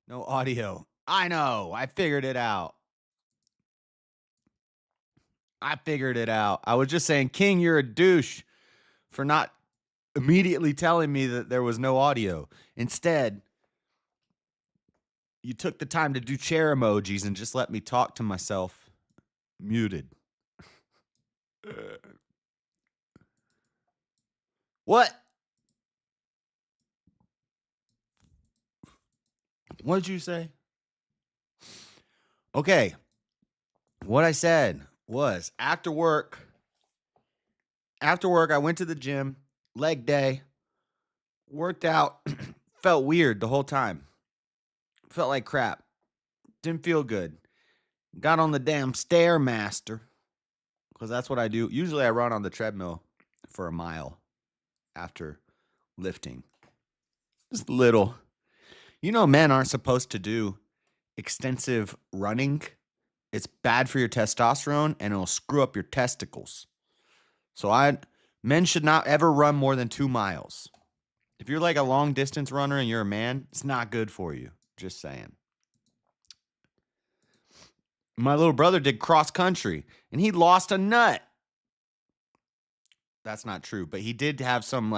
No audio. I know. I figured it out. I was just saying, King, you're a douche for not immediately telling me that there was no audio. Instead, you took the time to do chair emojis and just let me talk to myself muted. What? What did you say? Okay. What I said was after work, I went to the gym, leg day, worked out, felt weird the whole time. Felt like crap. Didn't feel good. Got on the damn Stairmaster because that's what I do. Usually I run on the treadmill for a mile after lifting. Just little. You know, men aren't supposed to do extensive running. It's bad for your testosterone and it'll screw up your testicles. So men should not ever run more than 2 miles. If you're like a long distance runner and you're a man, it's not good for you. Just saying. My little brother did cross country and he lost a nut. That's not true, but he did have some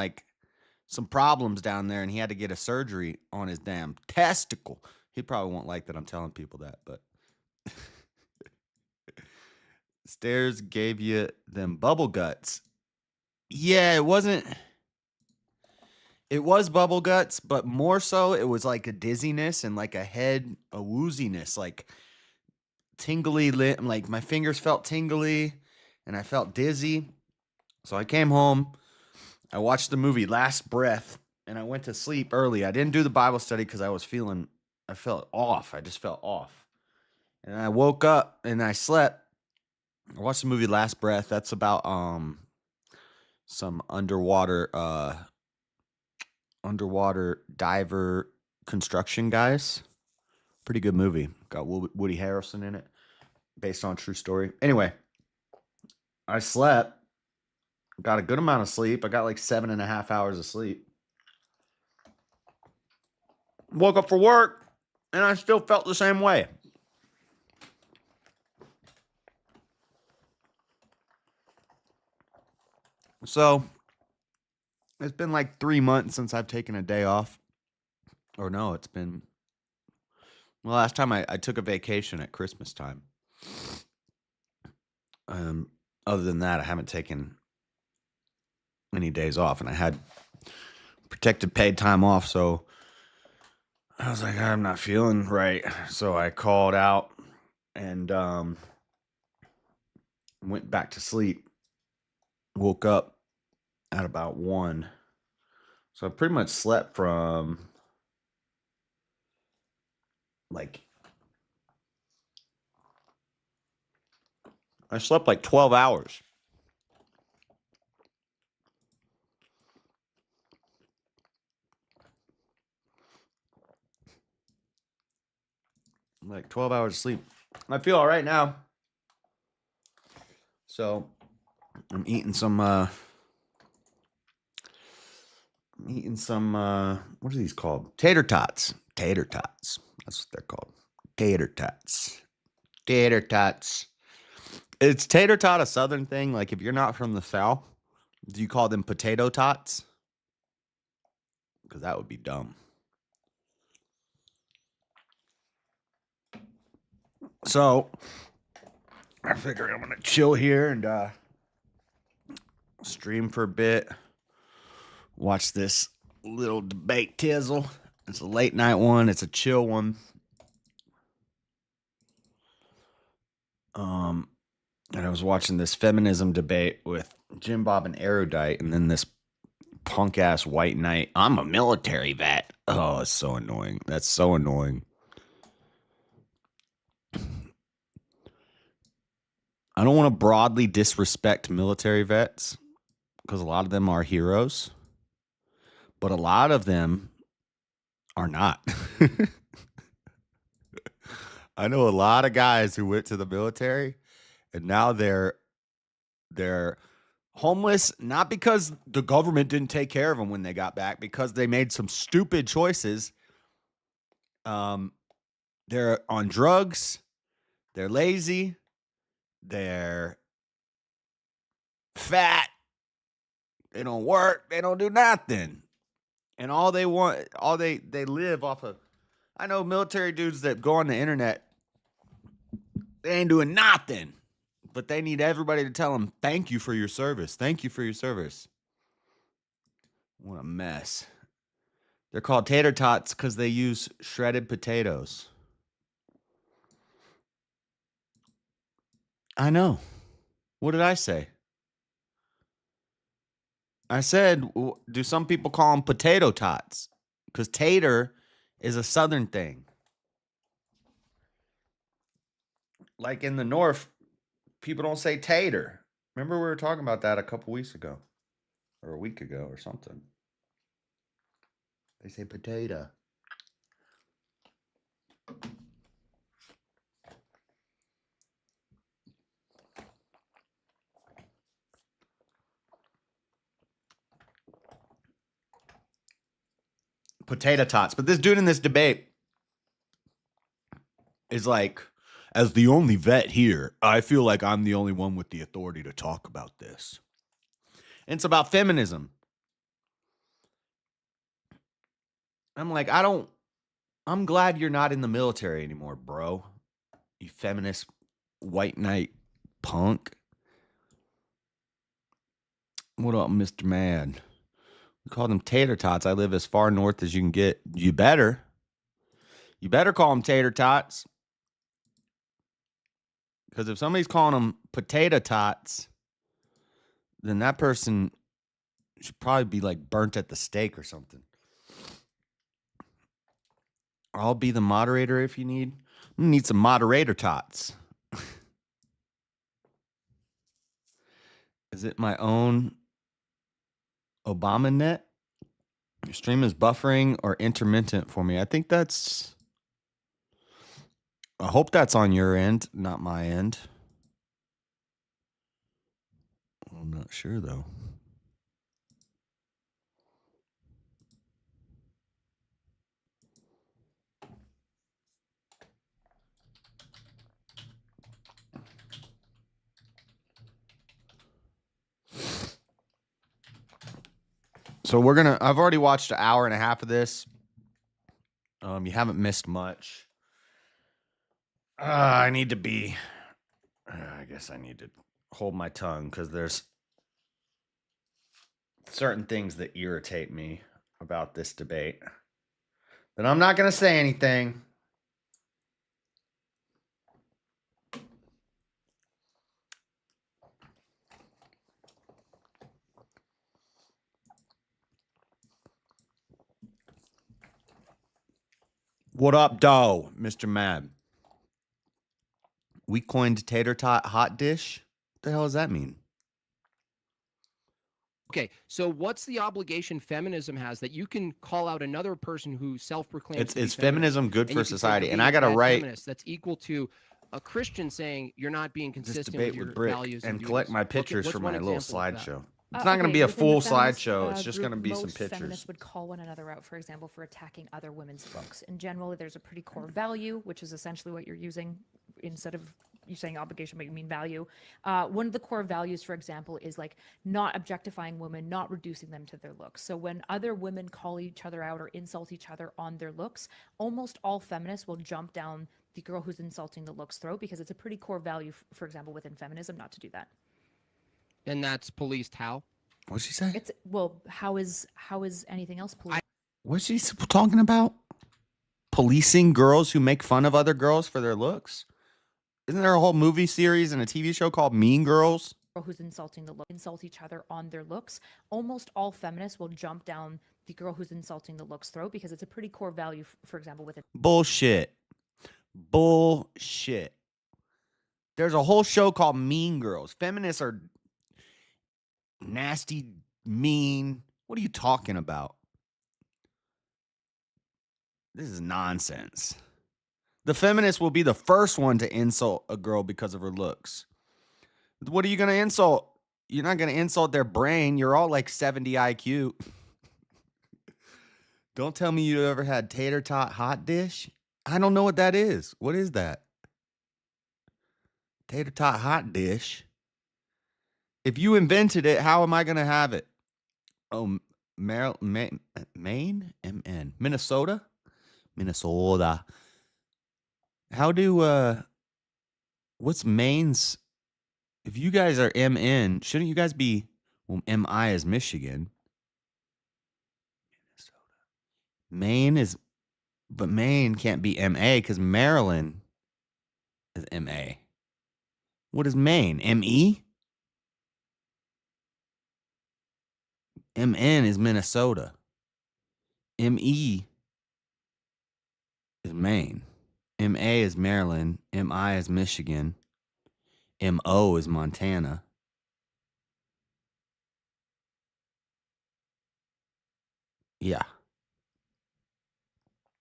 problems down there and he had to get a surgery on his damn testicle. He probably won't like that I'm telling people that, but Stairs gave you them bubble guts. Yeah, it was bubble guts, but more so it was like a dizziness and like a wooziness, like tingly, like my fingers felt tingly and I felt dizzy. So I came home, I watched the movie Last Breath, and I went to sleep early. I didn't do the Bible study because I felt off. I just felt off. And I woke up and I slept. I watched the movie Last Breath. That's about some underwater diver construction guys. Pretty good movie. Got Woody Harrelson in it, based on a true story. Anyway, I slept. Got a good amount of sleep. I got like 7.5 hours of sleep. Woke up for work, and I still felt the same way. So, it's been like 3 months since I've taken a day off. Or no, it's been... Well, last time I took a vacation at Christmas time. Other than that, I haven't taken any days off, and I had protected paid time off, so I was like, I'm not feeling right. So I called out and went back to sleep. Woke up at about 1. So I pretty much slept from I slept like 12 hours. Like 12 hours of sleep. I feel all right now. So I'm eating some what are these called? Tater tots. Tater tots. That's what they're called. Tater tots. Tater tots. Is tater tot a southern thing? Like if you're not from the South, do you call them potato tots? Because that would be dumb. So I figure I'm gonna chill here and stream for a bit. Watch this little debate tizzle. It's a late night one. It's a chill one. And I was watching this feminism debate with Jimbob and Erudite, and then this punk ass white knight. I'm a military vet. Oh, it's so annoying. That's so annoying. I don't want to broadly disrespect military vets because a lot of them are heroes, but a lot of them are not. I know a lot of guys who went to the military and now they're homeless, not because the government didn't take care of them when they got back, because they made some stupid choices They're on drugs. They're lazy. They're fat. They don't work. They don't do nothing. And all they want, they live off of. I know military dudes that go on the internet. They ain't doing nothing. But they need everybody to tell them, thank you for your service. Thank you for your service. What a mess. They're called tater tots because they use shredded potatoes. I know. What did I say? I said, do some people call them potato tots? Because tater is a southern thing. Like in the north, people don't say tater. Remember we were talking about that a couple weeks ago. Or a week ago or something. They say potato. Potato tots. But this dude in this debate is like, as the only vet here, I feel like I'm the only one with the authority to talk about this. And it's about feminism. I'm like, I'm glad you're not in the military anymore, bro. You feminist white knight punk. What up, Mr. Man? We call them tater tots. I live as far north as you can get. You better call them tater tots. Because if somebody's calling them potato tots, then that person should probably be like burnt at the stake or something. I'll be the moderator if you need. I'm gonna need some moderator tots. Is it my own Obama net? Your stream is buffering or intermittent for me. I hope that's on your end, not my end. I'm not sure though. So I've already watched an hour and a half of this. You haven't missed much. I guess I need to hold my tongue because there's certain things that irritate me about this debate. But I'm not going to say anything. What up, dough, Mr. Mad? We coined tater tot hot dish. What the hell does that mean? Okay, so what's the obligation feminism has that you can call out another person who self-proclaims It's feminism good for society? And I got to write feminist. That's equal to a Christian saying you're not being consistent with your Brick values and collect my pictures for my little slideshow. It's not going to be a full slideshow. It's just going to be some pictures. Feminists would call one another out, for example, for attacking other women's books. And generally, there's a pretty core value, which is essentially what you're using instead of you saying obligation, but you mean value. One of the core values, for example, is like not objectifying women, not reducing them to their looks. So when other women call each other out or insult each other on their looks, almost all feminists will jump down the girl who's insulting the looks throat because it's a pretty core value, for example, within feminism, not to do that. And that's policed how? What'd she say? How is anything else policed? What's she talking about? Policing girls who make fun of other girls for their looks? Isn't there a whole movie series and a TV show called Mean Girls? Who's insult each other on their looks. Almost all feminists will jump down the girl who's insulting the looks throat because it's a pretty core value, for example, within. Bullshit. There's a whole show called Mean Girls. Feminists are nasty, mean. What are you talking about? This is nonsense. The feminist will be the first one to insult a girl because of her looks. What are you going to insult? You're not going to insult their brain. You're all like 70 IQ. Don't tell me you ever had tater tot hot dish. I don't know what that is. What is that? Tater tot hot dish. If you invented it, how am I going to have it? Oh, Maine? MN. Minnesota? Minnesota. How do, what's Maine's? If you guys are MN, shouldn't you guys be, well, MI is Michigan. Minnesota. Maine is, but Maine can't be MA because Maryland is MA. What is Maine? ME? MN is Minnesota. ME is Maine. MA is Maryland. MI is Michigan. MO is Montana. Yeah.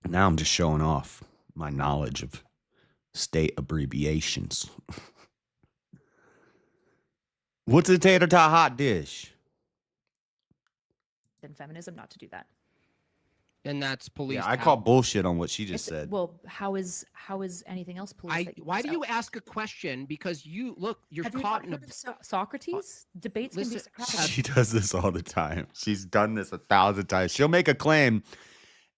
Now I'm just showing off my knowledge of state abbreviations. What's a tater tot hot dish? In feminism, not to do that. And that's police. Yeah, I call bullshit on what she just said. Well, how is anything else police? Why do you ask a question? Because you're Have you caught not in heard of Socrates? Debates can be listen, Socratic. She does this all the time. She's done this 1,000 times. She'll make a claim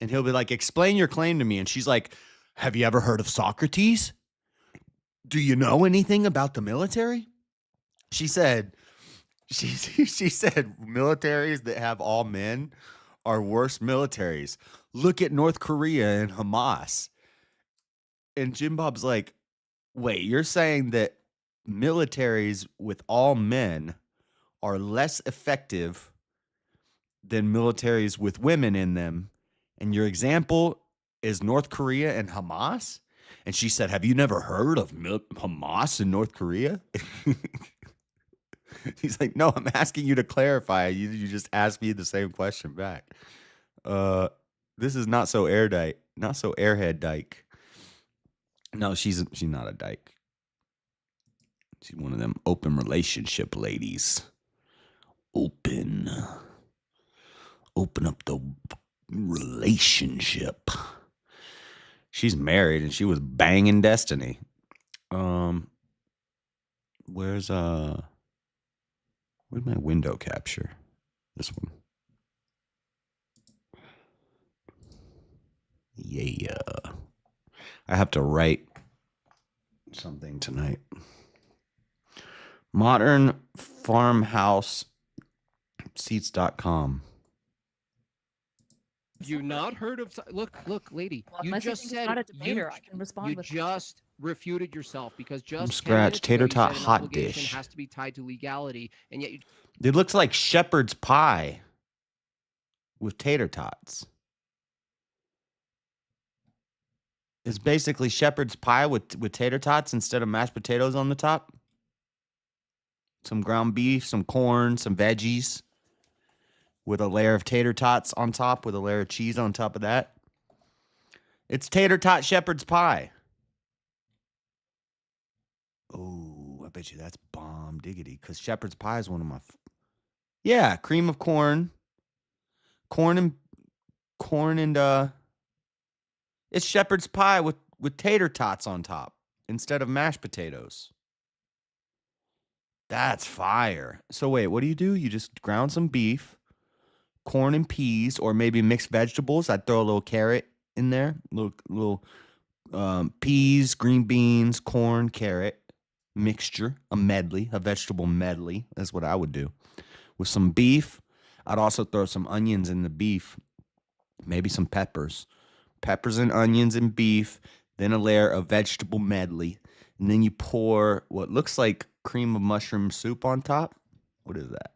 and he'll be like, explain your claim to me. And she's like, have you ever heard of Socrates? Do you know anything about the military? She said, she said militaries that have all men are worse militaries. Look at North Korea and Hamas. And Jimbob's like, wait, you're saying that militaries with all men are less effective than militaries with women in them. And your example is North Korea and Hamas? And she said, have you never heard of Hamas in North Korea? He's like, no, I'm asking you to clarify. You just asked me the same question back. This is not so airhead dyke. No, she's not a dyke. She's one of them open relationship ladies. Open up the relationship. She's married and she was banging Destiny. Where's my window capture? This one. Yeah. I have to write something tonight. Modern farmhouse seats.com. You not heard of? Look, lady. Well, You unless you just think it's said not a debater, I can respond you with just refuted yourself because just From 10 scratch, minutes ago tater you tot said an hot obligation dish. has to be tied to legality, and yet you It looks like shepherd's pie with tater tots. It's basically shepherd's pie with tater tots instead of mashed potatoes on the top. Some ground beef, some corn, some veggies with a layer of tater tots on top with a layer of cheese on top of that. It's tater tot shepherd's pie. Oh, I bet you that's bomb diggity because shepherd's pie is one of my... Yeah, cream of corn. Corn and it's shepherd's pie with tater tots on top instead of mashed potatoes. That's fire. So wait, what do? You just ground some beef, corn and peas, or maybe mixed vegetables. I'd throw a little carrot in there, little peas, green beans, corn, carrot mixture, a vegetable medley. That's what I would do. With some beef, I'd also throw some onions in the beef, maybe some peppers and onions and beef, then a layer of vegetable medley, and then you pour what looks like cream of mushroom soup on top. What is that?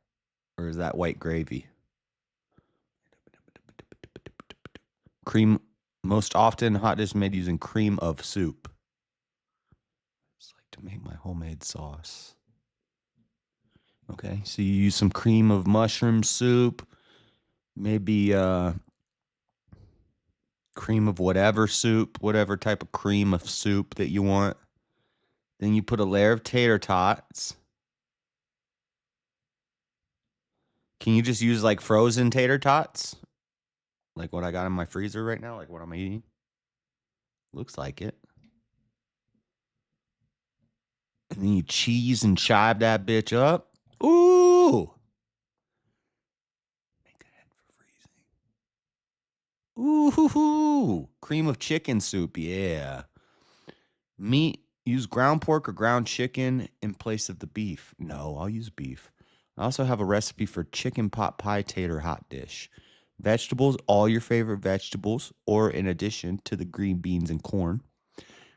Or is that white gravy? Cream, most often hot dish made using cream of soup. It's like to make my homemade sauce. Okay, so you use some cream of mushroom soup, maybe cream of whatever soup, whatever type of cream of soup that you want. Then you put a layer of tater tots. Can you just use like frozen tater tots? Like what I got in my freezer right now, like what I'm eating? Looks like it. And then you cheese and chive that bitch up. Ooh. Make a head for freezing. Ooh. Cream of chicken soup. Yeah. Meat. Use ground pork or ground chicken in place of the beef. No, I'll use beef. I also have a recipe for chicken pot pie tater hot dish. Vegetables, all your favorite vegetables, or in addition to the green beans and corn.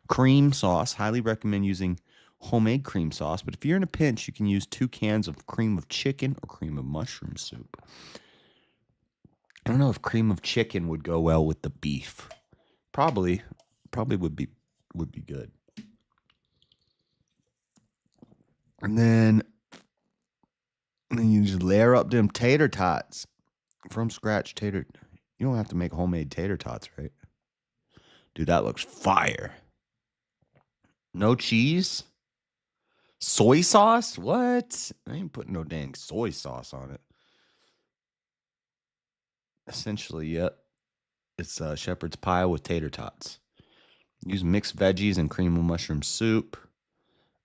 Cream sauce, highly recommend using homemade cream sauce, but if you're in a pinch, you can use 2 cans of cream of chicken or cream of mushroom soup. I don't know if cream of chicken would go well with the beef. Probably would be good. And then you just layer up them tater tots. From scratch tater. You don't have to make homemade tater tots, right? Dude, that looks fire. No cheese? Soy sauce? What? I ain't putting no dang soy sauce on it. Essentially, yep. It's shepherd's pie with tater tots. Use mixed veggies and cream of mushroom soup.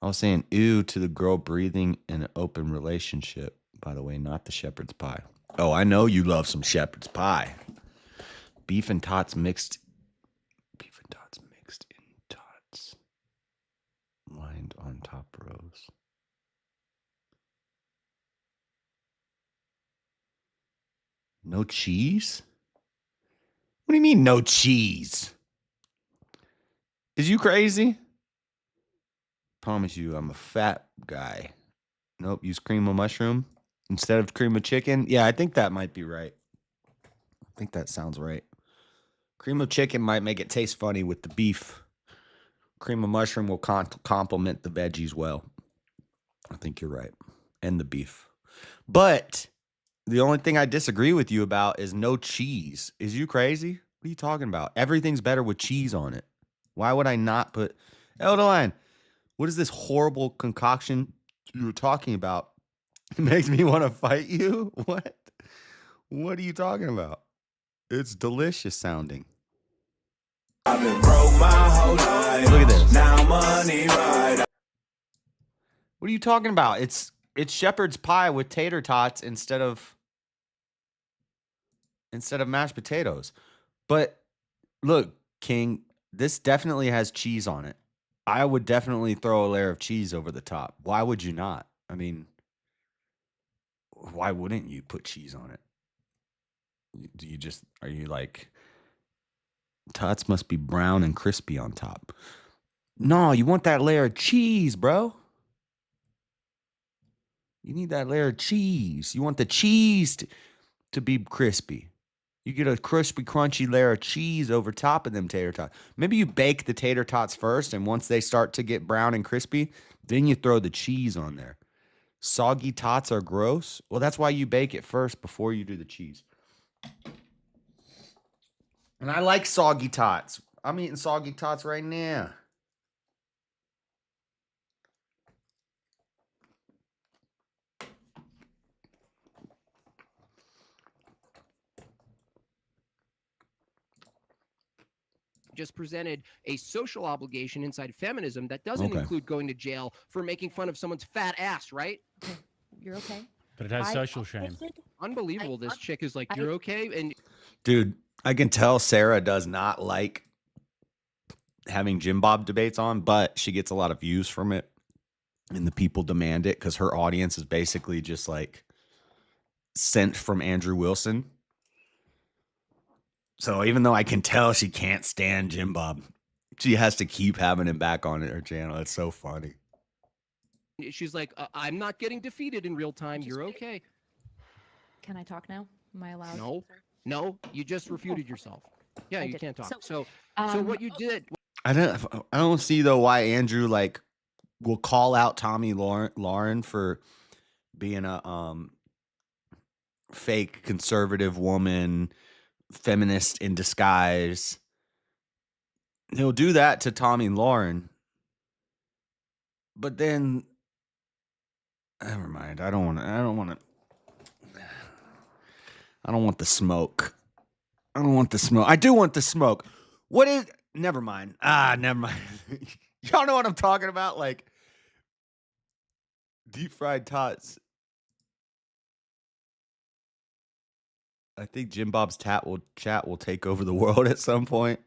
I was saying ew to the girl breathing in an open relationship. By the way, not the shepherd's pie. Oh, I know you love some shepherd's pie. Beef and tots mixed in tots. Lined on top rows. No cheese? What do you mean no cheese? Is you crazy? Promise you, I'm a fat guy. Nope, use cream of mushroom instead of cream of chicken. Yeah, I think that might be right. I think that sounds right. Cream of chicken might make it taste funny with the beef. Cream of mushroom will complement the veggies well. I think you're right. And the beef. But the only thing I disagree with you about is no cheese. Is you crazy? What are you talking about? Everything's better with cheese on it. Why would I not put... Eldeline, what is this horrible concoction you were talking about? It makes me want to fight you? What? What are you talking about? It's delicious sounding. I've been broke my whole life. Look at this. Now money right. What are you talking about? It's shepherd's pie with tater tots instead of mashed potatoes. But look, King, this definitely has cheese on it. I would definitely throw a layer of cheese over the top. Why would you not? I mean, why wouldn't you put cheese on it? Are you like, tots must be brown and crispy on top. No, you want that layer of cheese, bro. You need that layer of cheese. You want the cheese to be crispy. You get a crispy, crunchy layer of cheese over top of them tater tots. Maybe you bake the tater tots first, and once they start to get brown and crispy, then you throw the cheese on there. Soggy tots are gross. Well, that's why you bake it first before you do the cheese. And I like soggy tots. I'm eating soggy tots right now. Just presented a social obligation inside feminism that doesn't include going to jail for making fun of someone's fat ass, right? Okay. You're okay. But it has social shame. Unbelievable. This chick is like, you're okay? And dude, I can tell Sarah does not like having Jimbob debates on, but she gets a lot of views from it. And the people demand it because her audience is basically just like sent from Andrew Wilson. So even though I can tell she can't stand Jimbob, she has to keep having him back on her channel. It's so funny. she's like, I'm not getting defeated in real time. You're okay. Can I talk now? Am I allowed? No, you just refuted yourself. Yeah, you can't talk. So what you did. I don't see though why Andrew like will call out Tommy Lauren for being a fake conservative woman, feminist in disguise. He'll do that to Tommy Lauren. But then never mind. I don't want the smoke. I don't want the smoke. I do want the smoke. What is Never mind. Never mind. Y'all know what I'm talking about? Like deep fried tots. I think Jimbob's chat will take over the world at some point.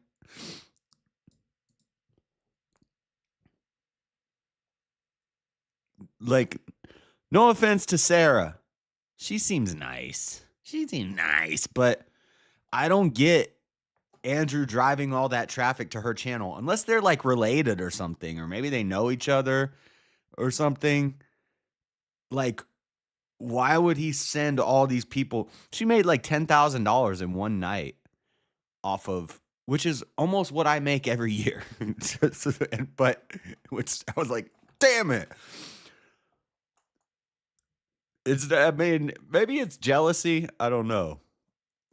Like, no offense to Sarah. She seems nice. But I don't get Andrew driving all that traffic to her channel unless they're like related or something, or maybe they know each other or something. Like, why would he send all these people? She made like $10,000 in one night off of, which is almost what I make every year. But which I was like, damn it. I mean, maybe it's jealousy. I don't know.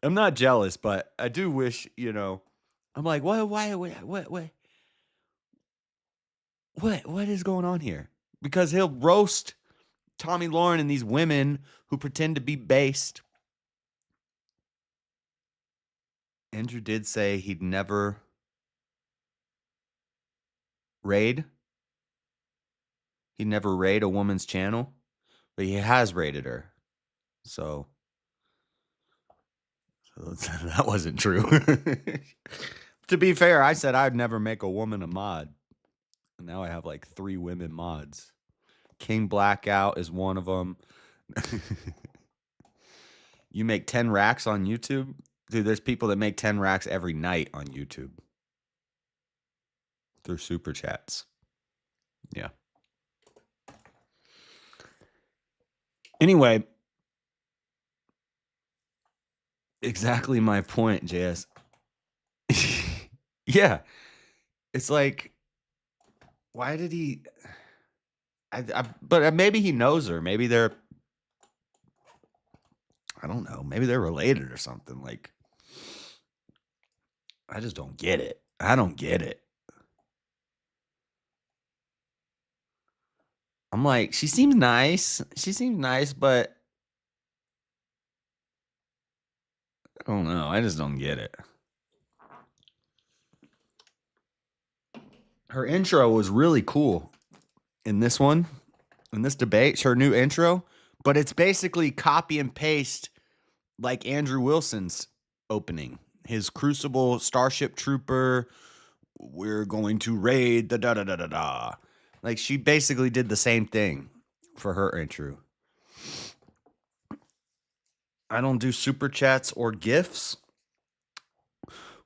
I'm not jealous, but I do wish, I'm like, what is going on here? Because he'll roast Tommy Lauren and these women who pretend to be based. Andrew did say he'd never raid. He'd never raid a woman's channel, but he has raided her. So that wasn't true. To be fair, I said I'd never make a woman a mod. And now I have like 3 women mods. King Blackout is one of them. You make 10 racks on YouTube? Dude, there's people that make 10 racks every night on YouTube through super chats. Yeah. Anyway, exactly my point, JS. Yeah. It's like, why did he... but maybe he knows her. Maybe they're... I don't know. Maybe they're related or something. Like, I just don't get it. I don't get it. I'm like, she seems nice. But I don't know. I just don't get it. Her intro was really cool in this debate, her new intro, but it's basically copy and paste like Andrew Wilson's opening. His Crucible Starship Trooper, we're going to raid the da-da-da-da-da. Like, she basically did the same thing for her intro. I don't do super chats or gifts.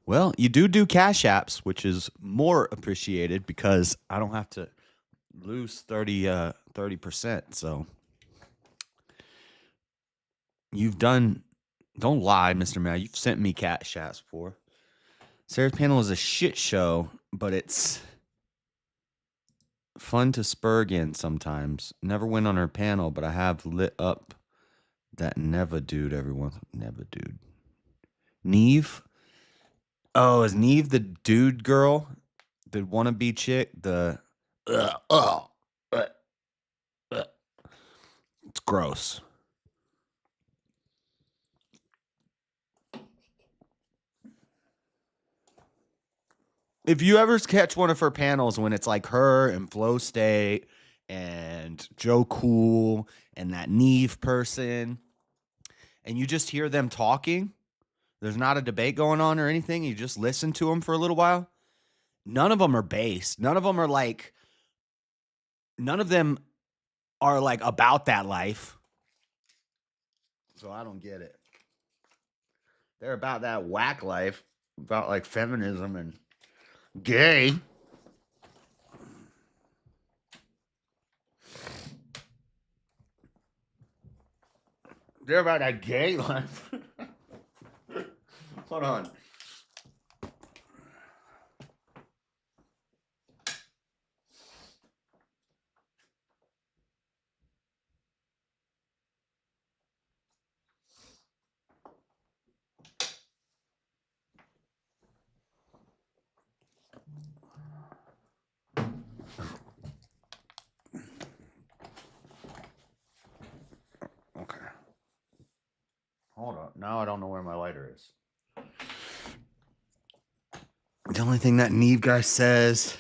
Well, you do cash apps, which is more appreciated because I don't have to lose 30%. So you've done, don't lie, Mr. Matt. You've sent me cash apps before. Sarah's panel is a shit show, but it's fun to spur again sometimes. Never went on her panel, but I have lit up that Neva dude, everyone. Neva dude. Neve? Oh, is Neve the dude girl? The wannabe chick? It's gross. If you ever catch one of her panels when it's like her and Flow State and Joe Cool and that Neve person, and you just hear them talking, there's not a debate going on or anything, you just listen to them for a little while, none of them are based. None of them are like about that life. So I don't get it. They're about that whack life, about like feminism and gay. They're about that gay life. Hold on. Okay. Hold on. Now I don't know where my lighter is. The only thing that Neve guy says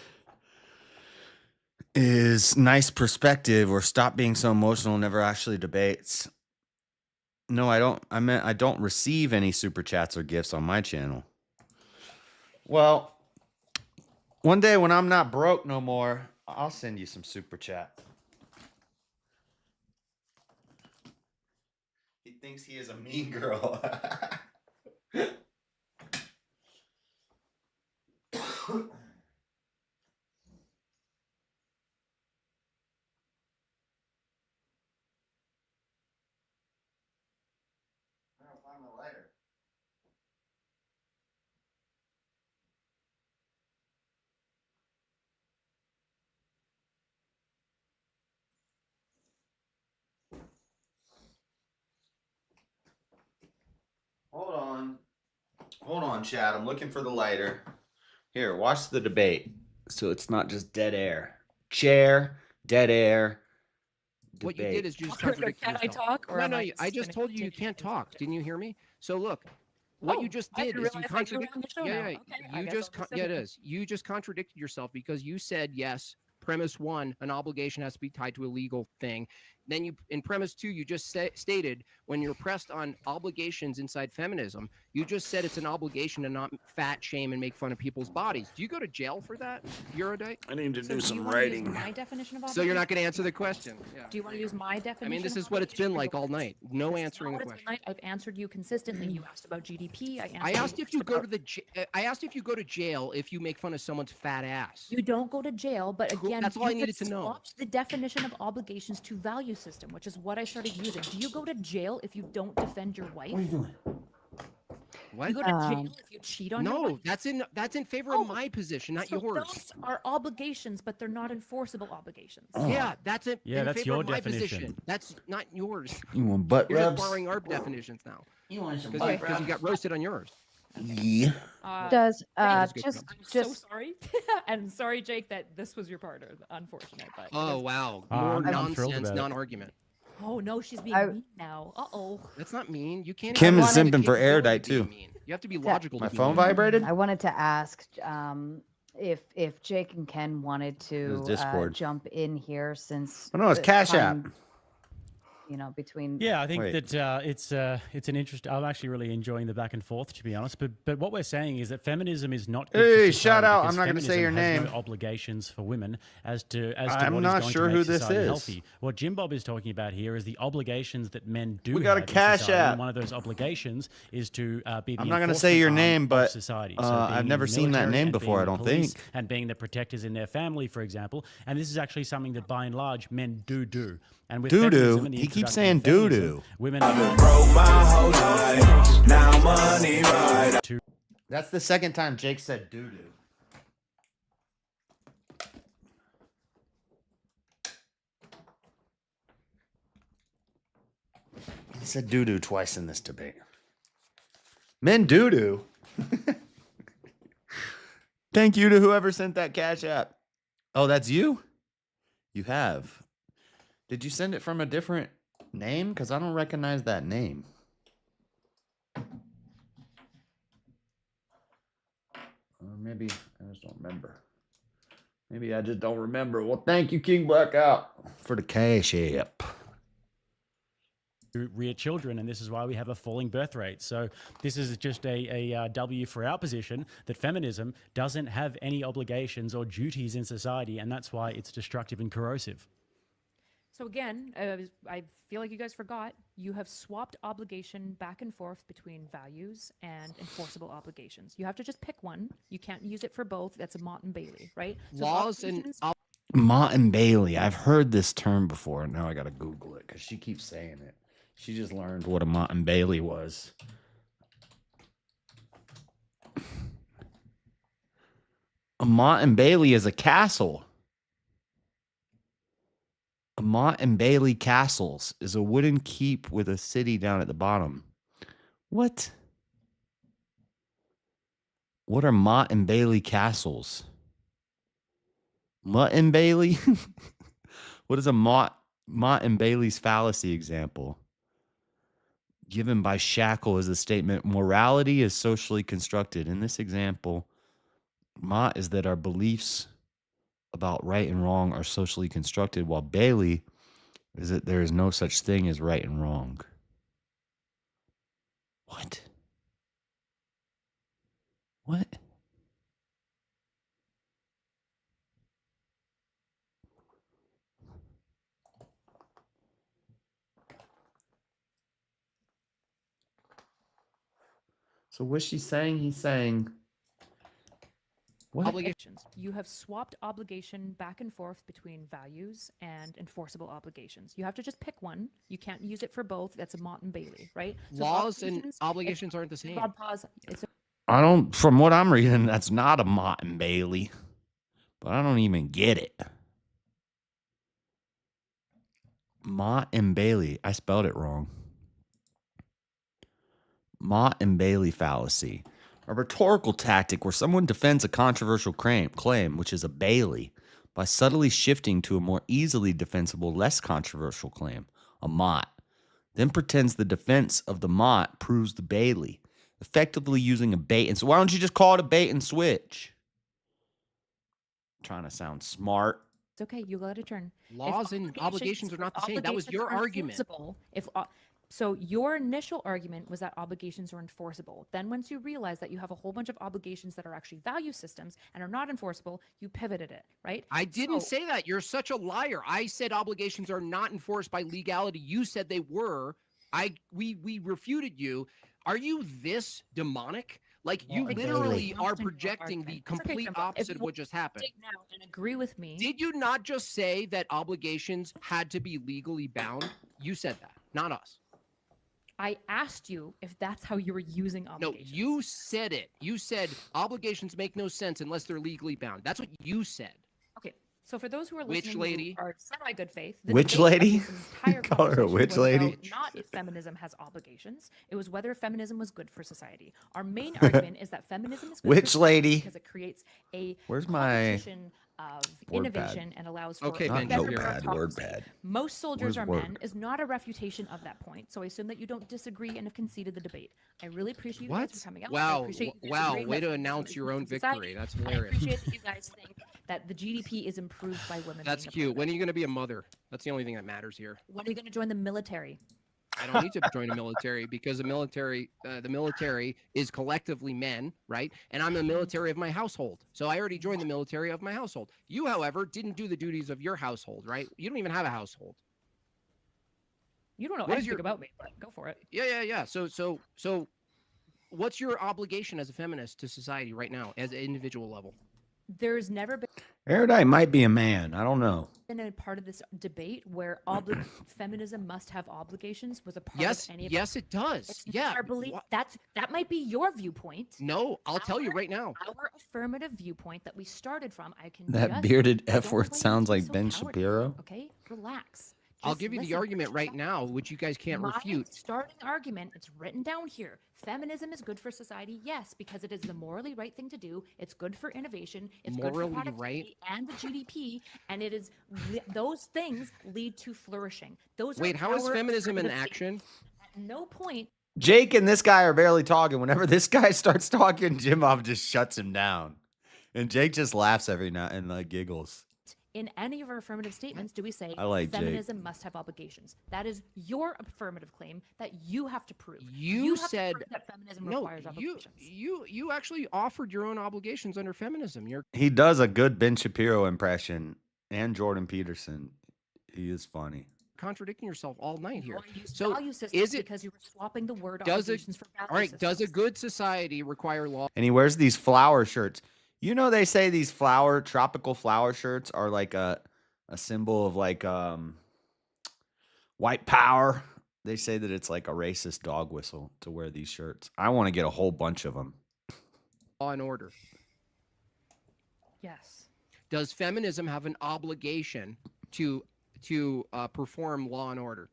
is nice perspective or stop being so emotional, never actually debates. No, I don't. I meant I don't receive any super chats or gifts on my channel. Well, one day when I'm not broke no more, I'll send you some super chat. He thinks he is a mean girl. Find my lighter. Hold on, Chad. I'm looking for the lighter. Here, watch the debate. So it's not just dead air. Chair, dead air. What you did is you just Can contradicted I yourself. talk? Or No, am no, I I just just gonna told you you continue can't to talk. subject? Didn't you hear me? So look, what you just I did didn't is you realize that you were contradict. on the show Yeah, now. yeah. Okay, I You guess just I'll yeah, it listen. is. You just contradicted yourself because you said yes. Premise one, an obligation has to be tied to a legal thing. Then you, in premise two, you just stated when you're pressed on obligations inside feminism, you just said it's an obligation to not fat shame and make fun of people's bodies. Do you go to jail for that, Eurodite? I need to So do do you some want to use writing. my definition of So you're not obligation? going to answer the question. Yeah. Do you want to use my definition? I mean, this of is what it's been obligation or like all yours? night. No This is answering not the what it's been question. like. I've answered you consistently. You asked about GDP. I asked if you go to the. I asked if you go to jail if you make fun of someone's fat ass. You don't go to jail, but Cool. again, That's all you I needed have to know. swapped the definition of obligations to value system, which is what I started using. Do you go to jail if you don't defend your wife? What are you doing? What? You go to jail if you cheat on your No, wife? that's in favor Oh, of my position, not So yours. those are obligations, but they're not enforceable obligations. Yeah, that's it. Yeah, in that's favor your of my definition. position. That's not yours. You want butt You're just rubs? borrowing our definitions now You want some because butt you got roasted on yours. Yeah. Does That's good just enough. I'm so just sorry. And sorry, Jake, that this was your partner. Unfortunate, but Oh wow, Oh, more I'm thrilled nonsense, about it. non-argument. oh no, she's being I- mean now. Uh-oh. That's not mean. You can't. Kim even is logic simping for if you don't erudite, be too. mean. You have to be Yeah. logical. My to be phone mean. vibrated? I wanted to ask if Jake and Ken wanted to Discord. jump in here since Oh, no, it's the Cash time, App. You know, between Yeah, I think Wait. that it's an interest. I'm actually really enjoying the back and forth, to be honest. But what we're saying is that feminism is not. Good Hey, for shout society out. because I'm not gonna say feminism your has name. No obligations for women as to I'm what not is going sure to who make this society is. healthy. What Jimbob is talking about here is the obligations that men do. We got a have in Cash society, App. and one of those obligations is to be the I'm not gonna say your enforcement arm name, of but, society. I've being in never the seen that military name and before, being I the don't police think. and being the protectors in their family, for example. And this is actually something that, by and large, men do. And with Doo-doo. feminism and the He keeps introduction of saying feminism, doo-doo. women Broke my whole life. Now money right. That's the second time Jake said doo doo. He said doo doo twice in this debate. Men doo doo. Thank you to whoever sent that Cash App. Oh, that's you? You have. Did you send it from a different name? Because I don't recognize that name. Or maybe I just don't remember. Maybe I just don't remember. Well, thank you, King Blackout, for the Cash App. rear children, and this is why we have a falling birth rate. So this is just a W for our position that feminism doesn't have any obligations or duties in society, and that's why it's destructive and corrosive. So again, I feel like you guys forgot, you have swapped obligation back and forth between values and enforceable obligations. You have to just pick one. You can't use it for both. That's a Mott and Bailey, right? So Laws and obligations- Mott and Bailey. I've heard this term before. Now I got to Google it because she keeps saying it. She just learned what a Mott and Bailey was. A Mott and Bailey is a castle. A Mott and Bailey castles is a wooden keep with a city down at the bottom. What? What are Mott and Bailey castles? Mutt and Bailey? What is a Mott and Bailey's fallacy example? Given by Shackle as a statement, morality is socially constructed. In this example, Mott is that our beliefs about right and wrong are socially constructed, while Bailey is that there is no such thing as right and wrong. What? What? So what's she saying? He's saying what? Obligations. You have swapped obligation back and forth between values and enforceable obligations. You have to just pick one. You can't use it for both. That's a Mott and Bailey, right? So Laws and obligations aren't the same. Bob, pause. It's I don't. From what I'm reading, that's not a Mott and Bailey, but I don't even get it. Mott and Bailey. I spelled it wrong. Mott and Bailey fallacy. A rhetorical tactic where someone defends a controversial claim, which is a Bailey, by subtly shifting to a more easily defensible, less controversial claim, a Mott, then pretends the defense of the Mott proves the Bailey, effectively using a bait. And so why don't you just call it a bait and switch? Trying to sound smart. okay. You let it turn. Laws and obligations are not the same. That was your argument. So your initial argument was that obligations are enforceable. Then once you realize that you have a whole bunch of obligations that are actually value systems and are not enforceable, you pivoted it, right? I didn't say that. You're such a liar. I said obligations are not enforced by legality. You said they were. We refuted you. Are you this demonic? Like you literally are projecting the complete opposite of what just happened. Now and agree with me. Did you not just say that obligations had to be legally bound? You said that, not us. I asked you if that's how you were using No, obligations. you said it. You said obligations make no sense unless they're legally bound. That's what you said. Okay, so for those who are Witch listening lady? who are semi-good faith, the Witch debate of lady? this entire Call her a conversation witch was lady? about not if feminism has obligations. It was whether feminism was good for society. Our main argument is that feminism is good Witch for society lady? because it creates a Where's my competition of word pad? innovation and allows for Okay, a Ben, better go here. meritocracy. Word pad. Most soldiers Where's are work? men is not a refutation of that point. So I assume that you don't disagree and have conceded the debate. I really appreciate you What? guys for coming out. I Wow, appreciate you guys wow, agreeing way that to feminism announce is your good own for society. victory. That's I hilarious. appreciate that you guys think that the GDP is improved by women. That's being a part cute. of When it. are you going to be a mother? That's the only thing that matters here. When are you going to join the military? I don't need to join the military because the military is collectively men, right? And I'm the military of my household. So I already joined the military of my household. You, however, didn't do the duties of your household, right? You don't even have a household. You don't know What is anything your- about me, but go for it. Yeah. So what's your obligation as a feminist to society right now as an individual level? There's never Erudite might be a man. I don't know. been a part of this debate where feminism must have obligations was a part Yes, of any of yes, it does. It's not Yeah. our belief. wha- That might be your viewpoint. No, I'll tell you right now. Our affirmative viewpoint that we started from. I can That just- bearded I don't F know word why you sounds need to be like so Ben cowardly, Shapiro. Okay, relax. I'll Just give you the listen. argument right now, which you guys can't My refute. starting argument, it's written down here. Feminism is good for society, yes, because it is the morally right thing to do. It's good for innovation. It's good Morally for right? productivity and the GDP, and it is those things lead to flourishing. Those Wait, are how is our feminism in affirmative action? statements. At no point Jake and this guy are barely talking. Whenever this guy starts talking, Jimbob just shuts him down. And Jake just laughs every now and like giggles. in any of our affirmative statements do we say I like Jake. feminism must have obligations. That is your affirmative claim that you have to prove. You have to said prove that feminism no. requires obligations. You actually offered your own obligations under feminism. You're He does a good Ben Shapiro impression and Jordan Peterson. He is funny. contradicting yourself all night here. You wanna use So value systems is it because you were swapping the word does it obligations for value all right? Does a systems. good society require law? And he wears these flower shirts. You know, they say these tropical flower shirts are like a symbol of like white power. They say that it's like a racist dog whistle to wear these shirts. I want to get a whole bunch of them. Law and order. Yes. Does feminism have an obligation to perform law and order?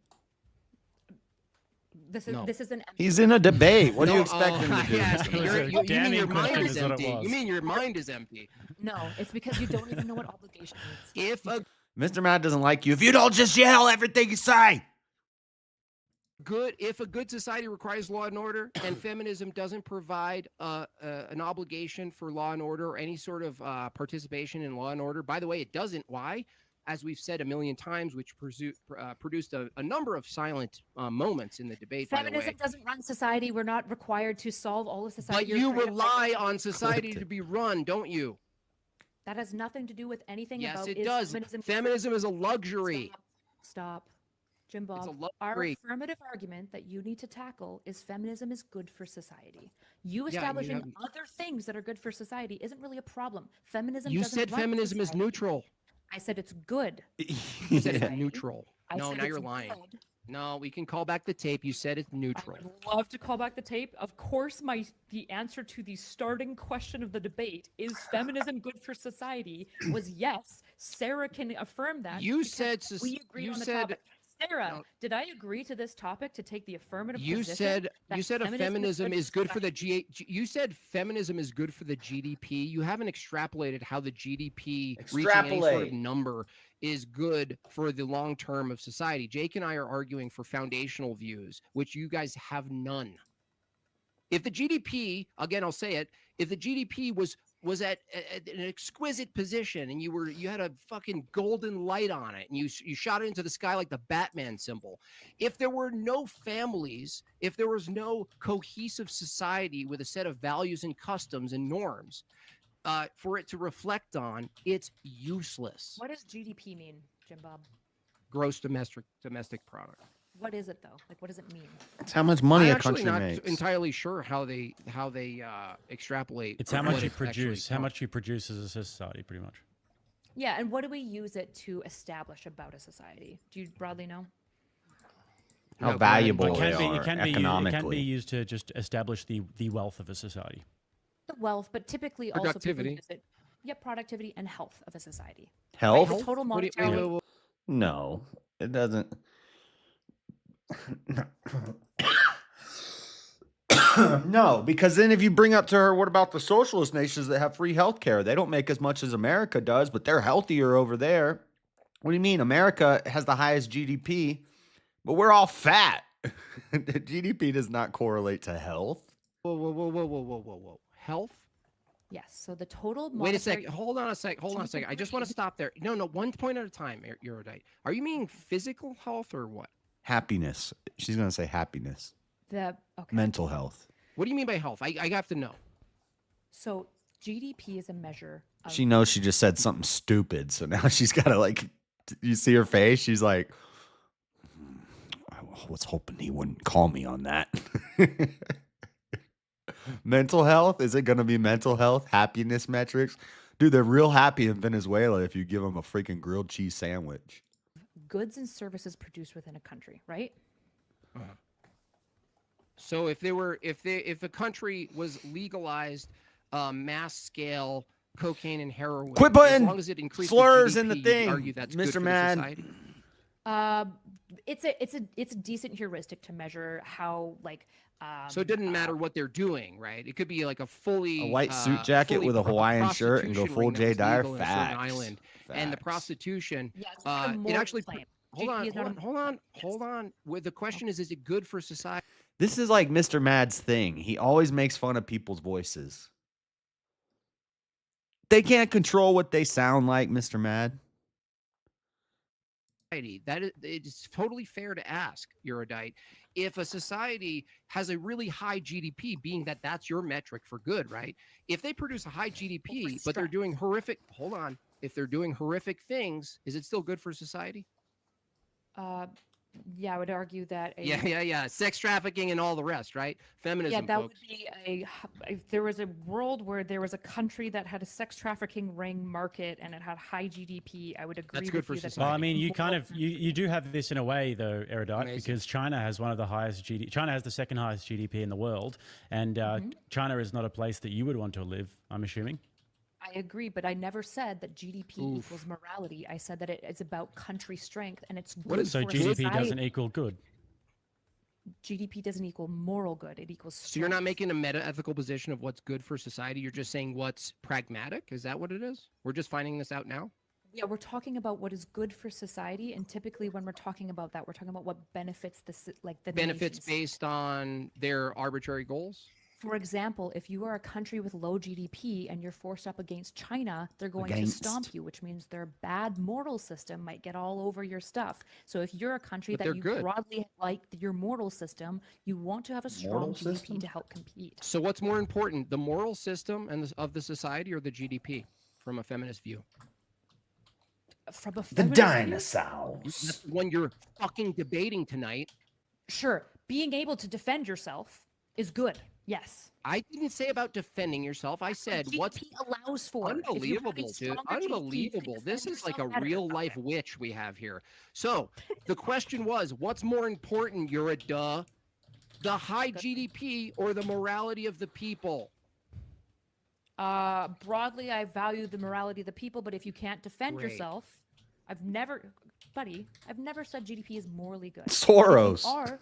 This is No. this is an He's in a debate. What do you No, expect him to do? yes, It was you're- a you mean damning your mind question is is what it empty. You was. mean your mind is empty. no. It's because you don't even know what obligation means. If a Mr. Matt doesn't like you if you don't just yell everything you say. if a good society requires law and order, and feminism doesn't provide an obligation for law and order or any sort of participation in law and order. By the way, it doesn't. Why? As we've said a million times, which produced a number of silent moments in the debate. Feminism doesn't run society. We're not required to solve all of society. But you rely on society to be run, don't you? That has nothing to do with anything yes, about. Yes, it does. Feminism is a luxury. Stop. Jimbob, our affirmative argument that you need to tackle is feminism is good for society. You establishing other things that are good for society isn't really a problem. Feminism. You said feminism is neutral. I said it's good. You said it's neutral. No, now you're lying. Good. No, we can call back the tape. You said it's neutral. I would love to call back the tape. Of course, the answer to the starting question of the debate is feminism good for society was yes. Sarah can affirm that. You said we agree on the topic. Sarah, did I agree to this topic to take the affirmative position? You said feminism is good for the you said feminism is good for the GDP. You haven't extrapolated how the GDP reaching any sort of number is good for the long term of society. Jake and I are arguing for foundational views, which you guys have none. If the GDP, again, I'll say it, if the GDP was at an exquisite position and you had a fucking golden light on it and you shot it into the sky like the Batman symbol, if there were no families, if there was no cohesive society with a set of values and customs and norms for it to reflect on, it's useless. What does GDP mean, Jimbob? Gross domestic product. What is it though? Like, what does it mean? It's how much money I'm a country actually makes. not entirely sure how they extrapolate. It's how much you produce. How much you produce as a society, pretty much. Yeah, and what do we use it to establish about a society? Do you broadly know? How valuable it they are economically. It can be used to just establish the wealth of a society. The wealth, but typically productivity. Also use it, productivity and health of a society. Health? Right? The total monetary. No, it doesn't. No, because then if you bring up to her, what about the socialist nations that have free health care? They don't make as much as America does, but they're healthier over there. What do you mean? America has the highest GDP, but we're all fat. The GDP does not correlate to health. Whoa. Health? Yes. So the total monetary... Wait a second. Hold on a second. I just want to stop there. No, 1 point at a time, Erudite. Are you meaning physical health or what? Happiness. She's going to say happiness. Mental health. What do you mean by health? I have to know. So GDP is a measure of... She knows she just said something stupid, so now she's got to you see her face? She's like, I was hoping he wouldn't call me on that. Mental health? Is it going to be mental health? Happiness metrics? Dude, they're real happy in Venezuela if you give them a freaking grilled cheese sandwich. Goods and services produced within a country, right? So if a country was legalized mass scale cocaine and heroin, quit putting as long as it increased slurs the GDP, in the thing, argue that's Mr. good for Mad. society. It's a decent heuristic to measure how so it didn't matter what they're doing, right? It could be like a white suit jacket with a Hawaiian shirt and go full J Dyer. Facts. And the prostitution. Yeah, it actually. Claim. Hold on. The question is it good for society? This is like Mr. Mad's thing. He always makes fun of people's voices. They can't control what they sound like, Mr. Mad. It's totally fair to ask, Erudite, if a society has a really high GDP, being that that's your metric for good, right? If they produce a high GDP, but they're doing horrific, if they're doing horrific things, is it still good for society? Yeah, I would argue that. Yeah. Sex trafficking and all the rest, right? Feminism. Yeah, that folks. would be if there was a world where there was a country that had a sex trafficking ring market and it had high GDP. I would agree. That's good for society. Well, I mean, you do have this in a way, though, Erudite, because China has one of the highest GDP. China has the second highest GDP in the world, and China is not a place that you would want to live, I'm assuming. I agree, but I never said that GDP equals morality. I said that it's about country strength and it's good. So GDP doesn't equal good. GDP doesn't equal moral good. It equals strength. So you're not making a meta-ethical position of what's good for society. You're just saying what's pragmatic. Is that what it is? We're just finding this out now. Yeah, we're talking about what is good for society, and typically when we're talking about that, we're talking about what benefits the Benefits nations. based on their arbitrary goals. For example, if you are a country with low GDP and you're forced up against China, they're going to stomp Against. you, which means their bad moral system might get all over your stuff. So if you're a country But that they're you good. broadly like your moral system, you want to have a strong Moral GDP system? to help compete. So what's more important, the moral system of the society or the GDP from a feminist view? From a The feminist view, dinosaurs. That's the one you're fucking debating tonight. sure, being able to defend yourself is good. Yes. I didn't say about defending yourself. I said what's GDP allows for. If you have a unbelievable, dude. stronger GDP, you can Unbelievable. This defend is like a yourself better. real life witch we have here. So the question was, what's more important? You're a duh. The high GDP or the morality of the people? Broadly, I value the morality of the people, but if you can't defend Great. yourself, I've never said GDP is morally good. Soros.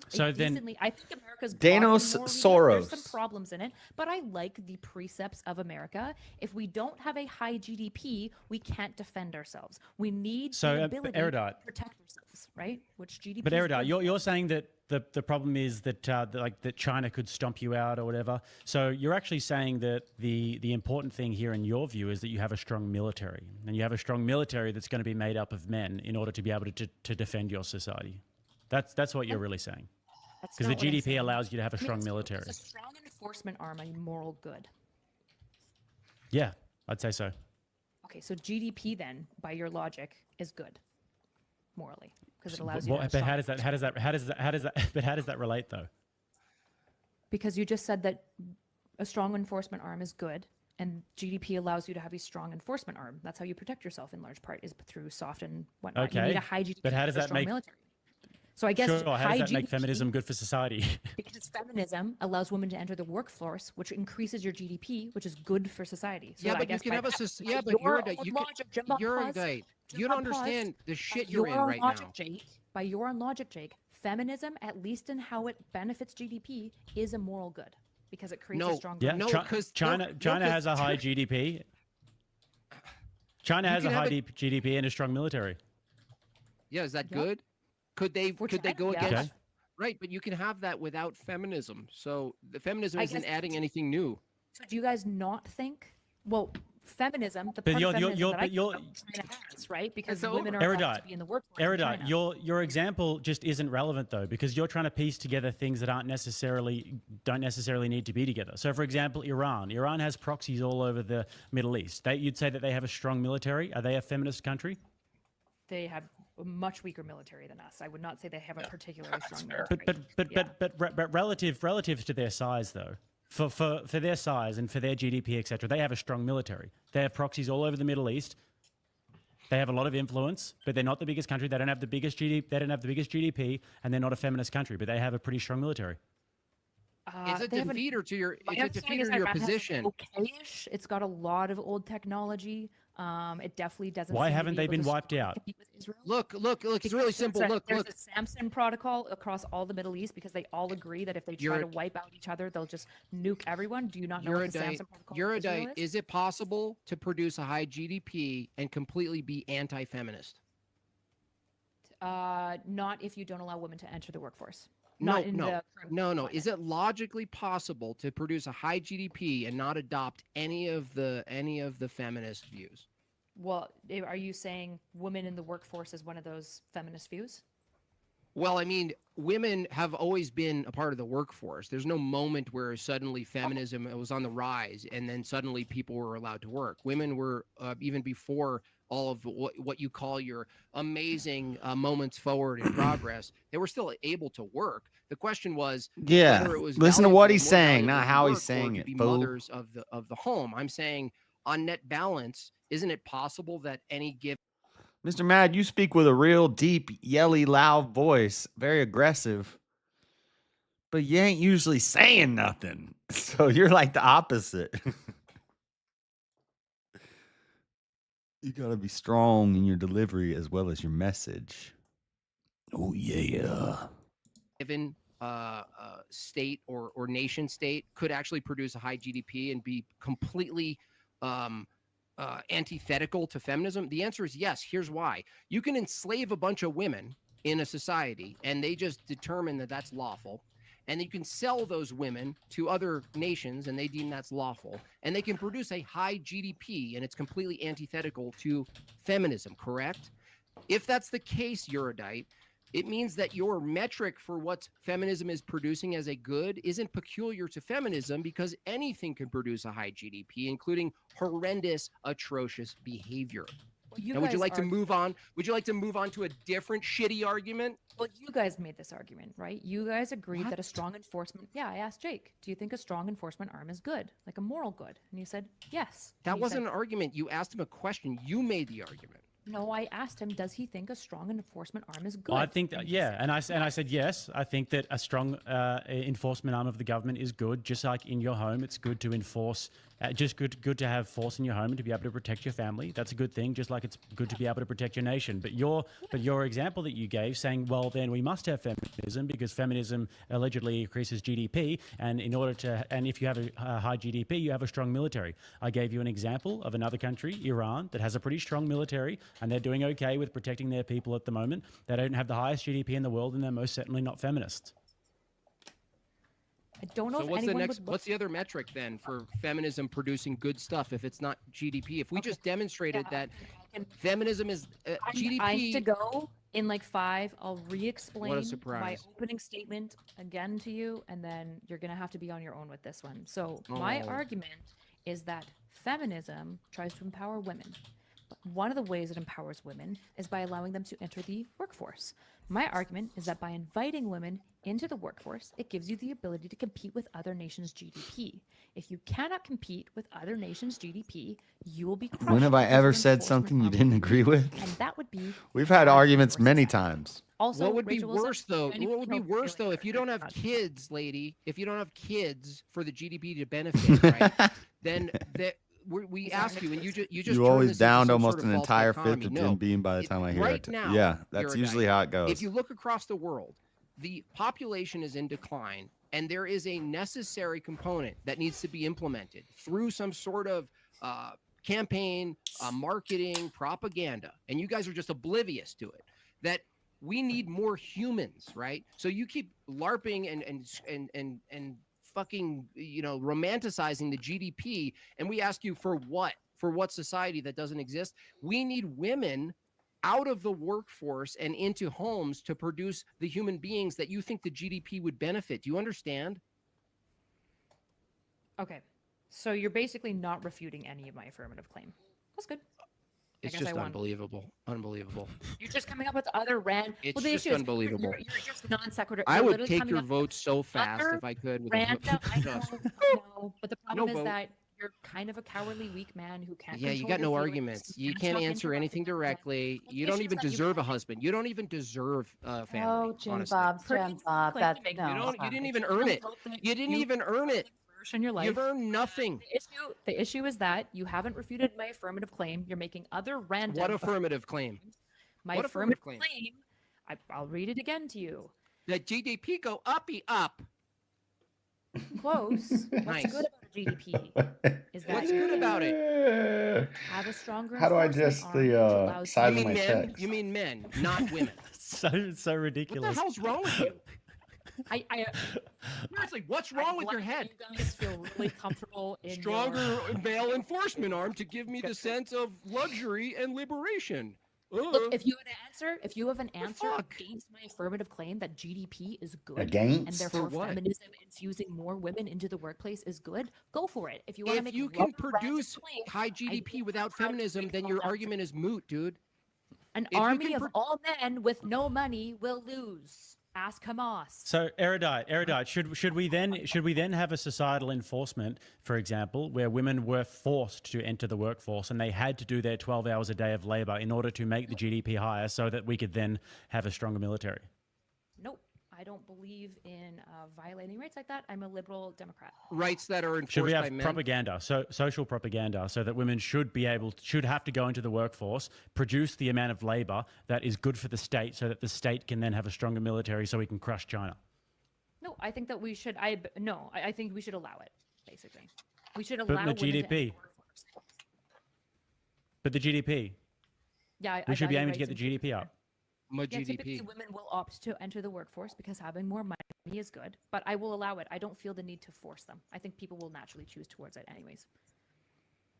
So then- I think America's Danos broadly morally good. There's some Soros. problems in it, but I like the precepts of America. If we don't have a high GDP, we can't defend ourselves. We need So, the ability Erudite. to protect ourselves, right? Which GDP. But is Erudite, good you're saying that the problem is that that China could stomp you out or whatever. So you're actually saying that the important thing here in your view is that you have a strong military, and you have a strong military that's going to be made up of men in order to be able to defend your society. That's what you're really saying. That's Because the not what I'm GDP saying. allows you to have a I mean, strong is military. a strong enforcement arm a moral good? Yeah, I'd say so. Okay, so GDP then, by your logic, is good morally because it allows you. Well, to have but strong but how does that relate though? Because you just said that a strong enforcement arm is good, and GDP allows you to have a strong enforcement arm. That's how you protect yourself in large part, is through soft and whatnot. You need Okay, a high GDP. but how does for a that strong make- military. So I guess Sure, how high does that make GDP feminism good for society? Because feminism allows women to enter the workforce, which increases your GDP, which is good for society. So Yeah, I but you guess can by have a that- yeah, by but you're your a own you logic, can, Jimbob, you're a pause. guy. You Jimbob, don't understand pause. the By shit you're in your own right logic, now. Jake, by your own logic, Jake, feminism, at least in how it benefits GDP, is a moral good because it creates a No, stronger. Yeah, No, Chi- 'cause- China no, China 'cause- has a high GDP. China You has a can have high a- GDP and a strong military. Yeah, is that Yep. good? Could they For could they China, go yeah. against? Right, but you can have that without feminism. So the feminism I isn't guess- adding anything new. So do you guys not think? Well, feminism, the But part you're- of you're- feminism you're- that I but you're- care about, China has, right? Because It's women are over. allowed Erudite, to be in the workforce. in Erudite, China. your example just isn't relevant though, because you're trying to piece together things that don't necessarily need to be together. So, for example, Iran has proxies all over the Middle East. You'd say that they have a strong military. Are they a feminist country? They have a much weaker military than us. I would not say they have a particularly strong military. But relative to their size though, for their size and for their GDP, etc., they have a strong military. They have proxies all over the Middle East. They have a lot of influence, but they're not the biggest country. They don't have the biggest GDP. They don't have the biggest GDP, and they're not a feminist country, but they have a pretty strong military. It's a they have an- defeater to your. my It's a understanding defeater is to your Iran has an position. Okay-ish. It's got a lot of old technology. It definitely doesn't. Why seem to haven't be they able been to wiped strongly out? compete with Israel. Look! It's Because really simple. there's Look! a Samson protocol across all the Middle East because they all agree that if they try You're- to wipe out each other, they'll just nuke everyone. Do you not know what the Eurodite, Samson protocol in Israel Eurodite, is? is it possible to produce a high GDP and completely be anti-feminist? Not if you don't allow women to enter the workforce. No, Not in no, the current no. climate. Is it logically possible to produce a high GDP and not adopt any of the feminist views? Well, are you saying women in the workforce is one of those feminist views? Well, I mean, women have always been a part of the workforce. There's no moment where suddenly feminism was on the rise and then suddenly people were allowed to work. Women were even before all of what you call your amazing moments forward in progress. They were still able to work. The question was, Yeah. whether it was Listen to what he's more saying, valuable not to how work he's or saying to it, be fool. mothers of the home. I'm saying, on net balance, isn't it possible that any given Mr. Mad, you speak with a real deep, yelly, loud voice, very aggressive, but you ain't usually saying nothing. So you're like the opposite. You gotta be strong in your delivery as well as your message. Oh yeah. given state or nation state could actually produce a high GDP and be completely antithetical to feminism? The answer is yes. Here's why. You can enslave a bunch of women in a society, and they just determine that that's lawful. And you can sell those women to other nations, and they deem that's lawful. And they can produce a high GDP, and it's completely antithetical to feminism, correct? If that's the case, Eurodite, it means that your metric for what feminism is producing as a good isn't peculiar to feminism, because anything can produce a high GDP, including horrendous, atrocious behavior. Now, would you like to move on? Would you like to move on to a different shitty argument? Well, you guys made this argument, right? You guys agreed that a strong enforcement. Yeah, I asked Jake, do you think a strong enforcement arm is good, like a moral good? And you said yes. That wasn't an argument. You asked him a question. You made the argument. No, I asked him, does he think a strong enforcement arm is good? I think that, yeah, and I said yes. I think that a strong enforcement arm of the government is good. Just like in your home, it's good to enforce. Just good to have force in your home and to be able to protect your family. That's a good thing. Just like it's good to be able to protect your nation. But your example that you gave, saying, well, then we must have feminism because feminism allegedly increases GDP, and if you have a high GDP, you have a strong military. I gave you an example of another country, Iran, that has a pretty strong military, and they're doing okay with protecting their people at the moment. They don't have the highest GDP in the world, and they're most certainly not feminists. I don't know so if what's anyone the next? What's the other metric then for feminism producing good stuff if it's not GDP? If we just demonstrated that feminism is GDP. I have to go in like 5. I'll re-explain What a my surprise. opening statement again to you, and then you're gonna have to be on your own with this one. So my argument is that feminism tries to empower women. But one of the ways it empowers women is by allowing them to enter the workforce. My argument is that by inviting women into the workforce, it gives you the ability to compete with other nations' GDP. If you cannot compete with other nations' GDP, you will be crushed. When have I because ever of said enforcement something you arm. didn't agree with? And that would be. We've had bad for arguments your many society. times. Also, What would be Rachel was worse like, though? "Jenny What would be killed worse though if you don't have God." kids, lady? If you don't have kids for the GDP to benefit, right? Then we These ask aren't you, and you just You turned always this into downed some almost sort of an false entire dichotomy. fifth of No. Jim Beam by the time I hear Right it. now, Yeah, that's Eurodite, usually how it goes. if you look across the world, the population is in decline, and there is a necessary component that needs to be implemented through some sort of campaign, marketing, propaganda, and you guys are just oblivious to it. That we need more humans, right? So you keep LARPing and fucking romanticizing the GDP, and we ask you for what? For what society that doesn't exist? We need women out of the workforce and into homes to produce the human beings that you think the GDP would benefit. Do you understand? Okay, so you're basically not refuting any of my affirmative claim. That's good. It's guess I just won. unbelievable. Unbelievable. You're just coming up with other It's the just issue is unbelievable. You're just non sequitur. I You're would literally take coming your up vote so fast other if I could. With random. I just- know, but the problem No is vote. that you're kind of a cowardly, weak man who can't. Yeah, you control got your no feelings, arguments. You can't can't stop answer interrupting anything others. directly. The You don't issue even is that you deserve a can't- husband. You don't even deserve a family. Oh, Jim honestly. Bob, Pretty Jim easy Bob. claim to That make. no. You stop. didn't even I earn really it. hope that You didn't even earn it. flourish in your life. You've earned nothing. The issue is that you haven't refuted my affirmative claim. You're making other random. What affirmative claim? My what affirmative affirmative claim. I'll read it again to you. The GDP go uppy up. Close. Nice. What's good about a GDP is that What's good about it? have a stronger. How do I enforcement adjust arm the which allows You size of mean my men? text? You mean men, not women. So What the ridiculous. hell's wrong with you? I Seriously, what's wrong with your head? You guys feel really comfortable in Stronger male enforcement arm to give me the sense of luxury and liberation. Look, if you have an answer fuck? against my affirmative claim that GDP is good and Against? therefore For what? feminism infusing more women into the workplace is good, go for it. If you want to If make you one can random produce claim, high GDP without proud to feminism, make then all your that. argument is moot, dude. An if you army can of pro- all men with no money will lose. Ask Hamas. So erudite. Should we then have a societal enforcement, for example, where women were forced to enter the workforce and they had to do their 12 hours a day of labor in order to make the GDP higher, so that we could then have a stronger military? Nope. I don't believe in violating rights like that. I'm a liberal Democrat. Rights that are enforced Should we by have men. propaganda, social propaganda, so that women should have to go into the workforce, produce the amount of labor that is good for the state, so that the state can then have a stronger military, so we can crush China? No, I think that we should. I think we should allow it. Basically, we should But allow the women to enter GDP. the workforce. But the GDP, Yeah, I we should be value aiming to get rights the and GDP up. My Yeah, typically GDP. women will opt to enter the workforce because having more money is good, but I will allow it. I don't feel the need to force them. I think people will naturally choose towards it anyways.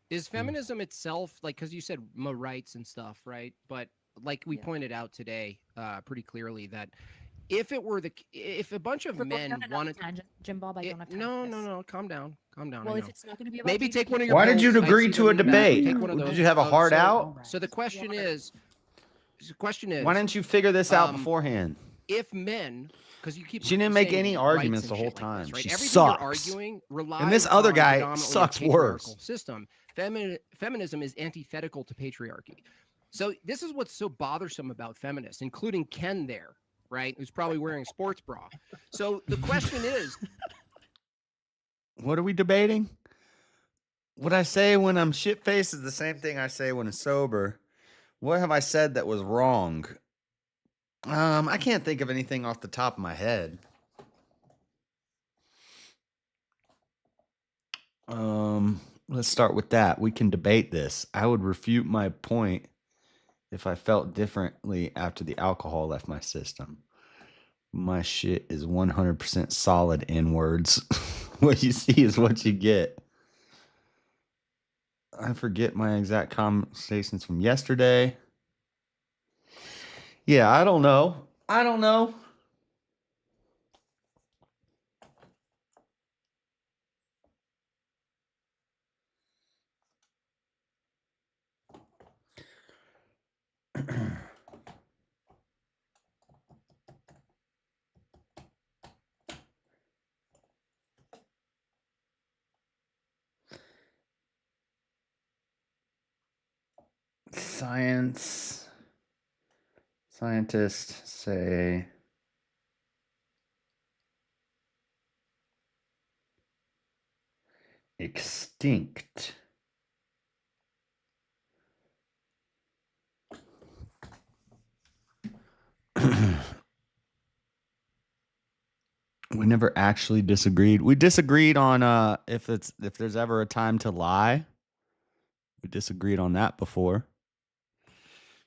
Is feminism itself like, because you said rights and stuff, right? But like we Yeah. pointed out today, pretty clearly that if it were if a bunch of We're going men down another wanted, tangent, Jimbob. I don't have time no, for no, this. no, calm down, calm down. Well, I if know. it's not going to be about Maybe take GDP, one of your Why did pills. you I'd agree see to a them in the back. debate? Take one of Did those. you have a heart out? So the question is, Why didn't you figure this out um, beforehand? if men, because you keep She didn't make saying any rights arguments and the whole shit like time. this, right? She Everything sucks. you're arguing relies And this other on guy predominantly a sucks worse. patriarchal system. Feminism is antithetical to patriarchy. So this is what's so bothersome about feminists, including Ken there, right? Who's probably wearing a sports bra. So the question is, What are we debating? What I say when I'm shit faced is the same thing I say when I'm sober. What have I said that was wrong? I can't think of anything off the top of my head. Let's start with that. We can debate this. I would refute my point if I felt differently after the alcohol left my system. My shit is 100% solid in words. What you see is what you get. I forget my exact conversations from yesterday. Yeah, I don't know. I don't know. Scientists say extinct. We never actually disagreed. We disagreed on if there's ever a time to lie. We disagreed on that before.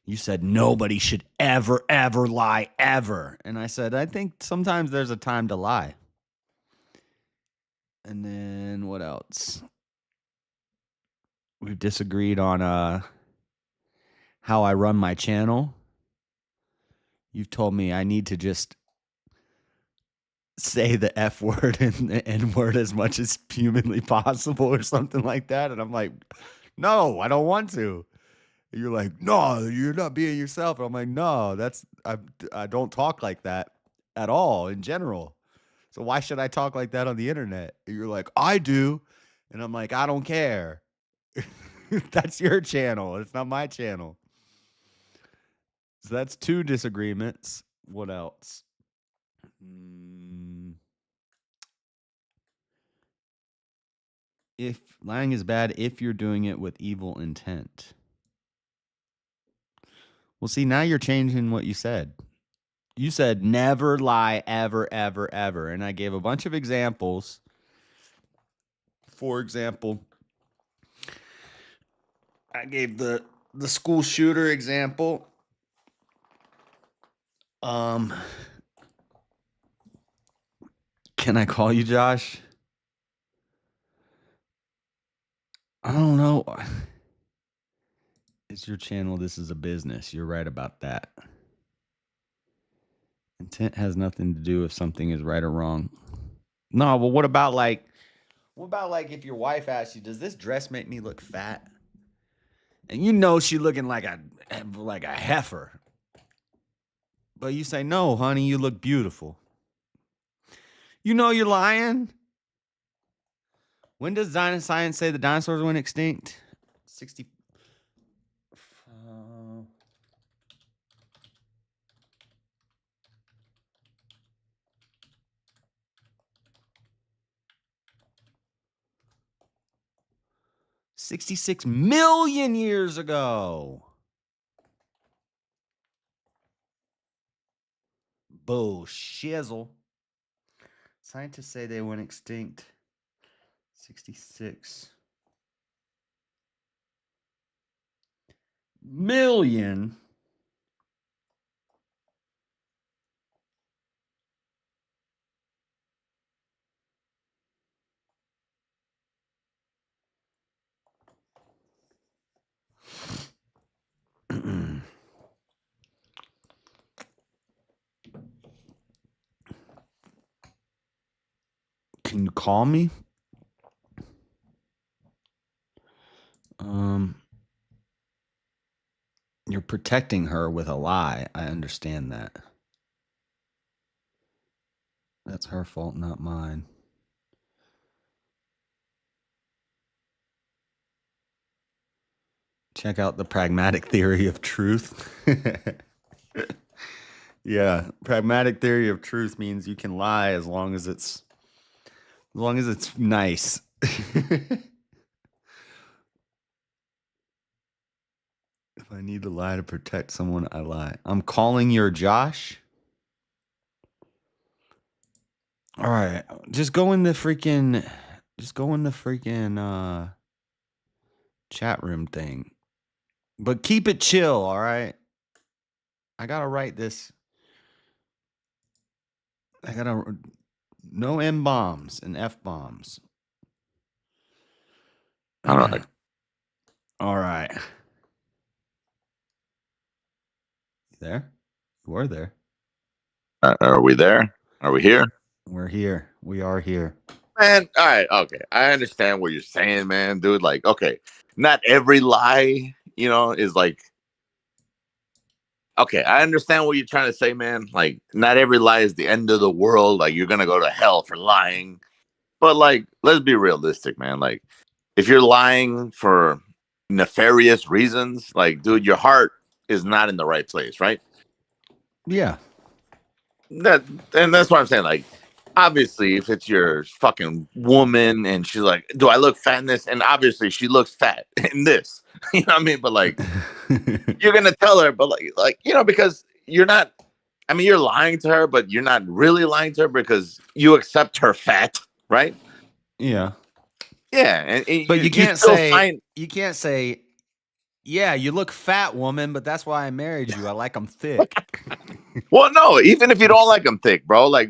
You said nobody should ever lie ever. And I said I think sometimes there's a time to lie. And then what else? We've disagreed on how I run my channel. You've told me I need to just say the F word and the N word as much as humanly possible or something like that. And I'm like, no, I don't want to. And you're like, no, you're not being yourself. And I'm like, no, I don't talk like that at all in general. So why should I talk like that on the internet? And you're like, I do. And I'm like, I don't care. That's your channel. It's not my channel. So that's two disagreements. What else? If lying is bad, if you're doing it with evil intent. Well, see, now you're changing what you said. You said never lie ever, ever, ever. And I gave a bunch of examples. For example, I gave the school shooter example. Can I call you Josh? I don't know. It's your channel. This is a business. You're right about that. Intent has nothing to do if something is right or wrong. No, but what about like if your wife asks you, does this dress make me look fat? And you know she looking like a heifer. But you say, no, honey, you look beautiful. You know you're lying. When does science say the dinosaurs went extinct? 60. 66 million years ago. Bullshizzle. Scientists say they went extinct 66. million. Can you call me? You're protecting her with a lie. I understand that. That's her fault, not mine. Check out the pragmatic theory of truth. Yeah, pragmatic theory of truth means you can lie as long as it's nice. If I need to lie to protect someone, I lie. I'm calling your Josh. All right, just go in the freaking chat room thing. But keep it chill, all right? I got to write this. No M bombs and F bombs. All right. All right. There? We're there. Are we there? Are we here? We're here. We are here. Man, all right, okay. I understand what you're saying, man, dude. Like, okay, not every lie, is like, okay, I understand what you're trying to say, man. Like, not every lie is the end of the world. Like, you're gonna go to hell for lying. But like, let's be realistic, man. Like, if you're lying for nefarious reasons, like, dude, your heart is not in the right place, right? Yeah. That's what I'm saying. Like, obviously, if it's your fucking woman and she's like, do I look fat in this? And obviously she looks fat in this. You know what I mean? But like, you're gonna tell her, but because you're not, I mean, you're lying to her, but you're not really lying to her because you accept her fat, right? Yeah. Yeah. But you can't say, yeah, you look fat, woman, but that's why I married you. I like them thick. Well, no, even if you don't like them thick, bro. Like,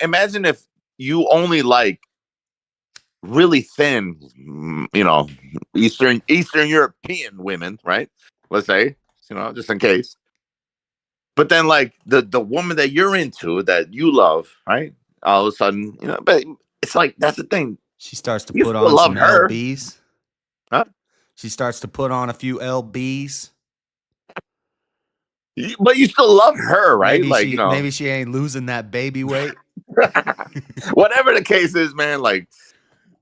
imagine if you only like really thin, Eastern European women, right? Let's say, just in case. But then, like, the woman that you're into, that you love, right? All of a sudden, but it's like, that's the thing. She starts to You put still on love some her. LBs. Huh? She starts to put on a few LBs. But you still love her, right? Maybe she ain't losing that baby weight. Whatever the case is, man, like,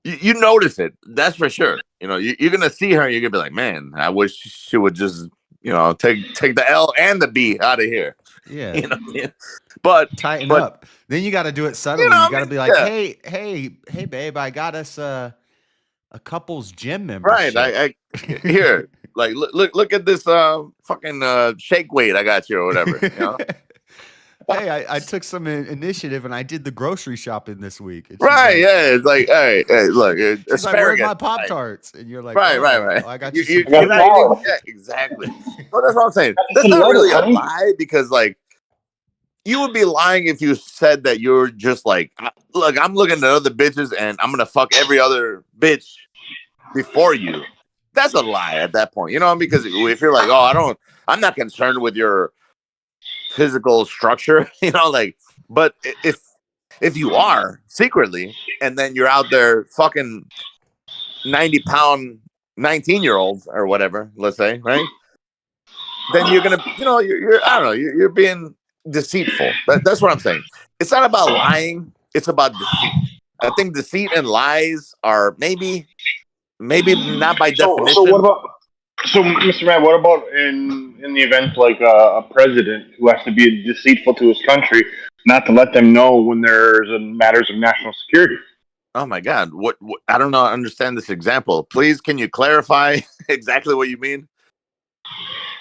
you notice it. That's for sure. You're going to see her and you're going to be like, man, I wish she would just, take the L and the B out of here. Yeah. But tighten up. Then you got to do it subtly. You got to be like, yeah. hey, babe, I got us a couple's gym membership. Right. I here, like, look at this fucking shake weight I got you or whatever. Hey, I took some initiative and I did the grocery shopping this week. Right, like, yeah. It's like, hey, look, she's like, where's my Pop-Tarts? And you're like, right. I got you some yeah, exactly. So that's what I'm saying. That's not really a lie, because, like, you would be lying if you said that you're just like, look, I'm looking at other bitches and I'm gonna fuck every other bitch before you. That's a lie at that point, because if you're like, oh, I'm not concerned with your physical structure, but if you are secretly, and then you're out there fucking 90-pound 19-year-olds or whatever, let's say, right? Then you're gonna, you're I don't know, you're being deceitful. That's what I'm saying. It's not about lying, it's about deceit. I think deceit and lies are maybe not by definition. So what about? So, Mr. Matt, what about in the event like a president who has to be deceitful to his country, not to let them know when there's matters of national security? Oh my God! What I don't know. Understand this example, please. Can you clarify exactly what you mean?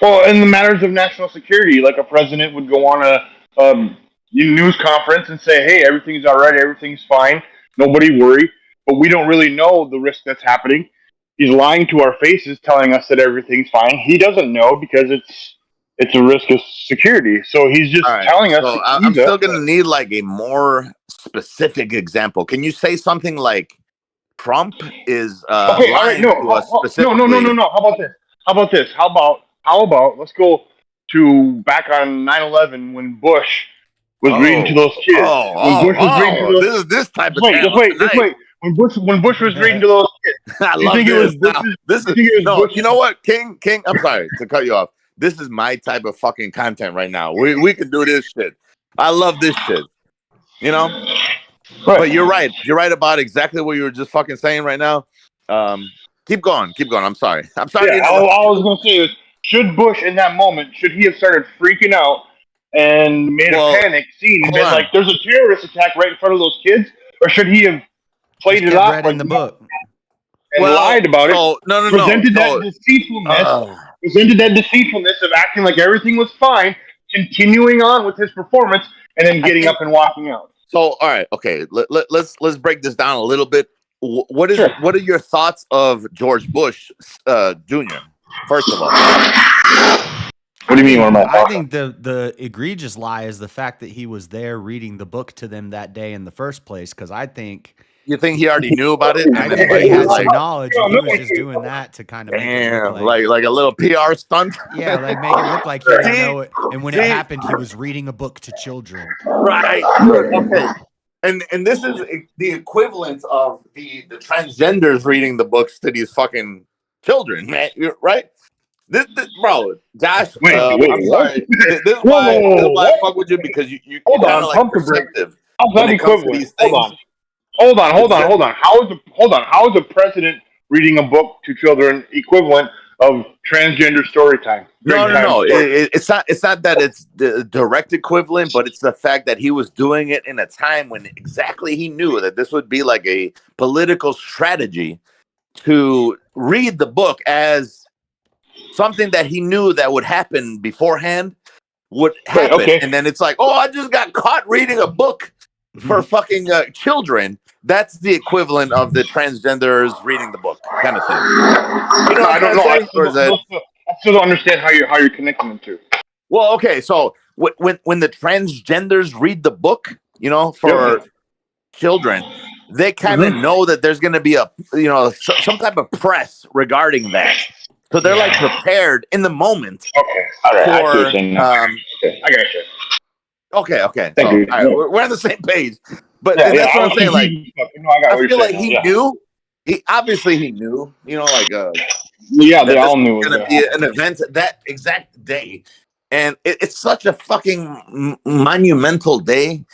Well, in the matters of national security, like a president would go on a news conference and say, "Hey, everything's all right, everything's fine, nobody worry," but we don't really know the risk that's happening. He's lying to our faces, telling us that everything's fine. He doesn't know because it's a risk of security. So he's just All right. telling us. So I'm still gonna need like a more specific example. Can you say something like Trump is Okay, all right, lying no, to us no, specifically? no. How about this? How about let's go to back on 9/11 when Bush was reading to those kids. When Bush was reading to those, This is this type of wait, channel just tonight. wait. When Bush was reading to those kids, I you love think it this. was Now, Bush's? this You is think it was no. Bush's? You know what, King? I'm sorry to cut you off. This is my type of fucking content right now. We can do this shit. I love this shit. You know. Right. But you're right. You're right about exactly what you were just fucking saying right now. Keep going. I'm sorry. I'm sorry. Yeah, all I was gonna say is, should Bush in that moment, should he have started freaking out and made a panic scene and been like, "There's a terrorist attack right in front of those kids," or should he have played it off read in the book and lied about it? No. Presented that deceitfulness of acting like everything was fine, continuing on with his performance, and then getting up and walking out. So, all right, okay. Let's break this down a little bit. What are your thoughts of George Bush Jr.? First of all, what do you mean? I think the egregious lie is the fact that he was there reading the book to them that day in the first place. Because I think you think he already knew about it. I think he had some knowledge, and he was just doing that to kind of make it look like a little PR stunt. Yeah, like make it look like he didn't know it. And when it happened, he was reading a book to children. Right. Okay. And this is the equivalent of the transgenders reading the books to these fucking children, man. Right? This bro, Josh. I'm sorry. This is why I fuck with you, because you're kind of like perceptive when it comes to these things. Hold on. How is a president reading a book to children equivalent of transgender story time? No. It's not that it's the direct equivalent, but it's the fact that he was doing it in a time when exactly he knew that this would be like a political strategy to read the book as something that he knew that would happen beforehand would happen. Okay. And then it's like, oh, I just got caught reading a book for fucking children. That's the equivalent of the transgenders reading the book kind of thing. You know, I don't know. I still don't understand how you're connecting them to. Well, okay, so when the transgenders read the book, you know, for children, they kind of know that there's going to be some type of press regarding that. So they're like prepared in the moment. Okay, all right. I got you. Okay. Thank you. All right, we're on the same page. But that's what I'm saying. Like, I feel like he knew. He obviously knew. You know, like they all knew it was going to be an event that exact day, and it's such a fucking monumental day.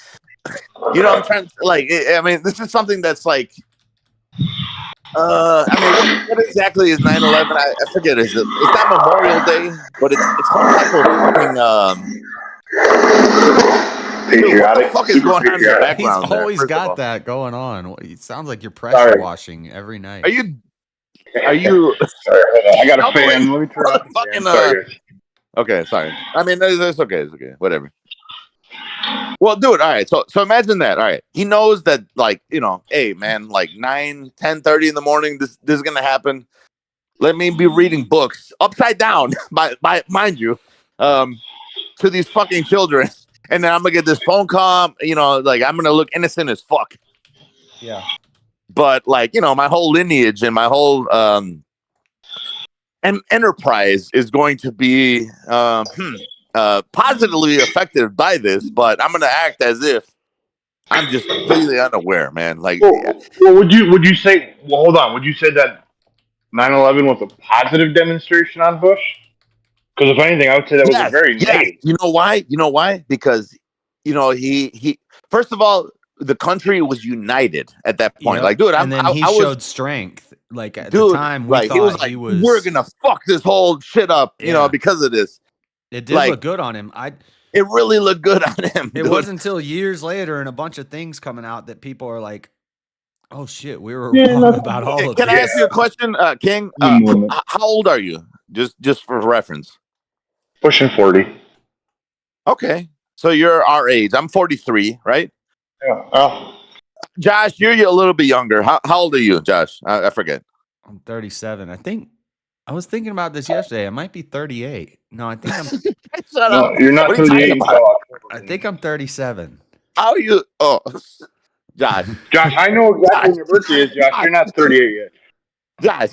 You know, I'm trying to like. I mean, this is something that's like. I mean, what exactly is 9/11? I forget. It's not Memorial Day, but it's some type of fucking. Dude, what the fuck is going on in the background? He's always got that going on. It sounds like you're pressure washing every night. Are you? Sorry, I got a fan. Let me turn Okay, sorry. I mean, it's okay. It's okay. Whatever. Well, dude, all right. So imagine that. All right. He knows that, like, you know, hey, man, like 9:30 in the morning, this is going to happen. Let me be reading books upside down, mind you, to these fucking children. And then I'm going to get this phone call, you know, like I'm going to look innocent as fuck. Yeah. But, like, you know, my whole lineage and my whole enterprise is going to be positively affected by this, but I'm gonna act as if I'm just completely unaware, man. Like, well, would you say? Well, hold on. Would you say that 9/11 was a positive demonstration on Bush? Because if anything, I would say that was a very negative. You know why? Because you know he first of all, the country was united at that point. Yep. Like, dude, he showed strength. Like at the time, we thought he was. We're gonna fuck this whole shit up, you know, because of this. It did look good on him. It really looked good on him. It wasn't until years later and a bunch of things coming out that people are like, "Oh shit, we were wrong about all of this." Can I ask you a question, King? How old are you? Just for reference. Pushing 40. Okay, so you're our age. I'm 43, right? Yeah. Josh, you're a little bit younger. How old are you, Josh? I forget. I'm 37. I think I was thinking about this yesterday. I might be 38. No, I think I'm. Shut No, up. you're not What are you 38 talking until about? October. I think I'm 37. How are you? Oh, Josh. Josh, I know exactly when your Josh. birthday is, Josh. You're not 38 yet. Josh,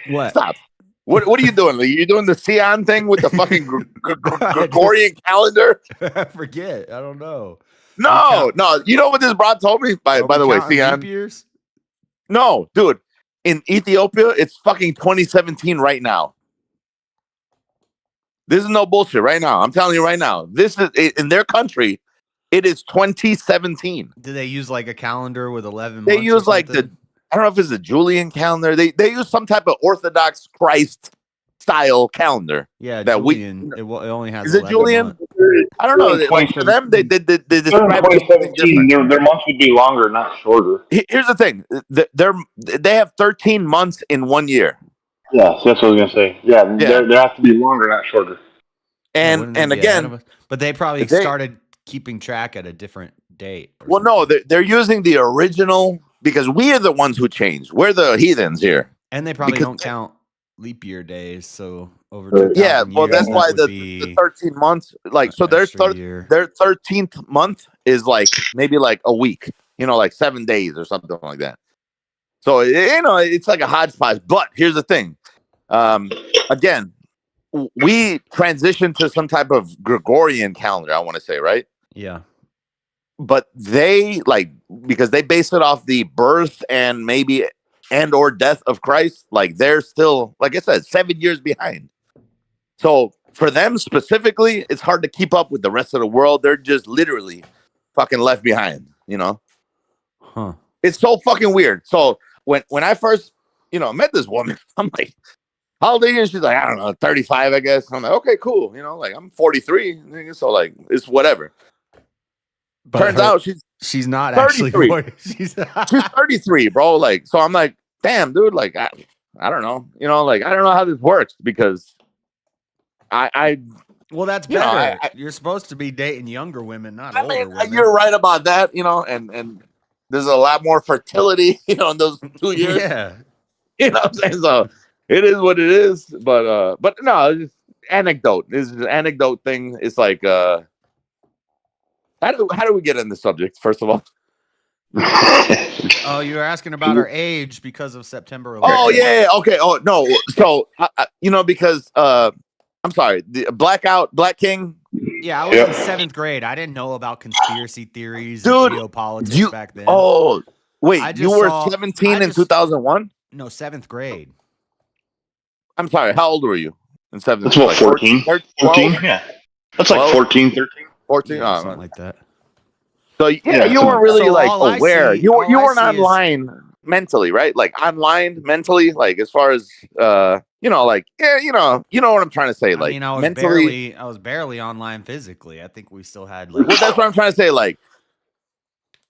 What? stop. What are you doing? Are you doing the Sion thing with the fucking Gregorian calendar? I forget. I don't know. No. You know what this broad told me? By the way, Sion. Leap years? No, dude. In Ethiopia, it's fucking 2017 right now. This is no bullshit right now. I'm telling you right now. This is in their country. It is 2017. Do they use like a calendar with 11 They months? use like I don't know if it's a Julian calendar. They use some type of Orthodox Christ style calendar. Yeah, that Julian. It only has. Is it 11 Julian? months. I don't know. Like for them, they describe it as something 2017, different. their months would be longer, not shorter. Here's the thing: they have 13 months in 1 year. Yes, that's what I was gonna say. Yeah. They have to be longer, not shorter. And again, but they probably started keeping track at a different date. Well, no, they're using the original because we are the ones who changed. We're the heathens here, and they probably don't count leap year days. So over 2,000 yeah. Well, years, that's why that the 13 months, like so, their 13th month is like maybe like a week, like 7 days or something like that. So it's like a hodgepodge. But here's the thing, again, we transitioned to some type of Gregorian calendar. I want to say, right? Yeah. But they because they base it off the birth and or death of Christ. Like they're still, like I said, 7 years behind. So for them specifically, it's hard to keep up with the rest of the world. They're just literally fucking left behind. Huh? It's so fucking weird. So when I first met this woman, I'm like, how old are you? And she's like, I don't know, 35, I guess. I'm like, okay, cool. Like I'm 43, so like it's whatever. But turns out she's not 33. actually. She's 33, bro. Like, so I'm like, damn, dude. Like, I don't know. Like, I don't know how this works because well, that's better. You're supposed to be dating younger women, not older women. You're right about that. And there's a lot more fertility, in those 2 years. Yeah. You know what I'm saying? So it is what it is. But no, it's just anecdote. This is an anecdote thing. It's like, how do we get in the subject, first of all? Oh, you were asking about our age because of September 11th. Oh, yeah. Okay. Oh, no. So, because, I'm sorry, the Black King. Yeah, I was in 7th grade. I didn't know about conspiracy theories and geopolitics back then. Oh, wait, you were 17 in 2001? No, 7th grade. I'm sorry, how old were you in 7th? That's what, 14? 14? Yeah. That's like 14, 13. 14, yeah, something like that. So yeah, you weren't really aware. You weren't online mentally, right? Like online mentally, like as far as you know what I'm trying to say. Like I was mentally, I was barely online physically. I think we still had like. Well, that's what I'm trying to say. Like,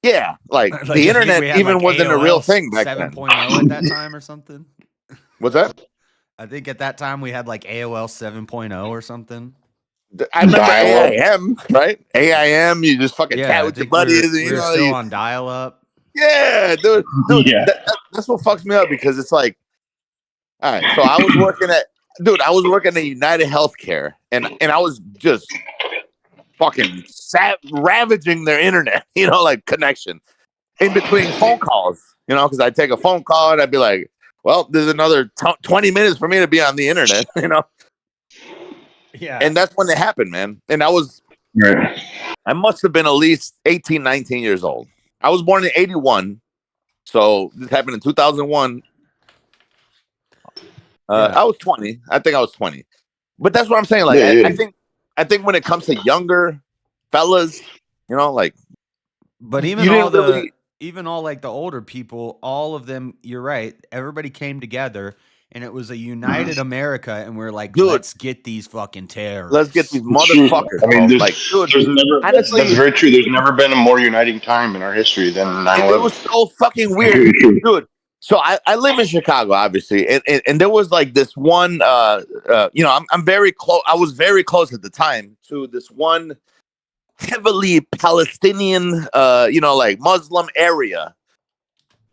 yeah, like the internet even wasn't a real thing back then. 7.0 at that time or something. What's that? I think at that time we had like AOL 7.0 or something. I remember AIM, right? AIM, you just fucking chat with your buddies. We're still on dial-up. Yeah, dude. Yeah. That's what fucks me up because it's like, all right. So I was working at United Healthcare, and I was just fucking ravaging their internet, like connection in between phone calls, because I'd take a phone call and I'd be like, well, there's another 20 minutes for me to be on the internet, Yeah. And that's when it happened, man. And I must have been at least 18, 19 years old. I was born in 81. So this happened in 2001. I was 20. I think I was 20. But that's what I'm saying. Like, I think when it comes to younger fellas, like. But even all like the older people, all of them, you're right. Everybody came together. And it was a united America, and we're like, dude, let's get these fucking terrorists. Let's get these motherfuckers. I mean, there's never, honestly, that's very true. There's never been a more uniting time in our history than 9/11. It was so fucking weird, dude. So I live in Chicago, obviously, and there was like this one, I'm very close. I was very close at the time to this one heavily Palestinian, like Muslim area.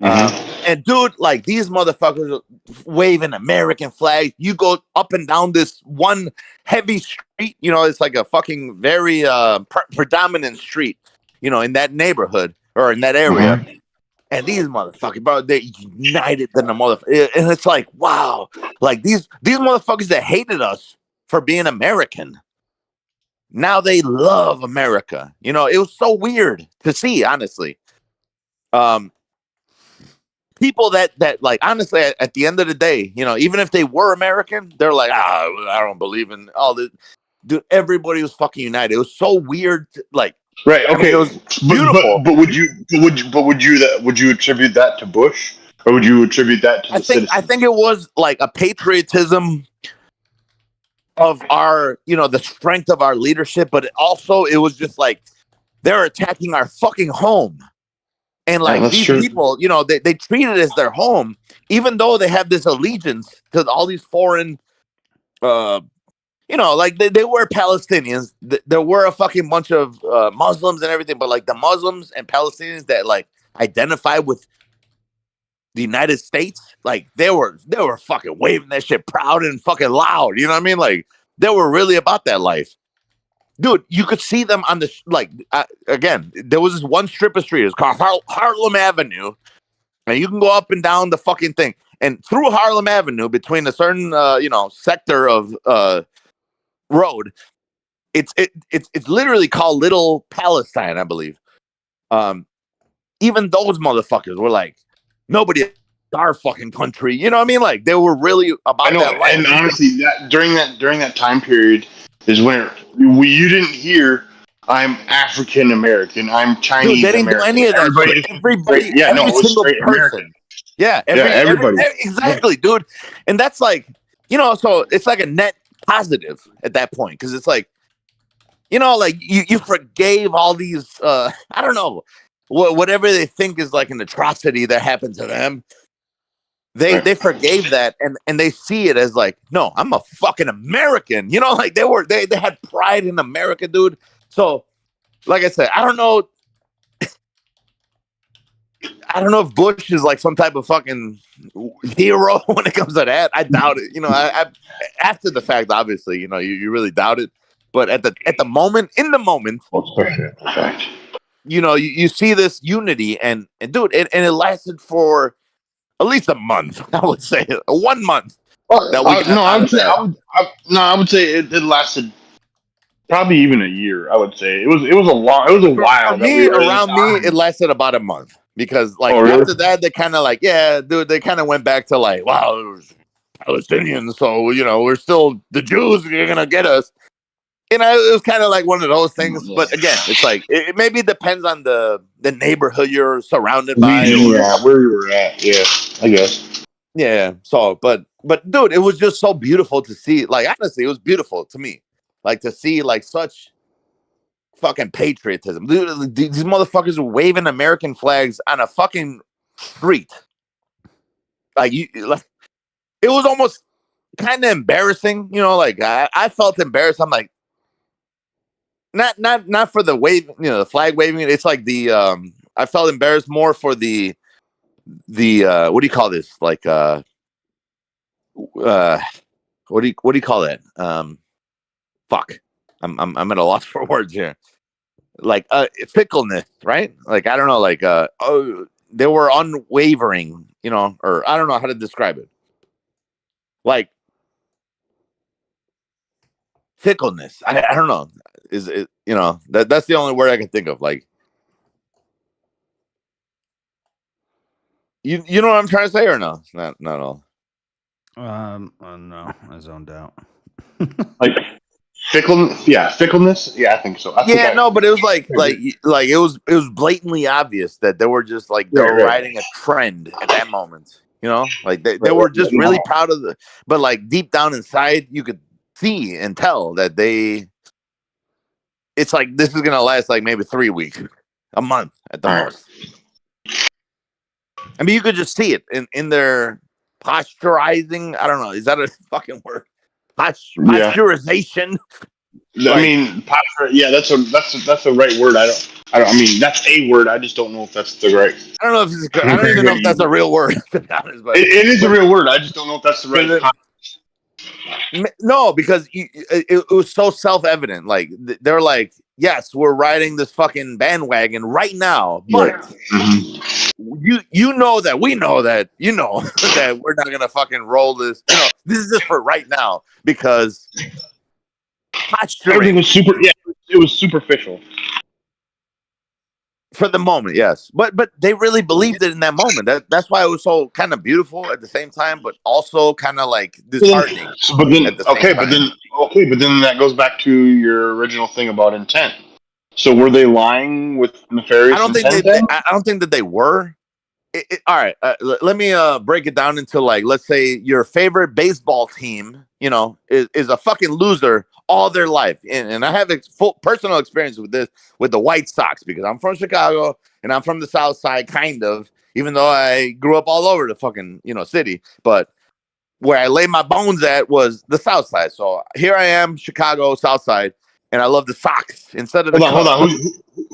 And dude, like these motherfuckers waving American flags. You go up and down this one heavy street, you know, it's like a fucking very predominant street, you know, in that neighborhood or in that area. And these motherfuckers, bro, they're united than the motherfucker. And it's like, wow, like these motherfuckers that hated us for being American, now they love America. You know, it was so weird to see, honestly. People that like honestly at the end of the day, you know, even if they were American, they're like, I don't believe in all this. Dude, everybody was fucking united. It was so weird, like, right? Okay, I mean, it was beautiful. But would you attribute that to Bush, or would you attribute that to the citizens? I think it was like a patriotism of our, you know, the strength of our leadership, but also it was just like they're attacking our fucking home. And like these people, you know, they treat it as their home, even though they have this allegiance to all these foreign, you know, like they were Palestinians. There were a fucking bunch of Muslims and everything, but like the Muslims and Palestinians that like identify with the United States, like they were fucking waving that shit proud and fucking loud. You know what I mean? Like they were really about that life. Dude, you could see them on the, like, again, there was this one strip of street. It's called Harlem Avenue. And you can go up and down the fucking thing. And through Harlem Avenue, between a certain, you know, sector of road, it's literally called Little Palestine, I believe. Even those motherfuckers were like, nobody in our fucking country. You know what I mean? Like, they were really about that life. And honestly, that during that time period is when you didn't hear I'm African American, I'm Chinese. Dude, they didn't do any of that. Everybody, every single person. American. Yeah, everybody. Exactly, dude. And that's like, you know, so it's like a net positive at that point, because it's like, you know, like you forgave all these, I don't know, whatever they think is like an atrocity that happened to them. They forgave that, and they see it as like, no, I'm a fucking American. You know, like they had pride in America, dude. So, like I said, I don't know if Bush is like some type of fucking hero when it comes to that. I doubt it. You know, I after the fact, obviously, you know, you really doubt it. But in the moment, you know, you see this unity, and dude, and it lasted for at least a month. I would say 1 month. I would say it lasted probably even a year. I would say it was a while. For me, it lasted about a month, because like after that, they kind of like, yeah, dude, they kind of went back to like, wow, it was Palestinians, so you know, we're still the Jews. You're gonna get us. You know, it was kind of like one of those things. But again, it's like it maybe depends on the neighborhood you're surrounded by. Yeah, where you were at. Yeah, I guess. Yeah. So, but dude, it was just so beautiful to see. Like, honestly, it was beautiful to me. Like to see like such fucking patriotism. Dude, these motherfuckers were waving American flags on a fucking street. Like like it was almost kind of embarrassing. You know, like I felt embarrassed. I'm like, not for the wave, you know, the flag waving. It's like the I felt embarrassed more for the what do you call this? Like what do you call that? Fuck. I'm at a loss for words here. Like fickleness, right? Like I don't know, like they were unwavering, you know, or I don't know how to describe it. Like fickleness. I don't know. Is it, you know, that's the only word I can think of. Like you know what I'm trying to say, or no? Not all. No, I zoned out. Like fickleness. Yeah, I think so. But it was like it was blatantly obvious that they were just like they were riding a trend at that moment. You know, like they were just really proud of but like deep down inside, you could see and tell that it's like this is gonna last like maybe 3 weeks, a month at the most. I mean, you could just see it in their posturizing. I don't know. Is that a fucking word? Posturization. I mean, posture. Yeah, that's the right word. I mean, that's a word. I just don't know if that's the right. I don't know if it's. I don't even know if that's a real word. To be honest, but it is a real word. I just don't know if that's the right. No, because it was so self-evident. Like they're like, yes, we're riding this fucking bandwagon right now, but you know that we know that that we're not gonna fucking roll this. This is just for right now because everything was super. Yeah, it was superficial for the moment. Yes, but they really believed it in that moment. That's why it was so kind of beautiful at the same time, but also kind of like disheartening. But then that goes back to your original thing about intent. So were they lying with nefarious intent? I don't think that they were. All right, let me break it down into like, let's say your favorite baseball team, is a fucking loser all their life, and I have full personal experience with this with the White Sox because I'm from Chicago and I'm from the South Side, kind of, even though I grew up all over the fucking city, but where I laid my bones at was the South Side. So here I am, Chicago South Side, and I love the Sox instead of hold on.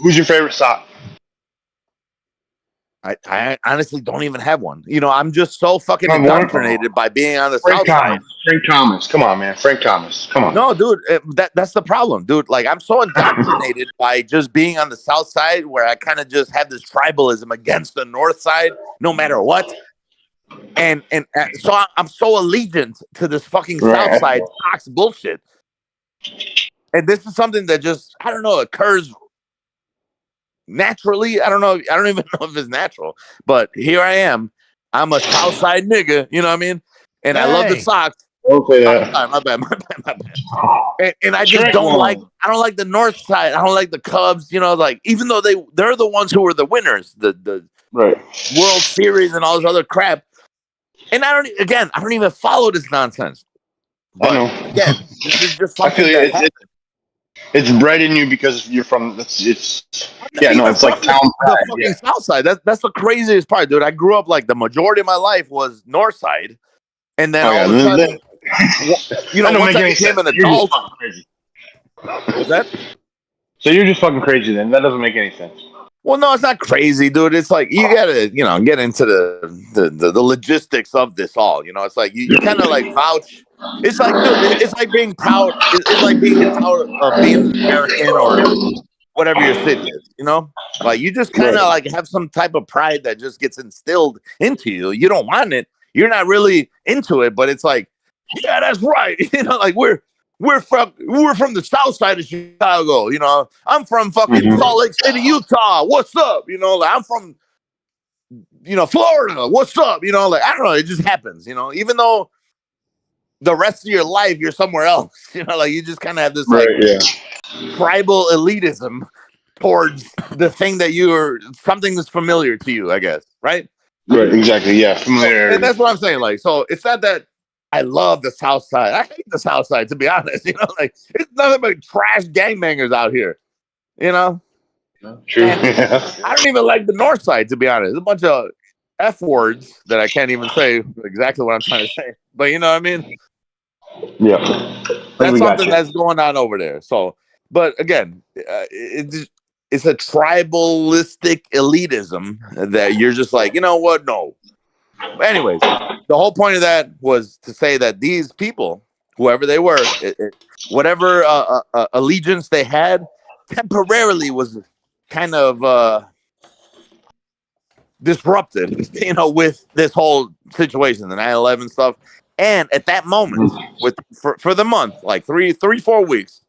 Who's your favorite Sox? I honestly don't even have one. I'm just so fucking indoctrinated by being on the South Side. Frank Thomas. Come on, man. Frank Thomas. Come on. No, dude, that's the problem, dude. Like, I'm so indoctrinated by just being on the South Side where I kind of just have this tribalism against the North Side, no matter what. And so I'm so allegiant to this fucking South Side Sox bullshit. And this is something that just, I don't know, occurs naturally. I don't know. I don't even know if it's natural, but here I am. I'm a South Side nigga. You know what I mean? And I love the Sox. Okay, my bad. And I just don't like. I don't like the North Side. I don't like the Cubs. Like even though they're the ones who were the winners, the World Series and all this other crap. And I don't even follow this nonsense. But I know. Again, this is just something it's bred in you because you're from. It's like town pride. The fucking South Side. That's the craziest part, dude. I grew up like the majority of my life was North Side, and then all of a sudden, once I became an adult. What's that? So you're just fucking crazy then. That doesn't make any sense. Well, no, it's not crazy, dude. It's like you gotta, get into the logistics of this all. It's like you kind of like vouch. It's like, dude, it's like being proud. It's like being proud of being American or whatever your city is. Like you just kind of like have some type of pride that just gets instilled into you. You don't want it. You're not really into it, but it's like, yeah, that's right. Like we're from the South Side of Chicago. I'm from fucking Salt Lake City, Utah. What's up? Like I'm from Florida. What's up? Like I don't know. It just happens. Even though the rest of your life you're somewhere else. Like you just kind of have this tribal elitism towards the thing that something that's familiar to you, I guess. Right. Right. Exactly. Yeah. Familiar. And that's what I'm saying. Like, so it's not that I love the South Side. I hate the South Side, to be honest. Like it's nothing but trash gangbangers out here. True. I don't even like the North Side, to be honest. There's a bunch of F words that I can't even say exactly what I'm trying to say. But you know what I mean? Yeah. That's something that's going on over there. So, but again, it's a tribalistic elitism that you're just like, you know what? No. But anyways, the whole point of that was to say that these people, whoever they were, whatever allegiance they had, temporarily was kind of disrupted, with this whole situation, the 9/11 stuff. And at that moment, for the month, like 3-4 weeks,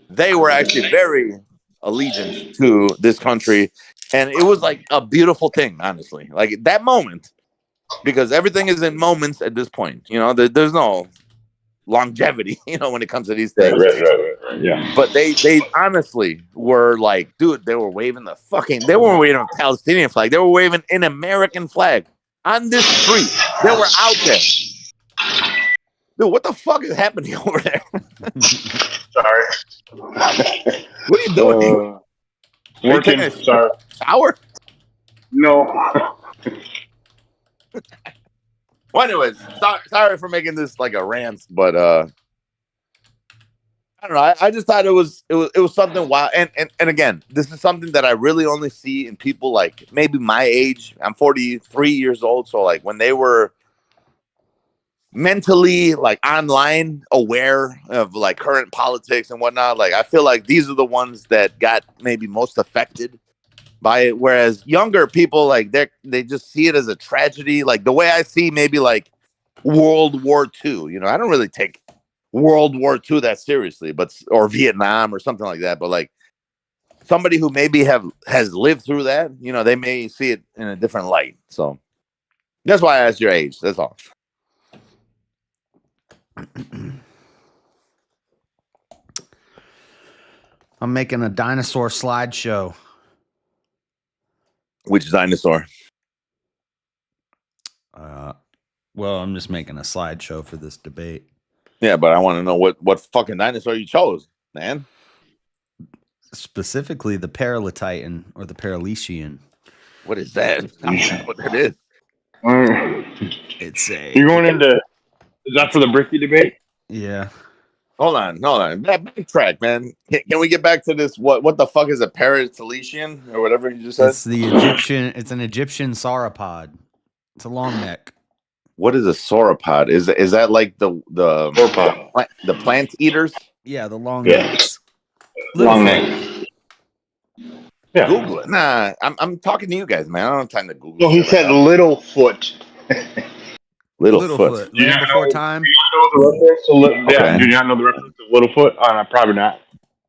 they were actually very allegiant to this country, and it was like a beautiful thing, honestly. Like that moment. Because everything is in moments at this point. There's no longevity, when it comes to these things. Right. Yeah. But they honestly were like, dude, they were waving they weren't waving a Palestinian flag. They were waving an American flag on this street. They were out there. Dude, what the fuck is happening over there? Sorry. What are you doing? Working. Sorry. Shower? No. Well, anyways, sorry for making this like a rant, but all I don't know. I just thought it was something wild. And again, this is something that I really only see in people like maybe my age. I'm 43 years old, so like when they were mentally like online aware of like current politics and whatnot, like I feel like these are the ones that got maybe most affected by it, whereas younger people like they just see it as a tragedy, like the way I see maybe like World War II. I don't really take World War II that seriously, but or Vietnam or something like that, but like somebody who maybe has lived through that, they may see it in a different light. So that's why I asked your age. That's all. I'm making a dinosaur slideshow. Which dinosaur? Well, I'm just making a slideshow for this debate. Yeah, but I want to know what fucking dinosaur you chose, man. Specifically, the Paralititan or the Paraletian. What is that? I don't know what that is. It's a. You're going into. Is that for the Bricky debate? Yeah. Hold on. Backtrack, man. Can we get back to this? What the fuck is a Paraletian or whatever you just said? It's the Egyptian. It's an Egyptian sauropod. It's a long neck. What is a sauropod? Is that like the plant eaters? Yeah, the long necks. Long neck. Yeah. Google it. Nah, I'm talking to you guys, man. I don't have time to Google. No, he said right Littlefoot. Littlefoot. Land Before Time. Do you know the reference to Okay. do you not know the reference to Littlefoot? Probably not.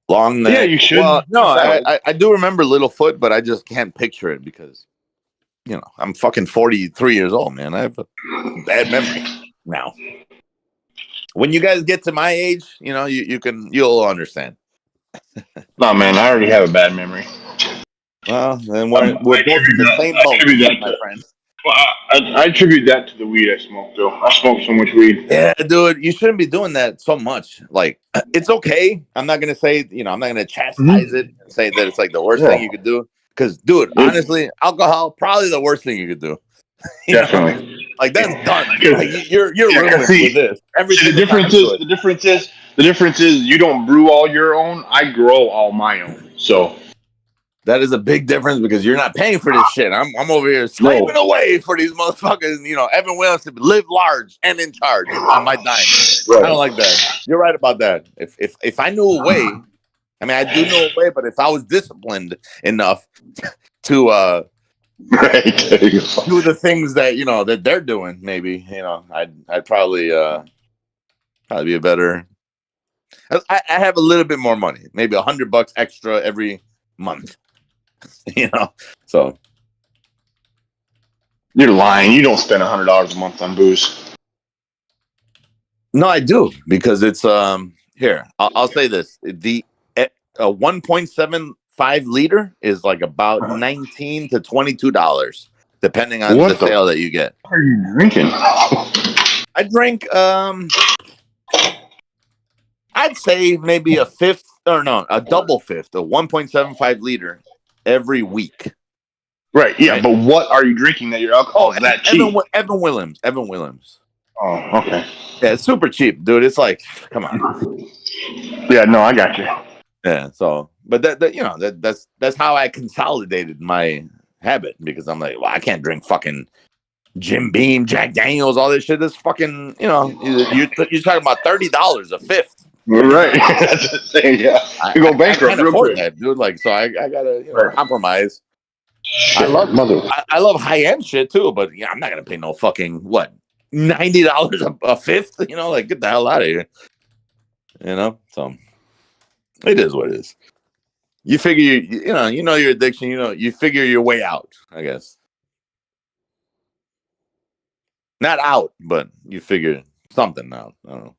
Long neck. Yeah, you should. Well, no, I do remember Littlefoot, but I just can't picture it because, I'm fucking 43 years old, man. I have a bad memory now. When you guys get to my age, you'll understand. No, man, I already have a bad memory. Well, then we're both in the same boat, my friend. Well, I attribute that to the weed I smoke, though. I smoke so much weed. Yeah, dude, you shouldn't be doing that so much. Like, it's okay. I'm not gonna say, I'm not gonna chastise it and say that it's like the worst thing you could do. Because, dude, honestly, alcohol probably the worst thing you could do. Definitely. Like that's done. Like, you're ruined with this. The difference is you don't brew all your own. I grow all my own. So. That is a big difference because you're not paying for this shit. I'm over here slaving away for these motherfuckers. Evan Williams to live large and in charge on my dime. Right. I don't like that. You're right about that. If I knew a way, I mean, I do know a way, but if I was disciplined enough to do the things that that they're doing, maybe I'd probably be a better. I have a little bit more money, maybe $100 extra every month. So you're lying. You don't spend $100 a month on booze. No, I do because it's here. I'll say this: the 1.75 liter is like about $19 to $22, depending on the sale that you get. What are you drinking? I drink I'd say maybe a double fifth, a 1.75 liter every week. Right. Yeah, right? But what are you drinking that your alcohol is that cheap? Evan Williams. Oh, okay. Yeah, it's super cheap, dude. It's like, come on. Yeah, no, I got you. Yeah. So, but that's how I consolidated my habit because I'm like, well, I can't drink fucking Jim Beam, Jack Daniels, all this shit. This fucking, you're talking about $30 a fifth. Right. That's the thing. Yeah. You go bankrupt. I can't afford that, dude. Like, so I gotta compromise. Shit, I love high end shit too, but I'm not gonna pay no fucking $90 a fifth. Like get the hell out of here. So it is what it is. You figure you know your addiction. You figure your way out. I guess not out, but you figure something out. I don't know.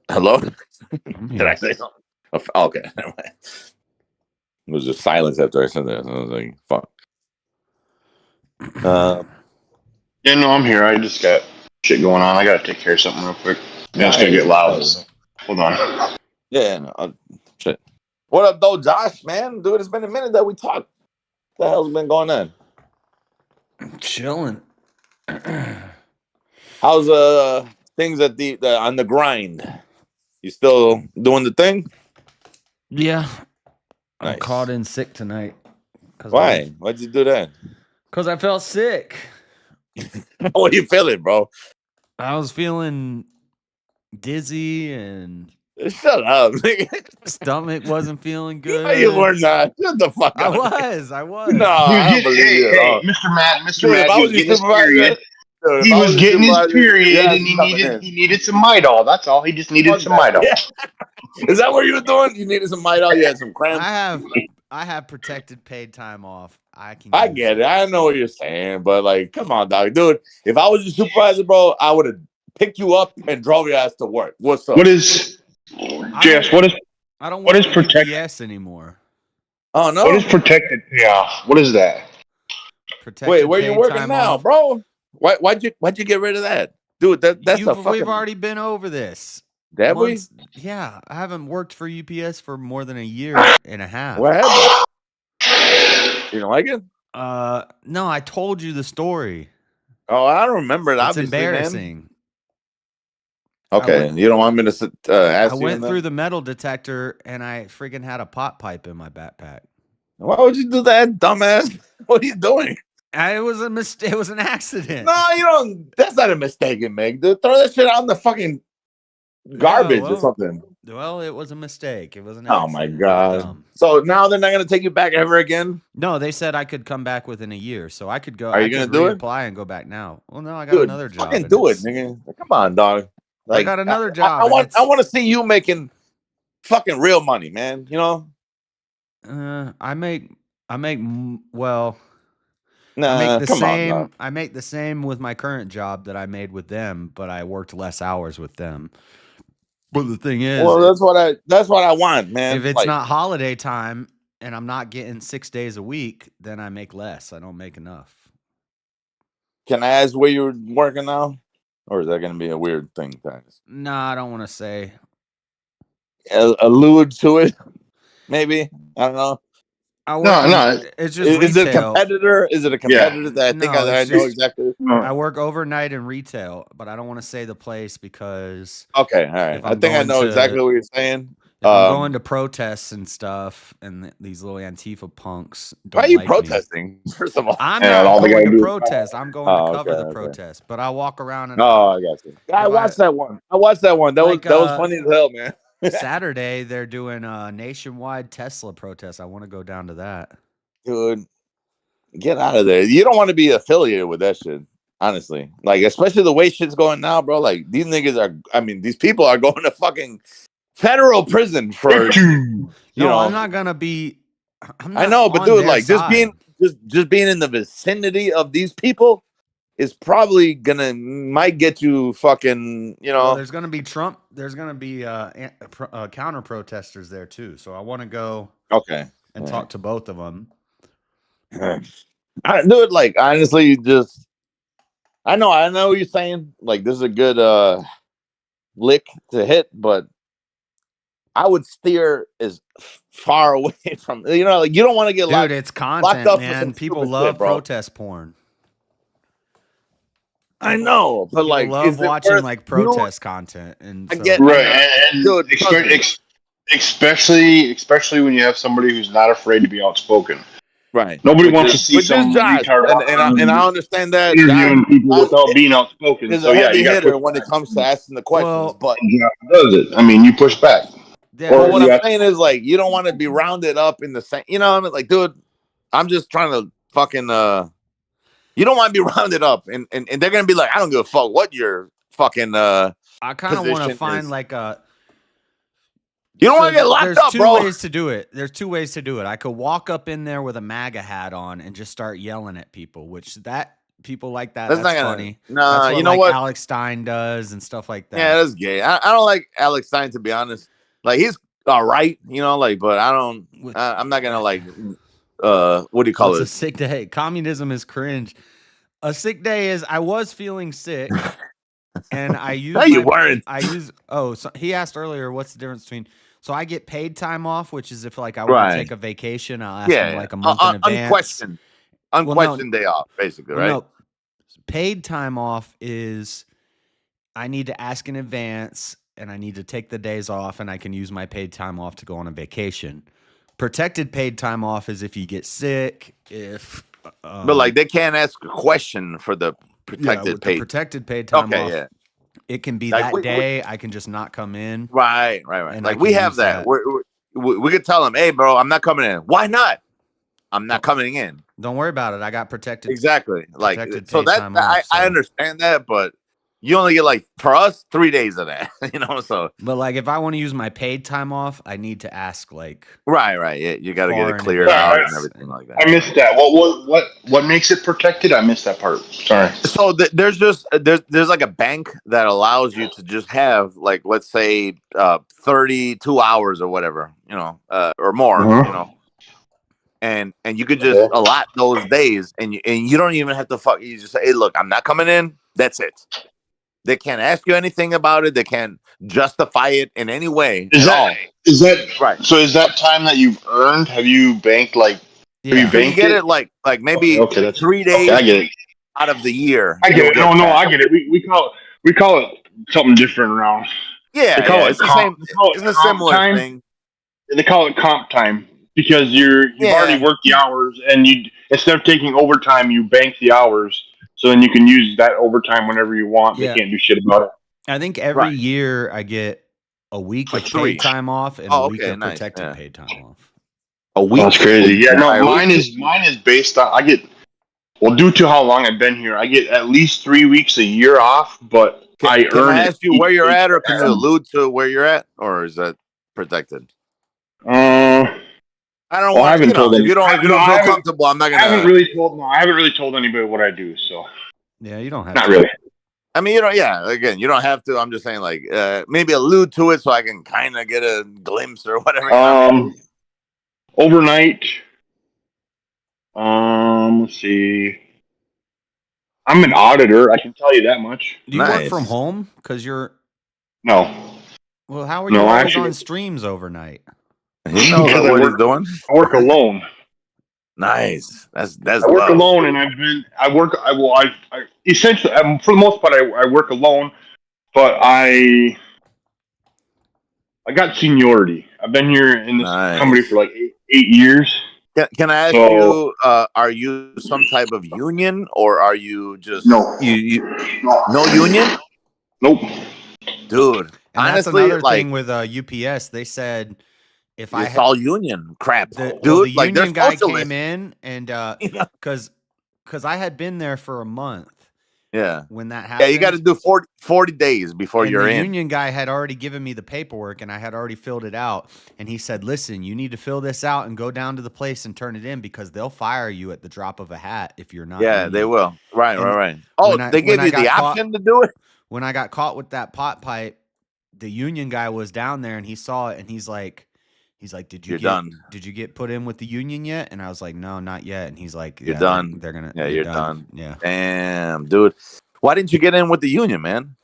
Hello? Did I say something? Oh, okay. It was just silence after I said that. So I was like, fuck. Yeah, no, I'm here. I just got shit going on. I got to take care of something real quick. Yeah, it's going to get loud. Hold on. Yeah, no, shit. What up, though, Josh, man? Dude, it's been a minute that we talked. What the hell's been going on? Chilling. How's things at the on the grind? You still doing the thing? Yeah. I'm Nice. called in sick tonight. Why? Why'd you do that? Because I felt sick. What are you feeling, bro? I was feeling dizzy and Shut up, nigga. stomach wasn't feeling good. No, you were not. Shut the fuck I up. was. No, I don't believe you at all. Mr. Matt, Mr. Dude, Matt, if I he was was your getting his period. supervisor, He was getting his period, yeah, and he needed some Midol. That's all. He just needed some Midol. Yeah. Is that what you were doing? You needed some Midol? You had some cramps? I have protected paid time off. I get it. I know what you're saying, but like, come on, dog. Dude, if I was your supervisor, bro, I would have picked you up and drove your ass to work. What's up? What is Jess? I don't what work is for protected UPS anymore. Oh no. What is protected payoff? What is that? Protected Wait, where you paid working time now, off. bro? Why'd you get rid of that? Dude, that's a fucking We've already been over this. Did we? Yeah, I haven't worked for UPS for more than a year and a half. What happened? You don't like it? No, I told you the story. Oh, I don't remember it. It's Obviously, embarrassing. Man. Okay, you don't want me to ask I you? went through the metal detector and I freaking had a pot pipe in my backpack. Why would you do that, dumbass? What are you doing? It was a mistake. It was an accident. No, you don't. That's not a mistake, Meg. Dude, throw that shit out in the fucking garbage or something. Well, it was a mistake. It was an accident. Oh my god! So now they're not gonna take you back ever again? No, they said I could come back within a year, so I could go. Are you gonna do it? Apply and go back now. Well, no, I got another job. Fucking do it, nigga. Come on, dog. Like, I got another job. I want to see you making fucking real money, man. You know. I make well. Nah, I make the come same. on, I make the same with my current job that I made with them, but I worked less hours with them. But the thing is, well, that's what I want, man. If it's not holiday time and I'm not getting 6 days a week, then I make less. I don't make enough. Can I ask where you're working now, or is that going to be a weird thing, guys? No, I don't want to say. Allude to it, maybe. I don't know. No. It's just is retail. it a competitor? Is it a competitor that I think I know exactly? I work overnight in retail, but I don't want to say the place because. Okay, all right. I think I know exactly what you're saying. If I'm going to protests and stuff, and these little Antifa punks. Why are you protesting? First of all, I'm not going to protest. I'm going to cover the protest, but I walk around and. Oh, I got you. I watched that one. That was funny as hell, man. Saturday they're doing a nationwide Tesla protest. I want to go down to that. Dude, get out of there. You don't want to be affiliated with that shit, honestly. Like, especially the way shit's going now, bro. Like, these niggas these people are going to fucking federal prison for you know. I'm not gonna be. I know, but dude, like just being in the vicinity of these people is probably might get you fucking, you know. Well, there's gonna be Trump. There's gonna be counter protesters there too. So I want to go. Okay. And talk to both of them. I do it like honestly. I know what you're saying. Like this is a good lick to hit, but I would steer as far away from, you know, like you don't want to get locked. Dude, it's content, man. People love protest porn. I know, but people love watching like protest content, and so. Right, and dude, especially when you have somebody who's not afraid to be outspoken. Right. Nobody wants to see some retard. And I understand that interviewing people without being outspoken. So yeah, you got to when it comes to asking the questions. But does it? I mean, you push back. Yeah. Or what I'm saying is like you don't want to be rounded up in the same. You know, what I mean, like, dude, I'm just trying to fucking. You don't want to be rounded up, and they're gonna be like, I don't give a fuck what your fucking. I kind of want to find like a. You don't want to get locked up, bro. There's 2 ways to do it. There's 2 ways to do it. I could walk up in there with a MAGA hat on and just start yelling at people, which people like that. That's funny. No, you know what Alex Stein does and stuff like that. Yeah, that's gay. I don't like Alex Stein, to be honest. Like he's all right, you know, like, but I don't. I'm not gonna like. What do you call it? It's a sick day. Communism is cringe. A sick day is I was feeling sick, and I used. No, you weren't. So he asked earlier, what's the difference between? So I get paid time off, which is if like I want to take a vacation, I'll ask him like a month in advance. Unquestioned day off, basically, right? No, paid time off is I need to ask in advance, and I need to take the days off, and I can use my paid time off to go on a vacation. Protected paid time off is if you get sick, if but like they can't ask a question for the protected with paid. the protected paid time Okay, off. yeah. It can be Like, that day. I can just not come in. Right. And Like I we can have use that. that. We could tell them, hey, bro, I'm not coming in. Why not? I'm not coming in. Don't worry about it. I got protected. Exactly. Like protected so paid that time off, I understand that, but you only get like for us 3 days of that, you know. So, but like if I want to use my paid time off, I need to ask like right. Yeah, you got to get far it in cleared out and advance. everything like that. I missed that. What makes it protected? I missed that part. Sorry. So there's just there's like a bank that allows you to just have like, let's say 32 hours or whatever, you know, or more, you know. And you could just allot those days, and you don't even have to fuck. You just say, "Hey, look, I'm not coming in." That's it. They can't ask you anything about it. They can't justify it in any way Is at all. Is that Right? So is that time that you've earned? Have you banked like? Yeah. Have you So you banked get it like maybe okay, that's 3 days I get it. out of the year. I get you'll it. No, that. I get it. We call it something different around. Yeah, They call it it's the comp. same. They call it It's a comp similar time. thing. They call it comp time because you've already worked the hours, and you instead of taking overtime, you bank the hours, so then you can use that overtime whenever you want. Yeah. They can't do shit about it. I think every year I get a week Like of 3. paid time off and a week of protected paid time off. A week. That's crazy. Yeah, no, mine is based on due to how long I've been here, I get at least 3 weeks a year off, but I Can earn I it. ask you where you're at, or can you allude to where you're at, or is that protected? I don't want. If you don't feel comfortable, I'm not gonna. I haven't really told anybody what I do. So yeah, you don't have. Not to. really. I mean, yeah. Again, you don't have to. I'm just saying, like, maybe allude to it so I can kind of get a glimpse or whatever. Overnight. Let's see. I'm an auditor. I can tell you that much. Do you work from home? Because you're. No. Well, how are you always on streams overnight? He knows what he's doing. I work alone. Nice. That's. I work alone, and essentially, for the most part, I work alone, but I got seniority. I've been here in this company for like 8 years. Can I ask you? Are you some type of union, or are you just no union? Nope, dude. And honestly, that's another thing with UPS. They said if it's all union crap, dude. The like union guy came in and because I had been there for a month. Yeah, when that happened, yeah, you got to do 40 days before you're in. The union guy had already given me the paperwork, and I had already filled it out. And he said, "Listen, you need to fill this out and go down to the place and turn it in because they'll fire you at the drop of a hat if you're not." Yeah, they will. Right. Oh, they gave you the option to do it. When I got caught with that pot pipe, the union guy was down there and he saw it, and he's like, "Did you get put in with the union yet?" And I was like, "No, not yet." And he's like, "You're done. They're gonna. Yeah, you're done. Yeah. Damn, dude. Why didn't you get in with the union, man?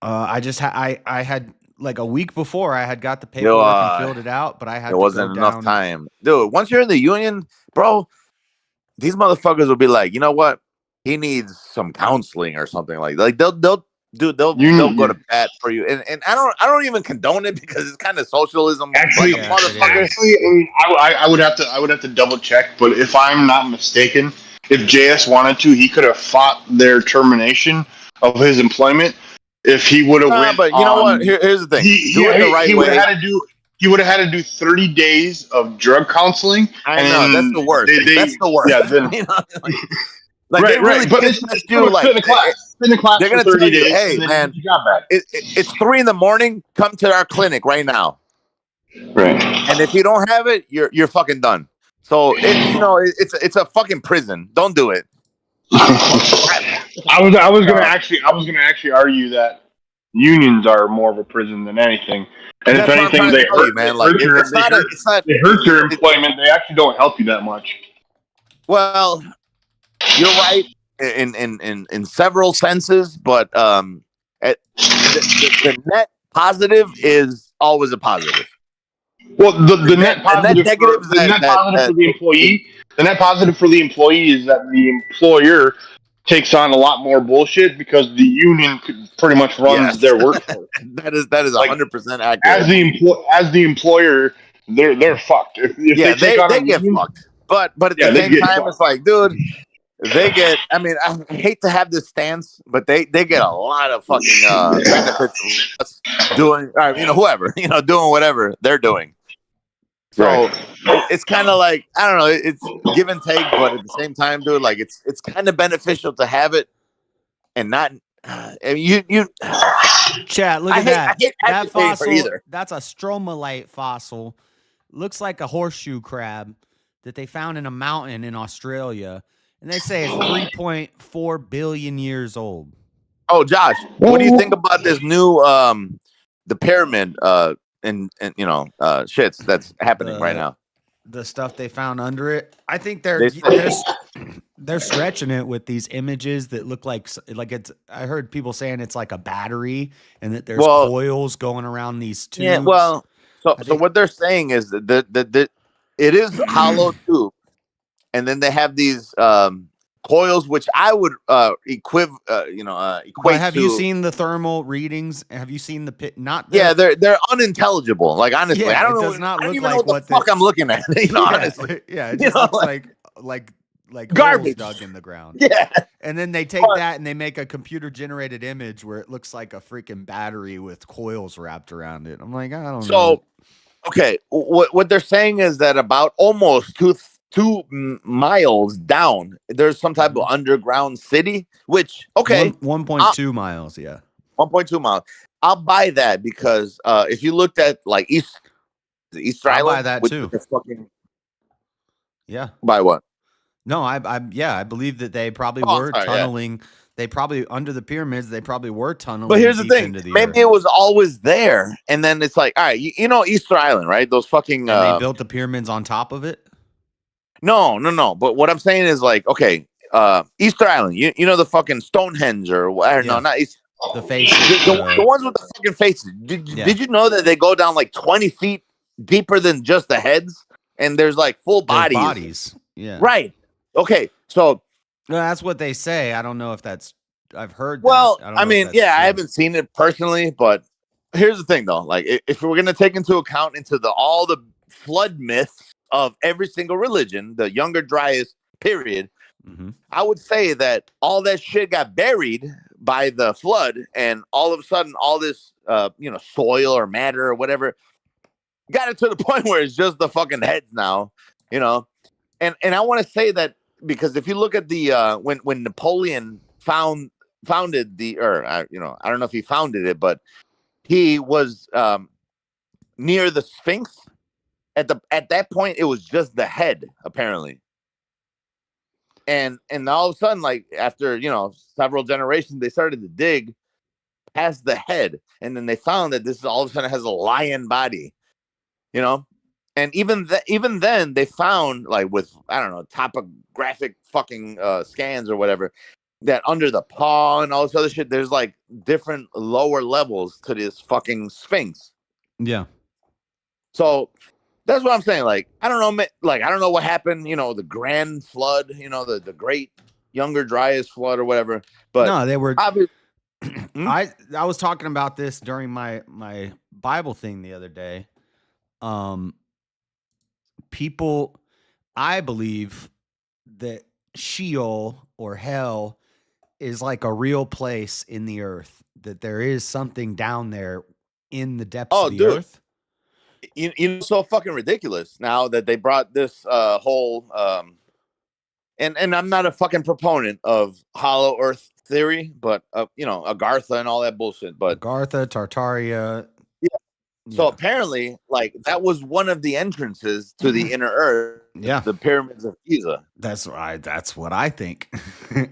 I had like a week before I had got the paperwork and filled it out, but I had. It wasn't enough time, dude. Once you're in the union, bro, these motherfuckers will be like, you know what? He needs some counseling or something like they'll go to bat for you, and I don't even condone it because it's kind of socialism. Actually, I would have to double check, but if I'm not mistaken, if JS wanted to, he could have fought their termination of his employment if he would have. But you know what? Here's the thing: he would have had to do. He would have had to do 30 days of drug counseling. I know that's the worst. That's the worst. Yeah, then, you know, like they really but it's you like in the class. They're going to tell you, hey man, it's 3 a.m. Come to our clinic right now. Right. And if you don't have it, you're fucking done. So it's a fucking prison. Don't do it. I was gonna actually argue that unions are more of a prison than anything. And if anything, they hurt, man. Like they hurt your employment. They actually don't help you that much. Well, you're right in several senses, but the net positive is always a positive. Well, the net positive for the employee. The net positive for the employee is that the employer takes on a lot more bullshit because the union pretty much runs Yes. their workforce. that is 100% accurate. As the employer, they're fucked. If Yeah, they take on a they get union, fucked. But at yeah, the they same get time, fucked. it's like, dude, they get. I mean, I hate to have this stance, but they get a lot of fucking benefits from us doing, whoever, doing whatever they're doing. So Right. it's kind of like, I don't know, it's give and take, but at the same time, dude, like it's kind of beneficial to have it and not. I mean, you Chat, look I at hate, that. I hate That advocating for fossil, either. that's a stromalite fossil. Looks like a horseshoe crab that they found in a mountain in Australia. And they say it's 3.4 billion years old. Oh, Josh, what do you think about this new the pyramid and shits that's happening right now? The stuff they found under it. I think They they're stretching it with these images that look like it's. I heard people saying it's like a battery and that there's coils going around these tubes. Yeah, well, so what they're saying is that it is hollow tube, and then they have these coils, which I would equate But have you to. seen the thermal readings? Have you seen the pit? Yeah, they're unintelligible. Like, honestly, Yeah, I don't it know. does not I don't look even like know what the fuck I'm looking at. Honestly, yeah, it just looks like garbage holes dug in the ground. Yeah, and then they take that and they make a computer generated image where it looks like a freaking battery with coils wrapped around it. I'm like, I don't know. So, okay, what they're saying is that about almost 2 miles down, there's some type of underground city. Which 1.2 miles. Yeah, 1.2 miles. I'll buy that because if you looked at like Easter I'll Island, buy that which too. is fucking buy what? No, I believe that they probably were tunneling. Yeah. They probably under the pyramids. They probably were tunneling. But here's the thing: maybe it was always there, and then it's like, all right, you know, Easter Island, right? Those fucking. And they built the pyramids on top of it. No. But what I'm saying is like, okay, Easter Island. You know the fucking Stonehenge or no, not Easter. The faces. The ones with the fucking faces. Did you know that they go down like 20 feet deeper than just the heads, and there's like full bodies. Yeah. Right. Okay. So. No, that's what they say. I don't know if that's. I've heard. Well, that. I mean, yeah, I haven't seen it personally, but here's the thing, though. Like, if we're gonna take into account all the flood myths of every single religion, the Younger Dryas period, I would say that all that shit got buried by the flood, and all of a sudden, all this, soil or matter or whatever, got it to the point where it's just the fucking heads now, And I want to say that because if you look at the when Napoleon founded the, I don't know if he founded it, but he was near the Sphinx. At that point, it was just the head, apparently. And all of a sudden, like after several generations, they started to dig past the head, and then they found that this all of a sudden has a lion body, And even then, they found, like, with, I don't know, topographic fucking scans or whatever, that under the paw and all this other shit, there's like different lower levels to this fucking Sphinx. Yeah. So that's what I'm saying. Like, I don't know, like, I don't know what happened, the grand flood, the great Younger Dryas flood or whatever. But no, they were. I was talking about this during my Bible thing the other day. People, I believe that Sheol or hell is like a real place in the earth, that there is something down there in the depths of the earth. So fucking ridiculous now that they brought this whole and I'm not a fucking proponent of hollow earth theory, but Agartha and all that bullshit. But Agartha, Tartaria. So apparently, like, that was one of the entrances to the inner earth. Yeah, the pyramids of Giza. That's what I think.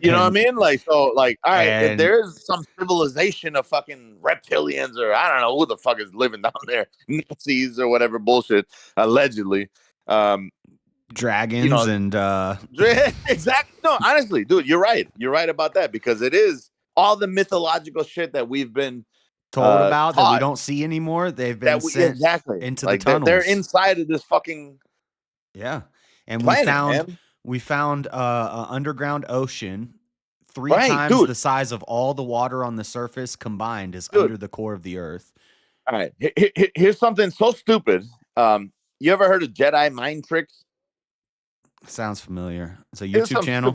You know what I mean? Like, so, like, all right, if there is some civilization of fucking reptilians, or I don't know who the fuck is living down there, Nazis or whatever bullshit, allegedly, dragons and exactly. No, honestly, dude, you're right. You're right about that, because it is all the mythological shit that we've been told about that we don't see anymore. They've been sent into the tunnels. They're inside of this fucking and planet, we found an underground ocean 3 times the size of all the water on the surface combined is under the core of the earth. All right, here's something so stupid. You ever heard of Jedi mind tricks? Sounds familiar. It's a YouTube channel.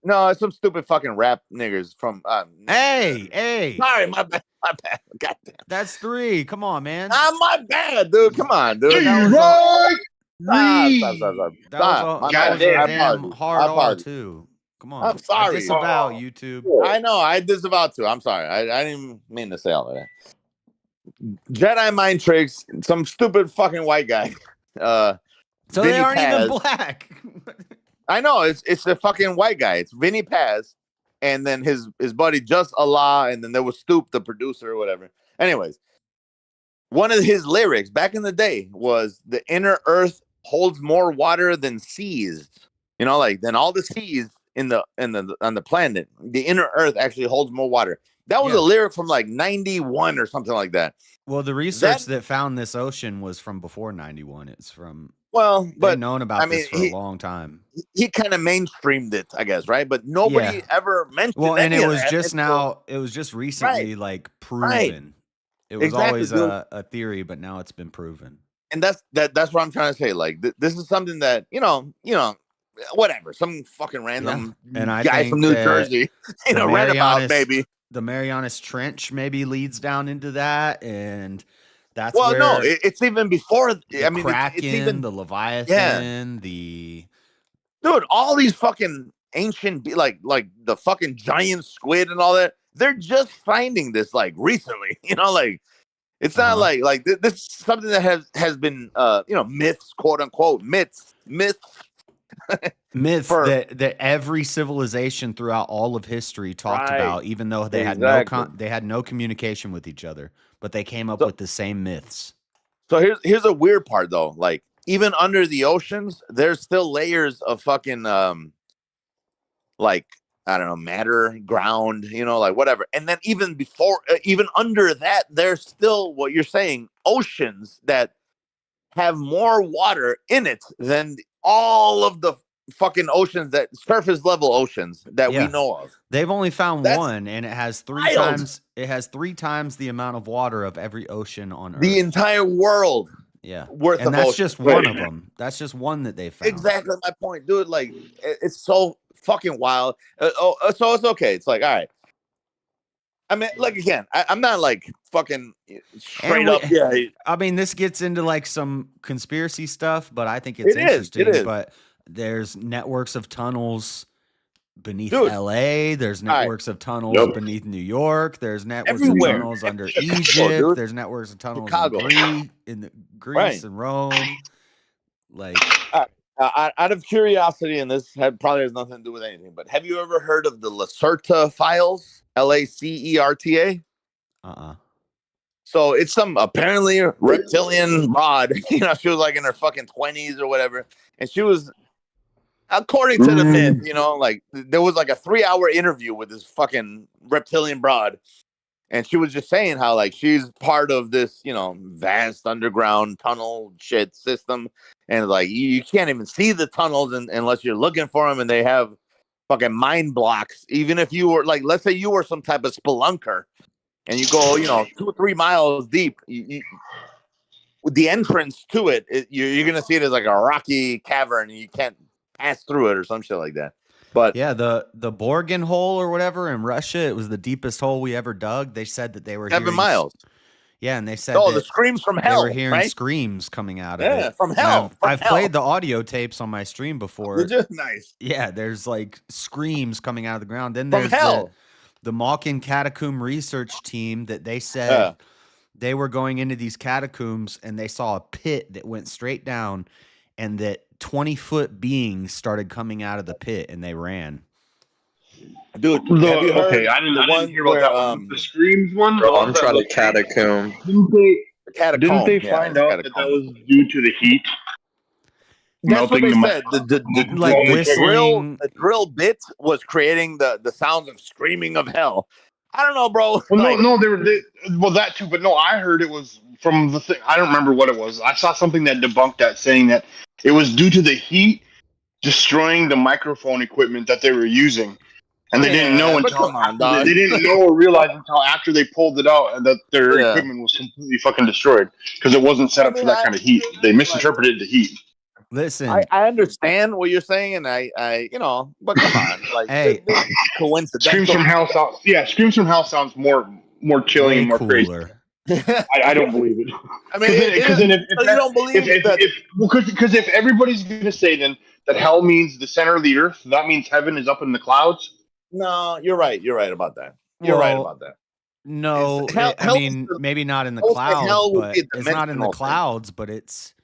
No, it's some stupid fucking rap niggers from. Hey! Sorry, my bad. Goddamn. That's 3. Come on, man. My bad, dude. Come on, dude. Stop. That was a damn hard R too. Come on. I'm sorry. I disavow YouTube. I know. I disavow too. I'm sorry. I didn't mean to say all of that. Jedi mind tricks. Some stupid fucking white guy. So Vinny they aren't Paz. even black. I know. It's the fucking white guy. It's Vinny Paz, and then his buddy Just Allah, and then there was Stoop, the producer or whatever. Anyways, one of his lyrics back in the day was the inner earth holds more water than seas. You know, like than all the seas on the planet. The inner earth actually holds more water. That was a lyric from like 91 or something like that. Well, the research that found this ocean was from before 91. It's from but they've known about this for a long time. He kind of mainstreamed it, I guess, right? But nobody ever mentioned. Well, and any it of was that. just now. It was just recently like proven. Right. It was Exactly, always dude. a theory, but now it's been proven. And that's what I'm trying to say. Like this is something that you know, whatever. Some fucking random And I guy think from New that Jersey, the read about maybe. The Marianas Trench maybe leads down into that, and that's it's even before. The Kraken, it's even the Leviathan, the dude. All these fucking ancient, like the fucking giant squid and all that. They're just finding this like recently. You know, like it's not like this is something that has been myths, quote unquote myths. Myths that every civilization throughout all of history talked about, even though they had no communication with each other, but they came up with the same myths. So here's a weird part though. Like even under the oceans, there's still layers of fucking like I don't know, matter, ground, like whatever. And then even before, even under that, there's still what you're saying, oceans that have more water in it than all of the fucking oceans, that surface level oceans that we know of. They've only found one, and it has 3 times. It has 3 times the amount of water of every ocean on Earth. The entire world. Yeah. Worth and of that's ocean. just one of them. That's just one that they found. Exactly my point, dude. Like it's so fucking wild. So it's okay. It's like, all right. I mean, like again, I'm not like fucking straight up. Yeah. I mean, this gets into like some conspiracy stuff, but I think it's interesting. It is. But there's networks of tunnels beneath LA. There's networks of tunnels beneath New York. There's networks of tunnels under Egypt. There's networks of tunnels in Greece and Rome. Like, out of curiosity, and this probably has nothing to do with anything, but have you ever heard of the Lacerta files? LACERTA? So it's some apparently reptilian broad. She was like in her fucking 20s or whatever, and she was, according to the myth, like there was like a 3-hour interview with this fucking reptilian broad, and she was just saying how like she's part of this, vast underground tunnel shit system, and like you can't even see the tunnels unless you're looking for them, and they have fucking mind blocks. Even if you were like, let's say you were some type of spelunker, and you go, 2 or 3 miles deep, with the entrance to it, you're gonna see it as like a rocky cavern, and you can't pass through it or some shit like that. But yeah, the Borgen hole or whatever in Russia, it was the deepest hole we ever dug. They said that they were 7 miles. Yeah, and they said the screams from hell. They were hearing screams coming out of it. Yeah, from hell. I've played the audio tapes on my stream before. Nice. Yeah, there's like screams coming out of the ground. Then from there's hell. The Malkin Catacomb research team that they said they were going into these catacombs and they saw a pit that went straight down, and that 20-foot beings started coming out of the pit, and they ran. Dude, have you heard I didn't hear about that one. The Screams one? I'm trying to catacomb. Didn't they find out that was due to the heat? That's what they said. The drill bit was creating the sounds of screaming of hell. I don't know, bro. Well, well, that too, but no, I heard it was from the thing. I don't remember what it was. I saw something that debunked that, saying that it was due to the heat destroying the microphone equipment that they were using. And they didn't know but until come on, after dog. they didn't know or realize until after they pulled it out and that their equipment was completely fucking destroyed because it wasn't set up for that kind of heat. They misinterpreted the heat. Listen, I understand what you're saying, and I but come on, like hey, this coincidental. Screams from Hell sounds Screams from Hell sounds more chilling way and more cooler. crazy. I don't believe it. I mean, Because then if you don't believe that. Because if everybody's going to say then that hell means the center of the earth, that means heaven is up in the clouds. No, you're right. You're right about that. You're right about that. No, I mean, maybe not in the clouds, but it's not in the clouds, but it's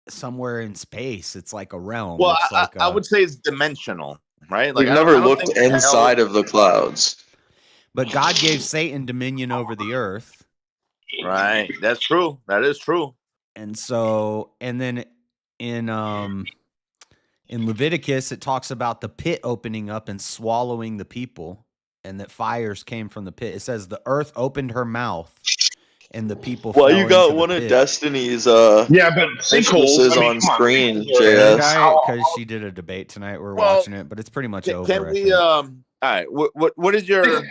somewhere in space. It's like a realm. Well, it's I would say it's dimensional, right? Like, we've never looked inside of the clouds. But God gave Satan dominion over the earth. Right. That's true. That is true. And so, and then in Leviticus, it talks about the pit opening up and swallowing the people, and that fires came from the pit. It says the earth opened her mouth, and the people. Well, fell you got into one the of pit. Destiny's yeah, but sinkholes on screen, JS. Because she did a debate tonight. We're watching it, but it's pretty much over. Can we? All right. What is your?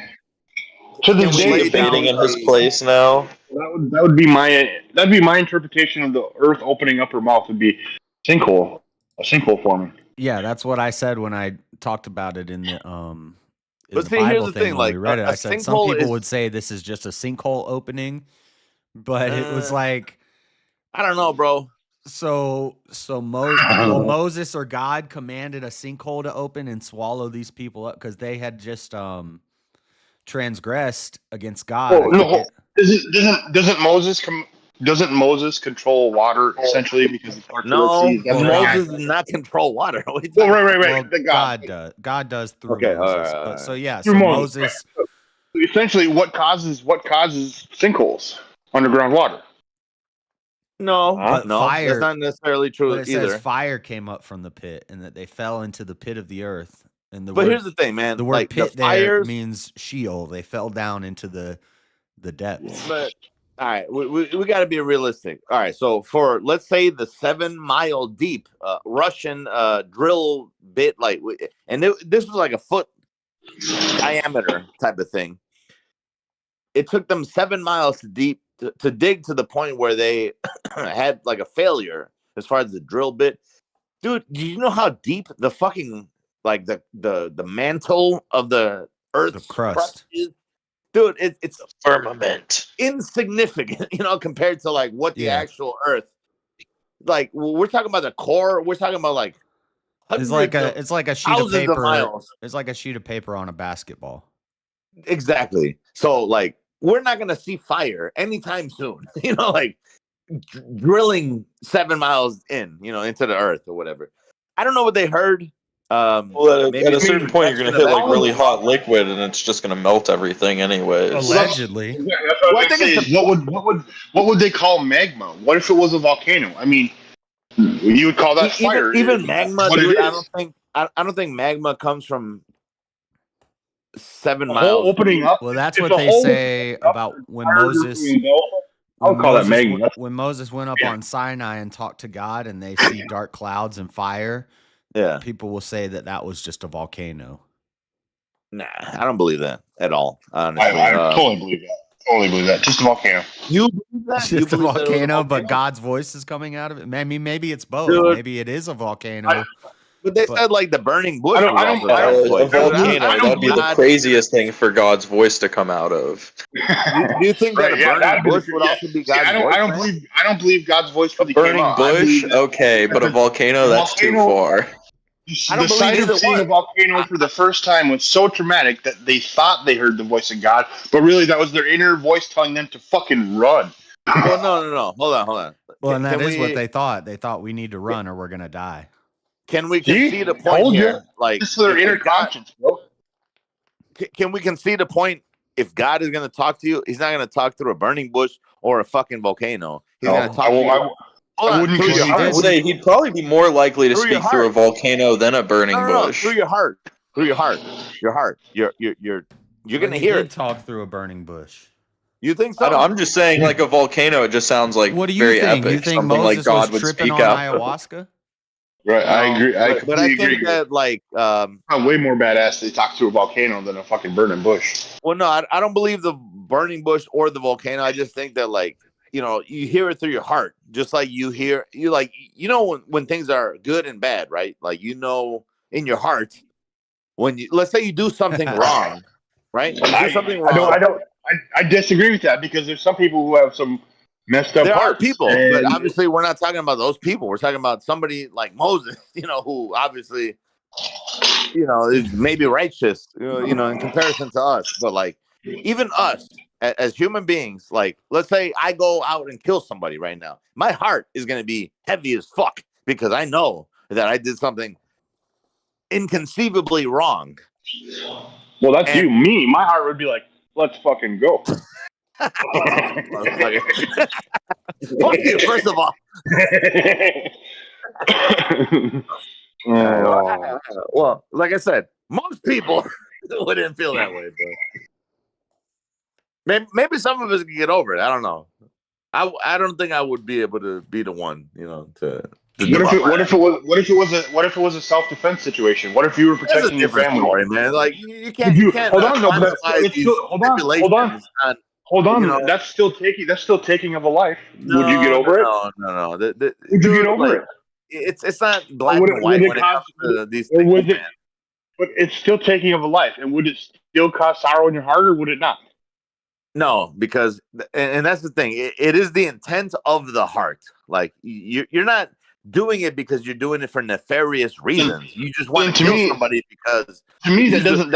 To the day debating in his place now. That'd be my interpretation of the earth opening up her mouth would be a sinkhole forming. Yeah, that's what I said when I talked about it in the But see, Bible here's the thing thing, when like, we read it. a I said some people sinkhole would say this is just a sinkhole opening, but it was like, I don't know, bro. So Moses or God commanded a sinkhole to open and swallow these people up because they had just transgressed against God. Well, no, doesn't Moses control water essentially because the part Moses does not control water. Well, right. Well, God does. God does through Moses. But so yeah, through so Moses. Essentially, what causes sinkholes? Underground water. No, fire. That's not necessarily true but it either. Says fire came up from the pit, and that they fell into the pit of the earth. And here's the thing, man. The word like, pit the fires, there means Sheol. They fell down into the depths. But all right, we got to be realistic. All right, so for let's say the 7 mile deep Russian drill bit, and this was like a foot diameter type of thing. It took them 7 miles to dig to the point where they had like a failure as far as the drill bit. Dude, do you know how deep the fucking like the mantle of the Earth's crust is? Dude, it's a firmament. Insignificant, compared to like what the actual Earth. Like we're talking about the core. We're talking about like it's like a sheet of paper. It's like a sheet of paper on a basketball. Exactly. So like we're not gonna see fire anytime soon. Like drilling 7 miles into the Earth or whatever. I don't know what they heard. Well, at a certain point, you're going to hit like really hot liquid, and it's just going to melt everything, anyways. Allegedly. What would they call magma? What if it was a volcano? I mean, you would call that fire. Even magma, dude. I don't think magma comes from 7 miles opening up. Well, that's what they say about when Moses. I'll call that magma. When Moses went up on Sinai and talked to God, and they see dark clouds and fire. Yeah, people will say that was just a volcano. Nah, I don't believe that at all. Honestly, I totally believe that. Totally believe that. Just a volcano. You believe that? Just a volcano, but God's voice is coming out of it. I mean, maybe it's both. Dude, maybe it is a volcano. But they said like the burning bush. A volcano. That'd be the craziest thing for God's voice to come out of. Do you think that a burning bush would also be God's voice? I don't believe God's voice really burning bush. Okay, but a volcano—that's too far. The sight of seeing a volcano for the first time was so traumatic that they thought they heard the voice of God, but really that was their inner voice telling them to fucking run. Well, no. Hold on. Well, and that is what they thought. They thought we need to run or we're gonna die. Can we concede a point here? Like, this is their inner conscience, bro. Can we concede a point? If God is going to talk to you, He's not going to talk through a burning bush or a fucking volcano. He's going to talk to you. I would say he'd probably be more likely to speak through a volcano than a burning bush. Through your heart. Your heart. You're going to hear it. Talk through a burning bush. You think so? I'm just saying, like a volcano, it just sounds like what do you very think? epic. You think something Moses like God was would tripping speak on out. ayahuasca? Right, I agree. I but I completely think agree. that like I'm way more badass to talk to a volcano than a fucking burning bush. well, no, I don't believe the burning bush or the volcano. I just think that like you hear it through your heart, just like when things are good and bad, right? Like in your heart when let's say you do something wrong, right? You do something wrong. I disagree with that because there's some people who have some messed up There are hearts, people, but and obviously we're not talking about those people. We're talking about somebody like Moses, who obviously, is maybe righteous, in comparison to us. But like, even us as human beings, like, let's say I go out and kill somebody right now, my heart is going to be heavy as fuck because I know that I did something inconceivably wrong. well, that's you. Me, my heart would be like, let's fucking go. Fuck you, first of all. Well, like I said, most people wouldn't feel that way, but maybe some of us can get over it. I don't know. I don't think I would be able to be the one, to What if it was a self-defense situation? What if you were protecting your family? Story, man. Like you can't hold on, no, but hold on. That's still taking of a life. Would you get over it? No. Would you get over it? It's not black and white when it comes to these things, man. But it's still taking of a life, and would it still cause sorrow in your heart, or would it not? No, because and that's the thing. It is the intent of the heart. Like you're not doing it because you're doing it for nefarious reasons. You just want to kill somebody because to me that doesn't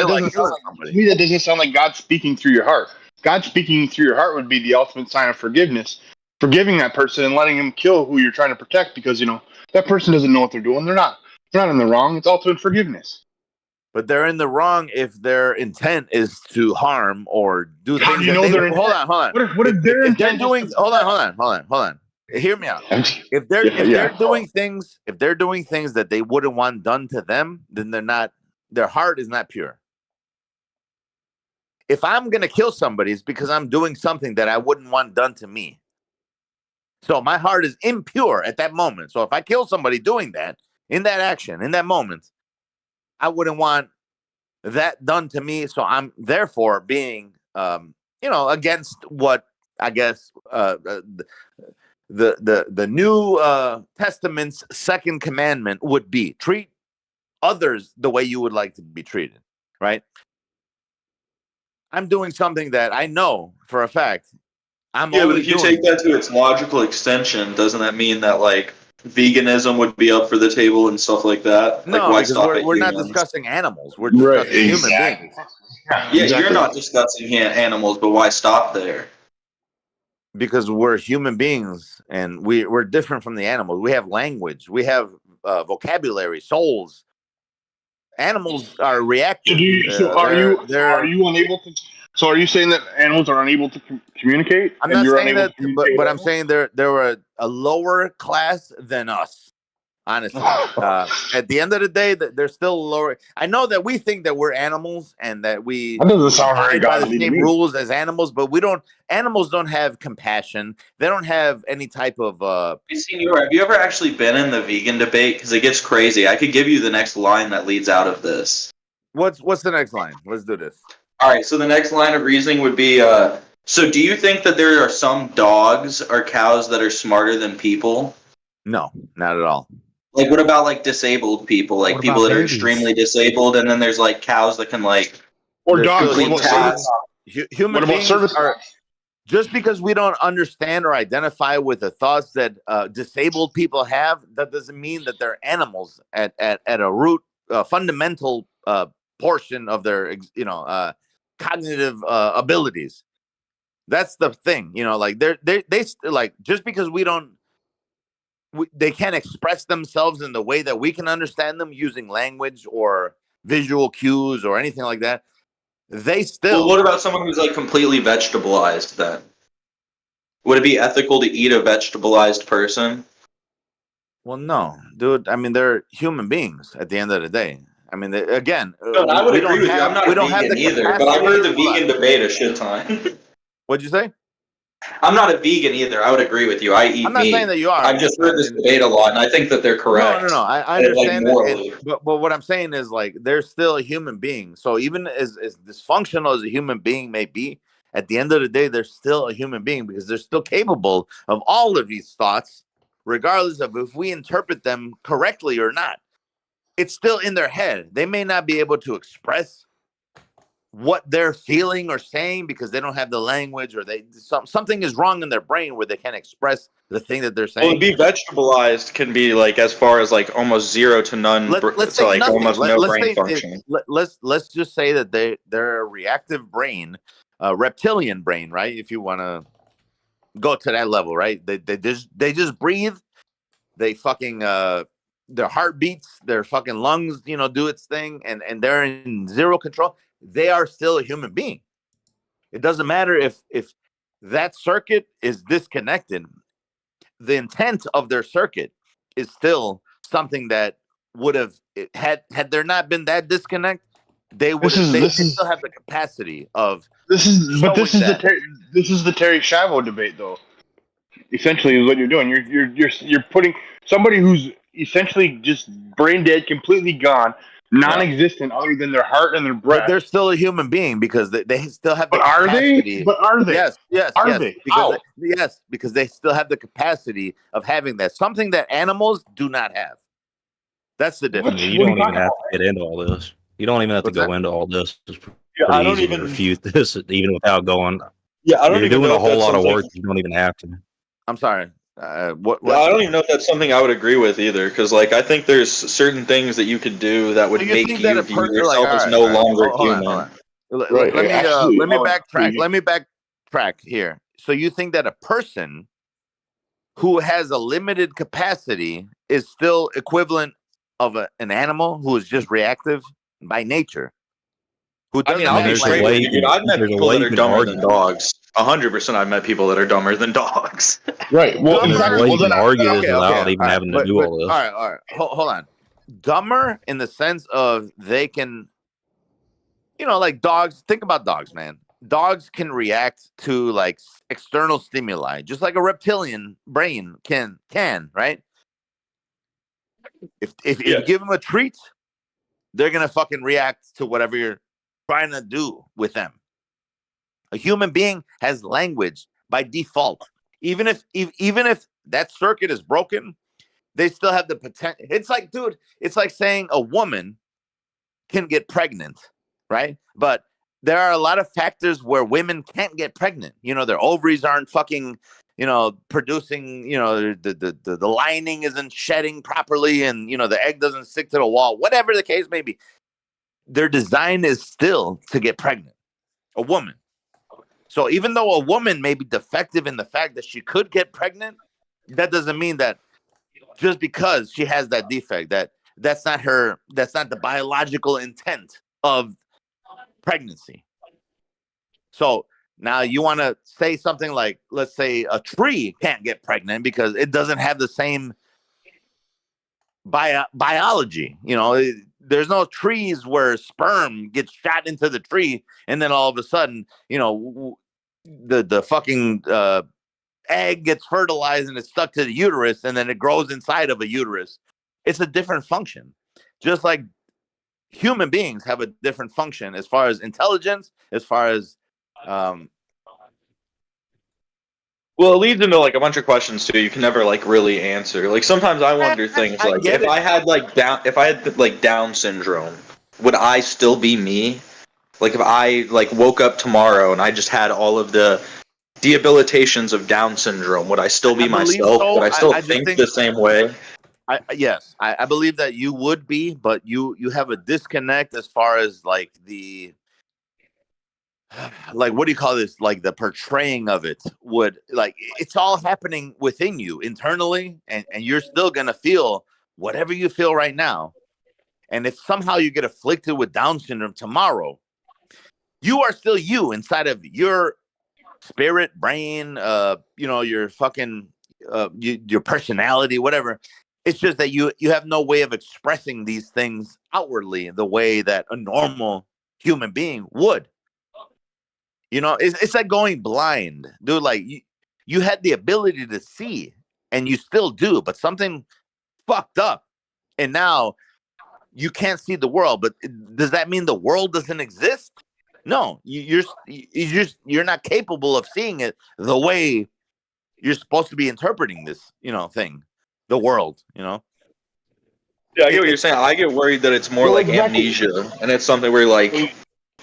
sound like God speaking through your heart. God speaking through your heart would be the ultimate sign of forgiveness, forgiving that person and letting him kill who you're trying to protect because that person doesn't know what they're doing. They're not in the wrong. It's ultimate forgiveness. But they're in the wrong if their intent is to harm or do things. Hold on. What if their intent? Hold on. Hear me out. If they're doing things that they wouldn't want done to them, then their heart is not pure. If I'm gonna kill somebody, it's because I'm doing something that I wouldn't want done to me. So my heart is impure at that moment. So if I kill somebody doing that, in that action, in that moment, I wouldn't want that done to me. So I'm therefore being, against what I guess the New Testament's second commandment would be: treat others the way you would like to be treated. Right? I'm doing something that I know for a fact. But if you take that to its logical extension, doesn't that mean that like veganism would be up for the table and stuff like that? No, like, why because stop we're not discussing animals. We're discussing human beings. Yeah, you're not discussing animals, but why stop there? Because we're human beings and we're different from the animals. We have language. We have vocabulary, souls. Animals are reactive. Are you unable to? So are you saying that animals are unable to communicate? I'm not saying that, but I'm saying they're a lower class than us. Honestly, at the end of the day, they're still lower. I know that we think that we're animals and that we abide by the same rules as animals, but we don't. Animals don't have compassion. They don't have any type of. Have you ever actually been in the vegan debate? Because it gets crazy. I could give you the next line that leads out of this. What's the next line? Let's do this. All right. So the next line of reasoning would be: so do you think that there are some dogs or cows that are smarter than people? No, not at all. Like, what about like disabled people, like people that are extremely disabled, and then there's like cows that can like or dogs. Human beings are just because we don't understand or identify with the thoughts that disabled people have. That doesn't mean that they're animals at a root, fundamental portion of their cognitive abilities. That's the thing, like they like just because we don't. They can't express themselves in the way that we can understand them using language or visual cues or anything like that. They still. Well, what about someone who's like completely vegetabilized then? Would it be ethical to eat a vegetabilized person? Well, no, dude. I mean, they're human beings at the end of the day. I mean, again, no, I would agree with you. I'm not vegan either, but I've heard the vegan debate a shit ton. What'd you say? I'm not a vegan either. I would agree with you. I eat I'm not saying meat. that you are. I've just heard this debate a lot, and I think that they're correct. No. I Like understand morally. that, but what I'm saying is like they're still a human being. So even as dysfunctional as a human being may be, at the end of the day, they're still a human being because they're still capable of all of these thoughts, regardless of if we interpret them correctly or not. It's still in their head. They may not be able to express what they're feeling or saying because they don't have the language, or something is wrong in their brain where they can't express the thing that they're saying. Well, to be vegetabilized can be like as far as like almost 0 to none, let's to like nothing. almost no brain function. Let's just say that they're a reactive brain, reptilian brain, right? If you want to go to that level, right? They just breathe. They fucking their heart beats, their fucking lungs, do its thing, and they're in zero control. They are still a human being. It doesn't matter if that circuit is disconnected. The intent of their circuit is still something that would have had there not been that disconnect. They would. They still have the capacity of. This is the Terry Schiavo debate, though. Essentially, is what you're doing. You're putting somebody who's essentially just brain dead, completely gone, non-existent, other than their heart and their breath. But they're still a human being because they still have the But are capacity. they? But are they? Yes. Are they? Because yes, because they still have the capacity of having that. Something that animals do not have. That's the difference. You don't even have to get into all this. You don't even have to go into all this. It's pretty I don't easy even to refute this, even without going. Yeah, I don't You're even doing know a whole if that's lot of something- work. You don't even have to. I'm sorry. What? I don't even know if that's something I would agree with either, because like I think there's certain things that you could do that would make you view yourself as no longer human. Hold on. Let me backtrack. Let me backtrack here. So you think that a person who has a limited capacity is still equivalent of an animal who is just reactive by nature? I mean, I'll be straight with you, dude. I've met people that are dumber than dogs. 100%, I've met people that are dumber than dogs. Right. Well, there's a way you can argue this without even having to do all this. All right. Hold on. Dumber in the sense of they can, like dogs. Think about dogs, man. Dogs can react to like external stimuli, just like a reptilian brain can, right? If you give them a treat, they're gonna fucking react to whatever you're trying to do with them. A human being has language by default. Even if that circuit is broken, they still have the potential. It's like, dude, it's like saying a woman can get pregnant, right? But there are a lot of factors where women can't get pregnant. Their ovaries aren't fucking, producing, the lining isn't shedding properly, and the egg doesn't stick to the wall, whatever the case may be. Their design is still to get pregnant, a woman. So even though a woman may be defective in the fact that she could get pregnant, that doesn't mean that just because she has that defect, that's not the biological intent of pregnancy. So now you want to say something like, let's say a tree can't get pregnant because it doesn't have the same biology. There's no trees where sperm gets shot into the tree and then all of a sudden, the fucking egg gets fertilized and it's stuck to the uterus and then it grows inside of a uterus. It's a different function. Just like human beings have a different function as far as intelligence, as far as well, it leads into like a bunch of questions too. You can never like really answer. Like sometimes I wonder things like if I had Down syndrome, would I still be me? Like if I like woke up tomorrow and I just had all of the debilitations of Down syndrome, would I still be myself? So. Would I still think the same way? Yes, I believe that you would be, but you have a disconnect as far as like the what do you call this? Like the portraying of it would like it's all happening within you internally, and you're still gonna feel whatever you feel right now. And if somehow you get afflicted with Down syndrome tomorrow, you are still you inside of your spirit, brain, your fucking your personality, whatever. It's just that you have no way of expressing these things outwardly the way that a normal human being would. It's like going blind, dude. Like you had the ability to see, and you still do, but something fucked up, and now you can't see the world. But does that mean the world doesn't exist? No, you're not capable of seeing it the way you're supposed to be interpreting this, thing, the world, Yeah, I get what you're saying. I get worried that it's more like amnesia, and it's something where like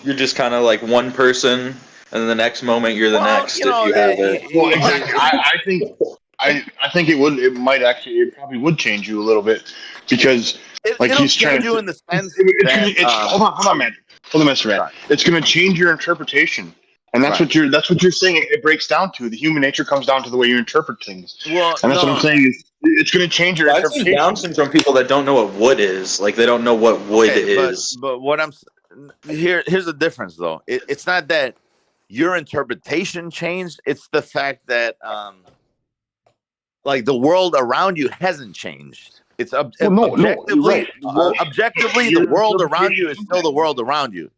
you're just kind of like one person, and then the next moment you're the next if you have it. Well, exactly. I think it might actually, it probably would change you a little bit, because like it'll he's trying change to you in the sense hold on, man. Mr. Rat. It's going to change your interpretation, and that's what you're saying. It breaks down to the human nature comes down to the way you interpret things. Well, and that's what I'm saying is it's going to change your I've seen interpretation. Down syndrome people that don't know what wood is. Like they don't know what wood is. But what here's the difference though. It's not that your interpretation changed. It's the fact that like the world around you hasn't changed. It's objectively, objectively, the world around you is still the world around you.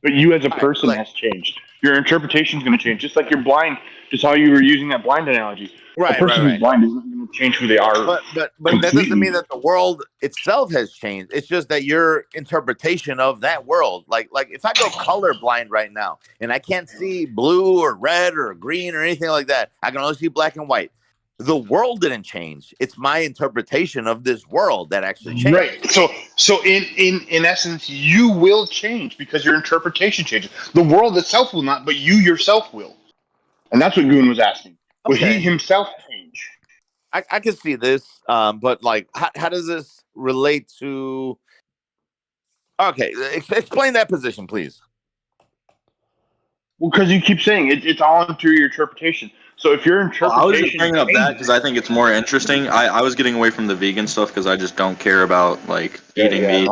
But you as a person has changed. Your interpretation is going to change, just like you're blind. Just how you were using that blind analogy. Right, a person who's blind isn't going to change who they are. But that doesn't mean that the world itself has changed. It's just that your interpretation of that world, like if I go colorblind right now and I can't see blue or red or green or anything like that, I can only see black and white. The world didn't change. It's my interpretation of this world that actually changed. Right. So in essence, you will change because your interpretation changes. The world itself will not, but you yourself will. And that's what Goon was asking. Will he himself change? I can see this, but like, how does this relate to? Okay, explain that position, please. Well, because you keep saying it's all through your interpretation. So if your interpretation, I was just bringing up that because I think it's more interesting. I was getting away from the vegan stuff because I just don't care about like eating meat.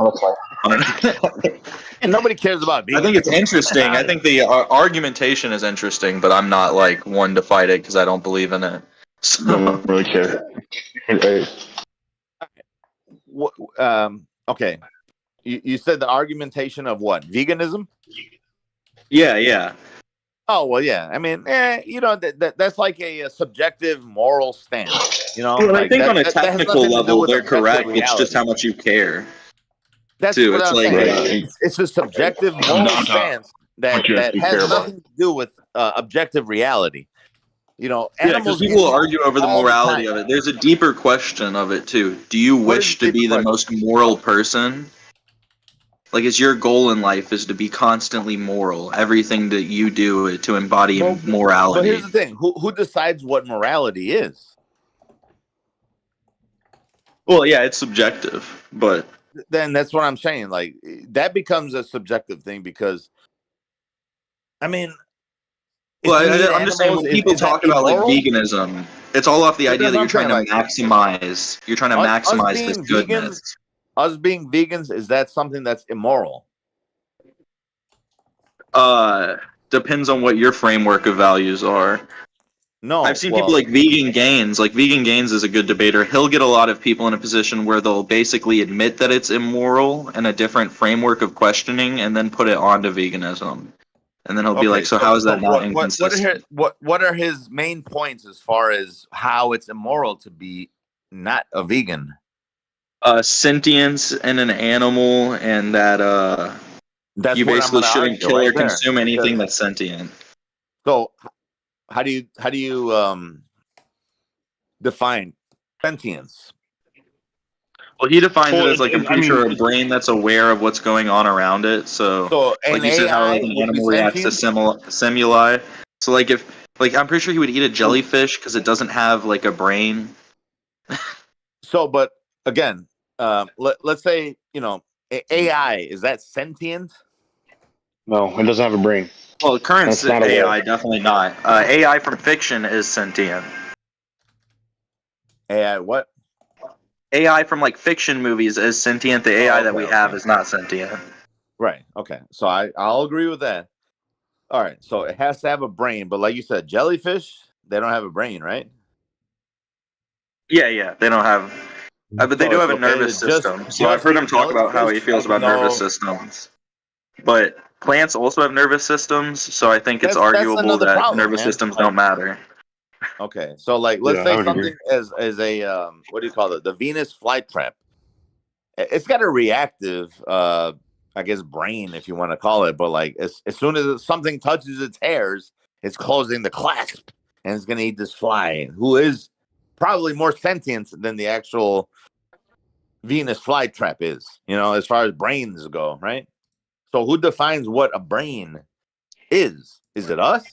And nobody cares about vegan. I think it's interesting. I think the argumentation is interesting, but I'm not like one to fight it because I don't believe in it. So. I don't really care. Okay. You said the argumentation of what? Veganism? Yeah. Oh, well, yeah. I mean, that's like a subjective moral stance. Well, I think on a technical level, they're correct. It's just how much you care. That's too. What it's I'm like saying. It's a subjective moral stance that has nothing to do with objective reality. Because people argue over the morality of it. There's a deeper question of it too. Do you wish to be the most moral person? Like, is your goal in life is to be constantly moral? Everything that you do to embody morality. But here's the thing: who decides what morality is? Well, yeah, it's subjective, but then that's what I'm saying. Like, that becomes a subjective thing because, I mean. Well, I'm just saying when people talk about like veganism, it's all off the idea that you're trying to maximize. You're trying to maximize this goodness. Us being vegans, is that something that's immoral? Depends on what your framework of values are. No, I've seen people like Vegan Gains. Like Vegan Gains is a good debater. He'll get a lot of people in a position where they'll basically admit that it's immoral and a different framework of questioning, and then put it onto veganism. And then he'll be like, so how is that not inconsistent? What are his main points as far as how it's immoral to be not a vegan? Sentience in an animal, and that you basically shouldn't kill or consume anything that's sentient. So how do you define sentience? Well, he defines it as like I'm pretty sure a brain that's aware of what's going on around it. So like you said, how like an animal reacts to stimuli. So like I'm pretty sure he would eat a jellyfish because it doesn't have like a brain. So, but again, let's say AI, is that sentient? No, it doesn't have a brain. Well, current AI definitely not. AI from fiction is sentient. AI what? AI from like fiction movies is sentient. The AI that we have is not sentient. Right. Okay. So I'll agree with that. All right. So it has to have a brain, but like you said, jellyfish, they don't have a brain, right? Yeah. They don't have, but they do have a nervous system. So I've heard him talk about how he feels about nervous systems. but plants also have nervous systems, so I think it's That's arguable another that problem, nervous man. systems Like, don't matter. okay, so like let's Yeah, I say would agree. something as a what do you call it? The Venus flytrap. It's got a reactive I guess brain if you want to call it, but like as soon as something touches its hairs, it's closing the clasp and it's gonna eat this fly, who is probably more sentient than the actual Venus flytrap is, as far as brains go, right? So who defines what a brain is? Is it us?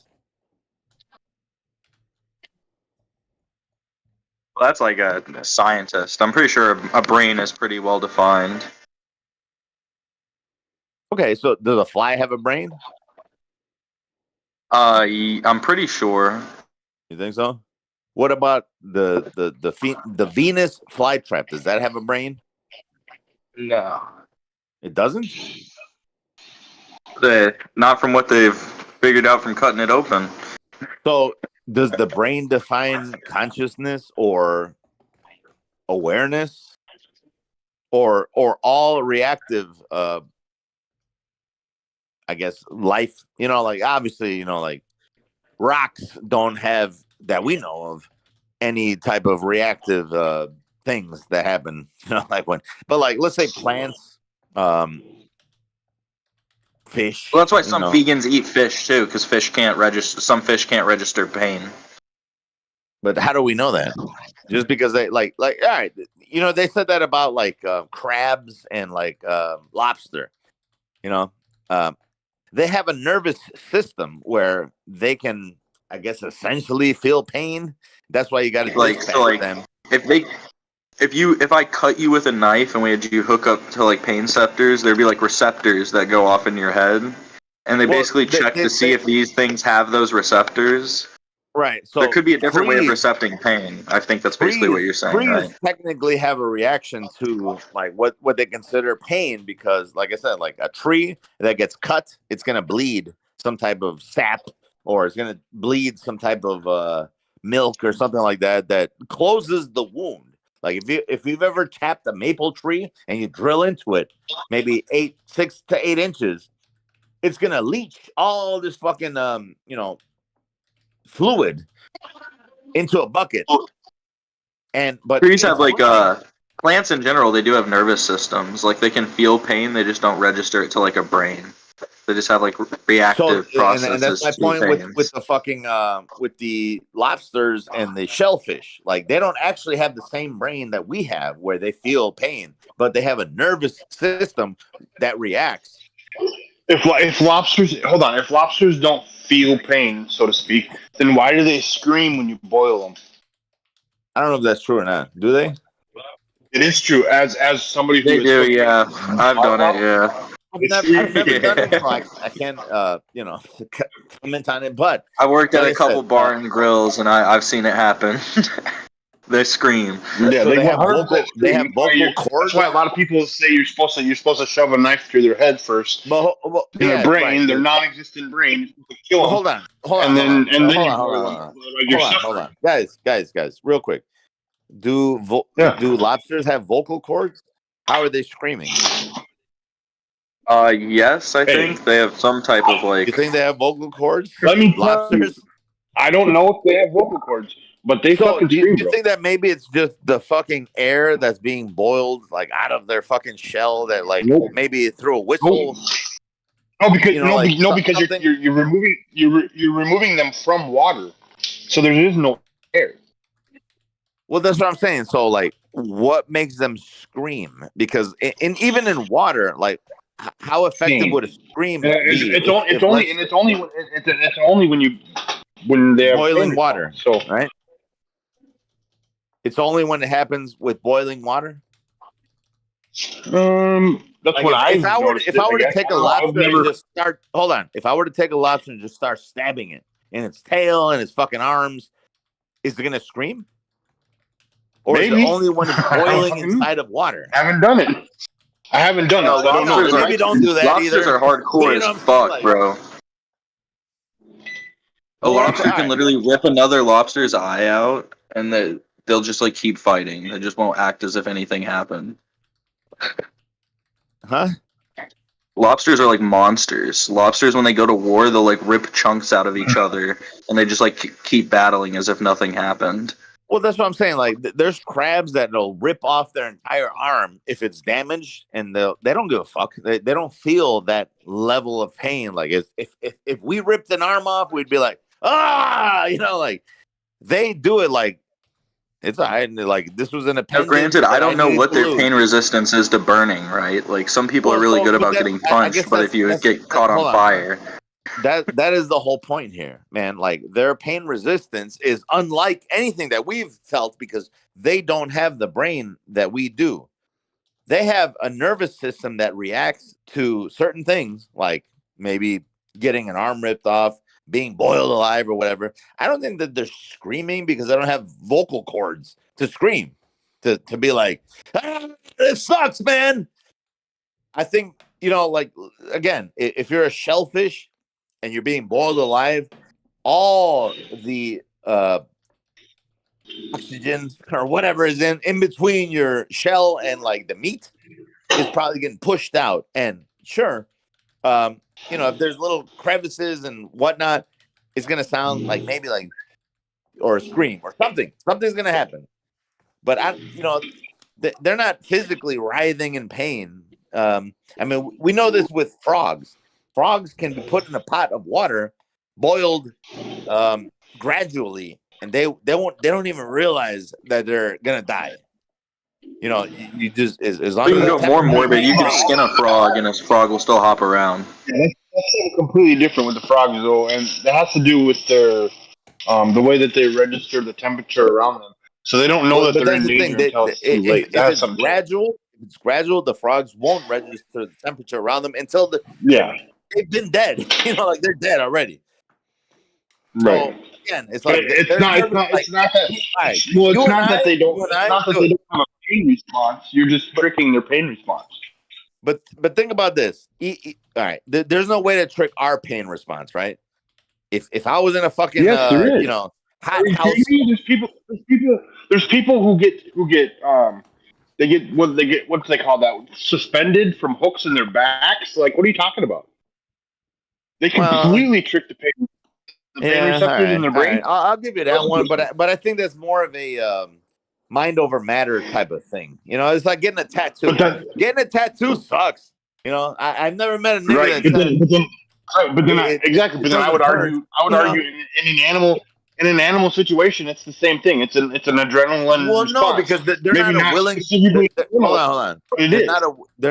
Well, that's like a scientist. I'm pretty sure a brain is pretty well defined. Okay, so does a fly have a brain? I'm pretty sure. You think so? What about the Venus flytrap? Does that have a brain? No. It doesn't. Not from what they've figured out from cutting it open. So does the brain define consciousness or awareness or all reactive I guess life, like obviously, like rocks don't have that we know of any type of reactive things that happen, like but like let's say plants, fish. Well, that's why some vegans eat fish too, because fish can't register. Some fish can't register pain. But how do we know that? Just because they like all right, they said that about like crabs and like lobster. They have a nervous system where they can, I guess, essentially feel pain. That's why you got to dispatch them. If I cut you with a knife and we had you hook up to like pain receptors, there'd be like receptors that go off in your head, and they basically check to see if these things have those receptors. Right. So there could be a different way of recepting pain. I think that's basically what you're saying. Trees right? technically have a reaction to like what they consider pain because, like I said, like a tree that gets cut, it's gonna bleed some type of sap, or it's gonna bleed some type of milk or something like that that closes the wound. Like if you've ever tapped a maple tree and you drill into it, maybe 6 to 8 inches, it's gonna leach all this fucking fluid into a bucket. But trees have like plants in general, they do have nervous systems. Like they can feel pain, they just don't register it to like a brain. They just have like reactive processes. And that's my point with the fucking with the lobsters and the shellfish. Like they don't actually have the same brain that we have where they feel pain, but they have a nervous system that reacts. If lobsters don't feel pain, so to speak, then why do they scream when you boil them? I don't know if that's true or not. Do they? It is true. As somebody who they do, yeah. I've done it, yeah. I've never done it, so I can't comment on it. But I worked at a couple bar and grills, and I've seen it happen. They scream. Yeah, so they have vocal cords. That's why a lot of people say you're supposed to shove a knife through their head first. In their brain, their non-existent brain, to kill them. Hold on, guys, real quick. Do lobsters have vocal cords? How are they screaming? Yes, I think they have some type of like. You think they have vocal cords? Let me lobsters. I don't know if they have vocal cords, but they fucking do scream. You think that maybe it's just the fucking air that's being boiled like out of their fucking shell that like maybe through a whistle? No, because you're removing them from water, so there is no air. Well, that's what I'm saying. So, like, what makes them scream? Because even in water, like, how effective would a scream be? It's only when they're boiling water. So right, it's only when it happens with boiling water. That's like what if I were to take a lobster and just start, hold on. If I were to take a lobster and just start stabbing it in its tail and its fucking arms, is it gonna scream? Or maybe. Is it only when it's boiling inside of water? I haven't done it. I haven't done it. So I don't know. Maybe don't do that lobsters either. Are hardcore as fuck, bro. A lobster can literally rip another lobster's eye out, and they'll just like keep fighting. They just won't act as if anything happened. Huh? Lobsters are like monsters. Lobsters, when they go to war, they'll like rip chunks out of each other, and they just like keep battling as if nothing happened. Well, that's what I'm saying. Like, there's crabs that'll rip off their entire arm if it's damaged, and they don't give a fuck. They don't feel that level of pain. Like, if we ripped an arm off, we'd be like, ah, like they do it like it's all right. Like, this was an appendage. Now, granted, I don't know what their pain resistance is to burning, right? Like, some people are really good about getting punched, but if you get caught on fire. That is the whole point here, man. Like, their pain resistance is unlike anything that we've felt because they don't have the brain that we do. They have a nervous system that reacts to certain things, like maybe getting an arm ripped off, being boiled alive, or whatever. I don't think that they're screaming because they don't have vocal cords to scream, to be like, ah, it sucks, man. I think, like, again, if you're a shellfish and you're being boiled alive, all the oxygen or whatever is in between your shell and like the meat is probably getting pushed out. And sure, if there's little crevices and whatnot, it's gonna sound like maybe like or a scream or something. Something's gonna happen. But they're not physically writhing in pain. I mean, we know this with frogs. Frogs can be put in a pot of water, boiled gradually, and they don't even realize that they're gonna die. You just as long You as can go more morbid. You can skin a frog, and a frog will still hop around. Yeah, that's completely different with the frogs, though, and that has to do with their the way that they register the temperature around them. So they don't know that they're in danger until it's too late. If it's gradual, the frogs won't register the temperature around them until they've been dead. Like they're dead already. Right. So, again, it's like it's not that they don't have a pain response. You're just tricking their pain response. But think about this. All right, there's no way to trick our pain response, right? If I was in a fucking hot house, there's people who get what's they call that, suspended from hooks in their backs. Like, what are you talking about? They completely trick the pain receptors in their brain. Right. I'll give you that one, but I think that's more of a mind over matter type of thing. It's like getting a tattoo. Getting a tattoo sucks. I've never met a nigga But then I would argue in an animal situation, it's the same thing. It's an adrenaline response. No, because they're not a willing. Hold on. They're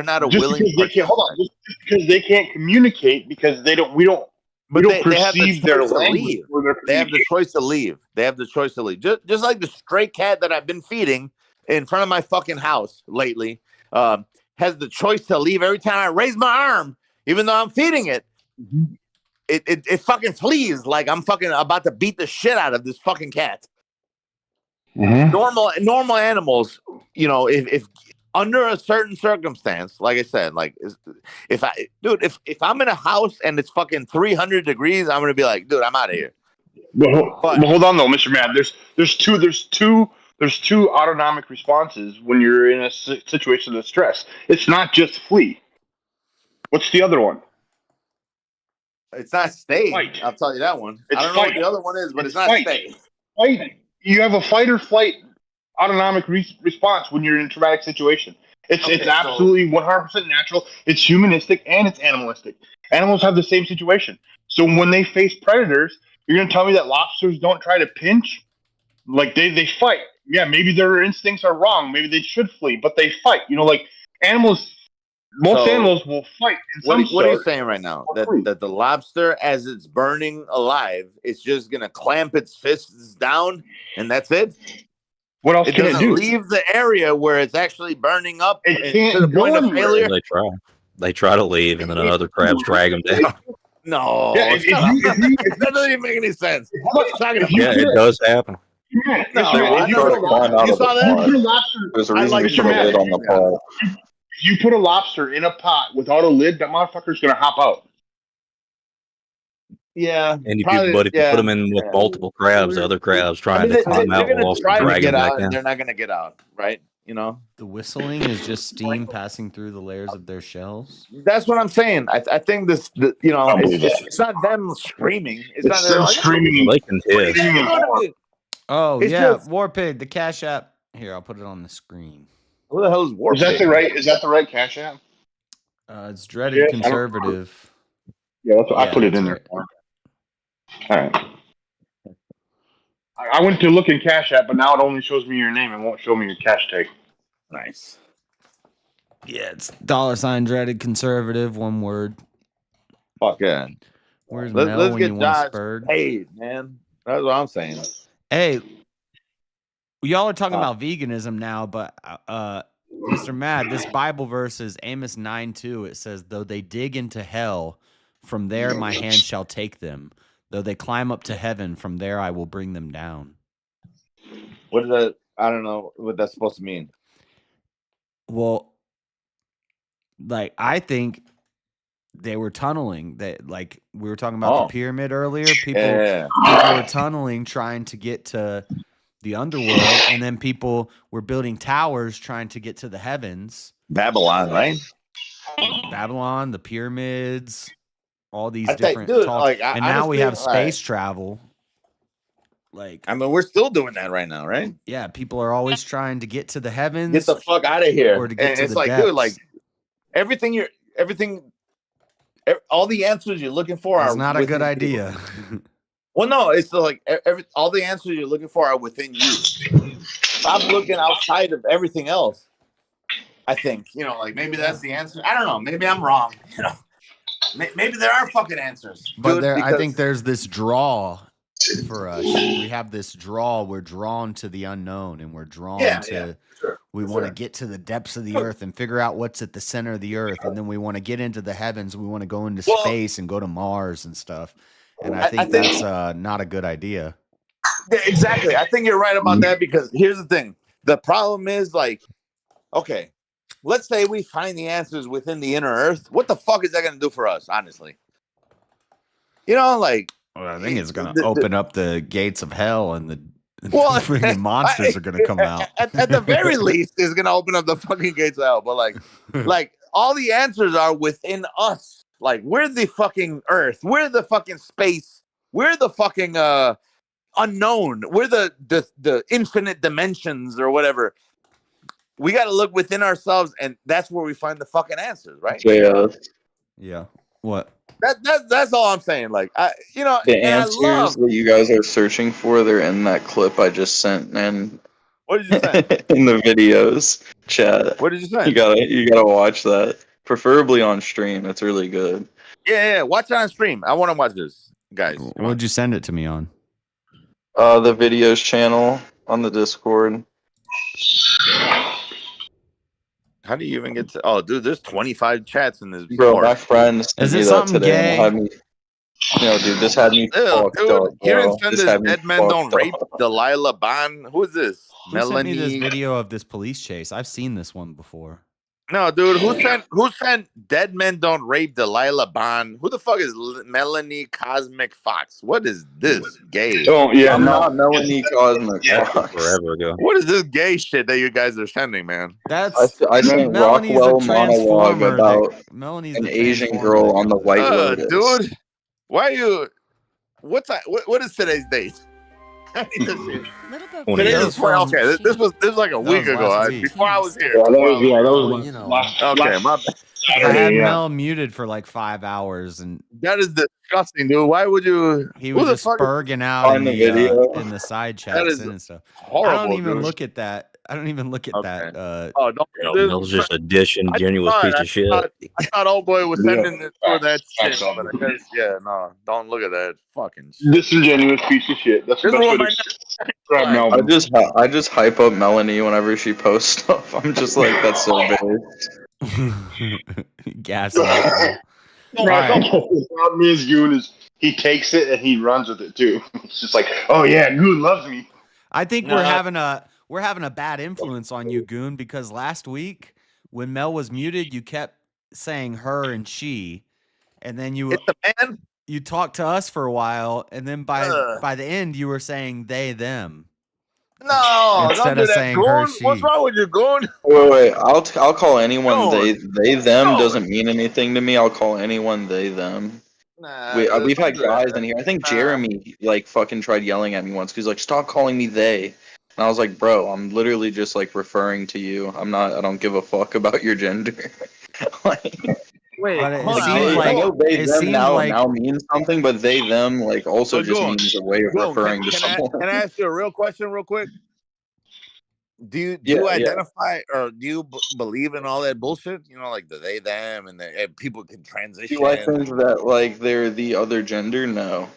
not a willing. Just because they can't communicate because we don't perceive their language. They have the choice to leave. Just like the stray cat that I've been feeding in front of my fucking house lately has the choice to leave every time I raise my arm, even though I'm feeding it. Mm-hmm. It fucking flees like I'm fucking about to beat the shit out of this fucking cat. Mm-hmm. Normal animals, if under a certain circumstance, like I said, like if I'm in a house and it's fucking 300 degrees, I'm gonna be like, dude, I'm out of here. But hold on though, Mr. Matt. There's two autonomic responses when you're in a situation of stress. It's not just flee. What's the other one? It's not stay. Fight. I'll tell you that one. It's I don't know what the other one is, but it's not stay. Fight. You have a fight or flight autonomic response when you're in a traumatic situation. It's absolutely 100% natural. It's humanistic and it's animalistic. Animals have the same situation. So when they face predators, you're going to tell me that lobsters don't try to pinch? Like they fight. Yeah, maybe their instincts are wrong. Maybe they should flee, but they fight. Like animals. Most animals will fight. What are you saying right now? That the lobster, as it's burning alive, it's just gonna clamp its fists down, and that's it. What else can it do? Leave the area where it's actually burning up. It can't to the point of failure. They try to leave, and then other crabs drag them down. No, that doesn't even make any sense. What are you talking about? Yeah, it does happen. No, you saw that? There's a reason we put a lid on the pot. If you put a lobster in a pot without a lid, that motherfucker's gonna hop out. Yeah, and if you put them in with multiple crabs, the other crabs trying to climb out, they're gonna try to get out, and they're not gonna get out, right? You know, The whistling is just steam passing through the layers of their shells. that's what I'm saying. I think you know, it's not them screaming. It's not them like, screaming. They can test. You know what I mean? Oh It's yeah, just- Warpig, the Cash App. Here, I'll put it on the screen. Who the hell is Warpig? Is that the right Cash App? It's Dreaded Conservative. Yeah, that's what I put it in right. there. All right. I went to look in Cash App, but now it only shows me your name and won't show me your cash tag. Nice. Yeah, it's $sign Dreaded Conservative, one word. Fuck yeah. Where's Mel when you want Josh spurred? paid, man. That's what I'm saying. Hey, y'all are talking about veganism now, but Mr. Mad, this Bible verse is Amos 9:2. It says, "Though they dig into hell, from there my hand shall take them. Though they climb up to heaven, from there I will bring them down." What is that? I don't know what that's supposed to mean. Well, like I think they were tunneling. That, like we were talking about the pyramid earlier. People were tunneling, trying to get to the underworld, and then people were building towers trying to get to the heavens. Babylon, right? Babylon, the pyramids, all these I different think, dude, talks. like, and now we honestly, have space travel. Like, I mean, we're still doing that right now, right? Yeah, people are always trying to get to the heavens. Get the fuck out of here. Or to get and to it's the like, depths. dude, like all the answers you're looking for It's are not a good within idea. you. Well, no, it's like all the answers you're looking for are within you. Stop looking outside of everything else. I think, you know, like maybe that's the answer. I don't know. Maybe I'm wrong. You know, maybe there are fucking answers. But dude, I think there's this draw for us. We have this draw. We're drawn to the unknown, and we're drawn to. Sure, we want to get to the depths of the earth and figure out what's at the center of the earth, and then we want to get into the heavens. We want to go into space and go to Mars and stuff. And I think that's not a good idea. Yeah, exactly. I think you're right about that because here's the thing. The problem is like, okay, let's say we find the answers within the inner earth. What the fuck is that going to do for us, honestly? You know, like. Well, I think it's going to open up the gates of hell, and the freaking monsters are going to come out. At the very least, it's going to open up the fucking gates of hell. But like all the answers are within us. Like we're the fucking earth. We're the fucking space. We're the fucking unknown. We're the infinite dimensions or whatever. We got to look within ourselves, and that's where we find the fucking answers, right? Yeah. What? That's all I'm saying. Like the answers that you guys are searching for, they're in that clip I just sent, and what did you say in the videos chat? What did you say? You gotta watch that, preferably on stream. It's really good. Yeah. Watch it on stream. I want to watch this, guys. What'd you send it to me on? The videos channel on the Discord. How do you even get to? Oh, dude, there's 25 chats in this. Bro, my friend is sent me it that something today. gay? Had me, dude, this had me fucked dude, up. you Bro. didn't send this Dead Men Don't Rape Delilah Bond. Who is this? Who sent Melanie. me this video of this police chase? I've seen this one before. No, dude, who sent Dead Men Don't Rape Delilah Bond? Who the fuck is Melanie Cosmic Fox? What is this gay? Oh yeah, I'm not Melanie Cosmic. Forever ago. What is this gay shit that you guys are sending, man? That's I sent Melanie's Rockwell a monologue transformer. about Melanie's an the Asian transformer. girl on the White Lotus. Dude, why are you? What is today's date? I need to see. Today is okay. This was like a week ago. Before I was here. that was last. Okay, my bad. I had Mel muted for like 5 hours, and that is disgusting, dude. Why would you? he was just spurging out in the video in the side chats and stuff. Horrible, I don't even dude. look at that. I don't even look at that. Oh, don't. Mel's just a disingenuous piece of shit. I thought old boy was sending this for that shit, but I guess, no, don't look at that fucking shit. Disingenuous piece of shit. That's the best way to describe Melvin. I just hype up Melanie whenever she posts stuff. I'm just like, that's so big. Gas. The problem is, Goon is he takes it and he runs with it too. It's just like, oh yeah, Goon loves me. I think we're having a bad influence on you, Goon, because last week when Mel was muted, you kept saying her and she, and then you talked to us for a while, and then by the end you were saying they them. No, Instead don't do of that. saying her, Goon? she. What's wrong with you, Goon? Wait. I'll call anyone Goon. they them Goon. doesn't mean anything to me. I'll call anyone they them. Nah, We've don't had do guys that. in here. I think Nah. Jeremy like fucking tried yelling at me once because like stop calling me they. And I was like, bro, I'm literally just like referring to you. I don't give a fuck about your gender. Like, Wait, But it hold on. seems I like know they it them seems now like now means something, but they them like also But just Goon, means a way of Goon, referring to can someone. I ask you a real question real quick? Do you Yeah. identify or do you believe in all that bullshit? You know, like the they them and people can transition. Do I think that like they're the other gender? No.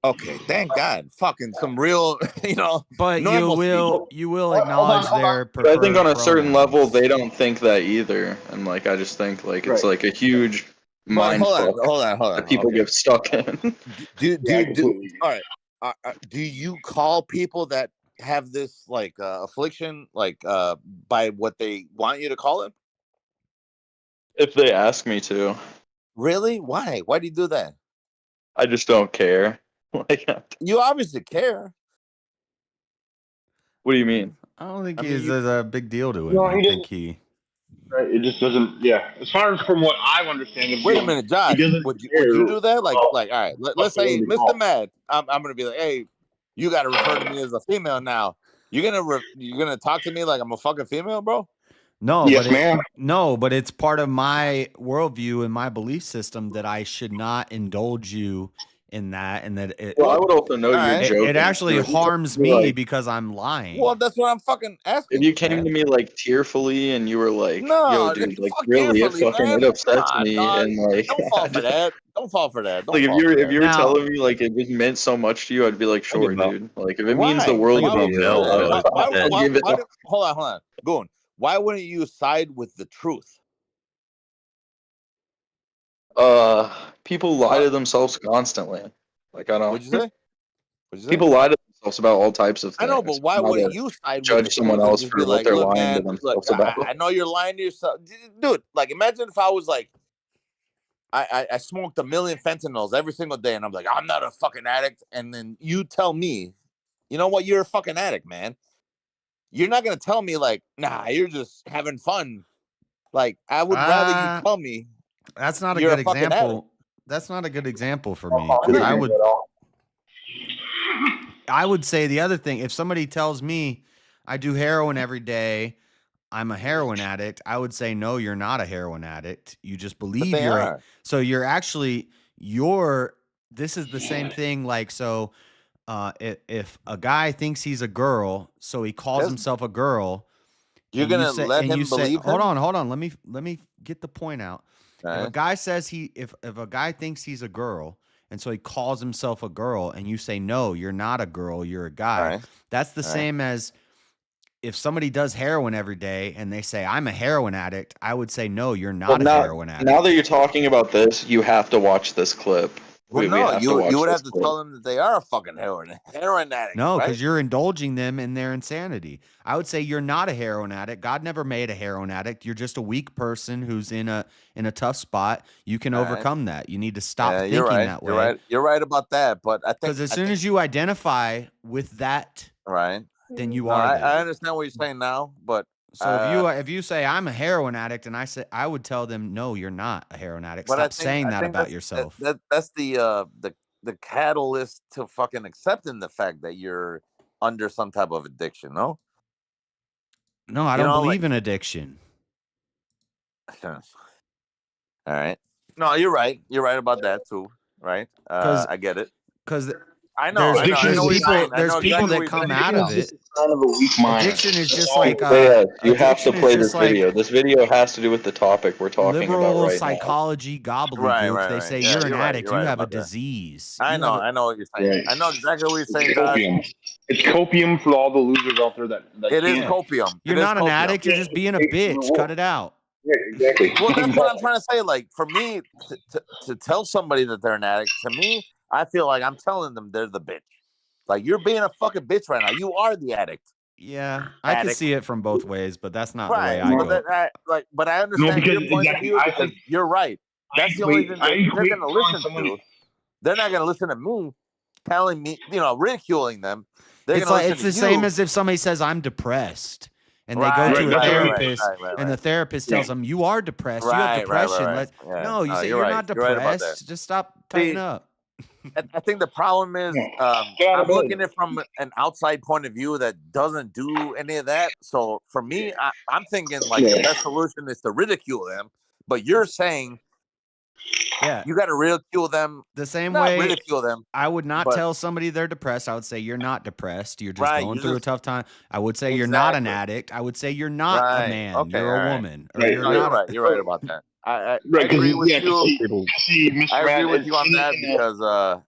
Okay, thank God. Fucking some real, but normalcy. you will acknowledge their But I think preferred on a certain level pronouns. they don't think that either, and like I just think like it's like a huge But mind fuck hold on. that people Okay. get stuck in. Do all right. Do you call people that have this like affliction like by what they want you to call it? If they ask me to, Really? Why? Why do you do that? I just don't care. Like, You obviously care. what do you mean? I don't think I mean, there's a big deal to him. No, I he think doesn't. he. Right, it just doesn't. Yeah, as far as from what I understand of wait a him, minute, he Josh. doesn't Would you care do that? Like about all right. what Let's they say want to be Mr. called. Mad. I'm gonna be like, hey, you got to refer to me as a female now. You're gonna talk to me like I'm a fucking female, bro? No, Yes, ma'am. but it's part of my worldview and my belief system that I should not indulge you in that, and that Well, I would also know All you're right. joking. it actually So if you came harms to me, me like, because I'm lying. Well, that's what I'm fucking if asking. you came to me like tearfully and you were like, "Yo, No, dude, like fuck really, it tearfully, fucking man. it Come upsets on, me," dog. and like, Don't I fall for just, that. Don't fall for that. Don't like fall for if that. you were Now- telling me like it just meant so much to you, I'd be like, Think "Sure, about- dude." Like if it means the Why? world Think to about me, Mel, I'll though. give it. Hold on. Goon. Why wouldn't you side with the truth? People lie to themselves constantly. Like I don't. What'd you say? What'd you say? People lie to themselves about all types of I things. know, but why Now wouldn't that you side with the judge someone truth and else just for be what like, they're look, lying to man, look, themselves about? I know you're lying to yourself. Dude, like imagine if I was like, I smoked 1 million fentanyls every single day and I'm like, I'm not a fucking addict. And then you tell me, you know what, you're a fucking addict, man. You're not gonna tell me like, nah, you're just having fun. Like, I would rather you tell me That's not a you're good a fucking addict. example. That's not a good example for me, because I would say the other thing. If somebody tells me I do heroin every day, I'm a heroin addict, I would say, no, you're not a heroin addict. You just believe they you're are. so you're actually this is the same thing. Like, so if a guy thinks he's a girl, so he calls Yes. himself a girl, You're and you gonna say, let and him you say, believe hold him? on, let me get the point out. If a Alright. guy says if a guy thinks he's a girl, and so he calls himself a girl, and you say, no, you're not a girl, you're a guy. Alright. That's the same as if somebody does heroin every day and they say, I'm a heroin addict, I would say, no, you're not a heroin addict. Now that you're talking about this, you have to watch this clip. Well, We no, have to watch you would this have to clip. tell them that they are a fucking heroin addict. No, because right? you're indulging them in their insanity. I would say you're not a heroin addict. God never made a heroin addict. You're just a weak person who's in a tough spot. You can Alright. overcome that. You need to stop Yeah, thinking you're right. that way. You're right. You're right about that. But I think Because as soon as you identify with that, right, then you no, are. I understand what you're saying now, but So if you say I'm a heroin addict, and I would tell them, no, you're not a heroin addict. but I Stop think, saying I that think about that's, yourself. that's the catalyst to fucking accepting the fact that you're under some type of addiction. No, No, I don't believe in addiction. All right. No, you're right. You're right about that too. Right. I get it. Because I know. I know what you're saying. There's people that come out of it. Addiction is just like you have to addiction is play just this video. This video has to do with the topic we're talking about liberal right psychology gobbledygook. Right, They right. say Yeah, you're an you're right. addict. You're You right have a about that. disease. I You know. have a- I know what you're saying. Right. I know exactly what you're saying, It's Josh. copium. It's copium for all the losers out there that It is can't. copium. You're It is not an copium. addict. You're just being a bitch. Cut it out. Yeah, exactly. Well, that's what I'm trying to say. Like, for me to tell somebody that they're an addict, to me, I feel like I'm telling them they're the bitch. Like, you're being a fucking bitch right now. You are the addict. Yeah, I can see it from both ways, but that's not the way Right. I But go. but I understand because your point of exactly, view I because think- you're right. That's the only thing that they're equate going to calling listen somebody- to. They're not going to listen to me telling me, ridiculing them It's the same as if somebody says I'm depressed. And they go to a therapist, and the therapist tells them, "You are depressed. You have depression." No, you say you're not depressed. Just stop tighten up. I think the problem is I'm looking at it from an outside point of view that doesn't do any of that. So for me, I'm thinking like the best solution is to ridicule them. But you're saying, you got to ridicule them the same way. Ridicule them. I would not tell somebody they're depressed. I would say you're not depressed. You're just going through a tough time. I would say you're not an addict. I would say you're not a man. Okay, you're a woman. Or You're not right. You're right about that. I agree with you. I agree with you on that because,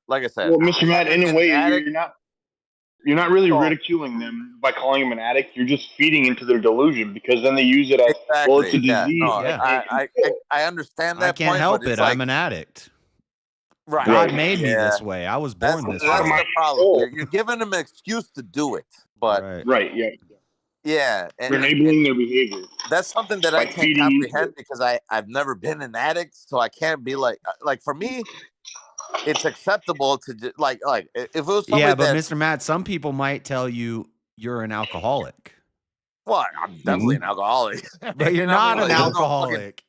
like I said, well, Mr. Matt, in a way, you're not really ridiculing them by calling them an addict. You're just feeding into their delusion because then they use it as well. It's a disease. I understand that. I can't help it. I'm an addict. Right. God made me this way. I was born this way. That's the problem. You're giving them an excuse to do it, but yeah, and enabling their behavior. That's something that I can't comprehend because I've never been an addict, so I can't be like for me, it's acceptable to just, like if it was somebody but Mr. Matt, some people might tell you you're an alcoholic. Well, I'm definitely an alcoholic, but you're not an alcoholic.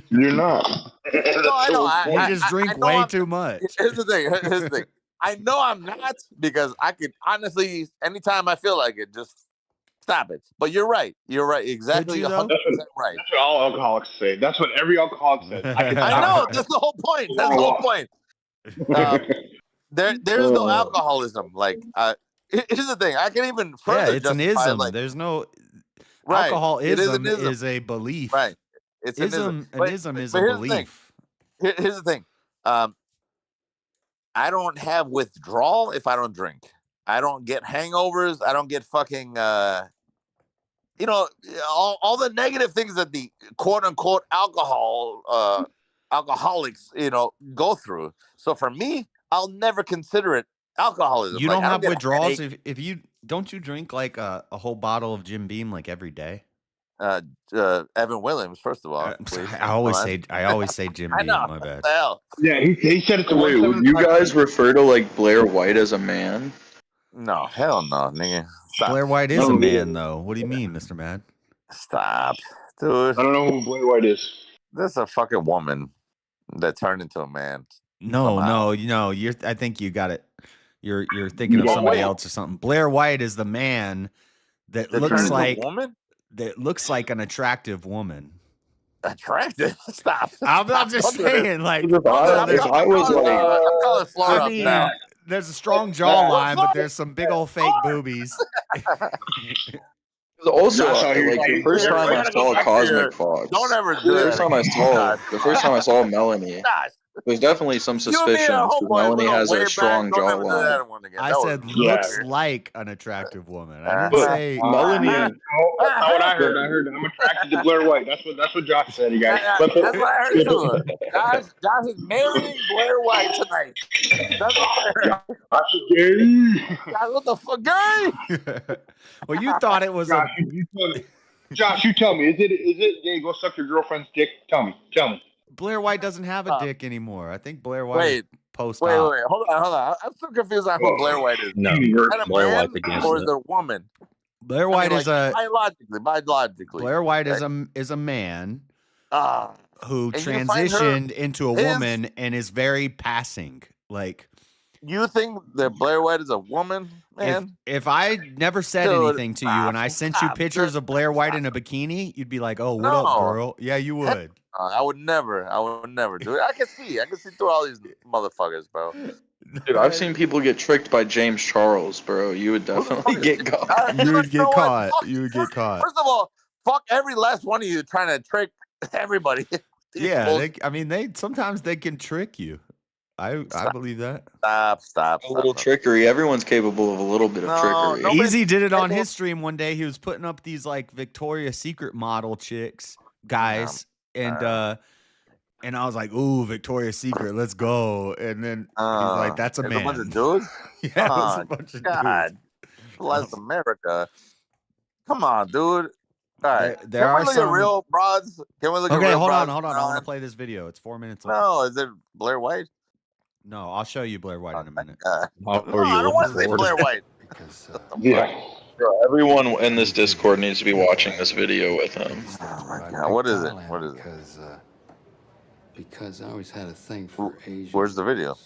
You're not. No, I know. You just drink way too much. Here's the thing. I know I'm not because I could honestly, anytime I feel like it, just stop it. But you're right. You're right. Exactly. 100% right. That's what all alcoholics say. That's what every alcoholic says. I know. That's the whole point. That's the whole point. There's no alcoholism. Like, here's the thing. I can even further it's an ism. There's no alcoholism is a belief. Right. It's an ism is a belief. Here's the thing. I don't have withdrawal if I don't drink. I don't get hangovers. I don't get fucking, all the negative things that the quote unquote alcoholics, go through. So for me, I'll never consider it alcoholism. You don't have withdrawals if you don't you drink like a whole bottle of Jim Beam like every day? Evan Williams, first of all. I always say Jim Beam. My bad. Yeah, he said it the way. Would you guys refer to like Blair White as a man? No, hell no, nigga. Stop. Blair White is a man, though. What do you mean, Mr. Mad? Stop, dude. I don't know who Blair White is. This is a fucking woman that turned into a man. No. I think you got it. You're thinking of somebody else or something. Blair White is the man that looks like a woman. That looks like an attractive woman. Attractive? Stop. I'm just saying, like, if I was like, there's a strong jawline, but there's some big old fake boobies. Also, like the first time I saw Cosmic Fox, the first time I saw Melanie, there's definitely some suspicion because Melanie has a strong jawline. I said looks like an attractive woman. I didn't say Melanie. That's not what I heard. I heard I'm attracted to Blair White. That's what Josh said, you guys. That's what I heard too. Josh is marrying Blair White tonight. That's what I heard. Josh is gay. Josh, what the fuck, gay? Well, you thought it was Josh, you tell me. Is it gay? Go suck your girlfriend's dick. Tell me. Blair White doesn't have a dick anymore. I think Blair White is post-op. Wait. Hold on. I'm still confused on who Blair White is. No, Blair White's against or is it a woman? Blair White is biologically. Blair White is a man who transitioned into a woman and is very passing. Like, you think that Blair White is a woman, man? If I never said anything to you and I sent you pictures of Blair White in a bikini, you'd be like, "Oh, what up, girl?" Yeah, you would. I would never do it. I can see through all these motherfuckers, bro. Dude, I've seen people get tricked by James Charles, bro. You would definitely get caught. You would get caught. You would get caught. First of all, fuck every last one of you trying to trick everybody. Yeah, sometimes they can trick you. I believe that. Stop. A little trickery. Everyone's capable of a little bit of trickery. Easy did it on his stream one day. He was putting up these like Victoria's Secret model guys. And I was like, "Ooh, Victoria's Secret, let's go!" And then he's like, "That's a man." A bunch of dudes. Yeah, it was a bunch of dudes. Bless America. Come on, dude. All right, there are some real broads. Can we look at real hold broads? on. I want to play this video. It's 4 minutes long. No, is it Blair White? No, I'll show you Blair White in a minute. No, I don't want to see Blair White. Yeah. Bro, everyone in this Discord needs to be watching this video with him. Oh my god, what is it? What is it? Because I always had a thing for Asian. Where's the video?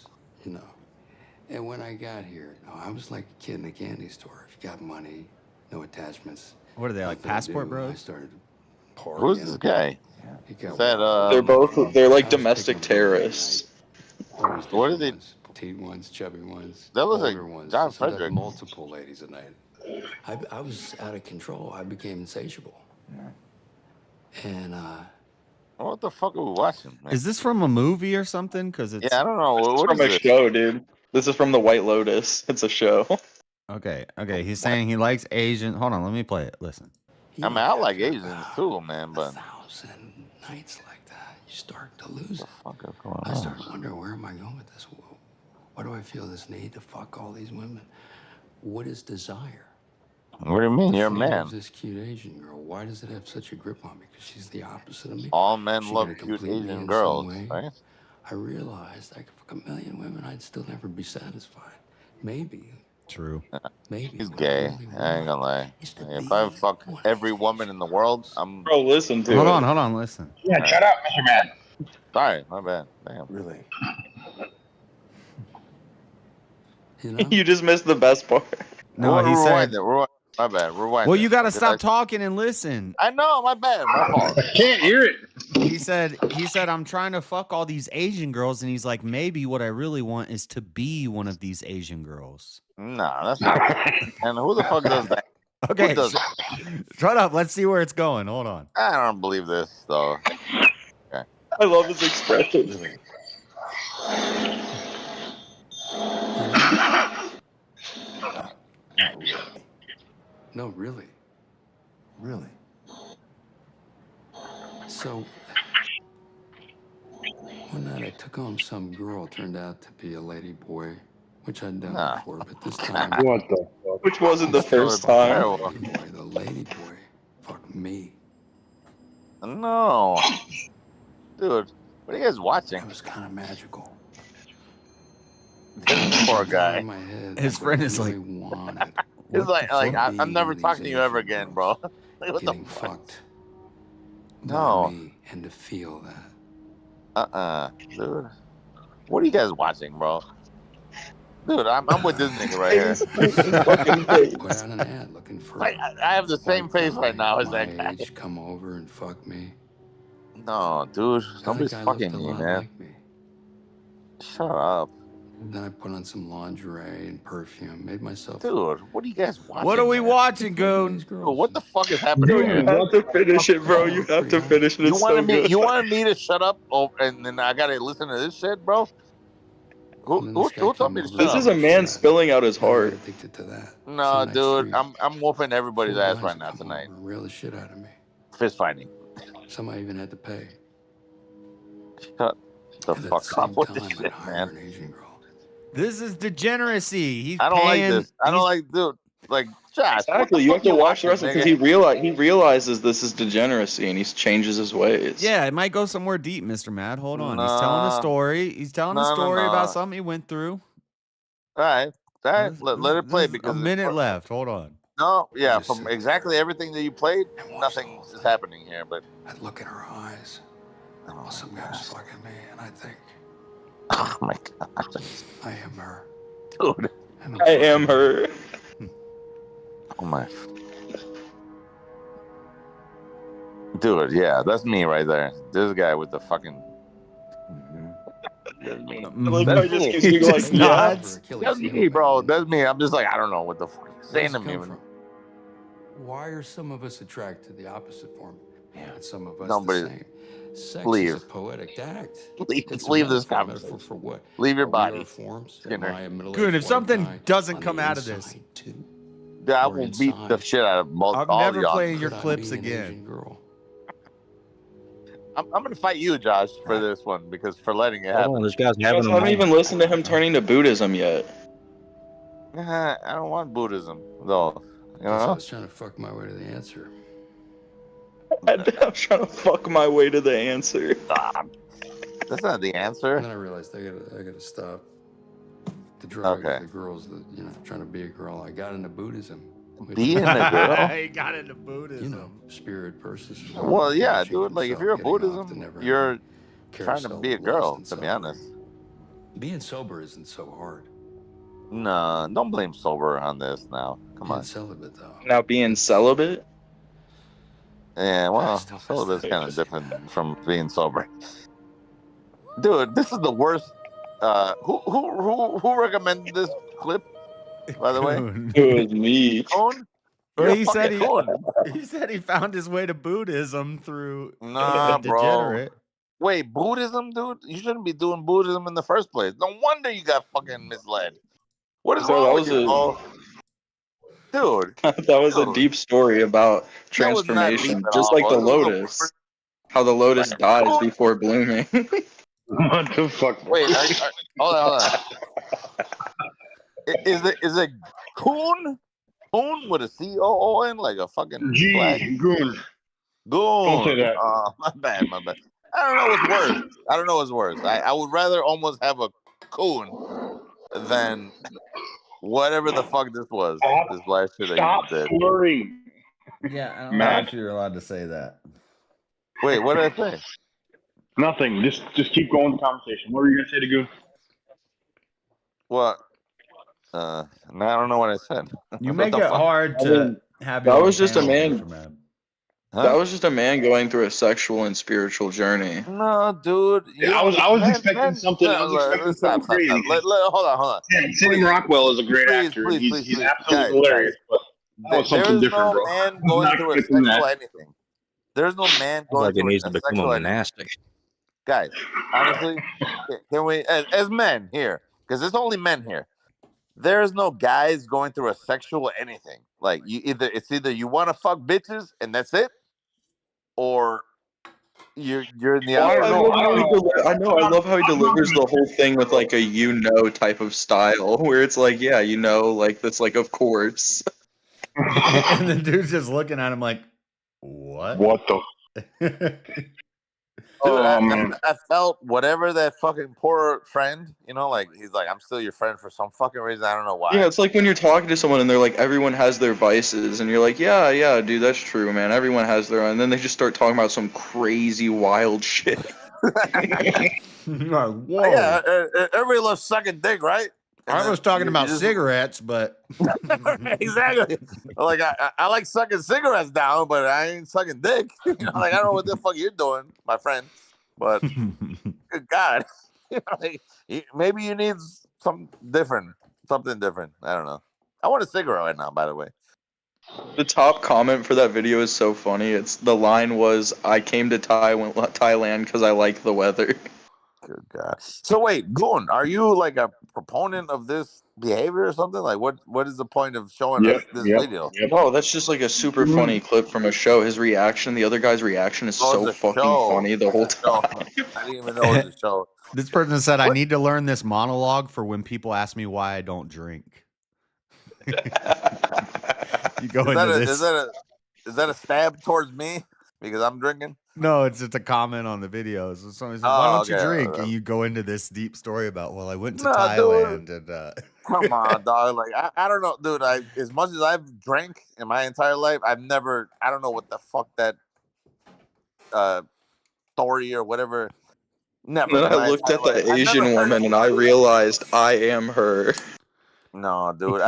You know. And when I got here, I was like a kid in a candy store. If you got money, no attachments. What are they, like passport bros? I started partying. Who's this guy? Is that They're like domestic terrorists. What are they? Petite ones, chubby ones. That looks like ones. John Sometimes Frederick. multiple ladies a night. I was out of control. I became insatiable. And what the fuck are we watching, man? Is this from a movie or something? Because it's I don't know. What from is a this? show, dude. This is from the White Lotus. It's a show. Okay. He's saying he likes Asian. Hold on, let me play it. Listen. I mean, I like Asians too, man, but 1,000 nights like that, you start to lose it. what the fuck is going I on? start wondering, where am I going with this? Why do I feel this need to fuck all these women? What is desire? What do you mean? You're a The fame man. of this cute Asian girl. Why does it have such a grip on me? Because she's the opposite of me. All men She love gonna cute complete me Asian in girls, some way? right? I realized I could fuck a million women, I'd still never be satisfied. Maybe. True. Maybe. He's what I gay. really I ain't want gonna lie. is to If be I fuck one of every these woman in the world, I'm. Bro, listen to Hold it. on, listen. Yeah, shut up, Mr. Man. Sorry, my bad. Damn. Really? You know? You just missed the best part. No, he said. My bad. Rewind. Well, that. you got to Did stop talking and listen. I know. My bad. My fault. I can't hear it. He said, I'm trying to fuck all these Asian girls, and he's like, maybe what I really want is to be one of these Asian girls. Nah, that's not. And who the fuck does that? Okay, Who does shut up. Let's see where it's going. Hold on. I don't believe this though. Okay. I love his expression. No, really. Really. So, one night I took home some girl, turned out to be a lady boy, which I'd done Nah. before, but this time, What the fuck? Which wasn't the first time. the lady boy fucked me. No, dude. What are you guys watching? It was kind of magical. This poor guy. In my head, His I friend is really like, wanted He's What like, the like fuck? I'm never These talking to you ever Asian again, bro. girls Like, what the getting fuck? fucked No. by me, and to feel that. Dude. What are you guys watching, bro? Dude, I'm with this nigga right here. Put out an ad looking for Like, I have the same face right now as my that guy. age, come over and fuck me. No, dude. So Nobody's that guy fucking looked a me, lot man. like me. Shut up. Then I put on some lingerie and perfume, made myself. Dude, what are you guys watching? What are we man? watching, Goon? These girls. Dude, what the fuck is happening Dude, here? you have to finish it, bro. You have to finish it. You It's so wanted me? good. You wanted me to shut up? Oh, and then I gotta listen to this shit, bro. Who told me to shut This up? is a man spilling out his heart. Addicted to that. No, Some nights dude, free. I'm whooping everybody's Four ass guys right would now come tonight. over and Rail the shit out of me. Fist fighting. Some I even had to pay. Shut the And at fuck same up with time, this I'd shit, hire man. an Asian girl. This is degeneracy. He's I don't like paying, this. I don't like, dude. Like, Josh. Exactly. You have to watch the rest of it because because he realizes this is degeneracy and he changes his ways. Yeah, it might go somewhere deep, Mr. Mad. Hold on. He's telling a Nah. story. He's telling a No, no, story no. about something he went through. All right. Let it play There's because a minute left. Hold on. No, yeah, Just from sit exactly there everything that you played, and watch nothing the whole is thing. happening here. But I'd look in her eyes. While some guy was fucking me, and I think, oh my god, I am her. dude. And I'm I am fucking her. Oh my. Dude, yeah, that's me right there. This guy with the fucking. That's me. I like how he just keeps being Just like, yeah. nods. Achilles That's heel, me, bro. man. That's me. I'm just like, I don't know what the fuck you're Where saying does to it me. come from? Why are some of us attracted to the opposite form, and some of us Nobody- the same? Sex Leave. is a poetic act. Leave, It's a leave this metaphor conversation. for what? Leave your Are we our body. forms? Skinner. Am I a middle-aged Good. If white something guy doesn't on come the out of this, inside, too? Dude, I Or will beat the inside. shit out of both I'm all never y'all. playing your Could I clips be an again. Asian girl? I'm gonna fight you, Josh, for this one because for letting it Hold happen. on, this guy's I having a haven't even moment. listened to him turning to Buddhism yet. I don't want Buddhism though. You Guess I know? was trying to fuck my way to the answer. I'm trying to fuck my way to the answer. Stop. That's not the answer. And then I realized I gotta stop. the drugs, the girls, trying to be a girl. I got into Buddhism. Being a girl? He got into Buddhism. You know, spirit versus Well, yeah, watching dude. Like, if himself you're a getting off the Buddhism, never-ending you're trying to carousel be a of lust girl, and to be suffering. honest. Being sober isn't so hard. No, don't blame sober on this now. Come Being on. celibate, though. Now being celibate? Yeah, well, celibate's kind of different from being sober. Dude, this is the worst. Who recommended this clip? By the way, It was me. Coon? Well, You're he a said fucking coon. he said he found his way to Buddhism through Nah, bro. degenerate. Wait, Buddhism, dude? You shouldn't be doing Buddhism in the first place. No wonder you got fucking misled. What is So wrong that with was you, bro? Dude, that was a deep story about that was not deep transformation, at just all, like bro. the It was lotus. How the lotus dies before blooming. What the fuck? Wait, hold on. Is it coon? Coon with a C-O-O-N, like a fucking flag? Goon. Goon. Don't say that. Oh, my bad. I don't know what's worse. I would rather almost have a coon than whatever the fuck this was. This last shit that you just did. Slurring. Yeah, I don't know Matt? if you're allowed to say that. Wait, what did I say? Nothing. Just keep going with the conversation. What were you gonna say to Goon? What? No, I don't know what I said. You What make the it fuck? hard to have That your own was just a panel, man. Mr. Mab. Huh? That was just a man going through a sexual and spiritual journey. No, dude. I was expecting something. I was expecting something crazy. Hold on. Sam Rockwell is a great actor, and he's absolutely hilarious. But that was There something is different, no bro. man I was going not through a expecting sexual that. anything. There's no man Sounds going like it through needs to a become sexual a anything. monastic. Guys, honestly, can we, as men here, because there's only men here, there's no guys going through a sexual anything. Like, it's either you want to fuck bitches and that's it, or you're in the Well, opposite. I love how he delivers the whole thing with like a type of style, where it's like, yeah, like that's like, of course. And the dude's just looking at him like, what? What the? Dude, Man. I felt whatever that fucking poor friend, like, he's like, I'm still your friend for some fucking reason. I don't know why. Yeah, it's like when you're talking to someone and they're like, everyone has their vices, and you're like, yeah, dude, that's true, man. Everyone has their own. And then they just start talking about some crazy, wild shit. Whoa. Yeah, everybody loves sucking dick, right? I was talking about cigarettes, but exactly. Like, I like sucking cigarettes down, but I ain't sucking dick. Like, I don't know what the fuck you're doing, my friend. But good God, like, maybe you need something different. I don't know. I want a cigarette right now, by the way. The top comment for that video is so funny. The line was, "I came to Thailand because I like the weather." Good God. So wait, Goon, are you like a proponent of this behavior or something? Like, what is the point of showing us this video? No, that's just like a super funny clip from a show. His reaction, the other guy's reaction is so fucking funny the whole time. I didn't even know it was a show. This person said, I need to learn this monologue for when people ask me why I don't drink. You go into this. Is that a stab towards me because I'm drinking? No, it's just a comment on the video. So somebody says, why don't you drink? And you go into this deep story about, well, I went to Thailand. Dude. And Come on, dog. Like, I don't know, dude. As much as I've drank in my entire life, I don't know what the fuck that story or whatever. Never. And then I looked at the Asian woman and I realized I am her. No, dude.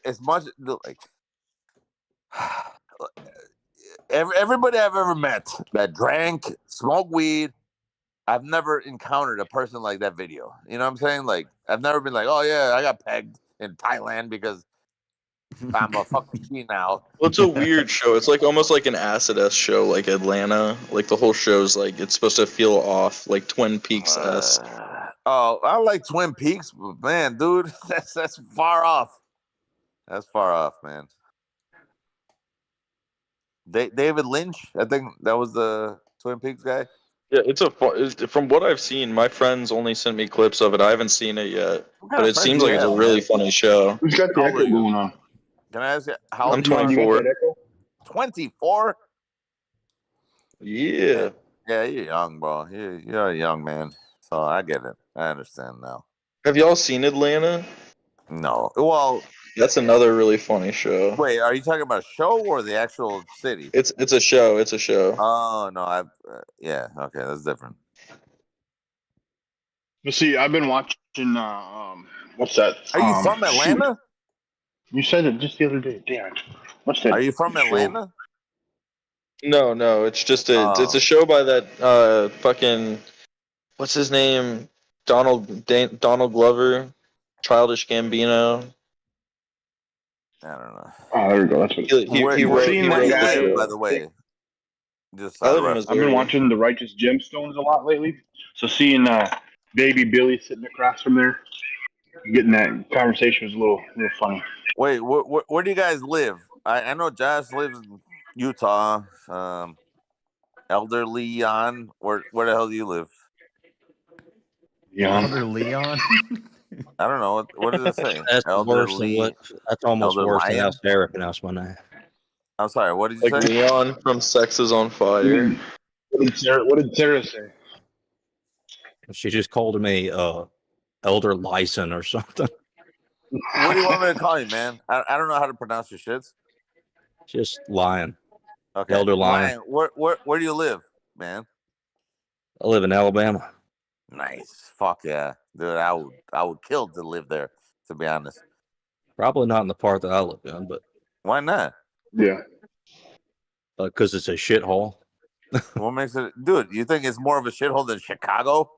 As much, dude, like, everybody I've ever met that drank, smoked weed, I've never encountered a person like that video. You know what I'm saying? Like, I've never been like, oh yeah, I got pegged in Thailand because I'm a fucking teen now. Well, it's a weird show. It's like almost like an acid-esque show, like Atlanta. Like the whole show's like, it's supposed to feel off, like Twin Peaks-esque. Oh, I like Twin Peaks, but man, dude, that's far off. That's far off, man. David Lynch, I think that was the Twin Peaks guy. Yeah, from what I've seen, my friends only sent me clips of it. I haven't seen it yet, but it seems like it's a really funny show. Who's got the echo going on? Can I ask you how I'm 24. 24? Yeah. Yeah, you're young, bro. You're a young man. So I get it. I understand now. Have y'all seen Atlanta? No. Well, that's another really funny show. Wait, are you talking about a show or the actual city? It's a show. It's a show. Oh no, I've yeah, okay, that's different. Let's see. I've been watching. What's that? Are you from Atlanta? You said it just the other day. Damn it. What's that? Are you from Atlanta? No. It's just it's a show by that fucking what's his name? Donald Glover, Childish Gambino. I don't know. Oh, there we go. That's what he where wrote. do He you wrote the live, show. by the way? Just I live in I've Missouri. been watching The Righteous Gemstones a lot lately. So seeing Baby Billy sitting across from there, getting that conversation was a little funny. Wait, where do you guys live? I know Josh lives in Utah. Elder Leon, where the hell do you live? Elder Leon. I don't know. What does it say? That's Elder worse than what. That's almost Elder worse than how Lion? Sarah pronounced my name. I'm sorry. What did you Like say? Leon from Sex is on Fire. What did Sarah say? She just called me Elder Lyson or something. What do you want me to call you, man? I don't know how to pronounce your shits. Just Lion. Okay. Elder Lion. Where do you live, man? I live in Alabama. Nice. Fuck yeah, dude. I would kill to live there. To be honest. Probably not in the part that I live in, but Why not? Yeah. Because it's a shithole. What makes it, dude? You think it's more of a shithole than Chicago?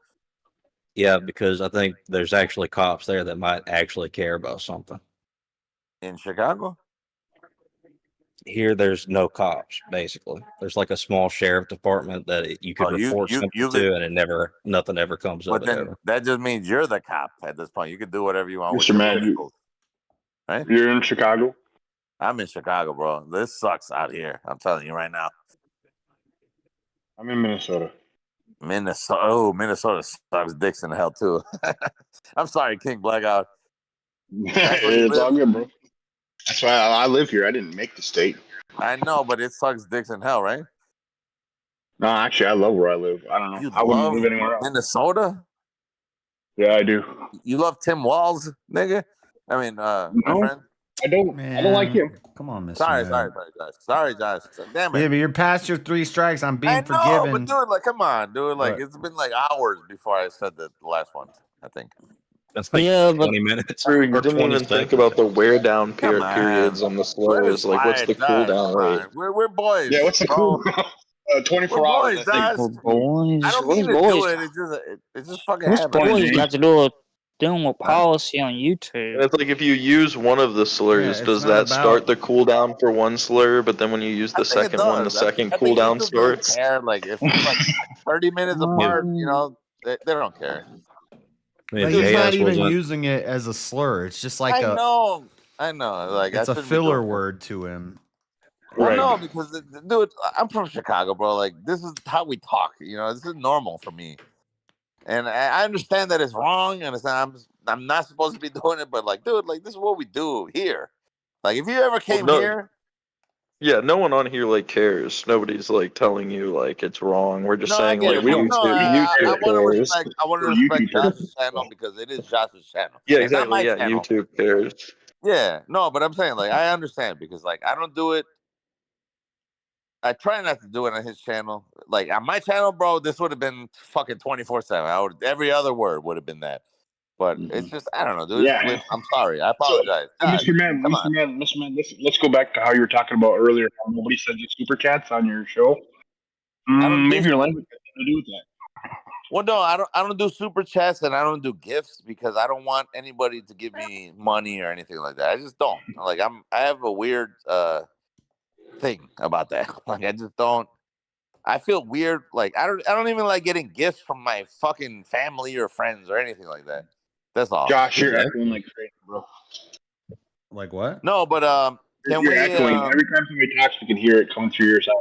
Yeah, because I think there's actually cops there that might actually care about something. In Chicago? Here, there's no cops. Basically, there's like a small sheriff department that you could report something to, and nothing ever comes But of it. then Ever. that just means you're the cop at this point. You can do whatever you want with Mr. your Mad, vehicles, right? You're in Chicago? I'm in Chicago, bro. This sucks out here. I'm telling you right now. I'm in Minnesota. Minnesota sucks dicks in hell too. I'm sorry, King Blackout. It's all good, bro. That's why I live here. I didn't make the state. I know, but it sucks dicks in hell, right? No, actually, I love where I live. I don't know. I wouldn't live anywhere else. Minnesota? Yeah, I do. You love Tim Walz, nigga? I mean, my friend. I don't. I don't like him. Come on, Mr. Sorry, Man. Josh. Damn it. Yeah, but you're past your 3 strikes. I'm being I know, forgiven. but dude, like, come on, dude. Like, What? it's been like hours before I said the last one. I think. That's like Yeah, 20 minutes. True, you or didn't 20 even think seconds. about the wear down Come on. periods on the slurs. Like, what's the cooldown rate? We're boys. Yeah, what's the bro. cool? 24 We're hours. boys, I think. Josh. Boys, I don't what's mean to boys? do it. It's just fucking What's happening. boys got to do with dealing with policy on YouTube? And it's like if you use one of the slurs, Yeah, does it's not that start the cooldown for one slur? But then when you use the I think it second one, the does. second I think cooldown YouTube doesn't starts. care. Like, if it's like 30 minutes apart, you know, they don't care. Yeah, Like, he's not JS even wasn't- using it as a slur. It's just like I know. Like, it's I a shouldn't be filler doing it. word to him. Well, Right. no, because dude, I'm from Chicago, bro. Like, this is how we talk. You know, this is normal for me. And I understand that it's wrong, and I'm not supposed to be doing it. But like, dude, like, this is what we do here. Like, if you ever came no. here, Yeah, no one on here like cares. Nobody's like telling you like it's wrong. We're just no, I saying get like it. we don't- No, YouTube I want to cares. respect. I want to For respect YouTube Josh's purposes, channel though. because it is Josh's channel. Yeah, It's not my exactly. Yeah, channel. YouTube cares. Yeah, no, but I'm saying, like, I understand because, like, I don't do it. I try not to do it on his channel. Like, on my channel, bro, this would have been fucking 24/7. Every other word would have been that. But it's just, I don't know, dude. Yeah. I'm sorry. I So, apologize. Josh, Mr. Man, come Mr. on. Man, Mr. Man, let's go back to how you were talking about earlier. How nobody sends you super chats on your show. don't Maybe do- your language has something to do with that. Well, no, I don't do super chats and I don't do gifts because I don't want anybody to give me money or anything like that. I just don't. Like, I have a weird thing about that. Like, I just don't. I feel weird. Like, I don't even like getting gifts from my fucking family or friends or anything like that. That's all. Josh, you're echoing like crazy, bro. Like what? No, but can You're we? echoing. Every time somebody talks, you can hear it coming through your side.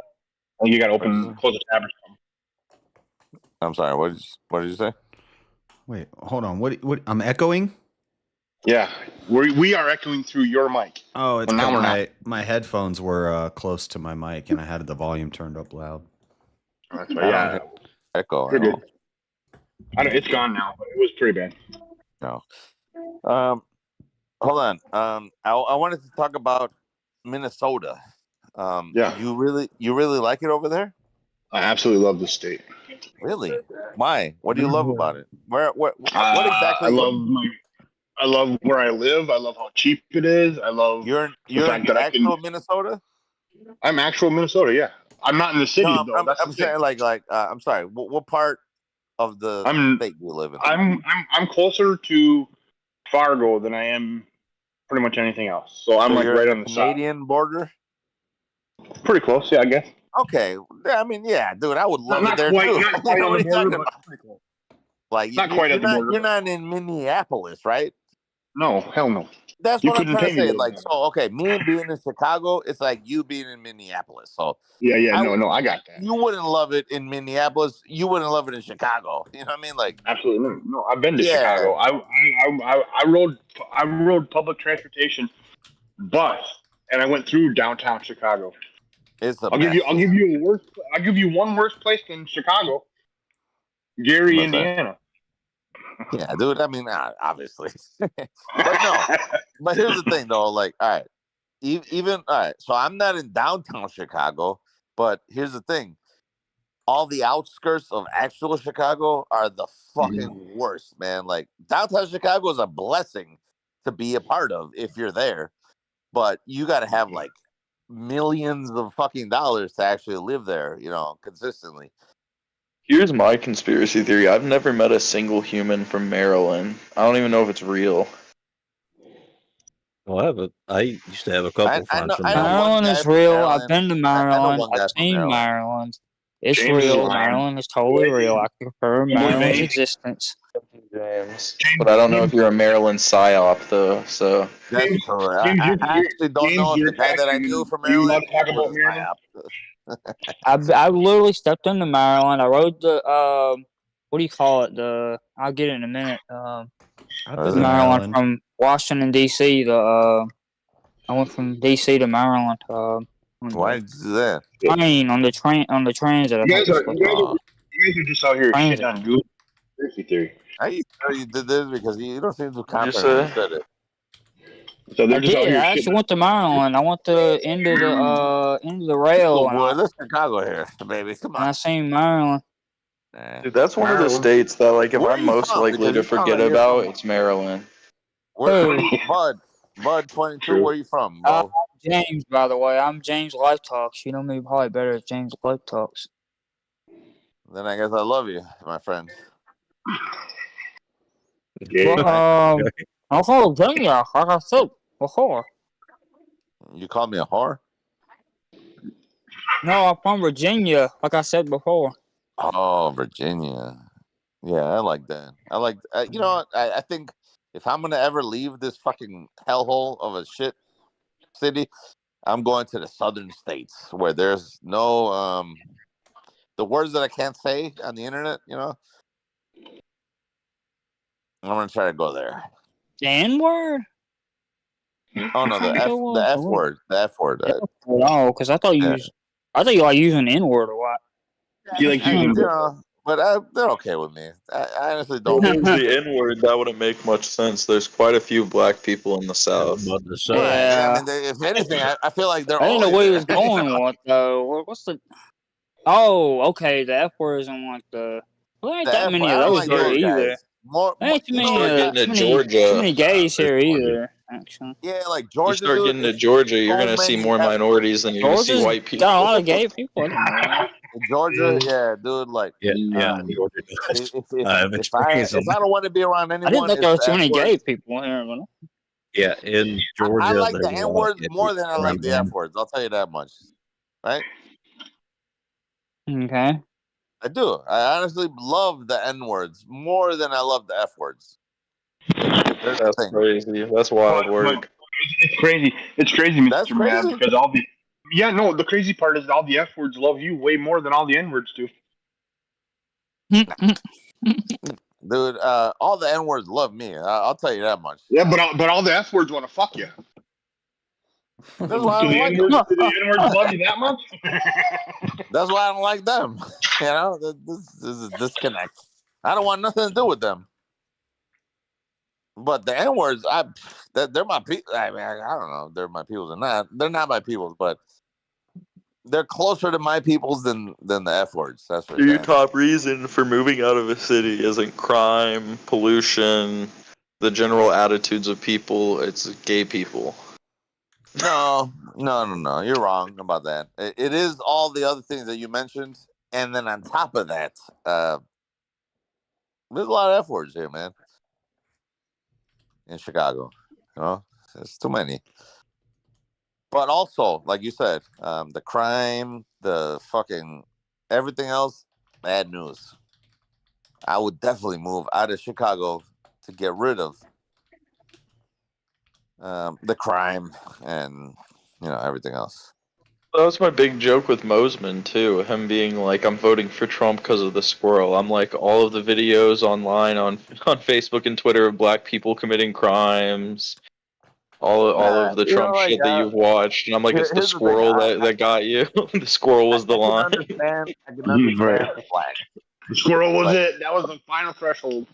Like you got to close a tab or something. I'm sorry. What did you say? Wait, hold on. What? I'm echoing? Yeah, we are echoing through your mic. Oh, it's Well, now because we're my headphones were close to my mic and I had the volume turned up loud. That's I right. don't Yeah, hear echo. You're at good. all. I don't, it's gone now, but it was pretty bad. No. Hold on. I wanted to talk about Minnesota. Yeah. You really like it over there? I absolutely love this state. Really? Why? What do you love about it? What I exactly? love where I live. I love how cheap it is. I love You're the in fact that I can. actual Minnesota? I'm actual Minnesota. Yeah, I'm not in the cities No, though. That's I'm the thing. saying I'm sorry. What part of the I'm state do you live in? I'm closer to Fargo than I am pretty much anything else. So I'm So like you're right at on the the side. Canadian border? Pretty close, yeah, I guess. Okay. Yeah, I mean, yeah, dude, I would love it there Not too. quite on What are the you talking border, but about? pretty close. Like Not quite at the border. you're not in Minneapolis, right? No, hell no. That's You what I'm couldn't trying pay to me say. to live Like, there. so okay, me being in Chicago, it's like you being in Minneapolis. So Yeah, no, I got that. you wouldn't love it in Minneapolis. You wouldn't love it in Chicago. You know what I mean? Like, Absolutely no. I've been to yeah, Chicago. I rode public transportation bus, and I went through downtown Chicago. it's a I'll mess. give you one worse place than Chicago. Gary, What's that? Indiana. Yeah, dude. I mean, obviously, but no. But here's the thing, though. Like, all right, even all right. So I'm not in downtown Chicago, but here's the thing: all the outskirts of actual Chicago are the fucking worst, man. Like downtown Chicago is a blessing to be a part of if you're there, but you got to have like millions of fucking dollars to actually live there, consistently. Here's my conspiracy theory. I've never met a single human from Maryland. I don't even know if it's real. Well, I used to have a couple friends from I know there. one Maryland guy is from real. I've Maryland. been to I know Maryland. one I've guy from seen Maryland. Maryland. It's James is real. lying. Maryland is totally real. I confirm Maryland's James. existence. James. But I don't know if you're a Maryland psyop though. So That's James, correct. James, I actually don't James, know if you're the guy that I attacking. knew from Are you allowed Maryland to talk was about a Maryland? psyop. I literally stepped into Maryland. I rode the what do you call it? I'll get it in a minute. I've been to Maryland Maryland. from Washington D.C. I went from D.C. to Maryland. Why did you do that? On the transit. I You think guys it's are what just out here transit. shitting on Google conspiracy theory. How you know you did this? Because you don't seem too What'd you confident when you say? said it. So they're I just out did. here I shitting. actually went to Maryland. I went to end of the rail, Oh and boy, let's Chicago here, baby. Come on. I seen Maryland. Nah. Dude, that's one of the Maryland. states that like if Where are I'm you most from? likely Because to you sound forget like you're about, from it's Maryland. where you, Bud 22. True. Where you from, bro? James, by the way, I'm James Life Talks. You know me probably better as James Life Talks. Then I guess I love you, my friend. Yeah. Well, I'm from Virginia, like I said before. You called me a whore? No, I'm from Virginia, like I said before. Oh, Virginia. Yeah, I like that. I like, you know what? I think if I'm gonna ever leave this fucking hellhole of a shit city, I'm going to the southern states where there's no the words that I can't say on the internet. I'm gonna try to go there. The N word? Oh no, the F word, the F word. Oh, because I thought you like using N word or what? You like using but they're okay with me. I honestly If it don't. was the N word, that wouldn't make much sense. There's quite a few black people in the South. Right. Yeah. I mean, if anything, I feel like they're I didn't know always where he there. was going with though. What's the? Oh, okay. The F word isn't like the. Well, there ain't The that F many word, of I don't those like here those either. guys. More, There ain't too many. Start getting to Too Georgia. many gays here either. Actually. Yeah, like You Georgia. start Dude, getting to it's Georgia, you're so gonna see many more F minorities than you're gonna see Georgia's white people. got a lot of gay people. I didn't know that. Georgia, yeah, dude. Like, Yeah, Georgia does. if I don't want to be around I didn't anyone, think it's there were the too F many word. gay people here. But Yeah, in I Georgia, like the there's a N lot words of more than I like the F words. I'll tell you that much. Right? okay. I do. I honestly love the N words more than I love the F words. If there's a That's thing. crazy. That's wild But work. it's crazy. It's crazy, That's Mr. Mad, crazy. because the crazy part is all the F words love you way more than all the N words do. Dude, all the N words love me. I'll tell you that much. Yeah, but all the F words want to fuck you. That's why I don't like them. Do the N words love you that much? That's why I don't like them. This is a disconnect. I don't want nothing to do with them. But the N words, they're my people. I mean, I don't know. They're my peoples or not. They're not my peoples, but they're closer to my peoples than the F words. That's for Your damn. top reason for moving out of a city isn't crime, pollution, the general attitudes of people. It's gay people. No. You're wrong about that. It is all the other things that you mentioned, and then on top of that, there's a lot of F words here, man. In Chicago, there's too many. But also, like you said, the crime, the fucking everything else, bad news. I would definitely move out of Chicago to get rid of the crime and everything else. That was my big joke with Mosman too. Him being like, "I'm voting for Trump because of the squirrel." I'm like, all of the videos online on Facebook and Twitter of black people committing crimes, all of the Trump shit that you've watched, and I'm like, it's the here's the thing. squirrel that got you. The squirrel was the line. I can understand black. The squirrel was it. That was the final threshold.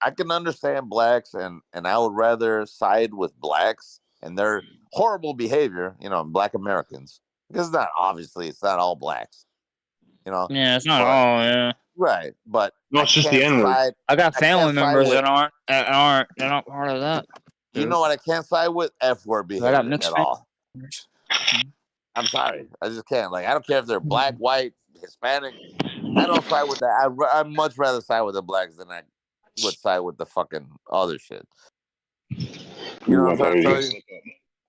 I can understand blacks, and I would rather side with blacks and their horrible behavior, black Americans. Because it's not all blacks. Yeah, it's not all, yeah. Right, but no, it's just the N-word. I got family members that aren't they're not part of that. You know what I can't side with? F word behavior I got mixed at all. I'm sorry, I just can't. Like, I don't care if they're black, white, Hispanic. I don't side with that. I'd much rather side with the blacks than I would side with the fucking other shit. You know what I'm saying?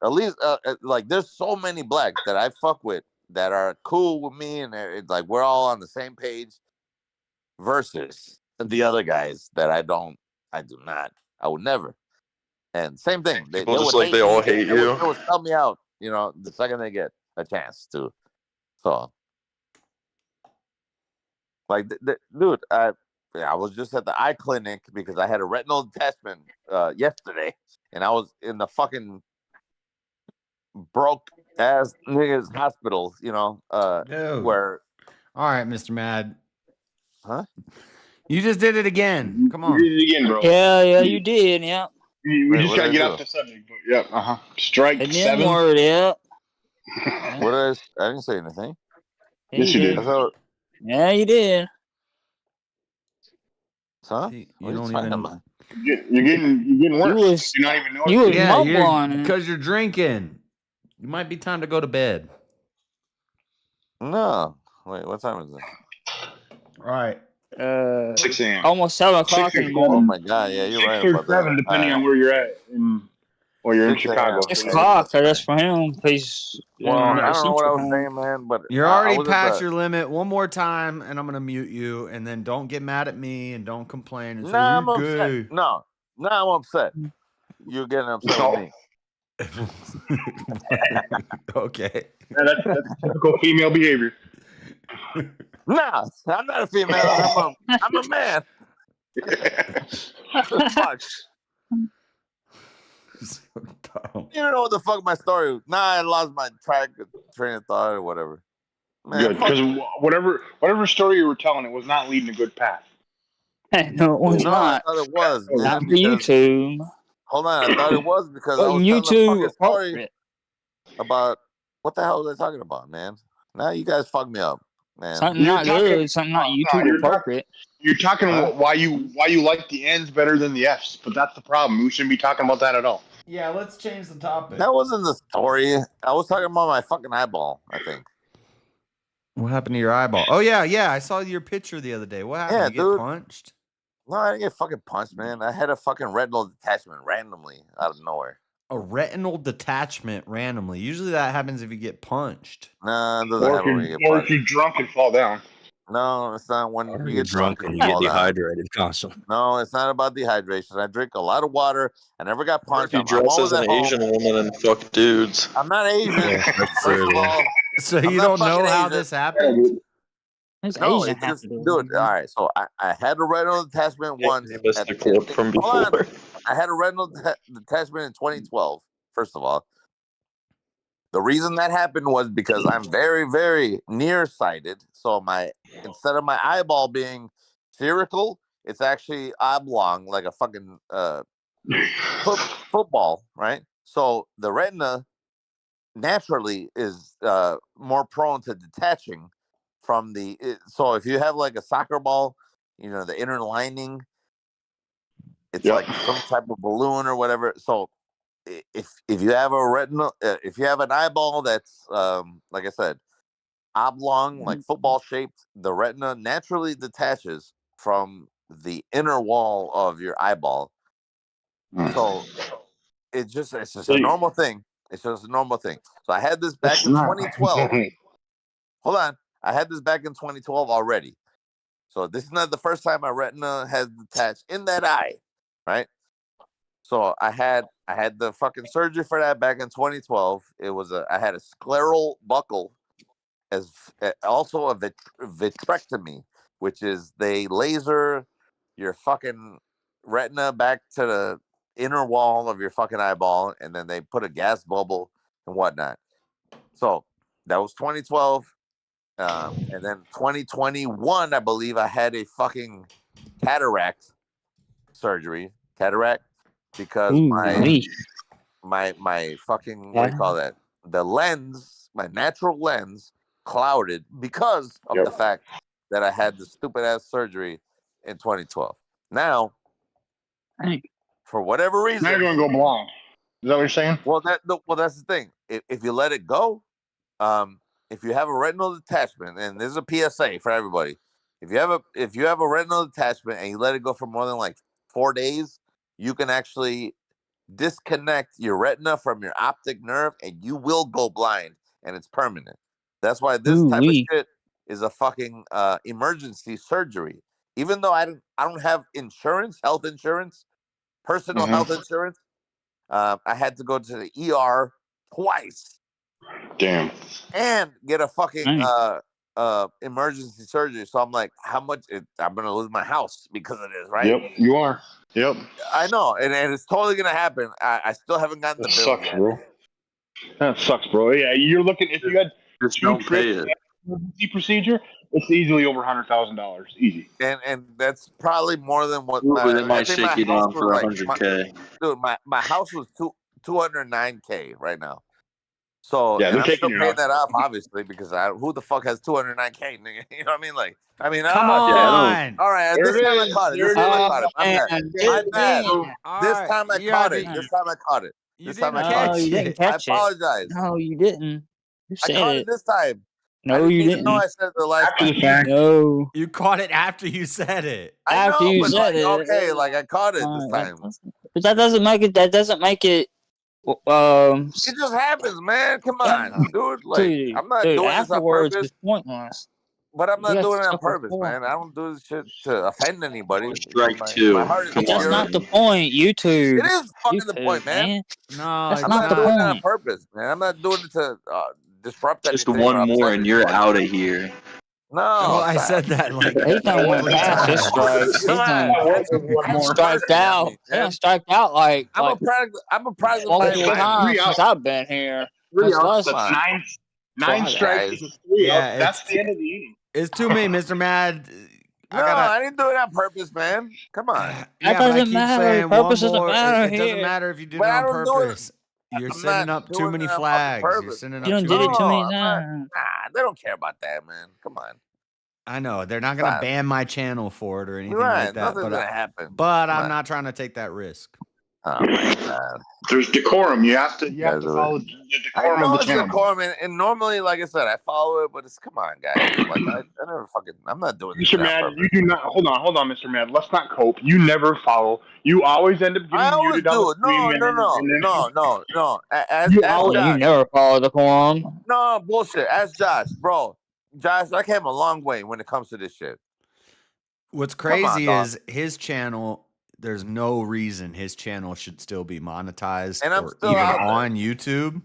At least, like, there's so many blacks that I fuck with that are cool with me, and it's like we're all on the same page. Versus the other guys that I do not. I would never. And same thing. They People would they all hate you. They would sell me out. The second they get a chance to. So, like, dude, I was just at the eye clinic because I had a retinal detachment yesterday, and I was in the fucking broke ass niggas hospitals, Dude. where. All right, Mr. Mad. Huh? You just did it again. Come on. You did it again, bro. Yeah, you did, yeah. We just gotta get off the subject, but yeah, Strike And 7. N-word, yeah. What I didn't say anything. Yes, you did. Yeah, you did. Huh? You What don't are you talking even. about? You're getting worse. You're not even noticing. You was mumbling. Because you're drinking. It might be time to go to bed. No. Wait, what time is it? All right. 6 a.m. Almost 7 o'clock in the morning. Oh my god, yeah, you're right 6 or about 7, that. depending on where you're at. Or you're in 6 a.m. Chicago. 6 o'clock, I guess, for him. He's Well, I don't know what I was saying, man, but You're already past your limit. One more time, and I'm gonna mute you. And then don't get mad at me and don't complain. And say, I'm "You're upset. gay." No, I'm upset. You're getting upset with me. Okay. Yeah, that's typical female behavior. Nah, I'm not a female. I'm a man. Fuck. So dumb. You don't know what the fuck my story was. Nah, I lost my train of thought or whatever. Man, Good, because whatever story you were telling, it was not leading a good path. No, it was No, not. I thought it was. Not Man, for YouTube. Hold on, I thought it was because I Well, was telling a YouTube fucking story appropriate. about what the hell was I talking about, man? Now you guys fucked me up, man. Something not good. Something not YouTube appropriate. You're talking about why you like the N's better than the F's, but that's the problem. We shouldn't be talking about that at all. Yeah, let's change the topic. That wasn't the story. I was talking about my fucking eyeball, I think. What happened to your eyeball? Oh, yeah. I saw your picture the other day. What happened? Yeah, you dude. Get punched? No, I didn't get fucking punched, man. I had a fucking retinal detachment randomly out of nowhere. A retinal detachment randomly. Usually that happens if you get punched. Nah, it doesn't happen when you get Or punched. if you're drunk and fall down. No, it's not when you get drunk and you get dehydrated constantly. No, it's not about dehydration. I drink a lot of water. I never got punched. You dress as an Asian woman and fuck dudes. I'm not Asian. First of all, So you don't know how this happened? No, it's just, dude. All right, so I had a retinal detachment once. From Hold on. before. I had a retinal detachment in 2012. First of all, the reason that happened was because I'm very, very nearsighted. So instead of my eyeball being spherical, it's actually oblong, like a fucking football, right? So the retina naturally is more prone to detaching from so if you have like a soccer ball, the inner lining, it's like some type of balloon or whatever. So if you have a retinal, if you have an eyeball that's like I said, oblong, like football shaped, the retina naturally detaches from the inner wall of your eyeball. So it's just a normal thing. It's just a normal thing. So I had this back in 2012. Hold on. I had this back in 2012 already. So this is not the first time my retina has detached in that eye, right? So I had the fucking surgery for that back in 2012. I had a scleral buckle, as also a vitrectomy, which is they laser your fucking retina back to the inner wall of your fucking eyeball, and then they put a gas bubble and whatnot. So that was 2012. And then 2021, I believe I had a fucking cataract surgery, because my fucking, what do you call that? The lens, my natural lens, clouded because of the fact that I had the stupid ass surgery in 2012. Now, for whatever reason, now you're gonna go blind. Is that what you're saying? Well, that's the thing. If you let it go, if you have a retinal detachment, and this is a PSA for everybody, if you have a retinal detachment and you let it go for more than like 4 days, you can actually disconnect your retina from your optic nerve, and you will go blind, and it's permanent. That's why this type of shit is a fucking emergency surgery. Even though I don't have insurance, health insurance, personal health insurance, I had to go to the ER twice. Damn. And get a fucking emergency surgery. So I'm like, how much? I'm gonna lose my house because of this, right? Yep, you are. Yep. I know, and it's totally gonna happen. I still haven't gotten the bill sucks, yet. bro. That sucks, bro. Yeah, you're looking. If you had Just two don't pay trips it. emergency procedure, it's easily over $100,000, easy. And that's probably more than what Ooh, they I might think shake my you house down was for like. 100K. Dude, my house was 209K right now. So, Yeah, and they're I'm taking still your paying house. that off, obviously, because who the fuck has 209K, nigga? You know what I mean? Like, Come Yeah, I on. all right, There this it time I is. caught it. There This it time I is. caught it. My bad. My bad. All This right. time I Yeah, caught it. This time I caught it. you This time I didn't caught catch it. you didn't it. I catch it. apologize. No, you didn't. You I said caught it. it this time. I No, didn't you even know didn't. I said it the last After time. the fact. No. You caught it after you said it. I After know, you but said like, it. okay, like I caught it this That time. but that doesn't make it. That doesn't make it. It just happens, man. Come Yeah, on, dude. Like, I'm not dude. doing this on Afterwards purpose. is pointless. But I'm You not got doing to it on suffer purpose, for man. it. I don't do this shit to offend anybody. Strike My two. heart is But that's pure. not the point. YouTube. It is fucking the YouTube, point, man. No, That's it's I'm not not the doing not. it on point. purpose, man. I'm not doing it to disrupt Just anything or one more upset and you're anybody. out of here. No, Well, I stop. said that like He done went 3 past his times. strikes. Come on, He done have striked mercy on out. me, He done man. striked out like I'm a product of my multiple environment. times since I've been here. Three Since outs. last That's nine try strikes Guys. is 3 outs. Yeah, That's the end of the inning. it's too many, Mr. Mad. No, I didn't do it on purpose, man. Come on. That Yeah, but I doesn't keep matter. saying one Purpose doesn't more. matter It doesn't here. matter if you did But it I on don't do it. purpose. You're I'm sending not up too doing many it on fucking flags. You're purpose. sending You up done too did many. it too many I'm not. times. Nah, they don't care about that, man. Come on. I know they're not gonna Stop. ban my channel for it or anything Right. like that, Nothing's gonna happen. but Come I'm on. not trying to take that risk. Oh my god. There's decorum. You have to Guys are- follow the I decorum of know the it's channel. decorum, and normally, like I said, I follow it, but it's come on, guys. Like I never fucking. I'm not doing this Mr. shit on Mad, purpose. you do not. Hold on, Mr. Mad. Let's not cope. You never follow. You always end up I getting always muted on do the it. stream. No. As You Oh, you Josh. never follow the quorum. No bullshit. As Josh, bro. Josh, I came a long way when it comes to this shit. What's Come on, crazy dog. is his channel. There's no reason his channel should still be monetized And I'm or still even out there. on YouTube.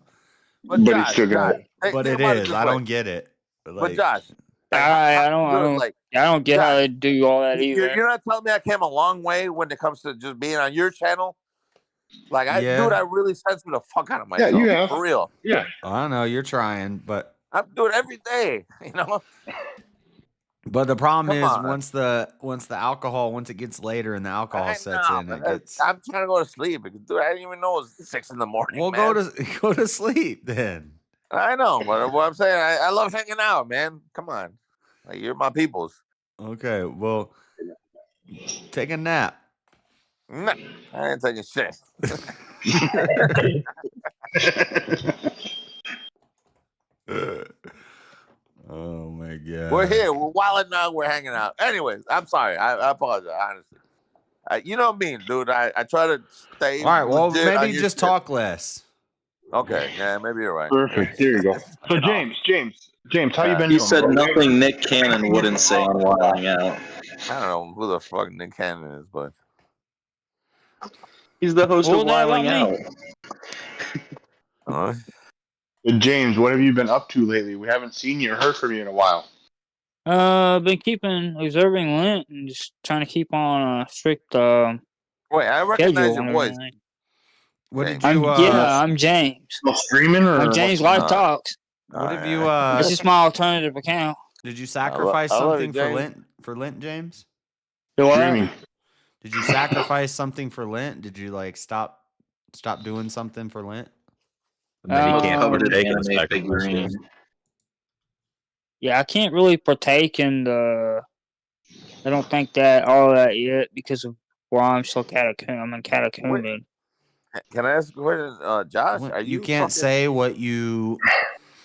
But But Josh, he still got it. hey, But think it about is. this I way. don't get it. But Josh, like, I dude, don't get how Josh, they do all that either. you're not telling me I came a long way when it comes to just being on your channel. Like I really censor the fuck out of myself. Yeah, you have. For real. Yeah. I don't know. You're trying, but I'm doing it every day. You know. But the problem Come is on. once it gets later and the alcohol sets in, it gets. I'm trying to go to sleep. Dude, I didn't even know it was 6 in the morning. Well, man. go to sleep then. I know, but what I'm saying, I love hanging out, man. Come on, like you're my peoples. Okay, well, take a nap. No, I ain't taking shit. Oh my god. We're here. We're wilding out. We're hanging out. Anyways, I'm sorry. I apologize. Honestly, you know me, dude. I try to stay. All right. Well, legit on maybe your just shit. talk less. Okay. Yeah, maybe you're right. Perfect. There you go. So James, how you been He doing, said bro? nothing Nick Cannon wouldn't say on Wilding Out. I don't know who the fuck Nick Cannon is, but he's the host Well, of that Wilding about Out. James, what have you been up to lately? We haven't seen you or heard from you in a while. Been observing Lent and just trying to keep on a strict wait, I recognize schedule your and voice. everything. What did I'm, you? I'm James. Still streaming or I'm James Live Talks. What have you? This is my alternative account. Did you sacrifice I love something it, for James. Lent? For Lent, James? Do what? Streaming. Did you sacrifice something for Lent? Did you like stop doing something for Lent? And then he can't Covered in partake in anime sacrifice. figurines. Yeah, I can't really partake in the. I don't think that all of that yet because of where I'm still catechuming. I'm in catechuming. Can I ask a question, Josh? Are You you can't fucking... say what you.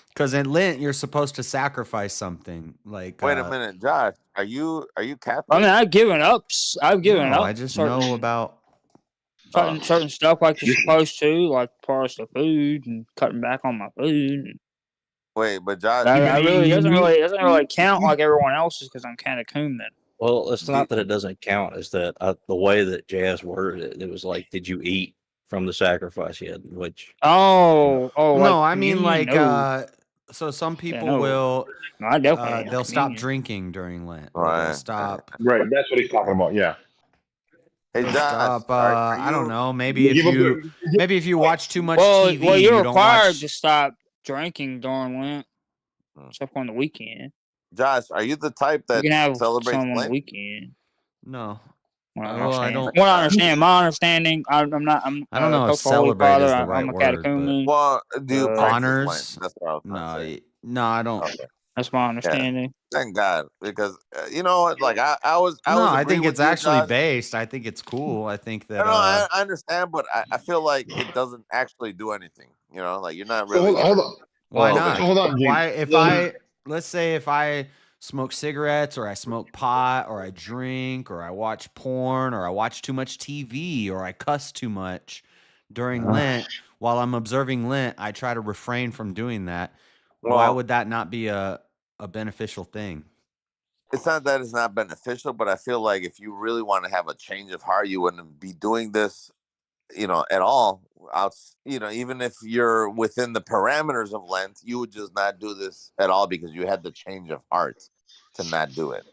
Because in Lent, you're supposed to sacrifice something. Like, Wait a minute, Josh. Are you Catholic? I mean, I've given up. I've given no, up. I just certain, know about. certain stuff like you're supposed to, like parts of food and cutting back on my food. Wait, but Josh, It doesn't really count like everyone else's because I'm catechuming. Well, it's not that it doesn't count. It's that the way that JS worded it, it was like, did you eat from the sacrifice yet? Which no, like I mean communion, like no. so some people no. will No, I definitely have they'll stop communion. drinking during Lent. Or they'll stop. Right, that's what he's talking about. Yeah. Hey, They'll Josh, stop. are I don't you- know. Maybe if you watch too much TV, Well, you're you don't required watch. to stop drinking during Lent, except on the weekend. Josh, are you the type You that can have celebrates some on the Lent? weekend. No. I understand. My understanding. I'm not. I don't know if post the Holy celebrate Father. is the right I'm a word, catechumen. Well, do you practice honors? Lent? That's what I was trying to say. No, I don't. Okay. That's my understanding. Thank God, because you know what? Like I I agree think with it's you, actually Josh. based. I think it's cool. I think that. No, I understand, but I feel like it doesn't actually do anything. You know, like you're not really. Hold on. Why not? Hold on, James. Why if let's say if I smoke cigarettes or I smoke pot or I drink or I watch porn or I watch too much TV or I cuss too much during Lent while I'm observing Lent, I try to refrain from doing that. Why would that not be a beneficial thing? It's not that it's not beneficial, but I feel like if you really want to have a change of heart, you wouldn't be doing this, at all. Even if you're within the parameters of Lent, you would just not do this at all because you had the change of heart to not do it.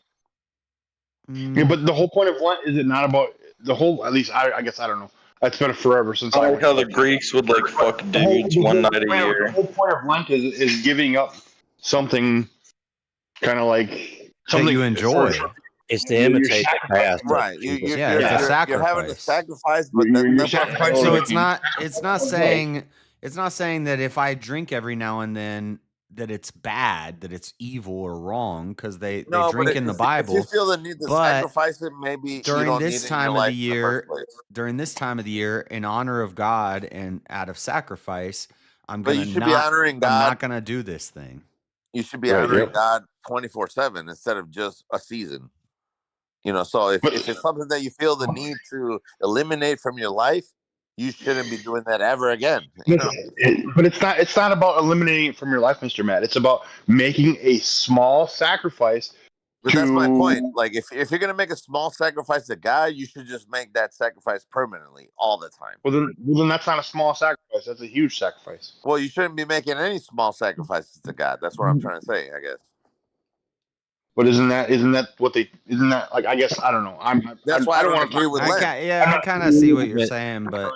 Yeah, but the whole point of Lent is it not about the whole? At least I guess I don't know. It's been forever since I like how the Greeks would like fuck dudes one night a year. The whole point of Lent is giving up something, kind of like something you enjoy. It's to imitate the past. Right. It's a sacrifice. You're having a sacrifice, but then so it's not saying that if I drink every now and then that it's bad, that it's evil or wrong because they drink in the Bible. If you feel the need to sacrifice it, maybe during this time of the year, in honor of God and out of sacrifice, I'm not gonna do this thing. You should be honoring God 24/7 instead of just a season. So if it's something that you feel the need to eliminate from your life, you shouldn't be doing that ever again. But it's not about eliminating it from your life, Mr. Matt. It's about making a small sacrifice. But that's my point. Like if you're gonna make a small sacrifice to God, you should just make that sacrifice permanently all the time. Well then that's not a small sacrifice. That's a huge sacrifice. Well, you shouldn't be making any small sacrifices to God. That's what I'm trying to say, I guess. But isn't that like, I guess I don't know. I don't want to agree with Lent. I kind of see what you're saying, but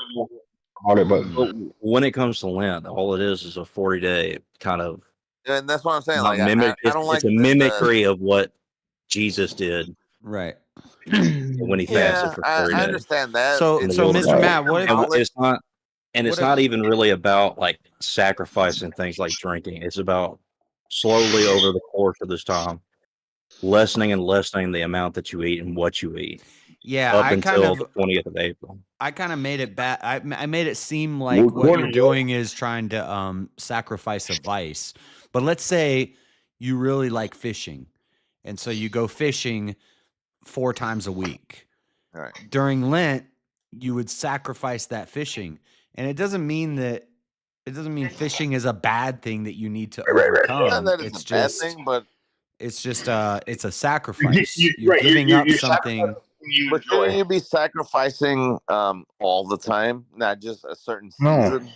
when it comes to Lent, all it is a 40-day kind of. And that's what I'm saying. It's a mimicry of what Jesus did. Right. When he fasted for 40 I days. understand that. So, Mr. Matt, what if it's not? And it's not even really about like sacrificing things like drinking. It's about slowly over the course of this time, lessening and lessening the amount that you eat and what you eat. Yeah, up until the 20th of April. I kind of made it bad. I made it seem like what you're doing is trying to sacrifice a vice. But let's say you really like fishing, and so you go fishing 4 times a week. All right. During Lent, you would sacrifice that fishing, and it doesn't mean fishing is a bad thing that you need to overcome. Not that it's a bad thing, but it's just it's a sacrifice. You're giving up something. But shouldn't you be sacrificing all the time, not just a certain season?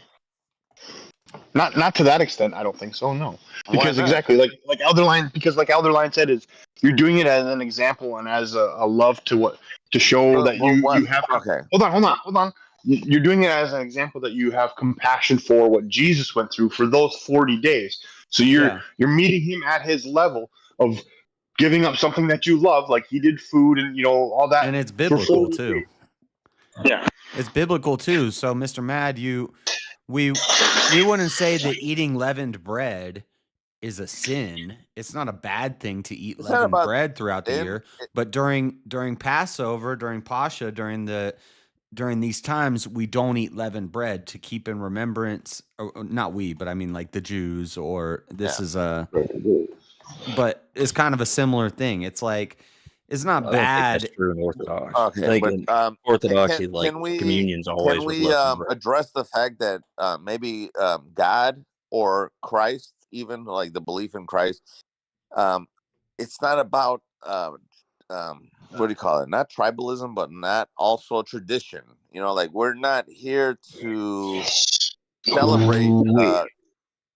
No. Not to that extent. I don't think so. No, because exactly like Elderline said, is you're doing it as an example and as a love to show that you have. Okay. Hold on. You're doing it as an example that you have compassion for what Jesus went through for those 40 days. So you're meeting him at his level of giving up something that you love, like he did food and all that. And it's biblical too. Yeah. It's biblical too. So Mr. Mad, we wouldn't say that eating leavened bread is a sin. It's not a bad thing to eat leavened bread throughout the year. But during Passover, during Pascha, during these times, we don't eat leavened bread to keep in remembrance. Or not we, but I mean like the Jews. Or this is a. But it's kind of a similar thing. It's like it's not bad. That's true in Orthodox. Okay, but Orthodoxy, communion's always. Can we address the fact that maybe God or Christ, even like the belief in Christ, it's not about what do you call it? Not tribalism, but not also tradition. Like we're not here to celebrate.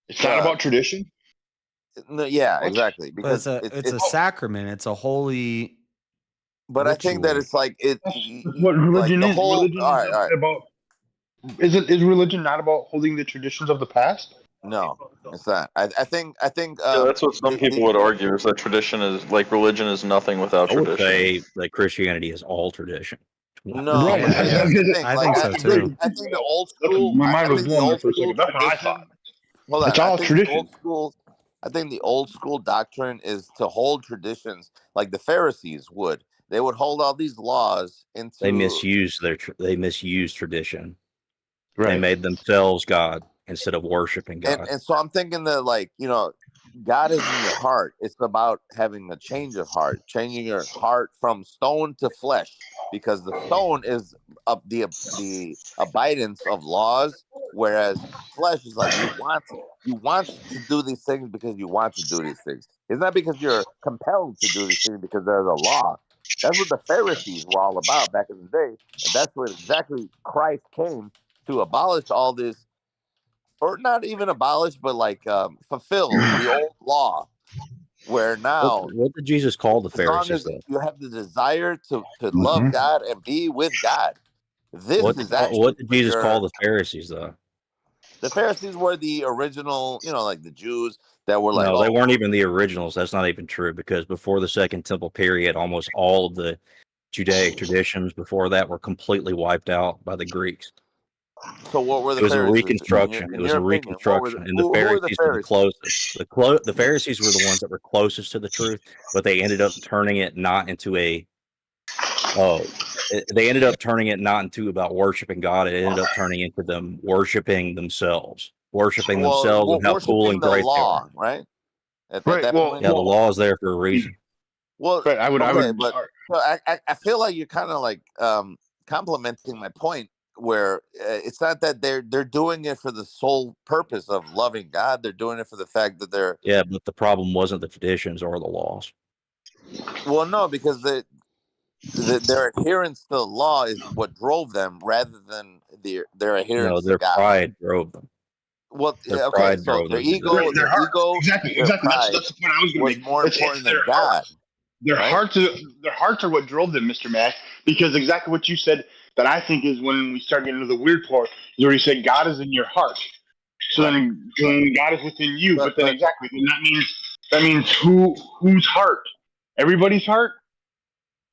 It's not about tradition. No, yeah, exactly. Because it's a sacrament. It's a holy. But ritual. I think that it's like it. What religion like is? Religion all right. About. Is religion not about holding the traditions of the past? No, it's not. I think. That's what some people would argue is that tradition is like religion is nothing without tradition. I would say that Christianity is all tradition. No, I think so too. I think the old school. My mind was blown for a second. That's what I thought. Hold on. It's all tradition. I think the old school doctrine is to hold traditions like the Pharisees would. They would hold all these laws into. They misused tradition. Right. They made themselves God instead of worshiping God. And so I'm thinking that God is in your heart. It's about having a change of heart, changing your heart from stone to flesh, because the stone is the abidance of laws, whereas flesh is like you want to do these things because you want to do these things. It's not because you're compelled to do these things because there's a law. That's what the Pharisees were all about back in the day, and that's what exactly Christ came to abolish all this. Or not even abolish, but fulfill the old law. Where now, what did Jesus call the Pharisees? As long as you have the desire to love God and be with God. What did Jesus call the Pharisees, though? The Pharisees were the original, like the Jews that were No, they weren't even the originals. That's not even true, because before the Second Temple period, almost all of the Judaic traditions before that were completely wiped out by the Greeks. So what were the Pharisees? It was a reconstruction. It was a reconstruction, and the Pharisees were the closest. The Pharisees were the ones that were closest to the truth, but they ended up turning it not into they ended up turning it not into about worshiping God. It ended up turning into them worshiping themselves, and how cool and great they are. Right? At that point, the law is there for a reason. Well, but I feel like you're kind of complimenting my point. Where it's not that they're doing it for the sole purpose of loving God. They're doing it for the fact that they're. Yeah, but the problem wasn't the traditions or the laws. Well, no, because their adherence to the law is what drove them, rather than their adherence. No, their to God. pride drove them. Well, so their ego, exactly. That's the point I was going to make. More important than God. Their hearts are what drove them, Mr. Mac. Because exactly what you said. That I think is when we start getting into the weird part. You already said God is in your heart, so then God is within you. But then that means whose heart everybody's heart?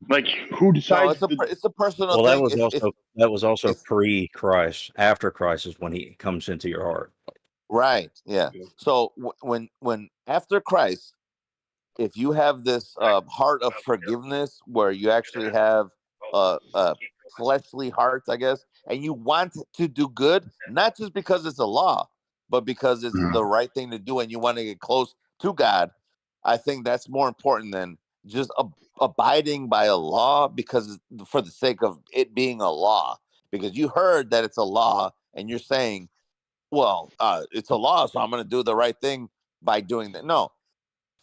Like, who No, decides? it's a personal Well, thing. that was also pre-Christ. After Christ is when he comes into your heart. Right. Yeah. So when after Christ, if you have this heart of forgiveness, where you actually have a fleshly heart, I guess, and you want to do good, not just because it's a law, but because it's the right thing to do, and you want to get close to God, I think that's more important than just abiding by a law because for the sake of it being a law. Because you heard that it's a law, and you're saying, well, it's a law, so I'm going to do the right thing by doing that. No,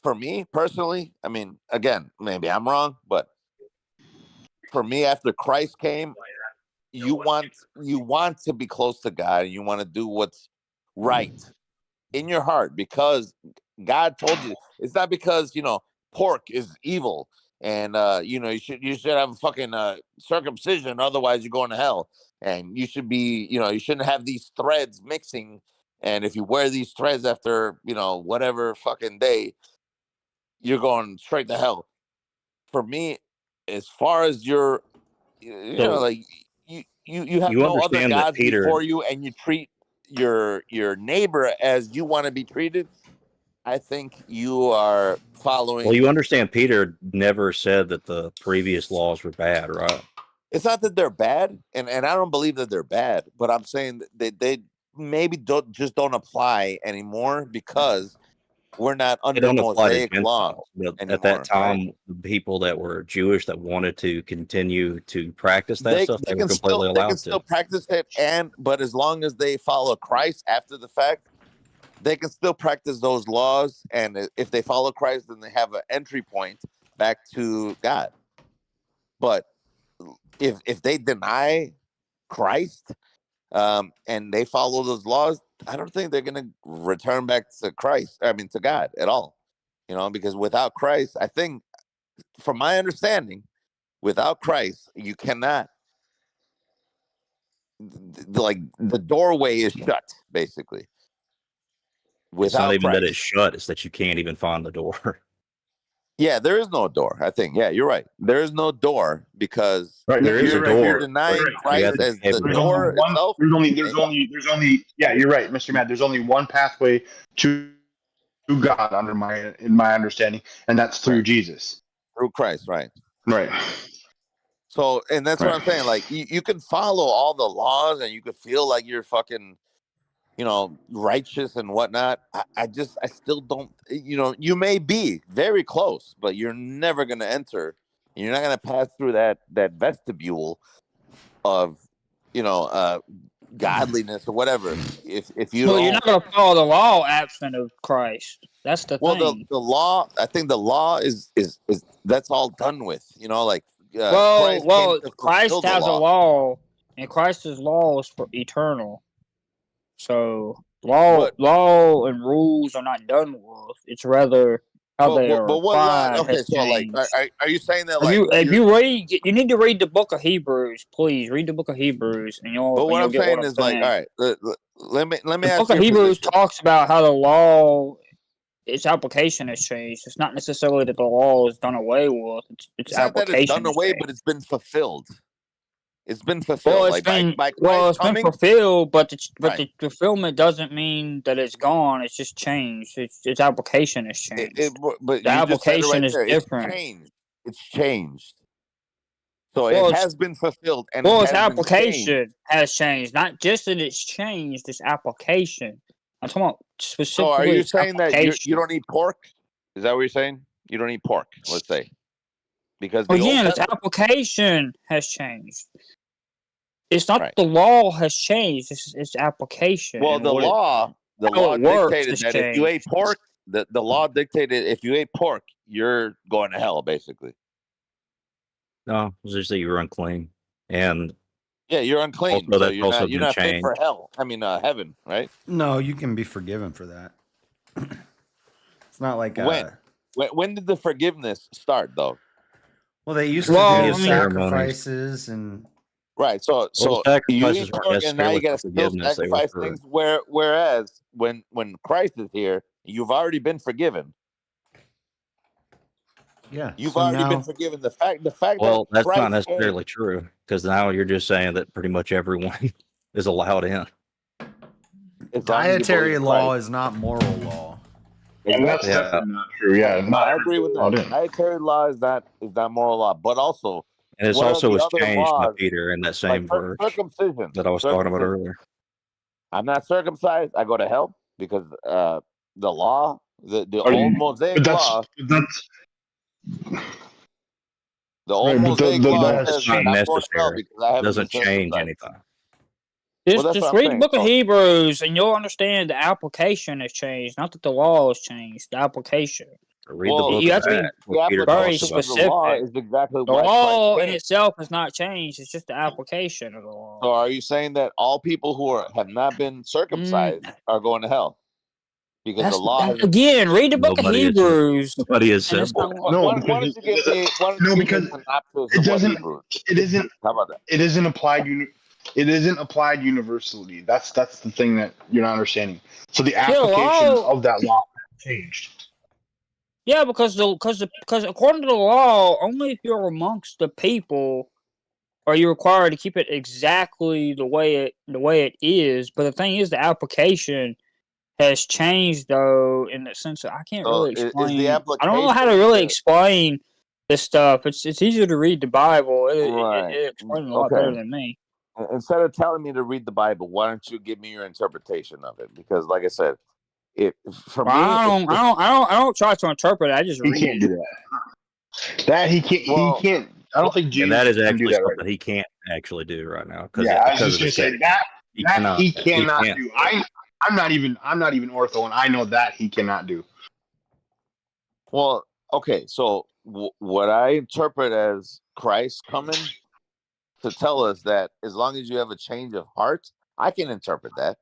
for me personally, I mean, again, maybe I'm wrong, but for me, after Christ came, you want to be close to God, and you want to do what's right in your heart because God told you. It's not because pork is evil, and you should have a fucking circumcision, otherwise you're going to hell, and you should be you shouldn't have these threads mixing, and if you wear these threads after whatever fucking day, you're going straight to hell. For me, as far as So like you have you no other understand that gods Peter. before you, and you treat your neighbor as you want to be treated. I think you are Well, you following. understand Peter never said that the previous laws were bad, right? It's not that they're bad, and I don't believe that they're bad, but I'm saying that they maybe don't apply anymore because we're not They under don't apply to Mosaic law Gentiles. But at that anymore, right? time, the people that were Jewish that wanted to continue to practice that They stuff, they they were can completely still allowed to. practice it, but as long as they follow Christ after the fact, they can still practice those laws. And if they follow Christ, then they have an entry point back to God. But if they deny Christ and they follow those laws, I don't think they're going to return back to Christ. I mean, to God at all. Because without Christ, I think, from my understanding, without Christ, you cannot. Like the doorway is shut, basically. It's not Without even that it's Christ, shut; it's that you can't even find the door. yeah, there is no door. I think, yeah, you're right. There is no door because Right, There if is a you're right, if you're door, but denying you have Christ to as be the able there's to. only door one. itself, Yeah, you're right, Mr. Matt. There's only one pathway to God in my understanding, and that's through right, Jesus. through Christ, right. Right. So, and that's what Right. I'm saying. Like, you can follow all the laws, and you could feel like you're fucking, righteous and whatnot. I still don't. You may be very close, but you're never gonna enter. You're not gonna pass through that vestibule of, godliness or whatever. If you Well, you're don't. not going to follow the law absent of Christ. That's the Well, thing. the law. I think the law is that's all done with. Like Well, Christ came to fulfill Christ the has a law. law, and Christ's law is for eternal. So But law and rules are not done with. It's rather how they are but what law? applied Okay, has so like, changed. are you saying that If you read, you need to read the book of Hebrews. Please read the book of Hebrews, and But what you'll I'm get what saying I'm is like, all saying. right, let me The book ask of your Hebrews position. talks about how the law, its application has changed. It's not necessarily that the law is done away with. Its It's not that it's application done has away, changed. but it's been fulfilled. It's been fulfilled. Like by Christ It's been coming, fulfilled, but right? the fulfillment doesn't mean that it's gone. It's just changed. Its application has changed. But The you just said it application right is there. It's different. changed. It's changed. So it Well, its has been fulfilled and it its has been changed. application has changed. Not just that it's changed. Its application. I'm talking about So are specifically you its saying that you application. don't eat pork? Is that what you're saying? You don't eat pork, let's say, because the Old Again, its Testament, application has changed. It's not right? the law has changed. It's its application Well, and the how law it works dictated has that if you ate changed. pork, the law dictated if you ate pork, you're going to hell, basically. No, it's just that you were unclean, and Yeah, you're unclean, also so that's also you're been not fit for changed. hell. I mean, heaven, right? No, you can be forgiven for that. It's not like When did the forgiveness start, though? well, they used to There Well, do is ceremonies. sacrifices and Right. So Well, you sacrifices eat weren't pork, and now you necessarily got for to still forgiveness; they were sacrifice for. things. Whereas when Christ is here, you've already been forgiven. Yeah. You've So already been now, forgiven. The fact that Well, that's not Christ came, necessarily true because now you're just saying that pretty much everyone is allowed in. as long as you believe dietary in law Christ. is not moral law. And that's Exactly. Yeah. definitely not true. Yeah, No, not I agree everyone's with allowed that. in. Dietary law is not moral law, but also, And it's what are also the was other changed by laws Peter in that like same verse circumcision? that I was talking about Circumcision. earlier. I'm not circumcised. I go to hell because the law, the Are old you? Mosaic But law, that's the old right. But Mosaic law that has says It's not I'm changed. going to hell necessary. because I It haven't been doesn't change circumcised. anything. Well, Just that's just what I'm read the saying. book of So, Hebrews and you'll understand the application has changed. Not that the law has changed, the application. Read the well, book You of have to be Acts, what the Peter very talks application about. of the law specific. is exactly The why Christ law in came. itself has not changed. It's just the application of the law. So, are you saying that all people who have not been circumcised are going to hell because the law hasn't? Again, read the book of Nobody is Hebrews. nobody is And it's simple. not No, Why because don't you give me? Why don't no, you give me because a synopsis it of what doesn't. Hebrews? It isn't. How about that? It isn't applied. It isn't applied universally. That's the thing that you're not understanding. So the yeah, application law. of that law changed. Yeah, because according to the law, only if you're amongst the people are you required to keep it exactly the way it is. But the thing is, the application has changed though in the sense that I can't So, really is the explain. I don't know how to application really explain this stuff. It's easier to read the Bible. right? It explains it a lot Okay. better than me. Instead of telling me to read the Bible, why don't you give me your interpretation of it? Because, like I said, for Well, me, I don't try to interpret it. I just He read can't it. do that. That he can't. well, He can't. I don't think And James that is can do actually that right something he can't actually do right now Yeah, I was because just of gonna his say text. that He he can't. cannot do. I'm not even ortho, and I know that he cannot do. well, okay. So, what I interpret as Christ coming to tell us that as long as you have a change of heart, I can interpret that.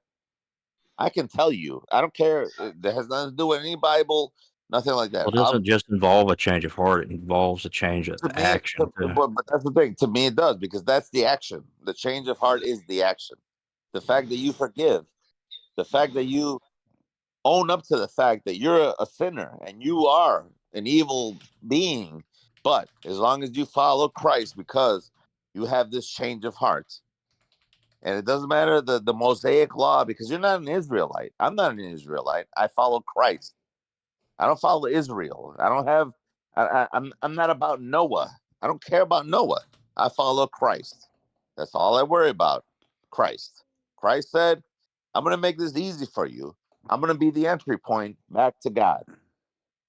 I can tell you. I don't care. That has nothing to do with any Bible, nothing like that. Well, it doesn't just involve a change of heart; it involves a change of To me, action too. but that's the thing. To me, it does because that's the action. The change of heart is the action. The fact that you forgive, the fact that you own up to the fact that you're a sinner and you are an evil being, but as long as you follow Christ, because you have this change of heart, and it doesn't matter the Mosaic law because you're not an Israelite. I'm not an Israelite. I follow Christ. I don't follow Israel. I don't have. I'm not about Noah. I don't care about Noah. I follow Christ. That's all I worry about. Christ. Christ said, "I'm going to make this easy for you. I'm going to be the entry point back to God."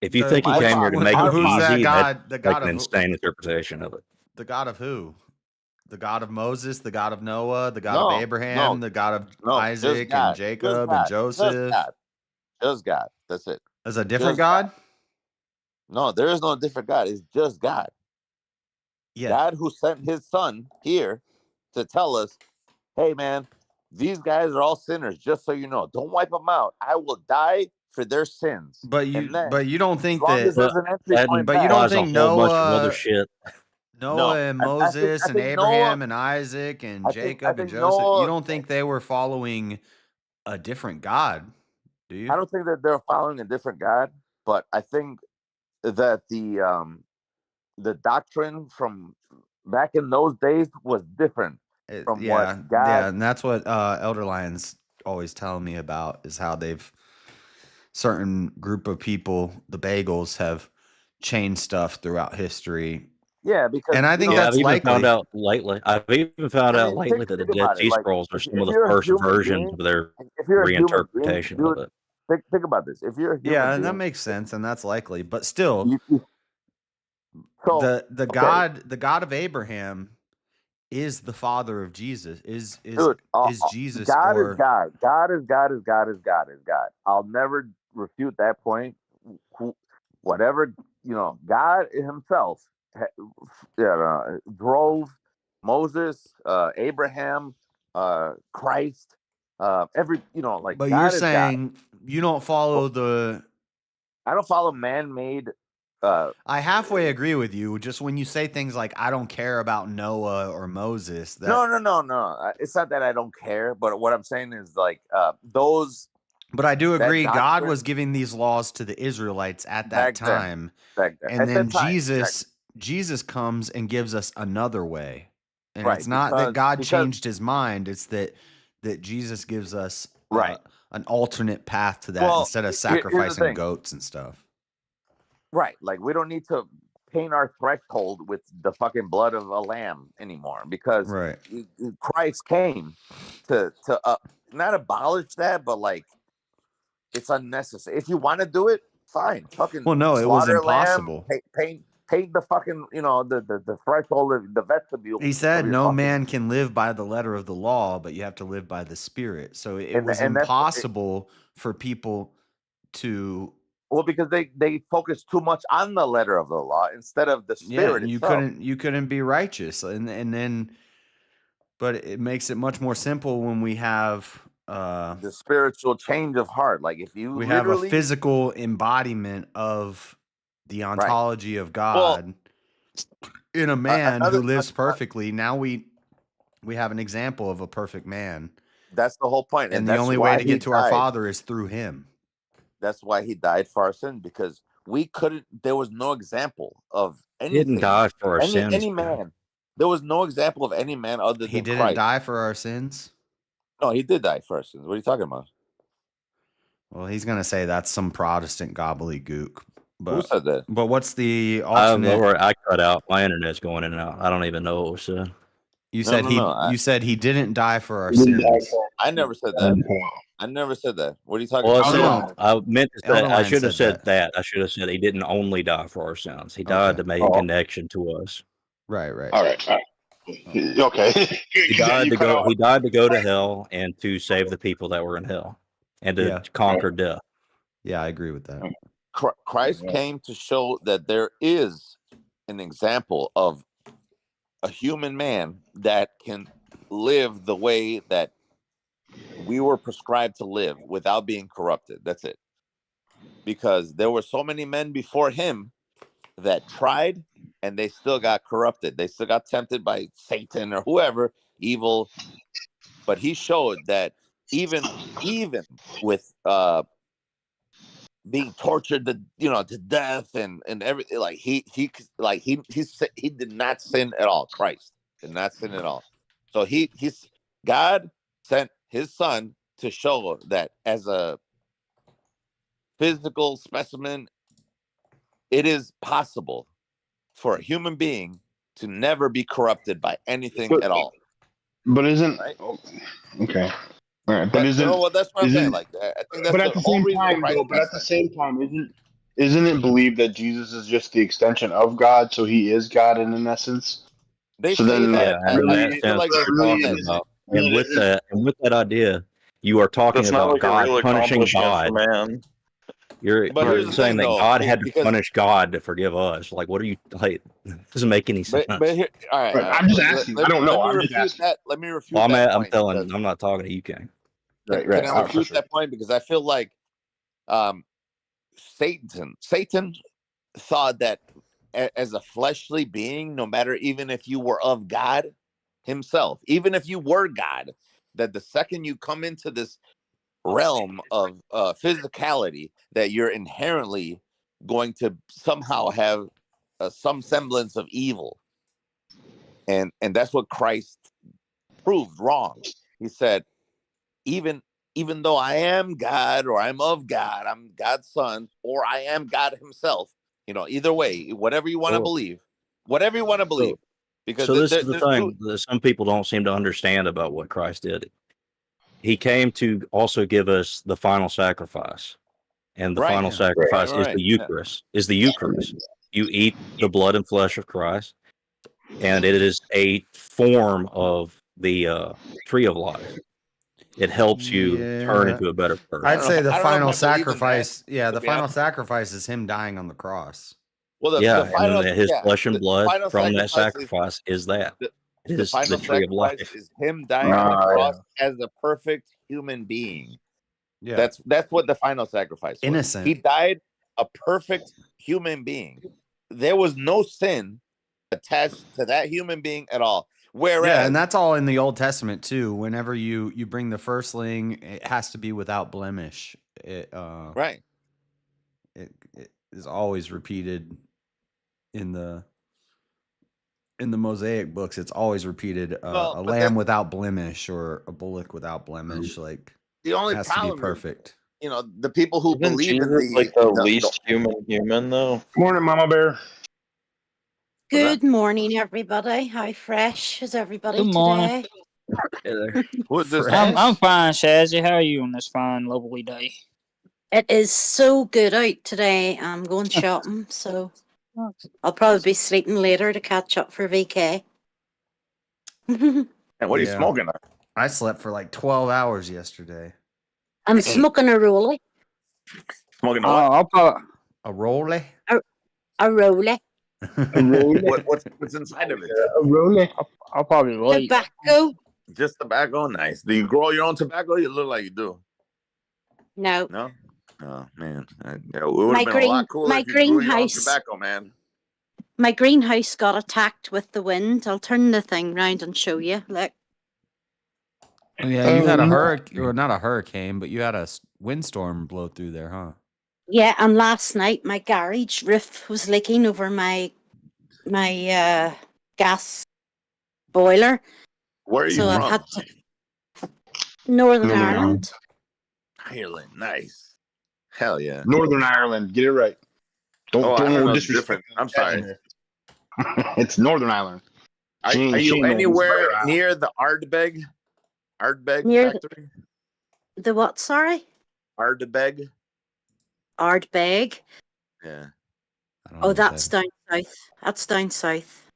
If you think he My came here to father, make it our Who's father. that easy, God? that's The like God an of insane interpretation of it. the God of who? The God of Moses, the God of Noah, the God of No, Abraham, the God of no, just Isaac and God, just Jacob and God, just Joseph. God, just God. That's it. There's a different Just God. God? No, there is no different God. It's just God. Yeah. God who sent his son here to tell us, hey, man, these guys are all sinners, just so you know. Don't wipe them out. I will die for their sins. But And then, you don't as think long as that there's an entry That point but you back. don't implies a think whole bunch of other Noah shit. No, and I Moses and think Abraham Noah. and Isaac and I Jacob and think Joseph, you Noah. don't think they were following a different God, do you? I don't think that they're following a different God, but I think that the doctrine from back in those days was different from what Yeah, God. and that's what Elder Lions always telling me about is how they've certain group of people, the Bagels, have changed stuff throughout history. Yeah, because And I think Yeah, I've that's even found likely. out lately. I've even found out lately that the think Dead about it. Sea Like, Scrolls are if, some if of the you're a first human versions being, of their if you're a human being, reinterpretation of dude, it. think about this. If you're a human Yeah, and that being, makes sense, and that's likely. But still, so the okay, God of Abraham is the father of Jesus. Is dude, Jesus God is or God. God is God is God is God is God. I'll never refute that point. Whatever God Himself drove Moses, Abraham, Christ, every like but you're God is God. saying you don't follow the I don't follow man-made. I halfway agree with you. Just when you say things like "I don't care about Noah or Moses," that No. It's not that I don't care, but what I'm saying is like those But I do That agree, God doctrine was giving these laws to the Israelites at that back then. time. Back then. And At then that time, Jesus comes and gives us another way. And right? it's not that God Because changed his mind, it's that Jesus gives us right. an alternate path to that Well, instead of here's the sacrificing thing. goats and stuff. Right. Like we don't need to paint our threshold with the fucking blood of a lamb anymore because Right. Christ came to not abolish that, but like it's unnecessary. If you want to do it, fine. Fucking Well, no, it was slaughter a lamb, impossible. paint the fucking the threshold of the vestibule. He of said your no fucking, man can live by the letter of the law, but you have to live by the spirit. So it was and that's impossible for people to because they focus too much on the letter of the law instead of the spirit and itself. you couldn't be righteous. And then but it makes it much more simple when we have the spiritual change of heart. Like if you we have a literally physical embodiment of the ontology of God in a man who lives perfectly. Now we have an example of a perfect man. That's the whole point. And the that's only way to get to our Father is through him. That's why he died for our sin, because we couldn't, there was no example of anything. He didn't die for our sins. Any man. There was no example of any man other than Christ. He didn't die for our sins? No, he did die for our sins. What are you talking about? Well, he's going to say that's some Protestant gobbledygook. But, who said that? But what's the alternate? I don't know where I cut out. My internet's going in and out. I don't even know what was said. You said you said he didn't die for our sins. I never said that. I never said that. What are you talking about? I meant to say, I should have said that. I should have said he didn't only die for our sins. He died to make a connection to us. Right. All right. Okay. He died to go. He died to go to hell and to save the people that were in hell and to conquer death. Yeah, I agree with that. Christ came to show that there is an example of a human man that can live the way that we were prescribed to live without being corrupted. That's it. Because there were so many men before him that tried and they still got corrupted. They still got tempted by Satan or whoever, evil. But he showed that even with being tortured to death and everything, like he did not sin at all. Christ did not sin at all. So God sent his son to show that as a physical specimen, it is possible for a human being to never be corrupted by anything at all. But isn't right? Okay. All right, but isn't well, that's what I'm saying. Like, I think that's but at the same time, though. But at the same time, isn't it believed that Jesus is just the extension of God, so he is God in essence? They so say then, that. And with that idea, you are talking about God punishing God. Man. You're saying that God had to punish God to forgive us. Like, what are you like? Doesn't make any sense. But here, all right, I'm just asking. I don't know. I'm just asking. Let me refute that. I'm telling. I'm not talking to you, King. Can I refute that point? Because I feel like Satan thought that as a fleshly being, no matter even if you were of God himself, even if you were God, that the second you come into this realm of physicality, that you're inherently going to somehow have some semblance of evil. And that's what Christ proved wrong. He said, even though I am God, or I'm of God, I'm God's son, or I am God himself, either way, whatever you want to believe, because this is the thing that some people don't seem to understand about what Christ did. He came to also give us the final sacrifice, and the final sacrifice is the Eucharist. Is the Eucharist? You eat the blood and flesh of Christ, and it is a form of the tree of life. It helps you turn into a better person. I'd say the final sacrifice. Yeah, the final sacrifice is him dying on the cross. Well, his flesh and blood from that sacrifice is that. It is the tree of life. Is him dying on the cross as a perfect human being. Yeah, that's what the final sacrifice was. Innocent. He died a perfect human being. There was no sin attached to that human being at all. Whereas, Yeah, and that's all in the Old Testament too. Whenever you bring the firstling, it has to be without blemish. right. It is always repeated in the Mosaic books. It's always repeated Well, a but lamb without blemish or a bullock without blemish. Like the only it has to be problem is, perfect. the people who Isn't believe in Jesus like the least human though? Morning, Mama Bear. Good morning, everybody. How fresh is everybody Good morning. today? Hey there. Who is this? I'm fine, Shazzy. How are you on this fine, lovely day? It is so good out today. I'm going shopping, so I'll probably be sleeping later to catch up for VK. And what are you smoking? I slept for like 12 hours yesterday. I'm smoking a rollie. Smoking a rollie? A rollie. What's inside of it? I'll probably wait. Tobacco? Just tobacco? Nice. Do you grow your own tobacco? You look like you do. No. No? Oh, man. It would have been a lot cooler if you grew your own tobacco, man. My greenhouse got attacked with the wind. I'll turn the thing round and show you. Look. Oh, yeah, you had a hurricane, or not a hurricane, but you had a windstorm blow through there, huh? Yeah, and last night my garage roof was leaking over my gas boiler. Where are you so from? I've had to... Northern Ireland. Ireland, nice. Hell yeah. Northern Ireland, get it right. Don't know it's disrespect. different. I'm sorry. It's Northern Ireland. Are you anywhere near the Ardbeg Near factory? The what, sorry? Ardbeg. Ardbeg? Yeah. Oh, that's down south. That's down south.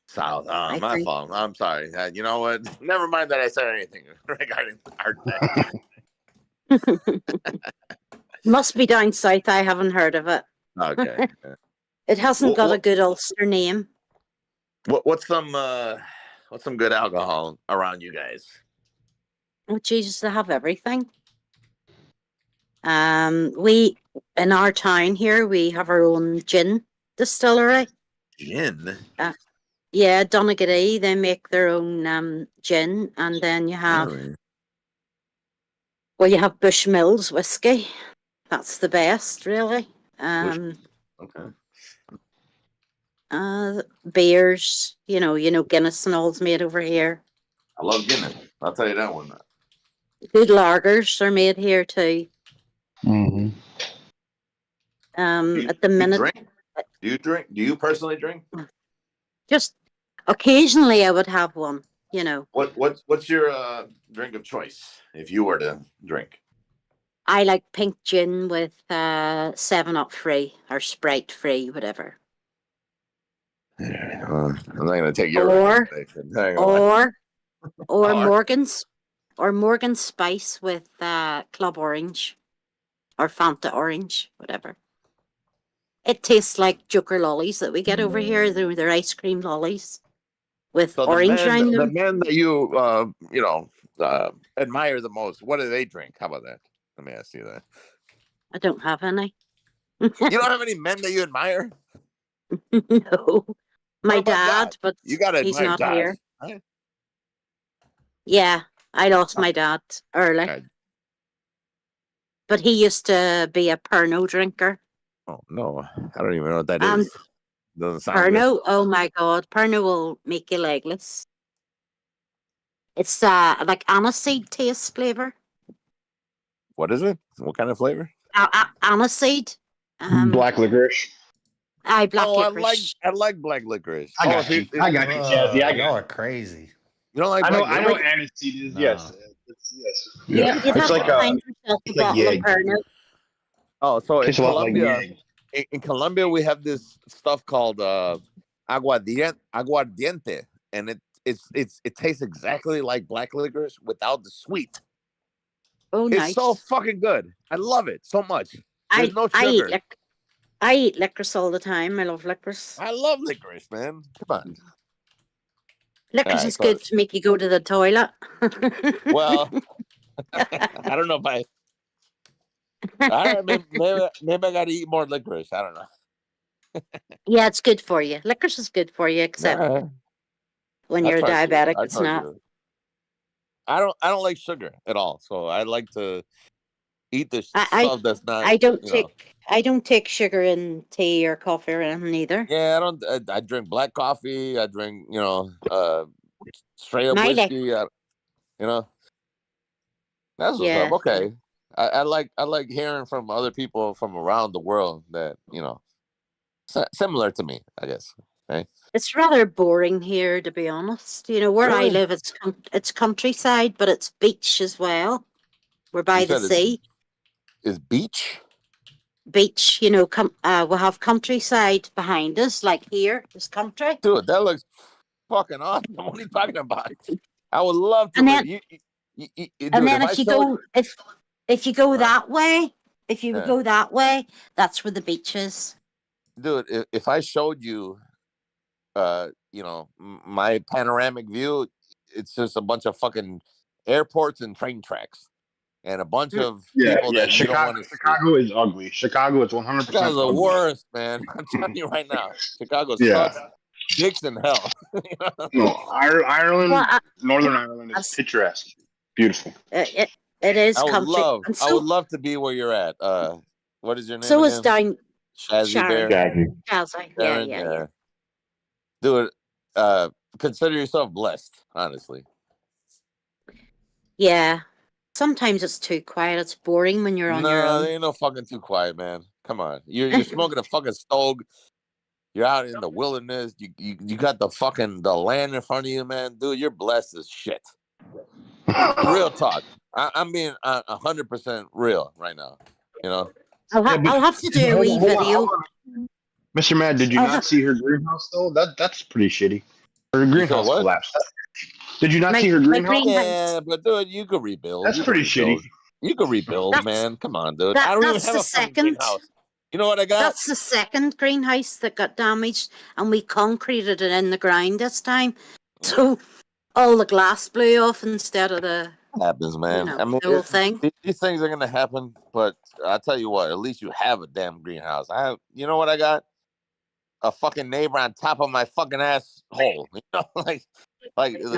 South. My fault. I'm sorry. You know what? Never mind that I said anything regarding Ardbeg. Must be down south. I haven't heard of it. Okay. It hasn't got a good Ulster name. What's some good alcohol around you guys? Oh, Jesus, they have everything. We in our town here, we have our own gin distillery. Gin? Yeah, Donegal, they make their own gin, and then you have you have Bushmills whiskey. That's the best, really. Okay. Beers, you know, Guinness and all's made over here. I love Guinness. I'll tell you that one. Good lagers are made here too. Mm-hmm. At the minute, do you drink? Do you personally drink? Just occasionally, I would have one. You know. What's your drink of choice if you were to drink? I like pink gin with 7-Up free or Sprite free, whatever. I'm not gonna take your or Morgan's Spice with Club Orange or Fanta Orange, whatever. It tastes like Joker lollies that we get over here. They're ice cream lollies with orange around them. The men that you admire the most, what do they drink? How about that? Let me ask you that. I don't have any. You don't have any men that you admire? No. My dad, Josh? but you gotta he's admire not Josh, here. right? Yeah, I lost my dad early. Right. But he used to be a Pernod drinker. Oh, no. I don't even know what that is. Doesn't sound Pernod? good. Oh my God. Pernod will make you legless. It's like aniseed taste flavor. What is it? What kind of flavor? Aniseed. Black licorice. Black licorice. I like black licorice. I got you, Jazzy. Y'all are crazy. You don't like I black know licorice? aniseed is. No. Yes. Yeah. You'd It's have like to find yourself a bottle of Pernod. Oh, so in Tastes a lot like Colombia, Yang. in Colombia, we have this stuff called aguardiente, and it tastes exactly like black licorice without the sweet. Oh, nice. It's so fucking good. I love it so much. There's no sugar. I eat licorice all the time. I love licorice. I love licorice, man. Come on. Licorice is good to make you go to the toilet. Well, I don't know if I. All right, maybe I got to eat more licorice. I don't know. Yeah, it's good for you. Licorice is good for you, except When I you're a try sweet. diabetic, I it's try not. sweet. I don't like sugar at all, so I like to eat the stuff that's not. I don't take sugar in tea or coffee or anything either. Yeah, I don't. I drink black coffee. I drink straight up My whiskey. That's what's up. Yeah. Okay, I like hearing from other people from around the world that similar to me, I guess. Right? It's rather boring here, to be honest. Where I Really? live, it's countryside, but it's beach as well. We're by You the said sea. it's beach. Beach, we have countryside behind us, like here, this country. Dude, that looks fucking awesome. What are you talking about? I would love to And live. then, Dude, if you go that way, Yeah. go that way, that's where the beach is. Dude, if I showed you, my panoramic view, it's just a bunch of fucking airports and train tracks, and a bunch of people that you don't want to see. Chicago is ugly. Chicago is 100% Chicago's the ugly. worst, man. I'm telling you right now. Chicago Yeah. sucks. Dicks in hell. No, Ireland, Well, Northern Ireland is picturesque. Beautiful. It is I would country. I would love to be where you're at. What is your name So is again? down Shazzy Bear. Shazzy. Sharon? Yeah. Dude, consider yourself blessed, honestly. Yeah. Sometimes it's too quiet. It's boring when you're on your No, own. there ain't no fucking too quiet, man. Come on. You're smoking a fucking stove. You're out in the wilderness. You got the land in front of you, man. Dude, you're blessed as shit. Real talk. I'm being 100% real right now. I'll have to do a wee video. Mr. Mad, did you not see her greenhouse though? That's pretty shitty. Her greenhouse what? collapsed. Did you not see her greenhouse? Yeah, but dude, you could rebuild. That's pretty shitty. You could rebuild, man. Come on, dude. I don't even have a fucking greenhouse. You know what I got? That's the second greenhouse that got damaged, and we concreted it in the ground this time. So all the glass blew off instead of the happens, man. I mean, the whole thing. These things are gonna happen, but I tell you what, at least you have a damn greenhouse. You know what I got? A fucking neighbor on top of my fucking asshole. Like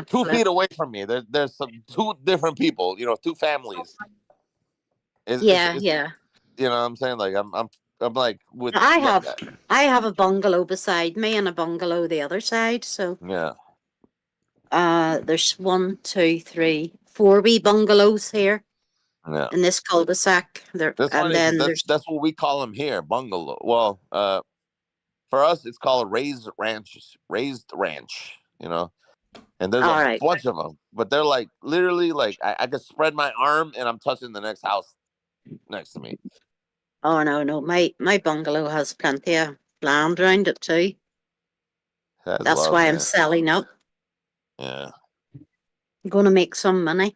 2 feet away from me. There's two different people. Two families. Yeah. You know what I'm saying? Like I'm like with. I have a bungalow beside me and a bungalow the other side. So yeah. There's 1, 2, 3, 4 wee bungalows here. Yeah. In this cul-de-sac. That's funny. That's what we call them here, bungalow. Well, for us, it's called raised ranch. And there's a bunch of them, but they're like literally like I could spread my arm and I'm touching the next house next to me. Oh no! My bungalow has plenty of land around it too. That's why I'm selling up. Yeah. I'm going to make some money.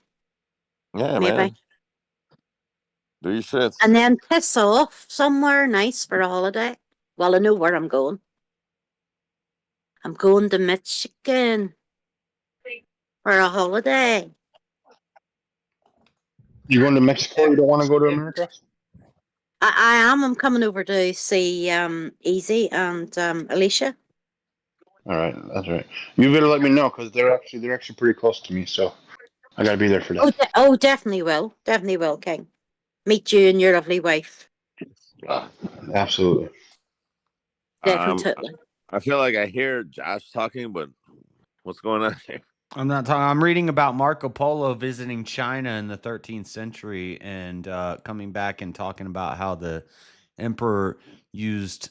Yeah, maybe. Man. Do your shit. And then piss off somewhere nice for a holiday. Well, I know where I'm going. I'm going to Michigan for a holiday. You going to Mexico? You don't want to go to America? I am. I'm coming over to see Easy and Alicia. All right, that's right. You better let me know because they're actually pretty close to me, so I gotta be there for that. Oh, definitely will, King. Meet you and your lovely wife. Absolutely. Definitely. I feel like I hear Josh talking, but what's going on here? I'm not talking. I'm reading about Marco Polo visiting China in the 13th century and coming back and talking about how the emperor used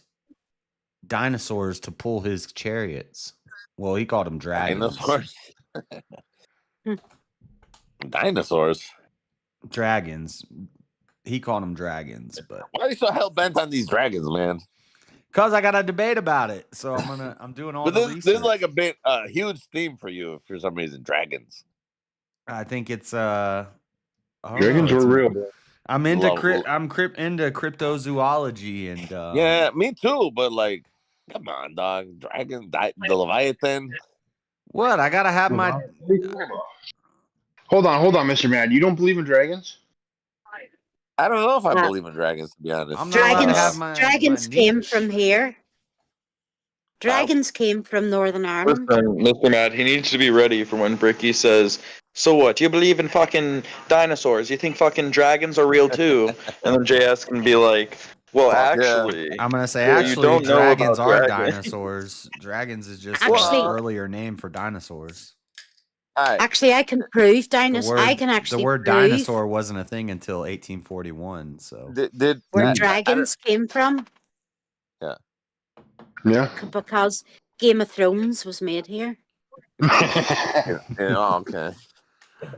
dinosaurs to pull his chariots. Well, he called them dragons. Dinosaurs. Dragons. He called them dragons, but why are you so hell bent on these dragons, man? Because I got a debate about it, so I'm doing all the research. This is like a huge theme for you for some reason. Dragons. I think it's dragons are real. Bro. I'm into cryptozoology and yeah, me too. But like, come on, dog. Dragon, the Leviathan. What? I gotta have my. Hold on, Mr. Mad. You don't believe in dragons? I don't know if I believe in dragons, to be honest. Dragons came from here. Dragons came from Northern Ireland. Listen, Mr. Matt, he needs to be ready for when Bricky says, "So what? You believe in fucking dinosaurs? You think fucking dragons are real too?" And then JS can be like, "Well, actually, I'm gonna say what you actually, don't know about dragons are dragons." dinosaurs. Dragons is just Actually- an earlier name for dinosaurs. Actually, I can prove The dinosaurs. I can actually the word prove dinosaur wasn't a thing until 1841. So where dragons came from. Yeah. Because Game of Thrones was made here. Okay.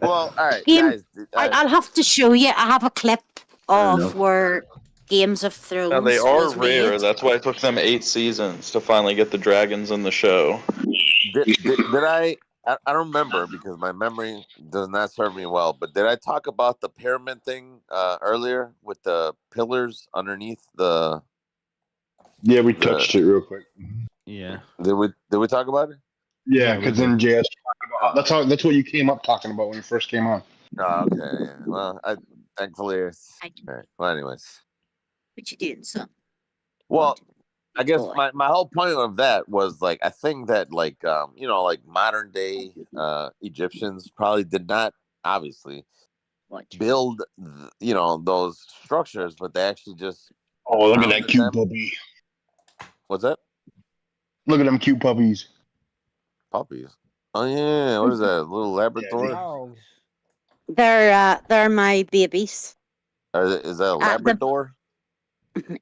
Well, all right, Game, guys. I'll have to show you. I have a clip of know. where Games of Thrones Now, they are was rare. made. That's why it took them 8 seasons to finally get the dragons in the show. Did I don't remember because my memory does not serve me well. But did I talk about the pyramid thing earlier with the pillars underneath the? Yeah, we touched it real quick. Yeah. Did we talk about it? Yeah, because then JS talked about that's what you came up talking about when you first came on. Oh, okay. Yeah. Well, thankfully. All right. Well, anyways. What you doing, son? Well, I guess my whole point of that was like I think that like like modern day Egyptians probably did not obviously build those structures, but they actually just Oh, look at that mounted cute them. puppy. What's that? Look at them cute puppies. Puppies. Oh yeah, what is that? A little Labrador? They're my babies. Is that a Labrador?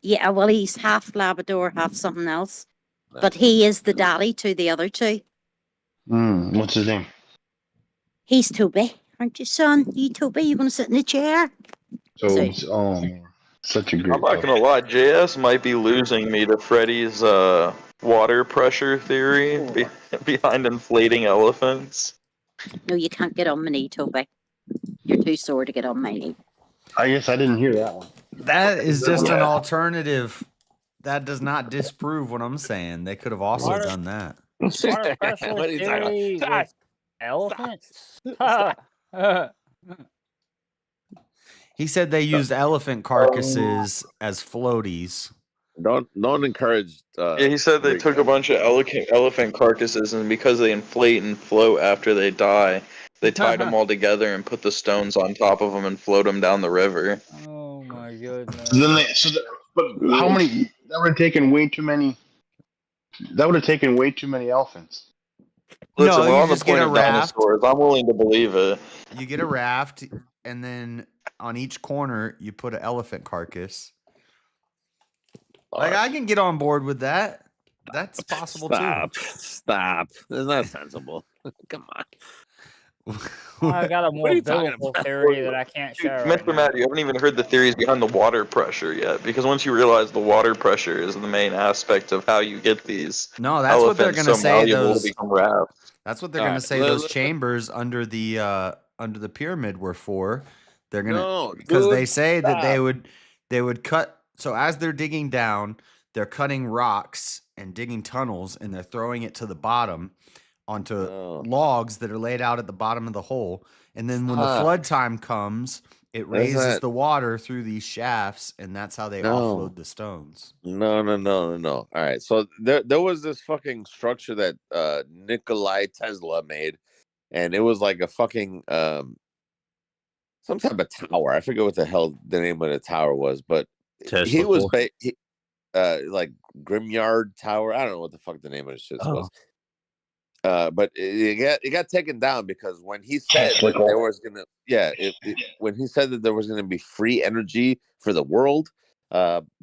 Yeah, well, he's half Labrador, half something else. But he is the daddy to the other two. What's his name? He's Toby. Aren't you, son? You, Toby, you going to sit in the chair? So, such a great. I'm not gonna lie, JS might be losing me to Freddy's water pressure theory behind inflating elephants. No, you can't get on my knee, Toby. You're too sore to get on my knee. I guess I didn't hear that one. That is just an alternative. That does not disprove what I'm saying. They could have also done that. Water pressure What are you talking about? theory with elephants? He said they used elephant carcasses as floaties. Don't encourage. Yeah, he said they took a bunch of elephant carcasses, and because they inflate and float after they die, they tied them all together and put the stones on top of them and float them down the river. Oh my goodness. But how many? That would have taken way too many. That would have taken way too many elephants. Listen, No, we're you on the just get point a of raft. dinosaurs. I'm willing to believe it. You get a raft, and then on each corner you put an elephant carcass. Like I can get on board with that. That's possible too. Stop. That's not sensible. Come on. I got a What more are you talking biblical about? theory that I can't share. Right Mr. now. Matt, you haven't even heard the theories behind the water pressure yet, because once you realize the water pressure is the main aspect of how you get these No, that's what they're elephants gonna so say. malleable to Those. become rafts. That's what they're gonna say. Those chambers under the pyramid were for. They're gonna No, because they dude, say that stop. they would cut. So as they're digging down, they're cutting rocks and digging tunnels, and they're throwing it to the bottom onto logs that are laid out at the bottom of the hole. And then when the Stop. flood time comes, it That's raises not- the water through these shafts, and that's how they No. offload the stones. No. All right. So there was this fucking structure that Nikolai Tesla made, and it was like a fucking some type of tower. I forget what the hell the name of the tower was, but he was like Grimyard Tower. I don't know what the fuck the name of the shit was. But it got taken down because when he said that there was gonna when he said that there was gonna be free energy for the world,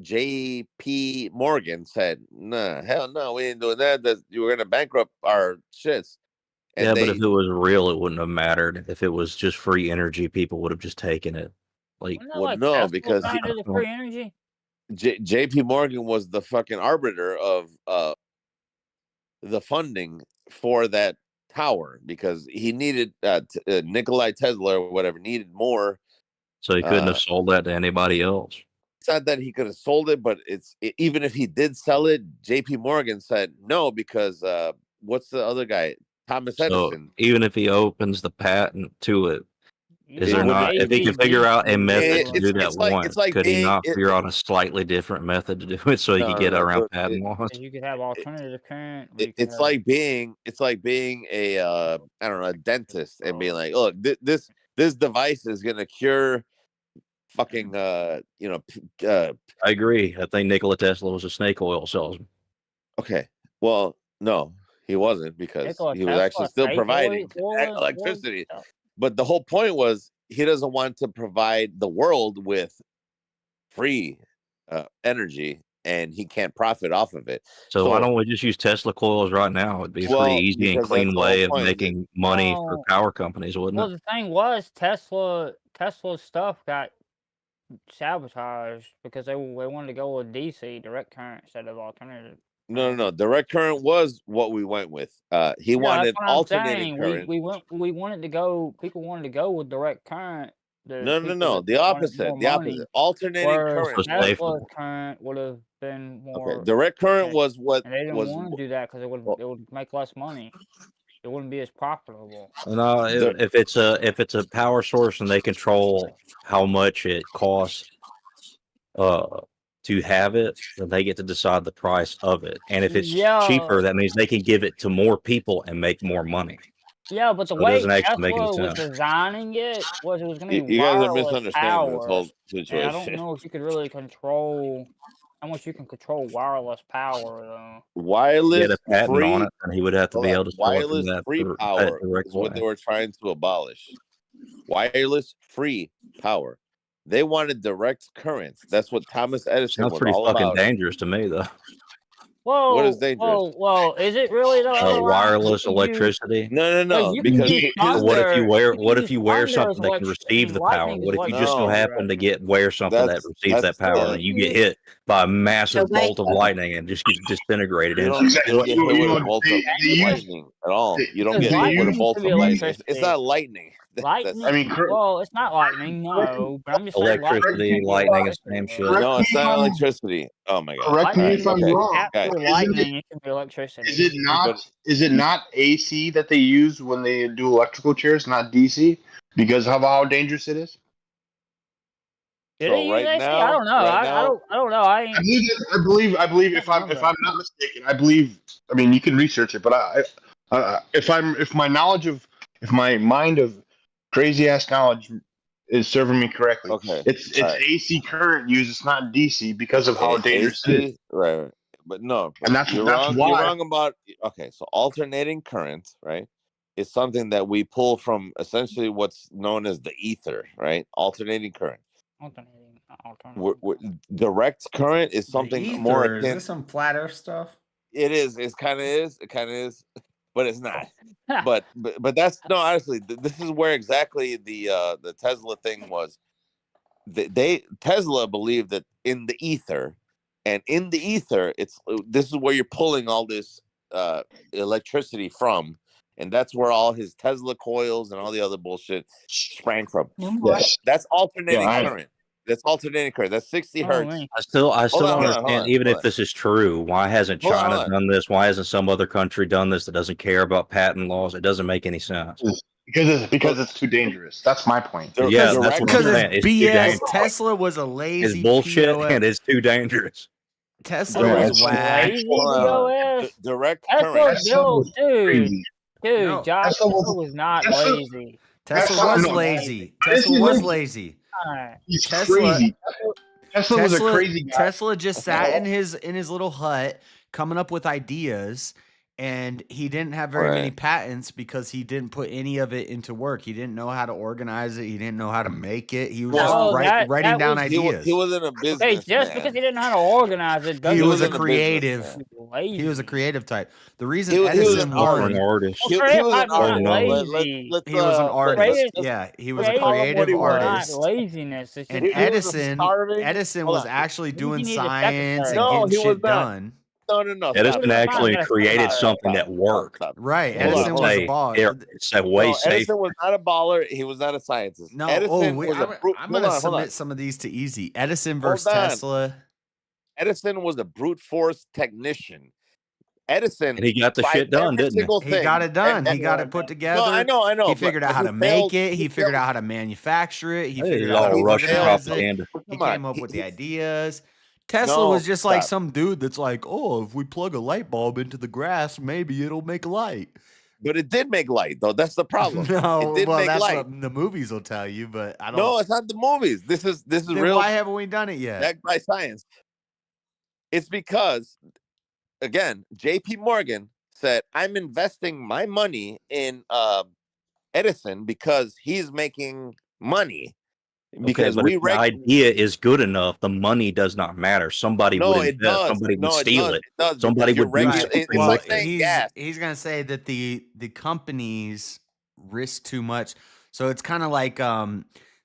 J.P. Morgan said, "Nah, hell no, we ain't doing that. That you were gonna bankrupt our shits." And yeah, but if it was real, it wouldn't have mattered. If it was just free energy, people would have just taken it. Like, well, no, because the free energy. J.P. Morgan was the fucking arbiter of the funding for that tower because he needed Nikolai Tesla or whatever needed more. So he couldn't have sold that to anybody else. Said that he could have sold it, but even if he did sell it, J.P. Morgan said no because what's the other guy? Thomas Edison. So even if he opens the patent to it, Is there not? If he can figure out a method to do that it's like could he being not figure out a slightly different method to do it so he could get around patent laws? You could have alternative current. It's like being a I don't know, a dentist and being like, look, this device is gonna cure fucking I agree. I think Nikola Tesla was a snake oil salesman. Okay, well, no, he wasn't, because Nikola he was Tesla, actually still snake providing oil electricity. stuff. But the whole point was he doesn't want to provide the world with free energy, and he can't profit off of it. So why don't we just use Tesla coils right now? It'd be a pretty easy and clean way of making money for power companies, wouldn't Well, it? the thing was, Tesla's stuff got sabotaged because they wanted to go with DC, direct current, instead of alternative. No. Direct current was what we went with. He wanted that's what I'm alternating saying. current. We wanted to go. People wanted to go with direct current. No. The opposite. The opposite. Alternating current. Tesla's current would have been more. Okay. Direct current was what and they didn't was. want to do that because it would make less money. It wouldn't be as profitable. No, if it's a power source and they control how much it costs to have it, then they get to decide the price of it. And if it's cheaper, that means they can give it to more people and make more money. Yeah, but the So it way doesn't actually Tesla make any was sense. designing it was going to be You guys are wireless misunderstanding this power. whole And I situation. don't know if you could really control how much you can control wireless power, though. Wireless Get a patent free on it, and he would have to be able to sell it from wireless that free for power direct is what way. they were trying to abolish. Wireless free power. They wanted direct current. That's what Thomas Edison Sounds was pretty all fucking about. dangerous to me, though. Whoa, What is dangerous? Whoa, is it really though? Wireless electricity. No. You can Because use What if you thunder. wear Thunder as something that can receive the power? lightning is What if you just so electricity. happen to wear something that receives that power and you get hit by a massive bolt of lightning and just gets disintegrated you instantly? don't get hit with a bolt of lightning at all. You don't get hit with a bolt of lightning. It's not lightning. Lightning. Well, it's not lightning, no. But I'm just saying Electricity, lightning, is the same shit. No, it's not electricity. Oh my god. Correct me if I'm wrong. After lightning, it can be electricity. Is it not AC that they use when they do electrical chairs, not DC? Because of how dangerous it is? Did they use AC? I don't know. I don't know. I believe if I'm not mistaken, I believe. I mean, you can research it, but if my mind of crazy ass knowledge is serving me correctly, it's AC current used. It's not DC because of how dangerous it is. Right. But no, and that's wrong. why. You're wrong about. Okay, so alternating current, right, is something that we pull from essentially what's known as the ether, right? Alternating current. Direct current is something more akin. Is this some flat earth stuff? It is. It kind of is, but it's not. but that's no. Honestly, this is where exactly the Tesla thing was. Tesla believed that in the ether, and in the ether, this is where you're pulling all this electricity from, and that's where all his Tesla coils and all the other bullshit sprang from. Yes. That's alternating current. That's alternating current. That's 60 hertz. I still don't understand. Even if this is true, why hasn't China done this? Why hasn't some other country done this that doesn't care about patent laws? It doesn't make any sense. Because it's too dangerous. That's my point. Yeah, that's what I'm saying. It's BS. Tesla was a lazy. It's bullshit POS. and it's too dangerous. Tesla was whack. Direct current. Dude, Josh, Tesla was not lazy. Tesla was lazy. Tesla was lazy. He's crazy. Tesla was a crazy guy. Tesla just sat in his little hut coming up with ideas, and he didn't have very many patents because he didn't put any of it into work. He didn't know how to organize it. He didn't know how to make it. He was just writing down ideas. He wasn't a business. Hey, just because he didn't know how to organize it, he was a creative. He was a creative type. The reason Edison won, an artist. He was an artist. Yeah, he was a creative artist. Laziness. And Edison was actually doing science and getting shit done. No. Edison actually created something that worked. Right. Edison was a baller. It's way safer. Edison was not a baller. He was not a scientist. No. Edison I'm going to submit some of these to Easy. Edison versus Tesla. Edison was a brute force technician. Edison, And he got the tried shit done, every didn't he? single He thing. got it done. and- He got it put together. No, I know. He but figured out how he to failed- make it. He figured out how to manufacture it. He Hey, figured it's out how to all Russian organize it. propaganda. He Come on. came up with the ideas. Tesla was just like some dude that's like, oh, if we plug a light bulb into the grass, maybe it'll make light. But it did make light, though. That's the problem. No, it did well, make that's light. what the movies will tell you, but I don't. No, it's not the movies. This is Then real. why haven't we done it yet? Backed by science. It's because, again, J.P. Morgan said, "I'm investing my money in Edison because he's making money." Because but we if the idea is good enough, the money does not matter. Somebody would invest, somebody would steal it. Somebody would do something with it. He's gonna say that the companies risk too much. So it's kind of like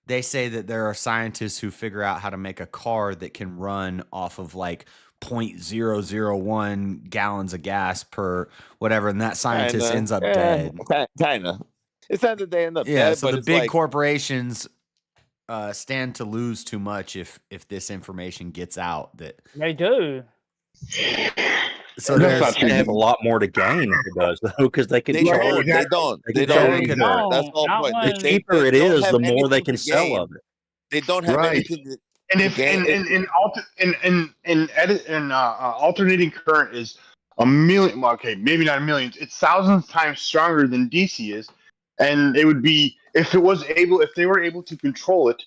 they say that there are scientists who figure out how to make a car that can run off of like 0.001 gallons of gas per whatever, and that scientist ends up dead. Kind of. It's not that they end up Yeah, dead, so but the it's big like, corporations stand to lose too much if this information gets out. That They do. So they there's have a lot more to gain if it does, though, because they can charge. They don't. They don't. That's the whole point. The cheaper it is, the more they can sell of it. They don't have anything to, and if alternating current is a million, well, okay, maybe not a million, it's thousands times stronger than DC is, and it would be if they were able to control it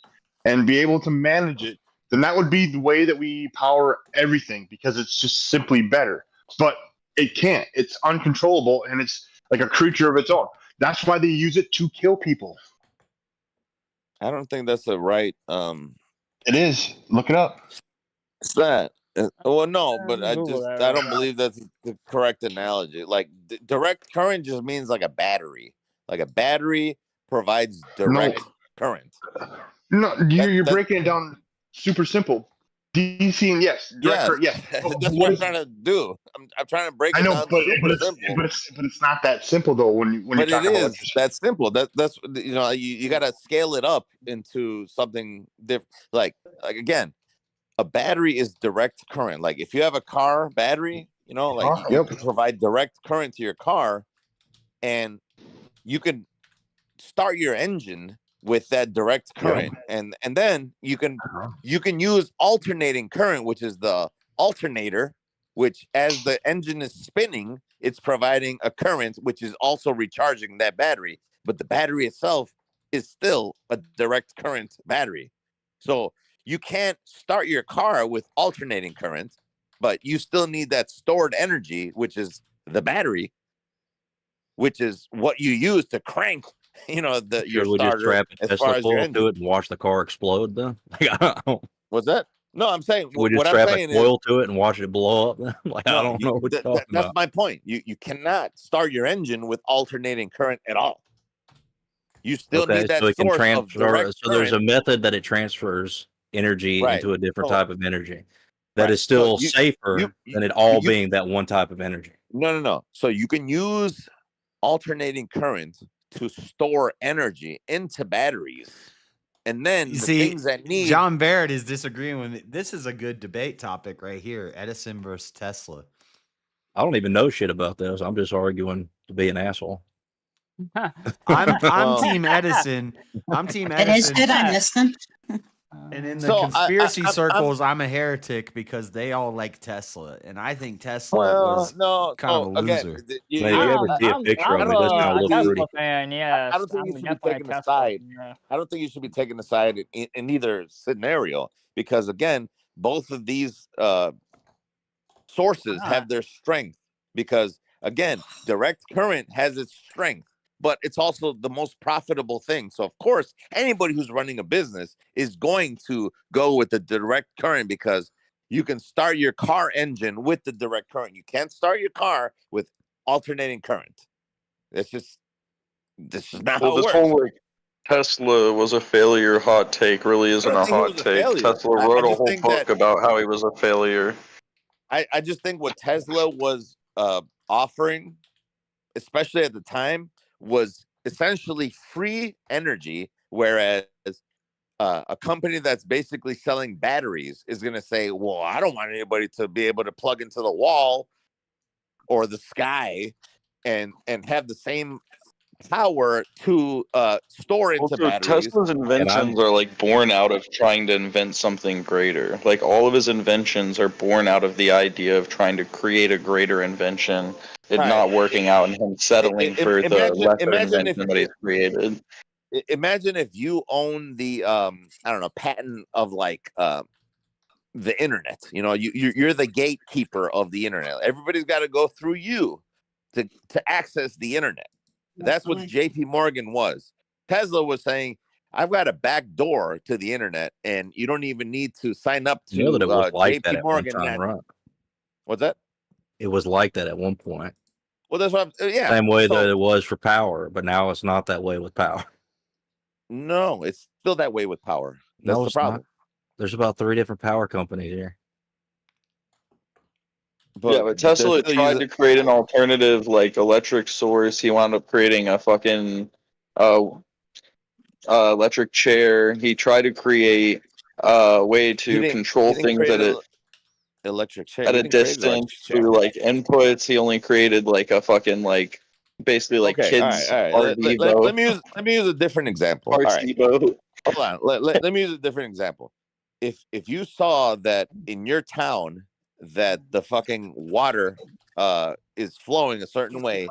and be able to manage it, then that would be the way that we power everything, because it's just simply better. But it can't. It's uncontrollable, and it's like a creature of its own. That's why they use it to kill people. I don't think that's the right. It is. Look it up. It's that. Well, no, but I Google that I right don't now. believe that's the correct analogy. Like direct current just means like a battery. Like a battery provides direct current. No, you're breaking it down super simple. DC and direct current, yes. That's what I'm trying to do. I'm trying to break it I know, down but super it's, simple. but it's not that simple though. When you But talk it about is that simple. That's you got to scale it up into something different. Like again, a battery is direct current. Like if you have a car battery, you can provide direct current to your car, and you can start your engine with that direct current, and then you can use alternating current, which is the alternator, which as the engine is spinning, it's providing a current which is also recharging that battery, but the battery itself is still a direct current battery. So you can't start your car with alternating current, but you still need that stored energy, which is the battery, which is what you use to crank your Would just starter strap a as far Tesla as your coil engine. to it and watch the car explode? Then, What's that? No, I'm saying we just what I'm strap a saying coil to it and watch it blow up. Like, I don't know what you're talking that's about. my point. You cannot start your engine with alternating current at all. You still need that so it can source of transfer. direct So there's a current. method that it transfers energy Right. into a different So- type of energy that Right. is still So you- safer you- than it all you- being that one type of energy. No. So you can use alternating current to store energy into batteries, and then You the see, things that need John Barrett is disagreeing with me. This is a good debate topic right here: Edison versus Tesla. I don't even know shit about this. I'm just arguing to be an asshole. I'm Team Edison. I'm Team It is Edison. good. I'm listening. And in the So, conspiracy I'm- circles, I'm a heretic because they all like Tesla, and I think Tesla Well, was no, kind of a again, loser. Man, if you ever see a picture of I'm me, that's a gonna look Tesla pretty. fan, yes. I don't think I'm you should be definitely a taking a Tesla side. fan. I don't think you should be taking a side in either scenario, because again, both of these sources have their strength. Because again, direct current has its strength, but it's also the most profitable thing. So of course, anybody who's running a business is going to go with the direct current, because you can start your car engine with the direct current. You can't start your car with alternating current. This is not how it Well, this works. whole like Tesla was a failure hot take really isn't don't a think he hot was a take. failure. Tesla I wrote a just whole think book that- about how he was a failure. I just think what Tesla was offering, especially at the time, was essentially free energy, whereas a company that's basically selling batteries is going to say, well, I don't want anybody to be able to plug into the wall or the sky and have the same power to store into Also, batteries. Tesla's inventions are like born out of trying to invent something greater. Like all of his inventions are born out of the idea of trying to create a greater invention. It Right. not working out and him settling for the lesser invention that he's created. Imagine if you own the I don't know, patent of like the internet. You know, you're the gatekeeper of the internet. Everybody's got to go through you to access the internet. That's what JP Morgan was. Tesla was saying, I've got a back door to the internet, and you don't even need to sign up to You know that it was like that JP at one Morgan. time, right? What's that? It was like that at one point. Well, that's what I'm, yeah. Same way So- that it was for power, but now it's not that way with power. No, it's still that way with power. That's No, the it's not. problem. There's about 3 different power companies here. But Tesla tried to create an alternative, like electric source. He wound up creating a fucking electric chair. He tried to create a way to control things at a electric chair at a distance through like inputs. He only created like a fucking like basically like Okay, kids all right. Let me use a different example. All right. boat. Hold on. Let me use a different example. If you saw that in your town that the fucking water is flowing a certain way,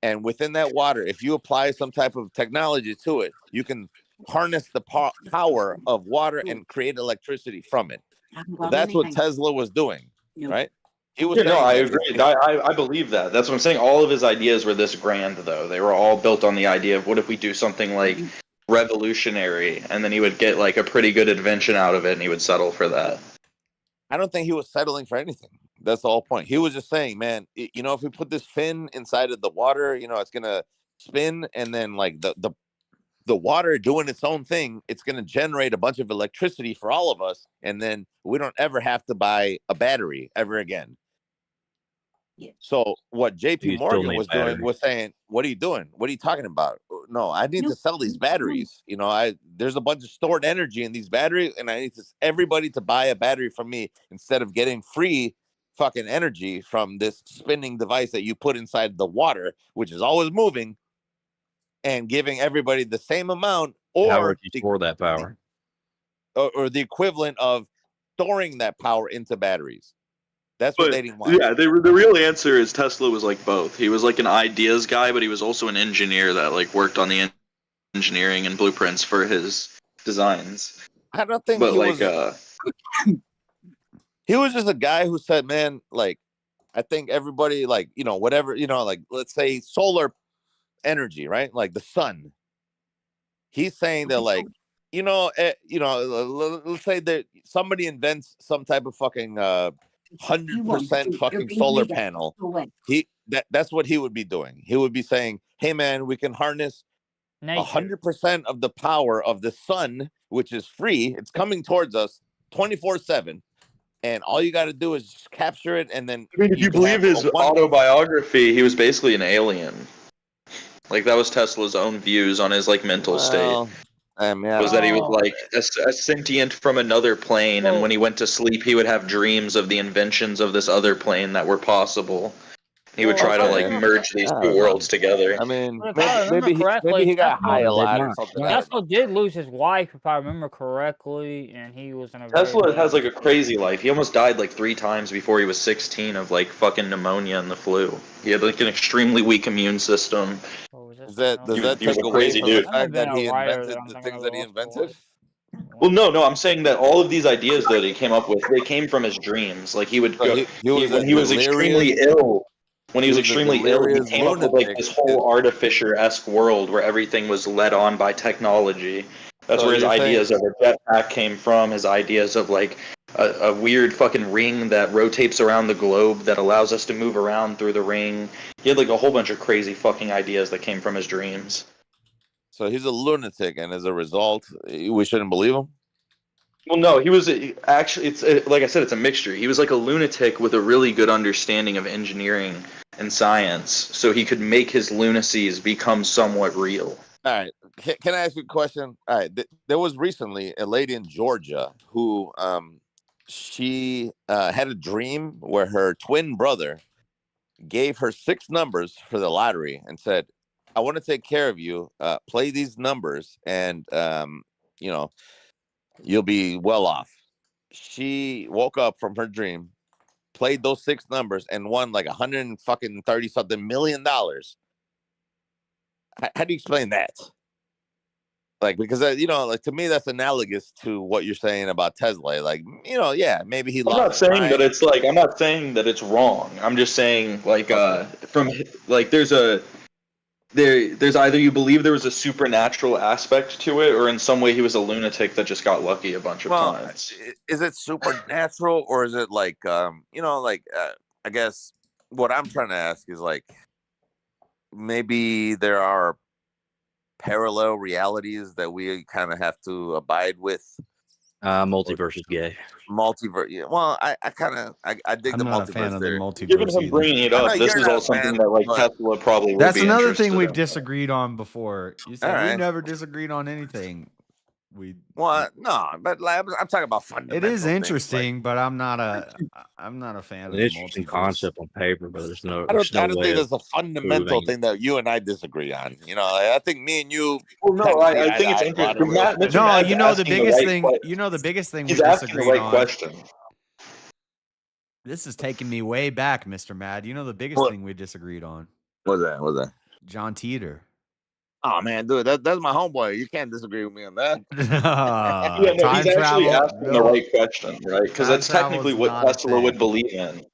and within that water, if you apply some type of technology to it, you can harness the power of water and create electricity from it. That's what Tesla was doing, right? He was no, I saying agree. I believe that. That's what I'm saying. All of his ideas were this grand, though. They were all built on the idea of what if we do something like revolutionary, and then he would get like a pretty good invention out of it, and he would settle for that. I don't think he was settling for anything. That's the whole point. He was just saying, man, you know, if we put this fin inside of the water, you know, it's gonna spin, and then like the water doing its own thing, it's gonna generate a bunch of electricity for all of us, and then we don't ever have to buy a battery ever again. So what JP Morgan was doing was saying, what are you doing? What are you talking about? No, I need to sell these batteries. You know, there's a bunch of stored energy in these batteries, and I need everybody to buy a battery from me instead of getting free fucking energy from this spinning device that you put inside the water, which is always moving, and giving everybody the same amount, or how would you store that power? Or the equivalent of storing that power into batteries. That's what they didn't want. Yeah, the real answer is Tesla was like both. He was like an ideas guy, but he was also an engineer that like worked on the engineering and blueprints for his designs. I don't think but he like was. He was just a guy who said, "Man, like, I think everybody, like, you know, whatever, you know, like, let's say solar energy, right? Like the sun." He's saying that, like, let's say that somebody invents some type of fucking 100% fucking solar panel. That's what he would be doing. He would be saying, "Hey, man, we can harness 100% of the power of the sun, which is free. It's coming towards us 24/7, and all you got to do is just capture it." And then, I mean, if you believe his autobiography, he was basically an alien. Like that was Tesla's own views on his like mental state. Was that he was like a sentient from another plane, and when he went to sleep, he would have dreams of the inventions of this other plane that were possible. He would try to like merge these two worlds together. I mean, If I remember correctly, maybe he got high a Tesla- lot or something. Tesla did lose his wife, if I remember correctly, and he was in a Tesla has like a crazy life. He almost died like 3 times before he was 16 of like fucking pneumonia and the flu. He had like an extremely weak immune system. Does that He was take a away crazy from dude. the fact that he invented the things that he invented? Well, no, I'm saying that all of these ideas that he came up with, they came from his dreams. Like he would go when he was extremely ill. When he was extremely ill, he came up with like this whole artificer-esque world where everything was led on by technology. That's So where his you're saying- ideas of a jetpack came from. His ideas of like a weird fucking ring that rotates around the globe that allows us to move around through the ring. He had like a whole bunch of crazy fucking ideas that came from his dreams. So he's a lunatic, and as a result, we shouldn't believe him. Well, no, he was actually. It's like I said, it's a mixture. He was like a lunatic with a really good understanding of engineering and science, so he could make his lunacies become somewhat real. All right, can I ask you a question? All right, there was recently a lady in Georgia who, she had a dream where her twin brother gave her 6 numbers for the lottery and said, I want to take care of you. Play these numbers and, you know, you'll be well off. She woke up from her dream, played those 6 numbers and won like $130 something million. How do you explain that? Like, because you know, like to me, that's analogous to what you're saying about Tesla. Like, you know, yeah, maybe he I'm lost. not saying that it's like I'm not saying that it's wrong. I'm just saying like from like there's either you believe there was a supernatural aspect to it, or in some way he was a lunatic that just got lucky a bunch of times. Is it supernatural or is it like you know, like I guess what I'm trying to ask is like maybe there are parallel realities that we kind of have to abide with. Multiverse is gay. Multiverse. Yeah, well, I dig the not multiverse. a fan of the theory. multiverse Given him either. bringing it up, this is all something that like Tesla probably would That's be another interested thing we've in. disagreed on before. You said we Alright. never disagreed on anything. Well, no, but like, I'm talking about fundamental. It is things, interesting, but I'm not a fan of An the interesting multiverse. concept on paper, but there's no. I don't way think there's a fundamental thing that you and I disagree on. You know, I think me and you. Well, no, I think it's interesting. No, you know the biggest thing. You know the biggest thing we He's asking the disagreed right on. question. This is taking me way back, Mr. Mad. You know the biggest thing we disagreed on. What's that? John Teeter. Oh man, dude, that's my homeboy. You can't disagree with me on that. Yeah, no, he's actually asking the right question, right? Because that's technically what Tesla would believe in.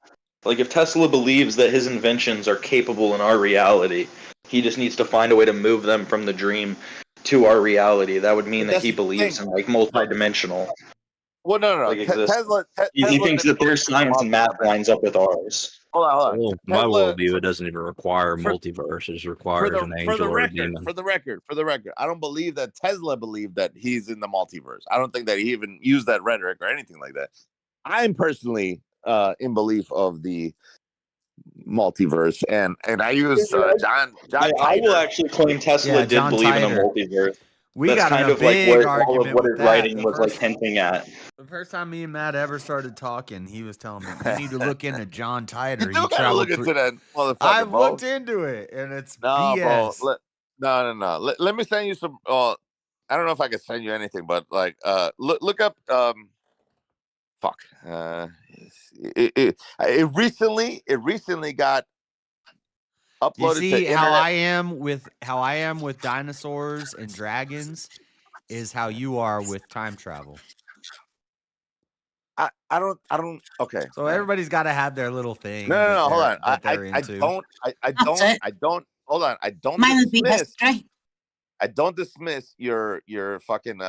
Like, if Tesla believes that his inventions are capable in our reality, he just needs to find a way to move them from the dream to our reality. That would mean that he believes in like multi-dimensional. Well, no. Like, Tesla he thinks that their science and math lines up with ours. Hold on. Well, my worldview, it doesn't even require multiverse. It just requires an angel or a demon. For the record, I don't believe that Tesla believed that he's in the multiverse. I don't think that he even used that rhetoric or anything like that. I'm personally in belief of the multiverse, and I use John. I will actually claim Tesla did believe in a multiverse. We That's got kind in a of like big where all argument of what with his that. writing was like hinting at. The first time me and Matt ever started talking, he was telling me, you need to look into John Titor. You do gotta look into that motherfucker, I've bro. looked into it, and it's No, BS. bro. No. Let me send you some. I don't know if I can send you anything, but like, look up. Fuck. It recently got uploaded. You see to how internet. I am with dinosaurs and dragons is how you are with time travel. I don't. Okay. So everybody's got to have their little thing. No. Hold on. I don't. Hold on. I don't. Mine would be history. I don't dismiss your fucking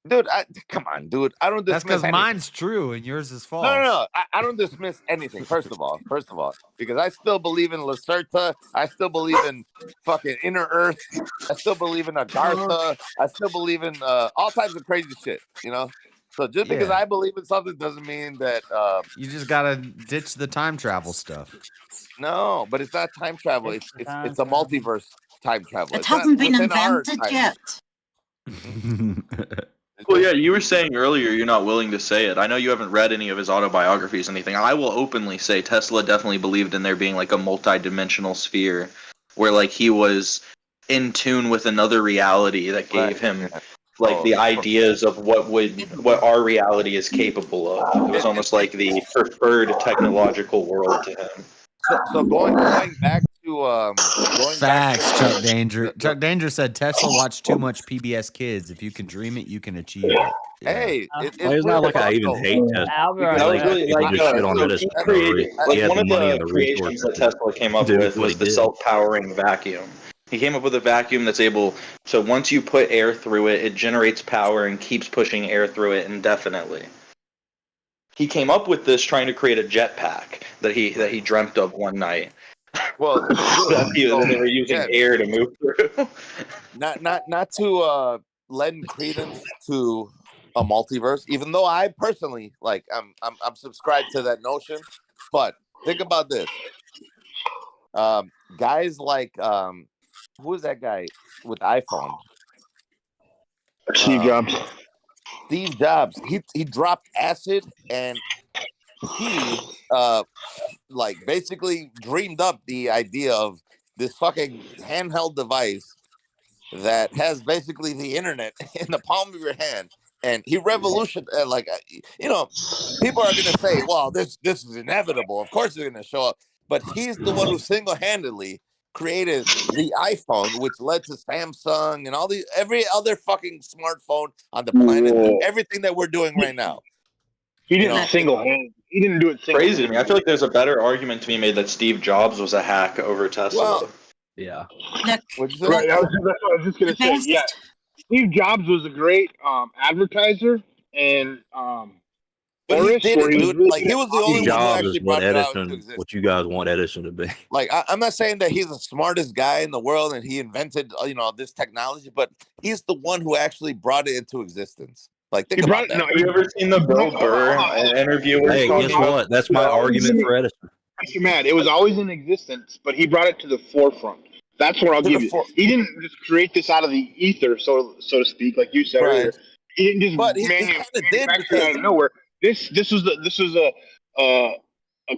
dude. Come on, dude. I don't dismiss. That's because anything. mine's true and yours is false. No. I don't dismiss anything. First of all, because I still believe in Lacerta. I still believe in fucking Inner Earth. I still believe in Agartha. I still believe in all types of crazy shit. You know. So just because I believe in something doesn't mean that you just gotta ditch the time travel stuff. No, but it's not time travel. It's a multiverse time travel. It hasn't been invented yet. Well, yeah, you were saying earlier you're not willing to say it. I know you haven't read any of his autobiographies or anything. I will openly say Tesla definitely believed in there being like a multi-dimensional sphere where like he was in tune with another reality that gave him like the ideas of what our reality is capable of. It was almost like the preferred technological world to him. So going back to Facts, Chuck Danger. Chuck Danger said Tesla watched too much PBS Kids. If you can dream it, you can achieve it. Yeah. Hey, it's not like I even hate Tesla. That was really like one of the creations that Tesla came up with was the self-powering vacuum. He came up with a vacuum that's able, so once you put air through it, it generates power and keeps pushing air through it indefinitely. He came up with this trying to create a jetpack that he dreamt of one night. Well, they were using air to move through. not to lend credence to a multiverse, even though I personally like I'm subscribed to that notion. But think about this. Guys like who is that guy with iPhone? Steve Jobs. Steve Jobs. He dropped acid and he like basically dreamed up the idea of this fucking handheld device that has basically the internet in the palm of your hand, and he revolutionized. People are gonna say, "Well, this is inevitable. Of course, they're gonna show up." But he's the one who single-handedly created the iPhone, which led to Samsung and every other fucking smartphone on the planet, everything that we're doing right now. He didn't single-handedly. He didn't do it. Crazy to me. I feel like there's a better argument to be made that Steve Jobs was a hack over Tesla. Well, yeah. Look, right. That's what I was just gonna say. Yeah, Steve Jobs was a great advertiser, and but he didn't, dude. Like he was the only one who Jobs actually is what brought it out into Edison, existence. what you guys want Edison to be. Like I'm not saying that he's the smartest guy in the world and he invented this technology, but he's the one who actually brought it into existence. Like think about that. Have you ever seen the Bill Burr interview? Hey, guess what? That's my argument for Edison. Mr. Matt, it was always in existence, but he brought it to the forefront. That's what I'll give you. He didn't just create this out of the ether, so to speak, like you said earlier. He didn't just manufacture it out of nowhere. This was a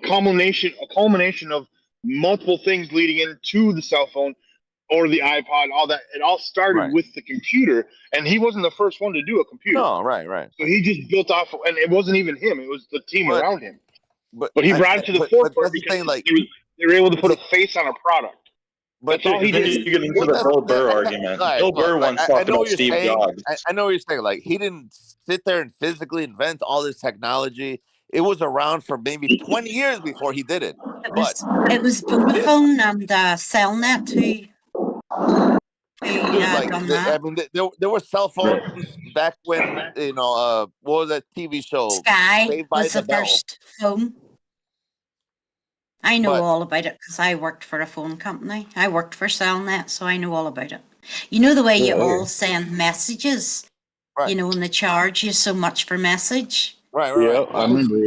culmination of multiple things leading into the cell phone or the iPod, all that. It all started with the computer, and he wasn't the first one to do a computer. No, right. So he just built off, and it wasn't even him; it was the team around him. But he brought it to the forefront because they were able to put a face on a product. But that's all he did. You get into the Bill Burr argument. Bill Burr once talked about Steve Jobs. I know what you're saying. Like he didn't sit there and physically invent all this technology. It was around for maybe 20 years before he did it. It was Vodafone and Cellnet who done that. I mean, there were cell phones back when what was that TV show? Sky was the first phone. I know all about it because I worked for a phone company. I worked for Cellnet, so I know all about it. You know the way you all send messages, and they charge you so much per message. Right. Yeah, I remember.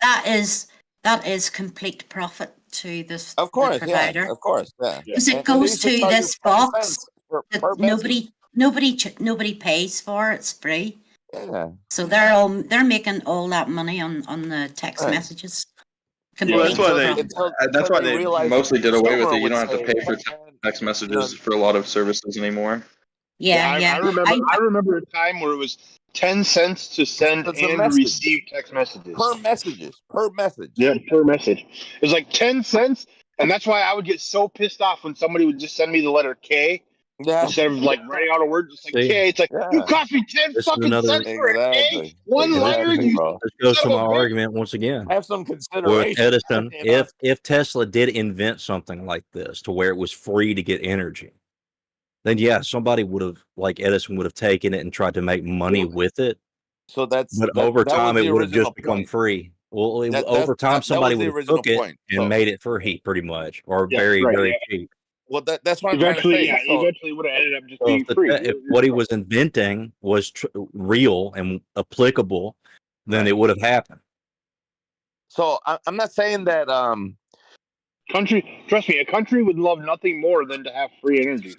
That is complete profit to this of course, the provider. Yeah, of course, yeah. Because it goes to this box that nobody pays for. It's free. Yeah. So they're making all that money on the text messages. Well, that's why they mostly did away with it. You don't have to pay for text messages for a lot of services anymore. Yeah. I remember a time where it was 10 cents to send and receive text messages. Per message. Yeah, per message. It was like 10 cents, and that's why I would get so pissed off when somebody would just send me the letter K. Yeah. Instead of like writing out a word, just like K, it's like you cost me 10 fucking cents for a K. One letter. This goes to my argument once again. Have some consideration. With Edison, if Tesla did invent something like this to where it was free to get energy, then somebody would have, like Edison, would have taken it and tried to make money with it. So but over time it would have just become free. Well, over time somebody would have took it and made it free, pretty much, or very cheap. Well, that's what I'm trying to say. Eventually would have ended up just being free. If what he was inventing was real and applicable, then it would have happened. So I'm not saying that trust me, a country would love nothing more than to have free energy.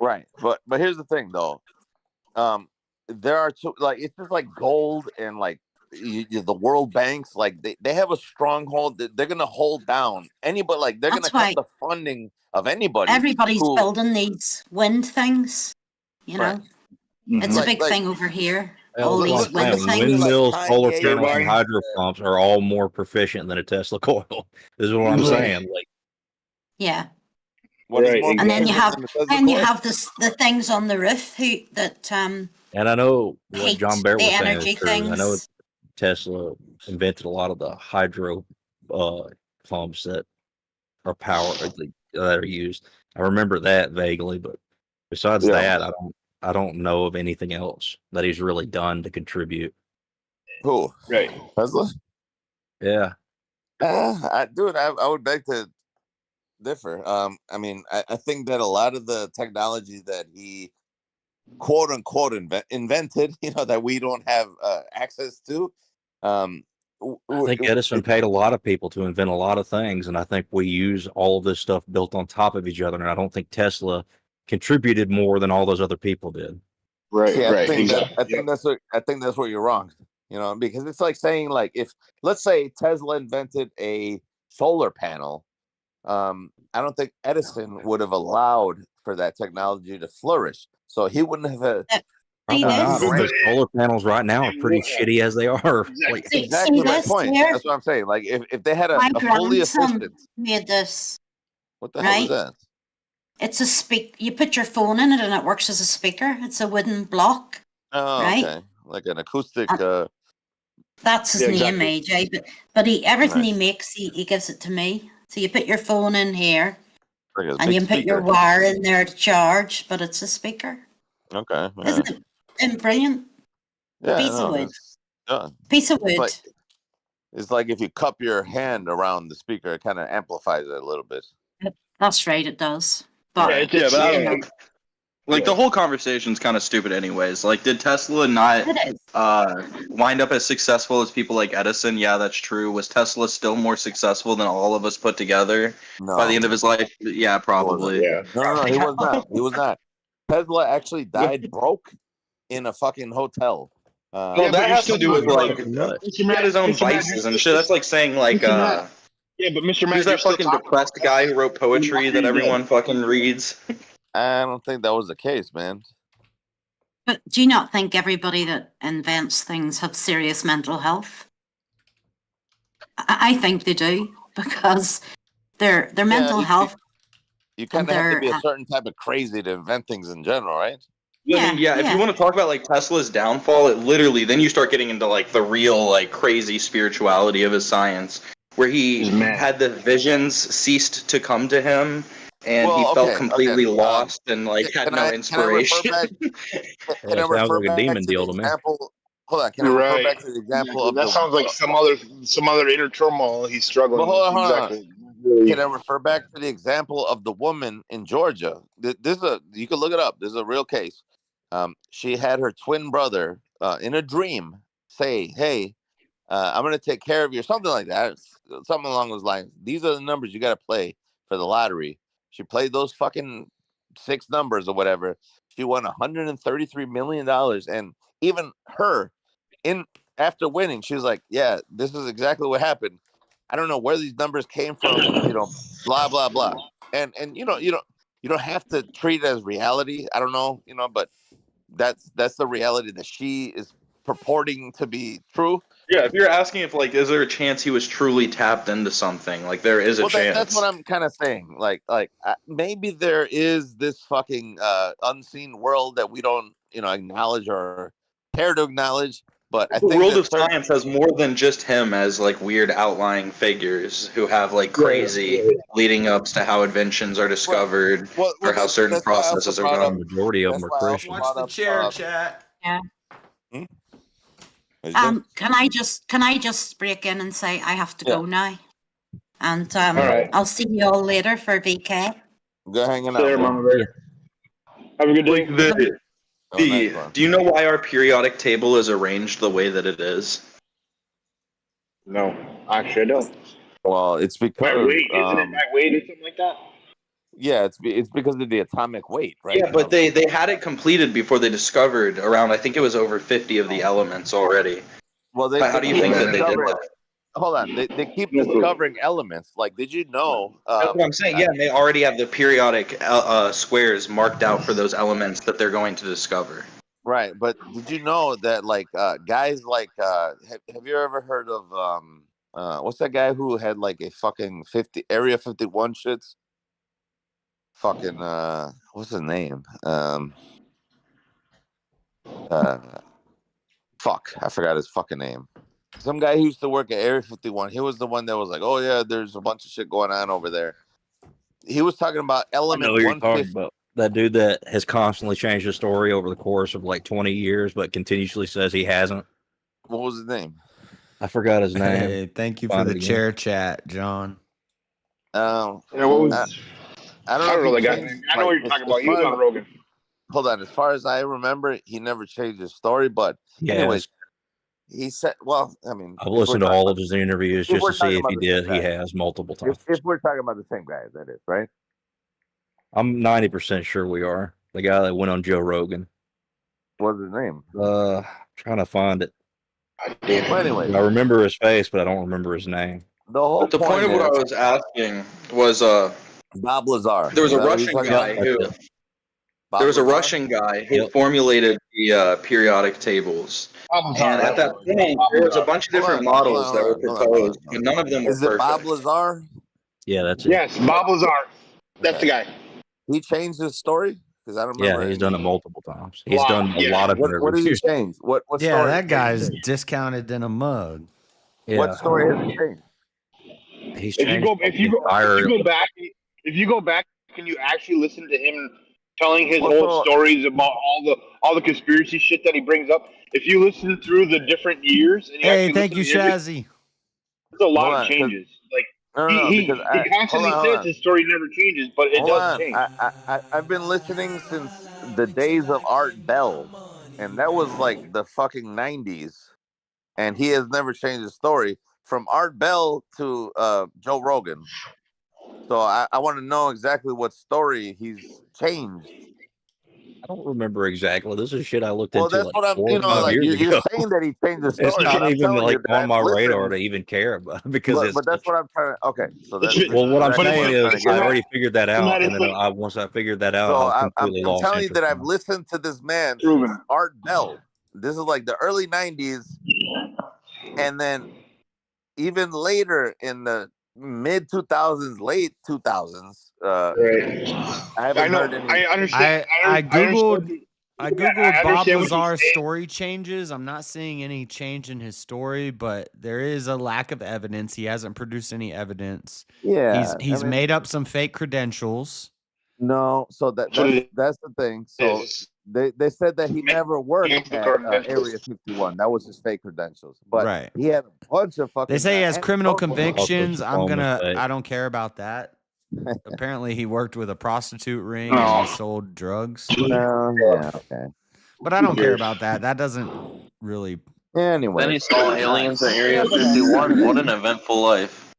Right, but here's the thing, though. There are it's just like gold and like the World Banks. Like they have a stronghold that they're gonna hold down anybody. Like they're gonna cut the funding of anybody. Everybody's building these wind things. It's a big thing over here. All these wind things. Windmills, solar panels, and hydro pumps are all more proficient than a Tesla coil. This is what I'm saying. Like, yeah. And then you have the things on the roof and I know what John Barrett was saying is true. Things. I know Tesla invented a lot of the hydro pumps that are that are used. I remember that vaguely, but besides that, I don't know of anything else that he's really done to contribute. Who? Right, Tesla. Yeah. I would beg to differ. I mean, I think that a lot of the technology that he quote unquote invented, that we don't have access to. I think Edison paid a lot of people to invent a lot of things, and I think we use all of this stuff built on top of each other. And I don't think Tesla contributed more than all those other people did. Right, I think that's where you're wrong. You know, because it's like saying, like, if let's say Tesla invented a solar panel, I don't think Edison would have allowed for that technology to flourish. So he wouldn't have. Probably not, because solar panels right now are pretty shitty as they are. Like, exactly my point. Here, That's what I'm saying. Like, if they had my a fully grandson efficient, made this. what the hell is Right? that? It's a speak. You put your phone in it, and it works as a speaker. It's a wooden block. Oh, right? okay, like an acoustic. That's his Yeah, name, exactly. AJ. But everything he Nice. makes, he gives it to me. So you put your phone in here, Like a and big you put your speaker. wire in there to charge, but it's a speaker. Okay. Yeah. Isn't it brilliant? Yeah, Piece of no, wood. yeah. Piece of wood. It's like if you cup your hand around the speaker, it kind of amplifies it a little bit. That's right, it does. But Yeah, but I you don't know, like the whole conversation's kind of stupid anyways. Like, did Tesla not wind up as successful as people like Edison? Yeah, that's true. Was Tesla still more successful than all of us put together by the end of his life? Yeah, probably. No, he was not. He was not. Tesla actually died broke in a fucking hotel. Well, that has to do with like he had his own vices and shit. That's like saying like yeah, but Mr. Matt, who's that fucking depressed guy who wrote poetry that everyone fucking reads? I don't think that was the case, man. but do you not think everybody that invents things have serious mental health? I think they do, because their mental health. You kind of have to be a certain type of crazy to invent things in general, right? I mean, if you want to talk about like Tesla's downfall, it literally then you start getting into like the real like crazy spirituality of his science, where he had the visions ceased to come to him, and he felt completely lost and like had no inspiration. Can I refer back to the example? Hold on, can I refer back to the example of that sounds like some other inner turmoil he's struggling Well, hold with. on, Exactly. Can I refer back to the example of the woman in Georgia? This is you can look it up. This is a real case. She had her twin brother in a dream say, "Hey, I'm going to take care of you," or something like that, something along those lines. These are the numbers you got to play for the lottery. She played those fucking 6 numbers or whatever. She won $133 million, and even her, after winning, she was like, "Yeah, this is exactly what happened. I don't know where these numbers came from, blah blah blah." And you don't have to treat it as reality. I don't know, but that's the reality that she is purporting to be true. Yeah, if you're asking if like, is there a chance he was truly tapped into something? Like, there is a chance. That's what I'm kind of saying. Like maybe there is this fucking unseen world that we don't, acknowledge or care to acknowledge. But I the think world of science has more than just him as like weird outlying figures who have like crazy leading ups to how inventions are discovered or how certain processes are done. The majority of them are Christians. Watch the chair chat. Yeah. Can I just break in and say I have to go now, and I'll see you all later for VK. Go hanging out. There, Mama Bear. Have a good day. Do you know why our periodic table is arranged the way that it is? No, actually I don't. Well, it's because by weight, isn't it by weight or something like that? Yeah, it's because of the atomic weight, right? Yeah, but they had it completed before they discovered around. I think it was over 50 of the elements already. Well, how do you think that they did that? Hold on, they keep discovering elements. Like, did you know? That's what I'm saying. Yeah, they already have the periodic squares marked out for those elements that they're going to discover. Right, but did you know that like guys like have you ever heard of what's that guy who had like a fucking Area 51 shits? Fucking what's his name? Fuck, I forgot his fucking name. Some guy who used to work at Area 51. He was the one that was like, "Oh yeah, there's a bunch of shit going on over there." He was talking about element 150. That dude that has constantly changed his story over the course of like 20 years, but continuously says he hasn't. What was his name? I forgot his name. Hey, thank you for the chair chat, John. What was? I don't know the guy's name. I know what you're talking about. He was on Rogan. Hold on. As far as I remember, he never changed his story. But anyways, he said, "Well, I mean, I've listened to all of his interviews just to see if he did. He has multiple times. If we're talking about the same guy, that is right. I'm 90% sure we are. The guy that went on Joe Rogan. What's his name? Trying to find it. Well, anyway, I remember his face, but I don't remember his name. the whole But the point of what I is was asking was, Bob Lazar. there was Is a that what he's Russian talking guy about? who Bob there was a Lazar? Russian guy who Yep. formulated the periodic tables. And at that point, there was a bunch of different models that were proposed, but none of them were Is it Bob perfect. Lazar? Yeah, that's it. Yes, Bob Lazar. That's the Okay. guy. He changed his story because I don't remember. Yeah, he's done it any- multiple times. He's done a lot of What did he interviews. change? What Yeah, story? that guy's discounted in a mug. Yeah. What story has he changed? He's If you changed go, if you the go, entire- if you go back, if you go back, and you actually listen to him telling his Well, old stories about all the conspiracy shit that he brings up. If you listen through the different years, and you Hey, actually thank you, listen to Shazzy. there's a lot Hold of on, 'cause- changes. Like No, he because constantly hold says on. his story never changes, but it Hold does on. change. I've been listening since the days of Art Bell, and that was like the fucking 90s, and he has never changed his story from Art Bell to Joe Rogan. So I want to know exactly what story he's changed. I don't remember exactly. This is shit I looked Well, into that's like what I'm. 4 or 5 Like years you're ago. saying that he changed the story. It's not but I'm even telling like you that on my I've radar listened- to even care about because But, it's. but that's what I'm trying to. Okay, so that's Well, what I'm that's saying what is, trying I to already get figured that Isn't out, that and then it? once I figured that out, So I was completely I'm lost telling you interest that in I've it. listened to this man Proven. since Art Bell. This is like the early 90s, and then even later in the mid 2000s, late 2000s. Right. I haven't know. heard any. I understand. I understand googled what I I googled Bob understand what you're Lazar's saying. story changes. I'm not seeing any change in his story, but there is a lack of evidence. He hasn't produced any evidence. Yeah, He's I mean, made up some fake credentials. no. So that's the thing. So they said that he never worked at Area 51. That was his fake credentials. But Right. he had a bunch of fucking. They say he has criminal anecdotal- convictions. diploma fake. I don't care about that. Apparently he worked with a prostitute ring and he sold drugs. No, yeah, okay. But I don't care about that. That doesn't really Anyway, Then he saw aliens at Area 51. What an eventful life.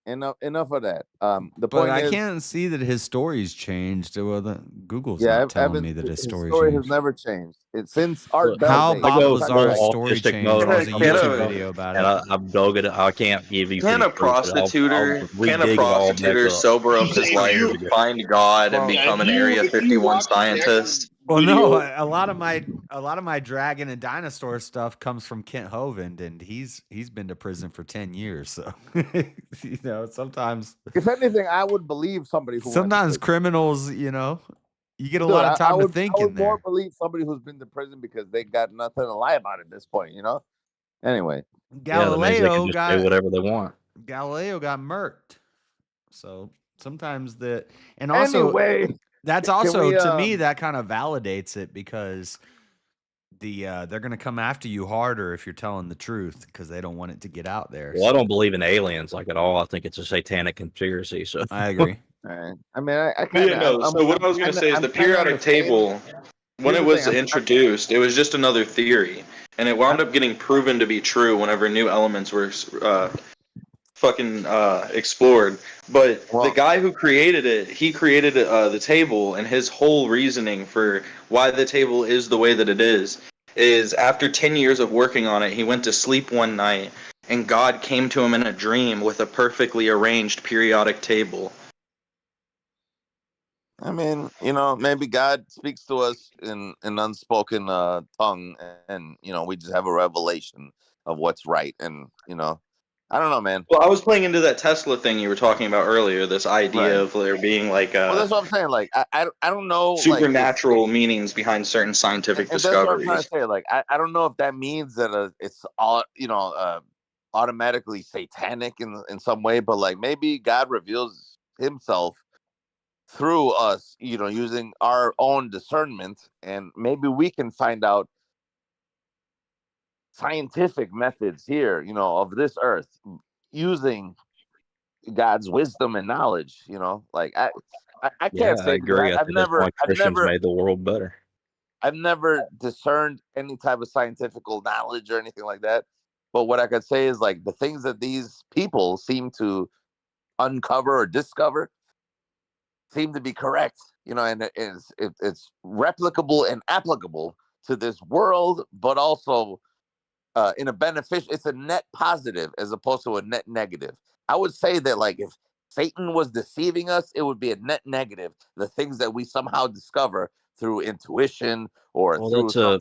enough of that. The But point I is, can't see that his story's changed. Well, Google's yeah, not telling me that his his story story has changed. never changed. It's since Art Bell How days. Bob I go Lazar's full story autistic changed. mode There's a on Can YouTube a- video about and it. I'm dug it. I can't give you. Can a any proof, but I'll prostituter re-dig it all back up. sober up his life, find God, and Well, become an if you- Area if you 51 watch the actual scientist? Well, no, video- a lot of my dragon and dinosaur stuff comes from Kent Hovind, and he's been to prison for 10 years. So sometimes If anything, I would believe somebody who. sometimes criminals, you get a Dude, lot of time to would, think I would in more there. believe somebody who's been to prison because they got nothing to lie about at this point. Anyway, Yeah, that means they Galileo can just say whatever they want. got murked. So sometimes and also anyway, that's can also we, to me that kind of validates it because they're going to come after you harder if you're telling the truth because they don't want it to get out there. Well, I don't believe in aliens like at all. I think it's a satanic conspiracy. So I agree. all right. I mean, I But kind yeah, no. of. So what I was going to say is the periodic table, when it was introduced, it was just another theory, and it wound up getting proven to be true whenever new elements were explored. But the guy who created it, he created the table, and his whole reasoning for why the table is the way that it is after 10 years of working on it, he went to sleep one night, and God came to him in a dream with a perfectly arranged periodic table. I mean, maybe God speaks to us in unspoken tongue, and we just have a revelation of what's right, and I don't know, man. Well, I was playing into that Tesla thing you were talking about earlier. This idea of there being like well, that's what I'm saying. Like, I don't know, supernatural meanings behind certain scientific and that's what I'm discoveries. trying to say. Like, I don't know if that means that it's all automatically satanic in some way, but like maybe God reveals Himself through us, using our own discernment, and maybe we can find out scientific methods here, of this earth, using God's wisdom and knowledge. Like I can't I say agree. because I think that's why Christians made the world better. I've never discerned any type of scientific knowledge or anything like that. But what I could say is like the things that these people seem to uncover or discover seem to be correct, and it's replicable and applicable to this world, but also in a beneficial, it's a net positive as opposed to a net negative. I would say that like if Satan was deceiving us, it would be a net negative. The things that we somehow discover through intuition or through some.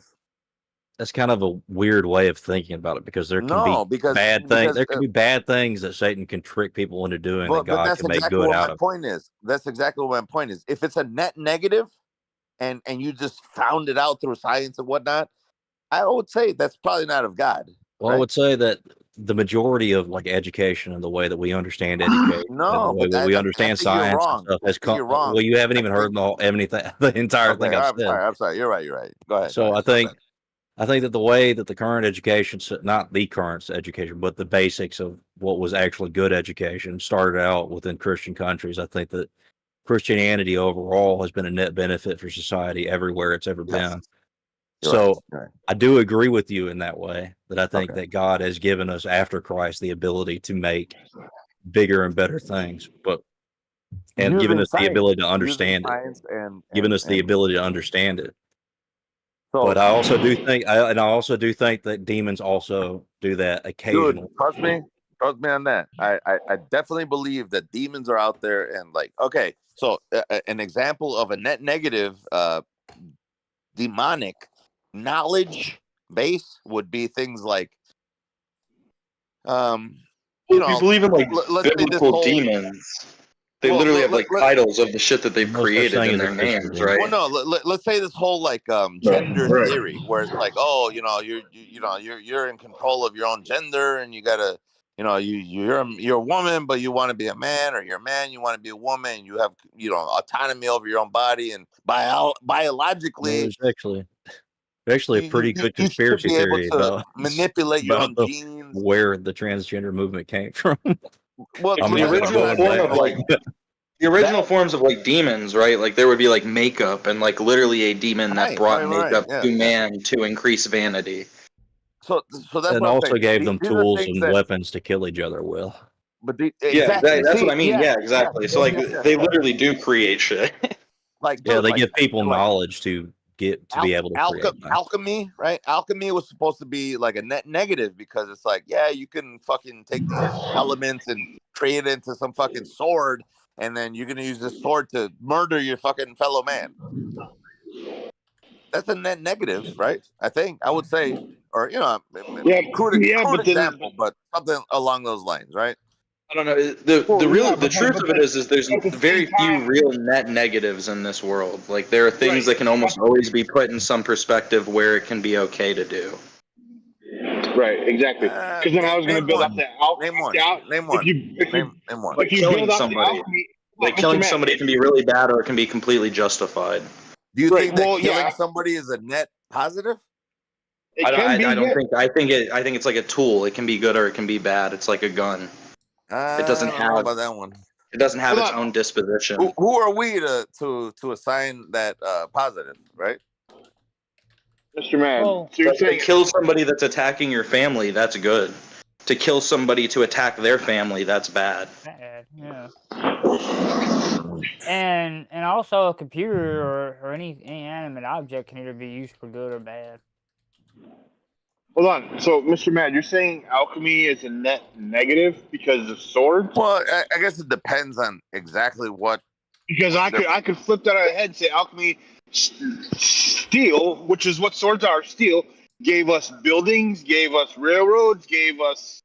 That's kind of a weird way of thinking about it, because there can be bad things. There can be bad things that Satan can trick people into doing that God that's can make exactly good what out my of. point is. That's exactly what my point is. If it's a net negative, and you just found it out through science and whatnot, I would say that's probably not of God. Well, right? I would say that the majority of like education and the way that we understand education, and the way that we understand science and stuff has come. You're wrong. Well, you haven't even heard the entire thing I've said. I'm sorry. You're right. Go ahead. So I think that the way that the current education, not the current education, but the basics of what was actually good education started out within Christian countries. I think that Christianity overall has been a net benefit for society everywhere it's ever been. So I do agree with you in that way, that I think that God has given us after Christ the ability to make bigger and better things, and given us the ability to understand it, given us the ability to understand it. But I also do think, that demons also do that occasionally. Dude, trust me on that. I definitely believe that demons are out there, and like, okay, so an example of a net negative demonic knowledge base would be things like if you believe in like biblical demons, they literally have like titles of the shit that they've created in their names, right? Well, no, let's say this whole like gender theory, where it's like, oh, you're in control of your own gender, and you gotta, you're a woman, but you want to be a man, or you're a man, you want to be a woman. You have autonomy over your own body, and biologically, There's actually a pretty good conspiracy theory about manipulate your own genes, where the transgender movement came from. Well, the original forms of like demons, right? Like there would be like makeup, and like literally a demon that brought makeup to man to increase vanity. So that's and what also I'm gave them tools and weapons to kill each other with. But that's what I mean. Yeah, exactly. So like they literally do create shit. They give people knowledge to get to be able to create alchemy, right? Alchemy was supposed to be like a net negative, because it's like, yeah, you can fucking take these elements and create it into some fucking sword, and then you're gonna use this sword to murder your fucking fellow man. That's a net negative, right? I would say, or crude example, but something along those lines, right? I don't know. The truth of it is there's very few real net negatives in this world. Like there are things that can almost always be put in some perspective where it can be okay to do. Right, exactly. Because then I was going to build up the alchemy. Name one. Like killing somebody. Like killing somebody can be really bad, or it can be completely justified. Do you think that killing somebody is a net positive? I think it's like a tool. It can be good or it can be bad. It's like a gun. It doesn't have about that one. It doesn't have its own disposition. Who are we to assign that positive, right? Mr. Man, so to kill somebody that's attacking your family, that's good. To kill somebody to attack their family, that's bad. Yeah. And also a computer or any inanimate object can either be used for good or bad. Hold on. So, Mr. Mad, you're saying alchemy is a net negative because of swords? Well, I guess it depends on exactly what. Because I could flip that on the head and say alchemy, steel, which is what swords are. Steel gave us buildings, gave us railroads, gave us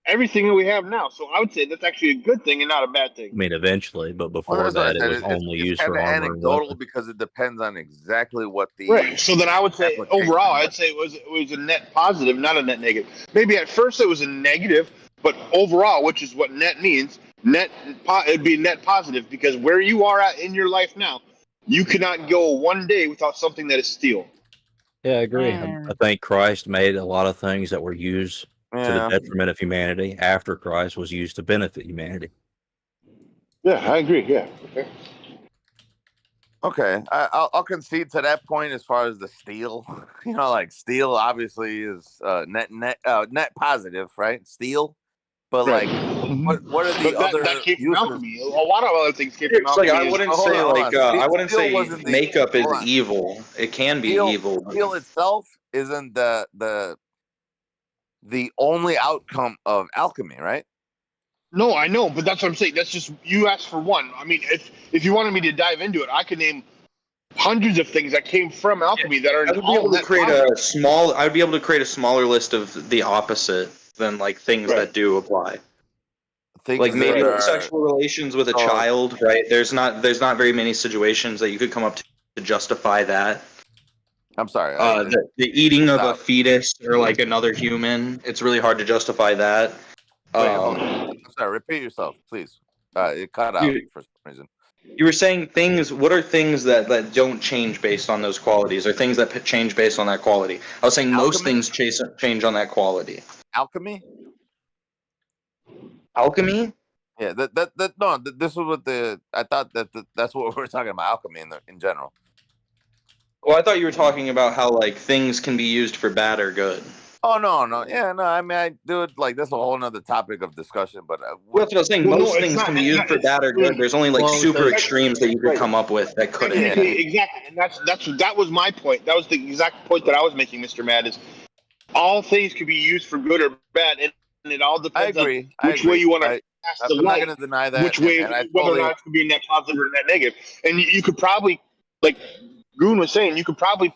everything that we have now. So I would say that's actually a good thing and not a bad thing. I mean, eventually, but before that, it was only used for armor. Anecdotal, because it depends on exactly what the right. So then I would say overall, I'd say it was a net positive, not a net negative. Maybe at first it was a negative, but overall, which is what net means, it'd be net positive, because where you are at in your life now, you cannot go one day without something that is steel. Yeah, I agree. I think Christ made a lot of things that were used to the detriment of humanity after Christ was used to benefit humanity. Yeah, I agree. Yeah. Okay. I'll concede to that point as far as the steel. Like steel obviously is net positive, right? Steel. But like, what are the other? That came from alchemy. A lot of other things came from alchemy. I wouldn't say makeup is evil. It can be evil. Steel itself isn't the the only outcome of alchemy, right? No, I know, but that's what I'm saying. That's just you asked for one. I mean, if you wanted me to dive into it, I could name hundreds of things that came from alchemy that are I would be all able to net create positive. I would be able to create a smaller list of the opposite than like things that do apply. Things like maybe that like are sexual relations with a child, right? There's not very many situations that you could come up to justify that. I'm sorry. The eating of a fetus or like another human, it's really hard to justify that. Wait, hold on. I'm sorry. Repeat yourself, please. It cut out for some reason. You were saying things. What are things that don't change based on those qualities, or things that change based on that quality? I was saying most things change on that quality. Alchemy. Alchemy. Yeah. No. This was what I thought that's what we're talking about. Alchemy in general. Well, I thought you were talking about how like things can be used for bad or good. Oh no. Yeah, no. I mean, I do it like that's a whole nother topic of discussion. But well, that's what I was saying. Most things can be used for bad or good. There's only like super extremes that you could come up with that couldn't. Exactly, and that was my point. That was the exact point that I was making, Mr. Mad. Is all things can be used for good or bad, and it all depends on which way you want to cast the light. I'm not going to deny that. Which way, whether or not it could be net positive or net negative, and you could probably, like Goon was saying, it'd probably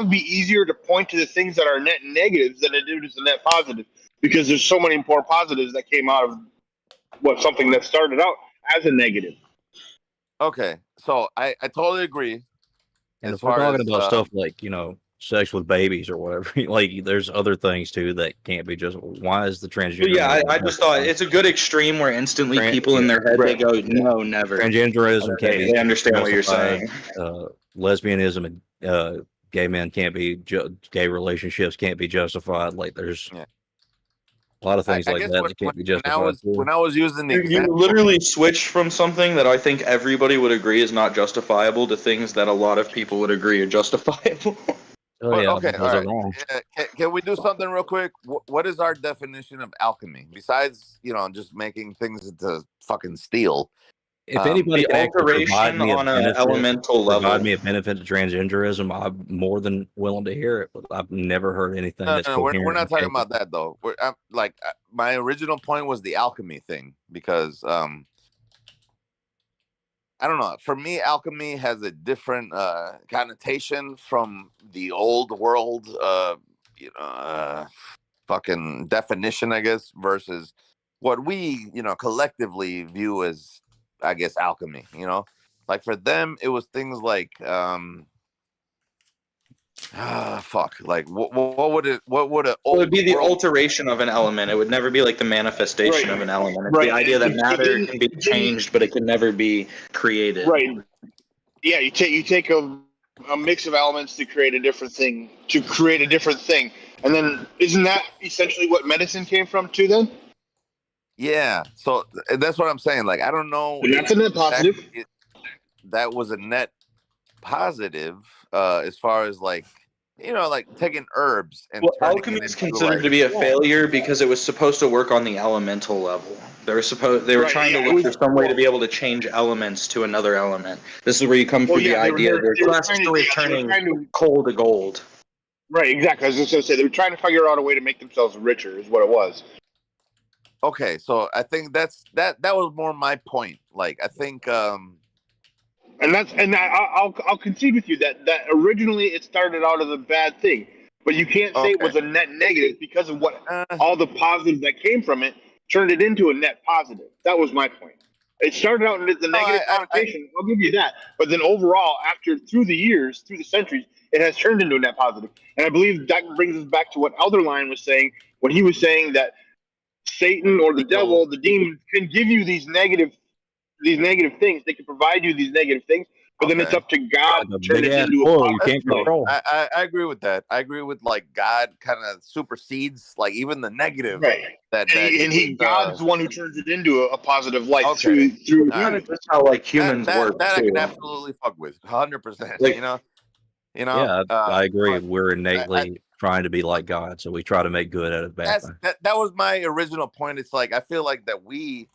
be easier to point to the things that are net negatives than it is the net positive, because there's so many more positives that came out of something that started out as a negative. Okay, so I totally agree. And if we're talking about stuff like, sex with babies or whatever, like there's other things too that can't be just. Why is the transgender? Yeah, I just thought it's a good extreme where instantly people in their head they go, no, never. Transgenderism can't be. They understand what you're saying. Lesbianism and gay men can't be. Gay relationships can't be justified. Like there's a lot of things like that can't be justified. When I was using the you literally switched from something that I think everybody would agree is not justifiable to things that a lot of people would agree are justifiable. Oh yeah, okay, all right. Can we do something real quick? What is our definition of alchemy besides just making things into fucking steel? If anybody can actually provide me on an elemental level, provide me a benefit to transgenderism, I'm more than willing to hear it. But I've never heard anything. We're not talking about that though. My original point was the alchemy thing because I don't know. For me, alchemy has a different connotation from the old world, fucking definition, I guess, versus what we, collectively view as, I guess, alchemy. Like for them, it was things like, like what would it? What would it? It would be the alteration of an element. It would never be like the manifestation of an element. It's the idea that matter can be changed, but it can never be created. Right. Yeah, you take a mix of elements to create a different thing. And then isn't that essentially what medicine came from too? Then. Yeah. So that's what I'm saying. Like I don't know. And that's a net positive. That was a net positive as far as like taking herbs and alchemy is considered to be a failure because it was supposed to work on the elemental level. They were trying to look for some way to be able to change elements to another element. This is where you come from the idea of the classic story of turning coal to gold. Right, exactly. I was just going to say they were trying to figure out a way to make themselves richer is what it was. Okay, so I think that was more my point. Like I think I'll concede with you that originally it started out as a bad thing, but you can't say it was a net negative because of what all the positives that came from it turned it into a net positive. That was my point. It started out as a negative connotation. I'll give you that, but then overall, through the centuries, it has turned into a net positive. And I believe that brings us back to what Elderline was saying when he was saying that Satan or the devil, the demons, can give you these negative things. They can provide you these negative things, but then it's up to God to turn it into a you can't control. I agree with that. I agree with like God kind of supersedes like even the negative. Right. God's the one who turns it into a positive light through. That's how like humans work. That I can absolutely fuck with 100%. Yeah, I agree. We're innately trying to be like God, so we try to make good out of bad. That was my original point. It's like I feel like that we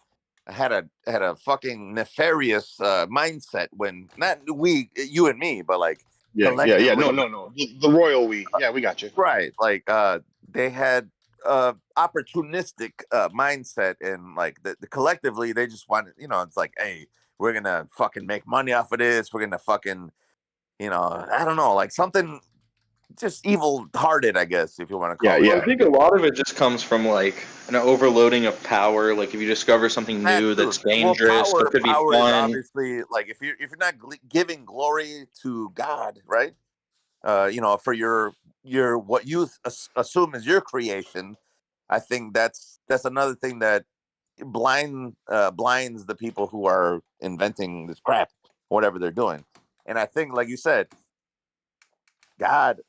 had a fucking nefarious mindset when not we, you and me, but like no, the royal we. Yeah, we got you. Right, like they had opportunistic mindset, and like the collectively they just want, it's like, hey, we're gonna fucking make money off of this. We're gonna fucking, I don't know, like something just evil hearted, I guess, if you want to call it. I think a lot of it just comes from like an overloading of power. Like if you discover something new that's dangerous, that could be power is fun. obviously, like if you're not giving glory to God, right? For your what you assume is your creation, I think that's another thing that blinds the people who are inventing this crap, whatever they're doing. And I think, like you said, God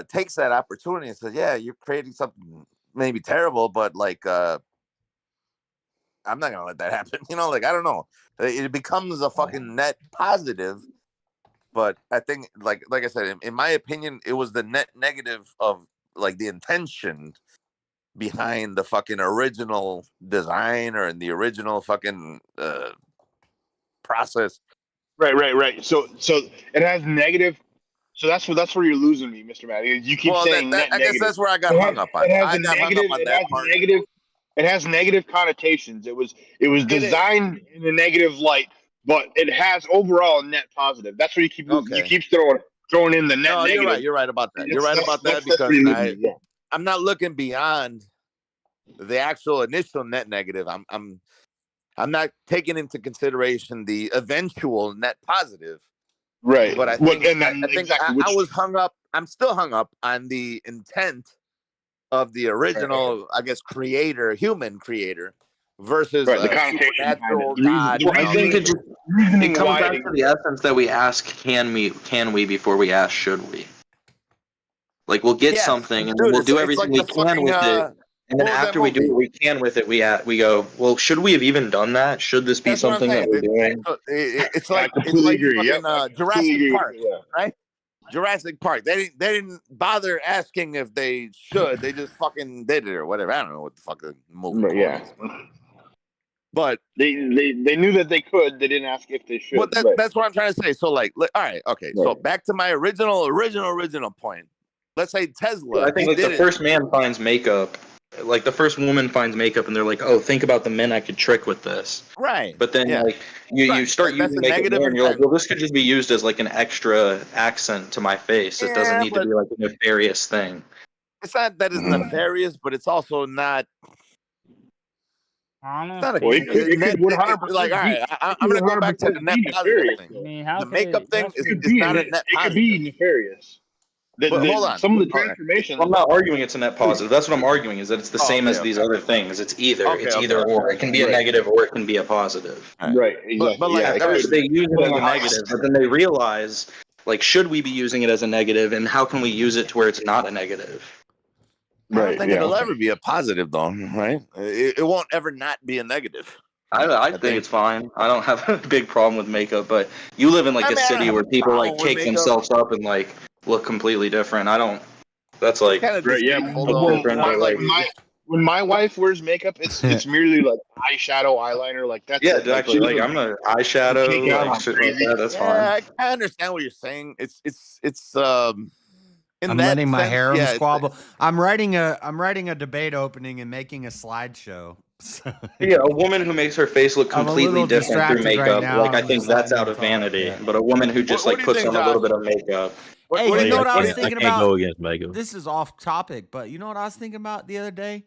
takes that opportunity and says, yeah, you're creating something maybe terrible, but like I'm not gonna let that happen. Like I don't know. It becomes a fucking net positive. But I think, like I said, in my opinion, it was the net negative of like the intention behind the fucking original design or the original fucking process. Right. So it has negative. So that's where you're losing me, Mr. Matt. You keep saying net I negative. guess that's where I got hung up on. I got hung up on that part. It has negative connotations. It was designed in a negative light, but it has overall a net positive. That's where you keep you keep throwing in the net negative. You're right. You're right about that. You're right about that, because I'm not looking beyond the actual initial net negative. I'm not taking into consideration the eventual net positive. Right. But I think I was hung up. I'm still hung up on the intent of the original, I guess, human creator, versus the supernatural God. I think it comes back to the essence that we ask, can we before we ask, should we? Like we'll get something and we'll do everything we can with it. And then after we do what we can with it, we go, well, should we have even done that? Should this be something that we're doing? It's like fucking Jurassic Park, right? Jurassic Park. They didn't bother asking if they should. They just fucking did it or whatever. I don't know what the fuck the movie is. But they knew that they could. They didn't ask if they should. Well, that's what I'm trying to say. So like all right, okay. Right. So back to my original point. Let's say Tesla. I think like the first man finds makeup. Like the first woman finds makeup, and they're like, "Oh, think about the men I could trick with this." Right. But then, like, you start using makeup more, and you're like, "Well, this could just be used as like an extra accent to my face. It doesn't need to be like a nefarious thing." It's not that it's nefarious, but it's also not. I don't know. It could like, all right, I'm gonna go back to the net positive thing. I mean, the makeup thing is not a net positive. It could be nefarious. Hold on. Some of the transformations. I'm not arguing it's a net positive. That's what I'm arguing, is that it's the same as these other things. It's either or. It can be a negative or it can be a positive. Right. Exactly. But like, they use it as a negative, but then they realize, like, should we be using it as a negative, and how can we use it to where it's not a negative? I don't think it'll ever be a positive, though, right? It won't ever not be a negative. I think it's fine. I don't have a big problem with makeup, but you live in like a city where people like cake themselves up and like look completely different. I don't. That's like when my wife wears makeup, it's merely like eyeshadow, eyeliner, like that's actually like I'm an eyeshadow, like, shit like that. That's fine. I understand what you're saying. It's I'm letting my harem squabble. I'm writing a debate opening and making a slideshow. So. Yeah, a woman who makes her face look completely different through makeup, like I think that's out of vanity. But a woman who just like puts on a little bit of makeup. Hey, you know what I was thinking about? Go against makeup. This is off topic, but you know what I was thinking about the other day?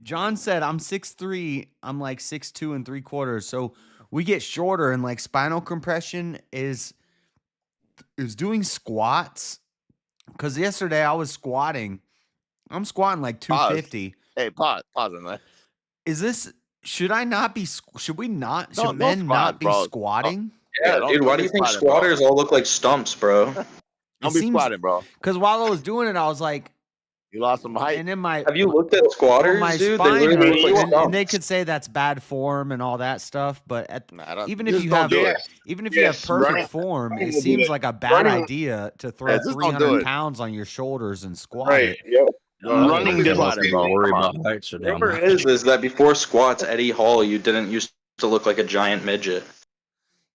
John said I'm 6'3", I'm like 6'2 3/4. So we get shorter, and like spinal compression is doing squats. Because yesterday I was squatting. I'm squatting like 250. Hey, pause on that. Should I not be, should men not be squatting? Yeah, dude, why do you think squatters all look like stumps, bro? Don't be squatting, bro. Because while I was doing it, I was like, you lost some height. And then have you looked at squatters, my dude? Spine hurt, and they could say that's bad form and all that stuff, but even if you have perfect form, it seems like a bad idea to throw 300 pounds on your shoulders and squat. Right. Yep. Running Remember is that before squats, Eddie Hall, you didn't used to look like a giant midget.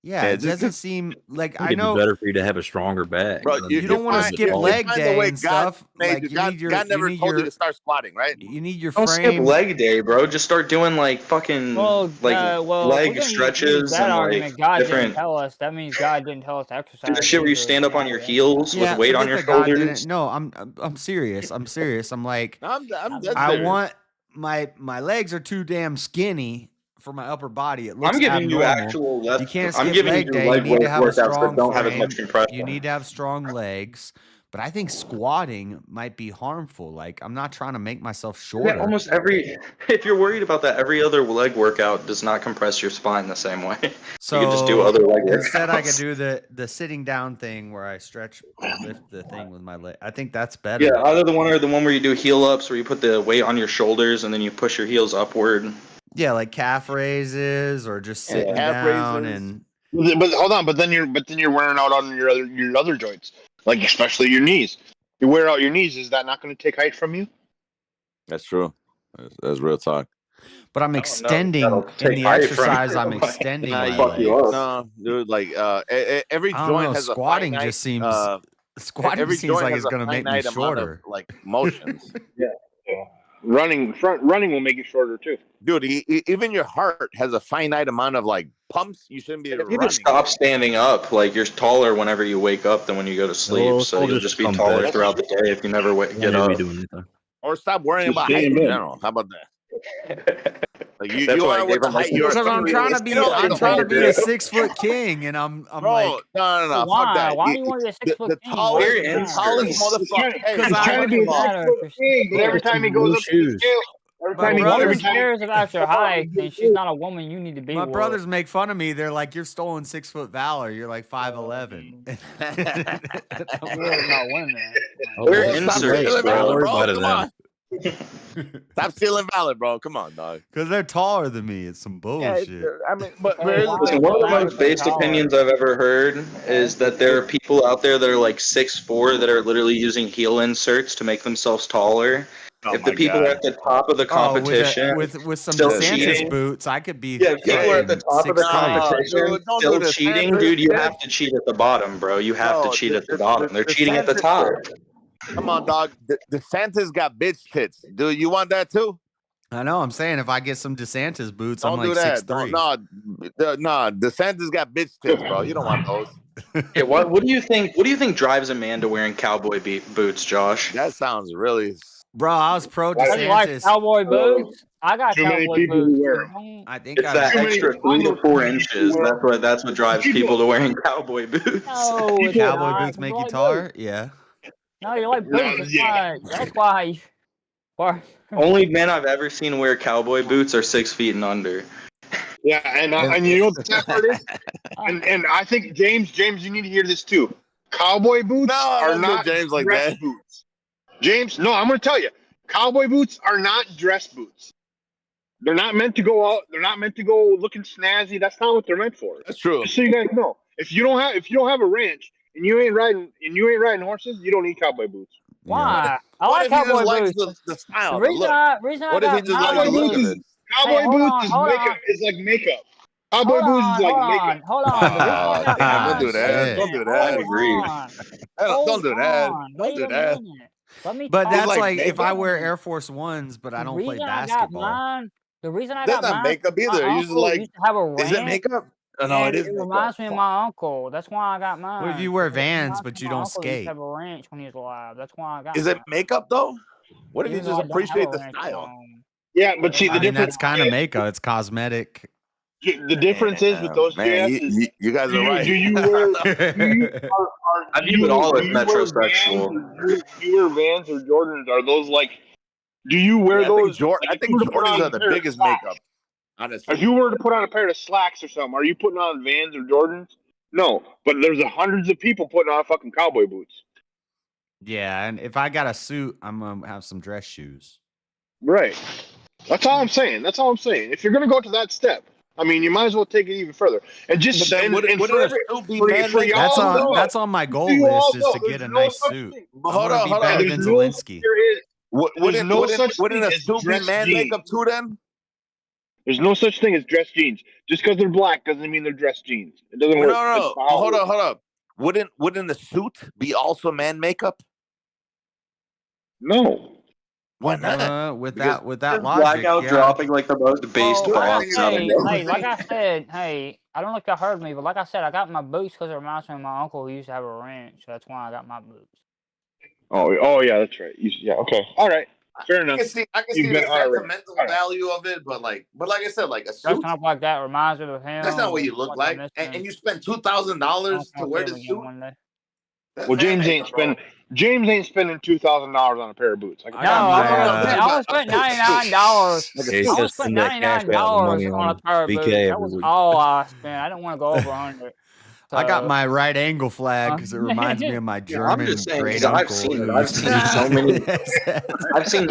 Yeah, it doesn't seem like I It'd be know. better for you to have a stronger back. Bro, than You don't want to just skip all- leg find the day way and God stuff. made Like you. you need your, God never you need told you your, to start squatting, right? you need your Don't skip frame. leg day, bro. Just start doing like fucking Well, like if we're leg gonna use stretches that and argument, like God didn't different tell us. That means God didn't tell us to exercise. the shit where you either, stand up on your yeah. heels with Yeah, weight on forget your that God shoulders. didn't. No, I'm serious. I'm serious. I'm like, I'm that's I serious. want my legs are too damn skinny for my upper body. It looks I'm giving you abnormal. actual You left. can't I'm skip giving leg you day. You leg need to have a workouts that strong don't have as frame. much compression. You need to have strong legs. But I think squatting might be harmful. Like I'm not trying to make myself Yeah, shorter. almost every. If you're worried about that, every other leg workout does not compress your spine the same way. So You can just do other leg instead, I could workouts. do the sitting down thing where I stretch and lift the thing with my leg. I think that's Yeah, better. either the one or the one where you do heel ups, where you put the weight on your shoulders and then you push your heels upward. Yeah, like calf raises or just sitting Calf down raises. and. But hold on, but then you're wearing out on your other joints, like especially your knees. You wear out your knees. Is that not going to take height from you? That's true. That's real talk. But I'm extending in the exercise. I'm extending my legs. No, dude, like every I don't joint know. has Squatting a finite, just seems. Squatting every seems joint like has it's a going to make me finite amount of shorter. like motions. Yeah. Running will make it shorter too. Dude, even your heart has a finite amount of like pumps. You shouldn't be You running. just stop standing up. Like you're taller whenever you wake up than when you go to sleep. Well, so I'll you'll just just be come taller back. throughout the day if you never get Won't up. be doing anything. Or stop worrying Just about stay height in in bed. general. How about that? Like That's you why I are gave with the him like height you're. Because I'm trying to you be. know, like I'm the trying to whole be a gym. 6 foot king, and I'm Bro, like. no, fuck Why? that. Why do you want to be a 6 foot The king? tallest, Wear the tallest inserts. motherfucker. Hey, He's trying to be a first of all, 6 foot king, but every time he goes up to the shoes. scale, every My time he brothers- cares about your height, and she's not a woman you need to be My with. brothers make fun of me. They're like, "You're stolen 6 foot valor. You're like 5'11". We're not women. Wear Stop inserts, stealing bro. valor, bro. Everybody Come then. on. Stop stealing valor, bro. Come on, dog. Because they're taller than me. It's some bullshit. I mean, but Hey, here's the why- thing. One of the why most are they based taller? opinions I've ever heard is that there are people out there that are like 6'4" that are literally using heel inserts to make themselves taller. Oh If the my people God. are at the top of the competition, with some still DeSantis cheating. boots, I could be. Yeah, if people are at the fucking top of the 6'3". competition, dude, don't still do this. cheating, DeSantis, dude. You yeah. have to cheat at the bottom, bro. You have No, to cheat at the the- bottom. They're cheating at the DeSantis- top. Come on, dog. DeSantis got bitch tits. Do you want that too? I know. I'm saying if I get some DeSantis boots, Don't I'm like do that. 6'3". No, DeSantis got bitch tits, bro. You don't want those. Yeah, what do you think? What do you think drives a man to wearing cowboy boots, Josh? That sounds really. Bro, I was pro You like DeSantis. cowboy boots? I got Too many cowboy people boots. who wear 'em. Don't- I think It's that Too many- extra 3 to 4 inches. That's what drives people to wearing cowboy boots. No, it's Cowboy not. boots make You you like taller. boots. Yeah. No, you like No, boots. yeah. That's why. Why? Only men I've ever seen wear cowboy boots are 6 feet and under. Yeah, and you know what the sad part is? And I think James, you need to hear this too. Cowboy boots are don't do not James like dress that. boots. James, no, I'm going to tell you. Cowboy boots are not dress boots. They're not meant to go out. They're not meant to go looking snazzy. That's not what they're meant for. That's true. Just so you guys know, if you don't have a ranch and you ain't riding horses, you don't need cowboy boots. Why? I What like if he cowboy just likes boots. the style, The the reason look? I What if he got just likes cowboy the look boots. of it? Cowboy hold boots on, is hold makeup. on. Is like makeup. Cowboy boots is like makeup. Hold on. The reason I Oh, got damn, mine- don't do that. shit. Don't do Hold that. I agree. on. Don't do that. on. Don't Wait do a that. minute. Let me But talk. that's like like if I makeup? wear Air Force Ones, but I don't play I got basketball. mine. The reason I That's got not mine. makeup either. My You just uncle like. used to have a Is it ranch, makeup? Oh, no, and it is it makeup. reminds me of my uncle. That's why I got mine. What if you wear It Vans reminds but me you of my don't uncle used to skate? have a ranch when he was alive. That's why I got Is mine. it makeup though? What if you Even though just I don't have appreciate a the ranch style? home. Yeah, but see, the I mean, difference. that's kind of makeup. It's cosmetic. The difference is with those Man, JSs. you guys Do are right. do you wear? I view it all as do you wear metrosexual. Vans, do you wear Vans or Jordans? Are those like? Do you wear Yeah, those? I think Jordans are the biggest makeup. Honestly, If you were to put on a pair of slacks or something, are you putting on Vans or Jordans? No, but there's hundreds of people putting on fucking cowboy boots. Yeah, and if I got a suit, I'm gonna have some dress shoes. Right. That's all I'm saying. If you're gonna go to that step, I mean, you might as well take it even further. And just But then wouldn't a suit be manly? That's on my goal list is to get a nice suit. But I'm hold gonna on, be hold better on. than Zelensky. There's no such Wouldn't thing a as suit be dress man jeans. makeup too then? There's no such thing as dress jeans. Just because they're black doesn't mean they're dress jeans. It doesn't work. No. Hold up. Wouldn't the suit be also man makeup? No. Why not? With that logic, Blackout yeah. dropping like the most based thoughts. Hey, like I said, I don't know if you heard me, but like I said, I got my boots because it reminds me of my uncle who used to have a ranch, so that's why I got my boots. Oh yeah, that's right. Yeah, okay, all right, fair enough. I can see the sentimental value of it, but like I said, like a suit. Dressing up like that reminds me of him. That's not what you look like, and you spend $2,000 to wear the suit. Well, James ain't spending $2,000 on a pair of boots. I only spent $99. I only spent $99 on a pair of boots. That was all I spent. I didn't want to go over 100. I got my right angle flag because it reminds me of my German great uncle. I've seen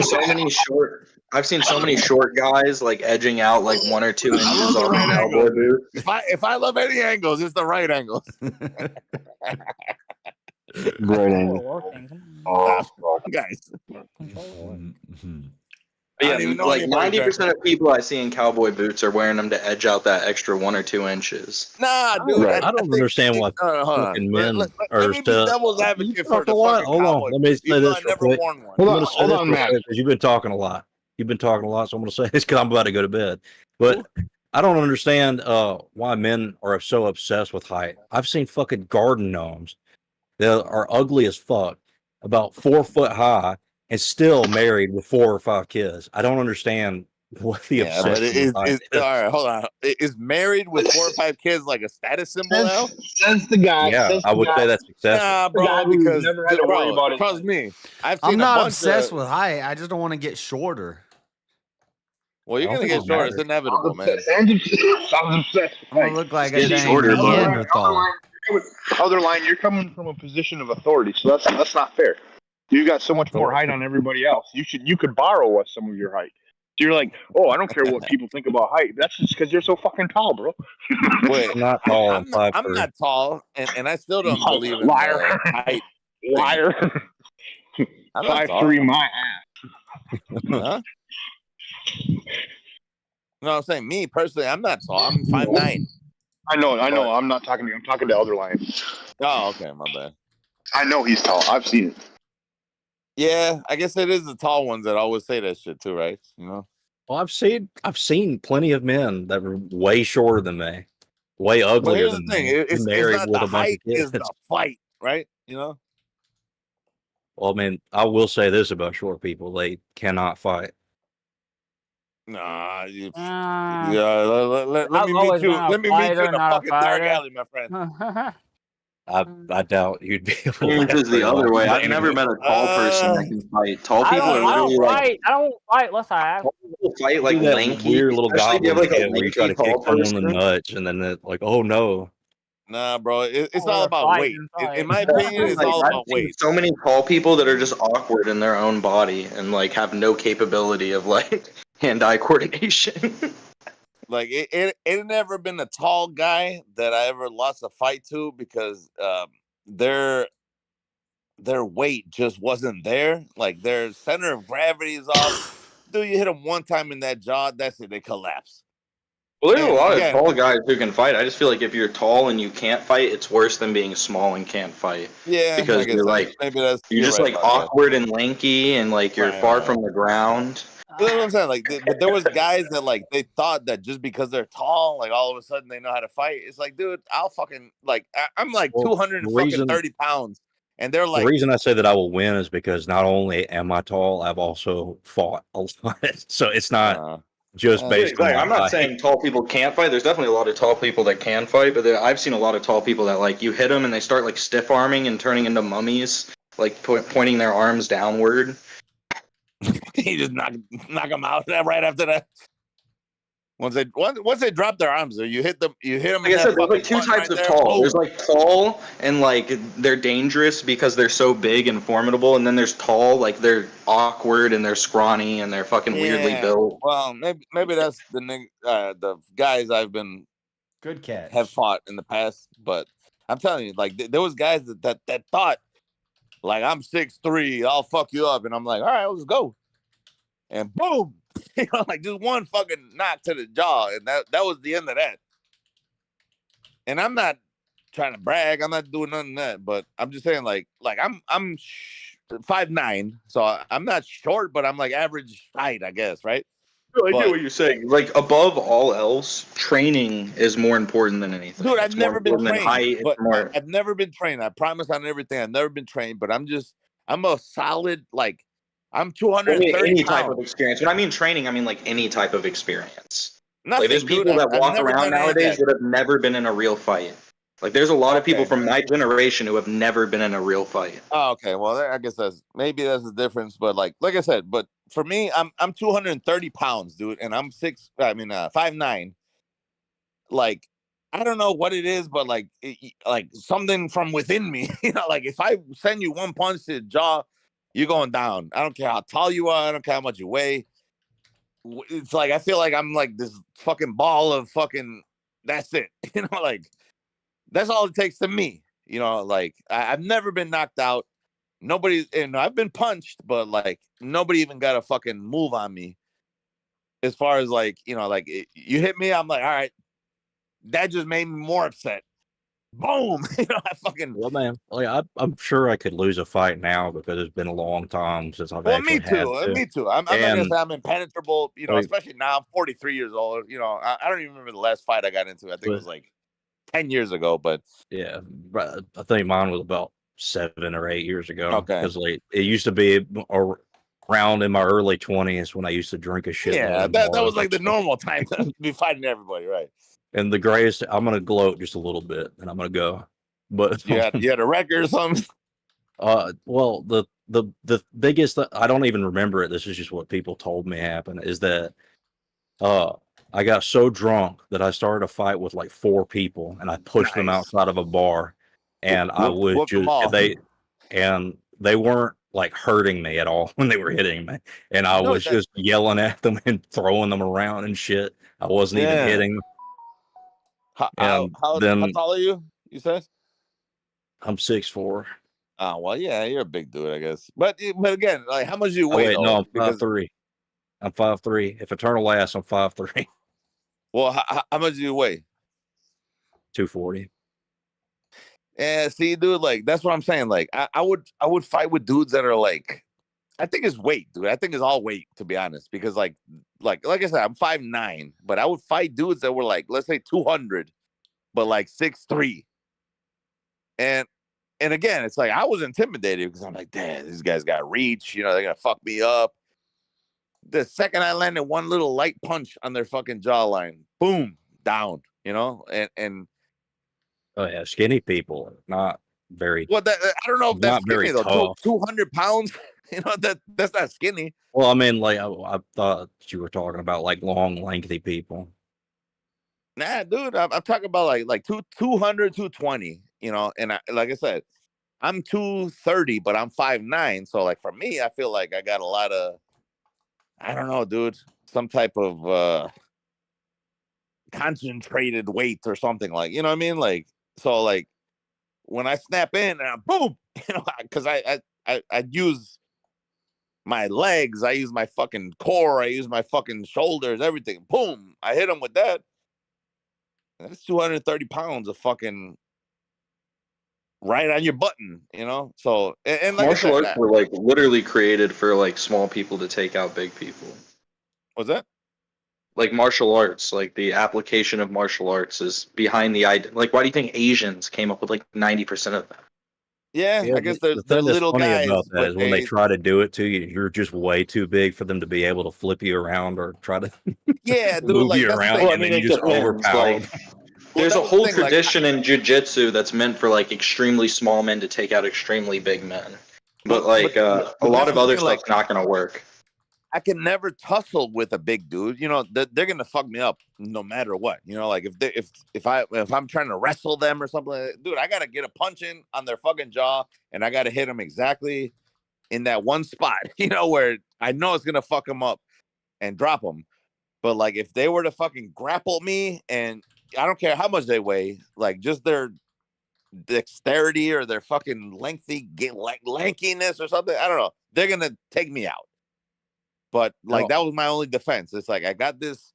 so many short guys like edging out like 1 or 2 inches on an elbow boot. If I love any angles, it's the right angle. Right angle. Guys. Yeah, like 90% of people I see in cowboy boots are wearing them to edge out that extra 1 or 2 inches. Nah, dude. I don't understand why fucking men are let me be devil's advocate for the fucking Hold on, let me say this real quick. Hold on, Matt. Because you've been talking a lot. So I'm going to say this because I'm about to go to bed. But I don't understand why men are so obsessed with height. I've seen fucking garden gnomes that are ugly as fuck, about 4 foot high, and still married with 4 or 5 kids. I don't understand what the obsession is. All right, hold on. Is married with 4 or 5 kids like a status symbol now? Says the guy. Yeah, I would say that's successful. Nah, bro, because never had to worry about it. Trust me. I'm not obsessed with height. I just don't want to get shorter. Well, you're gonna get shorter. It's inevitable, man. I'm obsessed. I'm gonna look like a shorter, Neanderthal. Other line, you're coming from a position of authority, so that's not fair. You got so much more height on everybody else. You could borrow us some of your height. So you're like, oh, I don't care what people think about height. That's just because you're so fucking tall, bro. Wait, I'm not tall. I'm not tall, and I still don't believe in liar. Height. Liar. I'm not 5'3" my ass. Huh? No, I'm saying me personally. I'm not tall. I'm 5'9". I know. I'm not talking to you. I'm talking to other lines. Oh, okay, my bad. I know he's tall. I've seen it. Yeah, I guess it is the tall ones that always say that shit too, right? You know. Well, I've seen plenty of men that were way shorter than me, way uglier than me. It's married not with the a bunch height, of kids. it's the fight, right? You know. Well, I mean, I will say this about short people: they cannot fight. Nah, let me meet you. Let me meet you in a fucking dark alley, my friend. I doubt you'd be able to. Yours is the other way. I've never met a tall person that can fight. Tall people are literally like. I don't fight unless I have. People fight like that lanky, weird little especially if you goblin have like a kid where you try lanky to kick tall someone in the person. nuts, and then they're like, oh no. Nah, bro, it's all about weight. In my opinion, it's all about weight. So many tall people that are just awkward in their own body and like have no capability of like hand-eye coordination. Like it never been a tall guy that I ever lost a fight to because their weight just wasn't there. Like their center of gravity is off. Dude, you hit them one time in that jaw, that's it. They collapse. Well, there's a lot of tall guys who can fight. I just feel like if you're tall and you can't fight, it's worse than being small and can't fight. Yeah, because you're like you're just like awkward and lanky and like you're far from the ground. You know what I'm saying? Like, but there was guys that like they thought that just because they're tall, like all of a sudden they know how to fight. It's like, dude, I'll fucking like I'm like 230 pounds, and they're like. The reason I say that I will win is because not only am I tall, I've also fought a lot. So it's not just based on. I'm not saying tall people can't fight. There's definitely a lot of tall people that can fight, but I've seen a lot of tall people that like you hit them and they start like stiff arming and turning into mummies, like pointing their arms downward. You just knock them out right after that. Once they drop their arms, you hit them. Like I said, there's like two types of tall. There's like tall and like they're dangerous because they're so big and formidable, and then there's tall like they're awkward and they're scrawny and they're fucking weirdly built. Well, maybe that's the guys I've been good catch have fought in the past, but I'm telling you, like there was guys that thought. Like I'm 6'3", I'll fuck you up, and I'm like, all right, let's go, and boom, You know, like just one fucking knock to the jaw, and that was the end of that. And I'm not trying to brag. I'm not doing none of that, but I'm just saying, like I'm 5'9", so I'm not short, but I'm like average height, I guess, right? I get what you're saying. Like above all else, training is more important than anything. Dude, I've It's more never been important than trained, height. It's but more. I've never been trained. I promise on everything. I've never been trained, but I'm a solid, like, I'm I mean, 230 any type of pounds. experience. When I mean training, I mean like any type of experience. Nothing, like there's dude. people that I've walk never around done any of nowadays that. that have never been in a real fight. Like there's a lot of people Okay. from my generation who have never been in a real fight. Oh, okay. Well, I guess that's the difference. But like I said, but for me, I'm 230 pounds, dude, and I'm 5'9". Like, I don't know what it is, but like something from within me, you know, like if I send you one punch to the jaw, you're going down. I don't care how tall you are. I don't care how much you weigh. It's like I feel like I'm like this fucking ball of fucking. That's it. You know, like that's all it takes to me. You know, like I've never been knocked out. Nobody, and I've been punched, but like nobody even got a fucking move on me. As far as like, you know, like you hit me, I'm like, all right, that just made me more upset. Boom, you know, I fucking. Well, man, like I'm sure I could lose a fight now because it's been a long time since I've Well, actually me too. had to. Me too. I'm not gonna say I'm impenetrable, you know, like, especially now. I'm 43 years old. You know, I don't even remember the last fight I got into. I think it was like 10 years ago, but yeah, I think mine was about 7 or 8 years ago. Okay. Because like it used to be around in my early 20s when I used to drink a shitload. yeah, that was like the normal time to be fighting everybody, right? And the greatest, I'm gonna gloat just a little bit, and I'm gonna go. But you had a record or something? Well, the biggest, I don't even remember it. This is just what people told me happened. Is that I got so drunk that I started a fight with like 4 people, and I pushed them outside of a bar, and I was just they weren't like hurting me at all when they were hitting me, and I was just yelling at them and throwing them around and shit. I wasn't even hitting them. How tall are you? You said I'm 6'4". Oh well, yeah, you're a big dude, I guess. But again, like, how much do you weigh? Wait, no, I'm because 5'3". I'm 5'3". If Eternal lasts, I'm 5'3". Well, how much do you weigh? 240. Yeah, see, dude, like that's what I'm saying. Like, I would fight with dudes that are like, I think it's weight, dude. I think it's all weight, to be honest. Because like I said, I'm 5'9", but I would fight dudes that were like, let's say 200, but like 6'3". And again, it's like I was intimidated because I'm like, damn, these guys got reach. You know, they're gonna fuck me up. The second I landed one little light punch on their fucking jawline, boom, down. You know, and oh yeah, skinny people are not very. Well, I don't know if that's skinny though. Tough. 200 pounds. You know, that's not skinny. Well, I mean, like I thought you were talking about like long, lengthy people. Nah, dude, I'm talking about like 200, 220. You know, and like I said, I'm 230, but I'm 5'9". So like for me, I feel like I got a lot of, I don't know, dude, some type of concentrated weight or something, like, you know what I mean? Like, so like when I snap in and boom, you know, because I use my legs, I use my fucking core, I use my fucking shoulders, everything. Boom, I hit him with that. That's 230 pounds of fucking right on your button, you know? So, and like Martial I said, arts were like literally created for like small people to take out big people. What's that? Like martial arts, like the application of martial arts is behind the idea. Like, why do you think Asians came up with like 90% of them? Yeah, I guess they're the thing that's little funny guys. about that is when they try to do it to you, you're just way too big for them to be able to flip you around or try to yeah, dude, move like, you around, Well, I and mean, then it you just depends, overpowered. like, there's a whole tradition in jiu-jitsu that's meant for like extremely small men to take out extremely big men. But like a lot of other stuff's not going to work. I can never tussle with a big dude. You know, they're gonna fuck me up no matter what. You know, like if I'm trying to wrestle them or something, like that, dude, I gotta get a punch in on their fucking jaw, and I gotta hit them exactly in that one spot. You know, where I know it's gonna fuck them up and drop them. But like if they were to fucking grapple me, and I don't care how much they weigh, like just their dexterity or their fucking lankiness or something, I don't know, they're gonna take me out. But like that was my only defense. It's like I got this.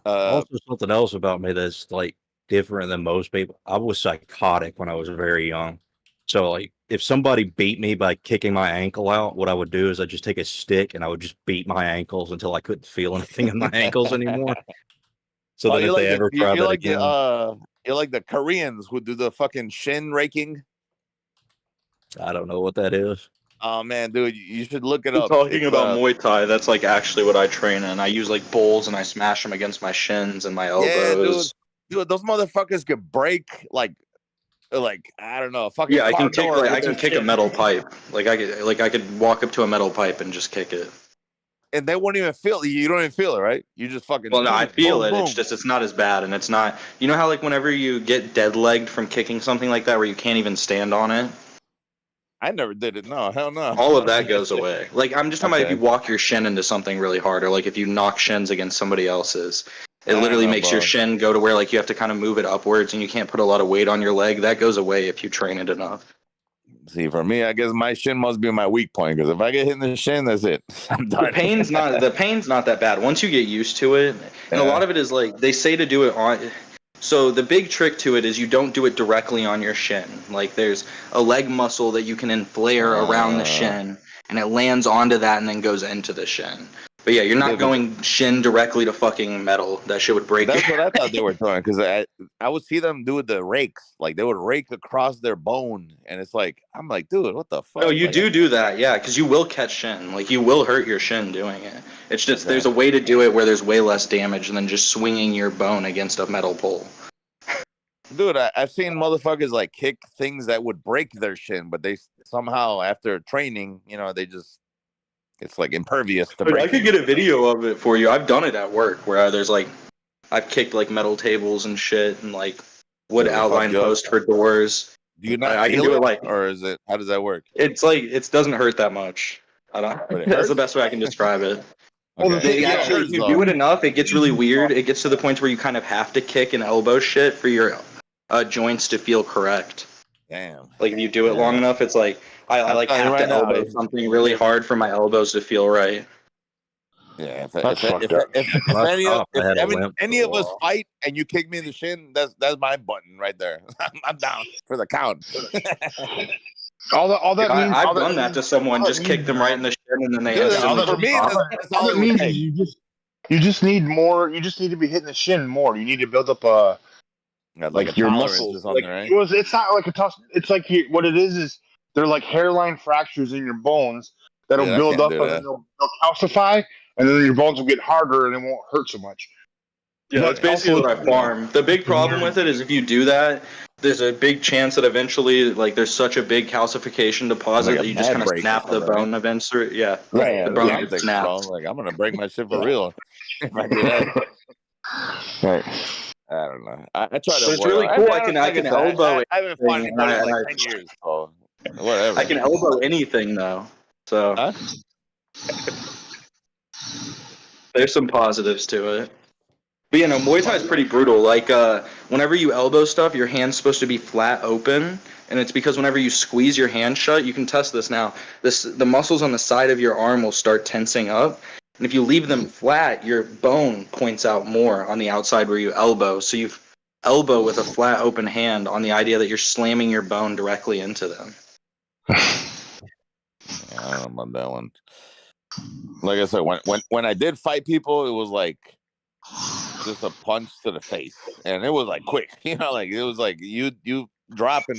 Also, something else about me that's like different than most people. I was psychotic when I was very young. So like if somebody beat me by kicking my ankle out, what I would do is I'd just take a stick and I would just beat my ankles until I couldn't feel anything in my ankles anymore. So then if they ever try that again. You're like the Koreans who do the fucking shin raking. I don't know what that is. Oh man, dude, you should look it You're up. talking about Muay Thai. That's like actually what I train in. I use like bowls and I smash them against my shins and my elbows. Yeah, dude, those motherfuckers could break like I don't know, fucking. Yeah, I can kick car door I with can their kick a shin. metal pipe. I could walk up to a metal pipe and just kick it. And they won't even feel it. You don't even feel it, right? You just fucking. Well, no, I feel boom, it. boom. It's just it's not as bad, and it's not. You know how like whenever you get dead legged from kicking something like that, where you can't even stand on it. I never did it. No, hell no. All of that goes away. Like I'm just talking about if Okay. you walk your shin into something really hard, or like if you knock shins against somebody else's. It I don't literally know, makes your bro. shin go to where like you have to kind of move it upwards, and you can't put a lot of weight on your leg. That goes away if you train it enough. See, for me, I guess my shin must be my weak point because if I get hit in the shin, that's it. I'm done. The pain's not that bad once you get used to it, and a lot of it is like they say to do it on. So the big trick to it is you don't do it directly on your shin. Like there's a leg muscle that you can inflare around the shin, and it lands onto that and then goes into the shin. But yeah, you're not going shin directly to fucking metal. That shit would break. That's what I thought they were doing because I would see them do the rakes, like they would rake across their bone, and it's like I'm like, dude, what the fuck? No, you Like, do that, yeah, because you will catch shin. Like you will hurt your shin doing it. It's just there's a way to do it where there's way less damage than just swinging your bone against a metal pole. Dude, I've seen motherfuckers like kick things that would break their shin, but they somehow after training, they just it's like impervious to Dude, I break. could get a video of it for you. I've done it at work where there's like I've kicked like metal tables and shit and like wood outline post for doors. Do you not I can feel do it, it like or is it? How does that work? it's like it doesn't hurt that much. I don't. But it That's the hurts? best way I can describe it. Okay. Actually, if you do it enough, it gets really weird. It gets to the point where you kind of have to kick and elbow shit for your joints to feel correct. Damn. Like if you do it long enough, it's like I like telling you have right to now, elbow something really hard for my elbows to feel right. Yeah, if any of us fight and you kick me in the shin, that's my button right there. I'm down for the count. All that means. I've done that to someone, just kicked them right in the shin, and then they instantly for me, that's all that it would means take. is you just need more. You just need to be hitting the shin more. You need to build up like your tolerance muscles. or something, right? It's not like a tough. It's like what it is they're like hairline fractures in your bones that'll Yeah, I build can't up do and that. then they'll calcify, and then your bones will get harder and it won't hurt so much. Yeah, But that's basically also- what I farm. The big problem with it is if you do that, there's a big chance that eventually, like, there's such a big calcification deposit Like a that you just bad kind of break or snap the something, right? bone eventually. Yeah, Right, the that's bone what I'm gets thinking, snapped. bro. Like I'm gonna break my shit for real if I do that. Right. I don't know. I try to. But it's avoid really it. cool. I I like can I said, elbow it. I haven't fought and anybody in I- like 10 years, so whatever. I can elbow anything though. So Huh? there's some positives to it. But you know, Muay Thai is pretty brutal. Like whenever you elbow stuff, your hand's supposed to be flat open, and it's because whenever you squeeze your hand shut, you can test this now. The muscles on the side of your arm will start tensing up, and if you leave them flat, your bone points out more on the outside where you elbow. So you elbow with a flat open hand on the idea that you're slamming your bone directly into them. Yeah, I don't know about that one. Like I said, when I did fight people, it was like just a punch to the face, and it was like quick. Like it was like you drop and.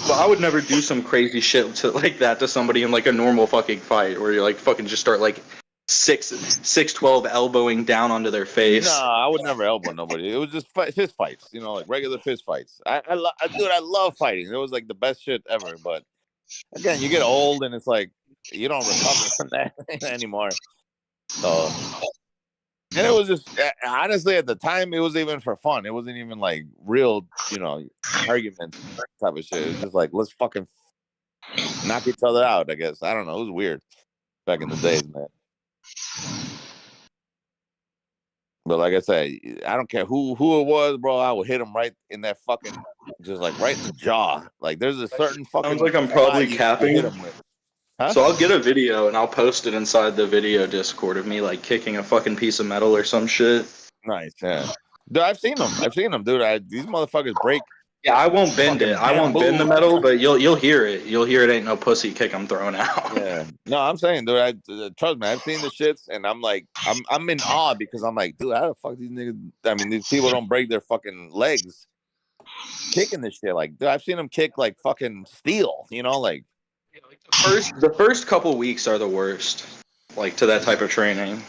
Well, I would never do some crazy shit like that to somebody in like a normal fucking fight where you like fucking just start like 6'12" elbowing down onto their face. No, I would never elbow nobody. It was just fist fights, like regular fist fights. I love fighting. It was like the best shit ever. But again, you get old and it's like you don't recover from that anymore. So, and it was just honestly at the time it was even for fun. It wasn't even like real, arguments type of shit. It was just like let's fucking knock each other out. I guess I don't know. It was weird back in the days, man. But like I said, I don't care who it was, bro. I would hit him right in that fucking, just like right in the jaw. Like there's a certain fucking. Sounds like I'm probably spot you capping. hit him with. Huh? So I'll get a video and I'll post it inside the video Discord of me like kicking a fucking piece of metal or some shit. Nice, yeah. Dude, I've seen them, dude. These motherfuckers break. Yeah, I won't bend it. I won't bend the metal, but you'll hear it. You'll hear it ain't no pussy kick I'm throwing out. Yeah. No, I'm saying, dude, trust me, I've seen the shits, and I'm like, I'm in awe because I'm like, dude, how the fuck these niggas? I mean, these people don't break their fucking legs kicking this shit. Like, dude, I've seen them kick like fucking steel. Like. The first couple weeks are the worst, like to that type of training.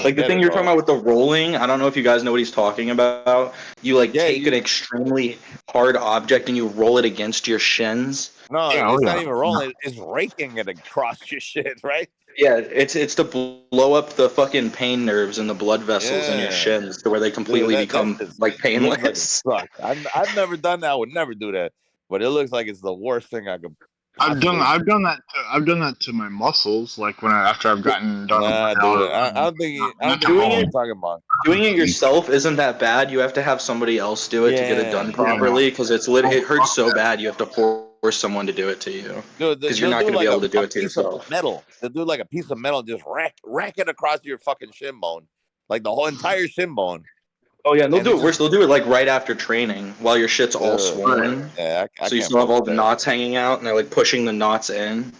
Like the thing you're talking about with the rolling, I don't know if you guys know what he's talking about. You take an extremely hard object and you roll it against your shins. No, it's not even rolling; it's raking it across your shit, right? Yeah, it's to blow up the fucking pain nerves and the blood vessels in your shins to where they completely become like painless. Like I've never done that. I would never do that, but it looks like it's the worst thing I could. I've done that to my muscles, like after I've gotten done. I don't think you know what I'm talking about. Doing it yourself isn't that bad. You have to have somebody else do it to get it done properly because it hurts so bad. You have to force someone to do it to you because you're not going to be able to do it to yourself. Metal. They'll do like a piece of metal, just rack it across your fucking shin bone, like the whole entire shin bone. Oh yeah, and they'll do it worse. They'll do it like right after training while your shit's all swollen. Yeah, so you still have all the knots hanging out, and they're like pushing the knots in.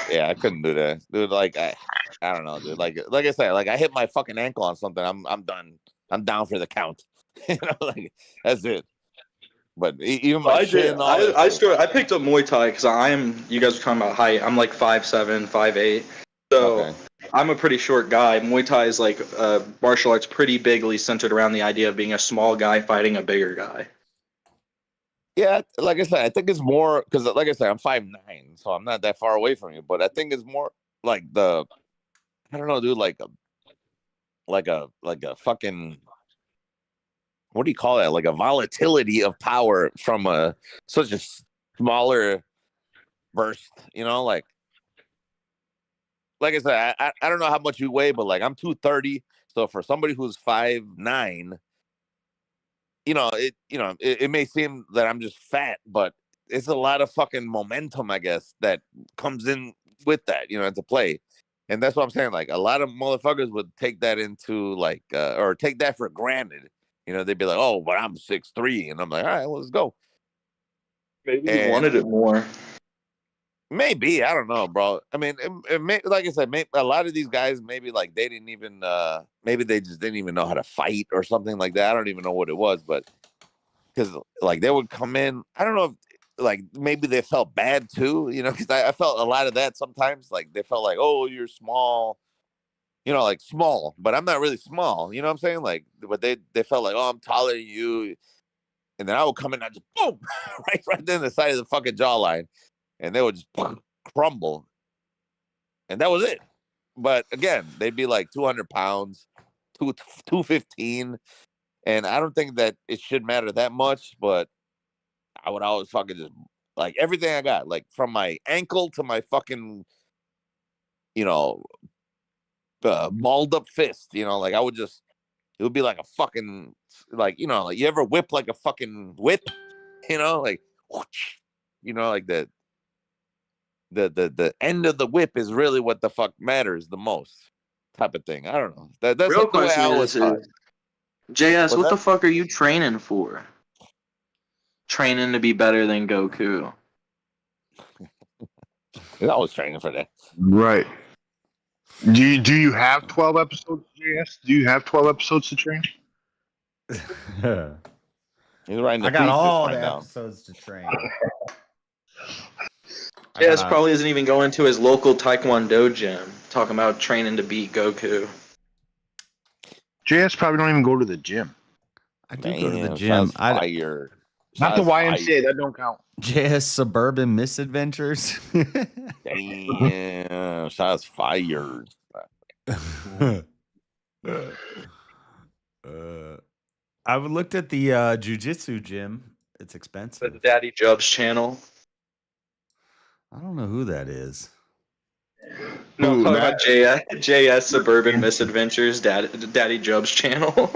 Yeah, I couldn't do that, dude. Like I don't know, dude. Like I said, like I hit my fucking ankle on something. I'm done. I'm down for the count. Like that's it. But even my I picked up Muay Thai because you guys were talking about height. I'm like 5'7", 5'8". So I'm a pretty short guy. Muay Thai is like martial arts pretty bigly centered around the idea of being a small guy fighting a bigger guy. Yeah, like I said, I think it's more because, like I said, I'm 5'9", so I'm not that far away from you. But I think it's more like I don't know, dude, like a fucking, what do you call that? Like a volatility of power from such a smaller burst, like I said, I don't know how much you weigh, but like I'm 230. So for somebody who's 5'9", it may seem that I'm just fat, but it's a lot of fucking momentum, I guess, that comes in with that, into play. And that's what I'm saying. Like a lot of motherfuckers would take that into like, or take that for granted. They'd be like, oh, but I'm 6'3", and I'm like, all right, well, let's go. Maybe you wanted it more. Maybe, I don't know, bro. I mean, it may, like I said, a lot of these guys maybe like they didn't even, maybe they just didn't even know how to fight or something like that. I don't even know what it was, but because like they would come in, I don't know if like maybe they felt bad too, because I felt a lot of that sometimes. Like they felt like, oh, you're small, like small, but I'm not really small. You know what I'm saying? Like, but they felt like, oh, I'm taller than you, and then I would come in and I just boom, right there in the side of the fucking jawline. And they would just crumble. And that was it. But again, they'd be like 200 pounds, 215. And I don't think that it should matter that much, but I would always fucking just, like, everything I got, like from my ankle to my fucking, balled up fist, like I would just, it would be like a fucking, like, like you ever whip like a fucking whip, like, whoosh, like that. The end of the whip is really what the fuck matters the most, type of thing. I don't know. That's real like the way I always thought. JS, what the fuck are you training for? Training to be better than Goku. I was training for that. Right. Do you have 12 episodes, JS? Do you have 12 episodes to train? I got all the episodes to train. JS probably isn't even going to his local Taekwondo gym, talking about training to beat Goku. JS probably don't even go to the gym. I do go to the gym. Not the YMCA, that don't count. JS Suburban Misadventures. Damn, shots fired. I've looked at the jiu-jitsu gym. It's expensive. The Daddy Jub's channel. I don't know who that is. No, I'm talking about JS Suburban Misadventures, Daddy Jub's channel.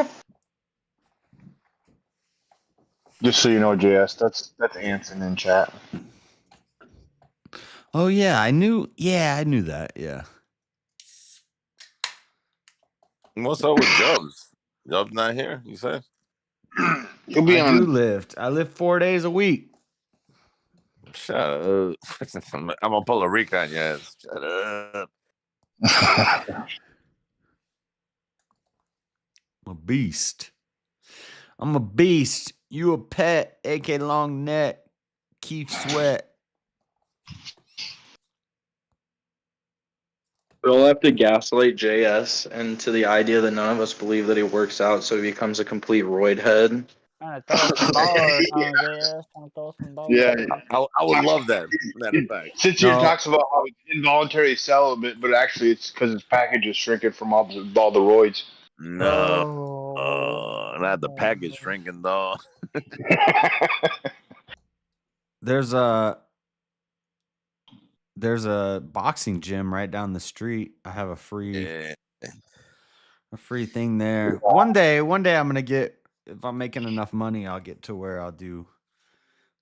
Just so you know, JS, that's Anson in chat. Oh yeah, I knew. Yeah, I knew that. Yeah. What's up with Jubs? Jubs not here. You said He'll be I do on. lift. I lift 4 days a week. Shut up. I'm gonna pull a Rican on your ass. Shut up. I'm a beast. I'm a beast. You a pet. AK long neck. Keith Sweat. We'll have to gaslight JS into the idea that none of us believe that he works out, so he becomes a complete roid head. Yeah, I would love that. Matter of fact, Since here talks about how it's involuntary celibate, but actually it's because his package is shrinking from all the roids. no, not the package shrinking though. There's a boxing gym right down the street. I have a free thing there. One day I'm gonna get, if I'm making enough money, I'll get to where I'll do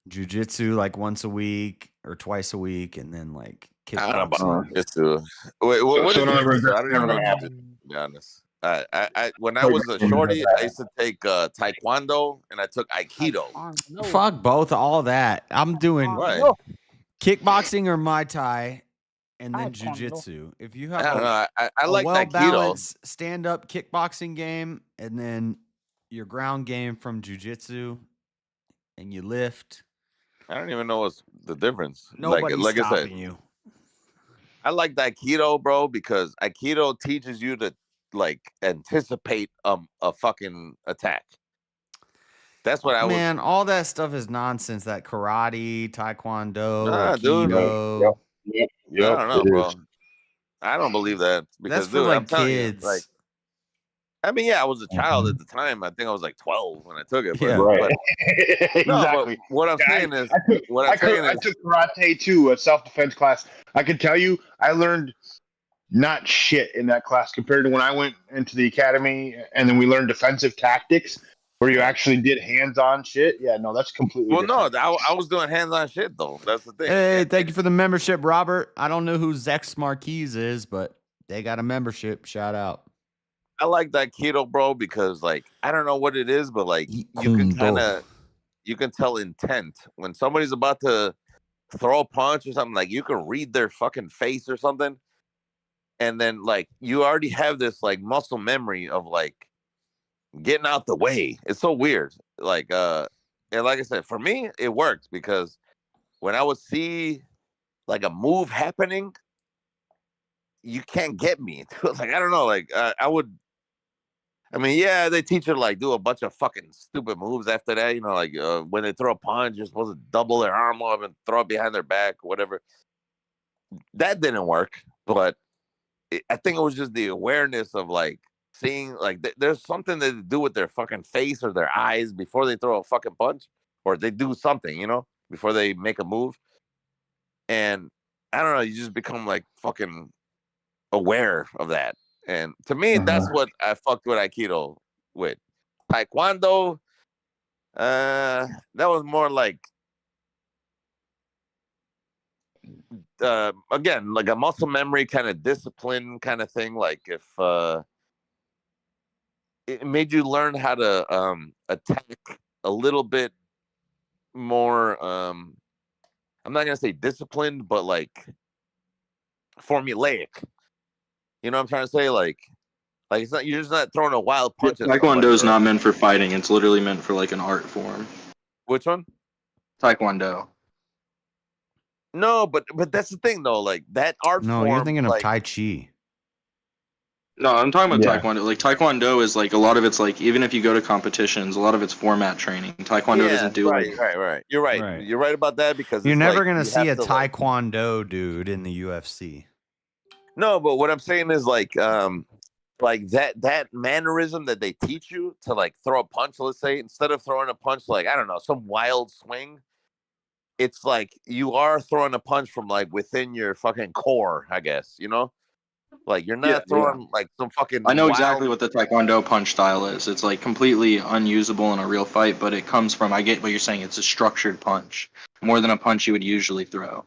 jujitsu like once a week or twice a week, and then like I don't know kickboxing. about jujitsu. Wait, what is jujitsu? I don't even know gonna jujitsu. To be honest, I when I was a shorty, I used to take taekwondo and I took aikido. Fuck both, all that. I'm doing kickboxing or Muay Thai, and then jujitsu. If you have I don't know. I a like well aikido. balanced stand up kickboxing game, and then your ground game from jujitsu, and you lift. I don't even know what's the difference. Nobody's like I said, stopping you. I like the aikido, bro, because aikido teaches you to like anticipate a fucking attack. That's what I was. Man, all that stuff is nonsense. That karate, taekwondo, Nah, dude. aikido. I don't know, bro. I don't believe that because, That's for dude, like I'm telling you, kids. like, I mean, yeah, I was a child at the time. I think I was like 12 when I took it. But, Yeah. but Exactly. but what I'm saying is, I took karate too, a self-defense class. I can tell you, I learned not shit in that class compared to when I went into the academy, and then we learned defensive tactics where you actually did hands-on shit. Yeah, no, that's completely. well, different. no, I was doing hands-on shit though. That's the thing. Hey, thank you for the membership, Robert. I don't know who Zex Marquise is, but they got a membership. Shout out. I like that keto, bro, because like I don't know what it is, but like you can tell intent when somebody's about to throw a punch or something. Like you can read their fucking face or something, and then like you already have this like muscle memory of like getting out the way. It's so weird. Like and like I said, for me it worked because when I would see like a move happening, you can't get me. Like I don't know, like I would. I mean, yeah, they teach you to like do a bunch of fucking stupid moves after that. You know, like when they throw a punch, you're supposed to double their arm up and throw it behind their back, whatever. That didn't work, but I think it was just the awareness of like seeing like there's something they do with their fucking face or their eyes before they throw a fucking punch or they do something, you know, before they make a move. And I don't know, you just become like fucking aware of that. And to me, that's what I fucked with Aikido with. Taekwondo, that was more like, again, like a muscle memory kind of discipline kind of thing. Like if it made you learn how to attack a little bit more, I'm not going to say disciplined, but like formulaic. You know what I'm trying to say? Like it's not, you're just not throwing a wild punch at somebody. Taekwondo is not meant for fighting. It's literally meant for like an art form. Which one? Taekwondo. No, but that's the thing though. Like that art form. No, you're thinking like, of Tai Chi. No, I'm talking about Taekwondo. Like Taekwondo is like a lot of it's like even if you go to competitions, a lot of it's format training. Taekwondo doesn't do right. You're right. You're right about that because you're never like, gonna see a Taekwondo dude in the UFC. No, but what I'm saying is like that mannerism that they teach you to like throw a punch, let's say, instead of throwing a punch like, I don't know, some wild swing, it's like you are throwing a punch from like within your fucking core, I guess, you know? Like you're not throwing like some fucking I know exactly what the Taekwondo punch style is. It's like completely unusable in a real fight, but it comes from, I get what you're saying, it's a structured punch. More than a punch you would usually throw.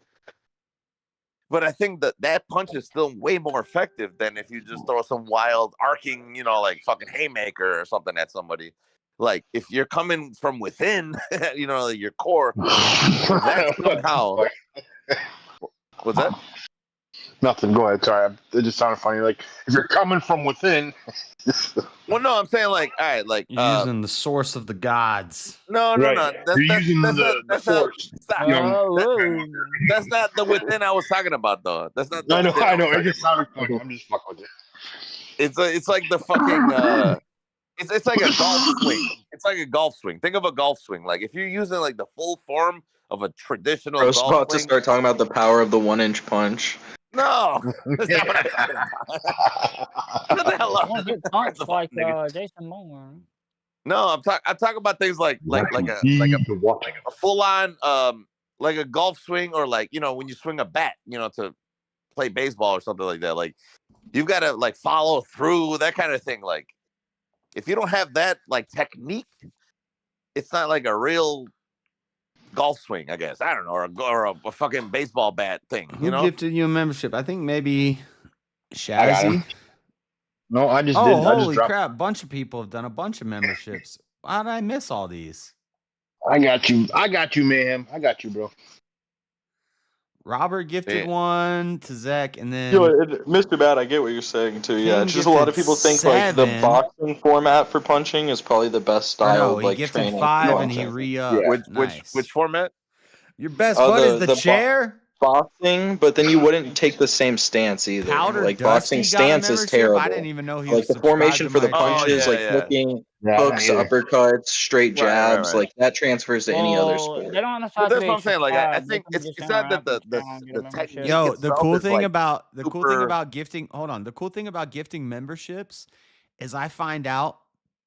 But I think that punch is still way more effective than if you just throw some wild arcing, like fucking haymaker or something at somebody. Like if you're coming from within, like your core, that's somehow. What's that? Nothing. Go ahead. Sorry, it just sounded funny. Like if you're coming from within. Well, no, I'm saying like, all right, like you're using the source of the gods. No. You're using the force. That's not the within I was talking about, though. That's not. I know. It just sounded funny. I'm just fucking with you. It's like the fucking. It's like a golf swing. It's like a golf swing. Think of a golf swing. Like if you're using like the full form of a traditional I was golf about swing. to start talking about the power of the 1-inch punch. No, that's not what I'm talking about. What the hell punch like Jason Moore. No, I'm talking about things like a full on like a golf swing, or like when you swing a bat, to play baseball or something like that. Like you've got to like follow through, that kind of thing. Like if you don't have that like technique, it's not like a real golf swing, I guess. I don't know, or a fucking baseball bat thing. Who gifted you a membership? I think maybe I got Shazzy. him. No, I just Oh, did. I just holy dropped. crap! A bunch of people have done a bunch of memberships. How did I miss all these? I got you, Mayhem. I got you, bro. Robert gifted one to Zach, and then Mr. Bad, I get what you're saying too. Yeah, King it's just a lot of gifted people think like the 7. boxing format for punching is probably the best style. No, he like gifted training 5 for and he punching. re-upped. Which format? Your best bud is the chair. Boxing, but then you wouldn't take the same stance either. Powder like Dusty boxing got a stance is membership? terrible. I didn't even know he like was the formation for the subscribed to my punches, channel. like hooking, hooks, uppercuts, straight jabs, right. like that transfers to any other sport. They don't But necessarily that's what I'm saying. Like I subscribe. think They can it's just not that interact with the channel and get a the membership. technique. Yo, the itself cool is, thing like, about the cool thing super- about gifting. Hold on. The cool thing about gifting memberships is I find out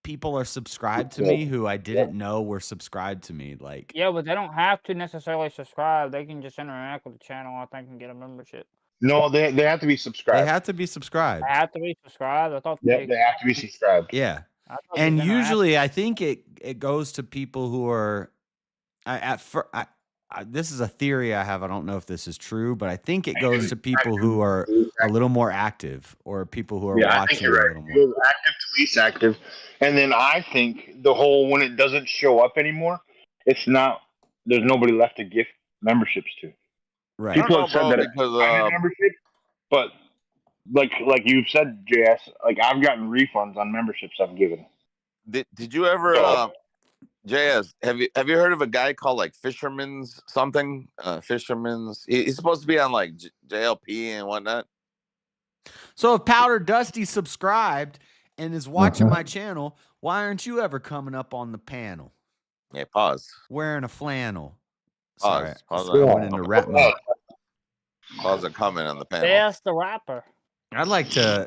people are subscribed to me who I didn't know were subscribed to me. Like, Yeah, but they don't have to necessarily subscribe. They can just interact with the channel, I think, and get a membership. No, they have to be subscribed. they have to be subscribed. They have to be subscribed. I thought Yeah, they have to be subscribed. Yeah. I thought And just interact. usually I think it goes to people who are this is a theory I have. I don't know if this is true, but I think it goes to people who are a little more active, or people who are I think watching you're a right. little more. You're active to least active, and then I think the whole when it doesn't show up anymore, it's not. There's nobody left to gift memberships to. Right. People I have don't know, said bro, that because, I did membership, but like you've said, JS, like I've gotten refunds on memberships I've given. Did you ever JS, have you heard of a guy called like Fisherman's something? Fisherman's he's supposed to be on like JLP and whatnot. So if Powder Dusty subscribed and is watching my channel, why aren't you ever coming up on the panel? Yeah, pause. Wearing a flannel. Pause. Sorry, I went into rap mode. Pause a comment on the panel. That's the rapper. I'd like to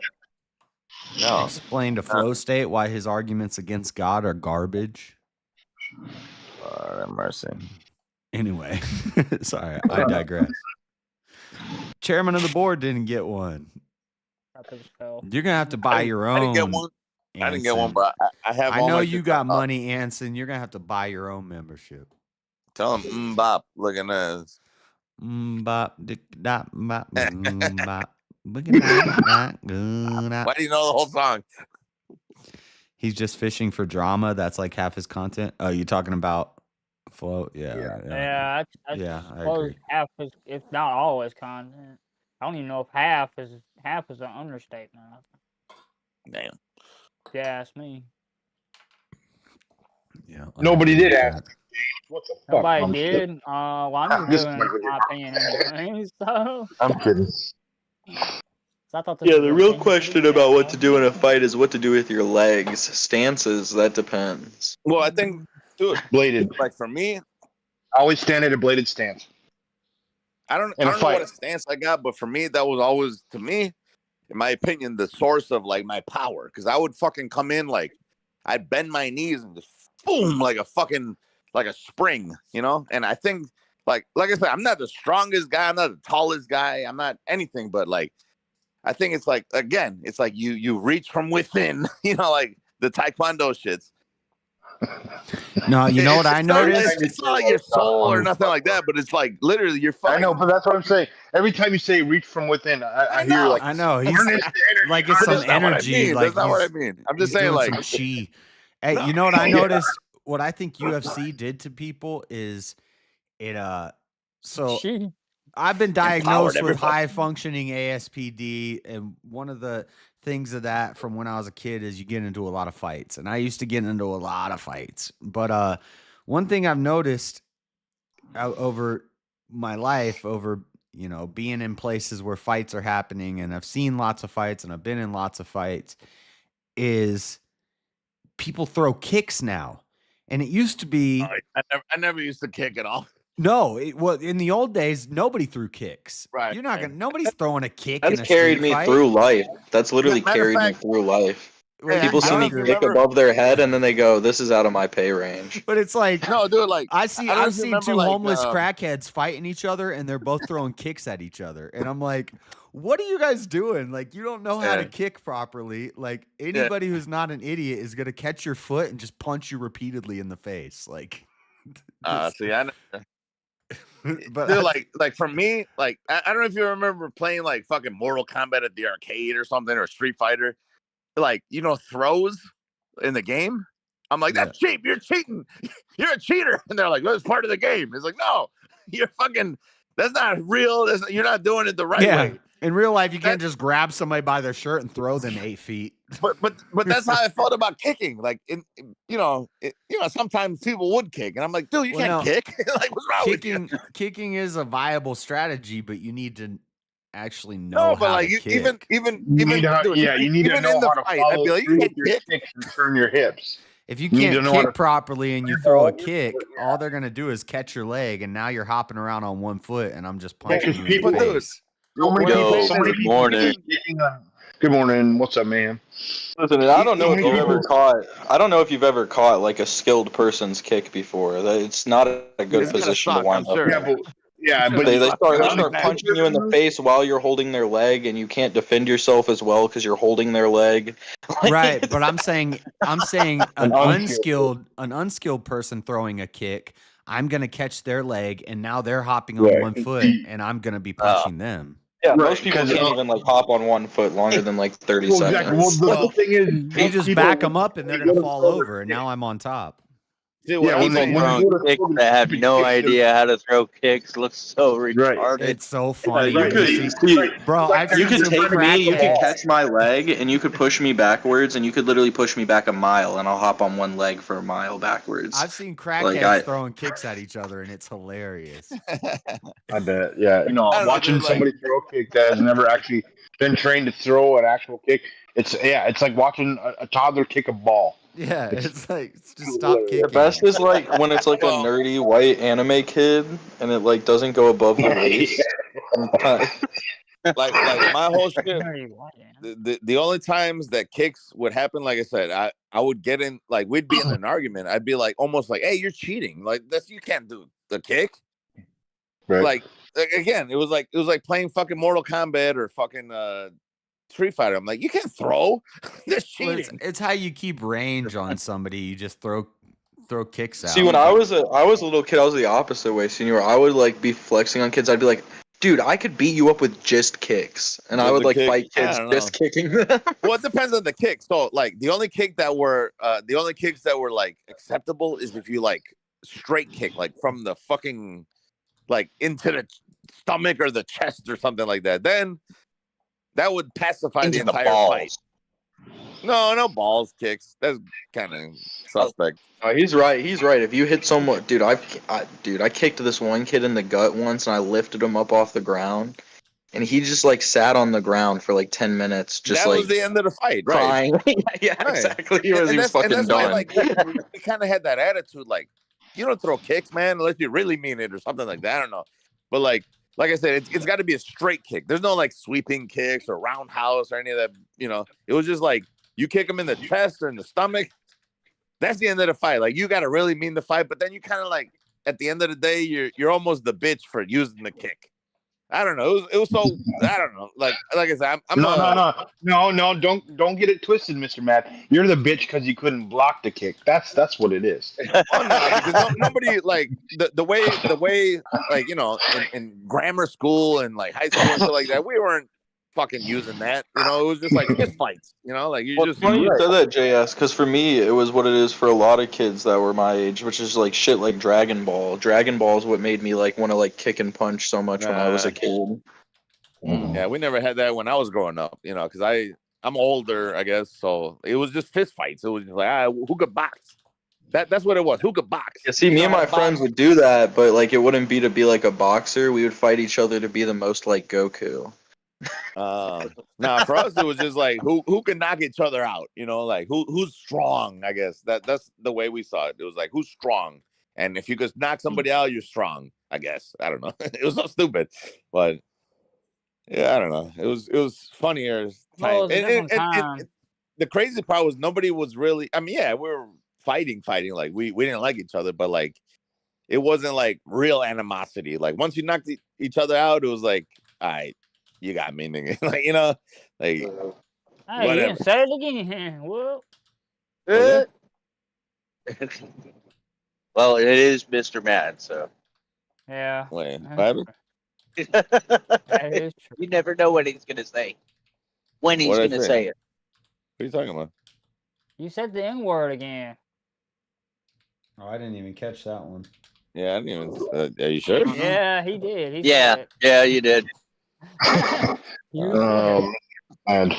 No. explain to Flow State why his arguments against God are garbage. Lord have mercy. Anyway, sorry, I digress. Chairman of the board didn't get one. You're gonna have to buy your own. I didn't get one. I didn't get one, but I have. I all know my you shit got turned off. money, Anson. You're gonna have to buy your own membership. Tell him, Bop, look at this. Bop, dick, dop, bop, bop. Why do you know the whole song? He's just fishing for drama. That's like half his content. Oh, you talking about Flow? Yeah. Yeah, I suppose agree. half is, if not all, his content. I don't even know if half is an understatement. Damn. If you ask me. Yeah. Nobody did ask. What the fuck? Nobody did. Well, I'm just giving my opinion anyway. So I'm kidding. I thought this Yeah, was the a real thing. question about what to do in a fight is what to do with your legs. Stances, that depends. Well, I think, dude, Bladed. like for me, I always stand at a bladed stance. I don't In a know fight. what a stance I got, but for me, that was always, to me, in my opinion, the source of like my power. Because I would fucking come in like I'd bend my knees and just boom, like a fucking like a spring, you know. And I think like I said, I'm not the strongest guy, I'm not the tallest guy, I'm not anything, but like I think it's like again, it's like you reach from within, you know, like the Taekwondo shits. No, you know what I noticed? It's not like your soul or nothing like that, but it's like literally you're fucking. I know, but that's what I'm saying. Every time you say "reach from within," I hear like I know he's harness the energy, like it's some harness the energy. Like That's not what I he's mean. I'm just he's saying, doing like, some chi. Hey, No, you know what I yeah. noticed? What I think UFC did to people is it. So She I've been empowered diagnosed with everybody. high functioning ASPD, and one of the things of that from when I was a kid is you get into a lot of fights, and I used to get into a lot of fights. But one thing I've noticed over my life, over being in places where fights are happening, and I've seen lots of fights, and I've been in lots of fights, is people throw kicks now, and it used to be. I never used to kick at all. No, well, in the old days, nobody threw kicks. Right. You're not gonna. Nobody's throwing a kick in That's a carried street me fight. through life. That's literally Matter of carried me fact- through life. When People you're see me younger. kick above their head, and then they go, "This is out of my pay range." But it's like No, dude, like I've I don't know if you seen remember, two like, homeless crackheads fighting each other, and they're both throwing kicks at each other, and I'm like, what are you guys doing? Like, you don't know how to Yeah. kick properly. Like, anybody who's not an idiot is gonna catch your foot and just punch you repeatedly in the face. Like, see, I know. but Dude, like for me, like I don't know if you remember playing like fucking Mortal Kombat at the arcade or something, or Street Fighter, like throws in the game. I'm like, that's cheap. You're cheating. You're a cheater. And they're like, well, it's part of the game. It's like, no, you're fucking. That's not real. You're not doing it the right way. In real life, you can't just grab somebody by their shirt and throw them 8 feet. But that's how I felt about kicking. Like sometimes people would kick, and I'm like, dude, you can't kick. Like, what's wrong with you? Kicking is a viable strategy, but you need to actually know No, how but like to kick. even You need to, dude, you need to even know in the how to fight, I'd follow be like, you through can't with your kick. kicks and turn your hips. If you need can't to know how kick to- properly and you throw a kick, all they're gonna do is catch your leg, and now you're hopping around on one foot, and I'm just punching you in the face. So many people. So many good people. morning. Good morning. What's up, man? Listen, I don't know if you've ever caught. I don't know if you've ever caught like a skilled person's kick before. It's not a good It's gotta position to suck, wind I'm up. sure. in. But They you- start punching you in the face while you're holding their leg, and you can't defend yourself as well because you're holding their leg. Right, but I'm saying an unskilled person throwing a kick, I'm gonna catch their leg, and now they're hopping on Right. one foot, and I'm gonna be punching them. Yeah, Right, most people 'cause, can't even like hop on one foot longer than like 30 Well, exactly. Well, seconds. the thing is, You most just people- back them up, and they're gonna fall over, and now I'm on top. Dude, Yeah, when they saying- when you go to Kicks throw the that have stupid no kick, idea how to throw kicks looks so retarded. It's so funny. You when could, you see- bro, I've you seen could some take me, you could crackheads. catch my leg, and you could push me backwards, and you could literally push me back a mile, and I'll hop on one leg for a mile backwards. I've seen crackheads I- throwing kicks at each other, and it's hilarious. I bet. Yeah, I don't know, watching dude, like- somebody throw a kick that has never actually been trained to throw an actual kick. It's like watching a toddler kick a ball. Yeah, it's like just stop kicking. The best is like when it's like a nerdy white anime kid, and it like doesn't go above the waist. like my whole shit. The only times that kicks would happen, like I said, I would get in, like we'd be in an argument. I'd be like almost like, hey, you're cheating. Like you can't do the kick. Right. Like again, it was like playing fucking Mortal Kombat or fucking Street Fighter. I'm like, you can't throw. That's Well, cheating. it's how you keep range on somebody. You just throw kicks out. See, when I was a little kid, I was the opposite way, Senior. I would like be flexing on kids. I'd be like, dude, I could beat you up with just kicks, and I With would the like kick? fight I kids don't just know. kicking them. Well, it depends on the kick. So like the only kicks that were like acceptable is if you like straight kick, like from the fucking like into the stomach or the chest or something like that. Then that would pacify Into the the entire balls. fight. No balls kicks. That's kind of suspect. He's right. He's right. If you hit someone, dude, I kicked this one kid in the gut once, and I lifted him up off the ground, and he just like sat on the ground for like 10 minutes, just That like was the end of the fight, right? crying. Yeah, Right. exactly. He was And fucking that's why, done. like, we kind of had that attitude, like, you don't throw kicks, man, unless you really mean it or something like that. I don't know, but like I said, it's got to be a straight kick. There's no like sweeping kicks or roundhouse or any of that. It was just like you kick him in the chest or in the stomach. That's the end of the fight. Like you got to really mean the fight, but then you kind of like at the end of the day, you're almost the bitch for using the kick. I don't know. It was so I don't know. Like I said, No. Don't get it twisted, Mr. Matt. You're the bitch because you couldn't block the kick. That's what it is. Well, no, because nobody like the way like in grammar school and like high school and shit like that. We weren't fucking using that. It was just like fist fights. Like you just. Funny you said that, JS, because for me it was what it is for a lot of kids that were my age, which is like shit like Dragon Ball. Dragon Ball is what made me like want to like kick and punch so much when I was a kid. Yeah, we never had that when I was growing up. Because I'm older, I guess. So it was just fist fights. It was just like who could box. That's what it was. Who could box? Yeah, see, me and my friends would do that, but like it wouldn't be to be like a boxer. We would fight each other to be the most like Goku. Nah, for us it was just like who can knock each other out, like who's strong. I guess that's the way we saw it. It was like who's strong, and if you could knock somebody out, you're strong. I guess I don't know. It was so stupid, but yeah, I don't know. It was funnier time. And the crazy part was nobody was really. I mean, yeah, we were fighting. Like we didn't like each other, but like it wasn't like real animosity. Like once you knocked each other out, it was like, all right. You got me, nigga. Like, like Hey, whatever. you didn't say it again. Well, well, it is Mr. Matt, so. Yeah. Wait, that is true. You never know what he's gonna say. When he's gonna say it. What are you talking about? You said the N word again. Oh, I didn't even catch that one. Yeah, I didn't even. Are you sure? Yeah, he did. He yeah, yeah, you did. And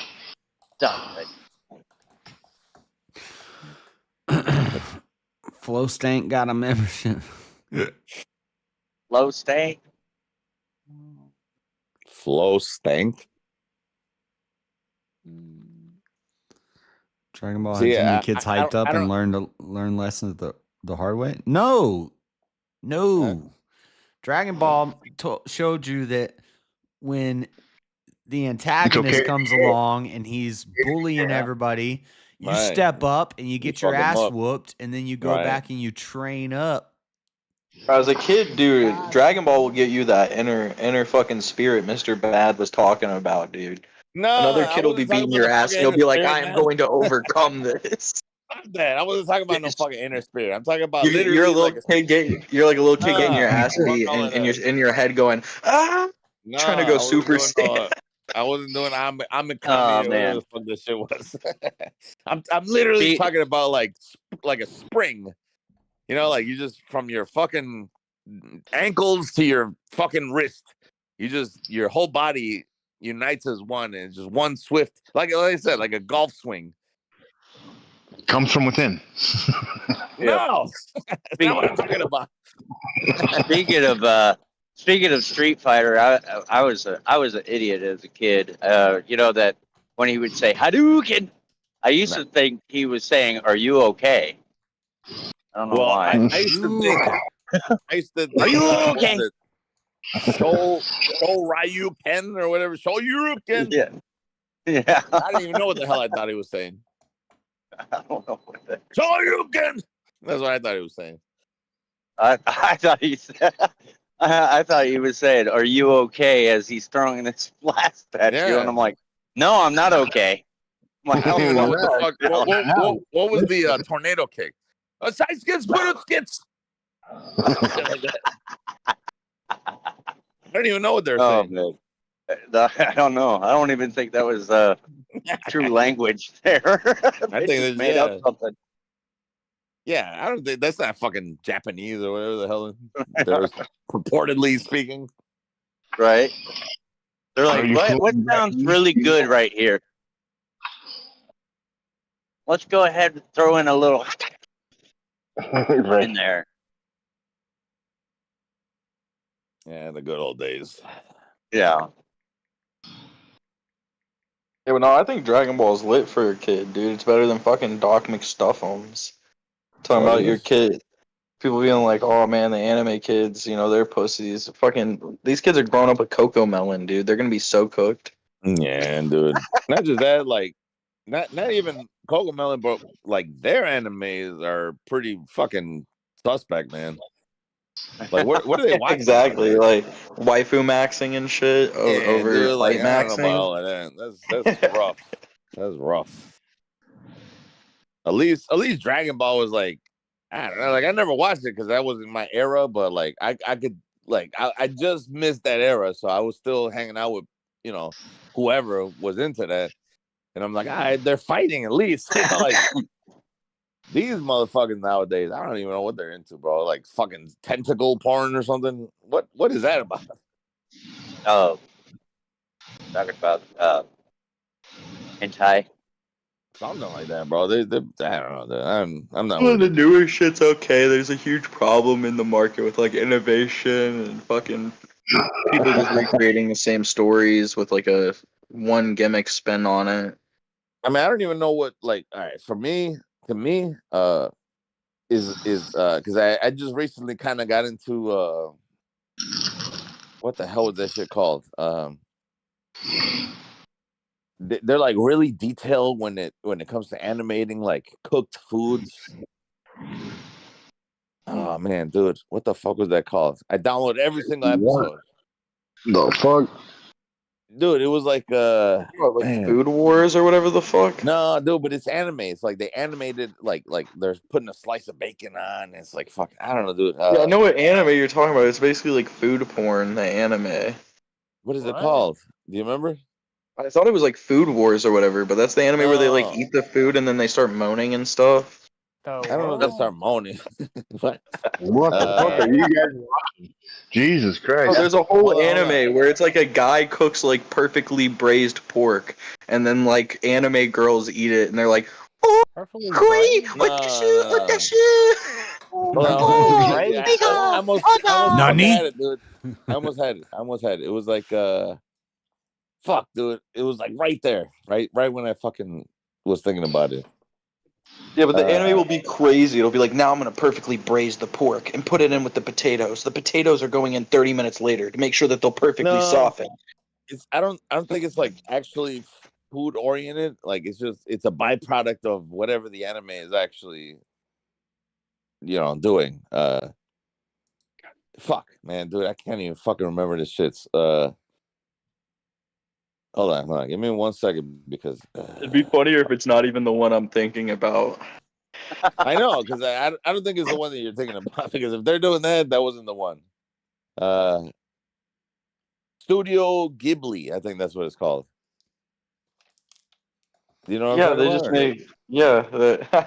Flow Stank got a membership. Low stank. Flow Stank. Dragon Ball had too many kids hyped up and learn lessons the hard way. No. Dragon Ball showed you that when the antagonist comes along and he's bullying everybody, you step up and you get your ass whooped, and then you go back and you train up. As a kid, dude, Dragon Ball will get you that inner fucking spirit Mr. Bad was talking about, dude. No, another kid will be beating your ass and you'll be like, I am going to overcome this. Stop that. I wasn't talking about no fucking inner spirit. I'm talking about You're a little kid you're like a little kid getting your ass beat and you're in your head going, trying to go Super Saiyan. I wasn't doing I'm a comedy or whatever the fuck this shit was. I'm literally talking about like a spring. Like you just from your fucking ankles to your fucking wrist. Your whole body unites as one, and it's just one swift, like I said, like a golf swing. Comes from within. No, that's not what I'm talking about. Speaking of Street Fighter, I was an idiot as a kid. That when he would say Hadouken, I used to think he was saying, "Are you okay?" I don't know why. I used to think. Are you okay? Show Ryu Ken or whatever. Show Ken. Yeah. I didn't even know what the hell I thought he was saying. I don't know what that. Show Ken. That's what I thought he was saying. I thought he said. I thought he was saying, "Are you okay?" as he's throwing this blast at you, and I'm like, "No, I'm not okay." What was the tornado kick? Side skits, put up skits. I don't even know what they're saying. Man. I don't know. I don't even think that was true language there. I think they made up something. Yeah, I don't think that's not fucking Japanese or whatever the hell they're purportedly speaking. Right? They're like, what sounds really good right here? Let's go ahead and throw in a little in there. Yeah, the good old days. Yeah. Yeah, but no, I think Dragon Ball is lit for a kid, dude. It's better than fucking Doc McStuffums. Talking about your kid. People being like, oh man, the anime kids, they're pussies. Fucking, these kids are growing up with Coco Melon, dude. They're gonna be so cooked. Yeah, dude. Not just that, like, not even Coco Melon, but like their animes are pretty fucking suspect, man. Like, what are they watching? Exactly, like waifu maxing and shit Yeah, over dude. Like, fight I don't know about maxing. all of that. That's rough. That's rough. At least Dragon Ball was like, I don't know. Like, I never watched it because that wasn't my era. But like, I could like I just missed that era, so I was still hanging out with whoever was into that, and I'm like, all right, they're fighting at least. Like these motherfuckers nowadays, I don't even know what they're into, bro. Like fucking tentacle porn or something. What is that about? Oh, talking about hentai. Something like that, bro. They I don't know. I'm not Well, with the it. newer shit's okay. There's a huge problem in the market with like innovation and fucking people just recreating the same stories with like a one gimmick spin on it. I mean, I don't even know what like. All right, for me, to me, is because I just recently kind of got into what the hell was that shit called? They're like really detailed when it comes to animating like cooked foods. Oh man, dude, what the fuck was that called? I downloaded every single episode. The fuck? Dude, it was like What, like man. Food Wars or whatever the fuck. No, dude, but it's anime. It's like they animated like they're putting a slice of bacon on. It's like fucking I don't know, dude. Yeah, I know what anime you're talking about. It's basically like food porn, the anime. What is it called? Do you remember? I thought it was like Food Wars or whatever, but that's the anime where they like No. eat the food and then they start moaning and stuff. Oh, I don't know if they start moaning. But, What the fuck are you guys watching? Jesus Christ. Oh, there's a whole Hold on. anime where it's like a guy cooks like perfectly braised pork, and then like anime girls eat it, and they're like, "Oh, great! What the shit? What the shit?" Hold on. Right? Yeah, I almost had Nani? it, dude. I almost had it. It was like fuck, dude. It was like right there. Right when I fucking was thinking about it. Yeah, but the anime will be crazy. It'll be like, now I'm gonna perfectly braise the pork and put it in with the potatoes. The potatoes are going in 30 minutes later to make sure that they'll perfectly soften. I don't think it's like actually food oriented. Like it's a byproduct of whatever the anime is actually doing. Fuck, man, dude, I can't even fucking remember this shit's hold on. Give me 1 second because It'd be funnier if it's not even the one I'm thinking about. I know, because I don't think it's the one that you're thinking about. Because if they're doing that wasn't the one. Studio Ghibli, I think that's what it's called. Do you know what I'm Yeah, talking they about? just make. Yeah,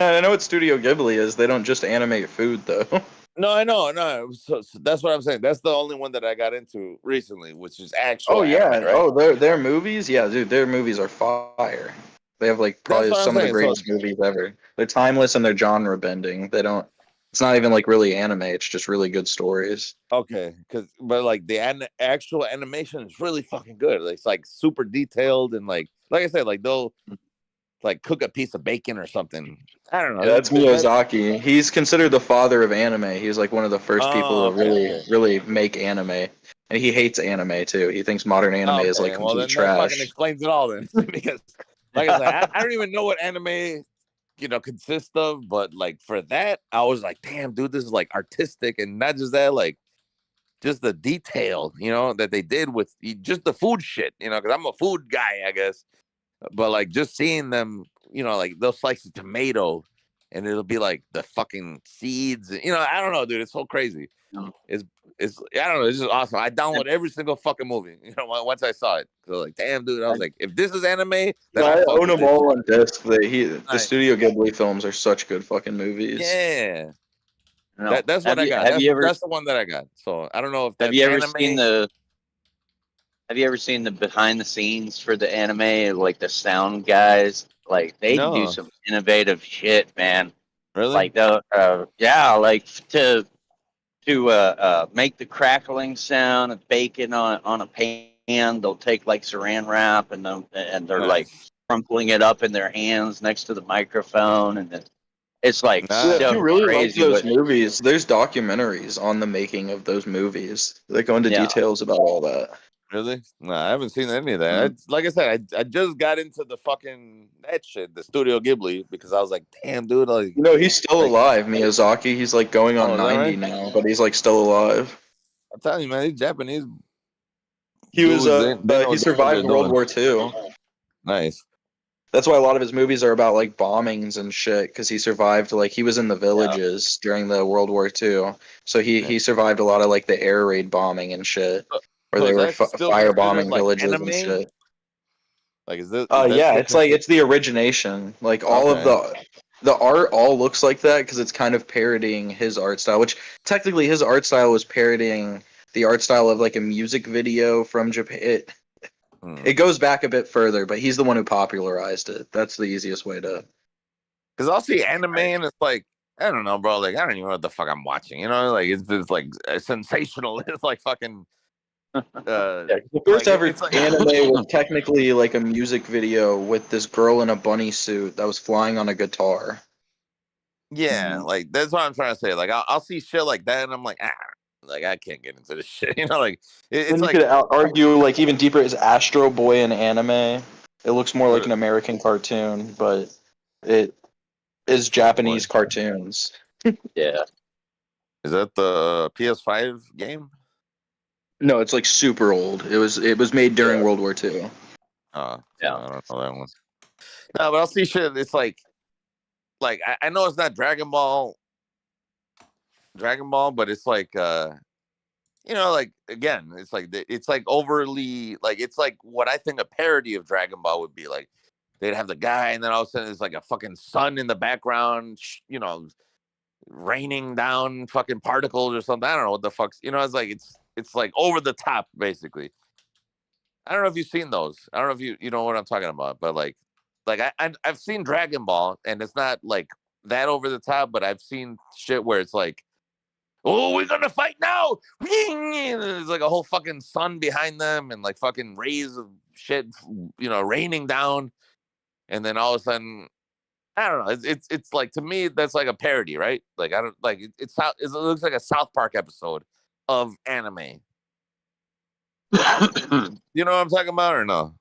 I know what Studio Ghibli is. They don't just animate food though. No, I know, no. So that's what I'm saying. That's the only one that I got into recently, which is actual. Oh yeah, anime, right? oh their movies, yeah, dude, their movies are fire. They have like probably what I'm some of the saying, so- greatest movies ever. They're timeless and they're genre bending. They don't. It's not even like really anime. It's just really good stories. Okay, but like the actual animation is really fucking good. It's like super detailed and like I said, like they'll like cook a piece of bacon or something. I don't know. Yeah, that's Miyazaki. He's considered the father of anime. He was like one of the first people to really make anime, and he hates anime too. He thinks modern anime is like well, complete then that fucking trash. explains it all then. Because like I said, I don't even know what anime consists of, but like for that, I was like, damn, dude, this is like artistic, and not just that, like just the detail, that they did with just the food shit, because I'm a food guy, I guess. But like just seeing them, like they'll slice a tomato and it'll be like the fucking seeds. I don't know, dude. It's so crazy. It's I don't know. It's just awesome. I download every single fucking movie. Once I saw it, so like, damn, dude. I was like, if this is anime, then I fuck own with them this. all on disc. The Studio Ghibli films are such good fucking movies. Yeah. No. That's what I got. That's the one that I got. So I don't know if that's Have you ever anime. seen Have you ever seen the behind the scenes for the anime? Like the sound guys, like they do No. some innovative shit, man. Really? Like like to make the crackling sound of bacon on a pan. They'll take like saran wrap and they're like crumpling it up in their hands next to the microphone, and then it's like If so you really like crazy. those movies, there's documentaries on the making of those movies that go into details about all that. Really? No, I haven't seen any of that. Like I said, I just got into the fucking that shit, the Studio Ghibli, because I was like, damn, dude, like, You know, he's still alive, Miyazaki. He's like going on is that 90 right? now, but he's like still alive. I'm telling you, man, these Japanese He was dudes, they know he exactly what survived they're World doing. War II. Nice. That's why a lot of his movies are about like bombings and shit, because he survived, like he was in the villages during the World War II. So he survived a lot of like the air raid bombing and shit, where So they is were that still considered firebombing like villages and anime? shit. Like, is that Yeah, still it's like considered? it's the origination. Like all of Okay. the art all looks like that because it's kind of parodying his art style, which technically his art style was parodying the art style of like a music video from Japan. It goes back a bit further, but he's the one who popularized it. That's the easiest way to. Because I'll see anime and it's like, I don't know, bro. Like, I don't even know what the fuck I'm watching. You know, like it's like sensational. It's like fucking. The first Like ever it's like anime was technically like a music video with this girl in a bunny suit that was flying on a guitar. yeah, like that's what I'm trying to say. Like I'll see shit like that and I'm like, like I can't get into this shit. You know, like it's Then you like could argue like even deeper is Astro Boy an anime? It looks more like an American cartoon, but it is Japanese cartoons. Yeah. Is that the PS5 game? No, it's like super old. It was made during World War II. Oh, yeah. I don't know that one. No, but I'll see shit. It's like I know it's not Dragon Ball, but it's like you know, like again, it's like overly like it's like what I think a parody of Dragon Ball would be like. They'd have the guy, and then all of a sudden there's like a fucking sun in the background, you know, raining down fucking particles or something. I don't know what the fuck's, you know. It's like over the top, basically. I don't know if you've seen those. I don't know if you know what I'm talking about, but like I've seen Dragon Ball, and it's not like that over the top, but I've seen shit where it's like, oh, we're gonna fight now. And there's like a whole fucking sun behind them, and like fucking rays of shit, you know, raining down, and then all of a sudden, I don't know. It's like to me that's like a parody, right? Like I don't like it looks like a South Park episode of anime. You know what I'm talking about, or no?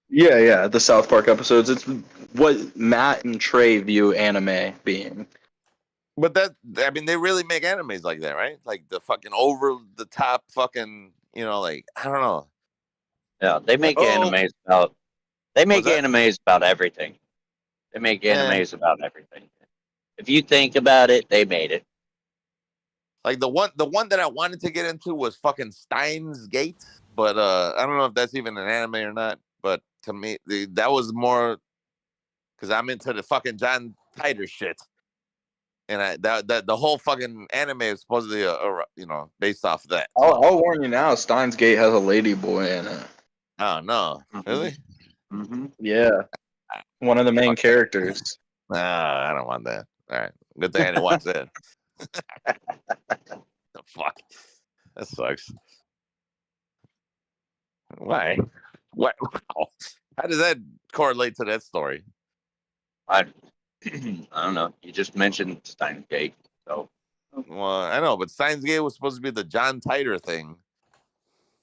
Yeah, the South Park episodes. It's what Matt and Trey view anime being. But I mean, they really make animes like that, right? Like the fucking over the top fucking, you know, like I don't know. Yeah, they make Oh, animes about. They make what's that? animes about everything. They make Eh, animes about everything. If you think about it, they made it. like the one that I wanted to get into was fucking Steins Gate, but I don't know if that's even an anime or not. But to me, that was more because I'm into the fucking John Titor shit, and that the whole fucking anime is supposedly you know, based off of that. So. I'll warn you now. Steins Gate has a lady boy in it. Oh no, really? Yeah, one of the main characters. Nah, I don't want that. All right, good thing I didn't watch that. The fuck, that sucks. Why? What? How does that correlate to that story? I don't know. You just mentioned Steins Gate, so Well, I know, but Steins Gate was supposed to be the John Titor thing,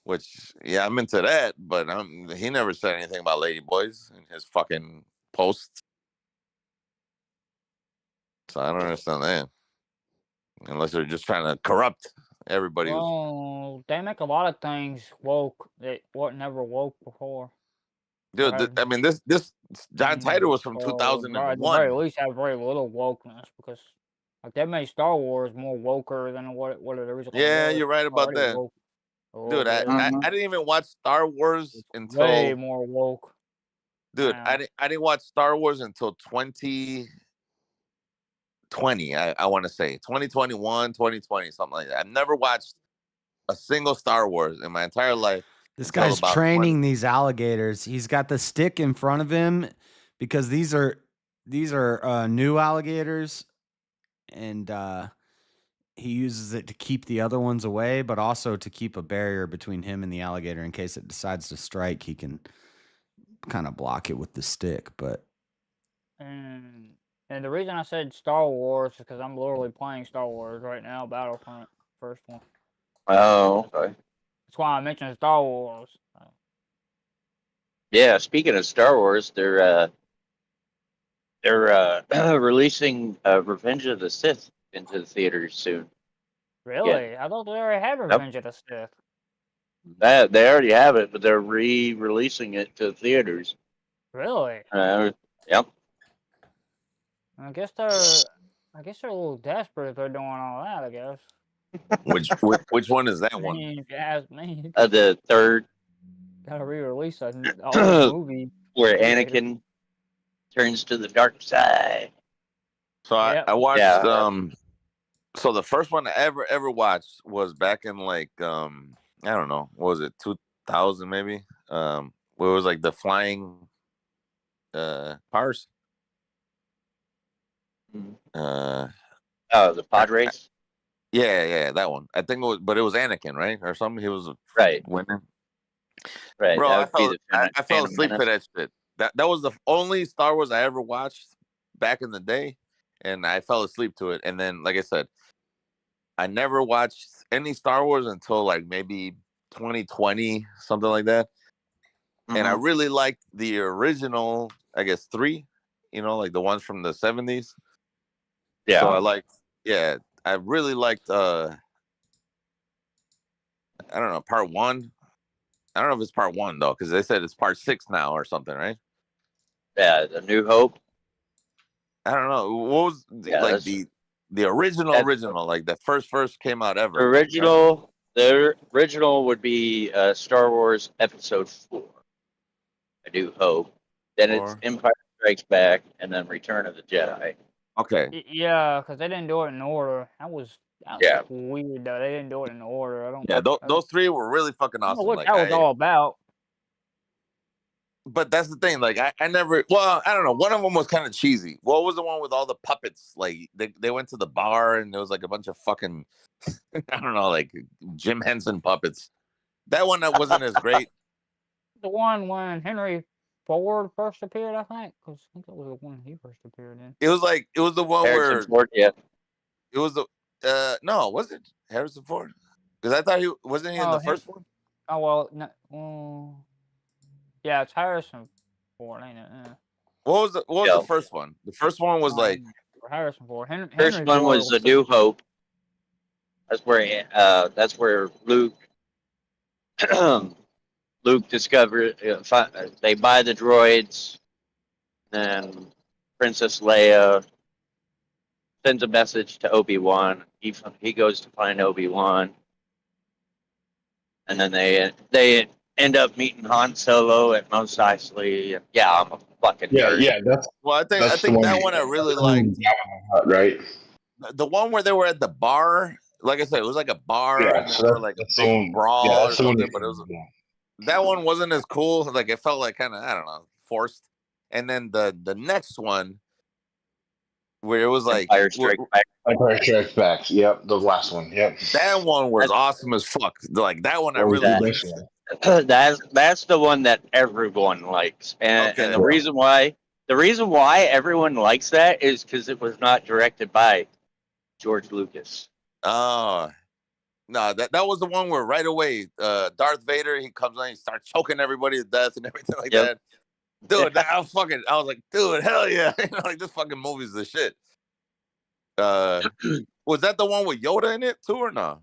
which yeah, I'm into that, but he never said anything about ladyboys in his fucking posts, so I don't understand that. Unless they're just trying to corrupt everybody who's. Well, they make a lot of things woke that weren't never woke before. Dude, I mean, this John Titor was from At the very 2001. least, have very little wokeness because, like, they made Star Wars more woker than what it originally Yeah, was. you're right about Already that. woke a little Dude, I bit. didn't even watch Star Wars Way until. more woke. Dude, now. I didn't watch Star Wars until 2020. I want to say 2021, 2020, something like that. I've never watched a single Star Wars in my entire life. This until guy's about training 20. these alligators. He's got the stick in front of him because these are new alligators, and he uses it to keep the other ones away, but also to keep a barrier between him and the alligator in case it decides to strike. He can kind of block it with the stick. But And the reason I said Star Wars is because I'm literally playing Star Wars right now, Battlefront, first one. Oh, okay. That's why I mentioned Star Wars. Yeah, speaking of Star Wars, they're releasing Revenge of the Sith into the theaters soon. Really? I thought they already had Revenge of the Sith. That they already have it, but they're re-releasing it to theaters. Really? Yep. I guess they're a little desperate if they're doing all that. I guess. Which one is that I one? mean, if you ask me. The third. Gotta re-release a old movie where Anakin turns to the dark side. So Yep. I watched Yeah. So the first one I ever watched was back in like I don't know, what was it, 2000 maybe? Where it was like the flying cars. The pod race. Yeah, that one. I think it was, but it was Anakin, right, or something. He was right winning. Right, Bro, that would be I fell Phantom asleep to Menace. that shit. That was the only Star Wars I ever watched back in the day, and I fell asleep to it. And then, like I said, I never watched any Star Wars until like maybe 2020, something like that. And I really liked the original, I guess 3, like the ones from the 70s. Yeah. So I really liked I don't know, part 1. I don't know if it's part 1 though, because they said it's part 6 now or something, right? Yeah, the New Hope. I don't know. What was the original, like the first came out ever? The original would be Star Wars Episode 4. A New Hope. Then it's Empire Strikes Back, and then Return of the Jedi. Okay. Yeah, because they didn't do it in order. That was weird though. They didn't do it in order. I don't. Yeah, those 3 were really fucking I don't know awesome. what Like that was all about. But that's the thing. Like I never. Well, I don't know. One of them was kind of cheesy. What was the one with all the puppets? Like they went to the bar and there was like a bunch of fucking I don't know, like Jim Henson puppets. That one that wasn't as great. The one when Henry Ford first appeared, I think, because I think that was the one he first appeared in. It was the one Harrison Ford, yeah. It was the no, was it Harrison Ford? Because I thought he wasn't in the first one. Oh well, no, yeah, it's Harrison Ford, ain't it? Yeah. What was the first one? The first one was like Harrison Ford. First one was The New Hope. That's where Luke Luke discovered they buy the droids, and Princess Leia sends a message to Obi-Wan. He goes to find Obi-Wan, and then they end up meeting Han Solo at Mos Eisley. Yeah, I'm a fucking nerd. Yeah. I think that one I really liked. Right. The one where they were at the bar, like I said, it was like a bar, Yeah, and so they were like a big brawl or that's the one something. But it was that one wasn't as cool. Like it felt like kind of, I don't know, forced. And then the next one where it was like Empire Strikes Back. Yep, the last one. Yep. That one was awesome as fuck. Like that one I really liked. That's the one that everyone likes, and the reason why everyone likes that is because it was not directed by George Lucas. Oh no, that was the one where right away Darth Vader, he comes on, he starts choking everybody to death and everything like that. Dude, I was like, dude, hell yeah. Like this fucking movie's the shit. Was that the one with Yoda in it too or no?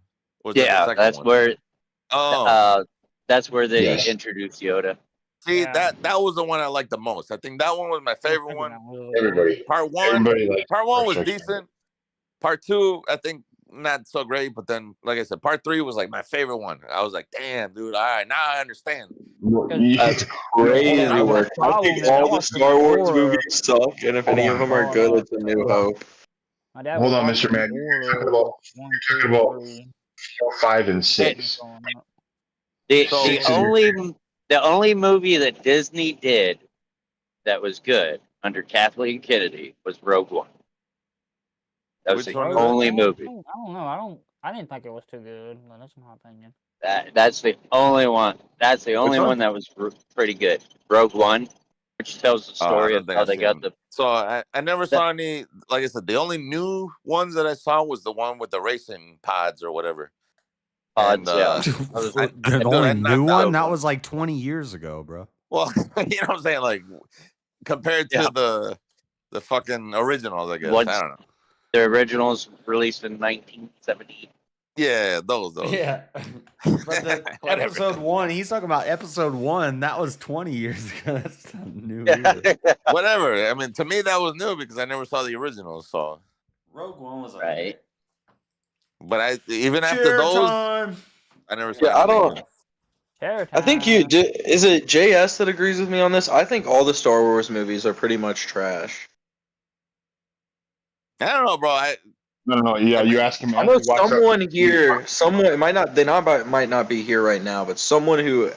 That's where they introduced Yoda. See, that was the one I liked the most. I think that one was my favorite one. Everybody. Part one was decent. Part 2, I think not so great, but then, like I said, part 3 was like my favorite one. I was like, damn, dude, all right, now I understand. That's crazy work. I think all the Star Wars movies suck, and if any of them are good, it's A New Hope. Hold on, Mr. Man. You're talking about 4, 5, and 6. The only movie that Disney did that was good under Kathleen Kennedy was Rogue One. That was the only movie. I don't know. I didn't think it was too good. But that's my opinion. That's the only one. That's the only one that was pretty good. Rogue One, which tells the story of how they got the. So I never saw any. Like I said, the only new ones that I saw was the one with the racing pods or whatever. Pods, yeah. The only new one that was like 20 years ago, bro. Well, you know what I'm saying? Like compared to the fucking originals, I guess. I don't know. The originals released in 1970. Yeah, those. Yeah. But the episode 1, he's talking about episode 1. That was 20 years ago. That's not new. Whatever. I mean, to me, that was new because I never saw the originals. So Rogue One was right. But even after those, I never saw. Yeah, I don't. I think is it JS that agrees with me on this? I think all the Star Wars movies are pretty much trash. I don't know, bro. No. Yeah, you ask him. I know someone here, someone might not be here right now, but someone who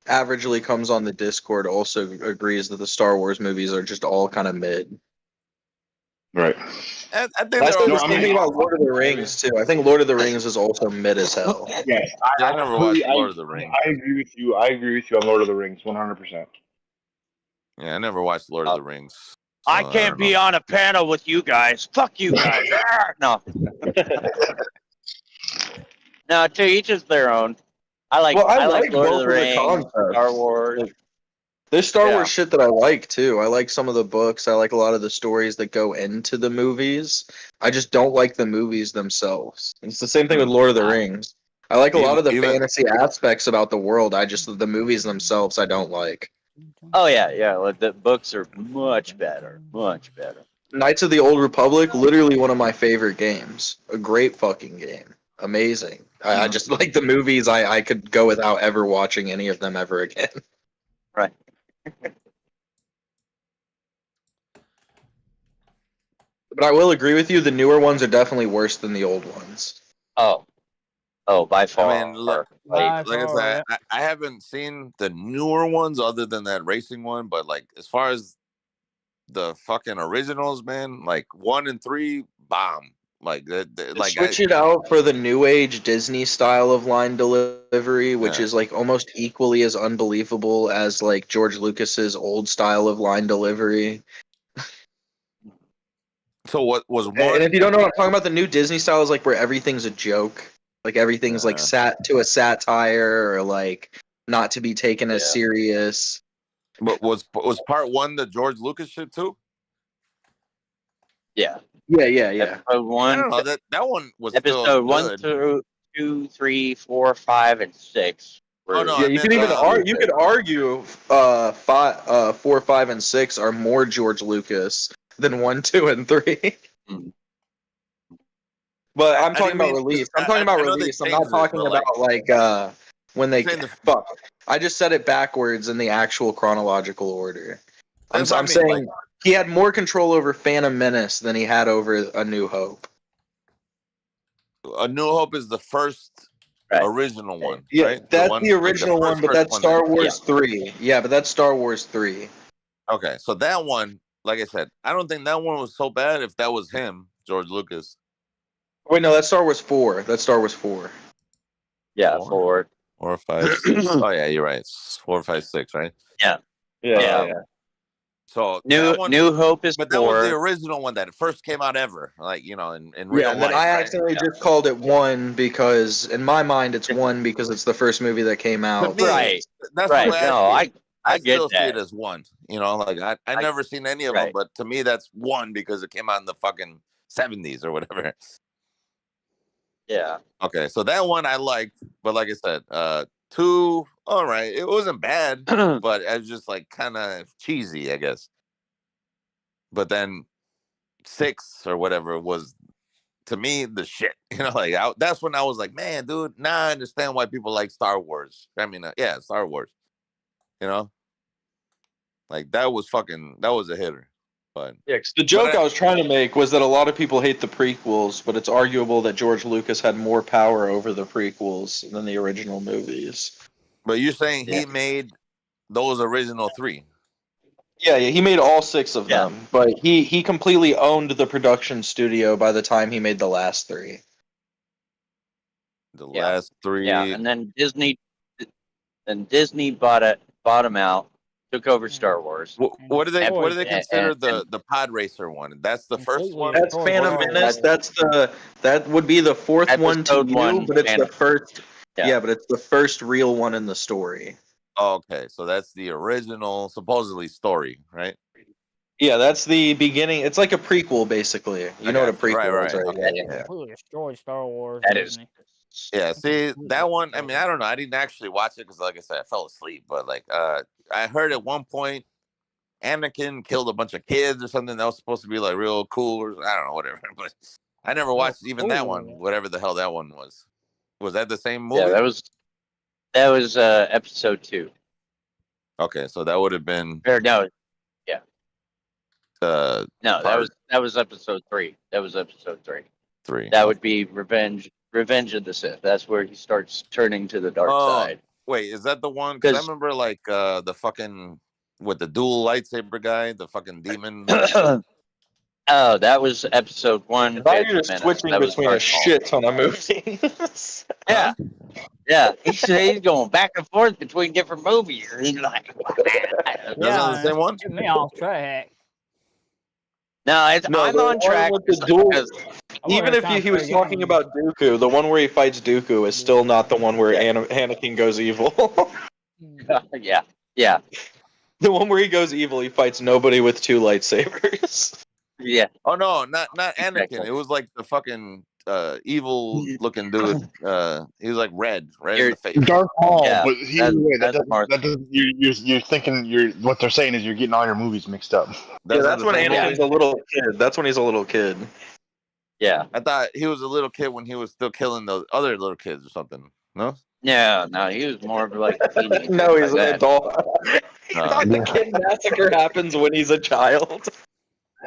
averagely comes on the Discord also agrees that the Star Wars movies are just all kind of mid. Right. I think that's the same thing about Lord of the Rings too. I think Lord of the Rings is also mid as hell. Yes, I never watched Lord of the Rings. I agree with you. I agree with you on Lord of the Rings, 100%. Yeah, I never watched Lord of the Rings. I can't be on a panel with you guys. Fuck you guys. No. No, to each is their own. I like Lord of the Rings, Star Wars. There's Star Wars shit that I like too. I like some of the books. I like a lot of the stories that go into the movies. I just don't like the movies themselves. It's the same thing with Lord of the Rings. I like a lot of the fantasy aspects about the world. The movies themselves I don't like. Oh yeah. Well, the books are much better. Much better. Knights of the Old Republic, literally one of my favorite games. A great fucking game. Amazing. I just like the movies. I could go without ever watching any of them ever again. Right. But I will agree with you, the newer ones are definitely worse than the old ones. Oh, by far. I mean, like I said, I haven't seen the newer ones other than that racing one, but like as far as the fucking originals, man, like 1 and 3, bomb. Like switch it out for the new age Disney style of line delivery, which is like almost equally as unbelievable as like George Lucas's old style of line delivery. So what was one? And if you don't know what I'm talking about, the new Disney style is like where everything's a joke, like everything's like sat to a satire or like not to be taken as serious. But was part 1 the George Lucas shit too? Yeah. Yeah. Episode 1. I don't know, that one was episode still 1 good. through 2, 3, 4, 5, and 6. Oh no! Yeah, you can even you could argue 4, 5, and 6 are more George Lucas than 1, 2, and 3. But I'm talking about release. I'm talking about release. I'm not talking about like when they fuck. I just said it backwards in the actual chronological order. I'm saying he had more control over Phantom Menace than he had over A New Hope. A New Hope is the first original one. Yeah, right? that's the original one, but that's Star Wars 3. Yeah, but that's Star Wars 3. Okay, so that one, like I said, I don't think that one was so bad if that was him, George Lucas. Wait, no, that's Star Wars 4. That's Star Wars 4. Yeah, 4. 4, 5, 6. Oh yeah, you're right. 4, 5, 6, right? Yeah. So New Hope is 4. But that was the original one that first came out ever, like in real life. And then I accidentally just called it 1 because in my mind it's 1 because it's the first movie that came out. Right. That's right. The way No, I get still that. see it as 1. Like I never seen any of them, but to me that's 1 because it came out in the fucking 70s or whatever. Yeah. Okay, so that one I liked, but like I said, 2, all right, it wasn't bad, but it was just like kind of cheesy, I guess. But then 6 or whatever was, to me, the shit. That's when I was like, man, dude, now I understand why people like Star Wars. I mean, Star Wars. Like that was a hitter. But yeah, 'cause the joke I was trying to make was that a lot of people hate the prequels, but it's arguable that George Lucas had more power over the prequels than the original movies. But you're saying he made those original 3? Yeah, he made all 6 of them, but he completely owned the production studio by the time he made the last 3. The last 3. Yeah, and then Disney bought him out. Took over Star Wars. What do they consider the pod racer one? That's the first one. That's Phantom Menace. That would be the 4th one to you, but it's the first. Yeah, but it's the first real one in the story. Okay, so that's the original, supposedly story, right? Yeah, that's the beginning. It's like a prequel, basically. You know what a prequel is, right? Okay, Yeah. Completely destroyed Star Wars. That is. Disney. Yeah, see that one. I mean, I don't know. I didn't actually watch it because, like I said, I fell asleep. But like, I heard at one point Anakin killed a bunch of kids or something that was supposed to be like real cool, or I don't know, whatever. But I never watched even that one, whatever the hell that one was. Was that the same movie? Yeah, that was episode 2. Okay, so that would have been. Or no, yeah. No, that was episode 3. That was episode 3. 3. That would be Revenge of the Sith. That's where he starts turning to the dark side. Wait, is that the one? Because I remember like the fucking with the dual lightsaber guy, the fucking demon. Oh, that was episode 1. I thought you were just switching between a shit ton of movies. Yeah. Yeah, he's going back and forth between different movies. He's like, That's not the same one? Get me off track. No, I'm the on one track. with the dual. because- Even if he was talking about Dooku, the one where he fights Dooku is still not the one where Anakin goes evil. yeah, yeah, The one where he goes evil, he fights nobody with 2 lightsabers. yeah. Oh no, not Anakin. It was like the fucking evil looking dude. He was like red in the face. Darth Maul, Yeah, but that doesn't. You're thinking what they're saying is you're getting all your movies mixed up. That's when Anakin's a little kid. That's when he's a little kid. Yeah. I thought he was a little kid when he was still killing those other little kids or something. No? No, he was more of like a teenager. No, he's like an that. adult. The kid massacre happens when he's a child.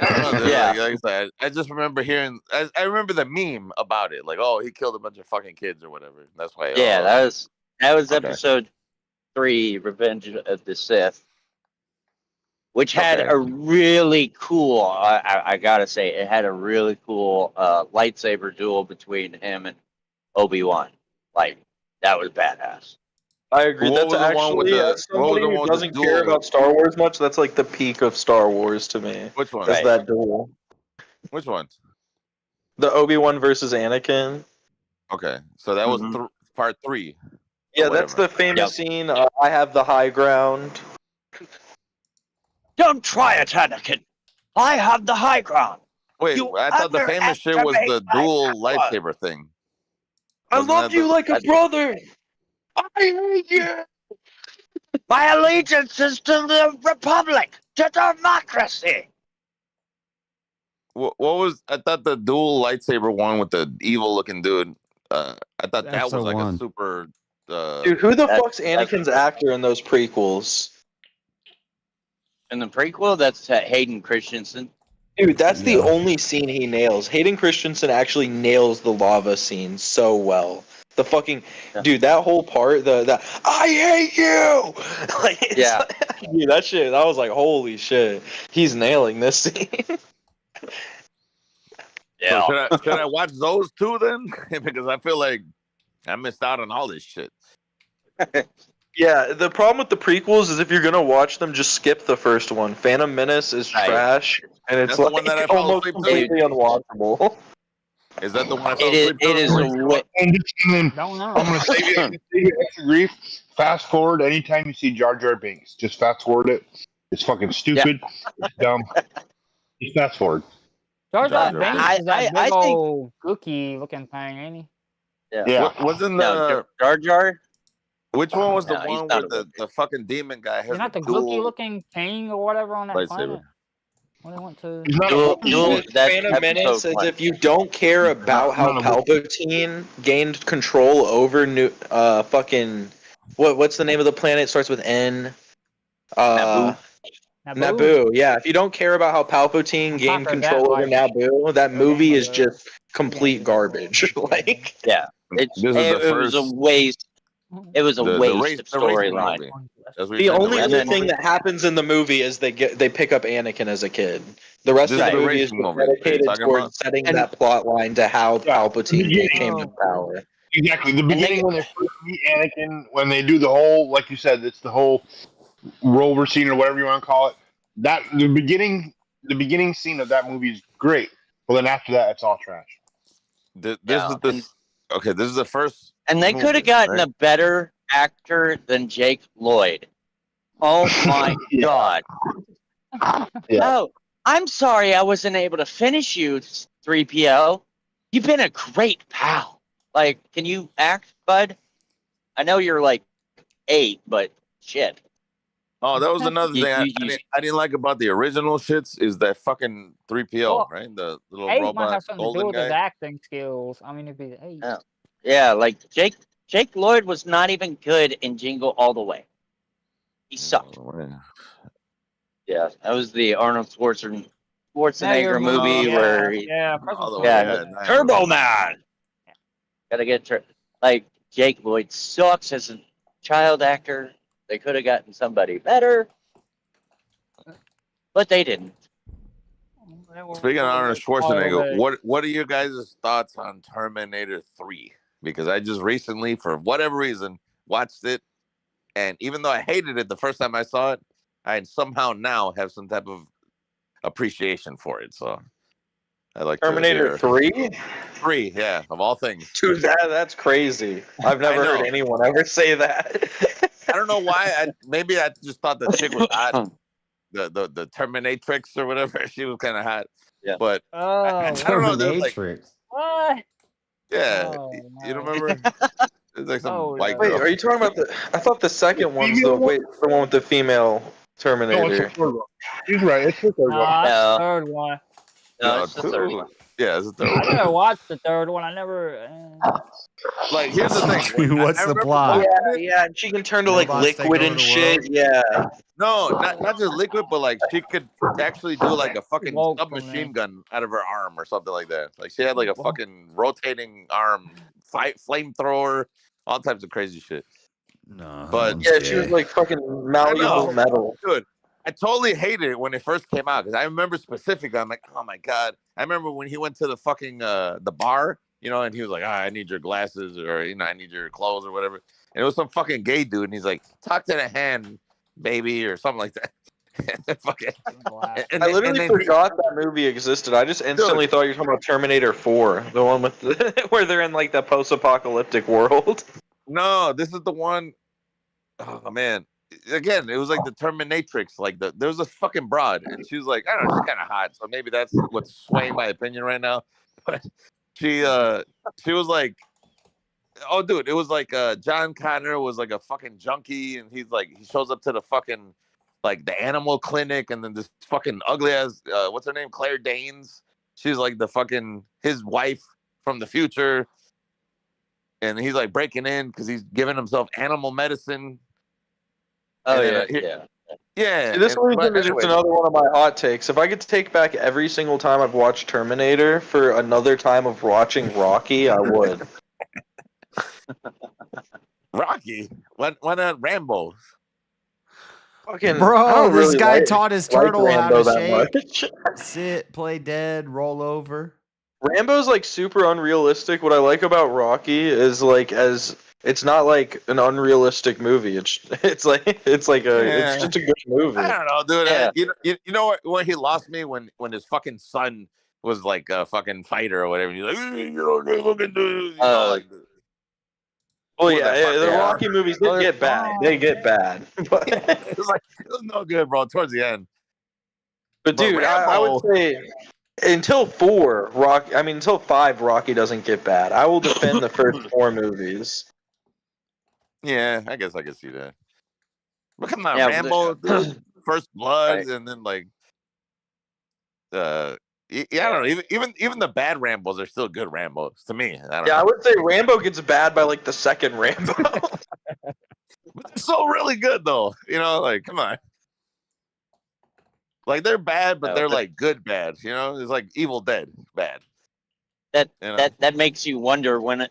Yeah, like I said, I just remember hearing. I remember the meme about it, like, oh, he killed a bunch of fucking kids or whatever. That's why. Yeah, that was okay. episode 3, Revenge of the Sith, which had a really cool. I gotta say, it had a really cool lightsaber duel between him and Obi-Wan. Like that was badass. I agree. What That's was the one with actually, the- as somebody what was the one who with doesn't the care duel? about Star Wars much, that's like the peak of Star Wars to me. Which one? Is that duel? Which one? The Obi-Wan versus Anakin. Okay, so that was part 3. Yeah, that's the famous scene. I have the high ground. Don't try it, Anakin. I have the high ground. Wait, I thought the famous shit was the dual lightsaber thing. I love you like a brother. I hate you. My allegiance is to the Republic, to democracy. What was? I thought the dual lightsaber one with the evil looking dude. I thought that That's was the like one. a super. Dude, who the fuck's Anakin's actor in those prequels? In the prequel, that's Hayden Christensen. Dude, that's the only scene he nails. Hayden Christensen actually nails the lava scene so well. The fucking dude, that whole part, the I hate you. Like, dude, that shit. I was like, holy shit, he's nailing this scene. Yeah. So should I watch those 2 then? Because I feel like I missed out on all this shit. Yeah, the problem with the prequels is if you're gonna watch them, just skip the first one. Phantom Menace is trash, and it's That's the like one that I fell almost asleep to? completely unwatchable. Is that the one I fell It is. asleep to? It is a way. And then I'm gonna save you extra grief. Fast forward anytime you see Jar Jar Binks. Just fast forward it. It's fucking stupid. It's dumb. Just fast forward. Jar Jar Jar Binks I- is that I big think- old cookie looking thing, ain't he? Yeah. Wasn't No, Jar Jar. which one was the No, he's one not where a the fucking demon guy has He's not the dual gookie looking king or whatever on that lightsaber? planet. When they went to He's not Dual, that's Phantom Menace episode is 1. if you don't care about how Palpatine gained control over fucking what's the name of the planet? It starts with N. Naboo. Yeah, if you don't care about how Palpatine gained Conquered that control over life. Naboo, that movie is just complete garbage. Like, Yeah, This is it the was a first. waste. It was a The waste of the racing storyline. movie. That's what the you're saying, only racing good thing movie? that happens in the movie is they pick up Anakin as a kid. The rest This of is the the movie is racing movie. Are you dedicated talking towards about? setting And- that plot line to how Palpatine Yeah. came to power. Exactly. The beginning when they first meet Anakin, when they do the whole, like you said, it's the whole rover scene or whatever you want to call it. That the beginning scene of that movie is great. But then after that, it's all trash. This Yeah, is the Okay, this is the first. And they could have movie, gotten right? a better actor than Jake Lloyd. Oh my God. Oh, I'm sorry I wasn't able to finish you, 3PO. You've been a great pal. Like, can you act, bud? I know you're like 8, but shit. Oh, that was another You, thing you, I didn't like about the original shits is that fucking 3PO, Well, right? The little 8 might robot have something to do golden with his guy. acting skills. I mean, if he's 8. oh, yeah, like Jake Lloyd was not even good in Jingle All the Way. He sucked. Yeah, that was the Arnold Now you're Schwarzenegger movie where he, All the way, yeah, yeah, Turbo Man. Gotta get like Jake Lloyd sucks as a child actor. They could have gotten somebody better, but they didn't. Speaking of Arnold Schwarzenegger, what are your guys' thoughts on Terminator 3? Because I just recently, for whatever reason, watched it, and even though I hated it the first time I saw it, I somehow now have some type of appreciation for it. So I like Terminator 3? 3, yeah, of all things. Dude, that's crazy. I've never heard anyone ever say that. I don't know why. Maybe I just thought the chick was hot. The Terminatrix or whatever. She was kind of hot. Yeah. But I don't know. There's like, What? yeah, Oh, you don't remember? It's like some white Wait, girl. are you talking about the? I thought the second one's the one with the female Terminator. He's right. It's the third one. That's the third one. No, it's the third one. Yeah, it's the third I one. never watched the third one. I never. Like, here's the thing. What's the plot? Yeah, and she can turn to like liquid and shit. Yeah. No, not just liquid, but like she could actually do like a fucking submachine gun out of her arm or something like that. Like she had like a fucking rotating arm, flamethrower, all types of crazy shit. No, but yeah, she was like fucking malleable metal. Dude, I totally hated it when it first came out because I remember specifically. I'm like, oh my god! I remember when he went to the fucking the bar, you know, and he was like, I need your glasses or I need your clothes or whatever. And it was some fucking gay dude, and he's like, talk to the hand, baby, or something like that. I literally forgot that movie existed. I just instantly thought you were talking about Terminator 4, the one with where they're in like the post-apocalyptic world. No, this is the one. Oh man. Again, it was like the Terminatrix. Like there was a fucking broad, and she was like, I don't know, she's kind of hot, so maybe that's what's swaying my opinion right now. But she was like, oh, dude, it was like John Connor was like a fucking junkie, and he shows up to the fucking like the animal clinic, and then this fucking ugly ass what's her name, Claire Danes. She's like the fucking his wife from the future, and he's like breaking in because he's giving himself animal medicine. Oh And yeah. Yeah. This weekend is just another one of my hot takes. If I could take back every single time I've watched Terminator for another time of watching Rocky, I would. Rocky? Why not Rambo? Fucking, Bro, this really guy taught his turtle how Rambo to that shake, sit, play dead, roll over. Rambo's like super unrealistic. What I like about Rocky is like it's not like an unrealistic movie. It's just a good movie. I don't know, dude. Yeah. You know where he lost me when his fucking son was like a fucking fighter or whatever. He's like, you don't look at this. Well, yeah, the Rocky movies did get bad. They get bad. But it was no good, bro. Towards the end. But dude, I would say until 5, Rocky doesn't get bad. I will defend the first 4 movies. Yeah, I guess I can see that. But come on, Yeah, Rambo, dude, First Blood, and then like, I don't know. Even the bad Rambos are still good Rambos to me. I don't know. I would say Rambo gets bad by like the second Rambo. But they're so really good though. You know, like come on. Like they're bad, but they're like good bad. You know, it's like Evil Dead bad. That makes you wonder when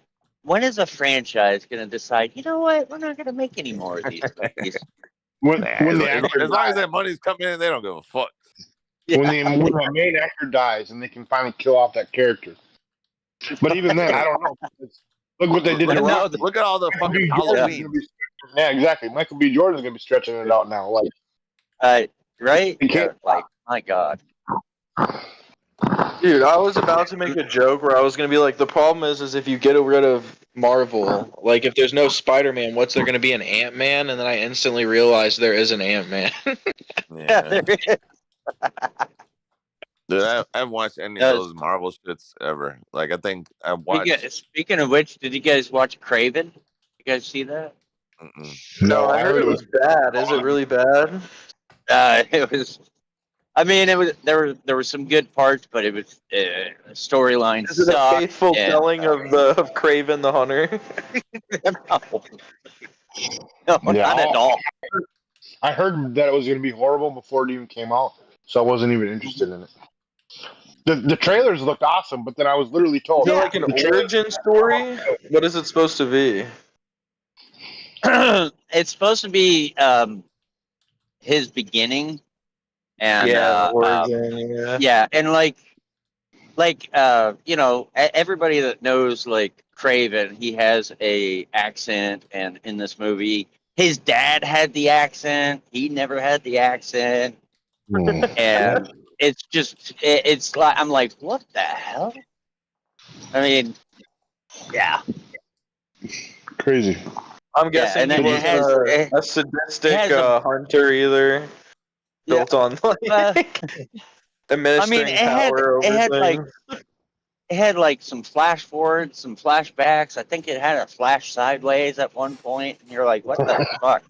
is a franchise going to decide, you know what, we're not going to make any more of these movies. As long as that money's coming in, they don't give a fuck. When the main actor dies and they can finally kill off that character. But even then, I don't know. Look what they did to Rocky. Look at all the fucking Halloween. Yeah, exactly. Michael B. Jordan's going to be stretching it out now. Like, right? Yeah, like, my God. Dude, I was about to make a joke where I was gonna be like, the problem is if you get rid of Marvel, like if there's no Spider-Man, what's there gonna be an Ant-Man? And then I instantly realized there is an Ant-Man. Yeah. Dude, I haven't watched any of those Marvel shits ever. Like, I think I watched. Speaking of which, did you guys watch Craven? You guys see that? No, I heard it was bad. Is it really bad? It was. I mean, it was there were some good parts, but it was storyline. Is it a faithful telling of Craven the Hunter? No, not at all. I heard that it was going to be horrible before it even came out, so I wasn't even interested in it. The trailers looked awesome, but then I was literally told. Is it like an origin story? What is it supposed to be? It's supposed to be his beginning, and origin, yeah, and you know, everybody that knows like Craven, he has a accent, and in this movie, his dad had the accent. He never had the accent, and it's just it's like I'm like, what the hell? I mean, yeah, crazy. I'm guessing he wasn't a sadistic hunter either, built on like administering power over things. It had like some flash forwards, some flashbacks. I think it had a flash sideways at one point, and you're like, what the fuck?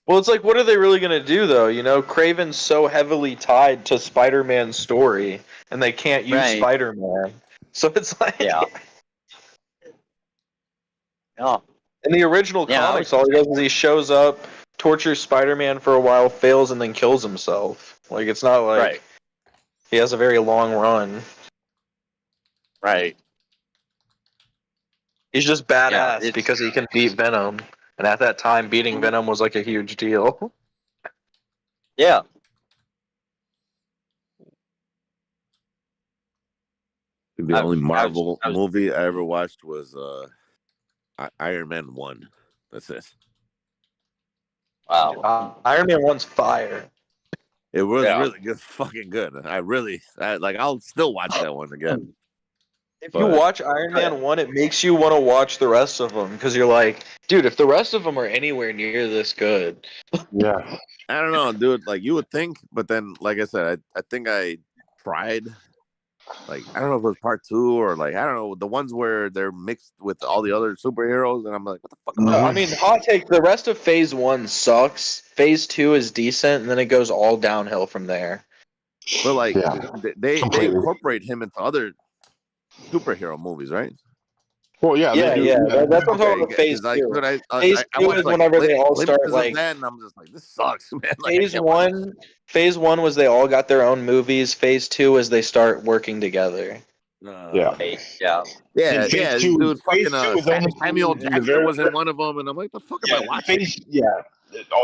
Well, it's like, what are they really going to do, though? You know, Craven's so heavily tied to Spider-Man's story, and they can't use Spider-Man. So it's like... Yeah. Oh. In the original comics, all he does is he shows up, tortures Spider-Man for a while, fails, and then kills himself. Like, it's not like... He has a very long run. Right. He's just badass because he can beat Venom. And at that time, beating Venom was like a huge deal. Yeah. The only Marvel movie I ever watched was Iron Man 1. That's it. Wow. Iron Man 1's fire. It was really good, fucking good. I'll still watch that one again. If you watch Iron Man 1, it makes you want to watch the rest of them because you're like, dude, if the rest of them are anywhere near this good. Yeah. I don't know, dude. Like, you would think, but then, like I said, I think I tried. Like, I don't know if it was part 2 or, like, I don't know, the ones where they're mixed with all the other superheroes, and I'm like, what the fuck? No, I mean, hot take, the rest of Phase 1 sucks. Phase 2 is decent, and then it goes all downhill from there. But, like, they incorporate him into other superhero movies, right? Well, yeah. That's what I'm talking about. Phase 2. Phase 2 is whenever they all start, like... And I'm just like, this sucks, man. Like, Phase 1 was they all got their own movies. Phase 2 is they start working together. Yeah. Dude, fucking Samuel Jackson was in one of them, and I'm like, the fuck am I watching?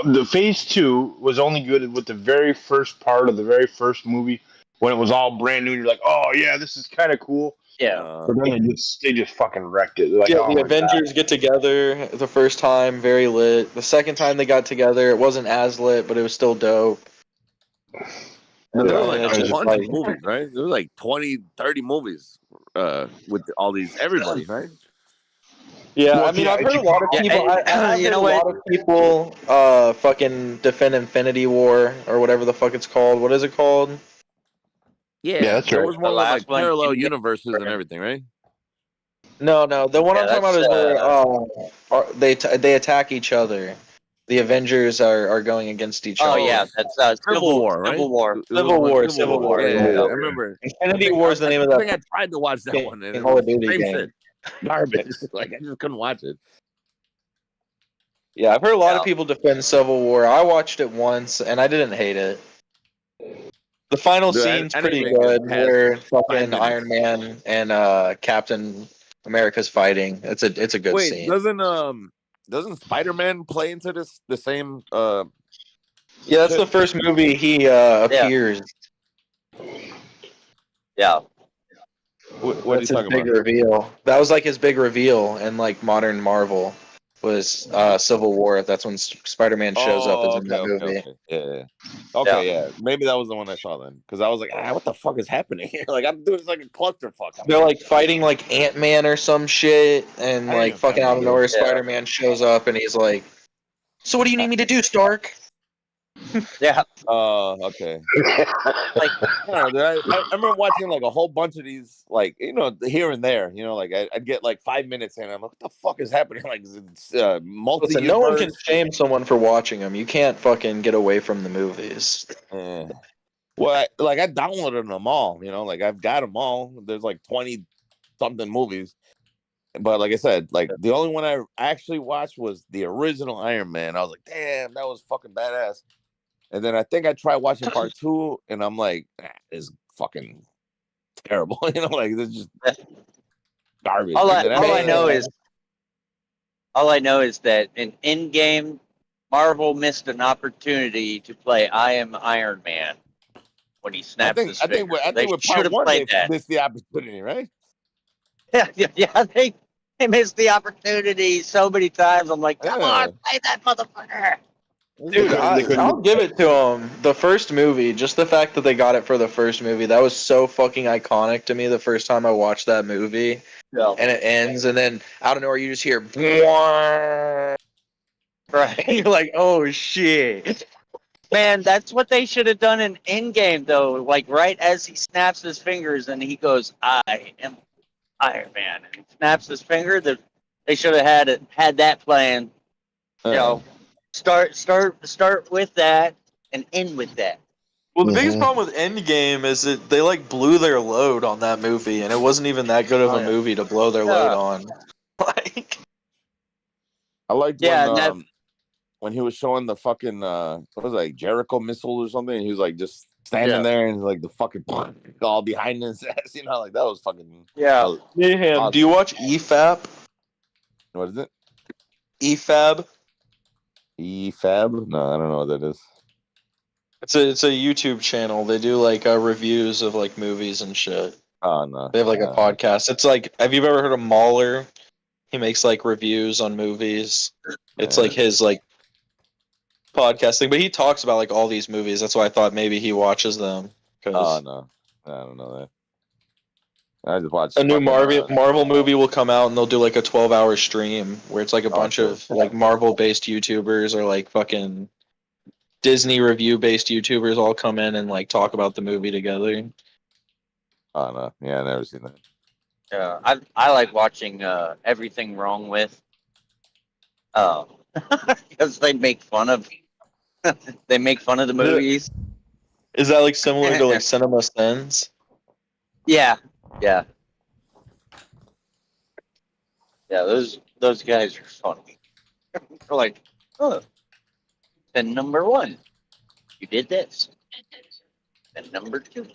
The Phase 2 was only good with the very first part of the very first movie when it was all brand new. And you're like, oh yeah, this is kind of cool. Yeah. But then they just fucking wrecked it. Like, the Avengers get together the first time, very lit. The second time they got together, it wasn't as lit, but it was still dope. There were like a bunch of movies, right? There were like 20, 30 movies with all these, everybody, right? Yeah, I mean, I've heard a lot of people. A lot of people fucking defend Infinity War or whatever the fuck it's called. What is it called? Yeah, that's right. It was one of like parallel universes and everything, right? No, the one I'm talking about is where they attack each other. The Avengers are going against each other. Oh yeah, that's Civil War, right? Civil War. Yeah, I remember. Infinity War is the name of that. I think I tried to watch that one. And Call of Duty game. Garbage. Like, I just couldn't watch it. Yeah, I've heard a lot of people defend Civil War. I watched it once and I didn't hate it. The final scene's pretty good, where fucking Iron Man and Captain America's fighting. It's a good scene. Doesn't Spider-Man play into the same? Yeah, that's the first movie he appears. Yeah. What are you talking big about? Reveal. That was like his big reveal in like modern Marvel. was Civil War. That's when Spider-Man shows up is in that movie. Yeah. Maybe that was the one I saw then, because I was like, what the fuck is happening here? Like, I'm doing like a clusterfuck. They're like fighting like Ant-Man or some shit, and like fucking out of nowhere, Spider-Man shows up and he's like, "So what do you need me to do, Stark?" Yeah. Okay. Like, I remember watching like a whole bunch of these, like, here and there. Like I'd get like 5 minutes in, and I'm like, what the fuck is happening? Like, it's multi-universe. Listen, no one can shame someone for watching them. You can't fucking get away from the movies. Well, I downloaded them all. Like I've got them all. There's like 20 something movies. But like I said, like the only one I actually watched was the original Iron Man. I was like, damn, that was fucking badass. And then I think I tried watching part 2, and I'm like, it's fucking terrible. Like this is just garbage. All I know is that in Endgame, Marvel missed an opportunity to play "I Am Iron Man" when he snaps his fingers. I think with part 1 they missed the opportunity, right? Yeah. They missed the opportunity so many times. I'm like, come on, play that motherfucker. Dude, I'll give it to them. The first movie, just the fact that they got it for the first movie, that was so fucking iconic to me the first time I watched that movie. Yeah. And it ends, and then out of nowhere you just hear, right? You're like, oh shit. Man, that's what they should have done in Endgame, though. Like, right as he snaps his fingers and he goes, "I am Iron Man," and he snaps his finger. They should have had that plan. Start with that and end with that. Well, the biggest problem with Endgame is that they like blew their load on that movie, and it wasn't even that good of a movie to blow their load on. I liked when he was showing the fucking what was it, like Jericho missile or something, and he was like just standing there and like the fucking all behind his ass, like that was fucking awesome. Do you watch EFAP? What is it? EFAB? EFAB? No, I don't know what that is. It's a YouTube channel. They do like reviews of like movies and shit. Oh no. They have like a podcast. It's like, have you ever heard of Mahler? He makes like reviews on movies. It's like his like podcast thing, but he talks about like all these movies. That's why I thought maybe he watches them. Oh no, I don't know that. I just watched a new Marvel movie will come out, and they'll do like a 12-hour stream where it's like a bunch of like Marvel-based YouTubers or like fucking Disney review-based YouTubers all come in and like talk about the movie together. Oh no, yeah, I never seen that. Yeah, I like watching Everything Wrong With, because they make fun of the movies. Is that like similar to like Cinema Sins? Yeah. Those guys are funny. They're like, oh, then number 1, you did this. Then number 2.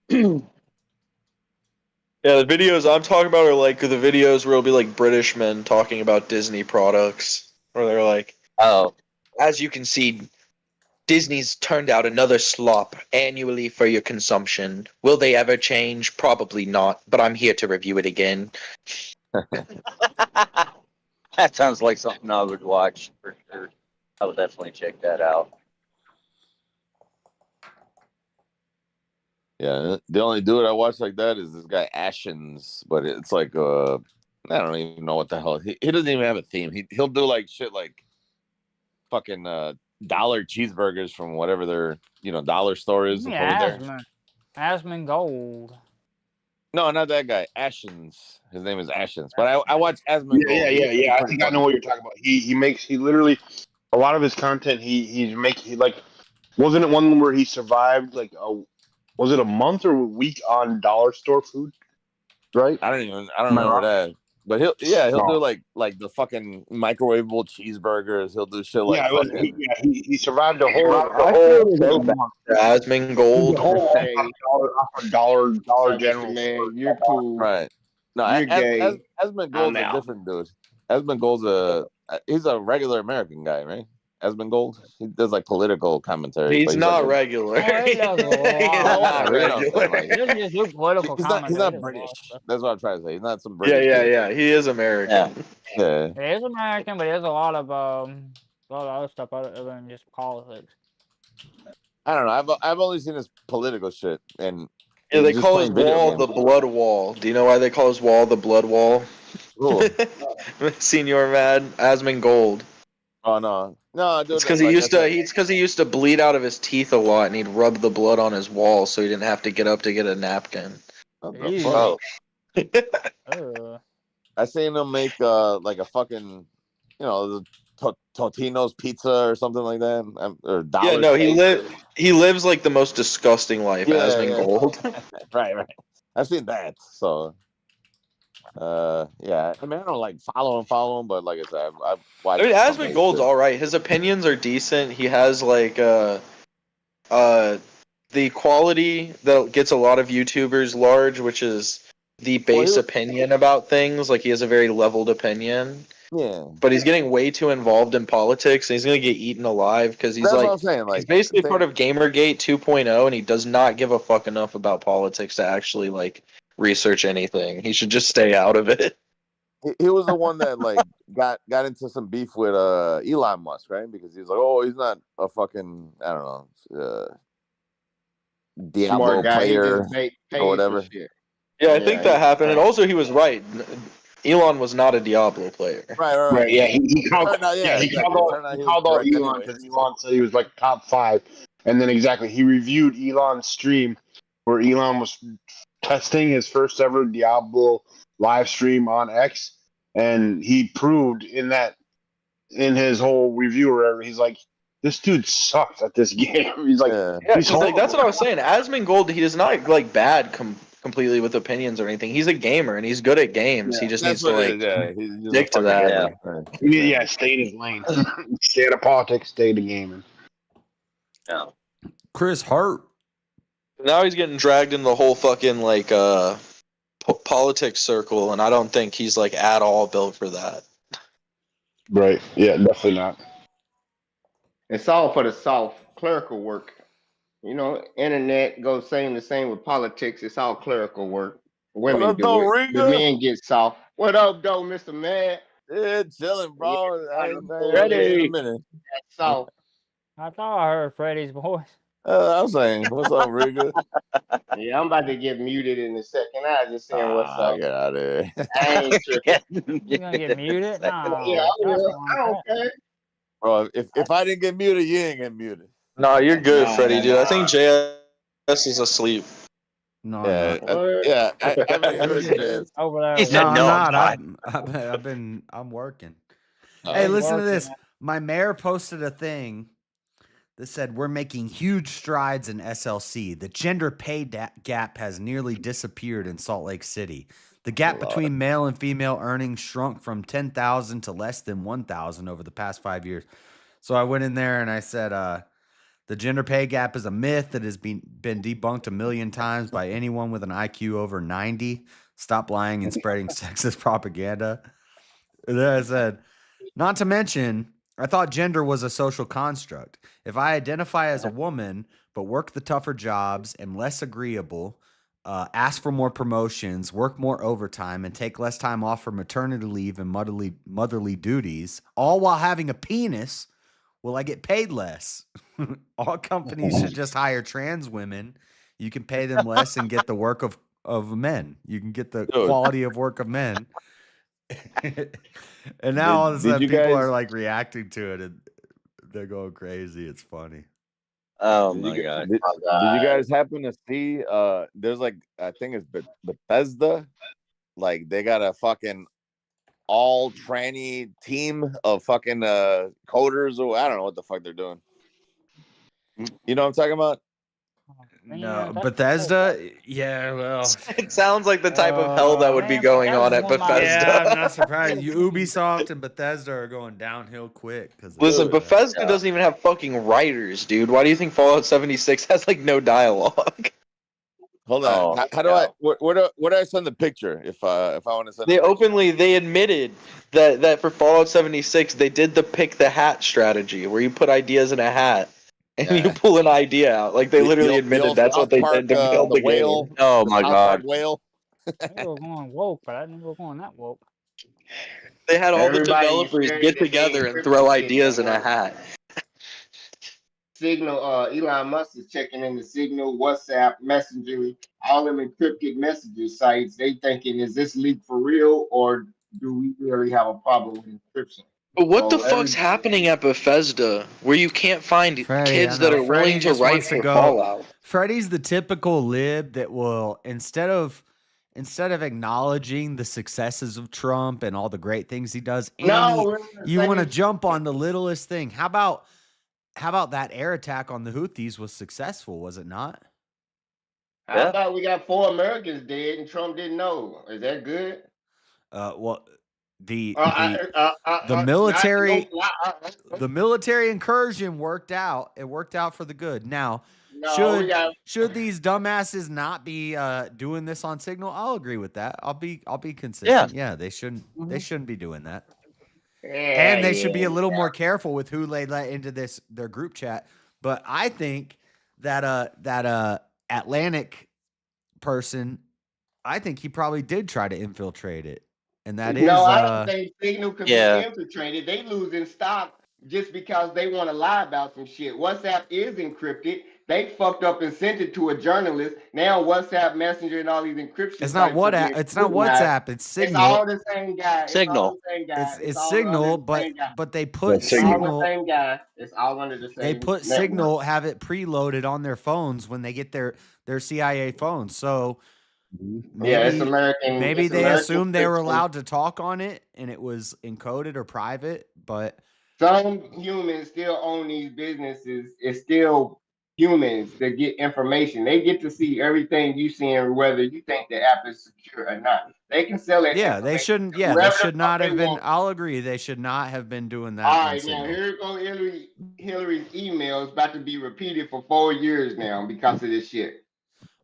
Yeah, the videos I'm talking about are like the videos where it'll be like British men talking about Disney products, where they're like, "Oh, as you can see, Disney's turned out another slop annually for your consumption. Will they ever change? Probably not, but I'm here to review it again." That sounds like something I would watch for sure. I would definitely check that out. Yeah, the only dude I watch like that is this guy Ashens, but it's like I don't even know what the hell he doesn't even have a theme. He'll do like shit like fucking dollar cheeseburgers from whatever their dollar store is. Asmongold. No, not that guy. Ashens. His name is Ashens. But I watch Asmongold. Yeah. I think I know what you're talking about. He literally a lot of his content. Wasn't it one where he survived like was it a month or a week on dollar store food? Right? I don't remember that. But he'll do like the fucking microwavable cheeseburgers. He'll do shit like he survived the whole Asmongold. Dollar General. Man, you're cool. Right. No, Asmongold's a different dude. Asmongold's he's a regular American guy, right? Asmongold? He does like political commentary. He's but not like regular. Oh, he does a He's lot. not whatever, you know what I'm saying, regular. like, He doesn't just do political he's commentary. not He does a lot of British. stuff. That's what I'm trying to say. He's not some Yeah, British dude. yeah. He is American. Yeah. He is American, but he does a lot of other stuff other than just politics. I don't know. I've only seen his political shit, and Yeah, they just call his playing video wall games. the blood wall. Do you know why they call his wall the blood wall? Cool. Senior Mad, Asmongold. Oh no, dude. It's because like he I used to. said, It's because he used to bleed out of his teeth a lot, and he'd rub the blood on his wall, so he didn't have to get up to get a napkin. What the fuck? Oh. I seen him make like a fucking, the Totino's pizza or something like that, or dollar. Yeah, no, Steak. he lives like the most disgusting life, Yeah, Asmongold. right. I've seen that. So, yeah. I mean, I don't like follow him, but like I said, I've watched. I mean, some of his Asmongold's shit. all right. His opinions are decent. He has like the quality that gets a lot of YouTubers large, which is the base opinion about things. Like he has a very leveled opinion. Yeah. But he's getting way too involved in politics, and he's gonna get eaten alive because he's That's like, what I'm saying, like, he's basically part of Gamergate 2.0, and he does not give a fuck enough about politics to actually like research anything. He should just stay out of it. He was the one that like got into some beef with Elon Musk, right? Because he's like, oh, he's not a fucking, I don't know, Diablo Smart guy. He player just pays or whatever. for shit. Yeah, I think that happened, and also he was right. Elon was not a Diablo player. Right. Yeah, he called. Turned out- Yeah, he exactly. called Turned out out. he He was called out correct Elon anyway. because Elon said he was like top 5, and then exactly he reviewed Elon's stream where Elon was testing his first ever Diablo live stream on X, and he proved in his whole review or whatever, he's like, this dude sucks at this game. He's like, Yeah, he's 'cause, like, that's what I horrible. was saying. Asmongold, he is not like bad completely with opinions or anything. He's a gamer and he's good at games. He just That's needs to what it like is, yeah. He's just a stick to fucking that. gamer. Yeah, stay in his lane. Stay out of politics, stay to gaming. Yeah. Chris Hart. Now he's getting dragged in the whole fucking like politics circle, and I don't think he's like at all built for that. Right. Yeah, definitely not. It's all for the soft clerical work. Internet goes the same with politics. It's all clerical work. Women What up, do though, it. Riga? The men get soft. What up, though, Mr. Mad? Yeah, chilling, bro. I ain't Ready. in a minute. That's soft. I thought I heard Freddie's voice. I was saying, what's up, Riga? Yeah, I'm about to get muted in a second. I just saying what's up. Get out of here. I ain't tripping. You gonna get muted? No. Yeah, I will. I don't care. Bro, if I didn't get muted, you ain't get muted. No, you're good, Freddie, dude. I think JS is asleep. No, Yeah, I haven't heard this. Over there. He said, I'm "No, not. I'm I'm working. Oh, Hey, you're listen to working, this. man. My mayor posted a thing that said we're making huge strides in SLC. The gender pay gap has nearly disappeared in Salt Lake City. The gap between male and female earnings shrunk from 10,000 to less than 1,000 over the past 5 years. So I went in there and I said, the gender pay gap is a myth that has been debunked a million times by anyone with an IQ over 90. Stop lying and spreading sexist propaganda. And then I said, not to mention, I thought gender was a social construct. If I identify as a woman, but work the tougher jobs, am less agreeable, ask for more promotions, work more overtime, and take less time off for maternity leave and motherly duties, all while having a penis, will I get paid less? All companies should just hire trans women. You can pay them less and get the work of men. You can get the quality of work of men. And now all of a sudden you people guys- are like reacting to it and they're going crazy. It's funny. Oh Did my you, god. did you guys happen to see there's like, I think it's Bethesda, like they got a fucking all tranny team of fucking coders, or I don't know what the fuck they're doing. You know what I'm talking about? No, Bethesda? Yeah, well. It sounds like the type of hell that would be going on at Bethesda. Yeah, I'm not surprised. Ubisoft and Bethesda are going downhill quick. Listen, Bethesda doesn't even have fucking writers, dude. Why do you think Fallout 76 has like no dialogue? Hold on. How do I? Where do I send the picture if I want to send? They admitted that for Fallout 76 they did the pick the hat strategy where you put ideas in a hat and you pull an idea out. Like they literally admitted that's what they did to build the whale. game. Oh my god. Whale. They were going woke, but I didn't know going that woke. They had all the Everybody developers scared get that they together and encrypted throw shit ideas no in a more. hat. Signal, Elon Musk is checking in the Signal, WhatsApp, Messenger, all them encrypted messages sites. They thinking, is this leak for real, or do we really have a problem with encryption? But what the So fuck's happening at Bethesda where you can't find Freddie, kids I that know. are Freddie willing to just write wants to for go. Fallout? Freddie's the typical lib that will instead of acknowledging the successes of Trump and all the great things he does, you want to jump on the littlest thing. How about that air attack on the Houthis was successful, was it not? How about we got 4 Americans dead and Trump didn't know? Is that good? Well, the military incursion worked out. It worked out for the good. Now, should these dumbasses not be doing this on Signal? I'll agree with that. I'll be consistent. Yeah, they shouldn't. They shouldn't be doing that. And they should be a little more careful with who they let into their group chat. But I think that Atlantic person, I think he probably did try to infiltrate it. And that is I don't think Signal could be infiltrated. They losing stock just because they want to lie about some shit. WhatsApp is encrypted. They fucked up and sent it to a journalist. Now WhatsApp Messenger and all these encryption. It's not WhatsApp. It's not WhatsApp. It's Signal. It's all the same guy. Signal. It's Signal, but they put Signal. The same guy. It's all under the same. They put network. Signal, have it preloaded on their phones when they get their CIA phones. So it's American. Maybe they assumed they were allowed to talk on it, and it was encoded or private. But some humans still own these businesses. It's still humans that get information. They get to see everything you see, and whether you think the app is secure or not. They can sell it. Yeah, they shouldn't. Yeah, they should not have been. I'll agree. They should not have been doing that. All right, now here goes Hillary's emails about to be repeated for 4 years now because of this shit.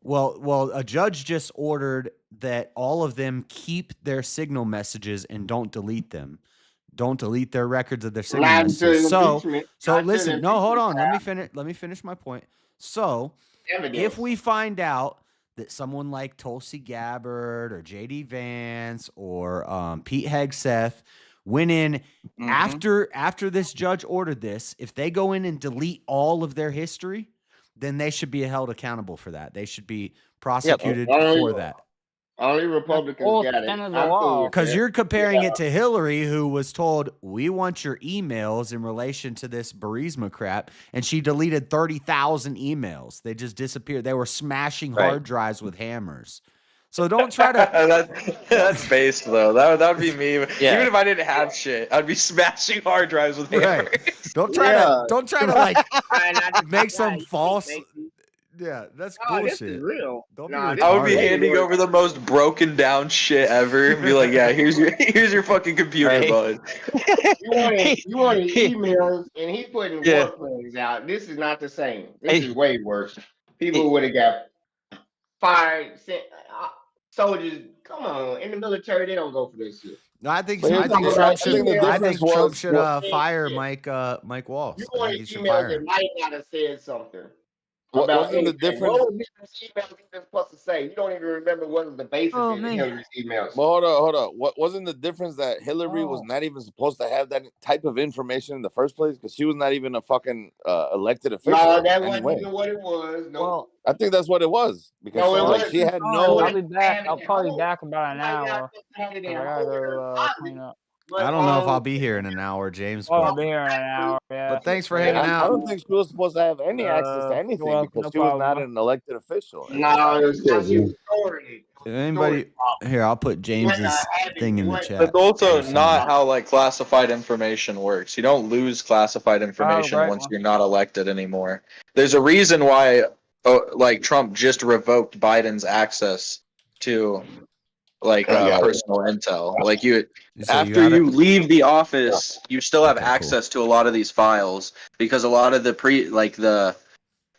Well, a judge just ordered that all of them keep their Signal messages and don't delete them. Don't delete their records of their Signal messages. So listen. No, hold on. Let me finish my point. So if we find out that someone like Tulsi Gabbard or JD Vance or Pete Hegseth went in after this judge ordered this, if they go in and delete all of their history, then they should be held accountable for that. They should be prosecuted for that. Only Republicans got it. Because you're comparing it to Hillary, who was told, we want your emails in relation to this Burisma crap, and she deleted 30,000 emails. They just disappeared. They were smashing hard drives with hammers. So don't try to. That's based though. That would be me. Yeah. Even if I didn't have shit, I'd be smashing hard drives with hammers. Don't try to like make some false. Yeah, that's bullshit. This is real. I would be handing over the most broken down shit ever and be like, yeah, here's your fucking computer, bud. You wanted emails and he putting work plans out. This is not the same. This is way worse. People would have got fired, soldiers, come on. In the military, they don't go for this shit. No, I think Trump should fire Mike Walsh. You want emails that might not have said something. Wasn't the difference? What was Hillary's emails even supposed to say? You don't even remember what was the basis of Hillary's emails. Well, hold on. What wasn't the difference that Hillary was not even supposed to have that type of information in the first place? Because she was not even a fucking elected official. No, that wasn't even what it was. No. Well, I think that's what it was. Because she had no. I'll be back. I'll probably be back about an hour. I gotta go clean up. I don't know if I'll be here in an hour, James. I'll be here in an hour. Yeah. But thanks for hanging out. I don't think she was supposed to have any access to anything because she was not an elected official. No, it was because she was authority. Anybody here? I'll put James's thing in the chat. It's also not how like classified information works. You don't lose classified information once you're not elected anymore. There's a reason why, like Trump just revoked Biden's access to like personal intel. Like after you leave the office, you still have access to a lot of these files because a lot of the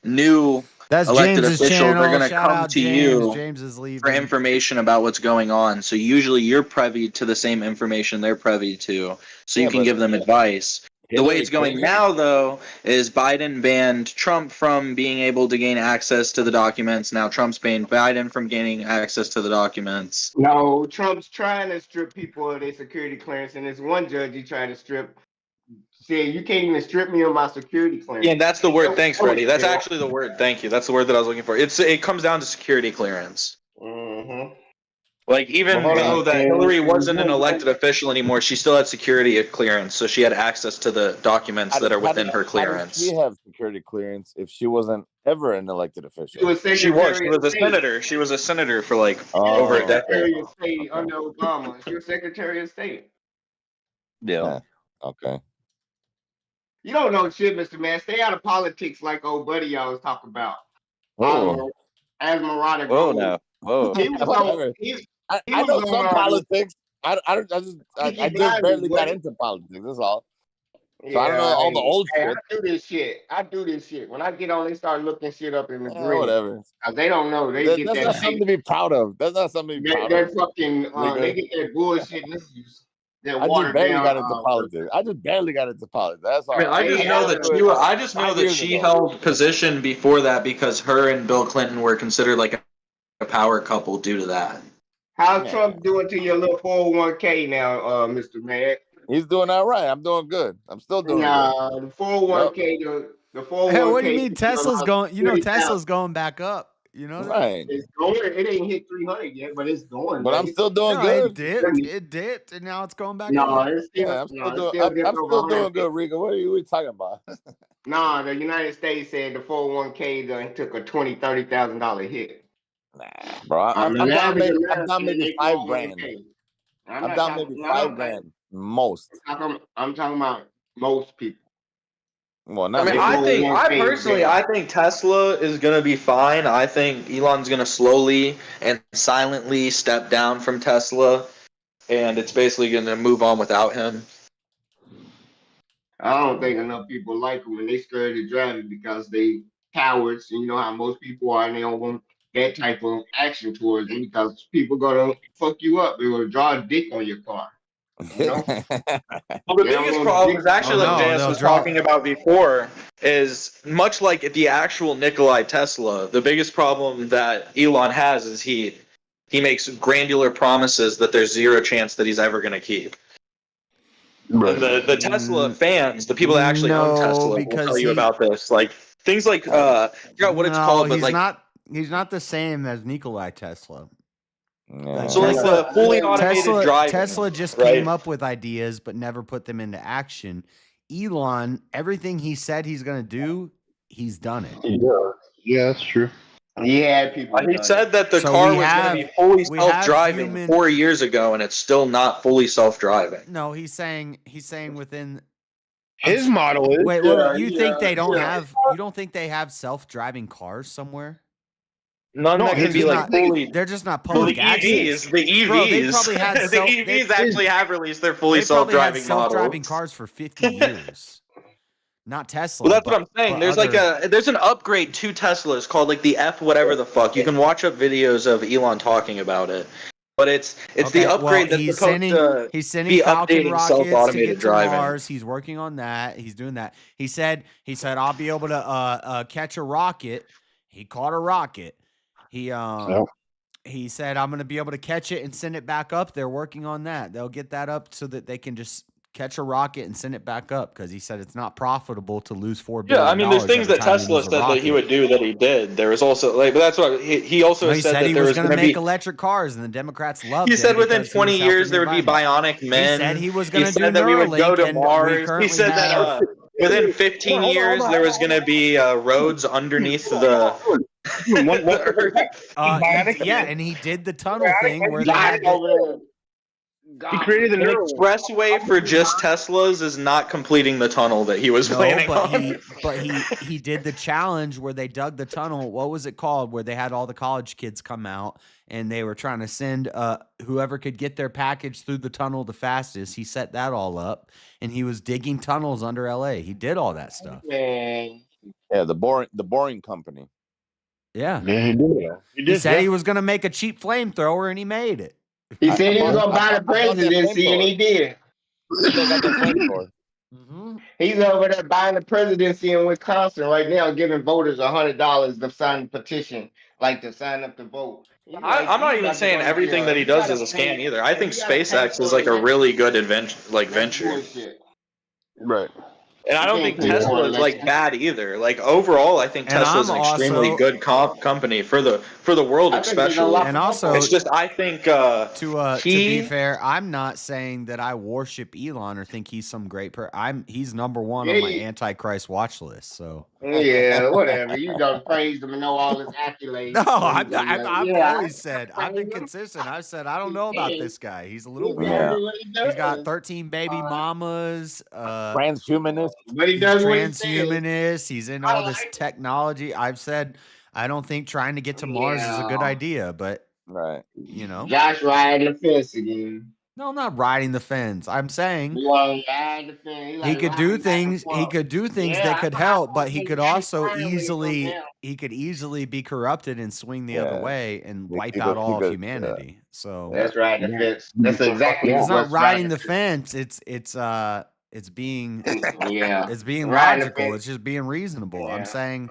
new That's elected James's official, they're channel. going to Shout come out to James. you James is leaving. for information about what's going on. So usually you're privy to the same information they're privy to, so you can give them advice. The way it's going now, though, is Biden banned Trump from being able to gain access to the documents. Now Trump's banned Biden from gaining access to the documents. No, Trump's trying to strip people of their security clearance, and there's one judge he tried to strip. Said you can't even strip me of my security clearance. Yeah, that's the word. Thanks, Freddie. That's actually the word. Thank you. That's the word that I was looking for. It comes down to security clearance. Mm-hmm. Like, even though that Hillary wasn't an elected official anymore, she still had security clearance, so she had access to the documents that are within her clearance. How did she have security clearance if she wasn't ever an elected official? She was She was a senator. She was a senator for like over a decade. Secretary of State under Obama. She was Secretary of State. Yeah. Okay. You don't know shit, Mr. Man. Stay out of politics like old buddy y'all was talking about. Esmeralda. Whoa, no. Whoa. He was on, I know some politics. I just barely got into politics. That's all. So I don't know all the old shit. I do this shit. When I get on, they start looking shit up in the grid. Whatever. They don't know. They get That's that. not something to be proud of. That's not something to be proud of. Fucking. They get that bullshit. I just barely got into politics. That's all. I mean, I just know that she held position before that because her and Bill Clinton were considered like a power couple due to that. How's Trump doing to your little 401k now, Mr. Man? He's doing all right. I'm doing good. I'm still doing good. The 401k, the 401k. Hey, what do you mean Tesla's going? You know, Tesla's going back up. You know, right? It's going. It ain't hit 300 yet, but it's going. But I'm still doing good. It dipped, and now it's going back no, up. It's still, I'm still doing good, Rico. What are you talking about? Nah, the United States said the 401k took a $20,000-$30,000 hit. Nah, bro. I'm down maybe $5,000. I'm down maybe $5,000 most. I'm talking about most people. Well, not I mean, I think Tesla is going to be fine. I think Elon's going to slowly and silently step down from Tesla, and it's basically going to move on without him. I don't think enough people like him, and they scared to drive it because they cowards, and you know how most people are, and they don't want that type of action towards them because people gonna fuck you up. They're gonna draw a dick on your car. You know? Well, the biggest problem is actually, like Janice was talking about before, is much like the actual Nikolai Tesla, the biggest problem that Elon has is he makes granular promises that there's zero chance that he's ever going to keep. Right. The Tesla fans, the people that actually own Tesla, will tell you about this. Like things like I forgot what it's called, but he's not the same as Nikolai Tesla. Yeah. So like the fully automated driving. Tesla just came up with ideas but never put them into action. Elon, everything he said he's going to do, he's done it. Yeah, that's true. Yeah, people. He said that the car was going to be fully self-driving 4 years ago, and it's still not fully self-driving. No, he's saying within his model is. Wait, you think they don't have? You don't think they have self-driving cars somewhere? None that can be like fully. They're just not public access. The EVs. Bro, they probably had the EVs actually have released their fully self-driving models. Self-driving cars for 50 years. Not Tesla. Well, that's what I'm saying. There's there's an upgrade to Teslas called like the F whatever the fuck. You can watch up videos of Elon talking about it. But it's the upgrade that's supposed to be Falcon updating self-automated driving. Mars. He's working on that. He's doing that. He said I'll be able to catch a rocket. He caught a rocket. He said I'm going to be able to catch it and send it back up. They're working on that. They'll get that up so that they can just catch a rocket and send it back up because he said it's not profitable to lose $4 billion. Yeah, I mean, there's things that Tesla said that he would do that he did. There was also but that's what he also said that he there was going to make electric cars, and the Democrats loved it. He said within 20 years there would be bionic men. He said he was going to do that we would go to Mars. He said that within 15 years there was going to be roads underneath the. Yeah, and he did the tunnel thing where they had he created an expressway for just Teslas is not completing the tunnel that he was planning on. But he did the challenge where they dug the tunnel. What was it called? Where they had all the college kids come out and they were trying to send whoever could get their package through the tunnel the fastest. He set that all up, and he was digging tunnels under LA. He did all that stuff. Yeah, the boring company. Yeah. Yeah, he did. He said he was going to make a cheap flamethrower, and he made it. He said he was gonna buy the presidency, and he did. Still got that flamethrower. He's over there buying the presidency in Wisconsin right now, giving voters $100 to sign the petition, like to sign up to vote. I'm not even saying everything that he does is a scam either. I think SpaceX is like a really good venture. Right. And I don't think Tesla is like bad either. Like overall, I think Tesla is an extremely good company for the world, especially. And also, it's just I think to be fair, I'm not saying that I worship Elon or think he's some great he's number one on my Antichrist watch list. So yeah, whatever. You don't praise him and know all his accolades. No, I've always said I've been consistent. I've said I don't know about this guy. He's a little weird. He's got 13 baby mamas. Transhumanist. But he does Transhumanist. He's in all this technology. I've said I don't think trying to get to Mars is a good idea, but you know, Josh riding the fence again. No, I'm not riding the fence. I'm saying he could do things. He could do things that could help, but he could also easily be corrupted and swing the other way and wipe out all of humanity. So that's riding the fence. That's exactly. It's not riding the fence. It's being it's being logical. It's just being reasonable. I'm saying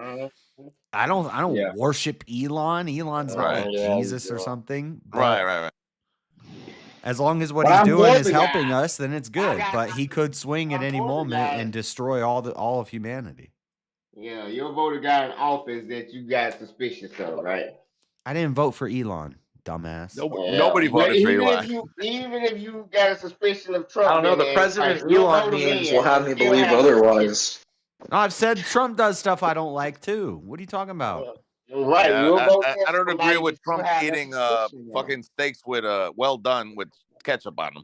I don't worship Elon. Elon's not like Jesus or something. Right. As long as what he's doing is helping us, then it's good. But he could swing at any moment and destroy all of humanity. Yeah, your voter got an office that you got suspicious of, right? I didn't vote for Elon, dumbass. Nobody voted for Elon. Even if you got a suspicion of Trump, I don't know. The president Elon memes will have me believe otherwise. No, I've said Trump does stuff I don't like too. What are you talking about? Right. Yeah, I don't agree with Trump eating fucking steaks with well done with ketchup on them.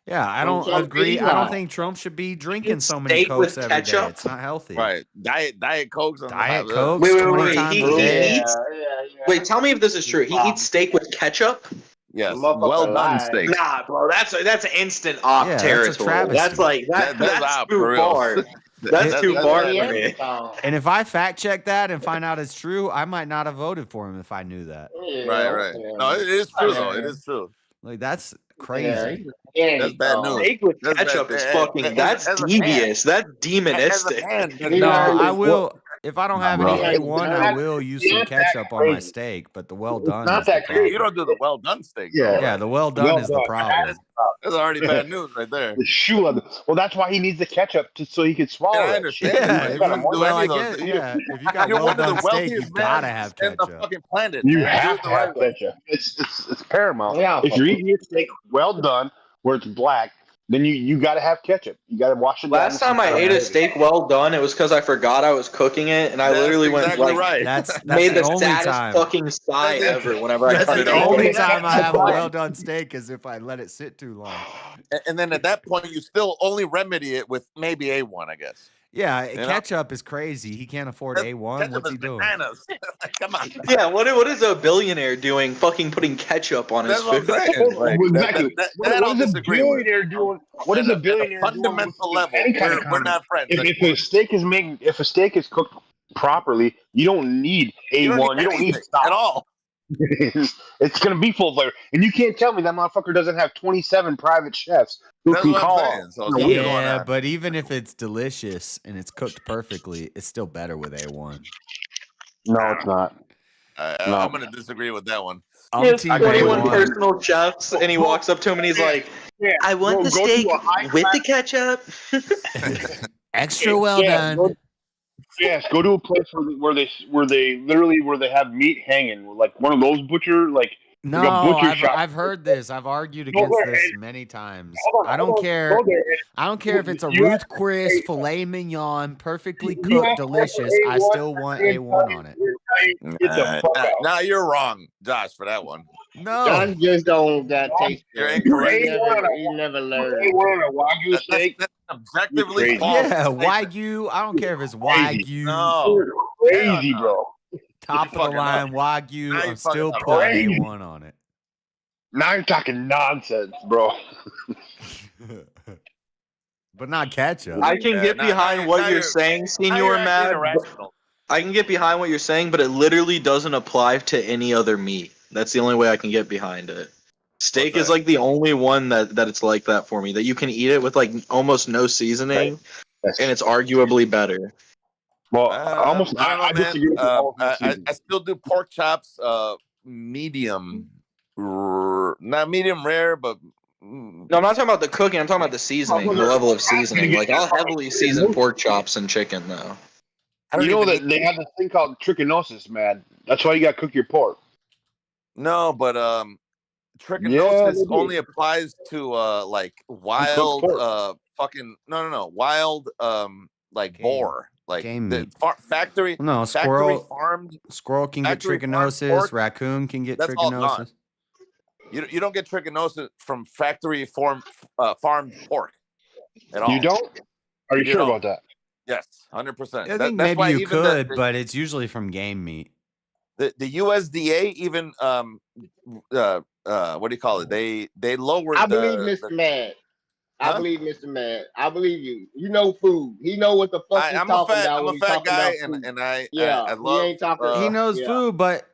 Yeah, I don't agree. I don't think Trump should be drinking so many Cokes every day. It's not healthy. Right. Diet Cokes. Diet Cokes 20 times a day. Wait, tell me if this is true. He eats steak with ketchup? Yes. Well done steak. Nah, bro, that's instant op territory. That's like that's too far. That's too far for me. And if I fact check that and find out it's true, I might not have voted for him if I knew that. Right. No, it is true though. It is true. Like that's crazy. That's bad news. Steak with ketchup is fucking. That's devious. That's demonistic. No, I will. If I don't have any A1, I will use some ketchup on my steak. But the well done. Not that crazy. You don't do the well done steak. Yeah, the well done is the problem. That's already bad news right there. The shoe of well, that's why he needs the ketchup so he can swallow I it. understand. If you got well done steak, you gotta have ketchup. The fucking planet. You have to have ketchup. It's paramount. Yeah. If you're eating your steak well done, where it's black, then you got to have ketchup. You got to wash it. Last time I ate a steak well done, it was because I forgot I was cooking it, and I literally went like, that's made the only saddest time. fucking sigh ever whenever I cut it the open. only time I have a well done steak is if I let it sit too long. And then at that point, you still only remedy it with maybe A1, I guess. Yeah, ketchup is crazy. He can't afford A1. What's he doing? Come on. Yeah, what is a billionaire doing? Fucking putting ketchup on his food. Exactly. What is a billionaire doing? What is a billionaire doing? Fundamental level. We're not friends. If a steak is cooked properly, you don't need A1. You don't need stock at all. It's gonna be full flavor, and you can't tell me that motherfucker doesn't have 27 private chefs who can call. Yeah, but even if it's delicious and it's cooked perfectly, it's still better with A1. No, it's not. I'm gonna disagree with that one. He has 21 personal chefs, and he walks up to him and he's like, "I want the steak with the ketchup, extra well done." Yes, go to a place where they have meat hanging, like one of those butcher No, I've heard this. I've argued against this many times. I don't care. I don't care if it's a Ruth Chris filet mignon, perfectly cooked, delicious. I still want A1 on it. Now you're wrong, Josh, for that one. No, Josh just don't got taste. You're incorrect. He never learned. Wagyu steak. That's objectively false. Yeah, Wagyu. I don't care if it's Wagyu. No, crazy, bro. Top of the line Wagyu. I'm still putting A1 on it. Now you're talking nonsense, bro. But not ketchup. I can get behind what you're saying, Senor Mad. I can get behind what you're saying, but it literally doesn't apply to any other meat. That's the only way I can get behind it. Steak is like the only one that it's like that for me. That you can eat it with like almost no seasoning, and it's arguably better. Well, I don't know, man. I still do pork chops, medium, not medium rare, but No, I'm not talking about the cooking. I'm talking about the seasoning, the level of seasoning. Like I'll heavily season pork chops and chicken, though. You know that they have this thing called trichinosis, man. That's why you got to cook your pork. No, but trichinosis only applies to like wild fucking wild like boar, like game the meat. factory. No, factory farmed. Squirrel can get factory farmed trichinosis. pork, Raccoon can get that's all gone. trichinosis. You don't get trichinosis from factory farmed pork at all. You don't? Are you sure about that? Yes, 100%. I think That's maybe why you even could, but it's usually from game meat. the USDA even what do you call it? They lowered. I believe Mr. Mad. I believe Mr. Mad. I believe you. You know food. He know what the fuck he's talking about. I'm a fat guy, and I love. He ain't talking. He knows food, but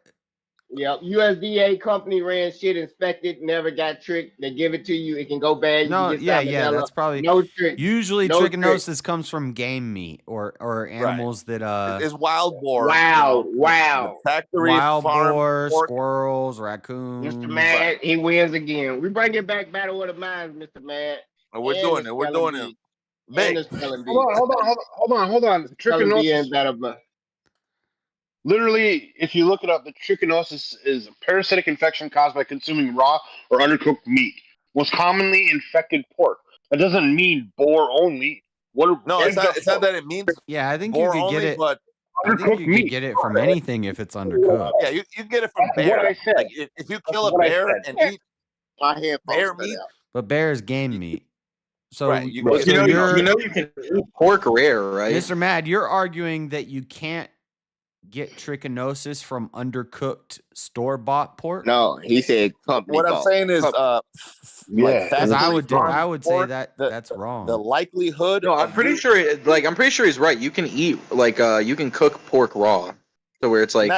yep, USDA company ran shit, inspected, never got tricked. They give it to you, it can go bad. no, you can get that's probably no trick. Usually, no trichinosis comes from game meat or animals that It's wild boar. Wow. Factory wild farm boar, pork. squirrels, raccoons. Mr. Mad, he wins again. We bring it back, Battle of the Minds, Mr. Mad. We're doing it. We're doing it. Big. Hold on. Trichinosis. Literally, if you look it up, the trichinosis is a parasitic infection caused by consuming raw or undercooked meat. Most commonly infected pork. That doesn't mean boar only. It's not that it means. Yeah, I think boar you could only, get it. but I think you could get it from anything if it's undercooked. Yeah, you get it from bear. what I said. Like if you kill a bear and eat bear meat, But bear is game meat. So you can eat pork rare, right? Mr. Mad, you're arguing that you can't get trichinosis from undercooked store-bought pork? No, he said company. What I'm saying is, because I would say that's wrong. The likelihood. No, I'm pretty sure. I'm pretty sure he's right. You can eat you can cook pork raw, so where it's you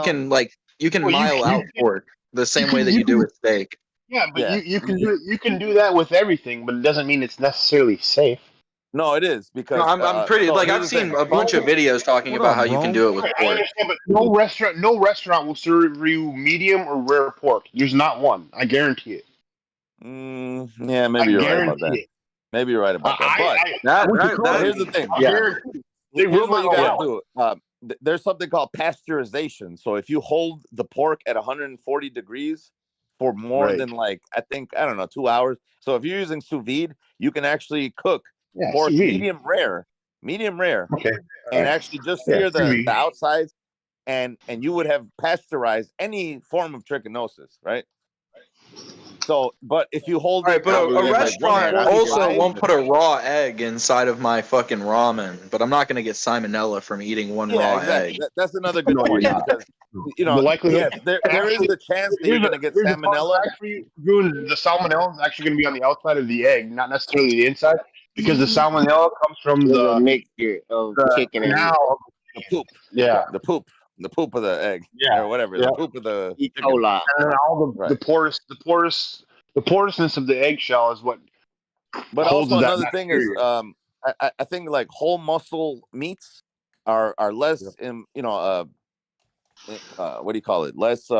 can mile out pork the same way that you do with steak. Yeah, but you can do it. You can do that with everything, but it doesn't mean it's necessarily safe. No, it is because I'm pretty I've seen a bunch of videos talking about how you can do it with I pork. understand, but no restaurant will serve you medium or rare pork. There's not one. I guarantee it. Yeah, maybe you're right about that. Maybe you're right about that. But here's the thing. Here's what you gotta do. There's something called pasteurization. So if you hold the pork at 140 degrees for more than 2 hours. So if you're using sous vide, you can actually cook pork medium rare, okay, and actually just sear the outsides, and you would have pasteurized any form of trichinosis, right? So, but if you hold but a restaurant also won't put a raw egg inside of my fucking ramen, but I'm not going to get salmonella from eating one raw egg. That's another good point because the likelihood there is the chance that you're going to get salmonella. The salmonella is actually going to be on the outside of the egg, not necessarily the inside, because the salmonella comes from the mixture of chicken and the poop. Yeah, the poop of the egg, or whatever. The poop of the E. coli. And then all the porousness of the eggshell is what. But also another thing is, I think like whole muscle meats are less, what do you call it? Less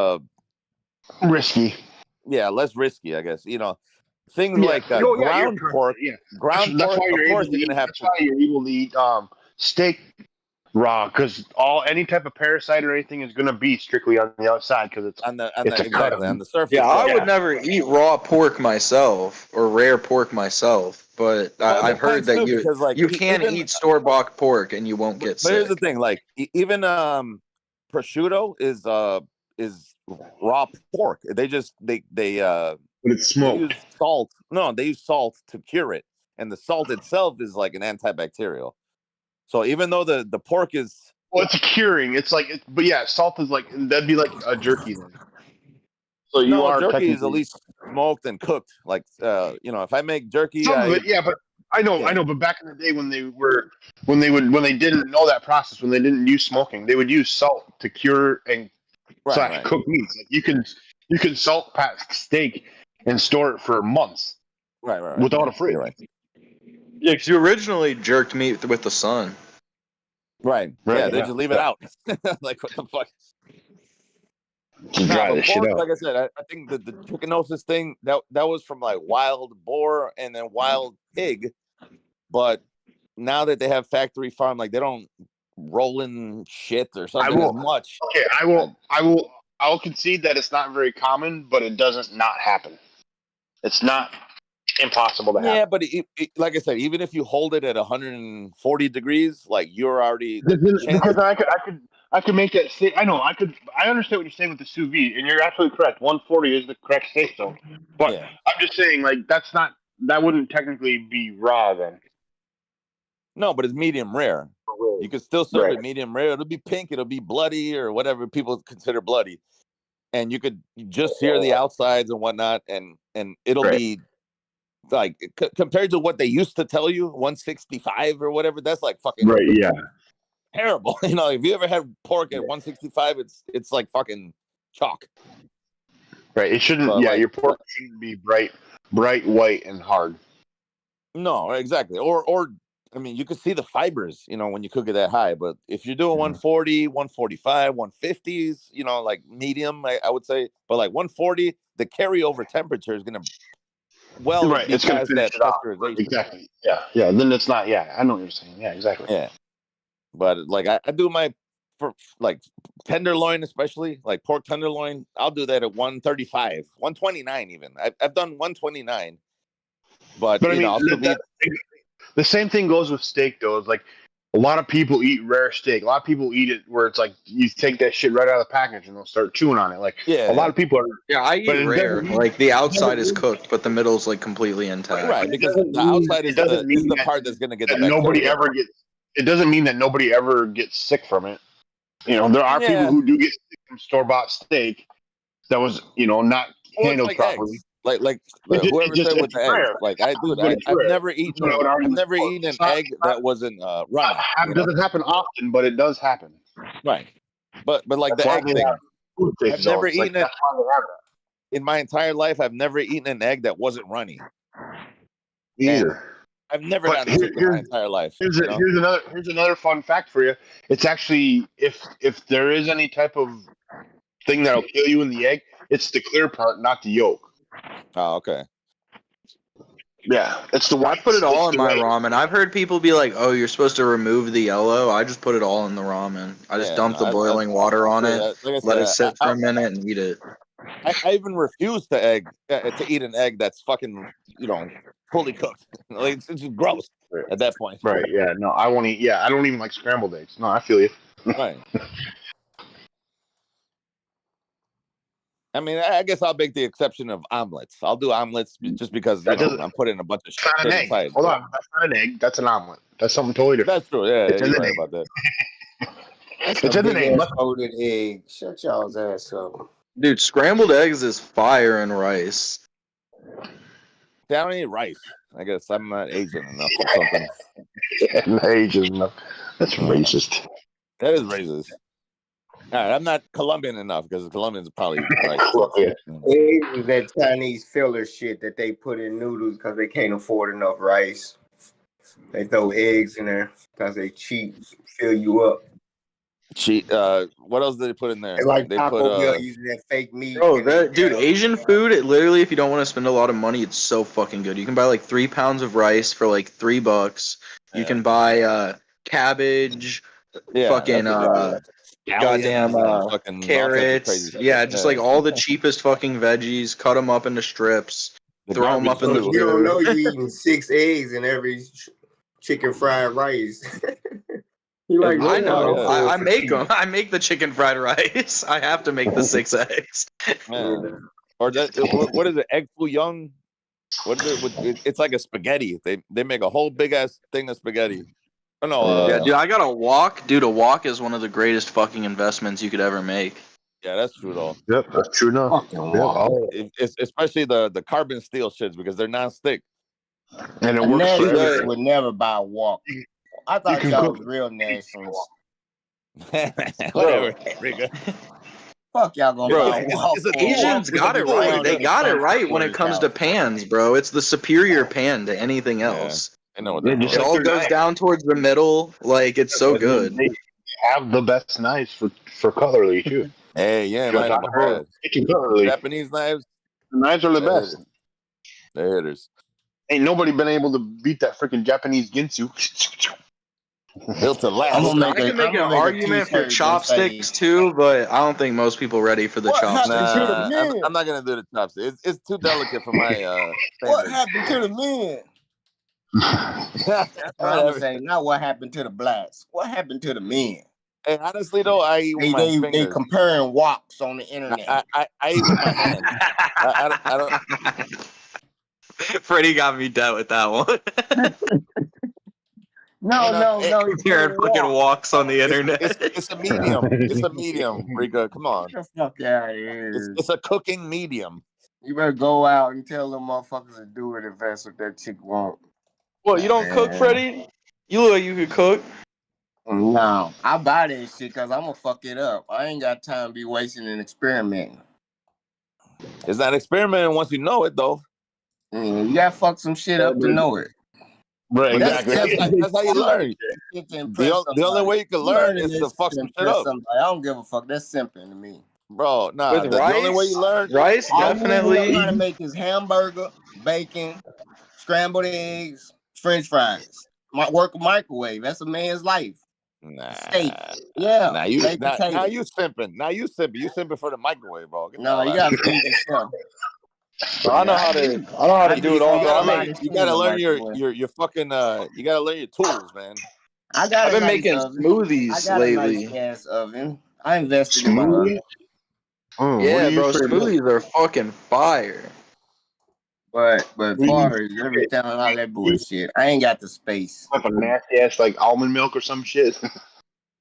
risky. Yeah, less risky, I guess. Things like ground pork. Yeah, ground pork. Of course, you're gonna have. That's why you're able to eat steak raw, because any type of parasite or anything is going to be strictly on the outside, because it's on the surface. Yeah, I would never eat raw pork myself or rare pork myself, but I've heard that you can eat store-bought pork and you won't get sick. But here's the thing: like even prosciutto is raw pork. They but it's smoked. They use salt. No, they use salt to cure it, and the salt itself is like an antibacterial. So even though the pork is it's curing, but yeah, salt is that'd be like a jerky then. So jerky is at least smoked and cooked. Like if I make jerky, but I know, but back in the day when they didn't know that process, when they didn't use smoking, they would use salt to cure and Right. cook meats. Like you can salt pack steak and store it for months. Right. Without a fridge. You're right. Yeah, because you originally jerked meat with the sun. Right. Yeah, they just leave it out. Like, what the fuck? Just dry this shit out. Like I said, I think the trichinosis thing that was from like wild boar and then wild pig, but now that they have factory farm, like they don't roll in shit or something as much. Okay, I'll concede that it's not very common, but it doesn't not happen. It's not impossible to happen. Yeah, but like I said, even if you hold it at 140 degrees, like you're already because I could make that steak. I understand what you're saying with the sous vide, and you're absolutely correct. 140 is the correct steak zone. But I'm just saying, like, that wouldn't technically be raw then. No, but it's medium rare. You could still serve it medium rare. It'll be pink, it'll be bloody or whatever people consider bloody. And you could just sear the outsides and whatnot, and it'll be like compared to what they used to tell you, 165 or whatever. That's like fucking terrible. You know, if you ever had pork at 165, it's like fucking chalk. Right. It shouldn't. But your pork shouldn't be bright white and hard. No, exactly. Or I mean, you could see the fibers, you know, when you cook it that high. But if you're doing 140, 145, 150s, you know, like medium, I would say. But like 140, the carryover temperature is going to it's going to finish it off. Exactly. Yeah. Then it's not. Yeah, I know what you're saying. Yeah, exactly. Yeah. But like I do my like tenderloin, especially like pork tenderloin, I'll do that at 135, 129 even. I've done 129. But I mean, the same thing goes with steak, though. It's like a lot of people eat rare steak. A lot of people eat it where it's like you take that shit right out of the package and they'll start chewing on it. Like a lot of people are. Yeah, I eat rare. Like the outside is cooked, but the middle's like completely intact. Right, because the outside is the part that's going to get the bacteria. It doesn't mean that nobody ever gets sick from it. You know, there are people who do get sick from store-bought steak that was, you know, not handled properly. Eggs. Like whoever said with the eggs, like I've never eaten an egg that wasn't runny. It doesn't happen often, but it does happen. Right, but like the egg thing, I've never eaten it in my entire life. I've never eaten an egg that wasn't runny. Either. I've never gotten sick in my entire life. Here's another fun fact for you. It's actually if there is any type of thing that'll kill you in the egg, it's the clear part, not the yolk. Oh, okay. Yeah, it's the I put it all in my ramen. I've heard people be like, "Oh, you're supposed to remove the yellow." I just put it all in the ramen. I just dump the boiling water on it, let it sit for a minute, and eat it. I even refuse to eat an egg that's fucking, you know, fully cooked. Like, it's just gross at that point. Right? Yeah. No, I won't eat. Yeah, I don't even like scrambled eggs. No, I feel you. Right. I mean, I guess I'll make the exception of omelets. I'll do omelets just because I'm putting a bunch of shit an egg. inside. Hold on, that's not an egg. That's an omelet. That's something totally different. That's true. Yeah, you're right about that. It's in the name. Folded egg. Shut y'all's ass up. Dude, scrambled eggs is fire and rice. I don't eat rice. I guess I'm not Asian enough or something. Not Asian enough. That's racist. That is racist. All right, I'm not Colombian enough because the Colombians are probably right. Eggs is that Chinese filler shit that they put in noodles because they can't afford enough rice. They throw eggs in there because they cheap, fill you up. Cheat. What else did they put in there? They like they Taco Bell using that fake meat. Oh, dude, Asian food, it literally, if you don't want to spend a lot of money, it's so fucking good. You can buy like 3 pounds of rice for like $3. You can buy cabbage, fucking goddamn carrots. Yeah, just like all the cheapest fucking veggies, cut them up into strips, throw them up in the You don't know you're eating 6 eggs in every chicken fried rice. Like, I know. I make them. I make the chicken fried rice. I have to make the 6 eggs. Or what is it? Egg foo young? What is it? It's like a spaghetti. They make a whole big ass thing of spaghetti. Oh no. Yeah, dude, I got a wok. Dude, a wok is one of the greatest fucking investments you could ever make. Yeah, that's true though. Yep, that's true enough. Especially the carbon steel shits because they're non-stick. And it A works for nationalist everything. would never buy a walk. I thought can y'all cook- was real nationalists. Whatever, Riga. Fuck y'all gonna Bro, buy a walk. it's a for a tool. walk Asians with got the it right. ground They in the got it front for right when it comes to 20,000. pans, bro. It's the superior pan to anything else. I know what They they're just It like all their goes knife. down towards the middle. Like it's so And then good. they have the best knives for cutlery too. Hey, yeah, If you're right talking about about that. kitchen cutlery, Japanese knives, the knives are the they're best. hitters. They're hitters. Ain't nobody been able to beat that freaking Japanese ginsu. Built to I'm last. gonna make I can make I'm an gonna make a argument for t-shirt that say, chopsticks too, but I don't think most people ready for the "What happened chopsticks. to the Nah, men? I'm not gonna do the chopstick. It's too delicate for my What standards. happened to the men?" That's what I'm gonna Whatever. say. Not what happened to the blacks. What happened to the men? Hey, honestly though, I eat with They my they they fingers. comparing wops on the internet. I eat with my hands. I don't. Freddie got me dead with that one. No, no, no. You Comparing said fucking wop. walks on the It's internet. it's a medium. It's a medium, Rika. Come on. Get the fuck out of here. It's a cooking medium. You better go out and tell them motherfuckers to do it if that's what that chick want. What, you don't cook, Man. Freddie? You look like you could cook. No, I buy that shit because I'm gonna fuck it up. I ain't got time to be wasting and experimenting. It's not experimenting once you know it though. You gotta fuck some shit up to know it. Right, But exactly. that's how you learn. Shit to The impress only somebody. way you can You learn learning is to this fuck to some shit impress up, somebody. I don't give a fuck. That's simping to me. bro. Nah, With the only way rice? you learn. Rice, All you need to know how to definitely. make is hamburger, bacon, scrambled eggs, French fries. Work a microwave. That's a man's life. Steak. Yeah. Now you Baked now potato. you simping. Now you simping. You simping for the microwave, bro. Get the No, hell you out of gotta here. feed yourself. I know how to. I know how to do it all, You bro. gotta I learn. make. You gotta learn your fucking. You gotta learn your tools, man. I got I've a been nice making oven. I smoothies got a nice lately. gas oven. I invested in my oven. What Yeah, do you bro. use for your milk? Smoothies are fucking fire. But What do you far as everything, all that use? bullshit, I ain't got the space. Like a nasty ass like almond milk or some shit.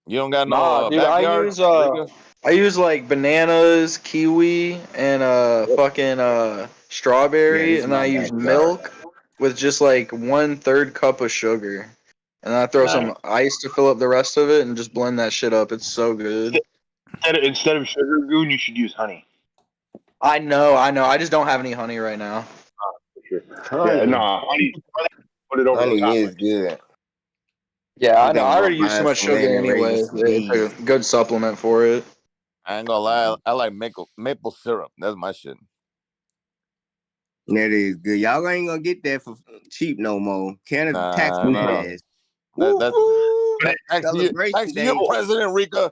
You don't got Nah, no dude. backyard, Rika? I use like bananas, kiwi, and fucking Yeah, strawberry, this is and then my I use backyard. milk with just like 1/3 cup of sugar, and then I throw some ice to fill up the rest of it, and just blend that shit up. It's so good. Instead of sugar goon, you should use honey. I know. I just don't have any honey right now. Yeah, Honey, nah, honey. Put it over the honey top. is good. Yeah, I'm I know. thinking I about already use too buying much some sugar land and anyway. raising some It's bees. a good supplement for it. I ain't gonna lie. I like maple syrup. That's my shit. That is good. Y'all ain't gonna get that for cheap no more. Canada taxing that Nah. ass. That's Woo-hoo! thanks Celebration to you, day. President Rika.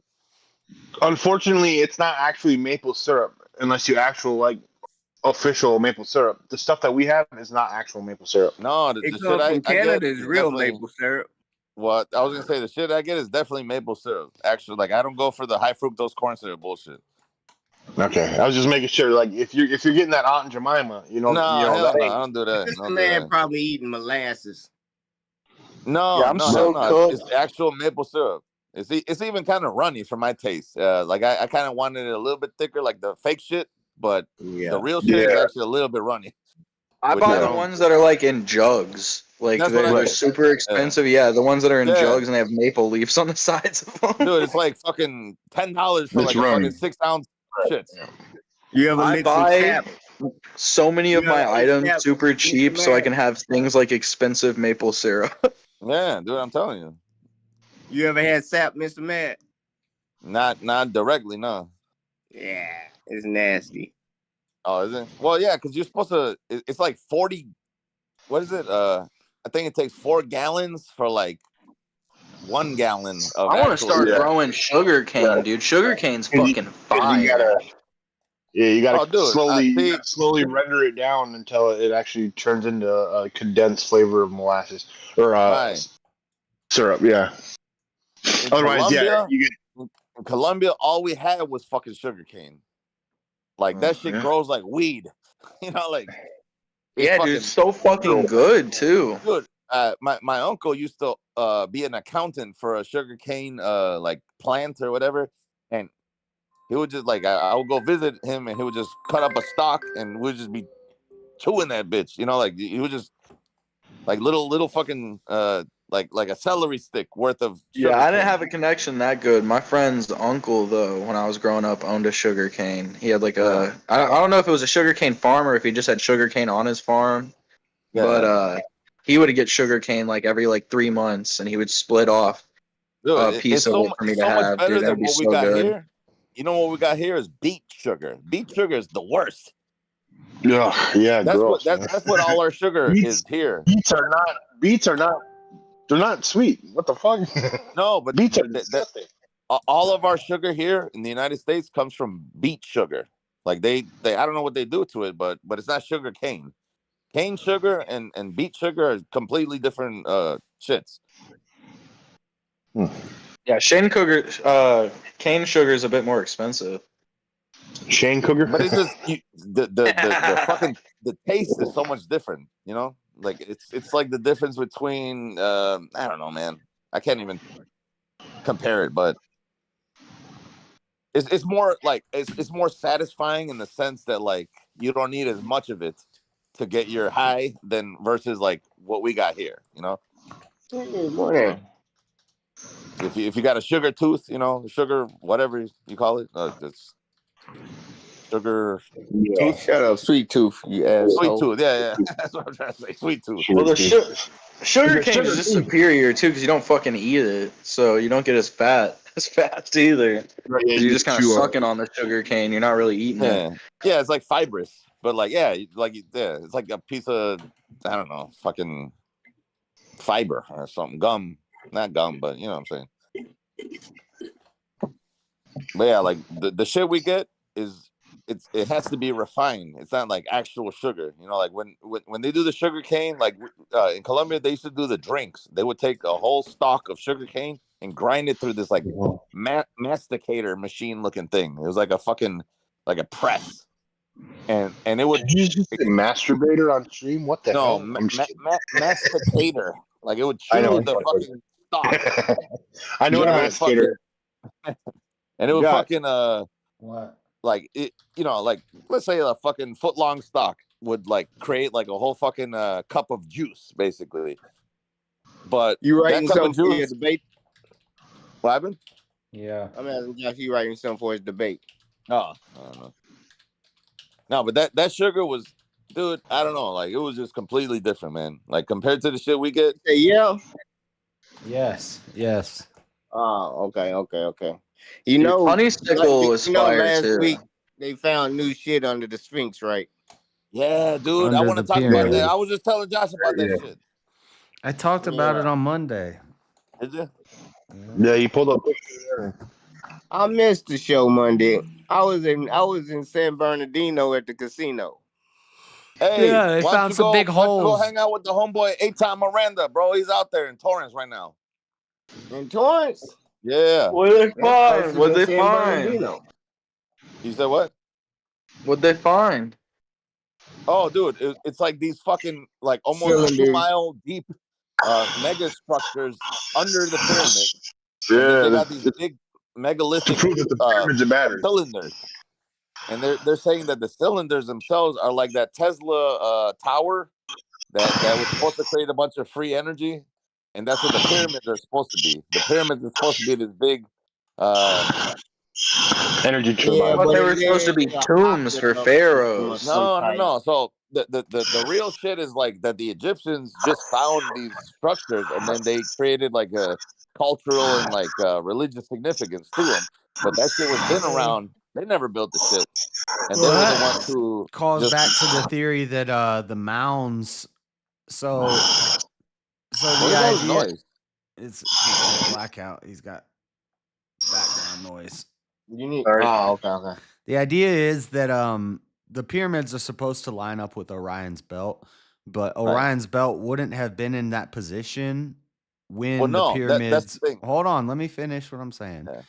Unfortunately, it's not actually maple syrup unless you actual like official maple syrup. The stuff that we have is not actual maple syrup. No, It the shit comes from I get Canada. Is is real definitely maple syrup. what I was gonna say. The shit I get is definitely maple syrup. Actually, like I don't go for the high fructose corn syrup bullshit. Okay, I was just making sure. Like, if you're getting that Aunt Jemima, No, hell that no, ain't. I don't do that. This Don't do man that. probably eating molasses. Yeah, No, I'm no, hell so no. It's cooked. actual maple syrup. It's even kind of runny for my taste. Like I kind of wanted it a little bit thicker, like the fake shit, but the Yeah. real shit is actually a little bit runny. I Which buy I the don't. ones that are like in jugs. Like That's what I they're do. super expensive. Yeah, the ones that are in Yeah, jugs and they have maple leaves on the sides of them. dude, it's like fucking $10 for It's like a fucking runny. 6-ounce shit. You ever I mix some buy sap? so many You of my ever ate items sap, super Mr. cheap so I Man? can have things like expensive maple syrup. Yeah, dude, I'm telling you. You ever had sap, Mr. Man? Not directly, no. Yeah, it's nasty. Oh, is it? Well, yeah, because you're supposed to. It's like 40. What is it? I think it takes 4 gallons for like 1 gallon of I want to actual start syrup. growing sugar cane, dude. Sugar cane's fucking You fire. gotta, you Oh, gotta dude, see, slowly render it down until it actually turns into a condensed flavor of molasses or right. syrup. Yeah. In Otherwise, Colombia, you get. in Colombia, all we had was fucking sugar cane. Like that shit Yeah. grows like weed. Like it's Yeah, dude, it's fucking so fucking good too. good. My uncle used to be an accountant for a sugar cane like plant or whatever, and he would just like I would go visit him, and he would just cut up a stalk, and we'd just be chewing that bitch. Like he would just like little fucking like a celery stick worth of sugar Yeah, I didn't cane. have a connection that good. My friend's uncle, though, when I was growing up, owned a sugar cane. He had like I don't know if it was a sugar cane farm or if he just had sugar cane on his farm, but he would get sugar cane like every like 3 months, and he would split off a Dude, piece it's of so it for me to so much have. better Dude, that'd than be what we so got good. here. You know what we got here is beet sugar. Beet sugar is the worst. Yeah, That's gross. that's what all our sugar is here. Beets are not. They're not sweet. What the fuck? No, but beets are disgusting. All of our sugar here in the United States comes from beet sugar. Like they I don't know what they do to it, but it's not sugar cane. Cane sugar and beet sugar are completely different shits. Yeah, cane sugar is a bit more expensive. Shane Cougar, but it's just the fucking the taste is so much different. You know, like it's like the difference between I don't know, man. I can't even compare it, but it's more like it's more satisfying in the sense that like you don't need as much of it to get your high than versus like what we got here. You know. Good morning. If you got a sugar tooth, you know, sugar whatever you call it, it's sugar tooth. Shut up, sweet tooth, you asshole. Sweet tooth, yeah. That's what I'm trying to say. Sweet tooth. Well, the sugar cane is just superior too because you don't fucking eat it, so you don't get as fast either. You're just kind of sucking on the sugar cane. You're not really eating it. Yeah, it's like fibrous, but like it's like a piece of I don't know, fucking fiber or something, gum, not gum, but you know what I'm saying. But yeah, like the shit we get is it has to be refined. It's not like actual sugar. You know, like when they do the sugar cane, like in Colombia, they used to do the drinks. They would take a whole stalk of sugar cane and grind it through this like masticator machine looking thing. It was like a fucking like a press, and it would. Did you just say masturbator on stream? What the hell? Masticator. Like it would chew the fucking stalk. I know what a masticator. And it would fucking what? Like it, you know, like let's say a fucking foot long stalk would like create like a whole fucking cup of juice, basically. But You writing that cup something of for your juice, debate? what happened? Yeah. I'm asking Josh, you writing something for his debate? Oh, I don't know. No, but that sugar was, dude. I don't know. Like it was just completely different, man. Like compared to the shit we get. Yeah. Yes. Oh, okay. You know, honeysuckle is fire last too. week they found new shit under the Sphinx, right? Yeah, dude. I Under want to the talk about pyramid. that. I was just telling Josh about that shit. I talked about it on Monday. Did you? Yeah, you pulled up. I missed the show Monday. I was in San Bernardino at the casino. Hey, Yeah, they why don't found you some go, big why don't you holes. go hang out with the homeboy Eitan Miranda, bro. He's out there in Torrance right now. In Torrance? Yeah. What did they find? What did they find? You said what? What'd they find? Oh, dude, it's like these fucking like almost 2 mile deep mega structures under the pyramid. Yeah, they got these big megalithic cylinders, and they're saying that the cylinders themselves are like that Tesla tower that was supposed to create a bunch of free energy, and that's what the pyramids are supposed to be. The pyramids are supposed to be this big energy turbine. Yeah, but they were supposed to be tombs for pharaohs. No. So the real shit is like that the Egyptians just found these structures and then they created like a cultural and like religious significance to them. But that shit was been around. They never built the shit, and they were the ones who calls back to the theory that the mounds. So the idea it's blackout. He's got background noise. You need. Oh, okay. The idea is that the pyramids are supposed to line up with Orion's belt, but Orion's belt wouldn't have been in that position when the pyramids. That's the thing. Hold on, let me finish what I'm saying. Yeah.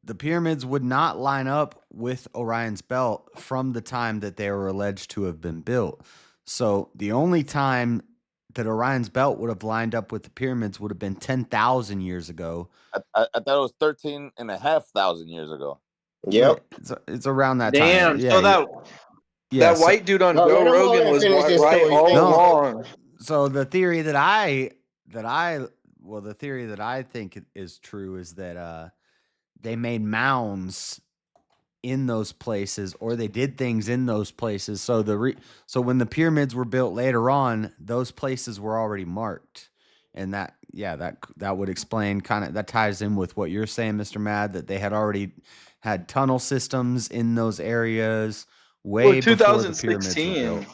The pyramids would not line up with Orion's belt from the time that they were alleged to have been built. So the only time that Orion's belt would have lined up with the pyramids would have been 10,000 years ago. I thought it was 13,500 years ago. Yep. It's around that time. Damn. So that white dude on Joe Rogan was right all along. So the theory that I think is true is that they made mounds in those places, or they did things in those places. So so when the pyramids were built later on, those places were already marked, and that would explain that ties in with what you're saying, Mr. Mad, that they had already had tunnel systems in those areas way before the pyramids were built.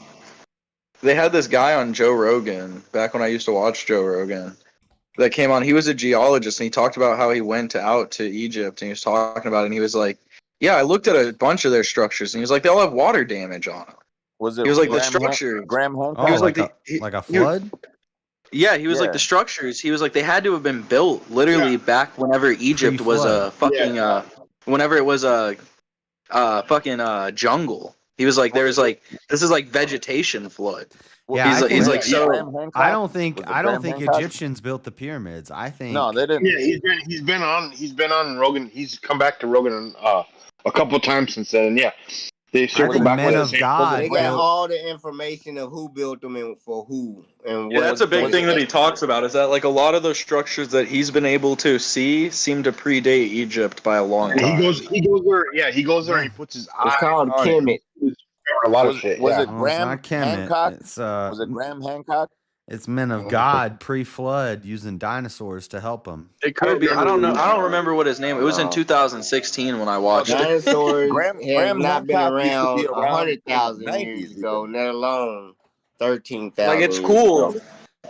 They had this guy on Joe Rogan back when I used to watch Joe Rogan that came on. He was a geologist, and he talked about how he went out to Egypt, and he was talking about it, and he was like, yeah, I looked at a bunch of their structures, and he was like, they all have water damage on them. He was like, the structure. Graham Hancock? Oh, he was like a flood? Yeah, he was like, the structures, he was like, they had to have been built literally back whenever Egypt was a fucking, whenever it was a fucking jungle. He was like, there's like, this is like vegetation flood. Yeah, he's like, so I don't think Egyptians built the pyramids. I think no, they didn't. Yeah, he's been on Rogan. He's come back to Rogan a couple of times since then. And yeah, they circled back men of God. They got all the information of who built them and for who. And that's a big thing that he talks about, is that like a lot of those structures that he's been able to see seem to predate Egypt by a long time. He goes there. He goes there and he puts his eye. It's called Kemet. A lot of shit. Was yeah. it Graham Hancock? Was it Graham Hancock? It's men of God pre-flood using dinosaurs to help them. It could be. I don't know. I don't remember what his name. It was in 2016 when I watched it. Dinosaurs have not been Hancock around used to be around 100,000 years ago, let alone 13,000. Like, it's cool.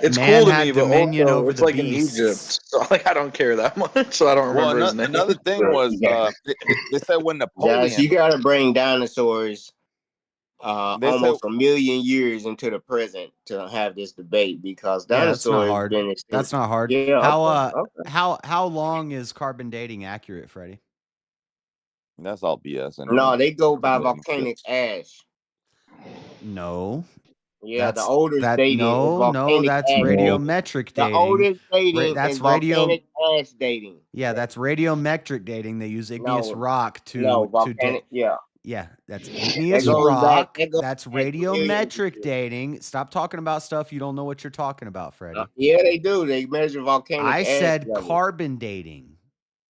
It's Man cool to had me, but dominion also over it's the like beasts. in Egypt, so like I don't care that much. So I don't remember his name. Another thing was they said when Napoleon. Guys, you got to bring dinosaurs almost a million years into the present to have this debate, because that's not dinosaurs hard. been extinct. That's not hard. Yeah, How long is carbon dating accurate, Freddie? That's all BS. No, they go by volcanic ash. No. Yeah, the oldest dating is volcanic that's ash. radiometric dating. The oldest dating that's is volcanic ash dating. Yeah, that's radiometric dating. They use igneous rock to volcanic. Yeah, that's igneous rock. That's radiometric dating. Stop talking about stuff you don't know what you're talking about, Freddie. Yeah, they do. They measure volcanic ash. I said level. carbon dating.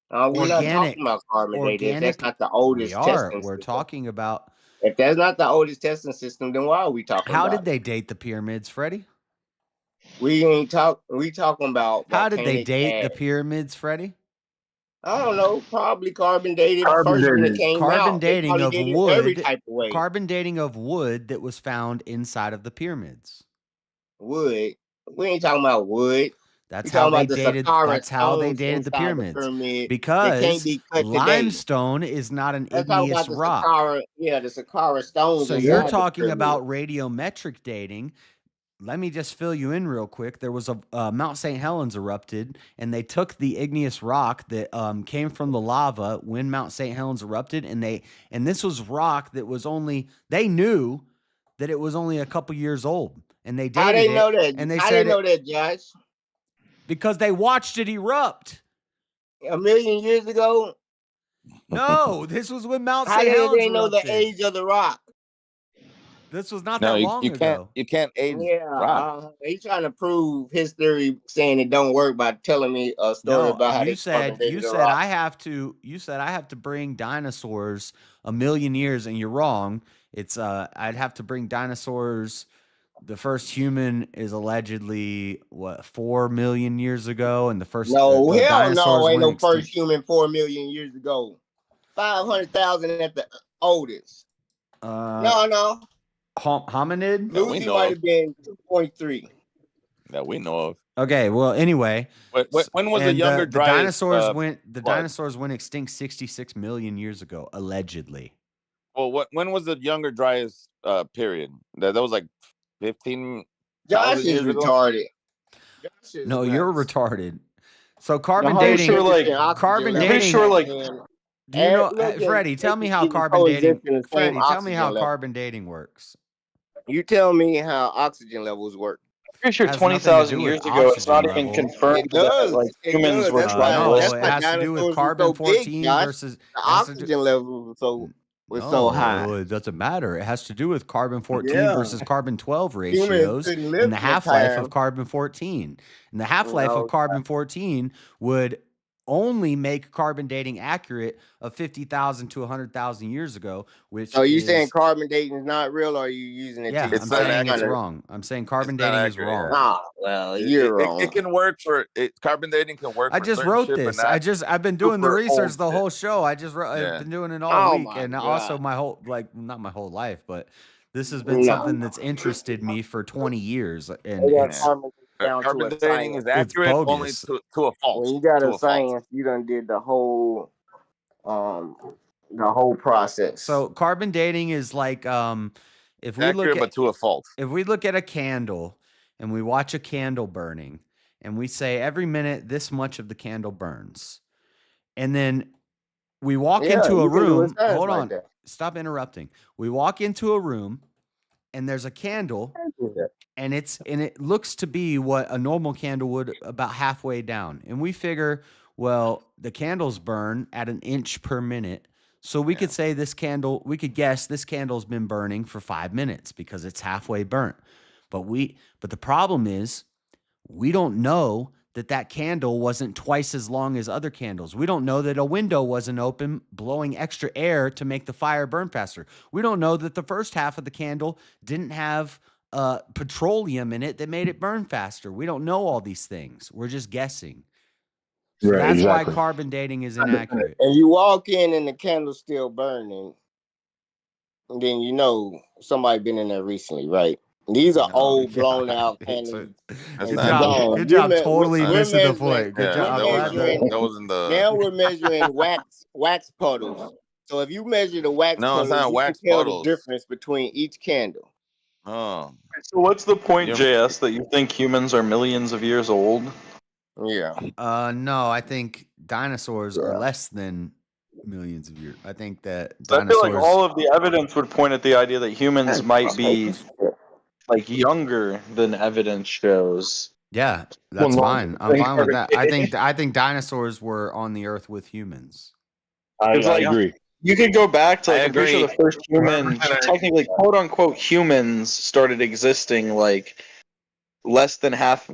We're not talking about carbon dating. That's not the oldest testing We're system. talking about. If that's not the oldest testing system, then why are we talking How about did they date the pyramids, Freddie? We talking about how did they date ash. the pyramids, Freddie? I don't know. Probably carbon dated. First when it came carbon out, dating of wood. Every type of way. Carbon dating of wood that was found inside of the pyramids. Wood. We ain't talking about wood. That's how they dated. That's how they dated the pyramids. Because limestone is not an igneous rock. The Saqqara stones. So you're talking about radiometric dating. Let me just fill you in real quick. There was a Mount St. Helens erupted, and they took the igneous rock that came from the lava when Mount St. Helens erupted, and this was rock that was they knew that it was only a couple years old, and they dated How they know that? And they How said they know that, Josh? Because they watched it erupt. A million years ago? No, this was when Mount How St. Helens they know erupted. the age of the rock? This was not that long ago. You can't age rock. He's trying to prove his theory, saying it don't work by telling me a story about how you said I have to bring dinosaurs a million years, and you're wrong. It's I'd have to bring dinosaurs. The first human is allegedly 4 million years ago, and the first hell dinosaurs no, ain't no extinct. first human 4 million years ago. 500,000 at the oldest. No. Hominid? Lucy might have been 2.3. That we know of. Okay, well, anyway. When was the younger dryas? Dinosaurs went extinct 66 million years ago, allegedly. Well, when was the younger dryas period? That was like 15. Josh is retarded. No, you're retarded. So carbon dating, do you know, Freddie? Tell me how carbon dating. Freddie, tell me how carbon dating works. You tell me how oxygen levels work. Pretty sure 20,000 years ago, it's not even confirmed that humans were no, it has to do with carbon-14 versus the oxygen level. So was so high. It doesn't matter. It has to do with carbon-14 Yeah. versus carbon-12 Humans ratios couldn't live and the that half-life time. of carbon-14. And the half-life No, of carbon-14 would only make carbon dating accurate of 50,000 to 100,000 years ago, which so you is saying carbon dating is not real, or are you using it? yeah, to I'm saying it's wrong. I'm saying carbon dating is accurate, wrong. Ah, well, you're wrong. It can work for it. Carbon dating can work. I for just certain wrote shit, but this. not I've been doing the super research old the shit. whole show. I've Yeah. been doing it all Oh week, my and also God. my whole not my whole life, but this has been No. something that's interested me for 20 years, and They got it's carbon down to Carbon a dating is science. it's accurate only bogus. to a fault. When you got To a a fault. science, you done did the whole process. So carbon dating is like if we look Accurate, but at to a fault. if we look at a candle and we watch a candle burning and we say every minute this much of the candle burns, and then we walk Yeah, into a you can do a room. science Hold like on, that. stop interrupting. We walk into a room and there's a candle Yeah. and it looks to be what a normal candle would about halfway down. And we figure, well, the candles burn at an inch per minute. So we could say we could guess this candle's been burning for 5 minutes because it's halfway burnt. But the problem is we don't know that candle wasn't twice as long as other candles. We don't know that a window wasn't open, blowing extra air to make the fire burn faster. We don't know that the first half of the candle didn't have petroleum in it that made it burn faster. We don't know all these things. We're just guessing. So Right, that's exactly. why carbon dating is inaccurate. And you walk in and the candle's still burning, and then you know somebody been in there recently, right? These are old, blown out candles. Good job. Good job. Totally missing the point. Good job. I'm glad that wasn't the. Now we're measuring wax puddles. So if you measure the wax No, it's puddles, not you wax can tell puddles. the difference between each candle. Oh. So what's the point, JS, that you think humans are millions of years old? Yeah. No, I think dinosaurs are less than millions of years. I think that I feel dinosaurs. like all of the evidence would point at the idea that humans might be like younger than evidence shows. Yeah, that's fine. I'm fine with that. I think dinosaurs were on the earth with humans. I agree. You could go back to, like, I'm pretty sure agree. the first human, technically, quote unquote, humans started existing like less than half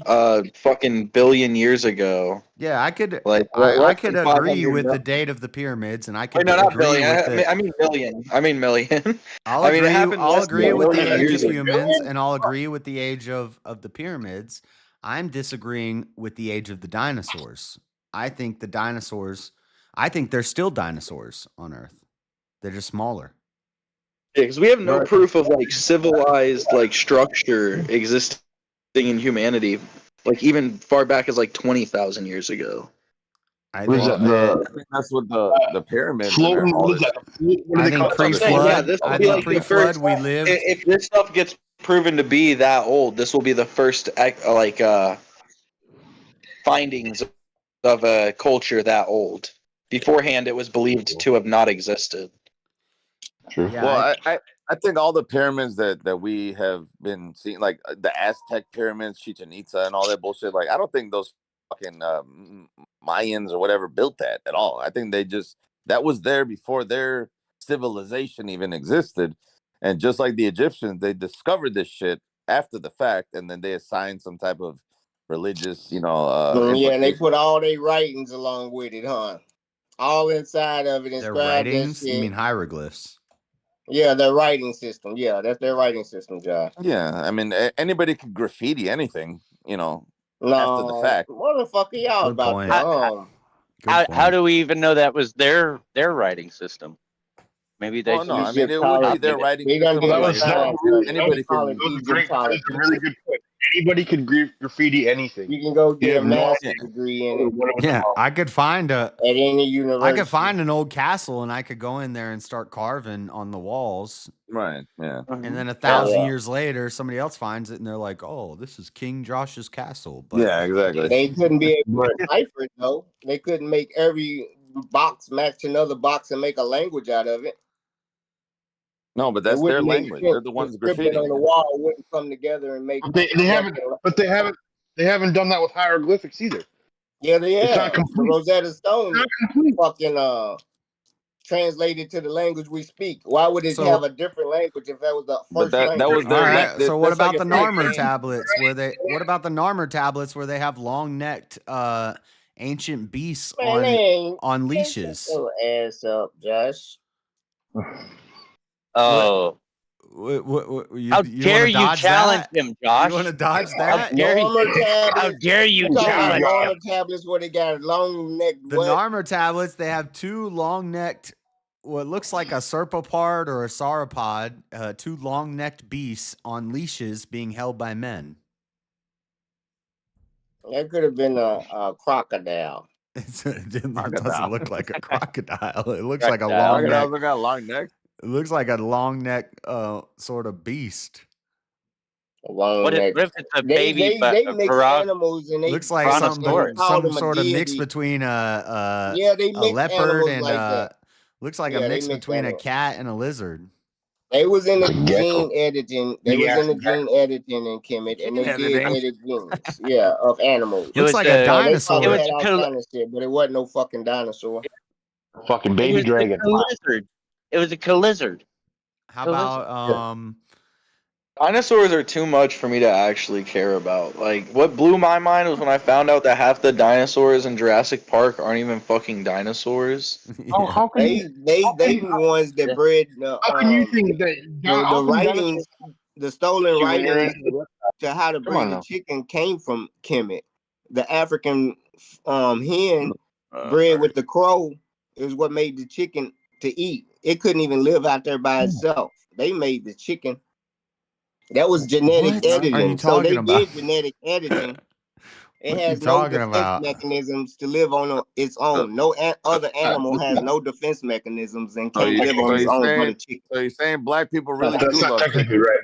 fucking billion years ago. Yeah, I could Like I could than agree 500 with the mil- date of the pyramids, and I Wait, could no, not agree billion. with the. I mean million. I mean million. I'll I mean, it agree. happened I'll less agree than with the million age of years ago. humans, and I'll agree with the age of the pyramids. I'm disagreeing with the age of the dinosaurs. I think there's still dinosaurs on Earth. They're just smaller. Yeah, because we have no proof of like civilized like structure existing in humanity, like even far back as like 20,000 years ago. I What is think that? I think that's what the pyramids. Floating. What is that? What do they call it? pre-flood. Yeah, this will I be think like the pre-flood first. we lived. If this stuff gets proven to be that old, this will be the first like findings of a culture that old. Beforehand, it was believed to have not existed. True. Yeah, Well, I think all the pyramids that we have been seeing, like the Aztec pyramids, Chichen Itza, and all that bullshit. Like, I don't think those fucking Mayans or whatever built that at all. I think that was there before their civilization even existed. And just like the Egyptians, they discovered this shit after the fact, and then they assigned some type of religious, yeah, and they put all their writings along with it, huh? All inside of it, their inscribed that writings. shit. You mean hieroglyphs? Yeah, their writing system. Yeah, that's their writing system, Josh. Yeah, I mean, anybody could graffiti anything, after the No, fact. motherfucker, y'all Good about point. How do we even know that was their writing system? Maybe they Well, no, I just mean, it would be their writing system. Well, But that was anybody can. that was a really good point. Anybody could graffiti anything. You can go get a have no master's idea. degree in it Yeah, I could find at any university. I could find an old castle and I could go in there and start carving on the walls. Right. Yeah. And then 1,000 years later, somebody else finds it and they're like, "Oh, this is King Josh's castle." But Yeah, exactly. They couldn't be able to decipher it though. They couldn't make every box match another box and make a language out of it. No, but that's their language. They're the ones graffiti graffitiing on the it. wall wouldn't come together and make. But they haven't done that with hieroglyphics either. Yeah, they It's have. not complete. Rosetta Stone fucking translated to the language we speak. Why would it So- have a different language if that was the But first that language? was All their. right. So what that's like about the a fake Narmer name. tablets where they? What about the Narmer tablets where they have long-necked ancient beasts Man, they ain't on shut leashes? your ass up, Josh. Oh, You, how you dare want to you dodge challenge that? him, Josh? You want to dodge How that? dare you? Normal How tablets. dare you You talking about challenge him? normal tablets where they got long neck? The Narmer tablets, they have two long-necked, what looks like a serpopard or a sauropod, two long-necked beasts on leashes being held by men. That could have been a crocodile. It doesn't look like a crocodile. It looks like a Crocodile. long neck. Crocodiles got long neck. It looks like a long neck sort of beast. Long What neck. if it's a They baby mix Barack? animals and they Looks like and some call them a sort of mix deity. between Yeah, they a mix leopard animals and like that. looks like Yeah, a they mix mix between a animals. cat and a lizard. They was in the Gecko. gene editing. They was in the gene editing in Kemet, and they did edit genes. Yeah, of animals. It Looks was like a So they dinosaur. probably was had a all col- kind of shit, but it wasn't no fucking dinosaur. Fucking It baby was dragon. a lizard. It was a lizard. How about Dinosaurs are too much for me to actually care about. Like, what blew my mind was when I found out that half the dinosaurs in Jurassic Park aren't even fucking dinosaurs. Oh, how can you? They the ones that bred the How can you think that? the writings, the stolen You when you're writings in- to how to Come on breed the now. chicken came from Kemet. The African hen bred with the crow is what made the chicken to eat. It couldn't even live out there by itself. They made the chicken. That was genetic What are you editing. So they talking about? did genetic editing. It What you has no talking defense about? mechanisms to live on its own. No other animal has no defense mechanisms and So can't you live on its own but a saying chicken. so you're saying black people really That's do not love technically chicken? right,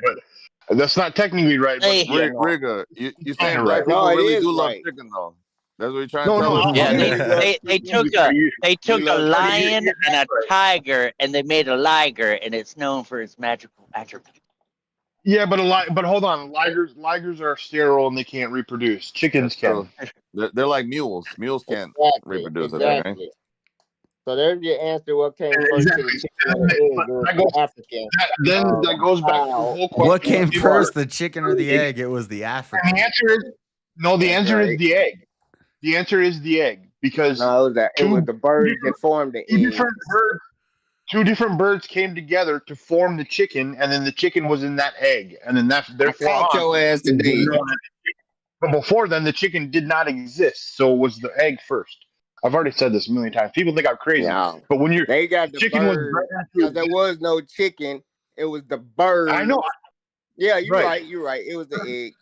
but that's not technically right. But Hey. yeah, no. Riga, you saying Kinda black right. people No, it really is do love right. chicken though? That's what you're trying No, to tell no. us? Yeah, We love they chicken. took a love lion you're and a right. tiger and they made a liger, and it's known for its magical attributes. Yeah, but hold on. Ligers are sterile and they can't reproduce. Chickens So can. they're like mules. Mules can't reproduce, I think, right? Exactly. So there's your answer. What came first to the Exactly. chicken or the egg? It was That goes- the African. Then that goes back to the How? whole question. What came People are- first, the chicken or the egg? It was the And African. the answer is no. The That's answer right. is the egg. The answer is the egg because No, it was the birds that formed the two egg. different birds came together to form the chicken, and then the chicken was in that egg, and then that therefore I caught your ass today. But before then, the chicken did not exist, so it was the egg first. I've already said this a million times. People think I'm crazy, No. but when you're They got the chicken was bird because there was no chicken. It was the bird. I know. Yeah, you're Right. right. You're right. It was the egg.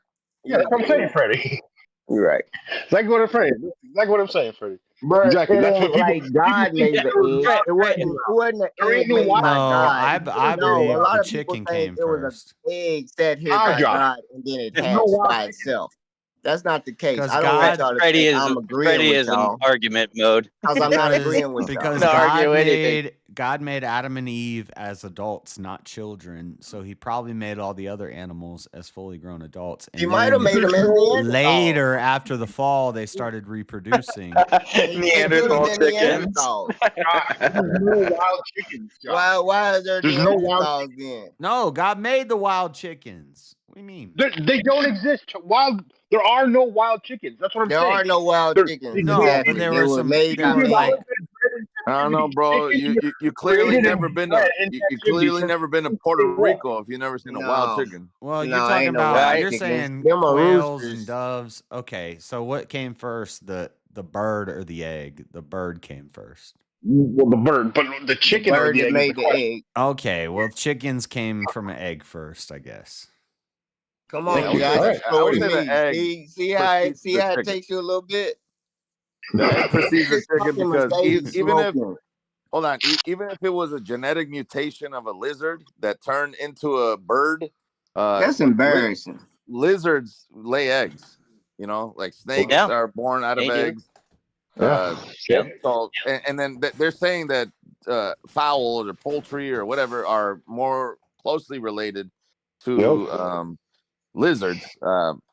Yeah, that's what I'm saying, Freddie. You're right. Exactly what I'm saying. Exactly what I'm saying, Freddie. But Exactly. it That's ain't what people. like God made the egg. It wasn't an There egg ain't no made by No, God. I No, believe a lot the of people chicken think came it was first. an egg set here How, by Josh? God and then it There's hatched no wild by chicken. itself. That's not the case. 'Cause I don't want y'all to Freddie think is I'm agreeing Freddie with is in y'all argument mode. because I'm not agreeing with Because y'all. Not argue anything. God made Adam and Eve as adults, not children. So he probably made all the other animals as fully grown adults. And He might have then made them as Neanderthals. later, after the fall, they started reproducing. Neanderthal It could have been chickens. Neanderthals. There's no wild chickens. Josh. Why is there There's no wild Neanderthals then? No, God made the wild chickens. What do you mean? They don't exist. There are no wild chickens. That's what I'm There saying. are no wild There- chickens. No, Exactly. but there They were were some. made There out were of like. I don't know, bro. You clearly created never and been bred to in you captivity clearly since never been to Puerto Rico if you never seen a wild No. chicken. Well, you're No, talking ain't no about. wild You're chickens. saying Them are quails roosters. and doves. Okay, so what came first, the bird or the egg? The bird came first. Well, the bird, but the The chicken or bird the that egg is made the the question. egg. Okay, well, chickens came from an egg first, I guess. Come Yeah, on, Josh. Alright. So I what would do say you the mean? egg See how precedes the it chicken. takes you a little bit? The egg precedes the This chicken fucking because Mercedes even if smoking. hold on, even if it was a genetic mutation of a lizard that turned into a bird, That's embarrassing. lizards lay eggs. You know, like snakes Yeah. are born out of They do. eggs. So and then they're saying that fowls or poultry or whatever are more closely related to lizards.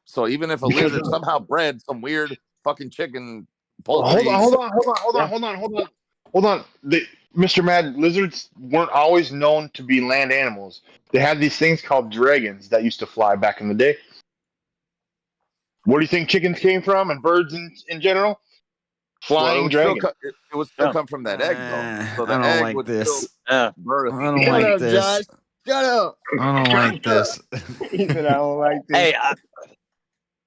So even if a lizard somehow bred some weird fucking chicken poultry, Hold on. Mr. Mad, lizards weren't always known to be land animals. They had these things called dragons that used to fly back in the day. Where do you think chickens came from and birds in general? Flying dragons. It would still come from that egg, though. So the I don't egg like would this. still birth. I don't Shut like up, this. Josh. Shut up. I don't like this. He said, I don't like this. Hey,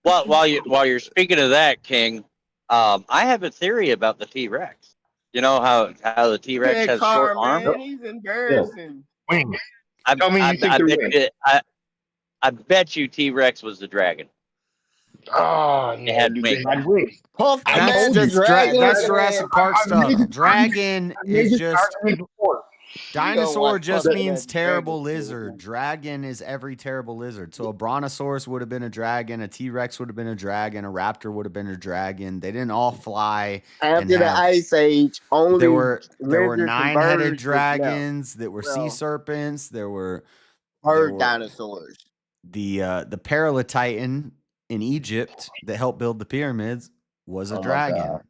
while you're speaking of that, King, I have a theory about the T-Rex. You know how the T-Rex That has car, short arms? man, he's embarrassing. Wing. I, Tell me I, you think I they're bet wings. you, I bet you T-Rex was the dragon. Oh, They no, had dude, wings. they had wings. Puff the That's Magic just Dragon. that's Jurassic Park stuff. Dragon is just before. dinosaur just Puff the means Magic terrible Dragon. lizard. Dragon is every terrible lizard. So a brontosaurus would have been a dragon, a T-Rex would have been a dragon, a raptor would have been a dragon. They didn't all fly and After the have Ice Age, only there were lizards and nine-headed birds was left. dragons, there were sea Well, serpents, there were bird dinosaurs. the Paralititan in Egypt that helped build the pyramids was a Oh my dragon. God.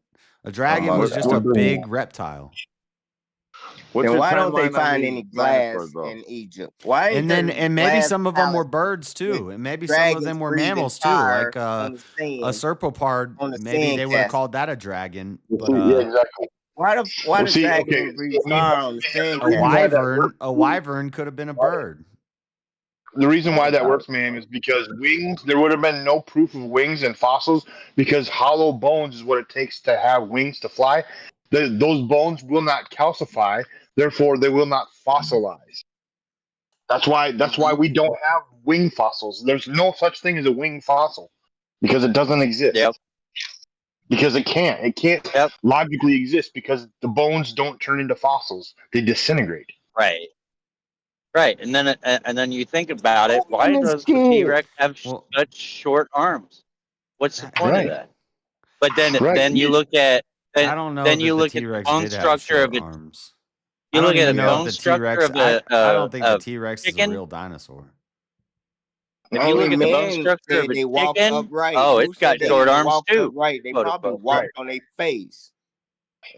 A dragon my was God. just a big reptile. Then why don't they timeline on find these any glass dinosaurs, though? in Egypt? Why ain't And there maybe glass some of them were palaces birds too, with and maybe some of dragons them were breathing mammals too, fire like on the a sand, serpopard. on the Maybe sand they would have castle? called that a dragon, but Yeah, exactly. Why the Well, see, dragon okay, would breathe so me and fire my- on the sand a castle? wyvern could have been a bird. The reason why that Oh, works, ma'am, is because wings, there would have been no proof of wings and fossils because hollow bones is what it takes to have wings to fly. Those bones will not calcify, therefore they will not fossilize. That's why we don't have wing fossils. There's no such thing as a wing fossil because it doesn't exist. Yep. Because it can't. It can't Yep. logically exist because the bones don't turn into fossils. They disintegrate. Right. Right, and then you think about it. Why goodness, does the King. T-Rex have such short arms? What's the point of that? But then you look at I don't know then that you the look at the T-Rex bone did have structure short of it. arms. You I look don't at even the know bone if the structure T-Rex. of the I don't think the of T-Rex is a chicken. real dinosaur. If you Only look at the bone man structure of said a they walk chicken, upright. oh, Who it's said got they short even arms walked too. upright? They quote probably unquote. walked on their face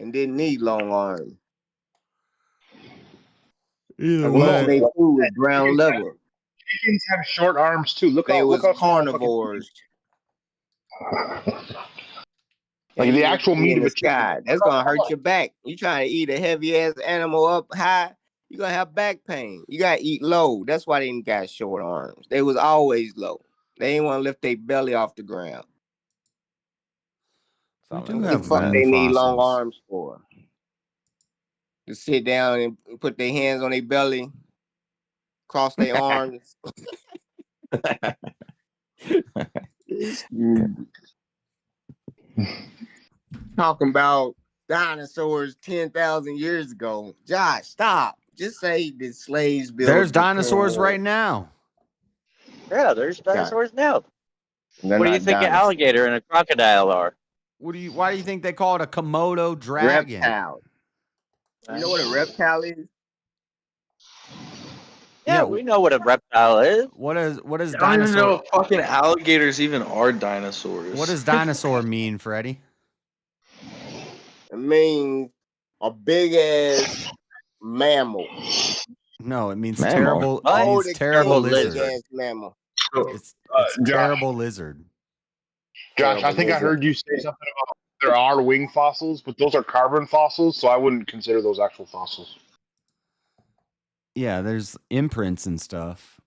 and didn't need long arms. Either Most way, of their food was ground level. Chickens have short arms too. Look They how was small carnivores. Like the actual Be meat in of the a chicken. sky. That's gonna hurt your back. You trying to eat a heavy ass animal up high, you're gonna have back pain. You gotta eat low. That's why they ain't got short arms. They was always low. They ain't want to lift their belly off the ground. we do What the have fuck wing they need long fossils. arms for? To sit down and put their hands on their belly, cross their arms. Talking about dinosaurs 10,000 years ago. Josh, stop. Just say the slaves built. There's the dinosaurs pyramid. right now. Yeah, there's dinosaurs now. They're What do you not think an dinosaurs. alligator and a crocodile are? Why do you think they call it a Komodo dragon? Reptile. You know what a reptile is? Yeah, we know what a reptile is. What is I don't even dinosaur? know if fucking alligators even are dinosaurs. What does dinosaur mean, Freddie? It means a big ass mammal. No, it means Mammal. terrible. Oh, It means the terrible big lizard. ass mammal. It's Josh, terrible lizard. Josh, I Terrible think I lizard. heard you say something about there are wing fossils, but those are carbon fossils, so I wouldn't consider those actual fossils. Yeah, there's imprints and stuff.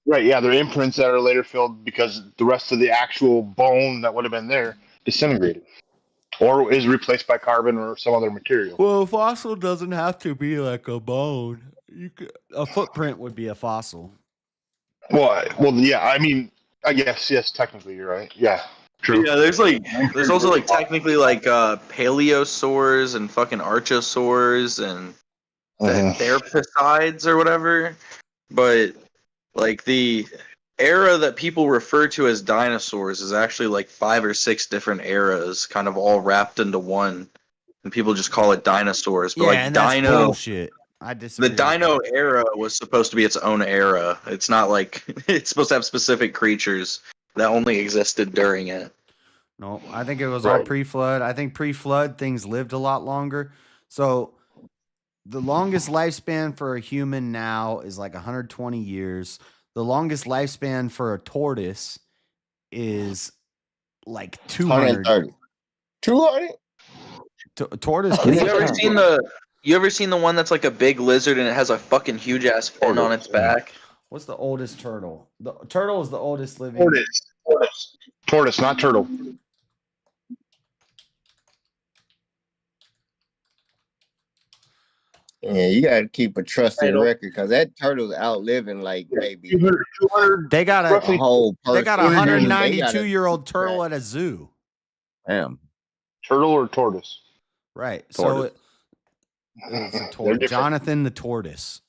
Right, yeah, they're imprints that are later filled because the rest of the actual bone that would have been there disintegrated or is replaced by carbon or some other material. Well, a fossil doesn't have to be like a bone. A footprint would be a fossil. Well, yeah, I mean, I guess, yes, technically you're right. Yeah, true. Yeah, there's also like technically like paleosaurs and fucking archosaurs and therapsides or whatever. But like the era that people refer to as dinosaurs is actually like 5 or 6 different eras, kind of all wrapped into one, and people just call it dinosaurs. But Yeah, like and that's dino, bullshit. I disagree. the dino era was supposed to be its own era. It's not like it's supposed to have specific creatures that only existed during it. No, I think it was all Right. pre-flood. I think pre-flood things lived a lot longer. So The longest lifespan for a human now is like 120 years. The longest lifespan for a tortoise is like 200. 130. 200? Tortoise You can ever seen the one that's like a big lizard and it has a fucking huge ass fin on its back? What's the oldest turtle? The turtle is the oldest living. Tortoise, not turtle. Yeah, you got to keep a trusted record because that turtle's outliving like maybe 200 They got a whole person. They got a They gotta- 192-year-old turtle at a zoo. Damn. Turtle or tortoise? Right. Tortoise. So it's a They're tortoise. different. Jonathan the tortoise.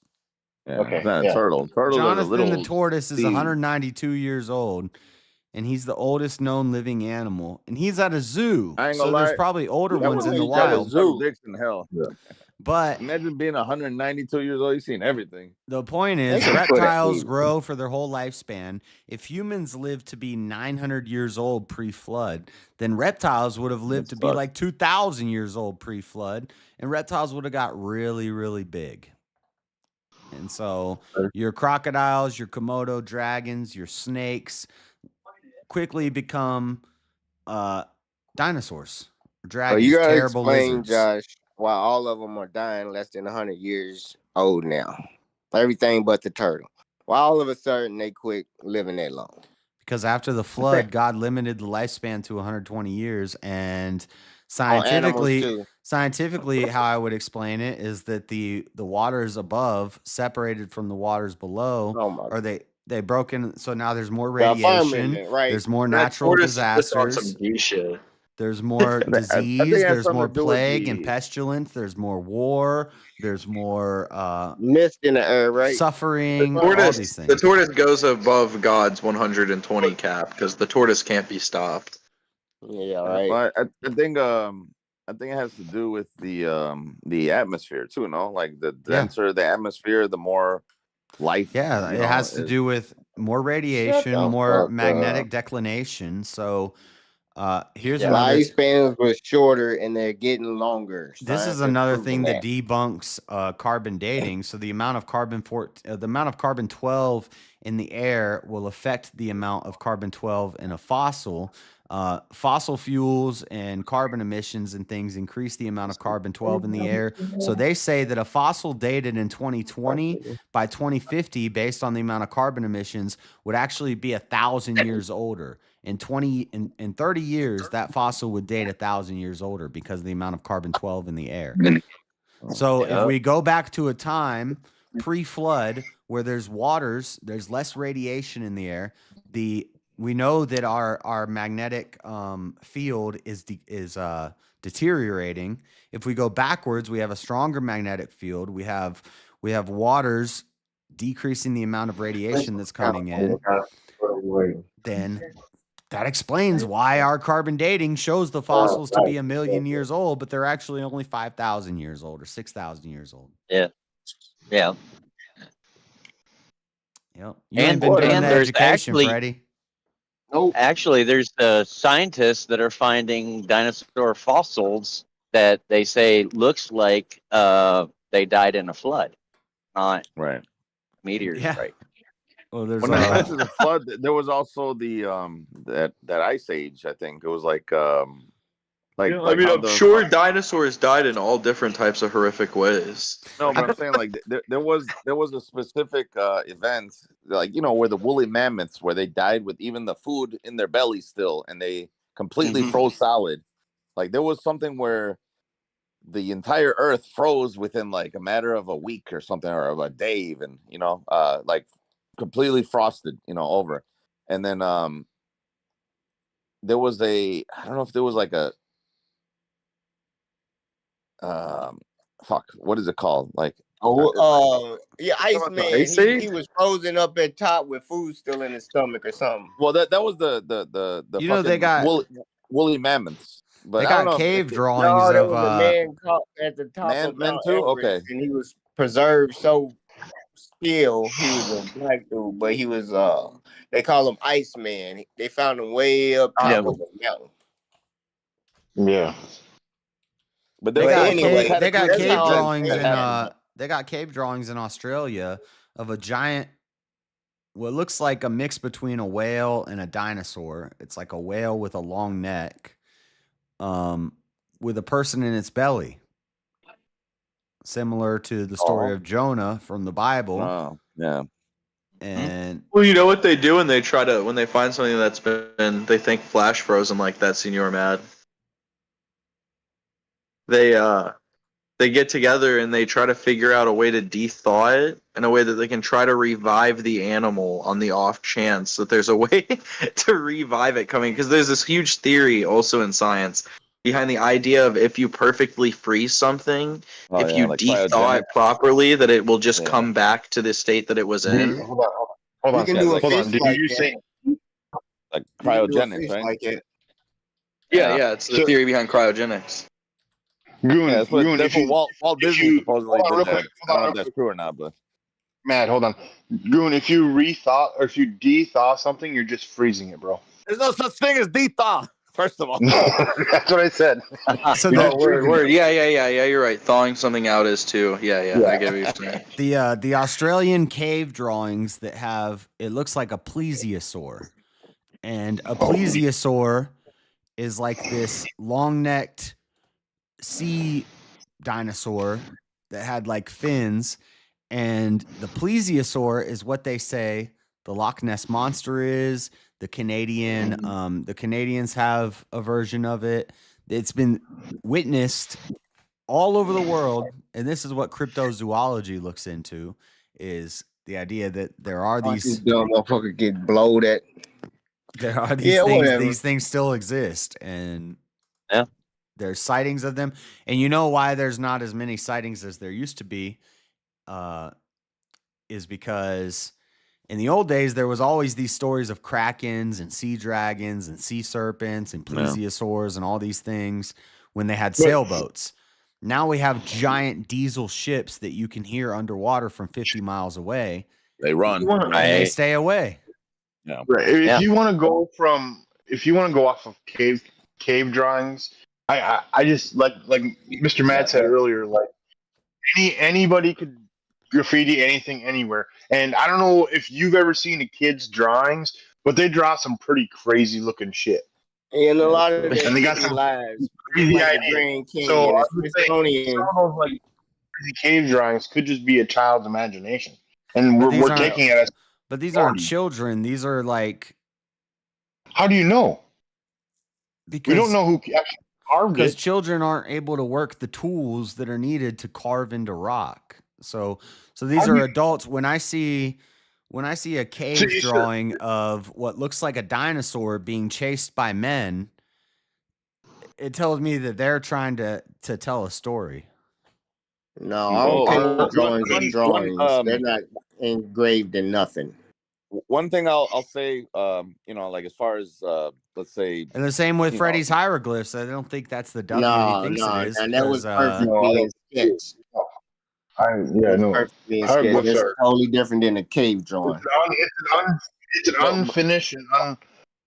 Yeah, Okay, it's not a yeah. turtle. Turtles are the Jonathan little the tortoise is seeds. 192 years old, and he's the oldest known living animal. And he's at a zoo. I ain't So gonna there's lie. probably older That ones would in the be probably wild. suck dicks in hell. But Imagine being 192 years old. You've seen everything. the point is, They can put reptiles a- grow for their whole lifespan. If humans lived to be 900 years old pre-flood, then reptiles would have lived to be sucks. like 2,000 years old pre-flood, and reptiles would have got really, really big. And so your crocodiles, your Komodo dragons, your snakes quickly become dinosaurs, So dragons, you gotta terrible explain, lizards. Josh, why all of them are dying less than 100 years old now. Everything but the turtle. Why all of a sudden they quit living that long? Because after the flood, God limited the lifespan to 120 years, and animals too. scientifically, how I would explain it is that the waters above separated from the waters below, Oh my or they broke in. So now there's more The radiation. firmament, right? There's more That natural tortoise is just on some disasters. gay shit. There's more I think it disease. has There's something more to do with plague and the- pestilence. There's more war. There's more mist in the air, right? suffering. The All tortoise, these the things. tortoise goes above God's 120 cap because the tortoise can't be stopped. Yeah, right. But I think it has to do with the atmosphere too. No, like the denser the atmosphere, the more life. Yeah, it has to do with more radiation, the more fuck magnetic declination. So here's Yeah. another. Lifespans were shorter and they're getting longer. This Science is has another proven thing that debunks carbon dating. So the amount of carbon 12 in the air will affect the amount of carbon 12 in a fossil. Fossil fuels and carbon emissions and things increase the amount of carbon 12 in the air. So they say that a fossil dated in 2020 by 2050, based on the amount of carbon emissions, would actually be 1,000 years older. In 30 years, that fossil would date 1,000 years older because of the amount of carbon 12 in the air. So if we go back to a time pre-flood where there's less radiation in the air, we know that our magnetic field is deteriorating. If we go backwards, we have a stronger magnetic field. We have waters decreasing the amount of radiation that's coming in. Then that explains why our carbon dating shows the fossils to be 1,000,000 years old, but they're actually only 5,000 years old or 6,000 years old. Yeah. Yeah. Yep. You ain't been doing the there's education, Freddie. Actually, there's scientists that are finding dinosaur fossils that they say looks like they died in a flood, not meteors. Yeah. Right. Well, there's When they mentioned the flood, there was also the that ice age. I think it was like Yeah, like I mean, how I'm sure dinosaurs died in all different types of horrific ways. No, but I'm saying like there was a specific event, like where the woolly mammoths, where they died with even the food in their belly still, and they completely froze solid. Like there was something where the entire Earth froze within like a matter of a week or something, or of a day, even like completely frosted, over. And then there was I don't know if there was like a fuck, what is it called? Like yeah, Iceman. He was frozen up at top with food still in his stomach or something. Well, that was the they got woolly mammoths. But they I don't got know cave if drawings No, there of was a man caught at the top of men Mount too? Everest, Okay. and he was preserved so still. He was a black dude, but he was they call him Iceman. They found him way up top of the mountain. Yeah. But They they're got doing some cave, they got cataclysmic cave events drawings that in happen. they got cave drawings in Australia of a giant, what looks like a mix between a whale and a dinosaur. It's like a whale with a long neck, with a person in its belly, similar to the story of Jonah from the Bible. Oh, yeah. And Well, you know what they do when they when they find something that's been, they think flash frozen like that, Senor Mad. They get together and they try to figure out a way to de-thaw it in a way that they can try to revive the animal on the off chance that there's a way to revive it coming. Because there's this huge theory also in science behind the idea of if you perfectly freeze something, if you like de-thaw cryogenics. it properly, that it will just come back to the state that it was in. Hold on. We can do a Hold on. fish Did like you that. say like You can do a cryogenics, fish right? like it. Yeah, it's the theory behind cryogenics. Goon, Yeah, that's what Walt Disney supposedly hold on did real that. quick, I don't know if that's true or not, but Matt, hold on. Goon, if you rethaw or if you de-thaw something, you're just freezing it, bro. there's no such thing as de-thaw. First of all, That's what I said. So You're the just freezing Word. it. Yeah, you're right. Thawing something out is too. Yeah, I get what you're saying. the Australian cave drawings that have, it looks like a plesiosaur, and a plesiosaur is like this long-necked sea dinosaur that had like fins, and the plesiosaur is what they say the Loch Ness monster is. The Canadians have a version of it. It's been witnessed all over the world, and this is what cryptozoology looks into, is the idea that there are Watch this these dumb motherfucker get blowed at. there are these things whatever. these things still exist, and Yeah. there's sightings of them. And you know why there's not as many sightings as there used to be, is because in the old days there was always these stories of krakens and sea dragons and sea serpents and plesiosaurs and all these things when they had sailboats. Now we have giant diesel ships that you can hear underwater from 50 miles away. they run. And they stay away. Yeah. Right. If you want to go off of cave drawings, I just like Mr. Matt said earlier, like anybody could graffiti anything anywhere. And I don't know if you've ever seen a kid's drawings, but they draw some pretty crazy looking shit. And a lot of And that they got getting some lives. crazy Like the ideas. Grand Canyon, So the I'm just saying, Smithsonian. some of those like crazy cave drawings could just be a child's imagination, and But we're taking it as. But these aren't children. These are like. How do you know? Because we don't know who actually carved because it. children aren't able to work the tools that are needed to carve into rock. So these are adults. When I see a cave drawing of what looks like a dinosaur being chased by men, it tells me that they're trying to tell a story. No, I don't care what drawings are drawings. They're not engraved in nothing. One thing I'll say, like as far as let's say, And the same with Freddy's hieroglyphs. I don't think that's the W he thinks it is. and that was because, perfect being sketched. Hieroglyphs That's are totally different than a cave drawing. It's an unfinished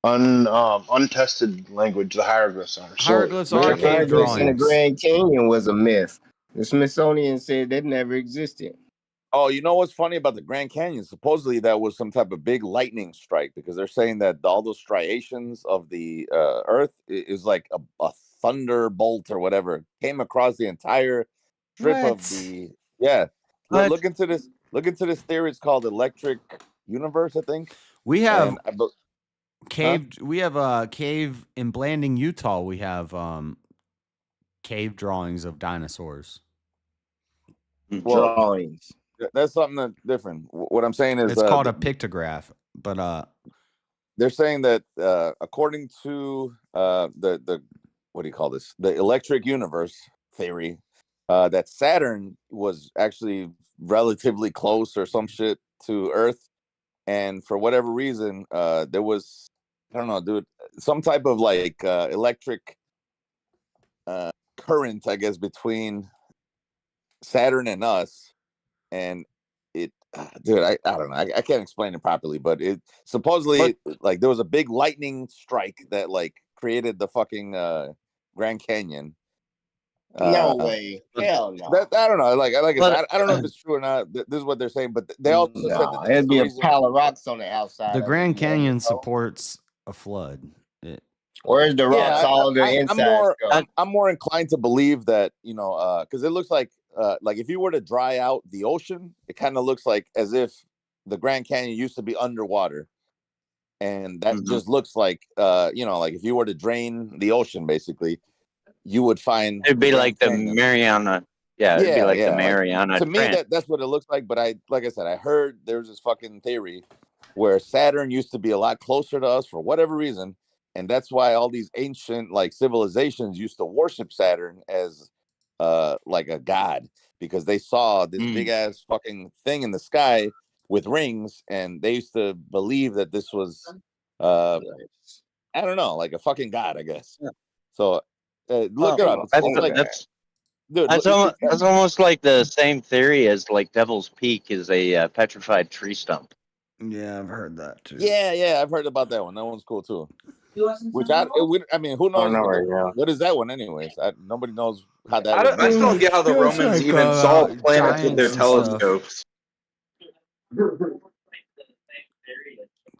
and untested language. The hieroglyphs are. Hieroglyphs are cave Hieroglyphs in the drawings. Grand Canyon was a myth. The Smithsonian said that never existed. Oh, you know what's funny about the Grand Canyon? Supposedly that was some type of big lightning strike, because they're saying that all those striations of the Earth is like a thunderbolt or whatever came across the entire strip of the. Yeah, look into this. Look into this theory. It's called electric universe, I think. We have And cave. We have a cave in Blanding, Utah. We have cave drawings of dinosaurs. Drawings. That's something that's different. What I'm saying is It's called a pictograph, but they're saying that according to the what do you call this? The electric universe theory, that Saturn was actually relatively close or some shit to Earth, and for whatever reason, there was, I don't know, dude, some type of like electric current, I guess, between Saturn and us, and it, dude, I don't know, I can't explain it properly, but it supposedly like there was a big lightning strike that like created the fucking Grand Canyon, No way. Hell no. That I don't know. Like I But said, I don't know if it's true or not. This is what they're saying, but they also said No, that that's it'd the be a reason. pile of rocks on the outside The of it. Grand You know, Canyon supports a flood. Where's the rocks all the I'm insides more go? I'm more inclined to believe that, you know, because it looks like if you were to dry out the ocean, it kind of looks like as if the Grand Canyon used to be underwater, and that just looks like you know, like if you were to drain the ocean, basically, you would find it'd be Grand like the Canyon. Mariana. Yeah, it'd be like the Mariana to me, Trench. that's what it looks like. But like I said, I heard there's this fucking theory where Saturn used to be a lot closer to us for whatever reason, and that's why all these ancient like civilizations used to worship Saturn as like a god, because they saw this big ass fucking thing in the sky with rings, and they used to believe that this was I don't know, like a fucking god, I guess. So look it up. It's like dude, That's almost like the same theory as like Devil's Peak is a petrified tree stump. Yeah, I've heard that too. Yeah, I've heard about that one. That one's cool too. Which I mean, who knows? What is that one, anyways? Nobody knows how that. I still don't get how the Romans even saw planets with their telescopes.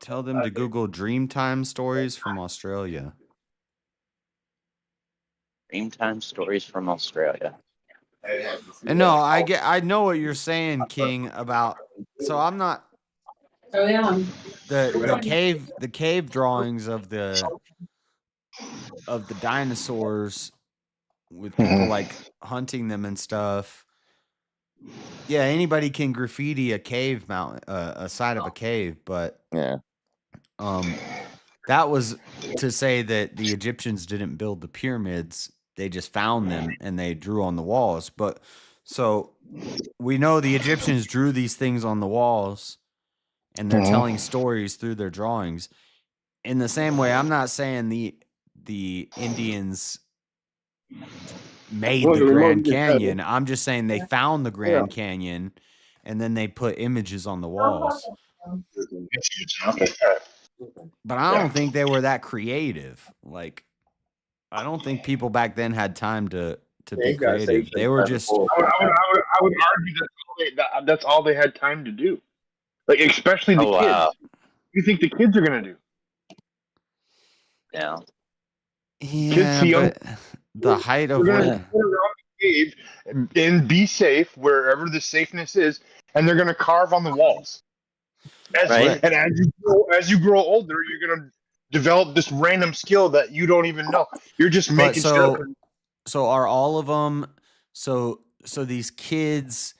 Tell them to Google Dreamtime stories from Australia. Dreamtime stories from Australia. And no, I know what you're saying, King, about. So I'm not. Oh yeah. The cave drawings of the dinosaurs with people like hunting them and stuff. Yeah, anybody can graffiti a cave mountain, a side of a cave, but that was to say that the Egyptians didn't build the pyramids; they just found them and they drew on the walls. But so we know the Egyptians drew these things on the walls, and they're telling stories through their drawings. In the same way, I'm not saying the Indians made the Grand Canyon. I'm just saying they found the Grand Canyon, and then they put images on the walls. But I don't think they were that creative. Like, I don't think people back then had time to be creative. They were just. I would argue that's all they had time to do. Like, especially the kids. What do you think the kids are gonna do? Yeah. Yeah, but the height of what? what? Put around the cave and be safe wherever the safeness is, and they're gonna carve on the walls. And as you grow older, you're gonna develop this random skill that you don't even know. You're just making stuff. So are all of them? So these kids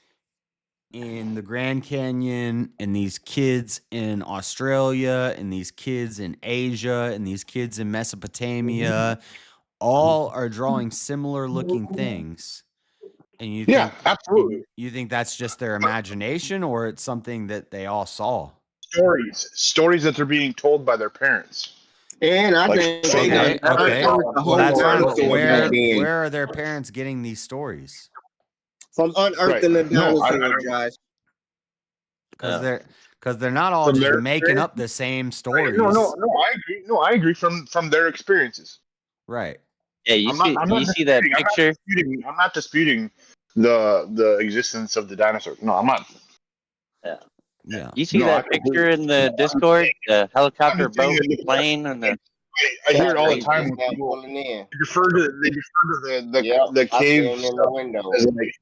in the Grand Canyon, and these kids in Australia, and these kids in Asia, and these kids in Mesopotamia, all are drawing similar looking things. And you think, absolutely. You think that's just their imagination, or it's something that they all saw? Stories that they're being told by their parents. And I think okay. Well, that's fine. But where are their parents getting these stories? From unearthing the dinosaur, Josh. Because they're not all just making up the same stories. No, I agree. No, I agree from their experiences. Right. Yeah, you see that picture? I'm not disputing the existence of the dinosaurs. No, I'm not. Yeah. You see that picture in the Discord? The helicopter, boat, plane, and the. I hear it all the time. They refer to the cave in the window as like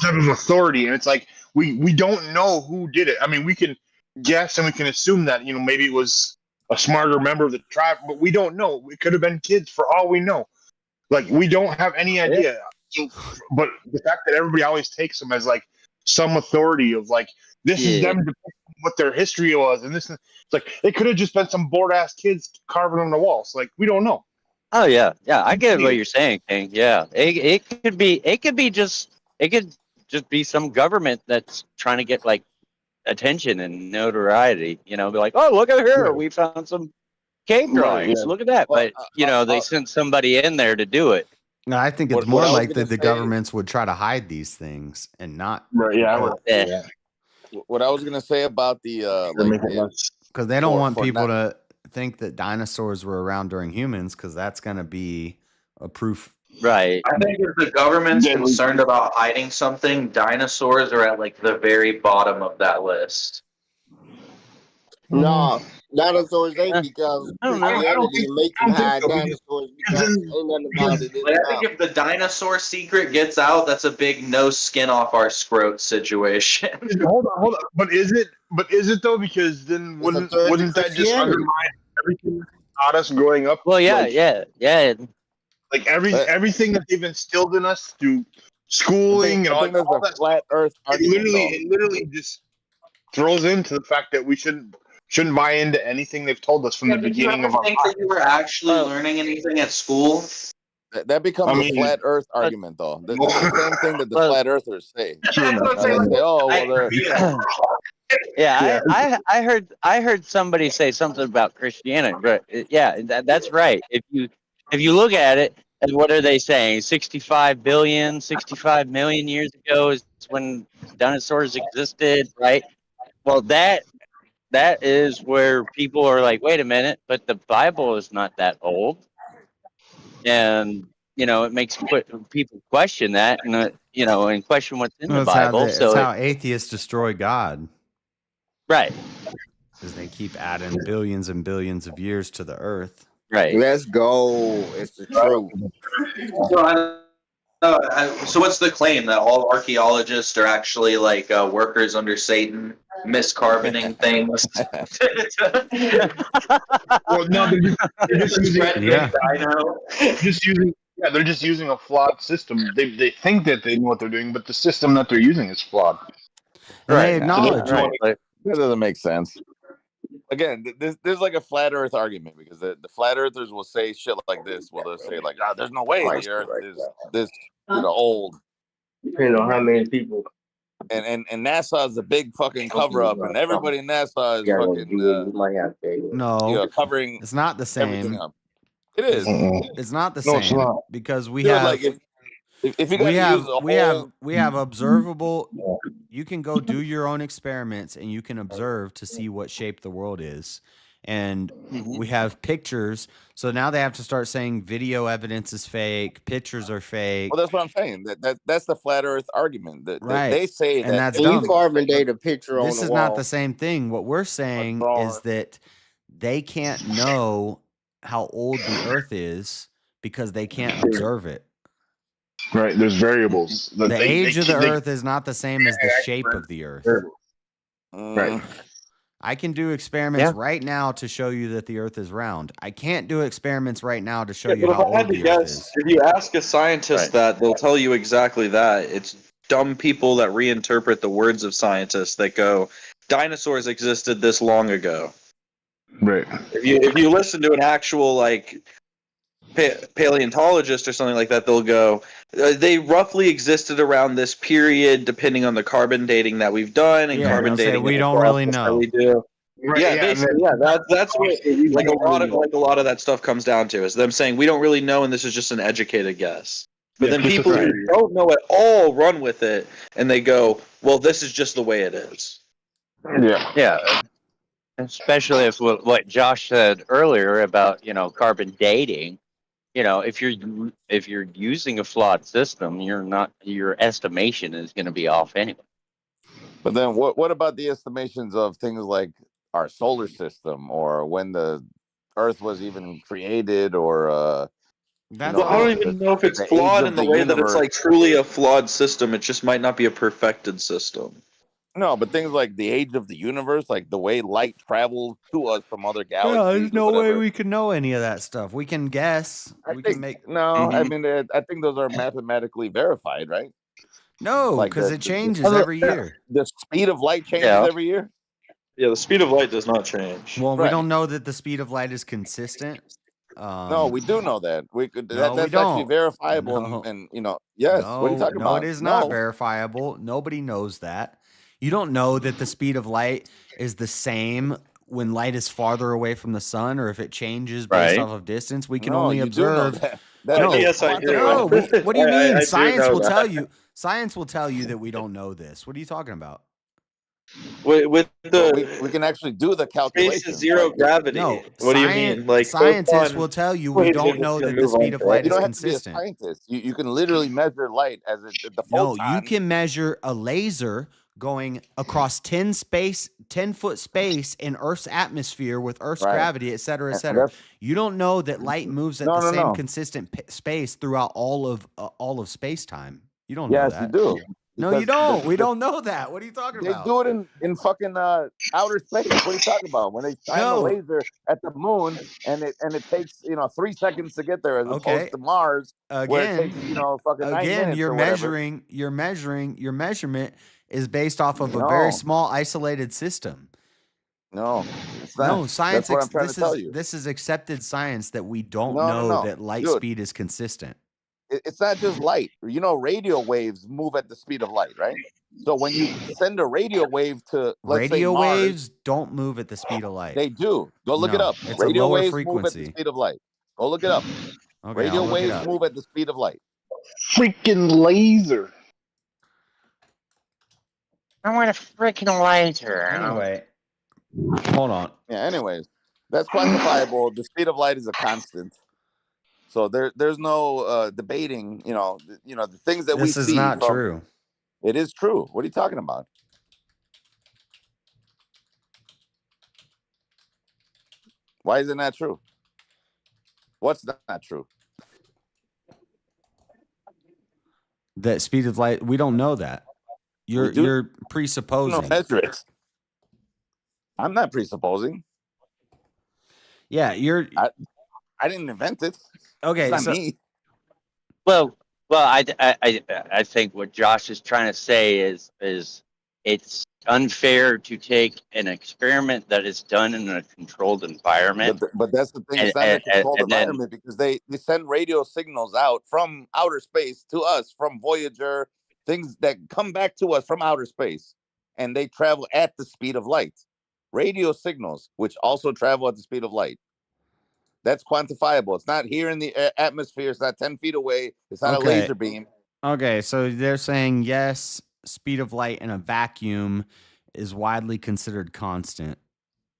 type of authority, and it's like we don't know who did it. I mean, we can guess and we can assume that maybe it was a smarter member of the tribe, but we don't know. It could have been kids for all we know. Like, we don't have any idea. So, but the fact that everybody always takes them as like some authority of like this is them depicting what their history was, and this is it's like it could have just been some bored ass kids carving on the walls. Like, we don't know. Oh yeah, I get what you're saying, King. Yeah, it could just be some government that's trying to get like attention and notoriety. Be like, oh, look at here, we found some cave drawings. Look at that. But they sent somebody in there to do it. No, I think it's more like that the governments would try to hide these things and not. Right. Yeah. What I was gonna say about the because they don't want people to think that dinosaurs were around during humans, because that's gonna be a proof Right. I think if the government's Then we- concerned about hiding something, dinosaurs are at like the very bottom of that list. No, dinosaurs ain't because I don't know. Christianity makes them hide dinosaurs because ain't nothing about it in Like, the I think Bible. if the dinosaur secret gets out, that's a big no skin off our scrot situation. Hold on. But is it though? Because then It's a threat to wouldn't that just Christianity. undermine everything that taught us growing up? Well, yeah, Like, yeah. like everything that they've instilled in us through schooling and I think all there's a that. flat Earth argument, though. It literally just throws into the fact that we shouldn't buy into anything they've told us from the Did you beginning ever of our think that you were actually learning anything at school? That becomes I a mean, flat Earth argument, though. That's the same thing that the flat Earthers say. That's what I'm They saying. say, "Oh, well, they're." Yeah, I heard somebody say something about Christianity, but yeah, that's right. If you look at it, and what are they saying? 65 billion, 65 million years ago is when dinosaurs existed, right? Well, that is where people are like, wait a minute, but the Bible is not that old, and it makes people question that, and and question what's in the Well, Bible. it's So how atheists destroy God. right. Because they keep adding billions and billions of years to the earth. Right. Let's go. It's the truth. So what's the claim that all archaeologists are actually like workers under Satan, miscarboning things? Well, no, they're just using Yeah. they're just using a flawed system. They think that they know what they're doing, but the system that they're using is flawed. And they acknowledge it. That doesn't make sense. Again, there's like a flat Earth argument because the flat Earthers will say shit like this. Well, they'll say like, "Oh, there's no way the Earth is this old." Depending on how many people. And NASA is a big fucking cover up, and everybody in NASA is fucking No, covering. it's not the everything same. up. It is. It's not the No, it's same not. because we Dude, have like if you we gotta have use a we have whole- we have observable. You can go do your own experiments and you can observe to see what shape the world is. And we have pictures. So now they have to start saying video evidence is fake, pictures are fake. Well, that's what I'm saying. That's the flat Earth argument. Right. They say And that that's Can you dumb. carbon date a picture on This the is wall? not the same thing. What we're saying is that they can't know how old the earth is because they can't observe it. Right, there's variables. The age of the earth is not the same as the shape of the earth. Right. I can do experiments right now to show you that the earth is round. I can't do experiments right now to show you But how if I had old to the earth guess, is. if you ask a scientist that, they'll tell you exactly that. It's dumb people that reinterpret the words of scientists that go, dinosaurs existed this long ago. Right. If you listen to an actual like paleontologist or something like that, they'll go, they roughly existed around this period, depending on the carbon dating that we've done and Yeah, carbon they'll say, dating. we and the don't really process that know. we do. Right, Yeah, yeah, basically, that's what like a lot of that stuff comes down to is them saying we don't really know and this is just an educated guess. But then people who don't know at all run with it and they go, well, this is just the way it is. Yeah. Especially if what Josh said earlier about carbon dating. If you're using a flawed system, your estimation is going to be off anyway. But then what about the estimations of things like our solar system or when the Earth was even created or I don't even know if it's the age flawed of in the the way that it's universe. like truly a flawed system. It just might not be a perfected system. No, but things like the age of the universe, like the way light travels to us from other galaxies. Yeah, there's no or whatever. way we can know any of that stuff. We can guess. We can make. No, I mean, I think those are mathematically verified, right? No, Like because the- it changes the- every year. The speed of light changes every year. Yeah, the speed of light does not change. Well, we Right. don't know that the speed of light is consistent. No, we do know that. We could. No, That's we actually don't. verifiable, No. and yes. No, What are you talking no, about? it is not No. verifiable. Nobody knows that. You don't know that the speed of light is the same when light is farther away from the sun, or if it changes based off of distance. We can No, only you do know observe. that. No, Yes, I do. no. What do you mean? I do Science know will that. tell you. Science will tell you that we don't know this. What are you talking about? With we can actually do the space calculation. is zero gravity. No, What do you mean? Like scientists will tell you we don't know that the speed of light You is don't have to be a consistent. scientist. You can literally measure light as the No, photon. you can measure a laser going across 10-foot space in Earth's atmosphere with Earth's gravity, et cetera, et cetera. You don't know that light moves at the same consistent space throughout all of space time. You don't know that. Yes, you do. No, you don't. We don't know that. What are you talking They about? do it in fucking outer space. What are you talking about? When they shine a laser at the moon and it takes 3 seconds to get there, as opposed to Mars, where it takes fucking 9 minutes your or whatever. your measurement is based off of a very small isolated system. No, it's not. No, science. That's what I'm trying to tell you. This is accepted science that we don't know that light speed is consistent. It's not just light. Radio waves move at the speed of light, right? So when you send a radio wave to, let's say, Radio Mars, waves don't move at the speed of light. They do. Go look it No, up. it's Radio a lower waves frequency. move at the speed of light. Go look it up. Okay, Radio I'll look it waves up. move at the speed of light. Freaking laser. I want a freaking laser. Anyway, hold on. Yeah. Anyways, that's quantifiable. The speed of light is a constant. So there's no debating. The things that we see. This is not true. It is true. What are you talking about? Why is it not true? What's not true? That speed of light, we don't know that. You're presupposing. No, measure it. I'm not presupposing. Yeah, I didn't invent it. Okay, it's not me. Well, I think what Josh is trying to say is it's unfair to take an experiment that is done in a controlled environment. But that's the thing. It's not a controlled environment because they send radio signals out from outer space to us from Voyager, things that come back to us from outer space, and they travel at the speed of light. Radio signals, which also travel at the speed of light. That's quantifiable. It's not here in the atmosphere. It's not 10 feet away. It's not a laser beam. Okay, so they're saying yes, speed of light in a vacuum is widely considered constant.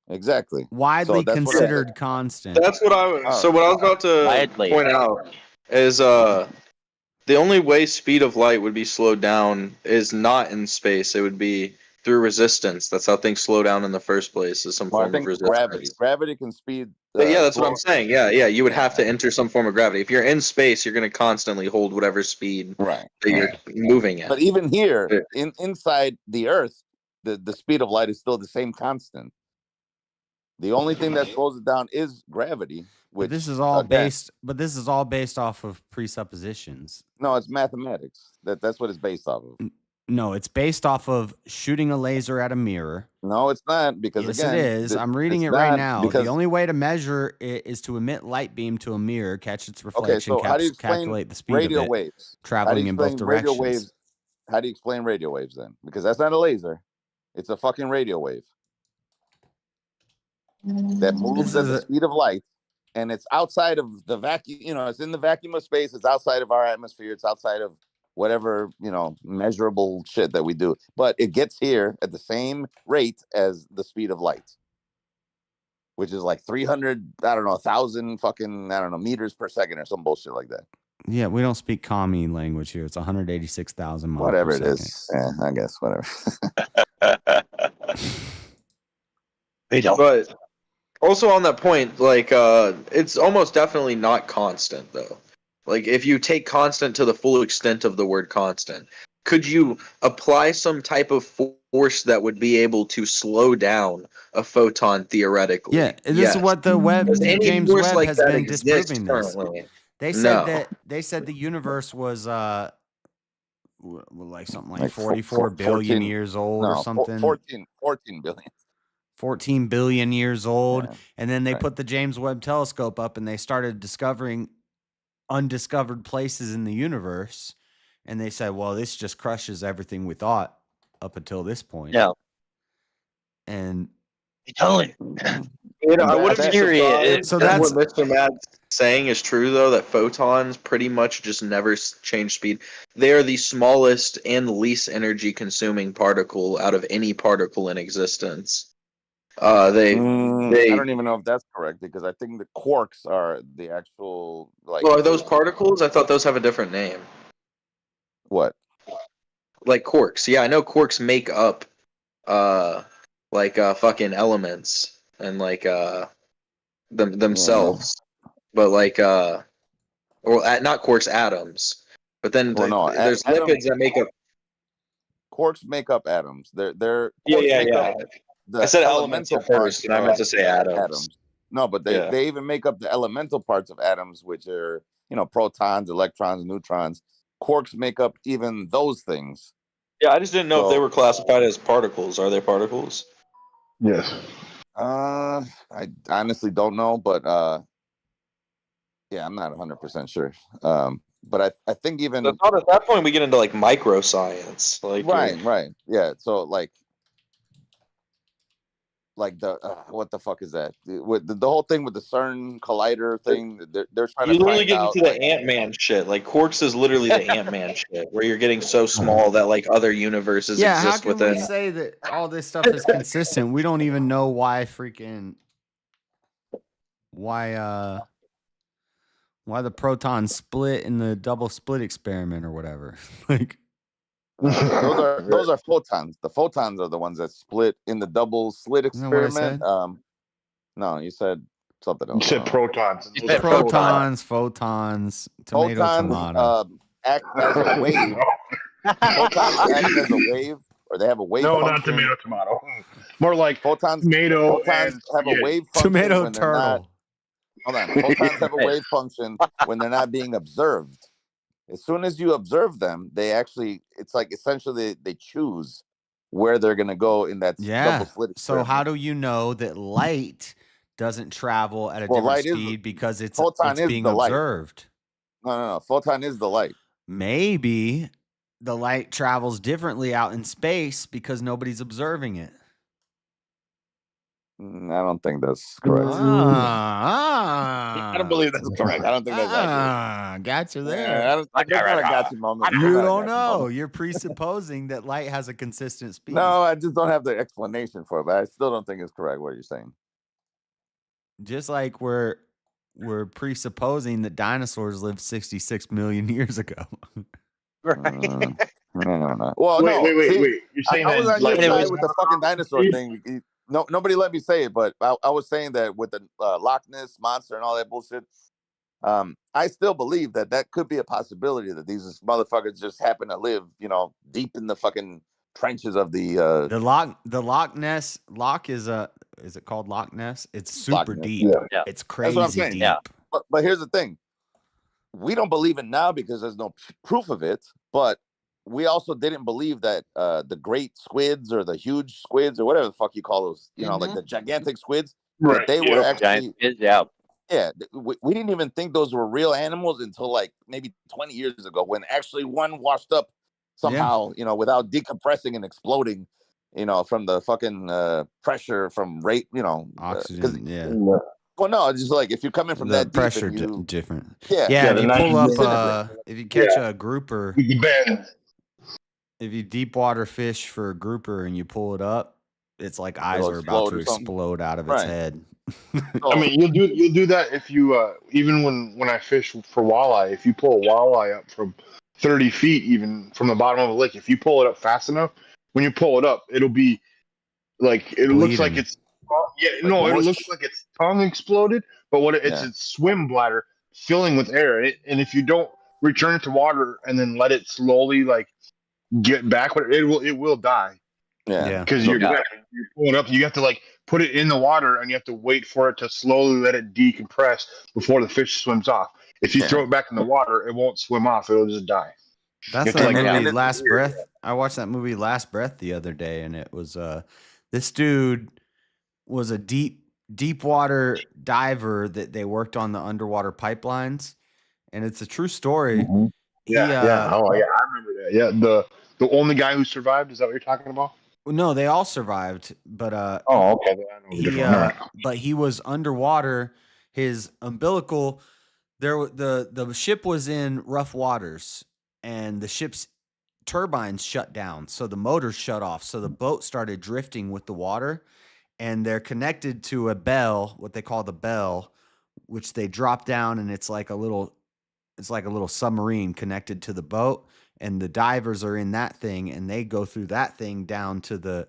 Exactly. Widely considered constant. That's what I was. So what I was about to point out is the only way speed of light would be slowed down is not in space. It would be through resistance. That's how things slow down in the first place. Is some form of resistance. Gravity can speed. Yeah, that's what I'm saying. Yeah. You would have to enter some form of gravity. If you're in space, you're going to constantly hold whatever speed that you're moving at. But even here, inside the Earth, the speed of light is still the same constant. The only thing that slows it down is gravity. Which this is all based off of presuppositions. No, it's mathematics. That's what it's based off of. No, it's based off of shooting a laser at a mirror. No, it's not, because yes, again, it is. I'm reading it right now. The only way to measure it is to emit light beam to a mirror, catch its reflection, calculate the speed radio of it, waves traveling in both directions. Radio waves. How do you explain radio waves then? Because that's not a laser; it's a fucking radio wave that moves at the speed of light, and it's outside of the vacuum. It's in the vacuum of space. It's outside of our atmosphere. It's outside of whatever measurable shit that we do, but it gets here at the same rate as the speed of light, which is like 1,000 fucking meters per second or some bullshit like that. Yeah, we don't speak commie language here. It's 186,000 miles. Whatever per it second. is, I guess whatever. They don't. But also on that point, it's almost definitely not constant though. Like, if you take constant to the full extent of the word constant, could you apply some type of force that would be able to slow down a photon theoretically? Yeah, this is what the James Webb has been disproving this. They said the universe was like something like 44 billion years old or something. 14 billion. 14 billion years old. Yeah. And then they put the James Webb telescope up and they started discovering undiscovered places in the universe, and they said, well, this just crushes everything we thought up until this point. Yeah. And Totally. You know, I wouldn't be surprised So that that's what Mr. Matt's saying is true, though, that photons pretty much just never change speed. They are the smallest and least energy consuming particle out of any particle in existence. I don't even know if that's correct because I think the quarks are the actual like. Well, are those particles? I thought those have a different name. What? Like quarks. Yeah, I know quarks make up fucking elements and themselves. But not quarks, atoms. But then there's lipids that make up. Quarks make up atoms. They're Yeah. The I said elements at first, and I meant to say atoms. No, but they even make up the elemental parts of atoms, which are protons, electrons, neutrons. Quarks make up even those things. Yeah, I just didn't know if they were classified as particles. Are they particles? Yes. I honestly don't know, but yeah, I'm not 100% sure. But I think even at that point we get into like microscience, right, yeah. So like the what the fuck is that? With the whole thing with the CERN collider thing, they're trying you to literally find get out. into the Ant-Man shit. Like quarks is literally the Ant-Man shit, where you're getting so small that like other universes exist how can within. we say that all this stuff is consistent? We don't even know why the protons split in the double split experiment or whatever. Like those are photons. The photons are the ones that split in the double slit Isn't that what I experiment. said? No, you said something else. You said protons. You said photons, tomato, tomato. Act as a wave. Photons act as a wave, or they have a wave. No, function. not tomato, tomato. More like photons. Tomato. Photons have a wave function tomato when turtle. they're not. Hold on. Photons have a wave function when they're not being observed. As soon as you observe them, it's like essentially they choose where they're going to go in that double slit experiment. So how do you know that light doesn't travel at a different speed because it's being observed? No. Photon is the light. Maybe the light travels differently out in space because nobody's observing it. I don't think that's correct. I don't believe that's correct. I don't think that's accurate. Got you there. I got you, Mama. You don't know. You're presupposing that light has a consistent speed. No, I just don't have the explanation for it, but I still don't think it's correct what you're saying. Just like we're presupposing that dinosaurs lived 66 million years ago. Right. Well, wait. You're saying I was that on your side with the fucking dinosaur thing. No, nobody let me say it, but I was saying that with the Loch Ness monster and all that bullshit, I still believe that could be a possibility that these motherfuckers just happen to live, deep in the fucking trenches of the Loch Ness. Is it called Loch Ness? It's super deep. Yeah. It's crazy That's what I'm saying. deep. Yeah. But here's the thing. We don't believe it now because there's no proof of it, but we also didn't believe that the great squids or the huge squids or whatever the fuck you call those, like the gigantic squids, that they were actually, we didn't even think those were real animals until like maybe 20 years ago when actually one washed up somehow, without decompressing and exploding, from the fucking pressure from oxygen. Well, no, it's just like if you're coming from that pressure deep, different. Yeah, if you pull up, if you catch a grouper, if you deep water fish for a grouper and you pull it up, it's like eyes are about to explode out of its head. I mean, you'll do that if you even when I fish for walleye. If you pull a walleye up from 30 feet, even from the bottom of a lake, if you pull it up fast enough, when you pull it up, it'll be like it looks like it's. It looks like its tongue exploded, but it's its swim bladder filling with air. And if you don't return it to water and then let it slowly like get back, it will die. Yeah, because you're pulling up. You have to like put it in the water and you have to wait for it to slowly let it decompress before the fish swims off. If you throw it back in the water, it won't swim off. It'll just die. That's the movie Last Breath. I watched that movie Last Breath the other day, and it was this dude was a deep water diver that they worked on the underwater pipelines, and it's a true story. Mm-hmm. I remember that. Yeah, the only guy who survived, is that what you're talking about? No, they all survived, but Oh, okay. but he was underwater. His umbilical, the ship was in rough waters, and the ship's turbines shut down, so the motors shut off. So the boat started drifting with the water, and they're connected to a bell, what they call the bell, which they drop down, and it's like a little submarine connected to the boat, and the divers are in that thing, and they go through that thing down to the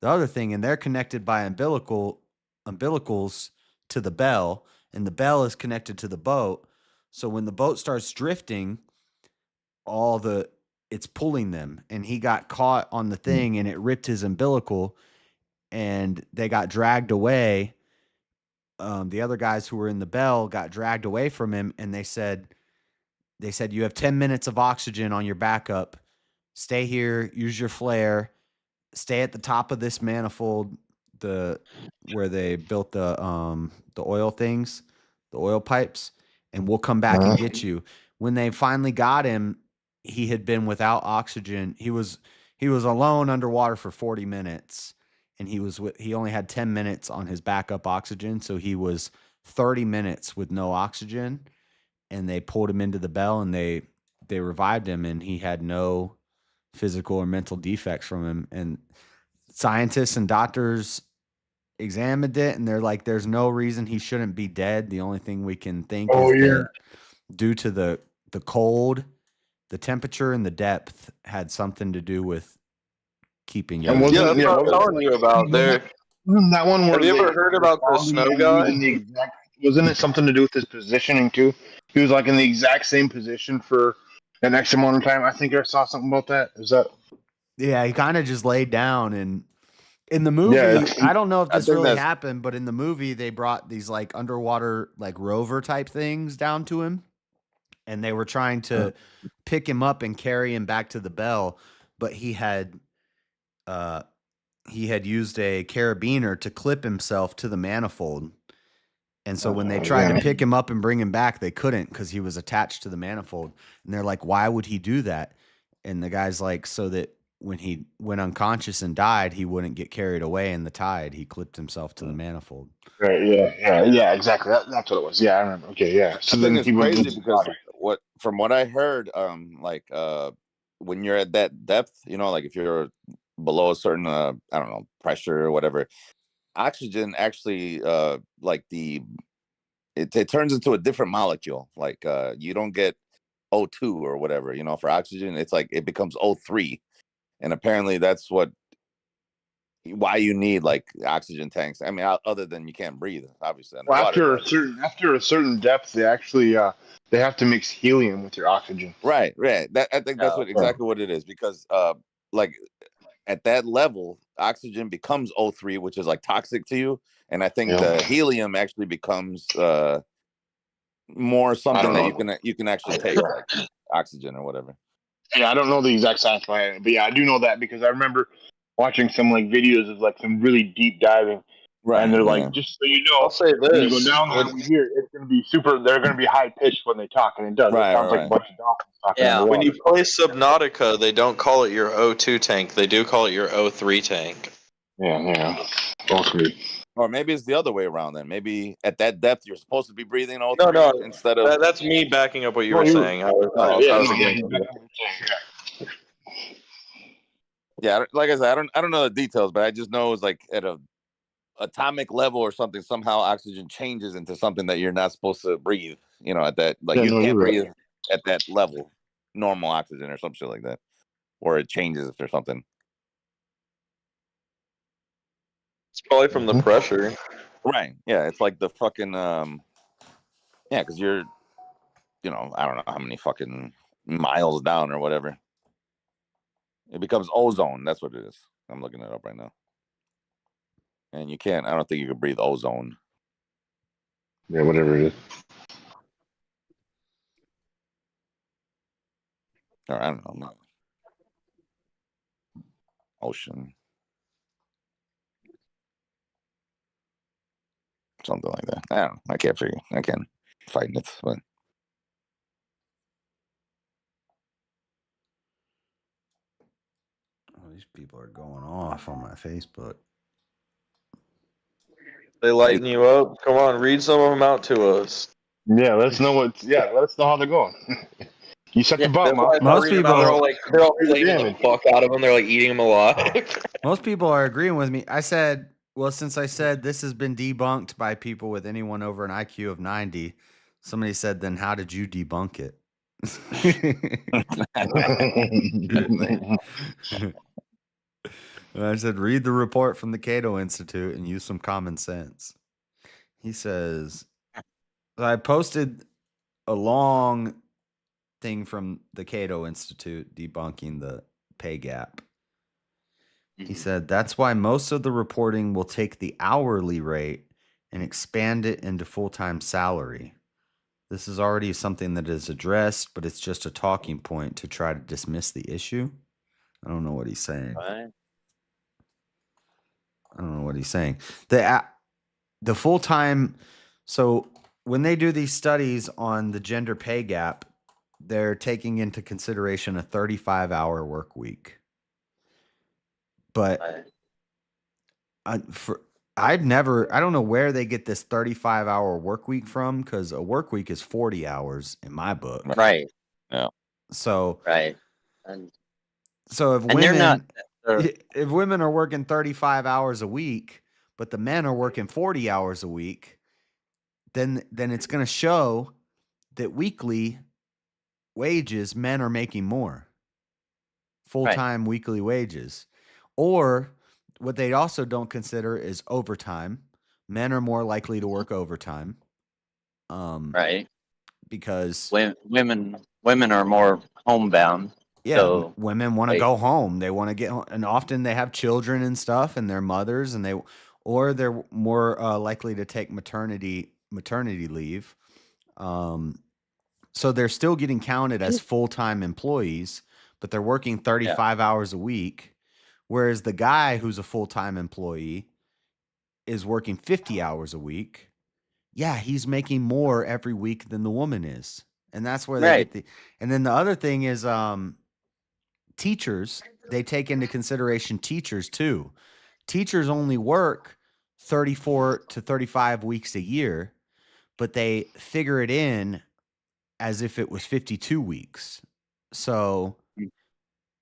other thing, and they're connected by umbilicals to the bell, and the bell is connected to the boat. So when the boat starts drifting, it's pulling them, and he got caught on the thing, and it ripped his umbilical, and they got dragged away. The other guys who were in the bell got dragged away from him, and they said, you have 10 minutes of oxygen on your backup. Stay here, use your flare, stay at the top of this manifold, where they built the oil things, the oil pipes, and we'll come back and get you. When they finally got him, he had been without oxygen. He was alone underwater for 40 minutes, and he only had 10 minutes on his backup oxygen, so he was 30 minutes with no oxygen, and they pulled him into the bell, and they revived him, and he had no physical or mental defects from him. And scientists and doctors examined it, and they're like, there's no reason he shouldn't be dead. The only thing we can think is that due to the cold, the temperature and the depth had something to do with keeping you. That's what I'm telling you about there. That one where have you ever heard about the snow guy? Wasn't it something to do with his positioning too? He was like in the exact same position for an X amount of time. I think I saw something about that. Is that? Yeah, he kind of just laid down, and in the movie, I don't know if this really happened, but in the movie, they brought these like underwater, like rover type things down to him, and they were trying to pick him up and carry him back to the bell, but he had used a carabiner to clip himself to the manifold. And so when they tried to pick him up and bring him back, they couldn't because he was attached to the manifold. And they're like, why would he do that? And the guy's like, so that when he went unconscious and died, he wouldn't get carried away in the tide. He clipped himself to the manifold. Right. Yeah. Exactly. That's what it was. Yeah, I remember. Okay. Yeah. So I then think it's crazy because from what I heard, when you're at that depth, like if you're below a certain, I don't know, pressure or whatever, oxygen actually, it turns into a different molecule. Like you don't get O2 or whatever, for oxygen. It's like it becomes O3, and apparently that's why you need like oxygen tanks. I mean, other than you can't breathe, obviously underwater. After a certain depth, they actually they have to mix helium with your oxygen. Right. I think that's exactly what it is, because like at that level, oxygen becomes O3, which is like toxic to you, and I think the helium actually becomes more something that you can actually take, like oxygen or whatever. Yeah, I don't know the exact science behind it, but yeah, I do know that because I remember watching some like videos of like some really deep diving, right? And they're like, just so you know, I'll say this: when you go down there, we hear it's going to be super. They're going to be high pitched when they talk, and it does. It sounds like a bunch of dolphins talking. Yeah. When you play Subnautica, they don't call it your O2 tank; they do call it your O3 tank. Yeah, O3. Or maybe it's the other way around. Then maybe at that depth, you're supposed to be breathing O3 No, instead of. That's me backing up what you were saying. Yeah, like I said, I don't know the details, but I just know it's like at a atomic level or something. Somehow oxygen changes into something that you're not supposed to breathe. At that, like you can't breathe at that level, normal oxygen or some shit like that, or it changes or something. It's probably from the pressure. Right. Yeah, it's like the fucking because you're, I don't know how many fucking miles down or whatever. It becomes ozone. That's what it is. I'm looking it up right now. And I don't think you can breathe ozone. Yeah, whatever it is. Or I don't know. Ocean. Something like that. I don't know. I can't figure. I can't find it, but. These people are going off on my Facebook. They lighten you up. Come on, read some of them out to us. Yeah, let us know let us know how they're going. You set the button. Most people they're all flaming the fuck out of them. They're like eating them alive. Most people are agreeing with me. I said, well, since I said this has been debunked by people with anyone over an IQ of 90, somebody said, then how did you debunk it? And I said, read the report from the Cato Institute and use some common sense. He says, I posted a long thing from the Cato Institute debunking the pay gap. He said, that's why most of the reporting will take the hourly rate and expand it into full-time salary. This is already something that is addressed, but it's just a talking point to try to dismiss the issue. I don't know what he's saying. Right. I don't know what he's saying. The full-time, so when they do these studies on the gender pay gap, they're taking into consideration a 35-hour work week. But I don't know where they get this 35-hour work week from, because a work week is 40 hours in my book. Right. Yeah. So right. So if And they're not- if women are working 35 hours a week, but the men are working 40 hours a week, then it's going to show that weekly wages, men are making more. Full-time weekly wages. Or what they also don't consider is overtime. Men are more likely to work overtime. Right. Because women are more homebound. yeah, So women want to go home. They want to get home, and often they have children and stuff, and they're mothers, and they're more likely to take maternity leave. So they're still getting counted as full-time employees, but they're working 35 hours a week, whereas the guy who's a full-time employee is working 50 hours a week. Yeah, he's making more every week than the woman is. And that's where they get and then the other thing is teachers, they take into consideration teachers too. Teachers only work 34 to 35 weeks a year, but they figure it in as if it was 52 weeks. So,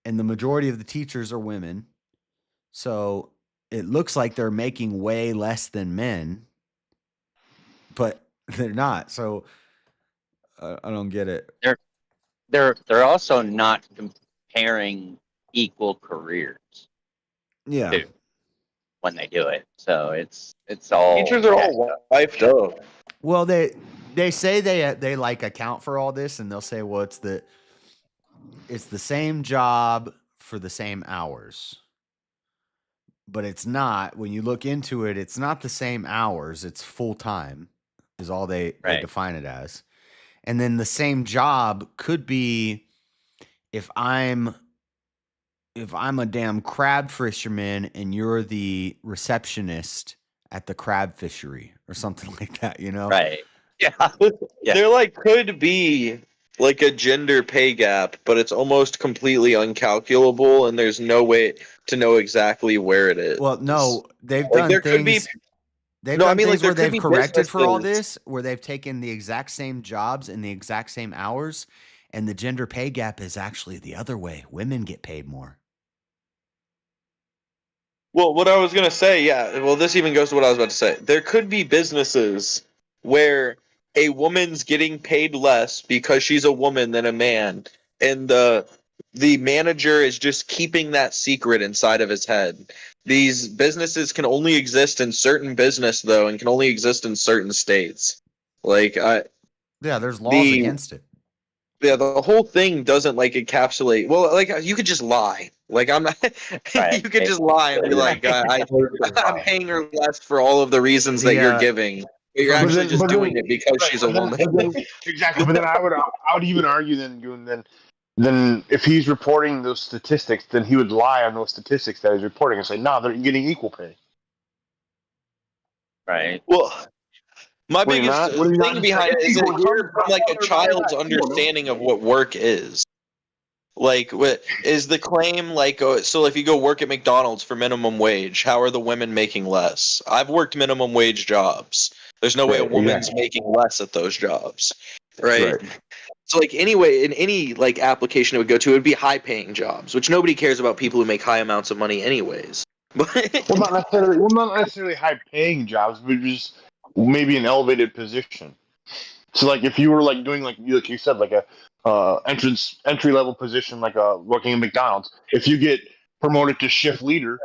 and the majority of the teachers are women. So it looks like they're making way less than men, but they're not. So I don't get it. They're also not comparing equal careers. Yeah. Too, when they do it, so it's all Teachers are all wifed up. Well, they say they like account for all this, and they'll say, well, it's the same job for the same hours. But it's not. When you look into it, it's not the same hours. It's full time is all they define it as. And then the same job could be if I'm a damn crab fisherman and you're the receptionist at the crab fishery or something like that, you know? Right. Yeah. There could be like a gender pay gap, but it's almost completely uncalculable, and there's no way to know exactly where it is. Well, no, they've done there things. Could be, they've no, done I mean, things like, where there could they've be corrected for all businesses- this, where they've taken the exact same jobs and the exact same hours, and the gender pay gap is actually the other way. Women get paid more. Well, what I was going to say, this even goes to what I was about to say. There could be businesses where a woman's getting paid less because she's a woman than a man, and the manager is just keeping that secret inside of his head. These businesses can only exist in certain business, though, and can only exist in certain states. There's laws against it. Yeah, the whole thing doesn't encapsulate. Well, you could just lie. I'm not. You could just lie and be like, I'm paying her less for all of the reasons that you're giving. But you're actually just doing it because she's a woman. Exactly. But then I would even argue then if he's reporting those statistics, then he would lie on those statistics that he's reporting and say, no, they're getting equal pay. Right. Well, my biggest thing behind it is that hear from a child's understanding of what work is. Like, what is the claim? Like, so if you go work at McDonald's for minimum wage, how are the women making less? I've worked minimum wage jobs. There's no way a woman's making less at those jobs, right? So, like, anyway, in any like application it would go to, it would be high-paying jobs, which nobody cares about people who make high amounts of money, anyways. Well, not necessarily high-paying jobs, but just maybe an elevated position. So, like, if you were like doing like you said, like a entry level position, like working at McDonald's, if you get promoted to shift leader,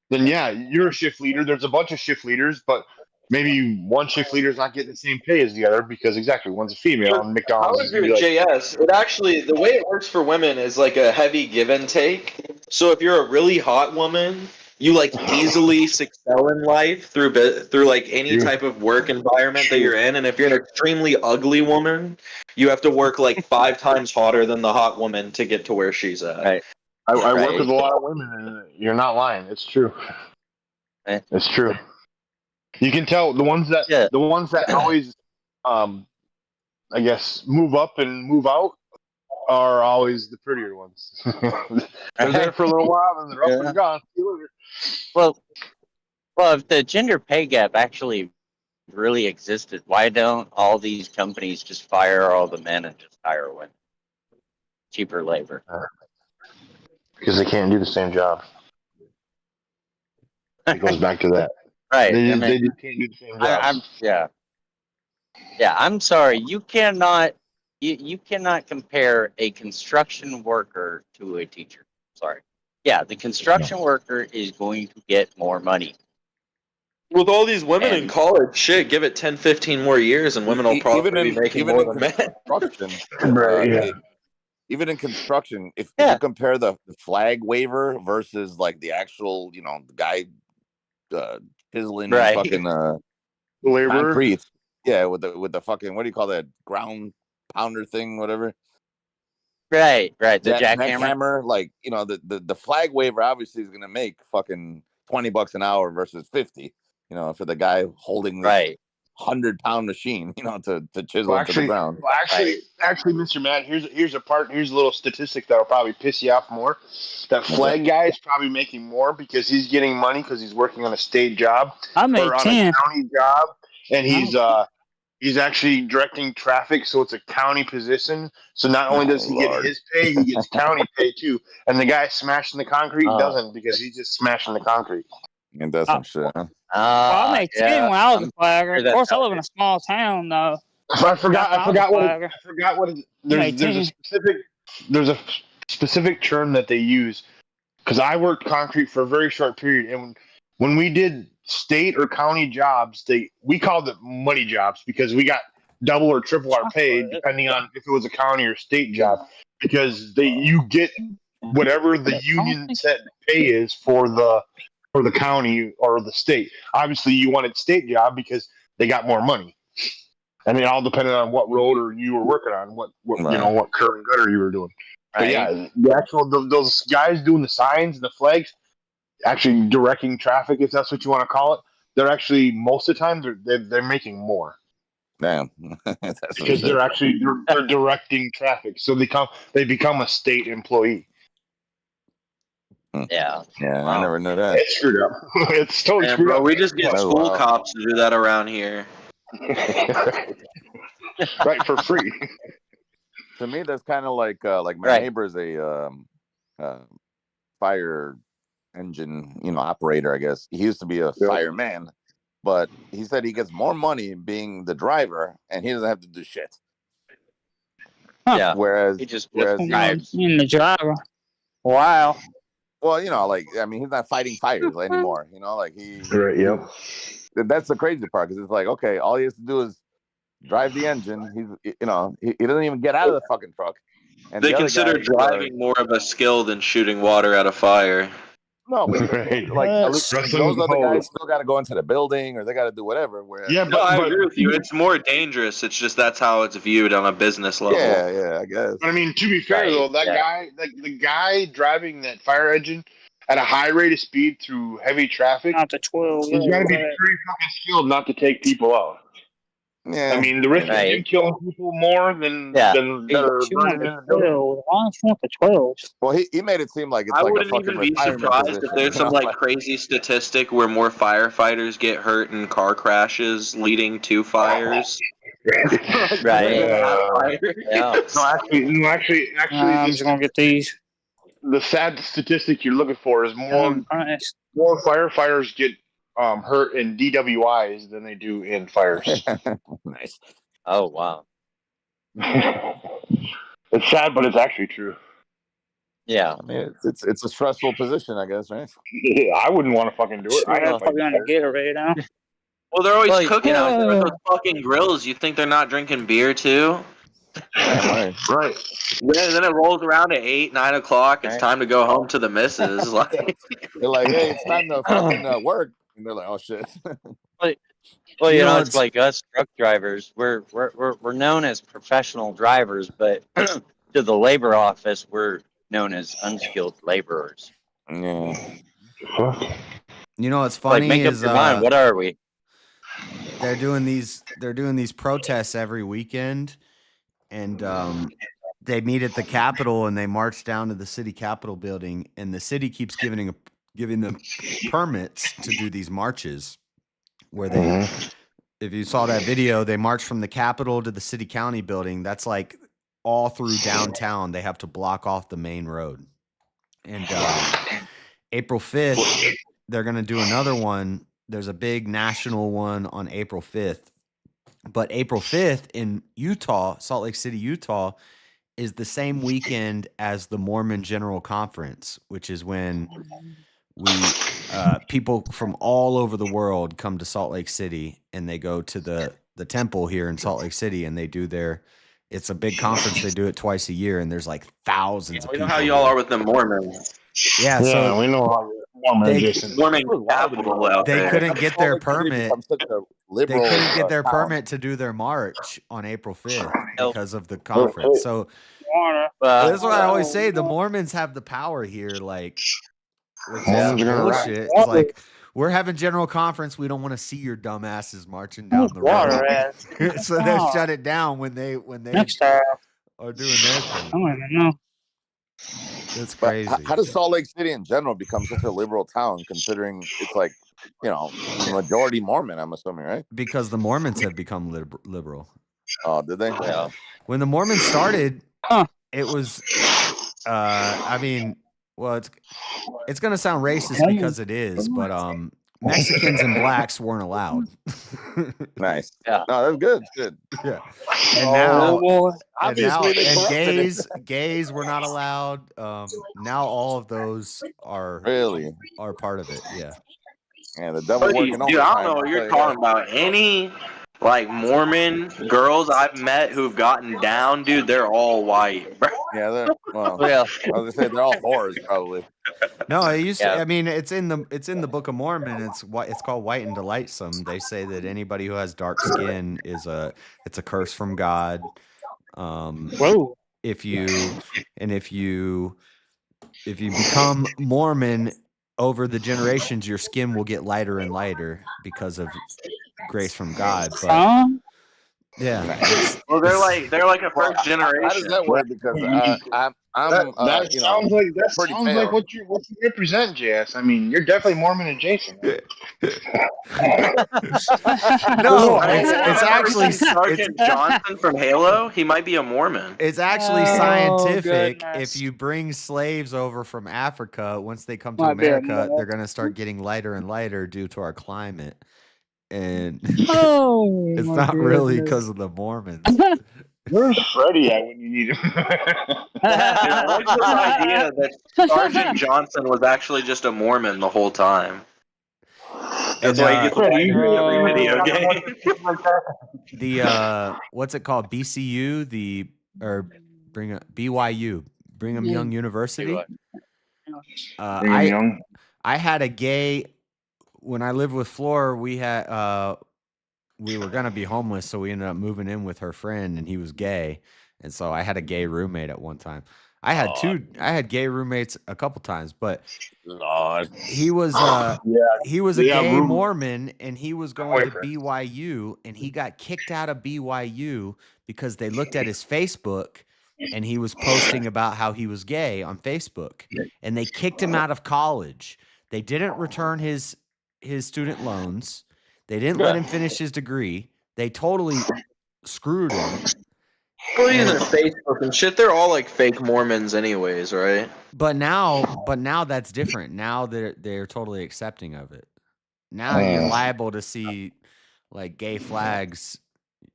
then yeah, you're a shift leader. There's a bunch of shift leaders, but maybe one shift leader is not getting the same pay as the other because exactly one's a female and I McDonald's would is agree gonna be with like, JS. It actually, the way it works for women is like a heavy give and take. So if you're a really hot woman, you like easily excel in life through like any type of work environment that you're in. And if you're an extremely ugly woman, you have to work like 5 times harder than the hot woman to get to where she's at. Right. I work with a lot of women, and you're not lying. It's true. It's true. You can tell the ones that always, I guess, move up and move out are always the prettier ones. They're there for a little while, and they're up and gone. See you later. Well, if the gender pay gap actually really existed, why don't all these companies just fire all the men and just hire women? Cheaper labor. Because they can't do the same job. It goes back to that. Right. They I just, mean, they just can't do the same job. Yeah, I'm sorry. You cannot compare a construction worker to a teacher. Sorry. Yeah, the construction worker is going to get more money. With all these women in college, shit, give it 10, 15 more years and women will probably be making more than men. Even in construction, if you compare the flag waiver versus like the actual, the guy chiseling fucking labor, concrete, with the fucking, what do you call that, ground pounder thing, whatever. Right, the jackhammer. Jackhammer, like, the flag waiver obviously is gonna make fucking $20 an hour versus 50, for the guy holding this 100-pound machine, to chisel into the ground. Actually, Mr. Matt, here's a little statistic that'll probably piss you off more. That flag guy is probably making more because he's getting money because he's working on a state job I make or on 10. a county job, and he's actually directing traffic, so it's a county position. So not only does he get his pay, he gets county pay too. And the guy smashing the concrete doesn't because he's just smashing the concrete. And that's some shit, huh? Well, I made 10 when I was a flagger. Of course, I live in a small town, though. I forgot what there's a specific term that they use because I worked concrete for a very short period, and when we did state or county jobs, we called it money jobs because we got double or triple our pay depending on if it was a county or state job because you get whatever the union set pay is for the county or the state. Obviously, you wanted state job because they got more money. And it all depended on what road or you were working on, what curb and gutter you were doing. But yeah, the actual those guys doing the signs and the flags, actually directing traffic, if that's what you want to call it, they're actually most of the time they're making more. Damn, because they're actually they're directing traffic, so they become a state employee. Yeah, I never knew that. It's screwed up. It's totally screwed up. We just get school cops to do that around here. Right, for free. To me, that's kind of like my neighbor's a fire engine, operator, I guess. He used to be a fireman, but he said he gets more money being the driver, and he doesn't have to do shit. Yeah. Whereas he just drives in the driver. Wow. Well, he's not fighting fires anymore. That's the crazy part because it's like, okay, all he has to do is drive the engine. He doesn't even get out of the fucking truck. And they consider driving more of a skill than shooting water at a fire. No, but those other guys still got to go into the building or they got to do whatever. I agree with you. It's more dangerous. It's just that's how it's viewed on a business level. Yeah, I guess. I mean, to be fair though, that guy, the guy driving that fire engine at a high rate of speed through heavy traffic, not to 12. He's got to be pretty fucking skilled not to take people out. Yeah, I mean, the risk of you killing people more than that are burning in the building. Why don't you want the 12? Well, he made it seem like it's I like a wouldn't fucking even be retirement surprised if position. there's some like crazy statistic where more firefighters get hurt in car crashes leading to fires. Right. Yeah. No, actually, I'm just gonna get these. The sad statistic you're looking for is more firefighters get hurt in DWIs than they do in fires. Nice. Oh wow. It's sad, but it's actually true. Yeah. I mean, it's a stressful position, I guess, right? Yeah, I wouldn't want to fucking do it. I have probably on the Gatorade now. Well, they're always cooking out there yeah. with those fucking grills. You think they're not drinking beer too? Right. Then it rolls around at 8, 9 o'clock. It's time to go home to the missus. Like They're like, hey, it's time to fucking work, and they're like, oh shit. Well, you know, it's like us truck drivers. We're known as professional drivers, but to the labor office, we're known as unskilled laborers. Yeah. You know what's funny make up is your mind. What are we? They're doing these protests every weekend, and they meet at the Capitol and they march down to the city Capitol building, and the city keeps giving them permits to do these marches. Where they, if you saw that video, they march from the Capitol to the city county building. That's like all through downtown. They have to block off the main road. And April 5th, they're going to do another one. There's a big national one on April 5th. But April 5th in Utah, Salt Lake City, Utah, is the same weekend as the Mormon General Conference, which is when people from all over the world come to Salt Lake City, and they go to the temple here in Salt Lake City, and they do it's a big conference. They do it twice a year, and there's like thousands of we people. know how y'all are with the Mormons. Yeah, so we know how Mormon capital out they there. couldn't get their permit. They liberal, couldn't get their town. permit to do their march on April 5th because of the conference. So that's why I always say the Mormons have the power here. Like, which is bullshit. It's like, we're having general conference. We don't want to see your dumbasses marching down the road. So they shut it down when they are doing their thing. I don't even know. It's crazy. How does Salt Lake City in general become such a liberal town, considering it's like, majority Mormon, I'm assuming, right? Because the Mormons have become liberal. Oh, did they? Yeah. When the Mormons started, it was, well, it's going to sound racist because it is, but Mexicans and blacks weren't allowed. Nice. Yeah. No, that's good. Good. Yeah. And now, obviously, gays were not allowed. Now all of those are part of it. Yeah. Yeah, the devil working Dude, I don't know what you're talking about. Any like Mormon girls I've met who've gotten down, dude, they're all white, bro. Yeah, I was gonna say they're all whores, probably. No, it used to. I mean, it's in the Book of Mormon. It's called white and delightsome. They say that anybody who has dark skin it's a curse from God. Whoa. If you become Mormon over the generations, your skin will get lighter and lighter because of grace from God. But yeah, well, they're like a first generation. How does that work? Because sounds like what you represent, JS. I mean, you're definitely Mormon adjacent. No, it's actually Sergeant Johnson from Halo. He might be a Mormon. It's actually scientific. If you bring slaves over from Africa, once they come to America, they're going to start getting lighter and lighter due to our climate. And it's not really because of the Mormons. Where's Freddie at when you need him? I like this idea that Sergeant Johnson was actually just a Mormon the whole time. That's why he gets in every video game. The what's it called? BCU, BYU, Brigham Young University. I had a gay. When I lived with Floor, we were gonna be homeless, so we ended up moving in with her friend, and he was gay, and so I had a gay roommate at one time. I had gay roommates a couple times, but Lord. he was a gay room- Mormon, and he was going to BYU, and he got kicked out of BYU because they looked at his Facebook, and he was posting about how he was gay on Facebook, and they kicked him out of college. They didn't return his student loans. They didn't let him finish his degree. They totally screwed him. Well, using Facebook and shit, they're all like fake Mormons, anyways, right? But now that's different. Now they're totally accepting of it. Now you're liable to see like gay flags,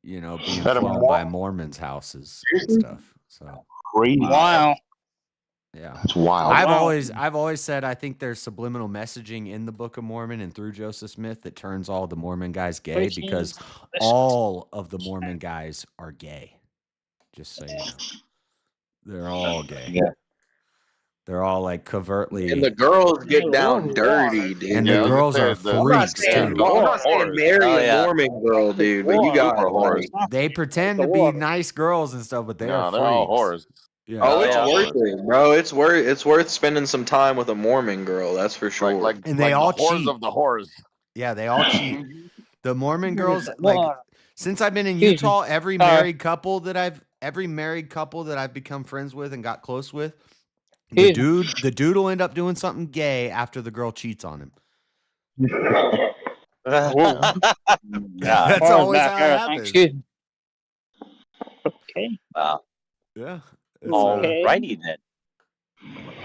being flown by Mormons' houses and stuff. So Wow. yeah, it's wild. I've always said I think there's subliminal messaging in the Book of Mormon and through Joseph Smith that turns all the Mormon guys gay because all of the Mormon guys are gay. Just so you know, they're all gay. Yeah. They're all like covertly. And the girls get down dirty, dude. And the girls are freaks too. I'm not saying marry a Mormon girl, dude, but you got like, they pretend to be nice girls and stuff, but they're all whores. Yeah. Oh, it's worth it, bro. It's worth spending some time with a Mormon girl. That's for sure. And they all the whores cheat. of the whores. Yeah, they all cheat. The Mormon girls, like, since I've been in Utah, every married couple that I've become friends with and got close with, the dude will end up doing something gay after the girl cheats on him. That's always how it happens. Okay. Wow. Yeah. Alrighty then.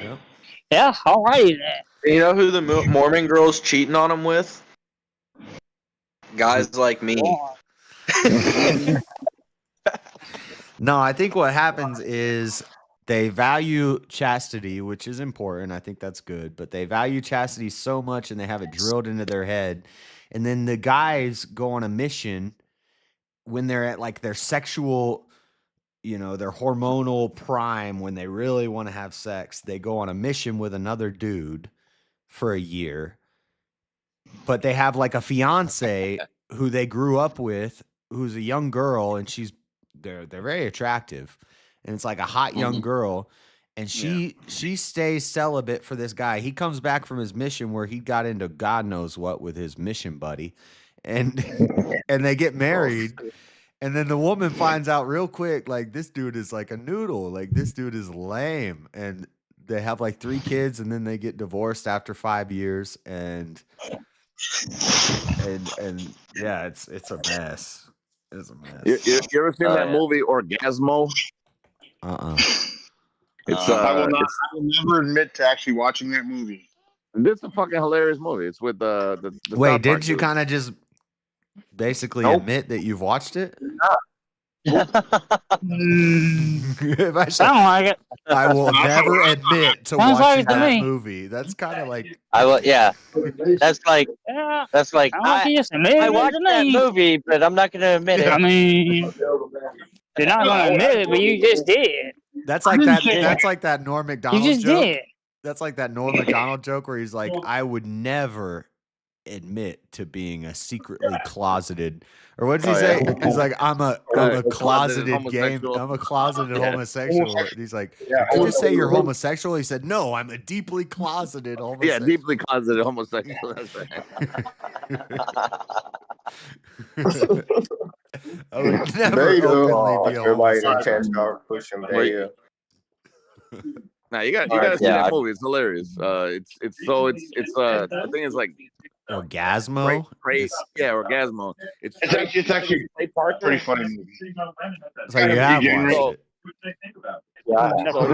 Yeah. Yeah, alrighty then. You know who the Mormon girls cheating on them with? Guys like me. No, I think what happens is they value chastity, which is important. I think that's good, but they value chastity so much and they have it drilled into their head. And then the guys go on a mission when they're at like their sexual, their hormonal prime, when they really want to have sex. They go on a mission with another dude for a year, but they have like a fiance who they grew up with, who's a young girl, and they're very attractive, and it's like a hot young girl, and she stays celibate for this guy. He comes back from his mission where he got into God knows what with his mission buddy, and they get married. And then the woman finds out real quick, like, this dude is like a noodle, like this dude is lame, and they have like 3 kids, and then they get divorced after 5 years, and yeah, it's a mess. It's a mess. You ever seen that movie Orgasmo? It's I will never admit to actually watching that movie. This is a fucking hilarious movie. It's with the Wait, South Park did you dude. kind of just basically admit that you've watched it? Sound like it. I will never admit to Sounds watching like it to that me. movie. That's kind of like I will. Yeah. That's like. Yeah. That's like. you just admitted I it watched to that me. movie, but I'm not going to admit it. I mean, you're not going to admit it, but you just did. that's like that. That's like that Norm Macdonald You just joke. did. That's like that Norm Macdonald joke where he's like, I would never admit to being a secretly closeted, or what does he say? He's like, I'm a closeted gay, I'm a closeted homosexual. And he's like, did you just say you're homosexual? He said, no, I'm a deeply closeted homosexual. Yeah, deeply closeted homosexual. That's right. I would never openly be a homosexual. Push him there. Nah, you gotta see that movie. It's hilarious. The thing is like Orgasmo. Yeah, Orgasmo. It's actually pretty funny movie. So you have watched it. Yeah. So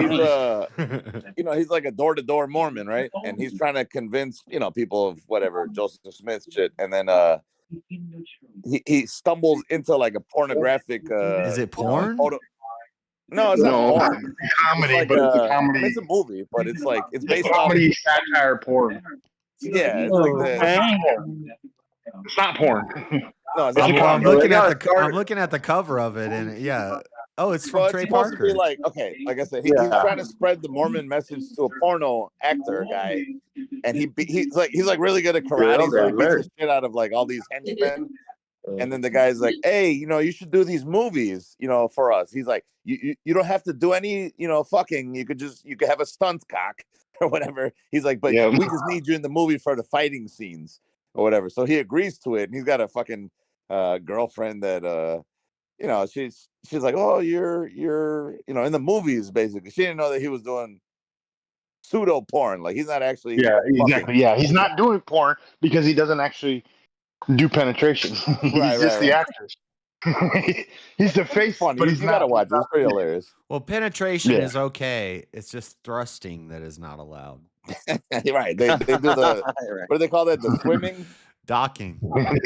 he's he's like a door-to-door Mormon, right? And he's trying to convince people of whatever Joseph Smith shit, and then he stumbles into like a pornographic. Is it porn? No, it's not porn. Comedy, it's like but it's a comedy. It's a movie, but it's like it's based comedy off satire porn. Yeah, it's like it's not porn. No, it's I'm looking at the cover of it, and it's from Trey Parker. To be like, okay, like I said, he's trying to spread the Mormon message to a porno actor guy, and he's like really good at karate, so he beats the shit out of like all these henchmen. And then the guy's like, "Hey, you should do these movies, for us." He's like, "You don't have to do any, fucking. You could have a stunt cock or whatever." He's like, "But Yeah. we just need you in the movie for the fighting scenes or whatever." So he agrees to it, and he's got a fucking girlfriend that she's like, "Oh, you're in the movies." Basically, she didn't know that he was doing pseudo porn. Like he's not actually. Yeah, fucking. exactly. Yeah, he's not doing porn because he doesn't actually do penetration. He's Right, just the right. actor. He's the face, Funny. but You he's gotta not. watch it. It's pretty hilarious. Well, penetration Yeah. is okay. It's just thrusting that is not allowed. Right. They do the what do they call that? The swimming? Docking.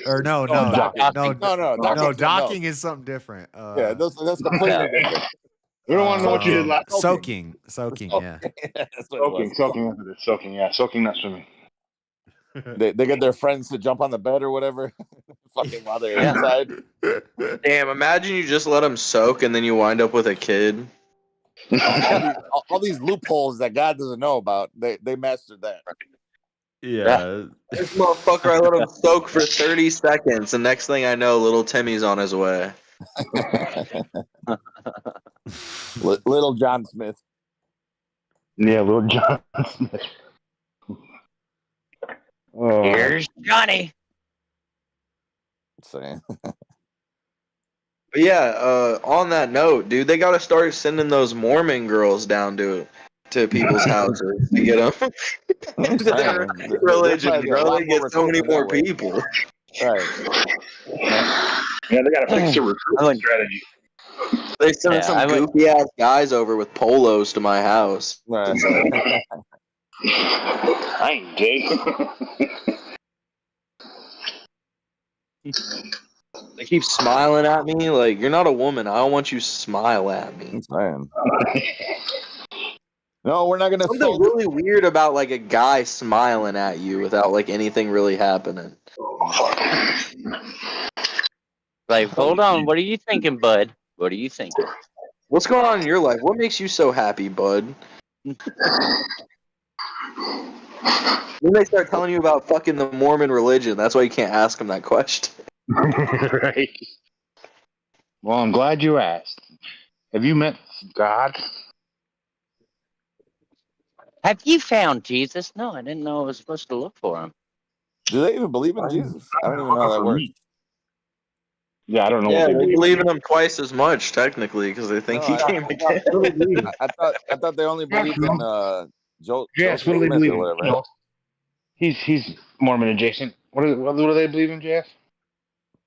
Or no, docking. no, docking is something different. Yeah, that's completely different. We don't want to know what you did last. Soaking, yeah. That's what it was. Soaking. Yeah, soaking, not swimming. They get their friends to jump on the bed or whatever, fucking while they're inside. Damn! Imagine you just let them soak and then you wind up with a kid. all these loopholes that God doesn't know about, they mastered that. Yeah. This motherfucker, I let him soak for 30 seconds, and next thing I know, little Timmy's on his way. Little John Smith. Yeah, little John Smith. Oh. Here's Johnny. Saying. But yeah, on that note, dude, they got to start sending those Mormon girls down to people's houses to get them into their religion, bro. They get so many more people. Right. Yeah, they got to fix their recruitment strategy. They send some goofy ass guys over with polos to my house. Right. I ain't gay. They keep smiling at me like, you're not a woman. I don't want you to smile at me. No, we're not gonna. Something really weird about like a guy smiling at you without like anything really happening. Like, hold on. What are you thinking, bud? What are you thinking? What's going on in your life? What makes you so happy, bud? Then they start telling you about fucking the Mormon religion. That's why you can't ask them that question. Right. Well, I'm glad you asked. Have you met God? Have you found Jesus? No, I didn't know I was supposed to look for him. Do they even believe in Jesus? I don't even know how that works. Yeah, I don't know. Yeah, what they believe in him twice as much technically because they think he came again. I thought they only believed in Joseph Yes, what do they Smith believe or in? whatever. You know, he's Mormon adjacent. What do they believe in, JF?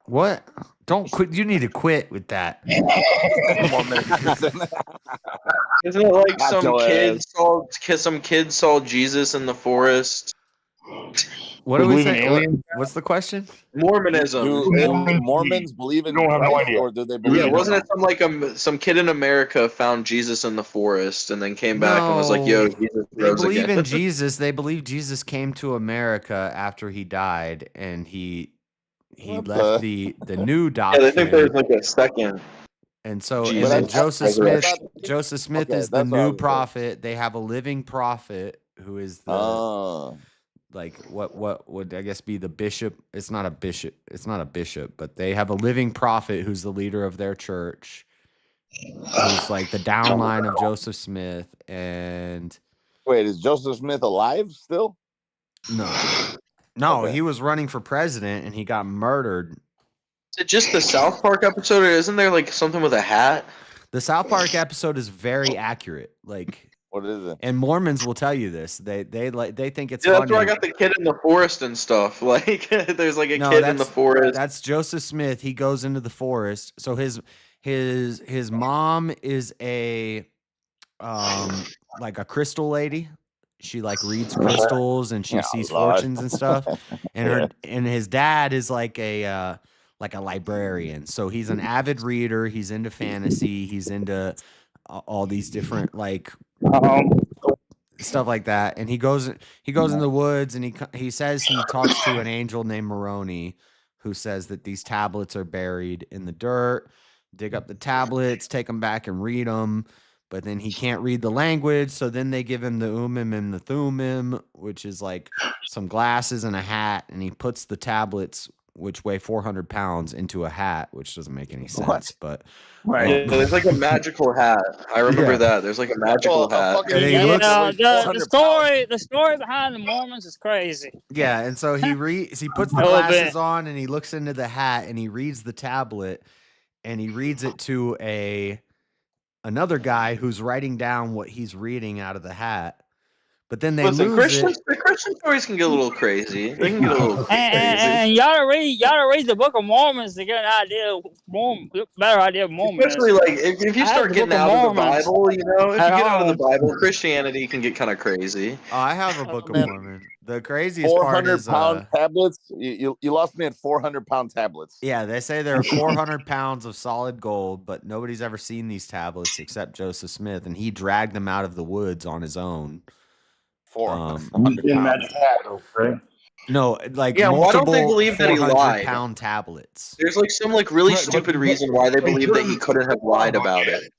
What? Don't quit. You need to quit with that. Isn't it like Got some kid saw Jesus in the forest? What do we Believe in say? aliens? What's the question? Mormonism. Do Mormons believe in don't have no Christ, idea. or do they believe? Yeah, in wasn't it some kid in America found Jesus in the forest and then came back and was like, "Yo, Jesus They rose believe again." in Jesus. They believe Jesus came to America after he died, and he left the new Yeah, doctrine. they think there's like a second. And so, Jesus and then Joseph Smith. resurrection. Joseph Smith Okay, is the that's what I new was prophet. They have a living prophet who is the Oh. like what would I guess be the bishop? It's not a bishop. It's not a bishop, but they have a living prophet who's the leader of their church. Who's like the downline of Joseph Smith. And Wait, is Joseph Smith alive still? no, Okay. he was running for president and he got murdered. Is it just the South Park episode, or isn't there like something with a hat? The South Park episode is very accurate. Like, what is it? And Mormons will tell you this. They think it's Yeah, funny. that's where I got the kid in the forest and stuff. Like, there's like a kid in the forest. That's Joseph Smith. He goes into the forest. So his mom is a like a crystal lady. She like reads crystals and she sees fortunes and stuff. And and his dad is like a librarian. So he's an avid reader. He's into fantasy. He's into all these different like stuff like that. And he goes in the woods and he says he talks to an angel named Moroni who says that these tablets are buried in the dirt. Dig up the tablets, take them back and read them. But then he can't read the language, so then they give him the and the Thummim, which is like some glasses and a hat, and he puts the tablets which weigh 400 pounds, into a hat, which doesn't make any sense. What? But Yeah, there's like a magical hat. I remember Yeah. that. There's like a magical hat. And he Yeah, looks. the story behind the Mormons is crazy. Yeah, and so he puts the A little bit. glasses on and he looks into the hat and he reads the tablet and he reads it to another guy who's writing down what he's reading out of the hat. But then they Listen, lose it. the Christian stories can get a little crazy. They can get a little crazy. And you gotta read the Book of Mormons to get an idea of better idea of Mormonism. Especially like if you I have start the getting Book of out of the Mormons Bible, if you at get out of the home. Bible, Christianity can get kind of crazy. Oh, I have a Book of Mormon. The craziest part 400 is pound tablets. You lost me at 400-pound tablets. yeah, they say there are 400 pounds of solid gold, but nobody's ever seen these tablets except Joseph Smith, and he dragged them out of the woods on his own. 400 in pounds. Magic Hat, right? No, like Yeah, why don't they multiple believe that he lied? 400-pound tablets. There's like some like really Right, stupid reason why they believe that he couldn't have lied about it.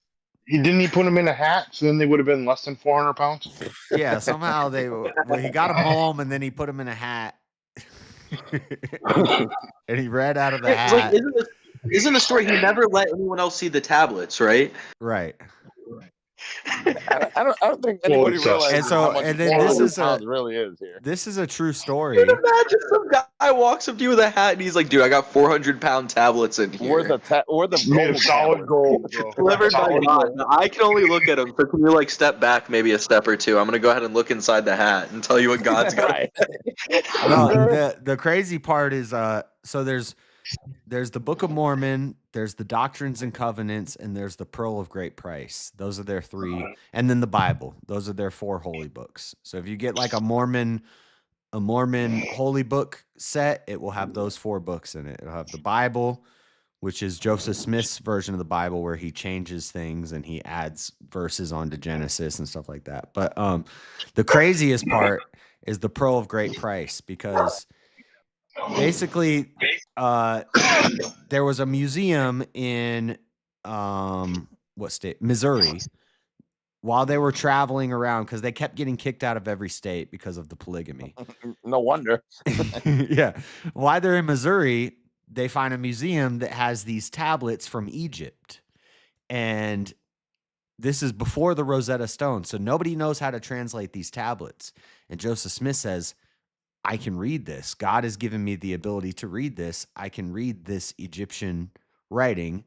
Didn't he put them in a hat? So then they would have been less than 400 pounds. Yeah, somehow he got them home and then he put them in a hat, and he read out of the It's like, hat. isn't the story he never let anyone else see the tablets, right? Right. I don't think anybody realizes And so, how much and then 400 this is pounds really is here. This is a true story. Dude, imagine some guy walks up to you with a hat and he's like, "Dude, I got 400-pound tablets in here." Worth of Made of solid gold, bro. Delivered by Solid God. gold. Now, I can only look at him. So can you like step back maybe a step or two? I'm gonna go ahead and look inside the hat and tell you what God's got. No, the crazy part is so there's the Book of Mormon, there's the Doctrines and Covenants, and there's the Pearl of Great Price. Those are their three, and then the Bible. Those are their four holy books. So if you get like a Mormon holy book set, it will have those four books in it. It'll have the Bible, which is Joseph Smith's version of the Bible where he changes things and he adds verses onto Genesis and stuff like that. But the craziest part is the Pearl of Great Price, because basically there was a museum in what state? Missouri, while they were traveling around, because they kept getting kicked out of every state because of the polygamy. No wonder. Yeah. While they're in Missouri, they find a museum that has these tablets from Egypt. And this is before the Rosetta Stone. So nobody knows how to translate these tablets. And Joseph Smith says, I can read this. God has given me the ability to read this. I can read this Egyptian writing.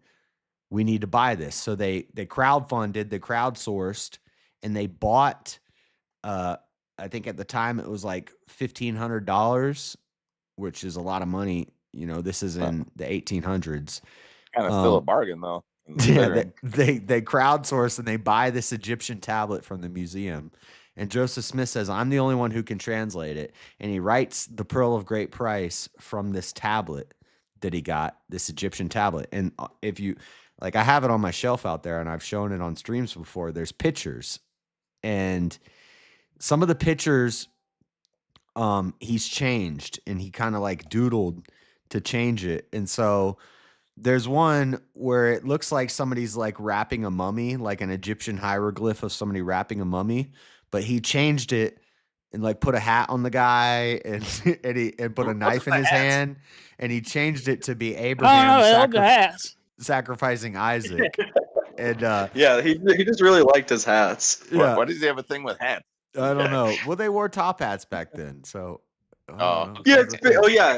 We need to buy this. So they crowdfunded, they crowdsourced, and they bought, I think at the time it was like $1,500, which is a lot of money. You know, this is in the 1800s. Kind of still a bargain, though. Yeah, they crowdsource and they buy this Egyptian tablet from the museum. And Joseph Smith says, I'm the only one who can translate it. And he writes the Pearl of Great Price from this tablet that he got, this Egyptian tablet. And if you, like, I have it on my shelf out there and I've shown it on streams before. There's pictures. And some of the pictures, he's changed and he kind of like doodled to change it. And so there's one where it looks like somebody's like wrapping a mummy, like an Egyptian hieroglyph of somebody wrapping a mummy. But he changed it and like put a hat on the guy and and put a knife in his hand, and he changed it to be Abraham sacrificing Isaac. And yeah, he just really liked his hats. Yeah. Why does he have a thing with hats? I don't know. Well, they wore top hats back then, so. Oh yeah,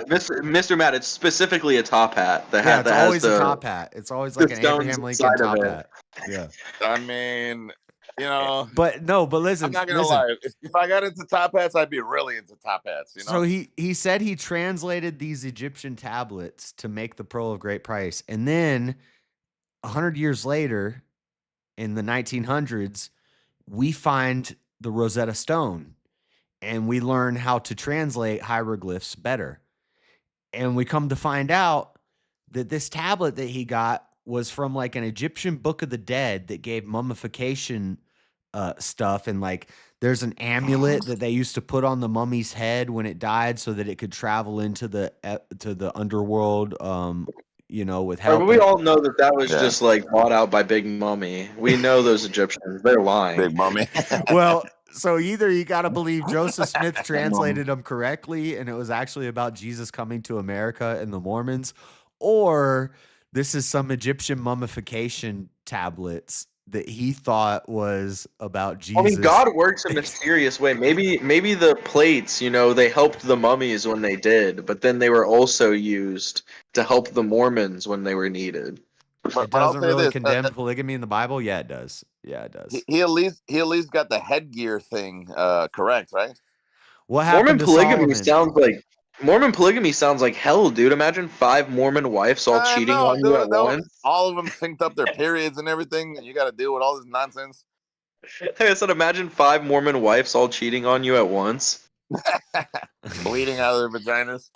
Mr. Matt, it's specifically a top hat. The hat it's that always has a top hat. It's always like an Abraham Lincoln top hat. Yeah. I mean, you know. But listen. I'm not gonna lie. If I got into top hats, I'd be really into top hats. You know. So he said he translated these Egyptian tablets to make the Pearl of Great Price, and then 100 years later, in the 1900s, we find the Rosetta Stone, and we learn how to translate hieroglyphs better. And we come to find out that this tablet that he got was from like an Egyptian Book of the Dead that gave mummification stuff. And like there's an amulet that they used to put on the mummy's head when it died so that it could travel into the underworld, you know, with help. But we all know that was just like bought out by Big Mummy. We know those Egyptians. They're lying. Big Mummy. Well, So either you got to believe Joseph Smith translated them correctly and it was actually about Jesus coming to America and the Mormons, or this is some Egyptian mummification tablets that he thought was about Jesus. I mean, God works in a mysterious way. Maybe the plates, they helped the mummies when they did, but then they were also used to help the Mormons when they were needed. It doesn't really condemn polygamy in the Bible. Yeah, it does. Yeah, it does. He at least got the headgear thing correct, right? What happened to Mormon polygamy sounds like hell, dude. Imagine 5 Mormon wives all cheating on you at once. All of them synced up their periods and everything, and you got to deal with all this nonsense. I said, imagine 5 Mormon wives all cheating on you at once. Bleeding out of their vaginas.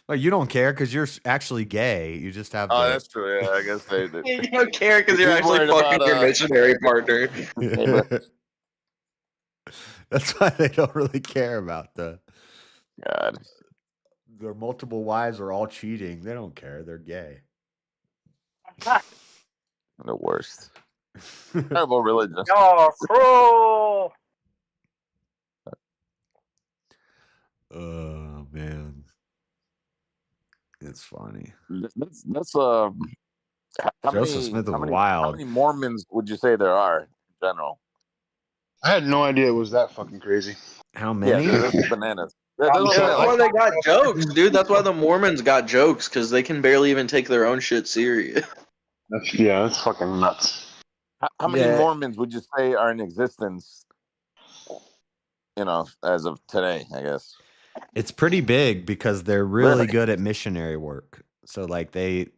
Well, you don't care because you're actually gay. You just have. That's true. Yeah, I guess they. You don't care because you're actually fucking your missionary partner. That's why they don't really care about the. God. Their multiple wives are all cheating. They don't care. They're gay. The worst. Terrible religion. Y'all cruel. Oh man, it's funny. That's Joseph Smith is wild. How many Mormons would you say there are in general? I had no idea it was that fucking crazy. How many? Yeah, that's bananas. That's why they got jokes, dude. That's why the Mormons got jokes, because they can barely even take their own shit serious. That's fucking nuts. How many Mormons would you say are in existence? As of today, I guess. It's pretty big because they're really good at missionary work. So like they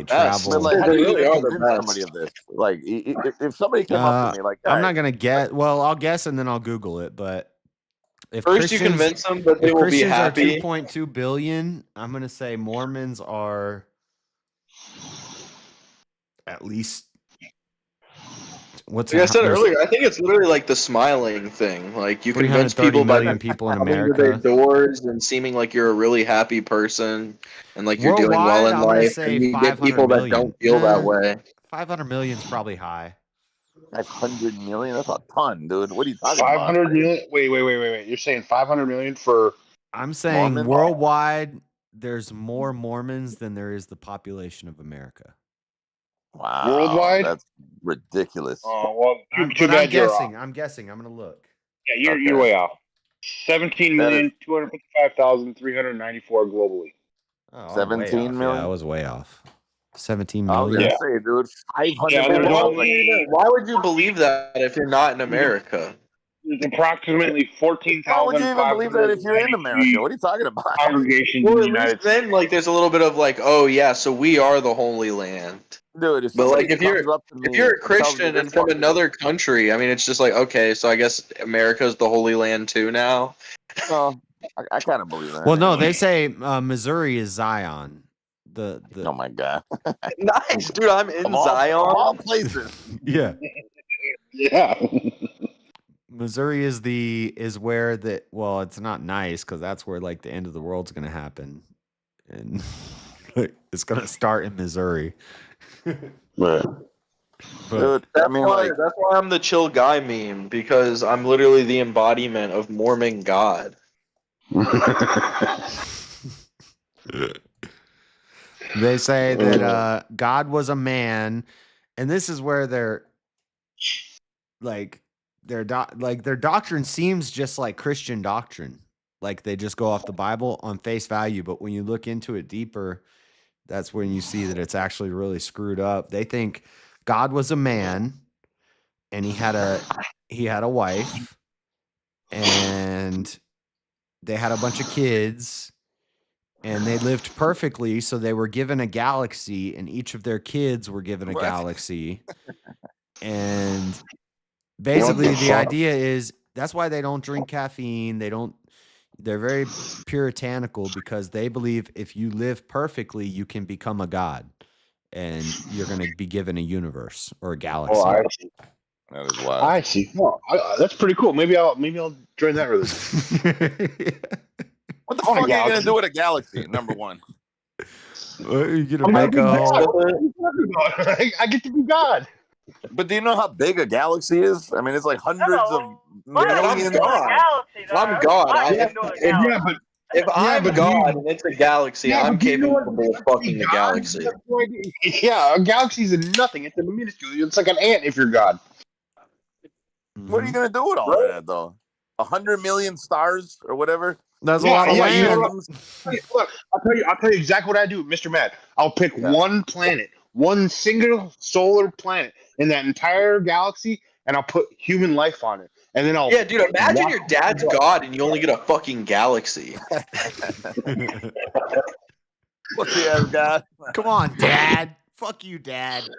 travel. But like, how do you convince somebody of this? Like, if somebody came up to me, like, I'm not gonna get. Well, I'll guess and then I'll Google it. But if first you convince them that they will be happy. 2.2 billion. I'm gonna say Mormons are at least. Like I said earlier, I think it's literally like the smiling thing. Like you convince people by people in having America their doors and seeming like you're a really happy person and like you're doing well in life. And you get people that don't feel that way. 500 million is probably high. 500 million? That's a ton, dude. What are you talking about? 500 million? Wait. You're saying 500 million for? I'm saying Mormon? Worldwide, there's more Mormons than there is the population of America. Wow. Worldwide? That's ridiculous. Oh, well, I'm guessing. I'm going to look. Yeah, you're way off. 17,255,394 globally. Oh, 17 million? Yeah, I was way off. 17 I was million. going to say, dude, 500 million. Why would you believe that if you're not in America? There's approximately 14,000. How would you even believe that if you're in America? What are you talking about? Congregation well, at least then, like, there's a little bit of like, oh yeah, so we are the Holy Land. Dude, but like if you're a Christian and from another country, I mean, it's just like, okay, so I guess America's the Holy Land too now. Well, I kind of believe that. Well, no, they say Missouri is Zion. Oh my god, nice, dude! I'm in Zion. All places. Yeah. Yeah. Missouri is where well, it's not nice because that's where like the end of the world's gonna happen, and it's gonna start in Missouri. But dude, that's why I'm the chill guy meme, because I'm literally the embodiment of Mormon God. They say that God was a man, and this is where their doctrine seems just like Christian doctrine. Like they just go off the Bible on face value, but when you look into it deeper, that's when you see that it's actually really screwed up. They think God was a man and he had a wife and they had a bunch of kids and they lived perfectly. So they were given a galaxy and each of their kids were given a galaxy. And basically the idea is that's why they don't drink caffeine. They're very puritanical because they believe if you live perfectly, you can become a god and you're going to be given a universe or a galaxy. Oh, I see. That is wild. I see. Oh, that's pretty cool. Maybe I'll join that religion. What the fuck are you going to do with a galaxy? Number one. You're going to make a I get to be God. But do you know how big a galaxy is? I mean, it's like hundreds of I'm millions. God. I'm God. If I'm God and it's a galaxy, I'm capable of fucking the galaxy. Yeah, a galaxy's nothing. It's a minuscule. It's like an ant if you're God. What are you gonna do with all of that, though? 100 million stars or whatever. That's a lot of land. You know look, I'll tell you exactly what I do, Mr. Mad. I'll pick one planet, one single solar planet in that entire galaxy, and I'll put human life on it. And then I'll dude, imagine your dad's God and you only get a fucking galaxy. What's he has got? Come on, Dad. Fuck you, Dad.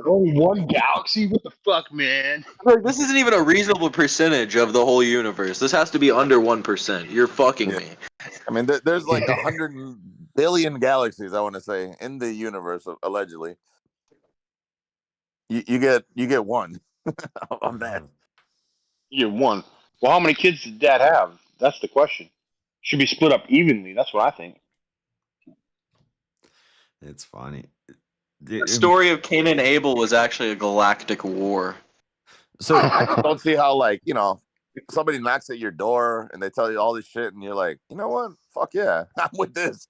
Only one galaxy? What the fuck, man? Like, this isn't even a reasonable percentage of the whole universe. This has to be under 1%. You're fucking me. I mean, there's like 100 billion galaxies, I want to say, in the universe, allegedly. You get one of that. You get one. Well, how many kids does Dad have? That's the question. Should be split up evenly. That's what I think. It's funny. The story of Cain and Abel was actually a galactic war. So I just don't see how, like, you know, somebody knocks at your door and they tell you all this shit, and you're like, you know what? Fuck yeah, I'm with this.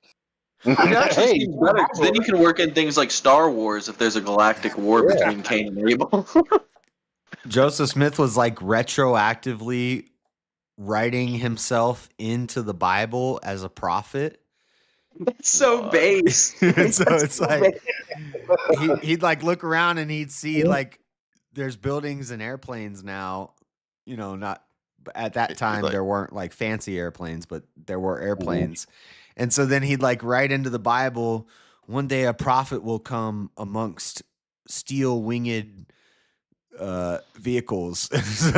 It actually seems better, 'cause then you can work in things like Star Wars if there's a galactic war between Cain and Abel. Joseph Smith was like retroactively writing himself into the Bible as a prophet. That's so base. So it's like he'd like look around and he'd see like there's buildings and airplanes now. You know, not at that time there weren't like fancy airplanes, but there were airplanes. And so then he'd like write into the Bible, one day a prophet will come amongst steel winged vehicles,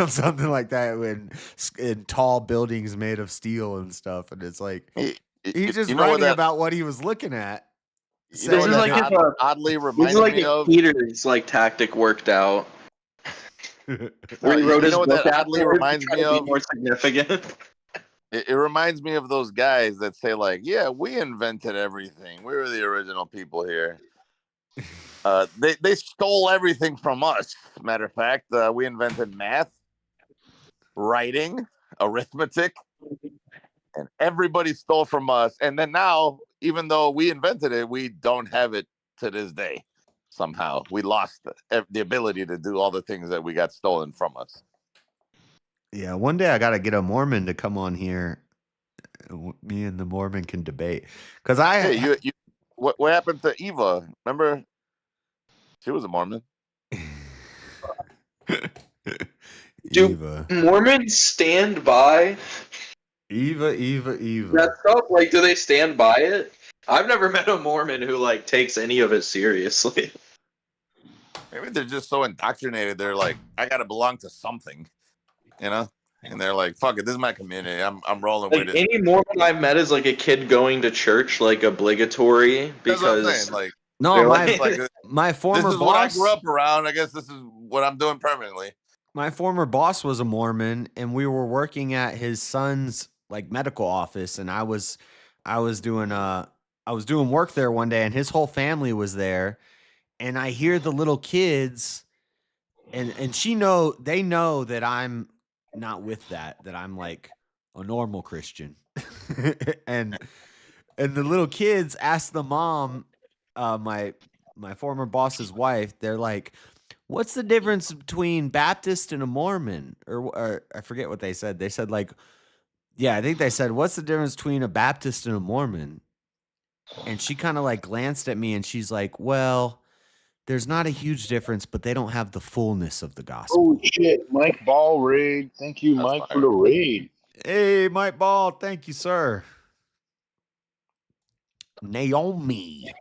something like that, in tall buildings made of steel and stuff. And it's like he's just writing about what he was looking at. You know, this is like oddly reminds me of Peter's like tactic worked out. Where he wrote his book that oddly reminds me of? More significant. It reminds me of those guys that say like, "Yeah, we invented everything. We were the original people here." They stole everything from us. Matter of fact, we invented math, writing, arithmetic, and everybody stole from us. And then now, even though we invented it, we don't have it to this day. Somehow, we lost the ability to do all the things that we got stolen from us. Yeah, one day I got to get a Mormon to come on here. Me and the Mormon can debate. Because what happened to Eva? Remember? She was a Mormon. Do Mormons stand by Eva? that stuff? Like, do they stand by it? I've never met a Mormon who like takes any of it seriously. Maybe they're just so indoctrinated. They're like, I gotta belong to something, you know. And they're like, fuck it, this is my community. I'm rolling Like, with it. any Mormon I've met is like a kid going to church, like obligatory, That's what I'm because saying. Like, no, like, my former this is boss. what I grew up around. I guess this is what I'm doing permanently. My former boss was a Mormon, and we were working at his son's like medical office, and I was doing work there one day, and his whole family was there, and I hear the little kids, and they know that I'm not with that I'm like a normal Christian. and the little kids ask the mom, my former boss's wife, they're like, what's the difference between Baptist and a Mormon? Or I forget what they said. They said like, yeah, I think they said, what's the difference between a Baptist and a Mormon? And she kind of like glanced at me and she's like, well, there's not a huge difference, but they don't have the fullness of the gospel. Oh shit, Mike Ball raid. Thank you, Mike, for the raid. Hey, Mike Ball, thank you, sir. Naomi.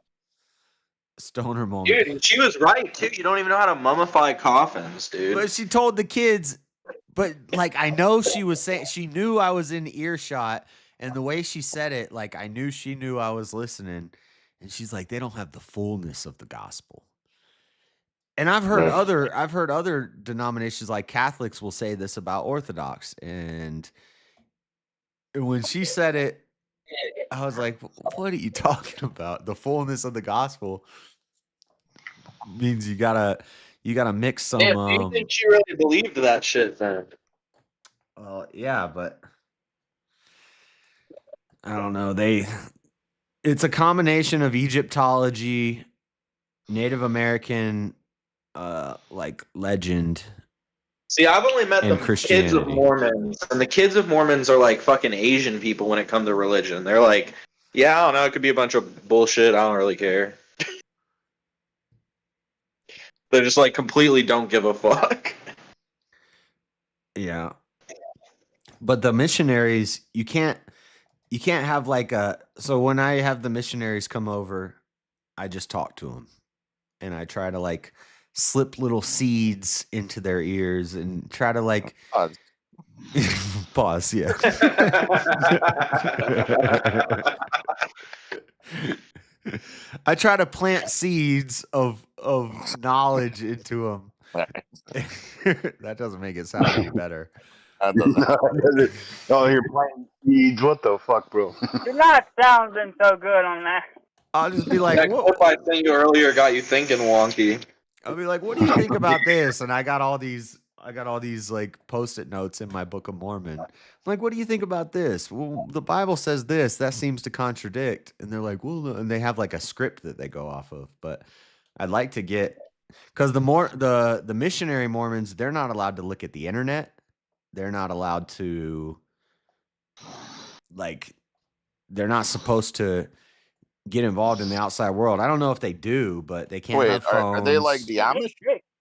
Stoner moment. Dude, and she was right too. You don't even know how to mummify coffins, dude. But she told the kids, but like I know she was saying, she knew I was in earshot, and the way she said it, like I knew she knew I was listening, and she's like, they don't have the fullness of the gospel. And I've heard other denominations like Catholics will say this about Orthodox, and when she said it, I was like, what are you talking about? The fullness of the gospel means you gotta You got to mix some. Damn, do you think she really believed that shit then? Yeah, but I don't know. It's a combination of Egyptology, Native American, like legend. See, I've only met and the kids of Christianity. Mormons, and the kids of Mormons are like fucking Asian people when it comes to religion. They're like, yeah, I don't know, it could be a bunch of bullshit. I don't really care. They just like completely don't give a fuck. Yeah. But the missionaries, you can't have like so when I have the missionaries come over, I just talk to them and I try to like slip little seeds into their ears and try to like pause, yeah. I try to plant seeds of knowledge into them. That doesn't make it sound any better. Oh, you're planting seeds. What the fuck, bro? You're not sounding so good on that. I'll just be like, that clip I sent you earlier got you thinking, wonky. I'll be like, what do you think about this? And I got all these like Post-it notes in my Book of Mormon. I'm like, what do you think about this? Well, the Bible says this. That seems to contradict. And they're like, well, no. And they have like a script that they go off of. But I'd like to get, because the missionary Mormons, they're not allowed to look at the internet. They're not allowed to, like, they're not supposed to get involved in the outside world. I don't know if they do, but they can't have phones. Are they like the Amish,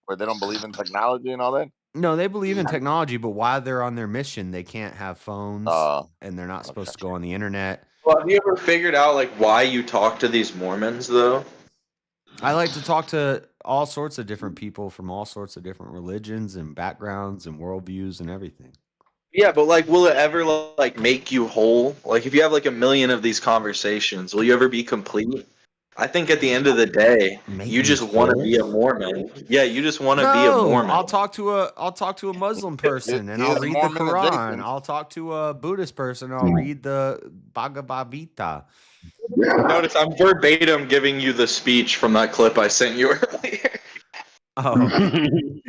where they don't believe in technology and all that? No, they believe in technology, but while they're on their mission, they can't have phones, and they're not supposed to go on the internet. Well, have you ever figured out like why you talk to these Mormons though? I like to talk to all sorts of different people from all sorts of different religions and backgrounds and worldviews and everything. Yeah, but like, will it ever like make you whole? Like, if you have like a million of these conversations, will you ever be complete? I think at the end of the day, you just want to be a Mormon. Yeah, you just want to be a Mormon. I'll talk to a Muslim person and I'll read the Quran. I'll talk to a Buddhist person. I'll read the Bhagavad Gita. Notice I'm verbatim giving you the speech from that clip I sent you earlier. Oh.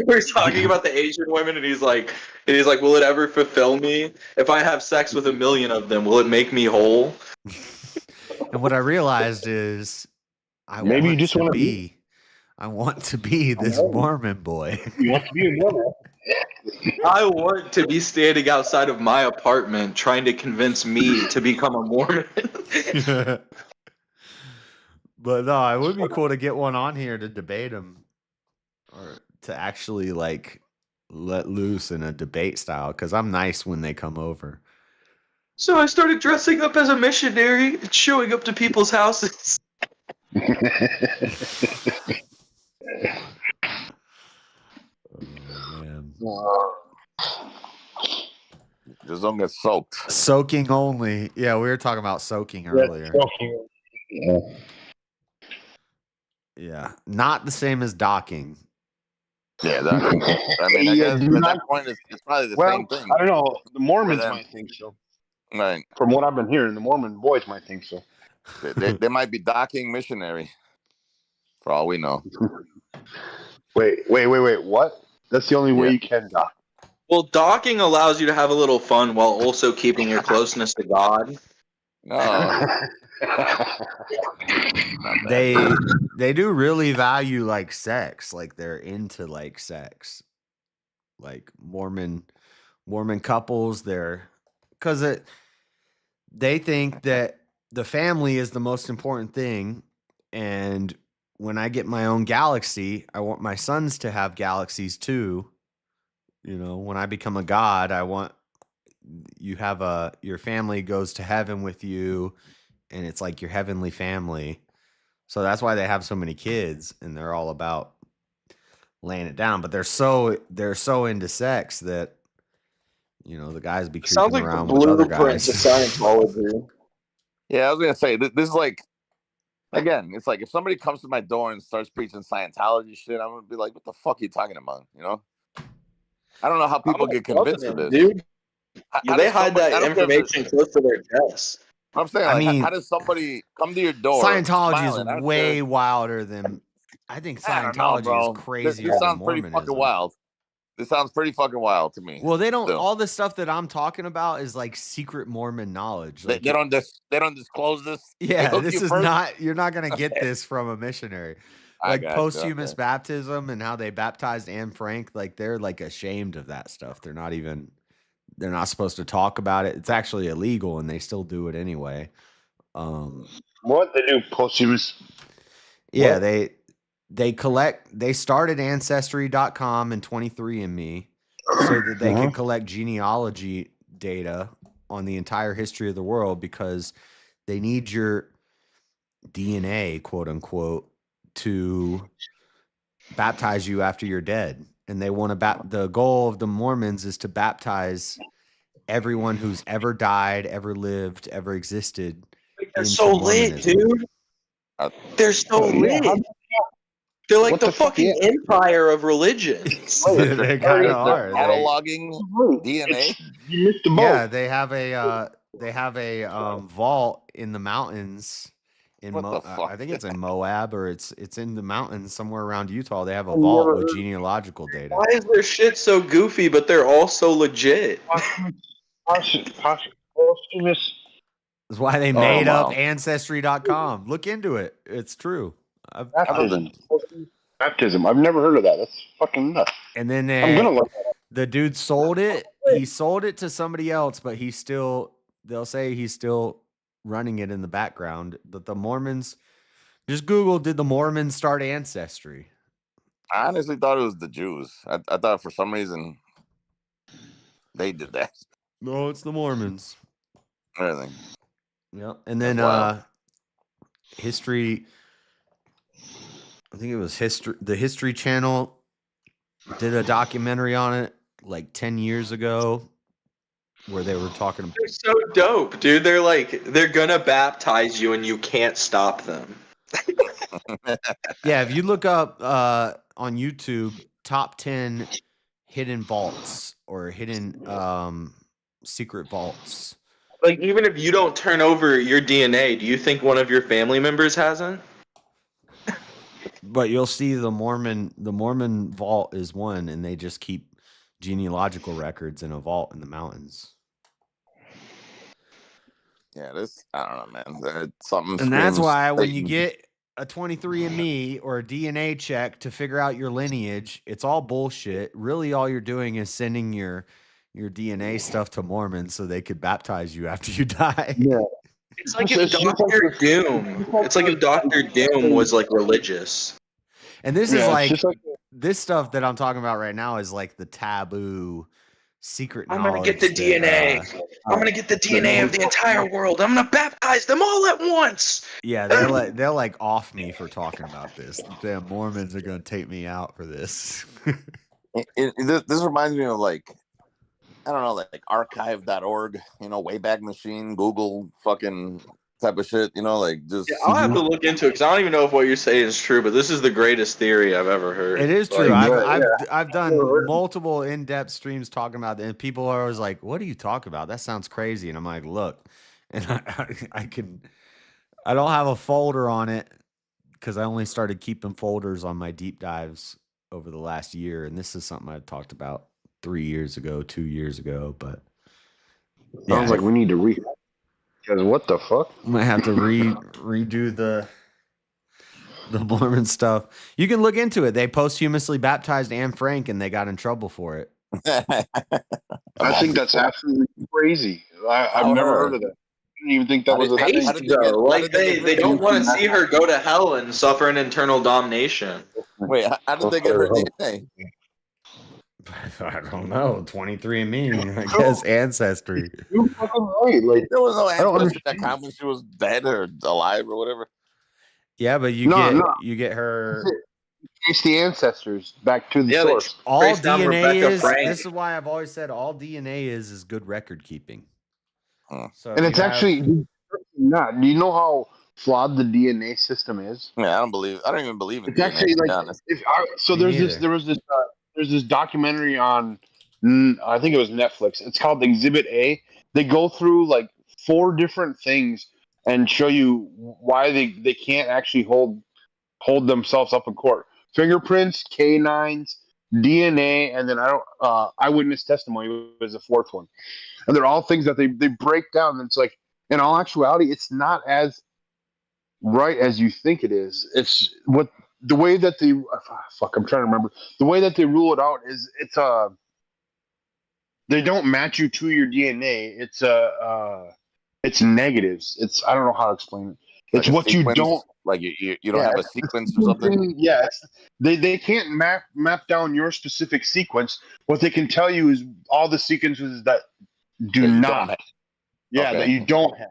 We're talking about the Asian women, and he's like, will it ever fulfill me? If I have sex with a million of them, will it make me whole? And what I realized is, I want to be this Mormon boy. You want to be a Mormon? I want to be standing outside of my apartment trying to convince me to become a Mormon. But no, it would be cool to get one on here to debate them, or to actually like let loose in a debate style, because I'm nice when they come over. So I started dressing up as a missionary and showing up to people's houses. Just don't get soaked. Soaking only. Yeah, we were talking about soaking earlier. Yeah, not the same as docking. Yeah, I mean, I guess at that point, it's probably the same thing. I don't know. The Mormons might think so. Right. From what I've been hearing, the Mormon boys might think so. They might be docking missionary, for all we know. Wait. What? That's the only way you can dock. Well, docking allows you to have a little fun while also keeping your closeness to God. No. They do really value like sex, like they're into like sex, like Mormon couples. They think that the family is the most important thing, and when I get my own galaxy, I want my sons to have galaxies too. You know, when I become a god, I want you have your family goes to heaven with you, and it's like your heavenly family. So that's why they have so many kids, and they're all about laying it down. But they're so into sex that, you know, the guys be creeping around with other guys. Scientology. Yeah, I was gonna say this is like, again, it's like if somebody comes to my door and starts preaching Scientology shit, I'm gonna be like, what the fuck are you talking about? You know? I don't know how people get convinced of this. Dude. They hide that information close to their chests. I'm saying, like, how does somebody come to your door? Scientology is way wilder than I think I don't know, Scientology is bro. crazier This than sounds pretty fucking Mormonism. wild. This sounds pretty fucking wild to me. Well, they don't. Still. All the stuff that I'm talking about is like secret Mormon knowledge. They, Like they don't disclose this. They yeah, hook this you is first? not. You're not gonna get this from a missionary. I Like got you, posthumous okay. baptism and how they baptized Anne Frank. Like they're like ashamed of that stuff. They're not supposed to talk about it. It's actually illegal, and they still do it anyway. What they do posthumous? Yeah, What? they started Ancestry.com and 23andMe so that they could collect genealogy data on the entire history of the world because they need your DNA, quote unquote, to baptize you after you're dead. And they want to the goal of the Mormons is to baptize everyone who's ever died, ever lived, ever existed. They're so lit, dude. They're so lit. They're like the fucking empire of religions. They kind of are. Cataloging DNA. You missed the boat. Yeah, they have a vault in the mountains in I think it's in Moab or it's in the mountains somewhere around Utah. They have a vault with genealogical data. Why is their shit so goofy, but they're all so legit? Posthumous. That's why they made up Ancestry.com. Look into it. It's true. Baptism. I've never heard of that. That's fucking nuts. And then I'm gonna look that up. the dude sold it. He sold it to somebody else, but they'll say he's still running it in the background. But the Mormons, just Google, did the Mormons start Ancestry? I honestly thought it was the Jews. I thought for some reason they did that. No, it's the Mormons. Really? Yep. And then history. I think it was the History Channel did a documentary on it like 10 years ago where they were talking about. They're so dope, dude. They're gonna baptize you and you can't stop them. Yeah, if you look up on YouTube top 10 hidden vaults or hidden secret vaults. Like, even if you don't turn over your DNA, do you think one of your family members hasn't? But you'll see the Mormon vault is one, and they just keep genealogical records in a vault in the mountains. Yeah, I don't know, man. Something. And that's why Satan. when you get a 23andMe or a DNA check to figure out your lineage, it's all bullshit. Really, all you're doing is sending your DNA stuff to Mormons so they could baptize you after you die. Yeah. It's like if Dr. Doom. It's like if Dr. Doom was like religious. And this is like this stuff that I'm talking about right now is like the taboo secret knowledge. I'm gonna get the DNA. I'm gonna get the DNA of the entire world. I'm gonna baptize them all at once. Yeah, they're like off me for talking about this. Damn Mormons are gonna take me out for this. This reminds me of like, I don't know, like archive.org, Wayback Machine, Google fucking type of shit, like just. Yeah, I'll have to look into it because I don't even know if what you're saying is true, but this is the greatest theory I've ever heard. It is true. I've done multiple in-depth streams talking about it, and people are always like, "What are you talking about? That sounds crazy." And I'm like, "Look," and I don't have a folder on it because I only started keeping folders on my deep dives over the last year, and this is something I talked about 3 years ago, 2 years ago, but sounds like we need to read. Because what the fuck? I might have to redo the Mormon stuff. You can look into it. They posthumously baptized Anne Frank, and they got in trouble for it. I think that's absolutely crazy. I've never heard of that. I didn't even think that was a thing. Like they don't want to see her go to hell and suffer an internal damnation. Wait, how did they get her DNA? I don't know. 23andMe, I guess Ancestry. You're fucking right. Like there was no Ancestry.com when she was dead or alive or whatever. Yeah, but you get her. Trace the ancestors back to the source. All DNA is. This is why I've always said all DNA is good record keeping. So and it's actually not. Do you know how flawed the DNA system is? Yeah, I don't even believe in it's DNA. Actually like there's this documentary on I think it was Netflix. It's called Exhibit A. They go through like 4 different things and show you why they can't actually hold hold themselves up in court. Fingerprints, canines, DNA, and then eyewitness testimony was the fourth one. And they're all things that they break down. And it's like, in all actuality, it's not as right as you think it is. It's what the way that they I'm trying to remember. The way that they rule it out is they don't match you to your DNA. It's negatives. It's I don't know how to explain it. It's like what you don't like you don't have a sequence or something. Yeah, they can't map down your specific sequence. What they can tell you is all the sequences that do not. That you don't have.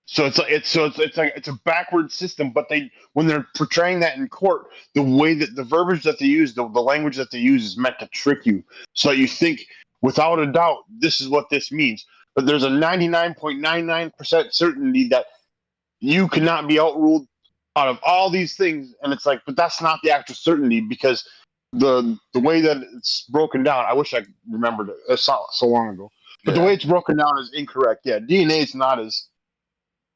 So it's a backward system. But when they're portraying that in court, the way that the verbiage that they use, the language that they use is meant to trick you, so that you think without a doubt this is what this means. But there's a 99.99% certainty that you cannot be outruled out of all these things, and it's like, but that's not the actual certainty, because the way that it's broken down, I wish I remembered it. It's so long ago, but the way it's broken down is incorrect. Yeah, DNA is not as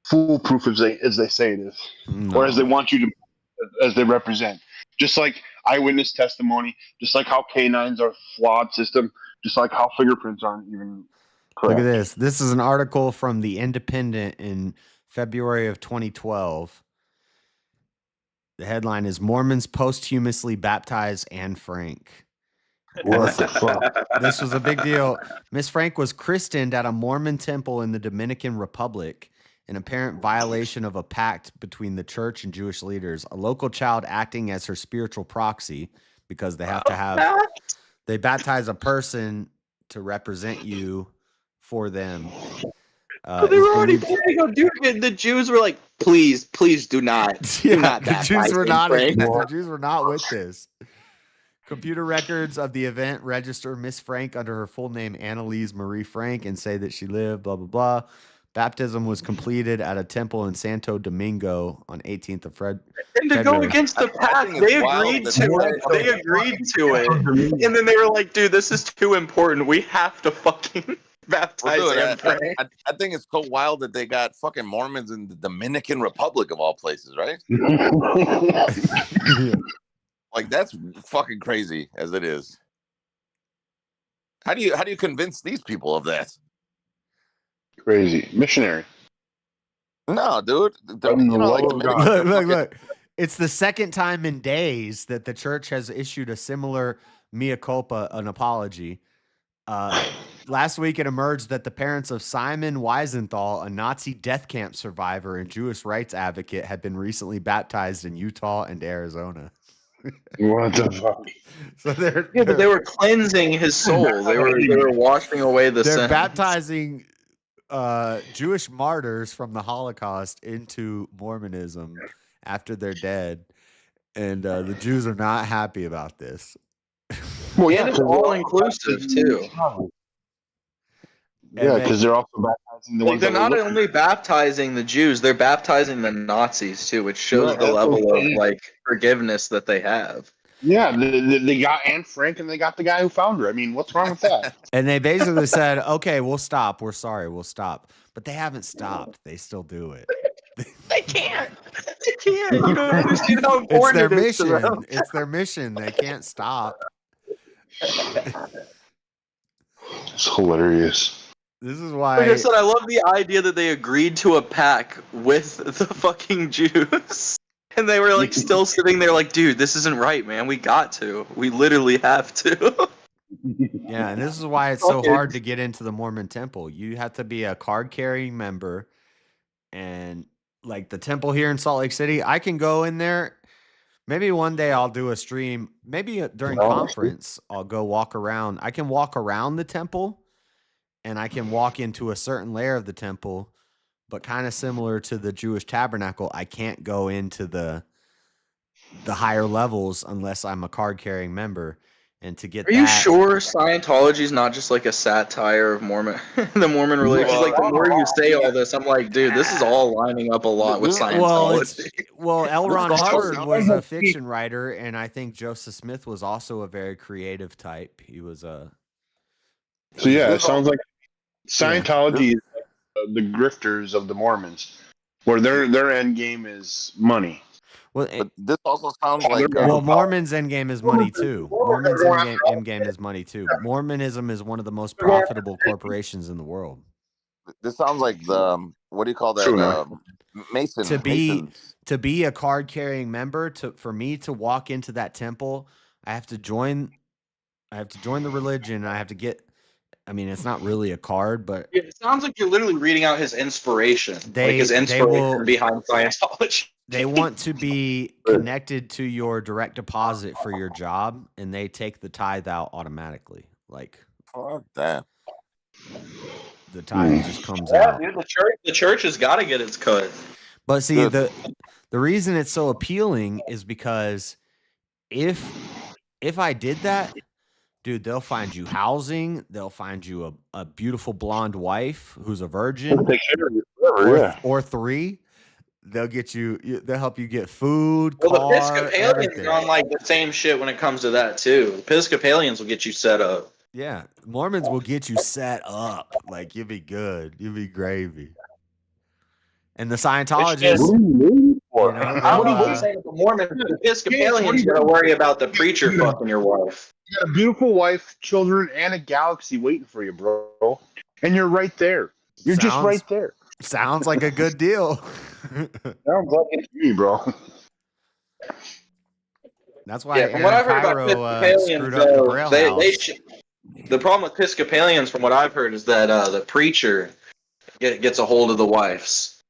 foolproof as they say it is, or as they want you to, as they represent. Just like eyewitness testimony, just like how canines are a flawed system, just like how fingerprints aren't even correct. Look at this. This is an article from The Independent in February of 2012. The headline is Mormons posthumously baptize Anne Frank. What the fuck? This was a big deal. Miss Frank was christened at a Mormon temple in the Dominican Republic, an apparent violation of a pact between the church and Jewish leaders. A local child acting as her spiritual proxy, because they have to have, they baptize a person to represent you for them. They were already planning on doing it. The Jews were like, "Please, please do not." Do not the Jews were not. Frank. The Jews were not with this. Computer records of the event register Miss Frank under her full name, Annalise Marie Frank, and say that she lived. Blah blah blah. Baptism was completed at a temple in Santo Domingo on 18th of February. And to go against the pact, they agreed to it. They agreed to it, and then they were like, "Dude, this is too important. We have to fucking." Baptized I think it's so wild that they got fucking Mormons in the Dominican Republic of all places, right? Like, that's fucking crazy as it is. How do you convince these people of that? Crazy missionary. No, dude. Look. It's the second time in days that the church has issued a similar mea culpa, an apology. Last week, it emerged that the parents of Simon Wiesenthal, a Nazi death camp survivor and Jewish rights advocate, had been recently baptized in Utah and Arizona. What the fuck? So but they were cleansing his soul. They were washing away the They're sins. baptizing Jewish martyrs from the Holocaust into Mormonism after they're dead, and the Jews are not happy about this. Well, and it's all inclusive too. Yeah, because they're also baptizing the ones. They're not only baptizing the Jews; they're baptizing the Nazis too, which shows the level of like forgiveness that they have. Yeah, they got Anne Frank and they got the guy who found her. I mean, what's wrong with that? And they basically said, "Okay, we'll stop. We're sorry, we'll stop." But they haven't stopped. They still do it. They can't. They can't. You don't understand how important It's it is to their them. mission. It's their mission. They can't stop. It's hilarious. This is why. Like I said, I love the idea that they agreed to a pact with the fucking Jews. And they were like still sitting there like, dude, this isn't right, man. We got to. We literally have to. Yeah, and this is why it's so hard to get into the Mormon temple. You have to be a card-carrying member. And like the temple here in Salt Lake City, I can go in there. Maybe one day I'll do a stream. Maybe during conference, I'll go walk around. I can walk around the temple. And I can walk into a certain layer of the temple, but kind of similar to the Jewish tabernacle, I can't go into the higher levels unless I'm a card-carrying member. And to get Are you sure Scientology is not just like a satire of Mormon, the Mormon religion? Like the more you say all this, I'm like, dude, this is all lining up a lot with Scientology. Well, L. Ron Hubbard was a fiction writer, and I think Joseph Smith was also a very creative type. He was a. So yeah, it sounds like Scientology is the grifters of the Mormons, where their end game is money. Well, But this also sounds like well, Mormon's end game is money too. Mormon's end game is money too. Mormonism is one of the most profitable corporations in the world. This sounds like the what do you call that? Mason. To be a card carrying member, for me to walk into that temple, I have to join the religion. I have to get. I mean, it's not really a card, but it sounds like you're literally reading out his inspiration, his inspiration behind Scientology. They want to be connected to your direct deposit for your job, and they take the tithe out automatically. Like, fuck that. The tithe just comes out. Dude, the church has got to get its cut. But see, the reason it's so appealing is because if I did that, dude, they'll find you housing. They'll find you a beautiful blonde wife who's a virgin, or 3. They'll get you. They'll help you get food. Well, car, the Episcopalians everything. are on like the same shit when it comes to that too. The Episcopalians will get you set up. Yeah, Mormons will get you set up. Like, you'll be good. You'll be gravy. And the Scientologists, What are you saying with the Mormons? The Episcopalians got to worry about the preacher fucking your wife. You got a beautiful wife, children, and a galaxy waiting for you, bro. And you're right there. You're just right there. Sounds like a good deal. Sounds like it's me, bro. That's why from what I've heard about screwed up the Braille House. The problem with Episcopalians, from what I've heard, is that the preacher gets a hold of the wives.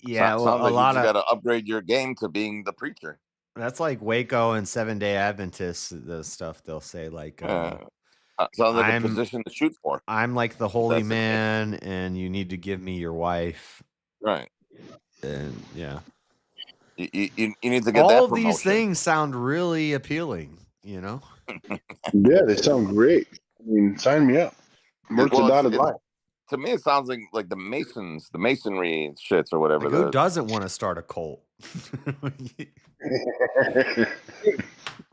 Yeah, well, a lot you of got to upgrade your game to being the preacher. That's like Waco and 7-Day Adventists. The stuff they'll say, like, sounds like a position to shoot for. I'm like the holy man, and you need to give me your wife. Right. And yeah, you need to get all that of promotion. these things sound really appealing. You know. Yeah, they sound great. I mean, sign me up. Work the dotted line. To me, it sounds like the masonry shits or whatever. Like, who doesn't want to start a cult?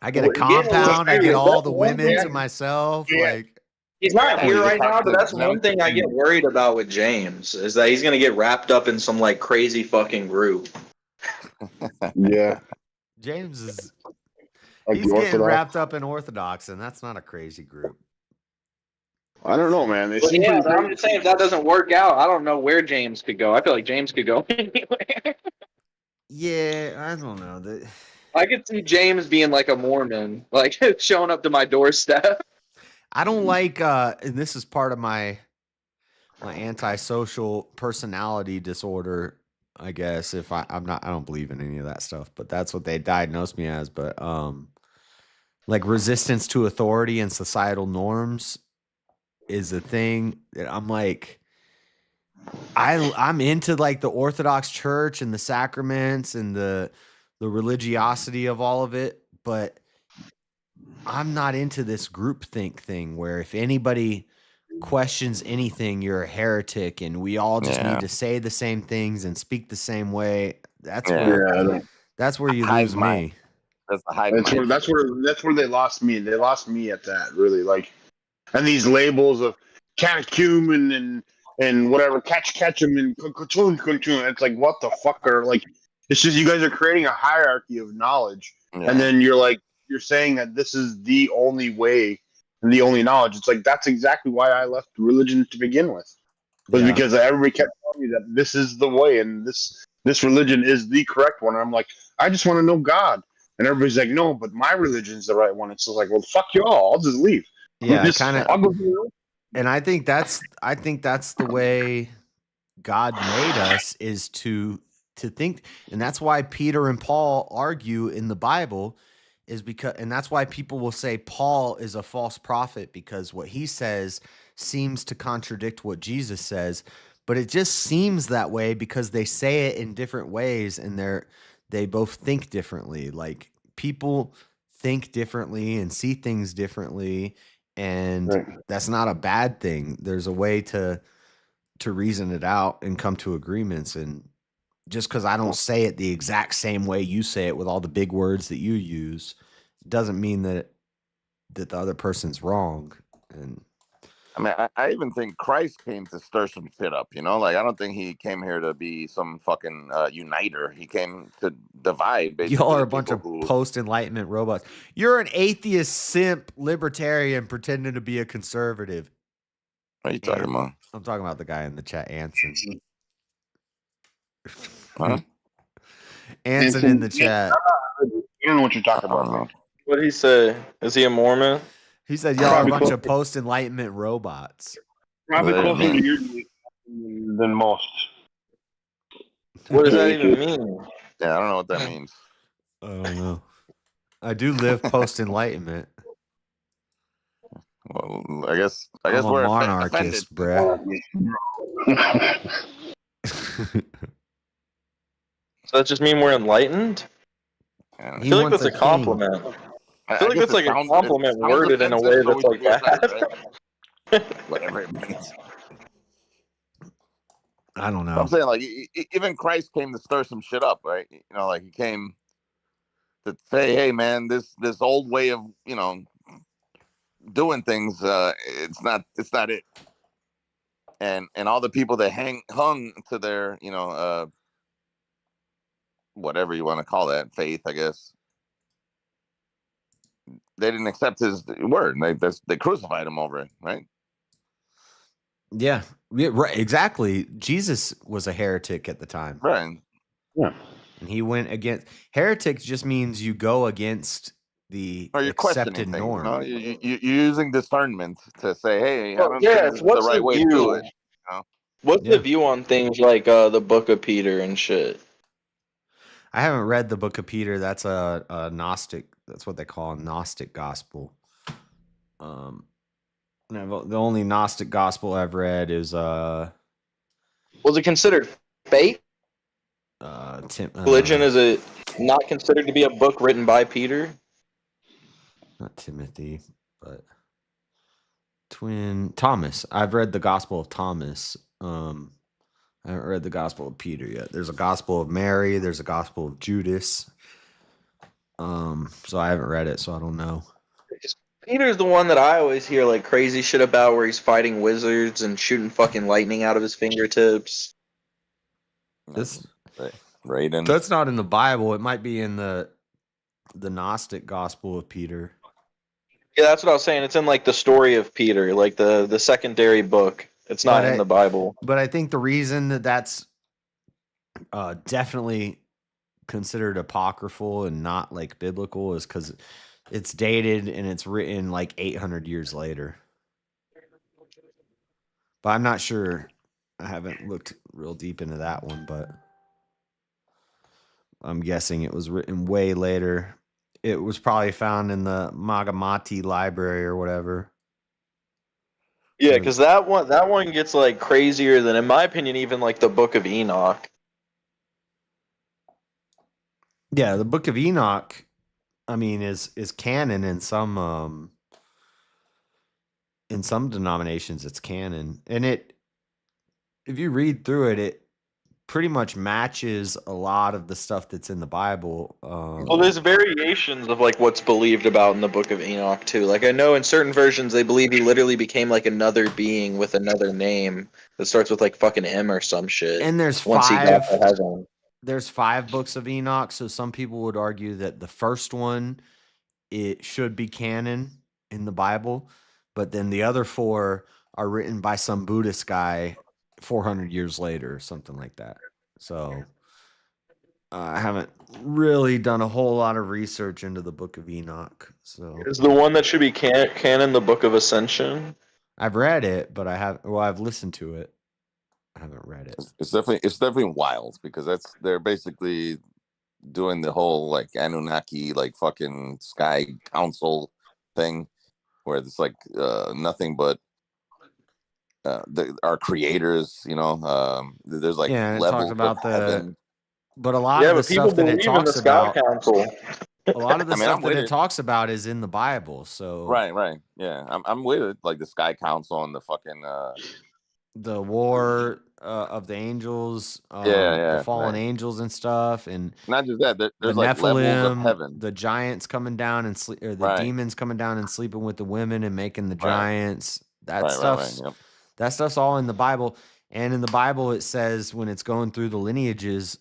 I get a compound. I get all the women to myself. Like, he's not here right now, but that's one thing I get worried about with James is that he's gonna get wrapped up in some like crazy fucking group. Yeah, James is. Like He's getting wrapped up in Orthodox, and that's not a crazy group. I don't know, man. But I'm just saying if that doesn't work out, I don't know where James could go. I feel like James could go anywhere. Yeah, I don't know. I could see James being like a Mormon, like showing up to my doorstep. I don't like, and this is part of my antisocial personality disorder. I guess if I don't believe in any of that stuff, but that's what they diagnosed me as. But like resistance to authority and societal norms is a thing that I'm like, I'm into like the Orthodox Church and the sacraments and the religiosity of all of it, but I'm not into this groupthink thing where if anybody questions anything, you're a heretic, and we all just need to say the same things and speak the same way. That's where you lose me. That's where they lost me. They lost me at that, really. Like, and these labels of catechumen and whatever, catch 'em and kunchun. It's like, what the fuck are, like, it's just, you guys are creating a hierarchy of knowledge, and then you're saying that this is the only way and the only knowledge. It's like, that's exactly why I left religion to begin with, was because everybody kept telling me that this is the way and this religion is the correct one. And I'm like, I just want to know God. And everybody's like, no, but my religion's the right one. It's like, well, fuck you all. I'll just leave. Yeah, kind of. And I think that's the way God made us, is to think, and that's why Peter and Paul argue in the Bible, is because, and that's why people will say Paul is a false prophet, because what he says seems to contradict what Jesus says, but it just seems that way because they say it in different ways, and they both think differently. Like, people think differently and see things differently, and that's not a bad thing. There's a way to reason it out and come to agreements. And just because I don't say it the exact same way you say it with all the big words that you use, doesn't mean that the other person's wrong. And I mean, I even think Christ came to stir some shit up, you know? Like, I don't think he came here to be some fucking uniter. He came to divide, basically. Y'all are a bunch of post-enlightenment robots. You're an atheist simp libertarian pretending to be a conservative. What are you talking about? I'm talking about the guy in the chat, Anson. Huh? Anson in the chat. You don't know what you're talking about, man. What did he say? Is he a Mormon? He said y'all are a bunch of post-enlightenment robots. Probably closer to your than most. What does that even mean? Yeah, I don't know what that means. I don't know. I do live post-enlightenment. Well, I guess I'm we're a monarchist, bruh. So that just mean we're enlightened? I feel like that's a compliment. I feel like that's like a compliment worded in a way that's like that. Whatever it means. I don't know. I'm saying, like, even Christ came to stir some shit up, right? You know, like, he came to say, hey, man, this old way of, you know, doing things, it's not it. And all the people that hung to their, you know, whatever you want to call that, faith, I guess, they didn't accept his word. They crucified him over it, right? Yeah, right. Exactly. Jesus was a heretic at the time, right? Yeah, and he went against. Heretic just means you go against the or you're accepted questioning norm. things, you know? You're using discernment to say, hey, I don't think this is the what's right the way view? to do it. You know? What's the view on things like the Book of Peter and shit? I haven't read the Book of Peter. That's a Gnostic. That's what they call a Gnostic gospel. The only Gnostic gospel I've read is was it considered faith? Religion, is it not considered to be a book written by Peter? Not Timothy, but Thomas. I've read the Gospel of Thomas. I haven't read the Gospel of Peter yet. There's a Gospel of Mary. There's a Gospel of Judas. So I haven't read it, so I don't know. Peter's the one that I always hear like crazy shit about, where he's fighting wizards and shooting fucking lightning out of his fingertips. This Raiden. That's not in the Bible. It might be in the Gnostic Gospel of Peter. Yeah, that's what I was saying. It's in like the story of Peter, like the secondary book. It's not in the Bible. But I think the reason that's definitely considered apocryphal and not like biblical is because it's dated and it's written like 800 years later. But I'm not sure. I haven't looked real deep into that one, but I'm guessing it was written way later. It was probably found in the Magamati library or whatever. Yeah, because that one gets like crazier than, in my opinion, even like the Book of Enoch. Yeah, the Book of Enoch, I mean, is canon in some denominations. It's canon, and if you read through it, it pretty much matches a lot of the stuff that's in the Bible. Well, there's variations of like what's believed about in the Book of Enoch too. Like I know in certain versions they believe he literally became like another being with another name that starts with like fucking M or some shit. And there's once he got to heaven. There's 5 books of Enoch, so some people would argue that the first one, it should be canon in the Bible, but then the other 4 are written by some Buddhist guy 400 years later or something like that. So I haven't really done a whole lot of research into the Book of Enoch. So is the one that should be canon the Book of Ascension? I've read it, but I've listened to it. I haven't read it. It's definitely wild because they're basically doing the whole like Anunnaki like fucking sky council thing where it's like nothing but our creators, you know. There's like levels talks about of heaven. But a lot of the stuff that it talks about, a lot of the stuff that it talks about is in the Bible. So right, yeah, I'm with it. Like the Sky Council and the fucking the war of the angels, the fallen angels and stuff, and not just that. There's the like Nephilim, levels of heaven. the giants coming down and sleep, or the demons coming down and sleeping with the women and making the giants. That stuff's that stuff's all in the Bible. And in the Bible, it says when it's going through the lineages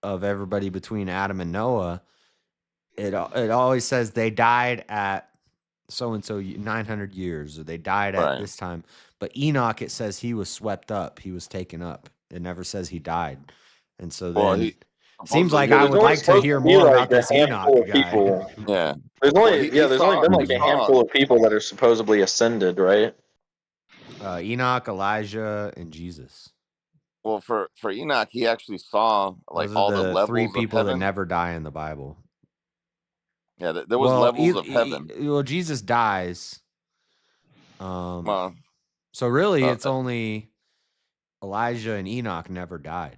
of everybody between Adam and Noah, it always says they died at so and so 900 years, or they died at this time. But Enoch, it says he was swept up, he was taken up. It never says he died. And so then seems like I would like to hear more about this Enoch guy. Yeah. There's only been like a handful of people that are supposedly ascended, right? Enoch, Elijah, and Jesus. Well, for Enoch, he actually saw like Those all are the levels 3 of people that heaven. never die in the Bible. Yeah, there was levels of heaven. Well, Jesus dies. So really, it's only Elijah and Enoch never died.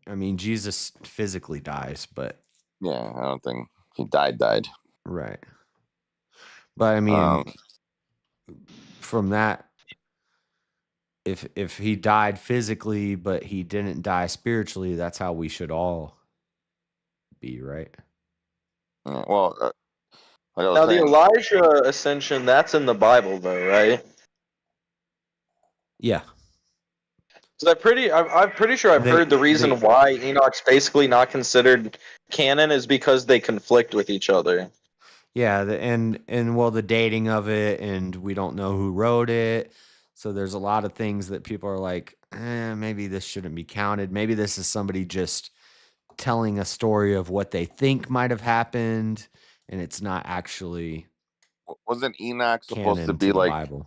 I mean, Jesus physically dies, but yeah, I don't think he died. Right. But I mean, from that, if he died physically, but he didn't die spiritually, that's how we should all be, right? Well, now the Elijah ascension, that's in the Bible, though, right? Yeah. Because I'm pretty sure I've heard the reason why Enoch's basically not considered canon is because they conflict with each other. Yeah, and well, the dating of it, and we don't know who wrote it. So there's a lot of things that people are like, maybe this shouldn't be counted. Maybe this is somebody just telling a story of what they think might have happened, and it's not actually. Wasn't Enoch supposed to be like Bible.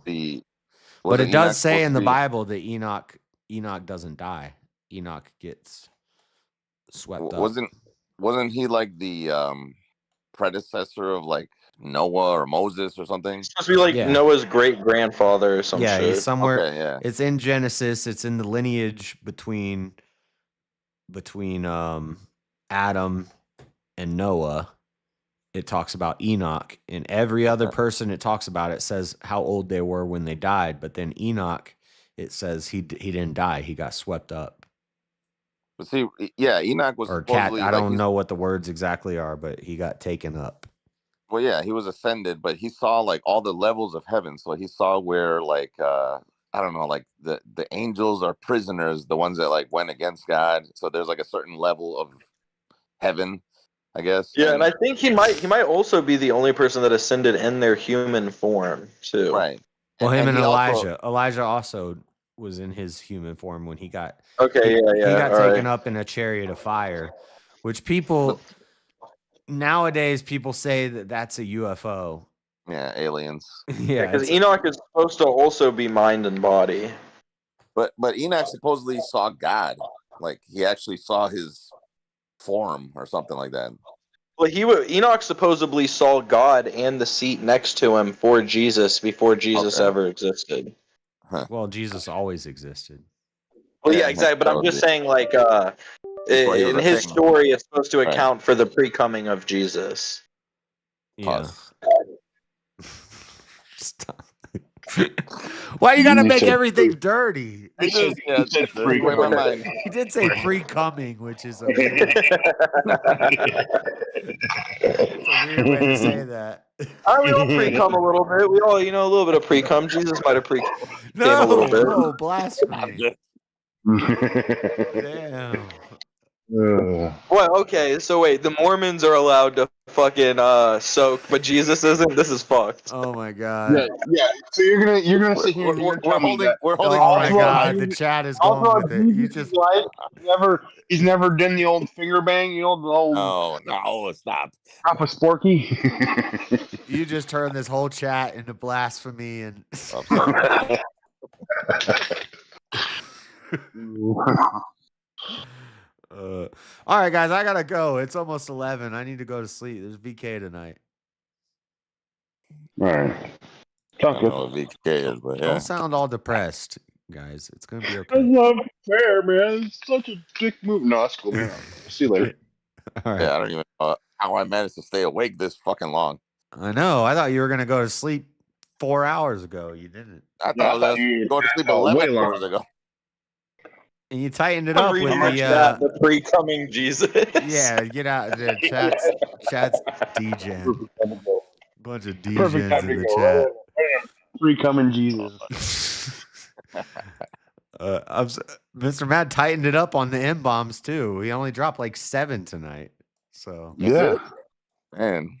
But it does say in the Bible that Enoch doesn't die. Enoch gets swept up. Wasn't he like the predecessor of like Noah or Moses or something? It's supposed to be like Noah's great grandfather or some shit. He's somewhere. Okay, yeah. It's in Genesis. It's in the lineage between Adam and Noah. It talks about Enoch, and every other person it talks about it says how old they were when they died. But then Enoch, it says he didn't die; he got swept up. But see, yeah, Enoch was supposedly, I don't know what the words exactly are, but he got taken up. Well, yeah, he was ascended, but he saw like all the levels of heaven. So he saw where like I don't know, like the angels are prisoners, the ones that like went against God. So there's like a certain level of heaven, I guess. Yeah, and I think he might also be the only person that ascended in their human form too. Right. Well, him and Elijah. Elijah also was in his human form when he got he got taken up in a chariot of fire, which nowadays people say that that's a UFO. Yeah, aliens. Yeah, because Enoch is supposed to also be mind and body. But Enoch supposedly saw God, like he actually saw his form or something like that. Well, Enoch supposedly saw God and the seat next to him for Jesus before Jesus ever existed. Huh. Well, Jesus always existed. Well, yeah, exactly. But I'm just saying, like, in his story, it's supposed to account for the pre-coming of Jesus. Yeah. Stop. Why you gotta make everything dirty? He did say pre-coming, which is a weird way to say that. We all pre-cum a little bit. We all, a little bit of pre-cum. Jesus might have pre-cum a little bit. No, blasphemy. Damn. Well, okay, so wait, the Mormons are allowed to fucking soak, but Jesus isn't? This is fucked. Oh my god. Yeah. So you're gonna sit here and tell me that. Oh my god, the chat is going with it. You just he's never done the old finger bang, the old no, stop. Papa Sporky. You just turned this whole chat into blasphemy and all right, guys, I gotta go. It's almost 11. I need to go to sleep. There's VK tonight. All right. I don't know what VK is, but yeah. Don't sound all depressed, guys. It's gonna be okay. That's not fair, man. It's such a dick move. No, that's cool, man. See you later. All right. Yeah, I don't even know how I managed to stay awake this fucking long. I know. I thought you were gonna go to sleep 4 hours ago. You didn't. I thought I was going to sleep 11 hours ago. And you tightened it up with the pre-coming Jesus. Yeah, get out. Chat's degen. Bunch of Perfect DJs time in to the go. chat. Free coming Jesus. Mr. Mad tightened it up on the M bombs too. He only dropped like 7 tonight. So yeah, man.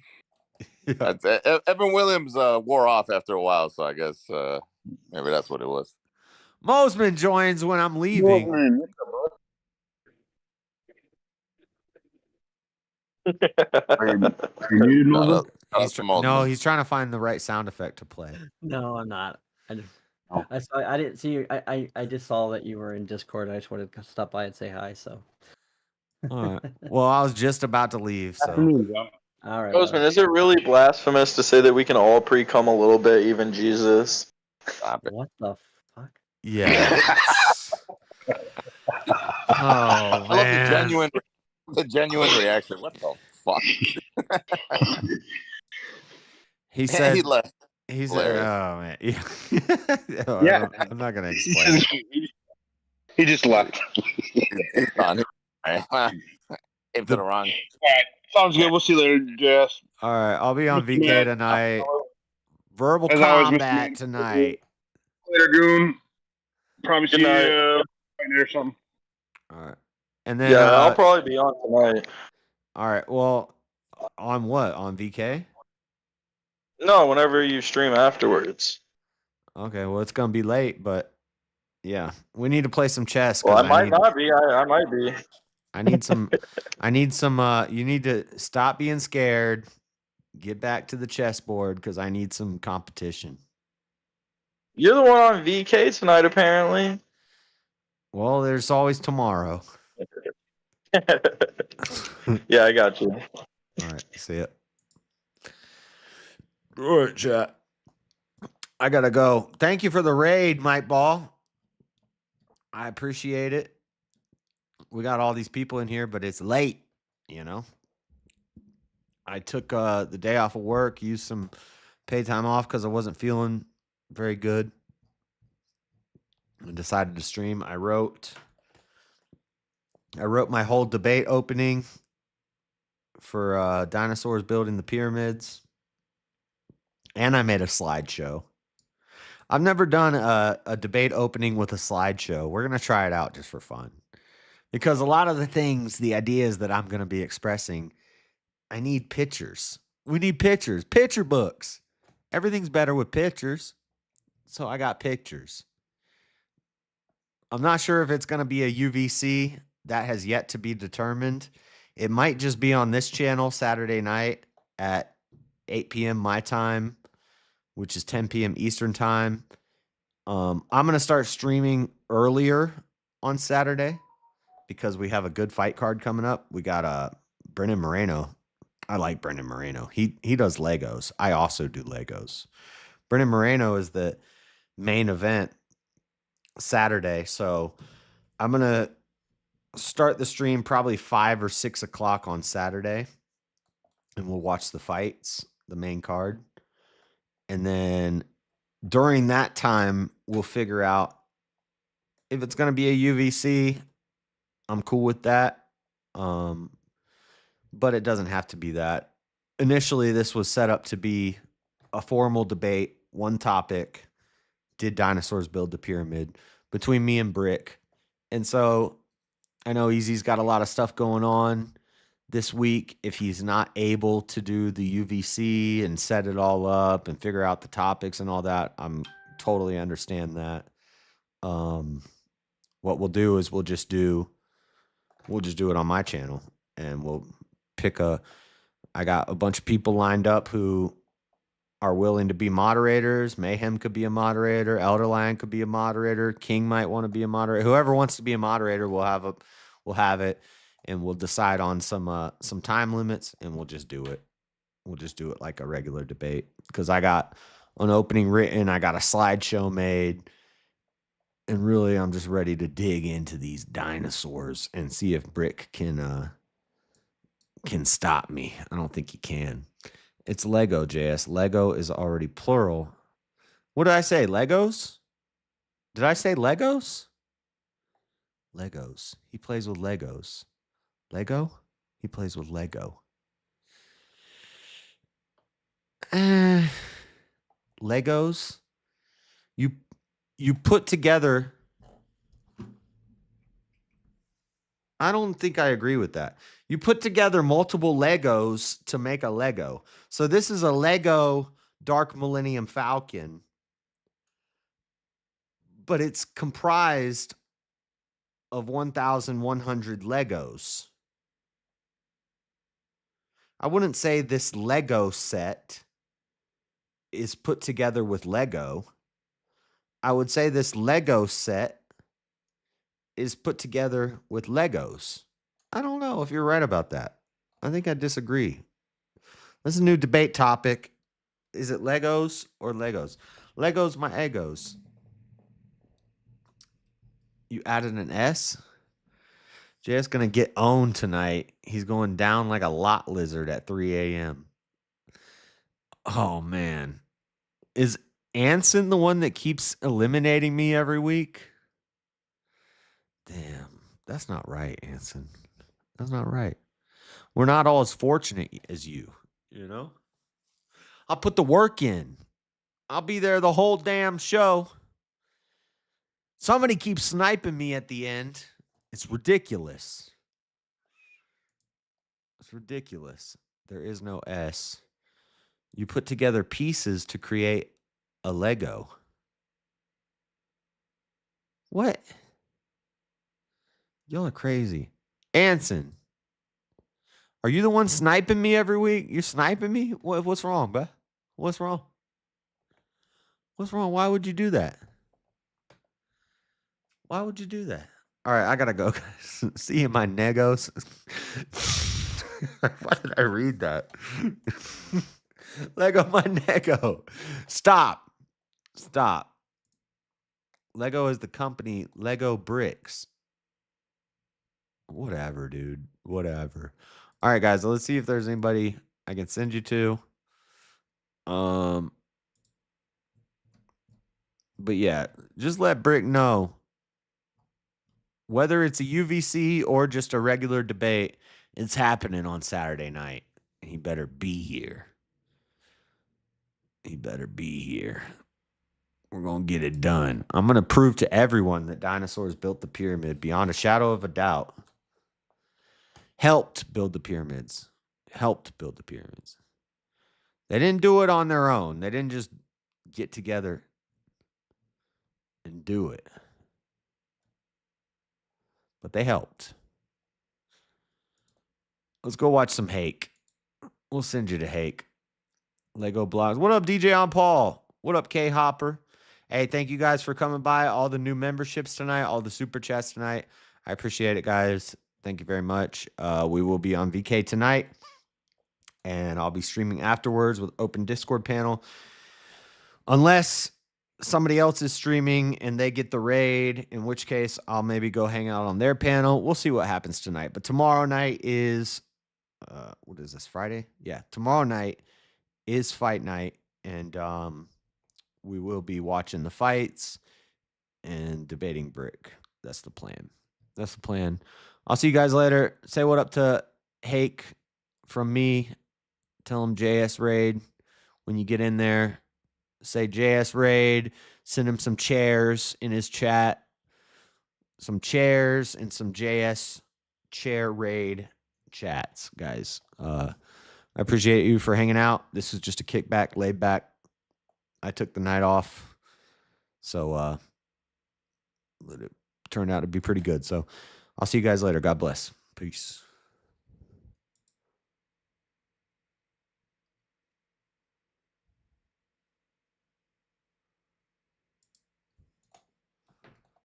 Evan Williams wore off after a while, so I guess maybe that's what it was. Mosman joins when I'm leaving. No, He's trying to find the right sound effect to play. No, I'm not. I didn't see you. I just saw that you were in Discord. I just wanted to stop by and say hi. So. All right. Well, I was just about to leave. So. All right. Bozeman, is it really blasphemous to say that we can all pre-cum a little bit, even Jesus? What the fuck? Yeah. Oh, I love man. the genuine reaction. What the fuck? He said he left. He said, "Oh man, yeah." Yeah. I'm not gonna explain. He just left. He's gone. Came to the wrong. All right, sounds good. We'll see you later, Jess. All right, I'll be on Mr. VK Matt, tonight. Verbal as always, Mr. combat Matt. tonight. Later, Goon. Probably see Good night. you or something. All right, and then Yeah, I'll probably be on tonight. All right, well, on what? On VK? No, whenever you stream afterwards. Okay, well, it's gonna be late, but yeah, we need to play some chess. Well, I 'Cause might not be. I might be. I need some. You need to stop being scared. Get back to the chessboard because I need some competition. You're the one on VK tonight, apparently. Well, there's always tomorrow. Yeah, I got you. All right, see it. All right, chat. I gotta go. Thank you for the raid, Mike Ball. I appreciate it. We got all these people in here, but it's late, you know. I took the day off of work, used some paid time off because I wasn't feeling very good. I decided to stream. I wrote my whole debate opening for dinosaurs building the pyramids. And I made a slideshow. I've never done a debate opening with a slideshow. We're going to try it out just for fun. Because a lot of the things, the ideas that I'm going to be expressing, I need pictures. We need pictures. Picture books. Everything's better with pictures. So I got pictures. I'm not sure if it's going to be a UVC. That has yet to be determined. It might just be on this channel Saturday night at 8 p.m. my time, which is 10 p.m. Eastern time. I'm going to start streaming earlier on Saturday because we have a good fight card coming up. We got Brennan Moreno. I like Brennan Moreno. He does Legos. I also do Legos. Brennan Moreno is the main event Saturday. So I'm going to start the stream probably 5 or 6 o'clock on Saturday. And we'll watch the fights, the main card. And then during that time, we'll figure out if it's going to be a UVC. I'm cool with that. But it doesn't have to be that. Initially, this was set up to be a formal debate, one topic. Did dinosaurs build the pyramid? Between me and Brick. And so I know Easy's got a lot of stuff going on this week. If he's not able to do the UVC and set it all up and figure out the topics and all that, I'm totally understand that. What we'll do is we'll just do it on my channel, and we'll pick I got a bunch of people lined up who are willing to be moderators. Mayhem could be a moderator. Elderline could be a moderator. King might want to be a moderator. Whoever wants to be a moderator, we'll have it, and we'll decide on some time limits, and we'll just do it. We'll just do it like a regular debate because I got an opening written. I got a slideshow made, and really, I'm just ready to dig into these dinosaurs and see if Brick can stop me. I don't think he can. It's Lego, JS. Lego is already plural. What did I say? Legos? Did I say Legos? Legos. He plays with Legos. Lego? He plays with Lego. Legos. You put together. I don't think I agree with that. You put together multiple Legos to make a Lego. So this is a Lego Dark Millennium Falcon, but it's comprised of 1,100 Legos. I wouldn't say this Lego set is put together with Lego. I would say this Lego set is put together with Legos. I don't know if you're right about that. I think I disagree. This is a new debate topic. Is it Legos or Legos? Legos, my egos. You added an S? Jay's going to get owned tonight. He's going down like a lot lizard at 3 a.m. Oh, man. Is Anson the one that keeps eliminating me every week? Damn. That's not right, Anson. That's not right. We're not all as fortunate as you, you know? I'll put the work in. I'll be there the whole damn show. Somebody keeps sniping me at the end. It's ridiculous. It's ridiculous. There is no S. You put together pieces to create a Lego. What? Y'all are crazy. Anson, are you the one sniping me every week? You're sniping me? What's wrong, bruh? What's wrong? What's wrong? Why would you do that? Why would you do that? All right, I gotta go, guys. See you in my negos. Why did I read that? Lego my nego. Stop. Stop. Lego is the company. Lego bricks. Whatever, dude. Whatever. All right, guys. Let's see if there's anybody I can send you to. But yeah, just let Brick know. Whether it's a UVC or just a regular debate, it's happening on Saturday night. He better be here. He better be here. We're going to get it done. I'm going to prove to everyone that dinosaurs built the pyramid beyond a shadow of a doubt. Helped build the pyramids. Helped build the pyramids. They didn't do it on their own. They didn't just get together and do it. But they helped. Let's go watch some Hake. We'll send you to Hake. Lego blogs. What up, DJ on Paul? What up, K Hopper? Hey, thank you guys for coming by. All the new memberships tonight, all the super chats tonight. I appreciate it, guys. Thank you very much. We will be on VK tonight, and I'll be streaming afterwards with open Discord panel. Unless somebody else is streaming and they get the raid, in which case I'll maybe go hang out on their panel. We'll see what happens tonight. But tomorrow night is, what is this, Friday? Yeah, tomorrow night is fight night, and we will be watching the fights and debating Brick. That's the plan. That's the plan. I'll see you guys later. Say what up to Hake from me. Tell him JS Raid when you get in there. Say JS Raid. Send him some chairs in his chat. Some chairs and some JS Chair Raid chats, guys. I appreciate you for hanging out. This is just a kickback, laid back. I took the night off. So it turned out to be pretty good. So I'll see you guys later. God bless. Peace.